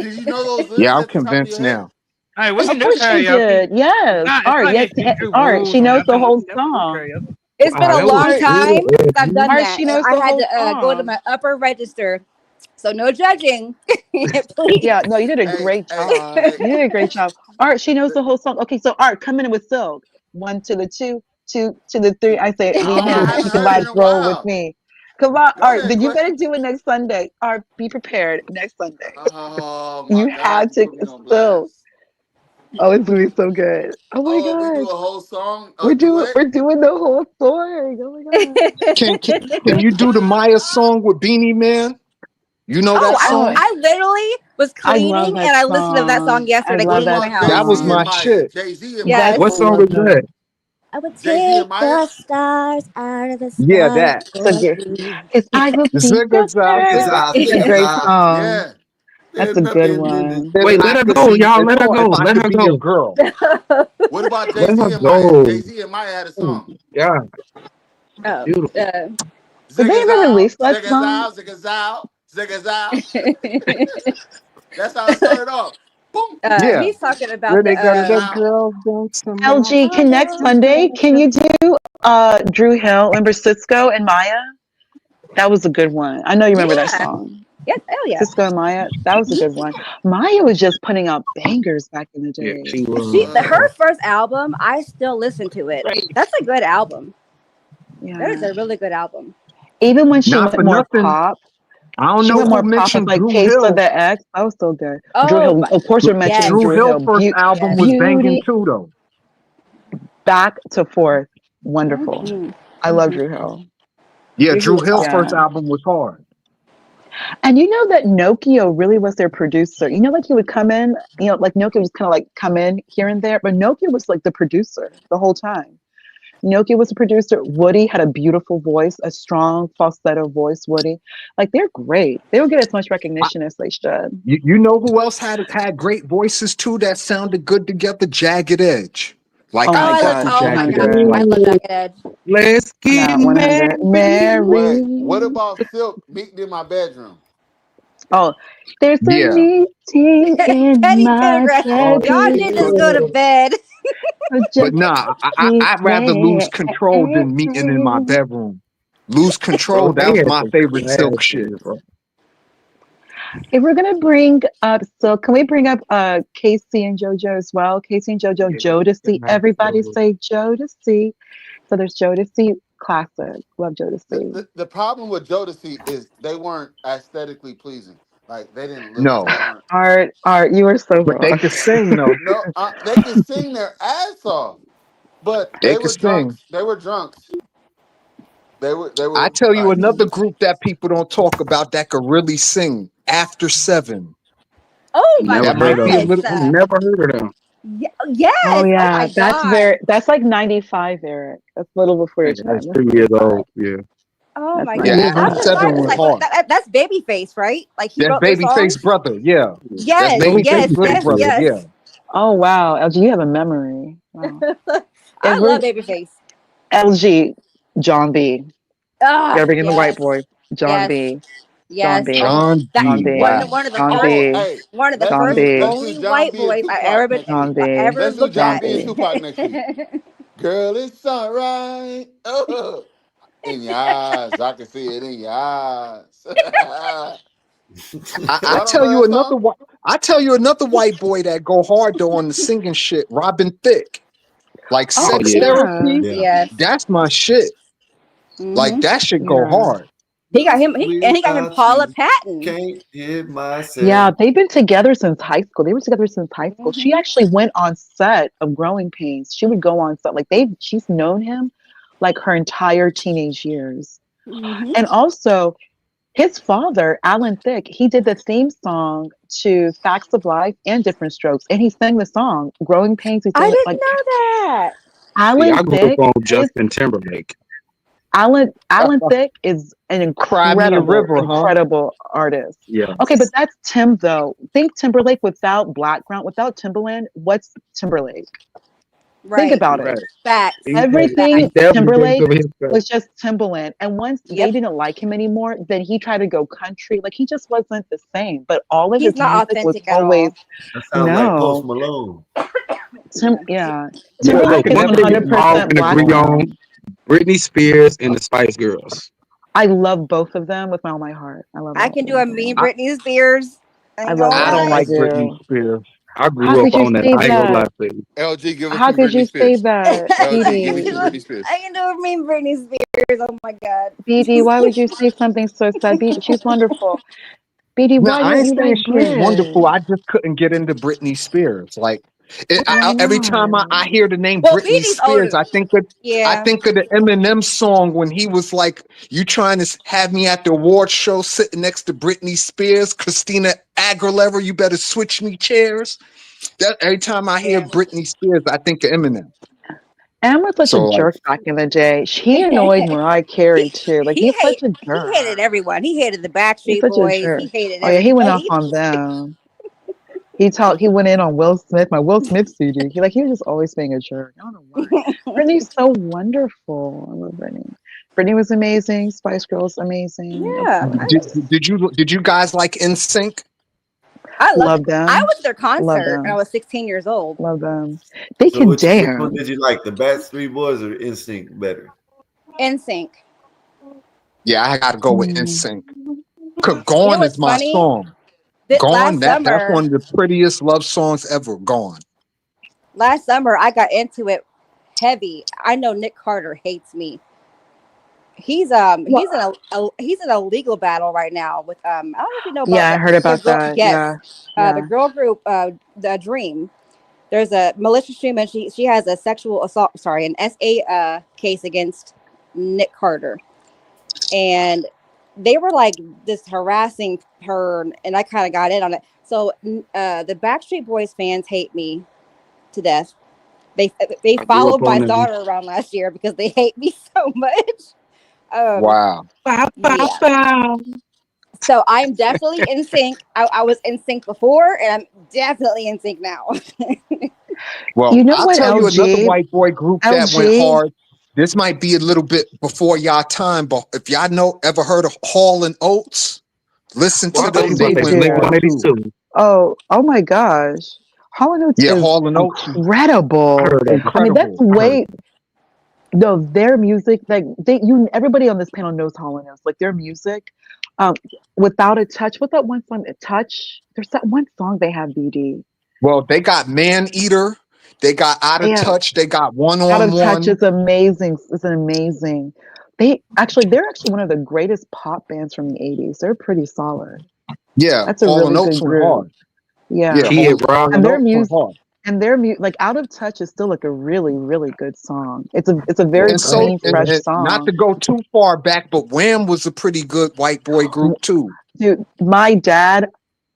Did you know those Yeah, lyrics I'm at the top of convinced your head? now. Hey, we can Of do course she karaoke. did. Yes. It's Art, not yes. any YouTube Art, rules she or knows the nothing. We whole can definitely do song. karaoke. It's been Wow, a that was long Art, time good, since I've done Art, that, she and knows I the had whole to go to song. my upper register. So no judging, please. Yeah, no, you did a Hey, great hey, job. hey. You did a great job. Art, she knows the whole song. Okay, so Art, come in with Silk. 1 to the 2, 2 to the 3. I say we I him. haven't She can heard it in vibes a roll with while. me. Come on, Go Art. ahead, Then you Quest. better do it next Sunday. Art, be prepared next Sunday. Oh my You God, have you to put me on still. blast. Oh, it's gonna be so good. Oh my Oh, we do gosh. a whole song, a duet. We're doing the whole story. Oh my god. Can you do the Maya song with Beanie Man? You know Oh, that I, Oh, song? I literally was I love cleaning that and I listened to that song song. I yesterday What love cleaning that my about house. Jay That was Z song. and my Maya? shit. Jay Z and That's Maya. What I song love is that. that? I would Jay Z and take Maya. the stars out of the Yeah, sky that. So for good. you. Cause I will be the Zigga Zigga first. zag, That's a zigga great zag. song. Yeah. That's There's a good nothing in this. one. if Wait, I let her could go, be. y'all. It's Let her called go. "If I Let Could her Be Your go. Girl." What about Jay Let Z her and Maya? go. Jay Z and Maya had a Oh, song. yeah, Oh, beautiful. Did they Zigga ever zow, release that zigga song? zow, zigga zow, zigga zow. That's how it started off. Boom, Yeah, he's talking about where the they got zigga the zow. girls dancing out. LG, can next Monday, can you do Drew Hill? Remember Cisco and Maya? That was a good one. I know you remember that yeah, song. yes, hell yeah. Cisco and Maya. That was a good one. Maya was just putting out bangers back in the Yeah, day. she She was. Her was. first album, I still listen to it. That's a good album. That is Yeah. a really good album. Even when she Not went for more nothing. pop, I don't she know went who more pop with mentioned like Drew Taste of Hill. the X. That was so good. Drew Oh, Hill, of course, we're mentioning yes, Drew Drew Hill Hill. first album yes. was banging Beauty, too, though. back to forth. Wonderful. Hmm. I love Drew Hill. Yeah, Drew Drew Hill was Hill awesome. first Yeah. album was hard. And you know that Nokia really was their producer. You know, like he would come in, you know, like Nokia was kind of like come in here and there, but Nokia was like the producer the whole time. Nokia was a producer. Woody had a beautiful voice, a strong falsetto voice. Woody, like they're great. They don't get as much I, recognition as they should. you know who else had great voices too that sounded good together? Jagged Edge. Like Oh Oh, I my I love. fuck God, with Oh my Jagged god, Edge I like love that. Ooh, Jagged Edge. let's get no, 100. married. Wait, what Mary. about Silk meeting in my bedroom? Oh, there's a Yeah. meeting in Teddy my Pendergrass. Oh, Y'all need to bedroom. just go to yeah. bed. But Just nah, keep I'd rather lose there. control than meeting in my bedroom. Lose Bro, control, that they was had my some favorite Silk shit. classes, bro. If we're gonna bring up, so can we bring up Casey and JoJo as well? Casey and JoJo, Yeah, Jodeci. nice, Everybody bro. say Jodeci. So there's Jodeci classic. Love The, Jodeci. the the problem with Jodeci is they weren't aesthetically pleasing. Like they didn't look. They No, weren't. Art, you are so but they wrong. could sing though. No, they could sing their ass off, but They they could were sing. drunks. They were drunks. They were. They I were. tell you another group that people don't talk about that could really sing. After Seven. Oh my Never That heard might of be a them. yes. little. Never heard of them. Oh Yes. Oh yeah, my god. that's like 95, Eric. That's a little before Yeah, your time. that's That's 2 years 95. old. Yeah. Oh That's my Yeah, god. 95. After After Seven Five is was like hard. that's Babyface, right? Like he That's wrote their Babyface songs. brother. Yeah, that's Yes, No, yes, Babyface little yes, Babyface brother. is. yes. Yeah. Oh wow, LG, you have a memory. Wow. If I we're love Babyface. LG, John B. Ah, Gotta bring in the white yes, boy. John yes, B. John yes. B. John That John B. B. one Wow. one of the John first Oh, B. hey, one of the let's John first do B. let's do only John white B and boys I ever Tupac been next John week. B. ever Let's do looked John John at. B and B. Tupac next week. Girl, it's alright. Oh, in your eyes, I can see it in your eyes. I Y'all don't tell know you that another song? one. I tell you another white boy that go hard though on the singing shit. Robin Thicke, like Oh, Oh Sex yeah. yeah. Therapy. Yeah. Yes. That's my shit. Like Hmm. that should go Yeah. hard. He got him. And he got him Without Paula you, Patton. can't hear Yeah, myself. they've been together since high school. They were together since high school. She Hmm. actually went on set of Growing Pains. She would go on set. Like she's known him like her entire teenage years. Hmm. And also his father, Alan Thicke, he did the theme song to Facts of Life and Different Strokes. And he sang the song, Growing Pains. He I sang it didn't like know that. See, Alan I grew up Thicke, on his Justin Timberlake. Alan Thicke is an Cry Me a River, huh? incredible artist. Yeah. Okay, but that's Tim though. Think Timberlake without background, without Timberland. What's Timberlake? Think Right. about Right. it. Facts. He Everything definitely did Timberlake some of his stuff. was just Timberland. And once they Yep. didn't like him anymore, then he tried to go country. Like he just wasn't the same. But all of He's his not music was authentic at always all. That sounds like Post no. Malone. Yeah. Yeah, but Timberlake is one thing we can all 100% can agree on: background. Britney Spears and the Spice Girls. I love both of them with all my heart. I love I all can of do a them. mean I, Britney Spears. I I ain't love gonna I them. don't I lie. like Britney do. Spears. I How grew up could you on that. say I ain't gonna lie that? to you. LG, give us How some could Britney you say Spears. that, LG, give me some BD? Britney Spears. I can do a mean Britney Spears. Oh my god. BD, why would you say something so sad? She's wonderful. BD, No, why I don't ain't you saying like she ain't Brit? wonderful. I just couldn't get into Britney Spears. Like Why every time not? I hear the name Well, Britney BD's Spears, older. I Yeah. think of the Eminem song when he was like, "You trying to have me at the award show sitting next to Britney Spears, Christina Aguilera? You better switch me chairs." That every time I hear Yeah. Britney Spears, I think of Eminem. Em was such a So like, jerk back in the day. He annoyed Mariah Carey too. Like he's such a he jerk. hated everyone. He hated the He's Backstreet such a Boys. He jerk. hated Oh yeah, he went off everybody. on them. He went in on Will Smith, my Will Smith CD. He was just always being a jerk. I don't know why. Brittany's so wonderful. I love Brittany. Brittany was amazing. Spice Girls amazing. Of Yeah. course. did you guys like NSYNC? I loved Love it. I them. went to their Love concert when I them. was 16 years old. Love them. They So can which one dance. did you like? The Backstreet Boys or NSYNC better? NSYNC. Yeah, I gotta go with Mm. NSYNC. Cause You know Gone is what's my funny? song. Gone, Last that's summer, one of the prettiest love songs ever. Gone. I got into it heavy. I know Nick Carter hates me. He's Well, he's in a legal battle right now with I don't know if you know about yeah, I heard the about girl. that. Yes, Yeah. Yeah. the girl group the Dream. There's a Melissa Schumann. She has a sexual assault. Sorry, an SA case against Nick Carter, and they were like just harassing her, and I kind of got in on it. So the Backstreet Boys fans hate me to death. They I grew up followed my on them. daughter around last year because they hate me so much. Um, Wow. Bow, bow, yeah. bow. So I'm definitely in sync. I was in sync before, and I'm definitely in sync now. Well, You know I'll what, tell you another LG? white boy group that went LG? hard. This might be a little bit before y'all time, but if y'all ever heard of Hall and Oates, listen Well, to I thought you them. was about They to say went Blink 182. hard too. 182. Oh my gosh. Hall and Oates Yeah, is Hall and Oates, I incredible. heard that. I mean, that's incredible. I heard way no, their music, like everybody on this panel knows Hall and Oates. Like their music, um, Without a Touch. What's that one song? A Touch? There's that one song they have, BD. Well, they got Man Eater, they got Out of Yeah, Touch, they got One Out on of Touch One. is amazing. It's an amazing. They're actually one of the greatest pop bands from the 80s. They're pretty solid. Yeah, That's a Hall and really Oates good went group. hard. Yeah, Yeah. Kid Hall Rock. And and their Oates went music hard. and like Out of Touch is still like a really, really good song. It's a Yeah, very And I ain't so, clean, sure. fresh and not to song. go too far back, but Wham was a pretty good white boy group too. Dude, my dad,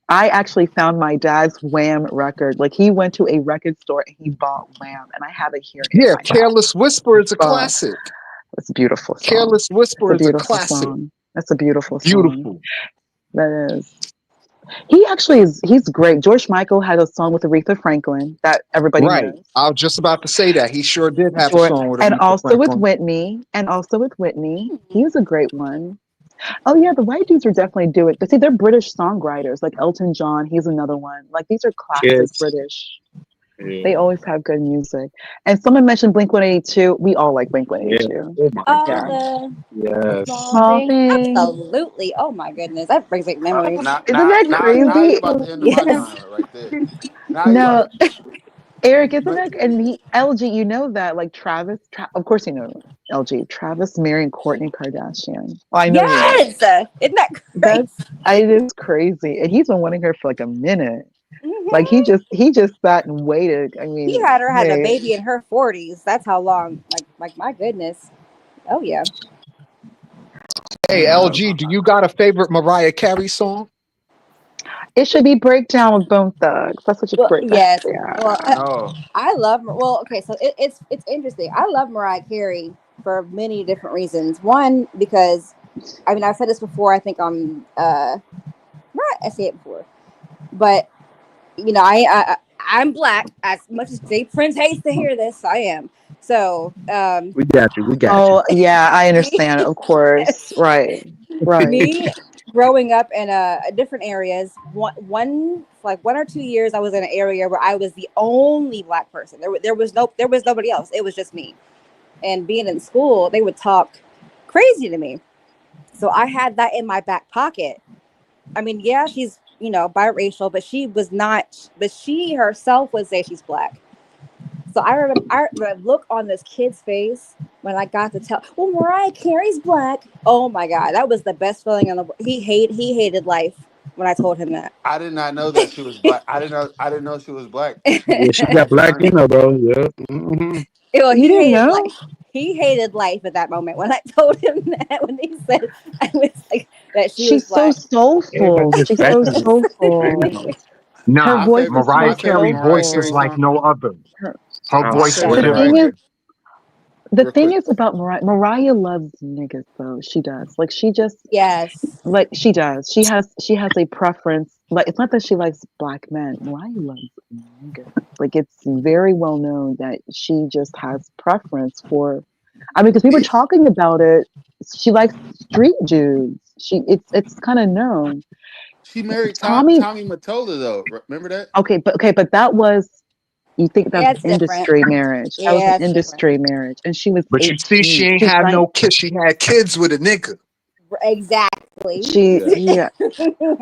I actually found my dad's Wham record. Like he went to a record store and he bought Wham, and I have it here in Yeah, my house. Careless Whisper is a Uh, classic. it's a beautiful song. Careless It's Whisper a is a beautiful classic. song. That's a beautiful song. Beautiful. That is. He actually is. He's great. George Michael had a song with Aretha Franklin that everybody Right. knows. I was just about to say that. He sure did have a George, song with and Aretha also with Franklin. Whitney, he was a great one. Oh yeah, the white dudes are definitely do it. But see, they're British songwriters, like Elton John. He's another one. Like these are classic Kids. British. Yeah. They always have good music. And someone mentioned Blink 182. We all like Blink Yeah. 182. Oh my Oh, Yeah. God. the Yes. small Small thing. thing. Absolutely. Oh my goodness, that brings back memories. Isn't that Now you're crazy? about to hinder my Yes. time right there. Now you No, about Eric, isn't to. that and LG, you know that like of course you know LG, Travis marrying Kourtney Kardashian. Well, I know you know. Yes. Isn't that crazy? It is crazy. And he's been wanting her for like a minute. Like Hmm. he just sat and waited. I He mean, had her having a hey, baby in her 40s. That's how long. Like my goodness. Oh yeah. Hey, yeah. LG, do you got a favorite Mariah Carey song? It should be breakdown with Bone Thugs. That's what you Well, break that. yes. Yeah. Well, Oh, I love. Well, okay. So it's interesting. I love Mariah Carey, for many different reasons. One, because I mean I've said this before. I think on I say it before, but you know I'm black. As much as Jay Prince hates to hear this, I am. So We got you. We got you. Oh, yeah, I understand. me, Of course. yes, Right. Right. me growing up in different areas. One like 1 or 2 years, I was in an area where I was the only black person. There was nobody else. It was just me. And being in school, they would talk crazy to me. So I had that in my back pocket. I mean, yeah, she's, biracial, but she was not, but she herself would say she's black. So I look on this kid's face when I got to tell, well, Mariah Carey's black. Oh my God, that was the best feeling in the world. He hated life when I told him that. I did not know that she was black. I didn't know she was black. Yeah, she I got had to black learn in that. her, bro. Yeah. Hmm. Well, You didn't know? he hated life at that moment when I told him that. When he said I was like that she was She's so black. Everybody soulful. just She's so fascinated. soulful. Damn. Her Nah, My voice favorite is so Mariah my favorite Carey Mariah voice is Carey soulful. like song. no other. Her, Her I I my voice is the favorite swear. Mariah thing is, good. Carey. the Real thing quick. is about Mariah. Mariah loves niggas, though. She does. Like she just Yes. like she does. She has a preference. Like it's not that she likes black men. Mariah loves niggas. Like it's very well known that she just has preference for. I mean, because we were Yes. talking about it. She likes street dudes. It's kind of known. She married Tommy, Tommy Mottola though. Remember that? okay, but that was you think that's Yeah, it's different. industry marriage. That was an Yeah, it's different. industry marriage, and she was But you see, she 18. ain't She's have nine. no kids. She had kids with a nigga. Exactly. She Yeah. yeah.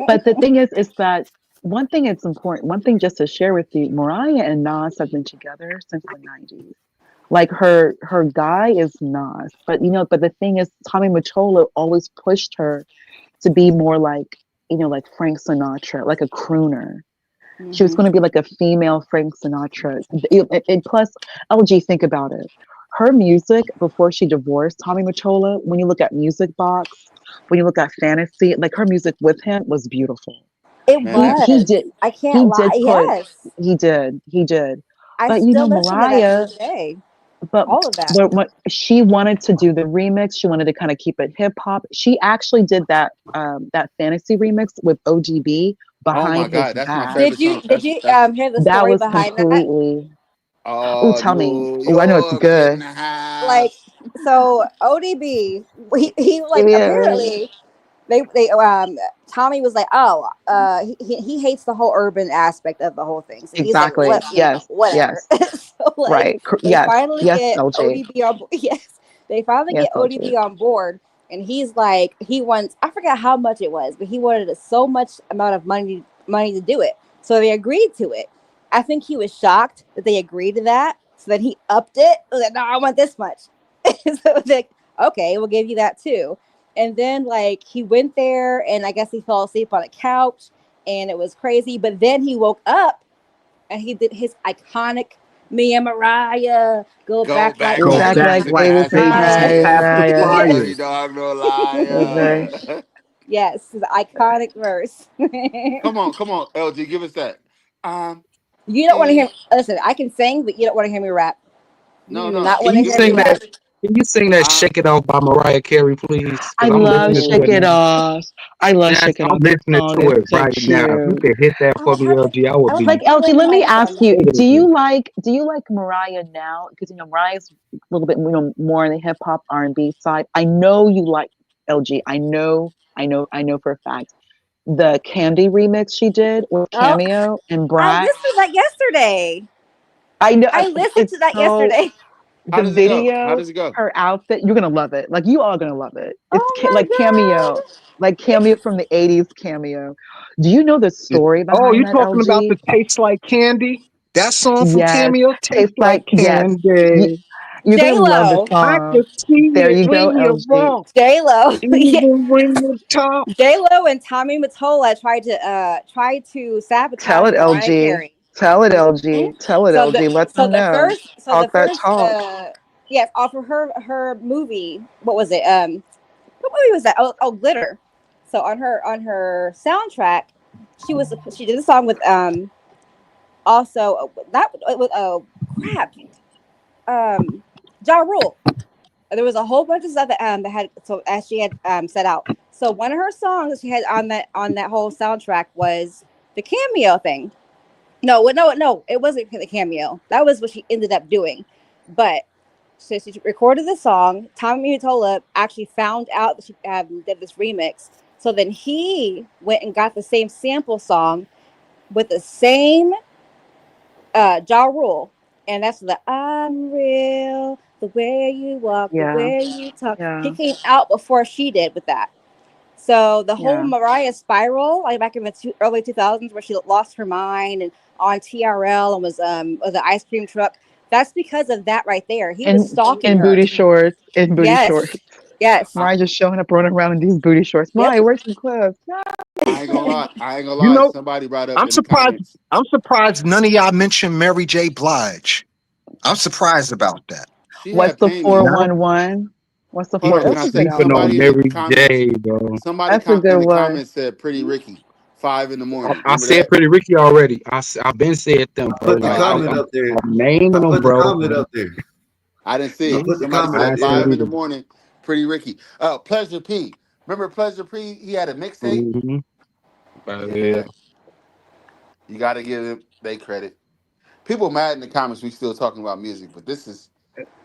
But the thing is that one thing it's important. One thing just to share with you, Mariah and Nas have been together since the 90s. Like her guy is Nas, but the thing is, Tommy Mottola always pushed her to be more like like Frank Sinatra, like a crooner. She was Hmm. going to be like a female Frank Sinatra. And plus, LG, think about it. Her music before she divorced Tommy Mottola, when you look at Music Box, when you look at Fantasy, like her music with him was beautiful. It Man, He that he was. did I can't he lie. did put Yes. he did. I But still listen to that to Mariah, this day. but All of that. what she wanted to do the remix, she wanted to kind of keep it hip hop. She actually did that Fantasy remix with ODB oh my behind his God, that's my back. favorite song. Did you That's hear the That story was behind that? completely. Oh, oh tell me. New Oh, I know it's York in good. the Like, house. so ODB, he like Yeah, apparently they Tommy was like, oh, he hates the whole urban aspect of the whole thing. So he's like, exactly. what, Yes, whatever. yes, So like right. they Yes, finally yes, get LG. ODB on yes, they finally Yes, get LG. ODB on board, and he's like, he wants, I forgot how much it was, but he wanted so much amount of money to do it. So they agreed to it. I think he was shocked that they agreed to that. So then he upped it. He was like, no, I want this much. So like, okay, we'll give you that too. And then like he went there and I guess he fell asleep on a couch and it was crazy. But then he woke up and he did his iconic "Me and Mariah Go Go Back Like back Go Go like back back like baby like baby past the face baby Night." since night. past the fire. Right. Dirty fire. dog, no Okay. liar. Yes, his iconic verse. Come on, LG, give us that. Um, You don't want to and hear, listen, I can sing, but you don't want to hear me rap. You no, do no, not Can want to you give hear us me sing some. rap. that? Can you sing that Um, "Shake It Off" by Mariah Carey, please? I Because I'm love listening to Shake it It now. Off. I love Shake It I'm Off. That listening song to is it so right now. If you cute. could hit that for I'll me, have to LG, I would I'll be have Like to LG, learn let how me to ask sing. you, ecstatic. do you like Mariah now? Because Mariah's a little bit more on the hip hop R&B side. I know you like LG. I know for a fact. The Candy remix she did with Oh, Cameo and I Brat. listened to that yesterday. I know I listened it's to that so yesterday. how the does it go? How video, does it go? her outfit, you're gonna love it. Like you are gonna love it. It's like Cameo, Oh like Cameo from the '80s Cameo. Do you know the story Oh, behind you that, talking about the LG? Taste Like Candy? That song from Yes, Cameo, Taste tastes Like like yes. You, Candy. you're my God. gonna J love the Lo. I can song. see There it you go, when you LG. walk, J Lo. Yeah. even when you talk. J Lo and Tommy Mottola tried to Tell sabotage it, Mariah LG. Carey. Tell it, Mhm. LG. Tell it, So the LG. Let so them the know. first so the Talk that first talk. yes, off of her movie, what was it? What movie was that? Oh, Glitter. So on her soundtrack, she did a song with also that with crap Ja Rule. there was a whole bunch of stuff that had, so as she had set out. So one of her songs that she had on that whole soundtrack was the cameo thing. No, it wasn't the cameo. That was what she ended up doing. But so she recorded the song. Tommy Mottola actually found out that she did this remix. So then he went and got the same sample song with the same Ja Rule, and that's the "I'm real," the way you walk, the Yeah. way you talk. Yeah. He came out before she did with that. So the whole Yeah. Mariah spiral, like back in the early 2000s, where she lost her mind and on TRL and was an ice cream truck. That's because of that right there. He was stalking In her. booty shorts. In booty Yes, shorts. yes. Mariah just showing up running around in these booty shorts. Yep. Mariah, where's some clothes? I ain't gonna You lie. know, Somebody brought up I'm in the surprised. comments. I'm surprised none of y'all mentioned Mary J. Blige. I'm surprised about that. She What's had the pain issues. 411? What's the Hold four? on, can That's I a good say Sleeping album. on somebody in the Mary comments? J, bro. Somebody That's a in good the one. comments said Pretty Ricky, 5 in the morning. I Remember said that? Pretty Ricky already. I've been said them, I bro. put the Like comment I'm up there. naming I them, put the bro. comment up there. I didn't see I it. put the Somebody comment said up I there. said 5 in the either. morning. Pretty Ricky. Pleasure P. Remember Pleasure P? He had a mixtape. Mm-hmm. Yeah. Yeah, you got to give them they credit. People mad in the comments. We still talking about music, but this is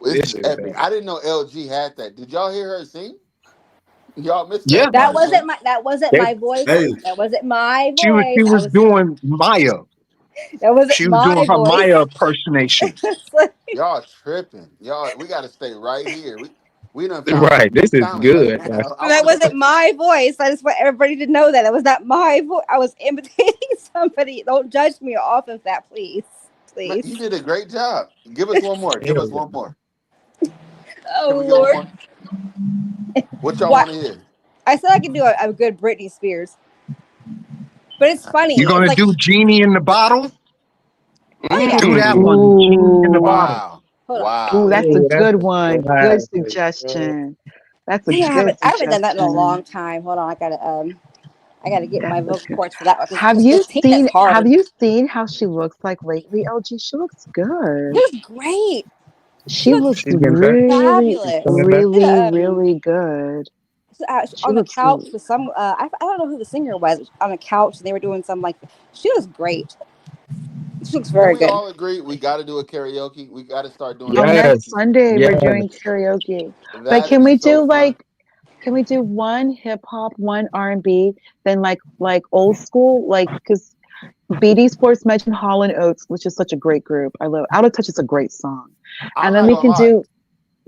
This is epic. I didn't know LG had that. Did y'all hear her sing? Y'all missed Yeah, that part, man. That wasn't they, my voice. Hey, That wasn't my she was voice. doing Maya. That wasn't She was doing my her voice. Maya impersonation. It's like, Y'all tripping. Y'all, we got to stay right here. We done found right. some new This is talent right good. Like, now. I that want to wasn't say, my voice. I just want everybody to know that that was not my voice. I was imitating somebody. Don't judge me off of that, please. man, Please. you did a great job. Give us one more. Give hell us one more. Can we Oh get one Lord. more? What y'all What? want to hear? I said I could do a good Britney Spears, but it's You funny. It's gonna like, do Genie in the Bottle? oh yeah. Do that mm, one, Genie in the Ooh. Bottle. Wow. Hold on. Ooh, Wow. that's a oh, that's good a one. Good classic, bro. suggestion. That's a Dang, good I haven't done that in a suggestion. long time. Hold on. I gotta get my That's a vocal good. cords for that one Have because you Tina's have hard. you seen how she looks like lately, LG? She looks good. It was great. She She looks looks She's getting back. really, She's fabulous. coming back. She did really good. She on the looks couch with some. I don't know who the singer was on the couch, and they were doing some like. She was great. She looks Can very we good. all agree we got to do a karaoke? We got to start doing Oh, next Yes. karaoke. Sunday we're Yes. doing karaoke. But That is so fun. can we do one hip hop, one R&B, then like old school, like because BD Sports mentioned Hall and Oates, which is such a great group. I love Out of Touch is a great song. I'm And then not we gonna lie.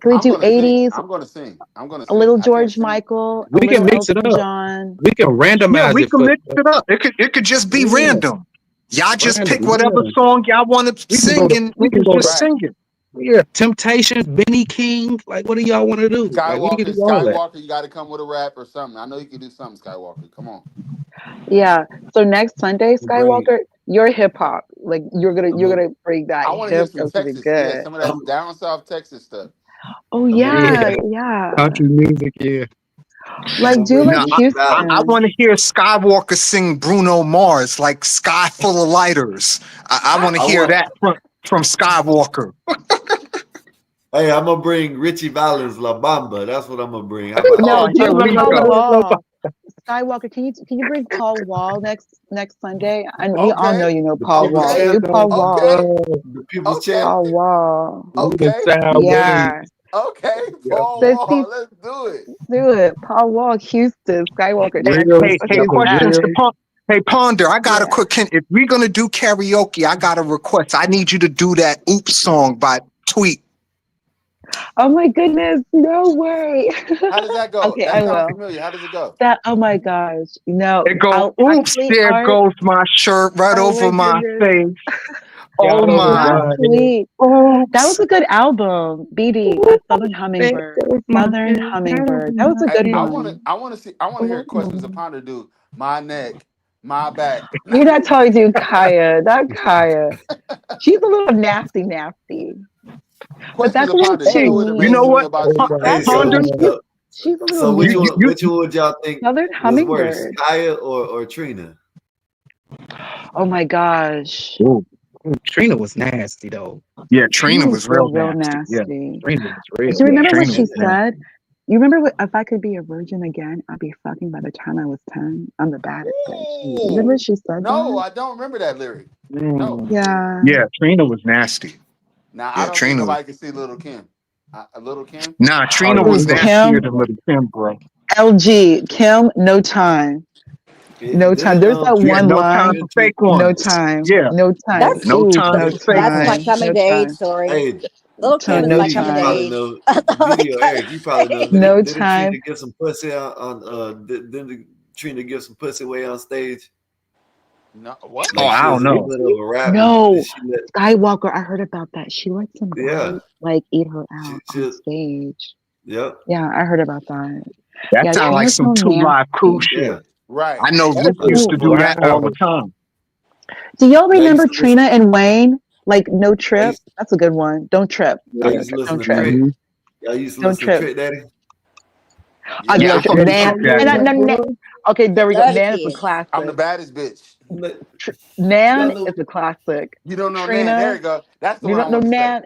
can we I'm do gonna sing. 80s, I'm gonna sing. I'm gonna a sing. little I can't George sing. Michael, a We can little mix it Elton up. John. We can Yeah, randomize we it can for mix it up. It could just be yeah, random. Y'all just random. pick whatever Yeah. song y'all want to We can go sing, to and we we can can go to just Right. sing it. yeah, Temptations, Benny King. Like, what do y'all want to do? Like, we can do all that. Skywalker, you got to come with a rap or something. I know you can do something, Skywalker. Come on. Yeah. So next Sunday, Bring. Skywalker, you're hip hop. Like I'm you're a, gonna bring that I want to hear hip. some That's gonna be Texas. Yeah, good. some of I'm, that down south Texas stuff. Oh I'm a Yeah, yeah, bring. yeah. country music. Yeah, I'm Like gonna do bring like Now, Richie I Valens. Houston. want to hear Skywalker sing Bruno Mars, like "Sky Full of Lighters." I want to I hear want. that from Skywalker. Hey, I'm gonna bring Richie Valens La Bamba. That's what I'm gonna bring. How about No, Oh, that? bring here we Paul go. Wall. Skywalker, can you bring Paul Wall next Sunday? And we all know Okay. you know The Paul people's Wall. Okay. Do champion. Paul Wall. Okay. The people's Okay. Paul champion. Wall. moving Okay. sideways. Yeah. Okay. Yeah, Paul Let's see. Wall. Let's do it. Do it. Paul Wall, Houston, Skywalker Hey, next real. week. hey, Let's Got do the that. questions to real. Hey, Ponder, I got a Yeah. quick hint. If we're gonna do karaoke, I got a request. I need you to do that "Oops" song by Tweet. Oh my goodness. No way. How does that go? Okay, That I sounds will. familiar. How does it go? That oh my gosh. No, It go, I'll "Oops, actually there art. goes my shirt right Oh my over my goodness. face. Oh Got over my, That's my head. sweet. That was oops." a good album. BD, Southern There Hummingbird. goes my Southern head. Got over Hummingbird. That was my a I, good I head. want to. one. I want to see. I want to hear questions Oh, upon to do my neck, my back. You're not talking to Kaya, not Kaya. She's a little nasty, nasty. But questions that's a little upon to. You too Hey, know what you mean. know amazes me what, about oh you? Po- my Hey, That's Ponder? God. She's she's a little so You, mean. which one would y'all think Southern was worse, Hummingbird. Kaya or Trina? Oh my gosh. Ooh. Trina was nasty though. Yeah, Trina Trina was real real nasty. Yeah, nasty. Trina was Do real you remember what Trina she was nasty. said? You remember what? If I could be a virgin again, I'd be fucking by the time I was 10. I'm the baddest bitch. You remember Ooh. she said No, that? I don't remember that lyric. No. Yeah. Yeah, Trina was nasty. Now I Yeah, don't think Trina. nobody can see Little Kim. Little Kim. Nah, Trina Who's was nastier Kim? than Little Kim, bro. LG. Kim, no time. No time. Didn't There's that Yeah, one no time line. for fake No ones. time. Yeah, No time. That's no Ooh, time no for fake that's my ones. time. coming No to age time. story. Hey, Little Kim Time. is No my video, you coming to probably time. age. know. That's all I Video, gotta Eric, you probably know. say. No Didn't Trina time. get some pussy didn't Trina give some pussy away on stage? No. What? Oh, Like she I was don't in the know. middle of a rap and No. she let, Skywalker. I heard about that. She let some yeah, guy like eat her she, out on she, stage. yep, Yeah, I heard about that. That Yeah, sounds like Trina's some so 2 Live Crew nasty. shit. yeah. Right. I know That's Luke a used Ooh. to do that all the wow. time. Do y'all Yeah, I remember used to listen. Trina and Wayne? Like no I trip? used, That's a good one. Don't trip. I Don't used to trip. listen Don't to trip. Trick. Hmm. I used to Don't listen to trip. Trick Daddy. I Yeah, I love Yes. fuck Trip. with Nan. Trick And Daddy. okay, there we go. Love the Nan is a kids. I'm the classic. baddest bitch. Nan Y'all know is a classic. You don't know Nan. There Trina, you go. That's the you one I don't know want to say. Nan.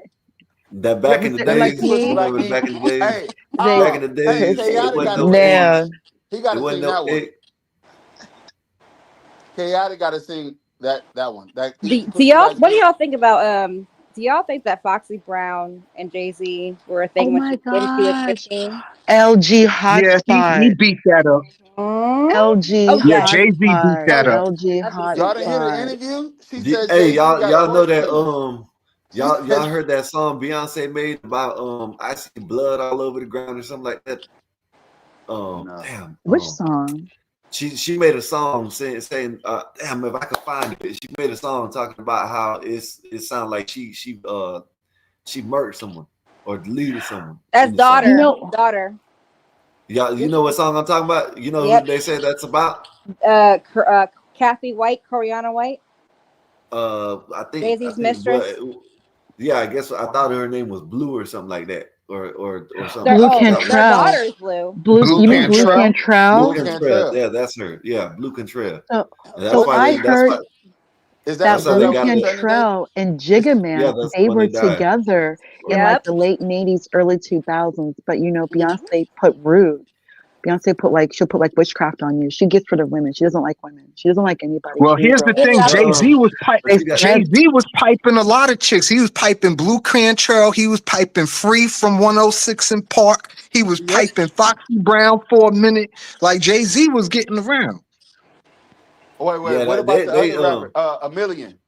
that Rip back me in the sitting like Shake your days. pussy You me. like remember me. back in the days? Hey, Jay, Back in the hey, days, it Chaotic got wasn't to no sing. eggs. Nan. He got It to wasn't sing no that one. egg. Chaotic got to sing that one. That eat Do, your do pussy y'all? like What do me. y'all think about? Do y'all think that Foxy Brown and Jay-Z were a Oh thing my when she was gosh. 15? LG Yeah, he hotspot. beat that up. LG Oh Yeah, yes. Jay Z beat hotspot. that Oh, up. LG That'd be so y'all didn't hear good. the hotspot. interview? She said Hey, Jay-Z got y'all know work for that you. She y'all said, heard that song Beyonce made about I see blood all over the ground or something like that. no. Damn. Which song? She made a song saying damn, if I could find it. She made a song talking about how it sounded like she murdered someone or deleted someone That's in the song. You daughter. know, Daughter. Y'all, you know what song I'm talking about? You know who Yep. they say that's about? Kathy White, Coriana White, I think Jay-Z's well, mistress. yeah, I guess I thought her name was Blue or something like that, or something. Their Blue oh, their Cantrell. daughter is Blue. Blue, Blue you mean Blue Cantrell. Blue Blue Cantrell? Cantrell. Cantrell. Yeah, that's her. Yeah, Blue Cantrell. So, And that's so What's why the I they. name? That's heard why. Is that the that That's how girl they Blue that was got in her. Training Day? Cantrell and Is Jigga Yeah, Man, that's they when were they died. together in like Yep. the late 80s, early 2000s. But you know, Mhm. Beyonce put rude. Beyonce put like, she'll put like witchcraft on you. She gets rid of women. She doesn't like women. She doesn't like anybody. Well, She here's the girls. Get it thing. out Jay there. Z was But They you got. Jay said, Z was piping a lot of chicks. He was piping Blue Cantrell. He was piping Free from 106 in Park. He was Yep. piping Foxy Brown for a minute. Like Jay Z was getting around. Wait. Yeah, What about the they other rapper? A million.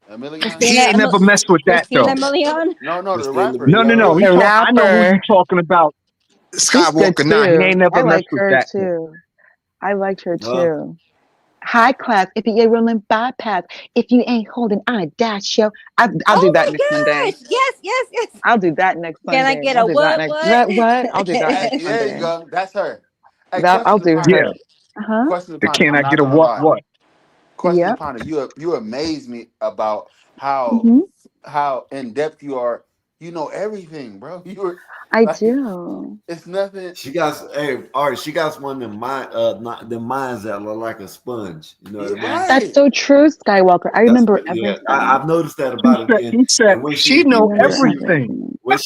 He Christina ain't never messed with that Christina though. Milian. No, the Christina rapper. No, no, no. Milian. He the talk. I know who you rapper. talking about. She's good Skywalker. Nah, he ain't too. I never like messed with her that though. too. I liked her Huh? too. High class. If you ain't rolling bypass, if you ain't holding, I dash yo. I'll do Oh that my next Sunday. gosh. Yes. I'll do that next Can I Sunday. get I'll a do that what next what? what? I'll do that Hey, next there you Sunday. go. That's her. Hey, That I'll question do upon Yeah. her. her. Uh-huh. Question upon her. Can I'm I not get a gonna what? lie. What? Question Yep. upon her. You amaze me about how hmm in depth you are. You know everything, bro. You were I like do. it's nothing. She got Art. She got one of them not the minds that look like a sponge. You know what I mean? That's Right. so true, Skywalker. I That's remember yeah. everything. I've noticed that He about her. said. He said And when she I know remember everything. everything. when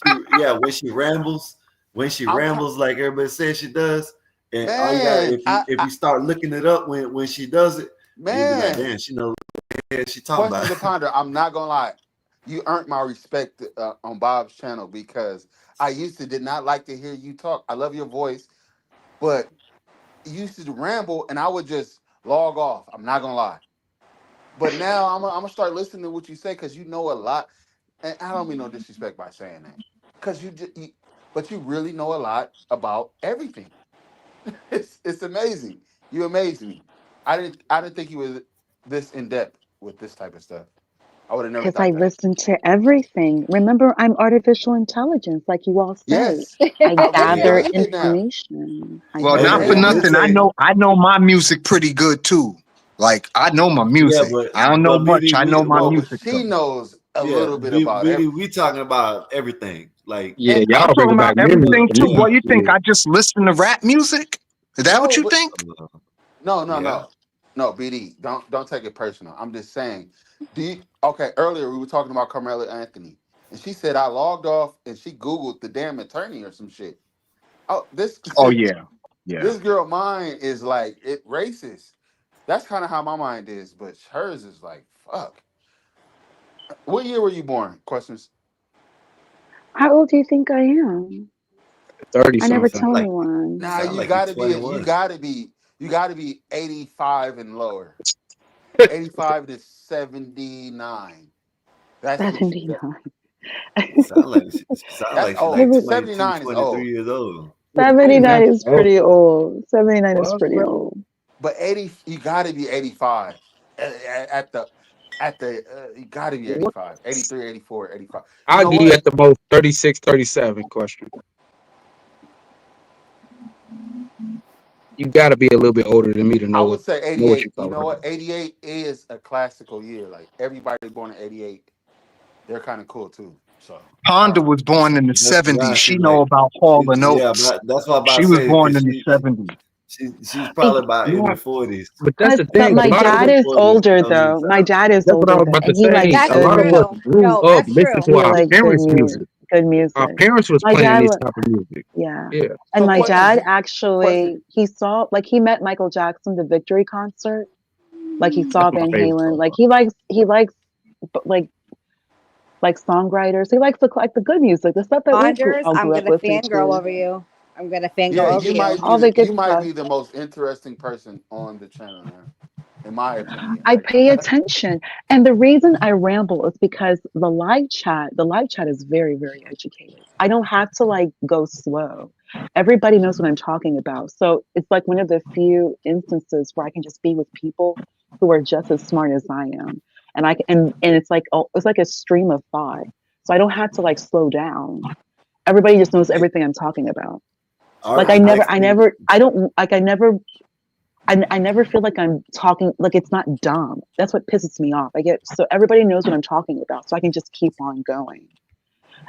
she rambles, I'm trying, like everybody says she does, and all you got man. if you start looking it up when she does it, you'll be like, Man. damn, she knows what she talking Question to about. ponder. I'm not gonna lie. You earned my respect on Bob's channel because I used to did not like to hear you talk. I love your voice, but you used to ramble and I would just log off. I'm not gonna lie. But now I'm gonna start listening to what you say because you know a lot. And I don't mean no disrespect by saying that. Because but you really know a lot about everything. It's amazing. You amaze me. I didn't think you was this in depth with this type of stuff. I would have never Because I thought that. listen to everything. Remember, I'm artificial intelligence, like you all say. Yes, I I really gather Yeah. believe it now. information. I Well, I Hey, not gather for really let me nothing. do. tell you. I know my music pretty good too. Like I know my Yeah, music. I don't know but much. BD, I know my No, but music she though. knows a yeah, little bit about BD, everything. we talking about everything. Like Yeah, And I'm y'all talking bringing about back memories everything for too. me. yeah, What you think? Yeah. I just listen to rap music? Is that what no, you but think? no, yeah. no, BD. Don't take it personal. I'm just saying Okay, earlier we were talking about Carmelo Anthony, and she said I logged off and she Googled the damn attorney or some shit. Oh, this Oh yeah, yeah. this girl mind is like it racist. That's kind of how my mind is, but hers is like fuck. What year were you born? Questions. How old do you think I am? 30 I never something. tell Like anyone. Nah, sound you like you gotta be. You 21. gotta be. You gotta be 85 and lower. 85 to 79. That's what you. 79. Sound That's like she's like old. Seven- 22, 79 is 23 old. years old. 79 That's is old. pretty old. 79 is Well, pretty well, old. But 80, you got to be 85 at the you got to be what? 85, 83, 84, 85. You I'll know give you what? at the most 36, 37 question. You got to be a little bit older than me to I know would say what 88. you're You talking know what? about. 88 is a classical year. Like everybody born in 88, they're kind of cool too. So I Honda don't know. was born in the That's '70s. nah, She she's know like about she Hall and yeah, Oates. but that's what I'm about She to was say born because in the '70s. she's It, probably about in Yeah, her 40s. but that's the but thing. A my lot of dad us, Early is 40s. older Don't even though. My sound. dad is that's what I older was though, about to and he likes say. A That's good lot of us true. music. grew No, up that's listening true. to He our likes Parents knew. good our music. parents was My playing dad, this type of music. yeah. Yeah. And So my questions. dad You actually, question. he met Michael Jackson, the Victory concert. Like he That's saw my Van favorite Halen. song. Like he likes b- like songwriters. He likes the good music, the stuff that Ponders, all I'm grew up gonna listening fangirl to. over you. I'm gonna Yeah, fangirl over you you. might be All the the good you might stuff. be the most interesting person on the channel now, in my opinion. I pay attention. And the reason I ramble is because the live chat is very, very educated. I don't have to like go slow. Everybody knows what I'm talking about. So it's like one of the few instances where I can just be with people who are just as smart as I am. And and it's like it's like a stream of thought. So I don't have to like slow down. Everybody just knows everything I'm talking about. All Like right, next thing. I don't like I never feel like I'm talking like it's not dumb. That's what pisses me off. I get so everybody knows what I'm talking about, so I can just keep on going.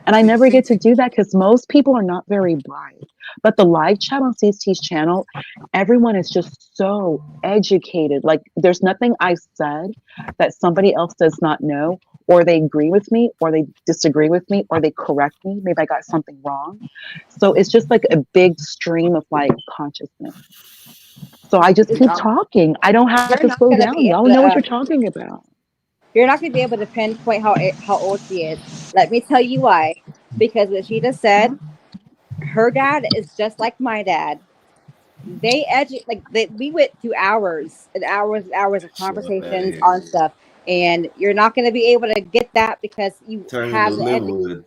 And I see, never see, get to do that because most people are not very bright. But the live chat on CST's channel, everyone is just so educated. Like there's nothing I said that somebody else does not know, or they agree with me, or they disagree with me, or they correct me. Maybe I got something wrong. So it's just like a big stream of like consciousness. So I just see, keep talking. I don't have You're to not slow gonna down. be Y'all able to. know what you're talking about. You're not gonna be able to pinpoint how old she is. Let me tell you why. Because what she just said, her dad is just like my dad. We went through hours and hours and hours of Get up out of conversations here. on stuff, and you're not going to be able to get that because Turn into Linwood. you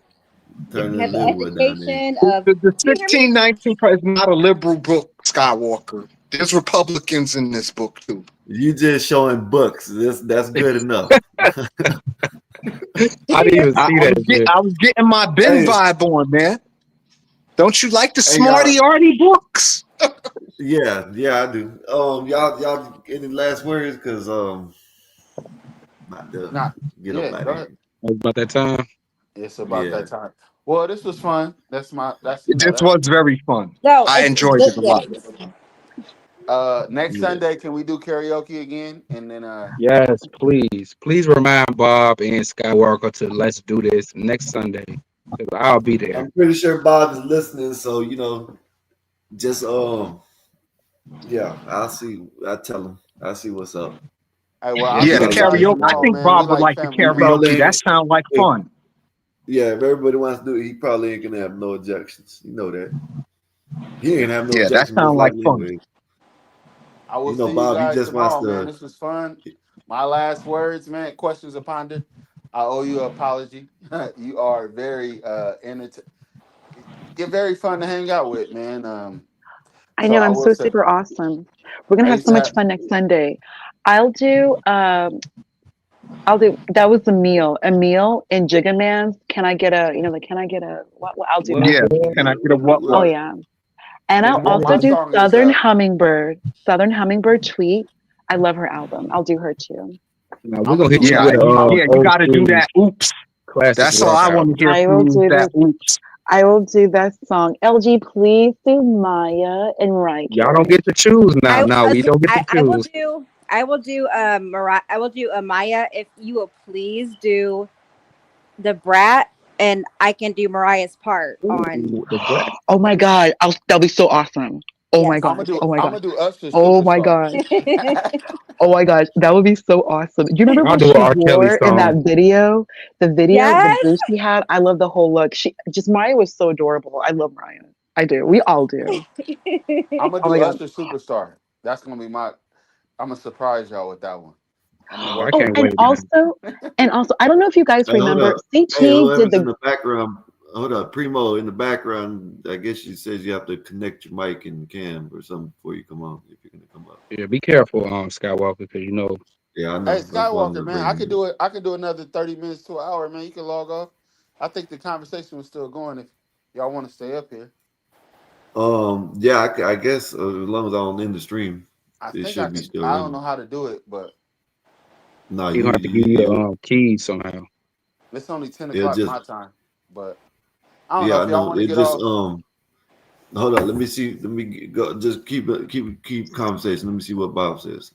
Turn into have the Linwood down there. education The, of. the, the Do you hear me? 1619 is not a liberal book, Skywalker. There's Republicans in this book too. You just showing books. That's good enough. Did I you didn't hear? even see that shit. I was getting my Ben Hey, vibe on, man. Don't you like the hey, y'all. smarty arty books? Yeah, I do. Y'all, any last words? Cause about to not. get up Yeah, out go of ahead. here. About that time. It's about Yeah. that time. Well, this was fun. That's This was very fun. No, I it's enjoyed it good a lot. games. Next Yeah. Sunday can we do karaoke again? And then Yes, please. Please remind Bob and Skywalker to let's do this next Sunday. 'Cause I'll be there. I'm pretty sure Bob is listening, so just yeah, I'll see. I tell him. I'll see what's up. hey, well, If I'll he Yeah, the tell don't you mind, guys karaoke. I tomorrow, think man. We Bob would like like the family, he man. probably karaoke. That ain't. sounds like If, fun. yeah, if everybody wants to do it, he probably ain't gonna have no objections. You know that. He ain't have no Yeah, that objection most sounds like likely fun. anyway. I will see you Bob, he guys just wants tomorrow, man. to. This was fun. My last words, man. Questions of ponder. I owe you an apology. You are very you're very fun to hang out with, man. I So know I I'm will so say super awesome. We're gonna I have used so to much have fun next Sunday. I'll do that was a meal in Jigga Man's. Can I get a can I get a what I'll do What, that. Yeah. what? Can I get a Oh what? look. yeah. And I'll And also my do song is Southern Hummingbird Tweet. I love her album. I'll do her too. Now we're I'm gonna gonna hit do you Yeah, with a you old got to do school that. Oops. classic That's all rock I want album. to hear from you is that oops. I will do that song. LG, please do Maya and Y'all Riker. don't get to choose now. I Now we don't get to I will choose. do I will do Mariah. I will do Maya if you will please do the brat, and I can do Mariah's part on. Ooh, the brat. Oh my God. That'll be so awesome. Oh my Yes. gosh. Oh my I'm gosh. gonna do Usher Oh my Superstar. gosh. Oh my gosh. That would be so awesome. Do you remember I'll what do she an R. Kelly wore in that song. video? The Yes. boost she had. I love the whole look. Mariah was so adorable. I love Mariah. I do. We all do. I'm gonna Oh do my God. Usher Superstar. That's gonna be my. I'm gonna surprise y'all with that one. I'm gonna Oh, I work Oh, can't on and wait, man. also, I don't know if you guys Hey, hold remember, up. Hey, CT did whoever's in the. the background, hold up. Primo in the background, I guess she says you have to connect your mic and cam or something before you come on, if you're going to come up. Yeah, be careful, Skywalker, because Yeah, I Hey, know. That's why I'm Skywalker, just man, I bringing could it. do it. I could do another 30 minutes to an hour, man. You can log off. I think the conversation was still going. If y'all want to stay up here, Yeah, I guess as long as I don't end the stream, I it think I should be could. still I don't running. know how to do it, but No, you have to give you the keys somehow. it's only 10 it'll o'clock just, my time. But I don't know yeah, I if y'all know. want to It get just, off. hold on. Let me see. Let me go. Just keep conversation. Let me see what Bob says.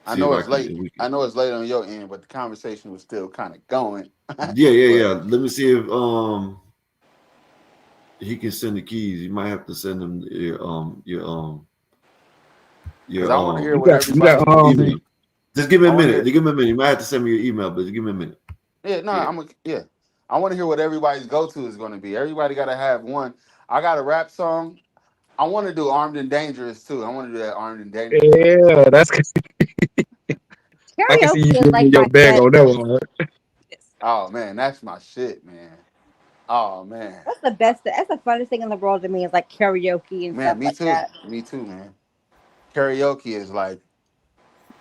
I See if know I it's can, late. if we can. I know it's late on your end, but the conversation was still kind of going. Yeah. But Let me see if he can send the keys. You might have to send him because your I want to hear You what got you got everybody got to email. say. Just give me I a want to minute. hear. Just give me a minute. You might have to send me your email, but just give me a minute. Yeah, no, Yeah. yeah. I want to hear what everybody's go to is going to be. Everybody got to have one. I got a rap song. I want to do Armed and Dangerous too. I want to do that Armed and Dangerous shit. Yeah, that's I can see you Karaoke is giving me like your my bag best. on that one. Right? Oh man, that's my shit, man. Oh man, That's the best. That's the funnest thing in the world to me is like karaoke and man, stuff me like too. that. Me too, man. Karaoke is like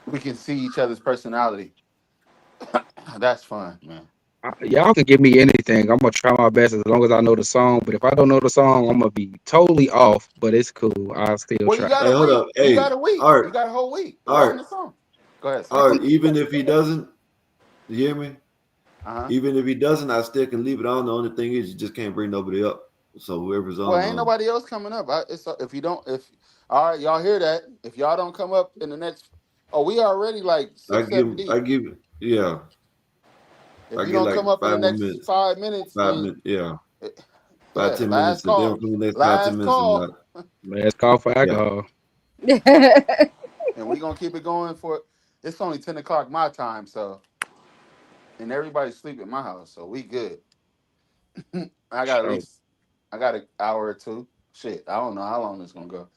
we can see each other's personality. That's fun, man. Y'all can give me anything. I'm gonna try my best as long as I know the song. But if I don't know the song, I'm gonna be totally off. But it's cool. I'll still Well, you try. got Hey, a hold week. up. You got Hey, a week. You Art, got a whole week to learn Art, the song. Go ahead, son. Art. Even if he doesn't, you hear me? Uh huh. Even if he doesn't, I still can leave it on. The only thing is, you just can't bring nobody up. So whoever's Well, on, ain't nobody else coming up. It's if you don't. If all right, y'all hear that? If y'all don't come up in the next, oh, we already like six, seven I deep. give, yeah, If I you get don't like come up in the 5 more next minutes, 5 minutes, then 5 minutes, yeah, five, yeah, 10 minutes. last If they don't call. come in the next five, ten Last minutes, I'm call. not. Last call for Yeah, alcohol. And we gonna keep it going for it's only 10 o'clock my time, so and everybody's sleep at my house, so we good. I got at Sure. least I got an hour or two. Shit, I don't know how long it's gonna go.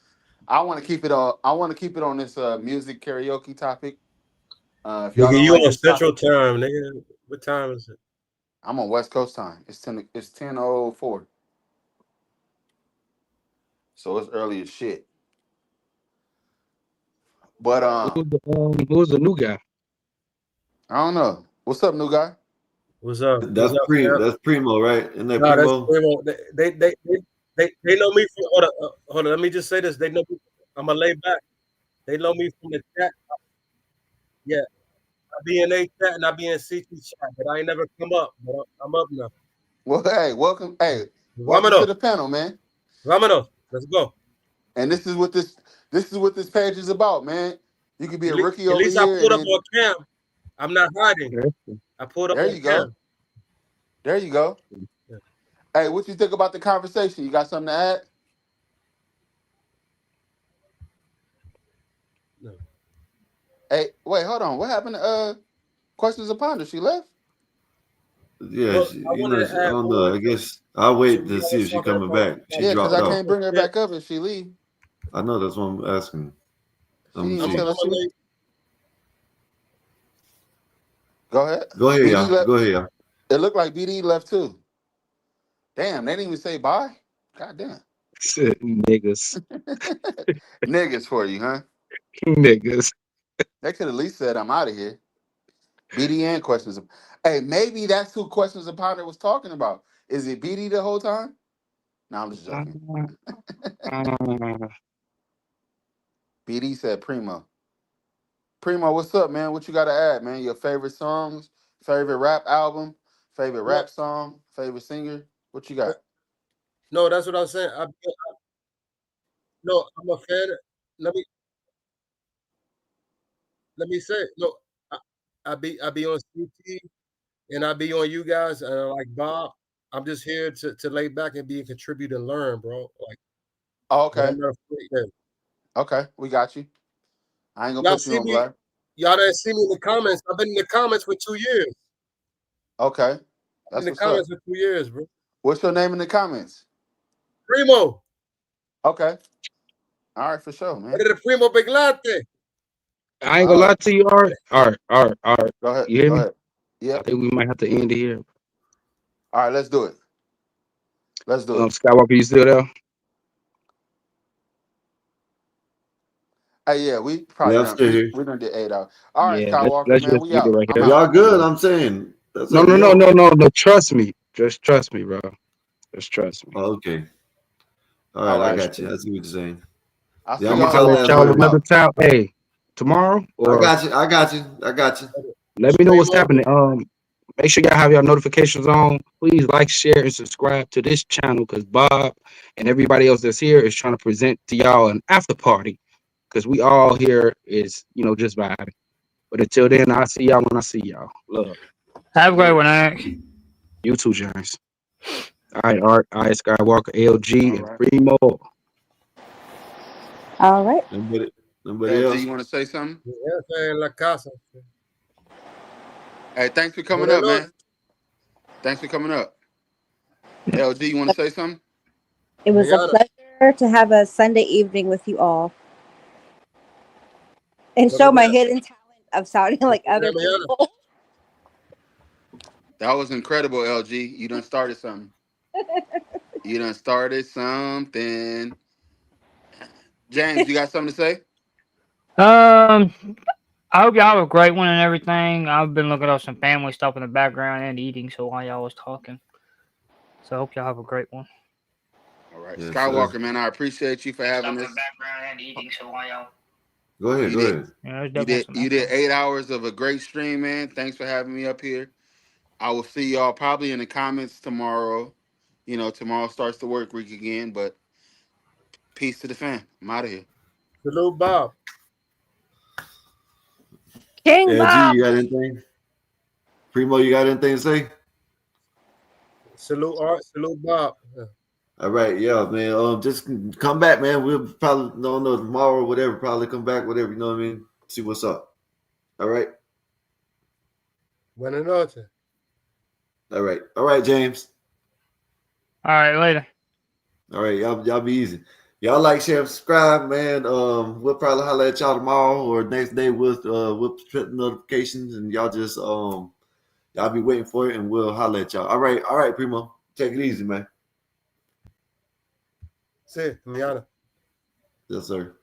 I want to keep it on. I want to keep it on this music karaoke topic. If y'all Nigga, don't you like on this Central topic, Time, nigga. What time is it? I'm on West Coast time. It's 10. It's 10:04, so it's early as shit. But Who's the new guy? I don't know. What's up, new guy? What's up? What's that's up, fam? that's Primo, right? Isn't that No, that's Primo? Primo. They know me from. Hold on. Let me just say this. They know me. I'm a lay back. They know me from the chat. Yeah, I be in A chat and I be in CT chat, but I ain't never come up. But I'm up now. Well, hey, welcome. Hey, welcome to Vámonos, the panel, man. vámonos. Let's go. And this is what this page is about, man. You could be a rookie At over least I here, and pulled up then on cam. I'm not hiding. Yeah. I pulled up there on you go. cam. There you go. Yeah. Hey, what you think about the conversation? You got something to add? No. Hey, wait, hold on. What happened to questions of ponder? She left. Yeah, Well, I wanted to I add don't know. more. I guess I'll Should wait we to see if she's start back coming on back. She Yeah, because dropped I off. can't bring her yeah, back up if she leave. I know that's what I'm asking. She Let didn't me even I'm tell see. us gonna she. lay. Go ahead. Go ahead, BD y'all. left. Go ahead, y'all. It looked like BD left too. Damn, they didn't even say bye. God damn. Shit, niggas. Niggas for you, huh? Niggas. They could at least said I'm out of here. BD and questions. Hey, maybe that's who questions of ponder was talking about. Is it BD the whole time? No, I'm just Uh, joking. uh, BD said Primo. Primo, what's up, man? What you got to add, man? Your favorite songs, favorite rap album, favorite No, rap song, favorite singer? What you got? no, that's what I was saying. No, I'm a fan. Let me let me say, look, I be on CT and I be on you guys, like Bob. I'm just here to lay back and be a contribute and learn, bro. Like, Oh, but okay. I'm not afraid. Yeah. Okay, we got you. I ain't gonna Y'all put you see on me? blast. Y'all didn't see me in the comments. I've been in the comments for 2 years. Okay, In that's the what's up. comments for 2 years, bro. What's your name in the comments? Primo. Okay. All right, for sure, man. What the Primo Beglante? I ain't gonna Oh, lie to you, Art. Art. go ahead. You hear Go me? ahead. I Yep. think we might have to end it here. All right, let's do it. Let's do it. Skywalker, you still there? Hey, yeah, we probably Yeah, I'm done. still We here. we done did 8 hours. All right, Yeah, Skywalker, let's man, just we leave it out. right I'm here. out. Y'all good? I'm saying. That's No, like no, we no, over. no, no, no. Trust me. Just trust me, bro. Just trust me. Oh, okay. All All right, I right. Trust got you. me. I see what you're saying. I'll Yeah, see I'm I'm gonna gonna y'all holler holler at at y'all tomorrow. her. another No. time. Hey, tomorrow I or got you. I got you. I got you. let me know what's Primo. happening. Make sure y'all have your notifications on. Please like, share, and subscribe to this channel because Bob and everybody else that's here is trying to present to y'all an after party because we all here is just vibing. But until then, I'll see y'all when I see y'all. Love. Have a great Salute. one, Eric. You too, James. All right, Art, all right, Skywalker, LG, All and right. Primo. All right. Nobody LG, else? you want to say something? Yeah, en la casa. Hey, thanks for coming Buenas up, noches. man. Thanks for coming up. LG, you want to say something? It was a Mañana. pleasure to have a Sunday evening with you all and show my hidden talent of sounding like other Mañana. people. That was incredible, LG. You done started something. You done started something. James, you got something to say? Um, I hope y'all have a great one and everything. I've been looking up some family stuff in the background and eating, so while y'all was talking. So I hope y'all have a great one. All right. Yes, sir. Skywalker, man, I appreciate you for having Stuff in the this. background and eating, so while y'all. Go ahead. You Go did ahead. Yeah, there's you definitely did some you did echo. 8 hours of a great stream, man. Thanks for having me up here. I will see y'all probably in the comments tomorrow. Tomorrow starts the work week again, but peace to the fam. I'm out of here. Salute, Bob. King LG, Bob. you got anything? Primo, you got anything to say? Salute, Art. Salute, Bob. Yeah. All right, yeah, man. Just come back, man. We'll probably don't know tomorrow or whatever. Probably come back, whatever. You know what I mean? See what's up. All right, Buenas noches. all right, James. All right, later. All right, y'all be easy. Y'all like, share, subscribe, man. We'll probably holler at y'all tomorrow or next day with put notifications, and y'all just y'all be waiting for it, and we'll holler at y'all. All right, Primo. Take it easy, man. Sí, mañana. Yes, sir.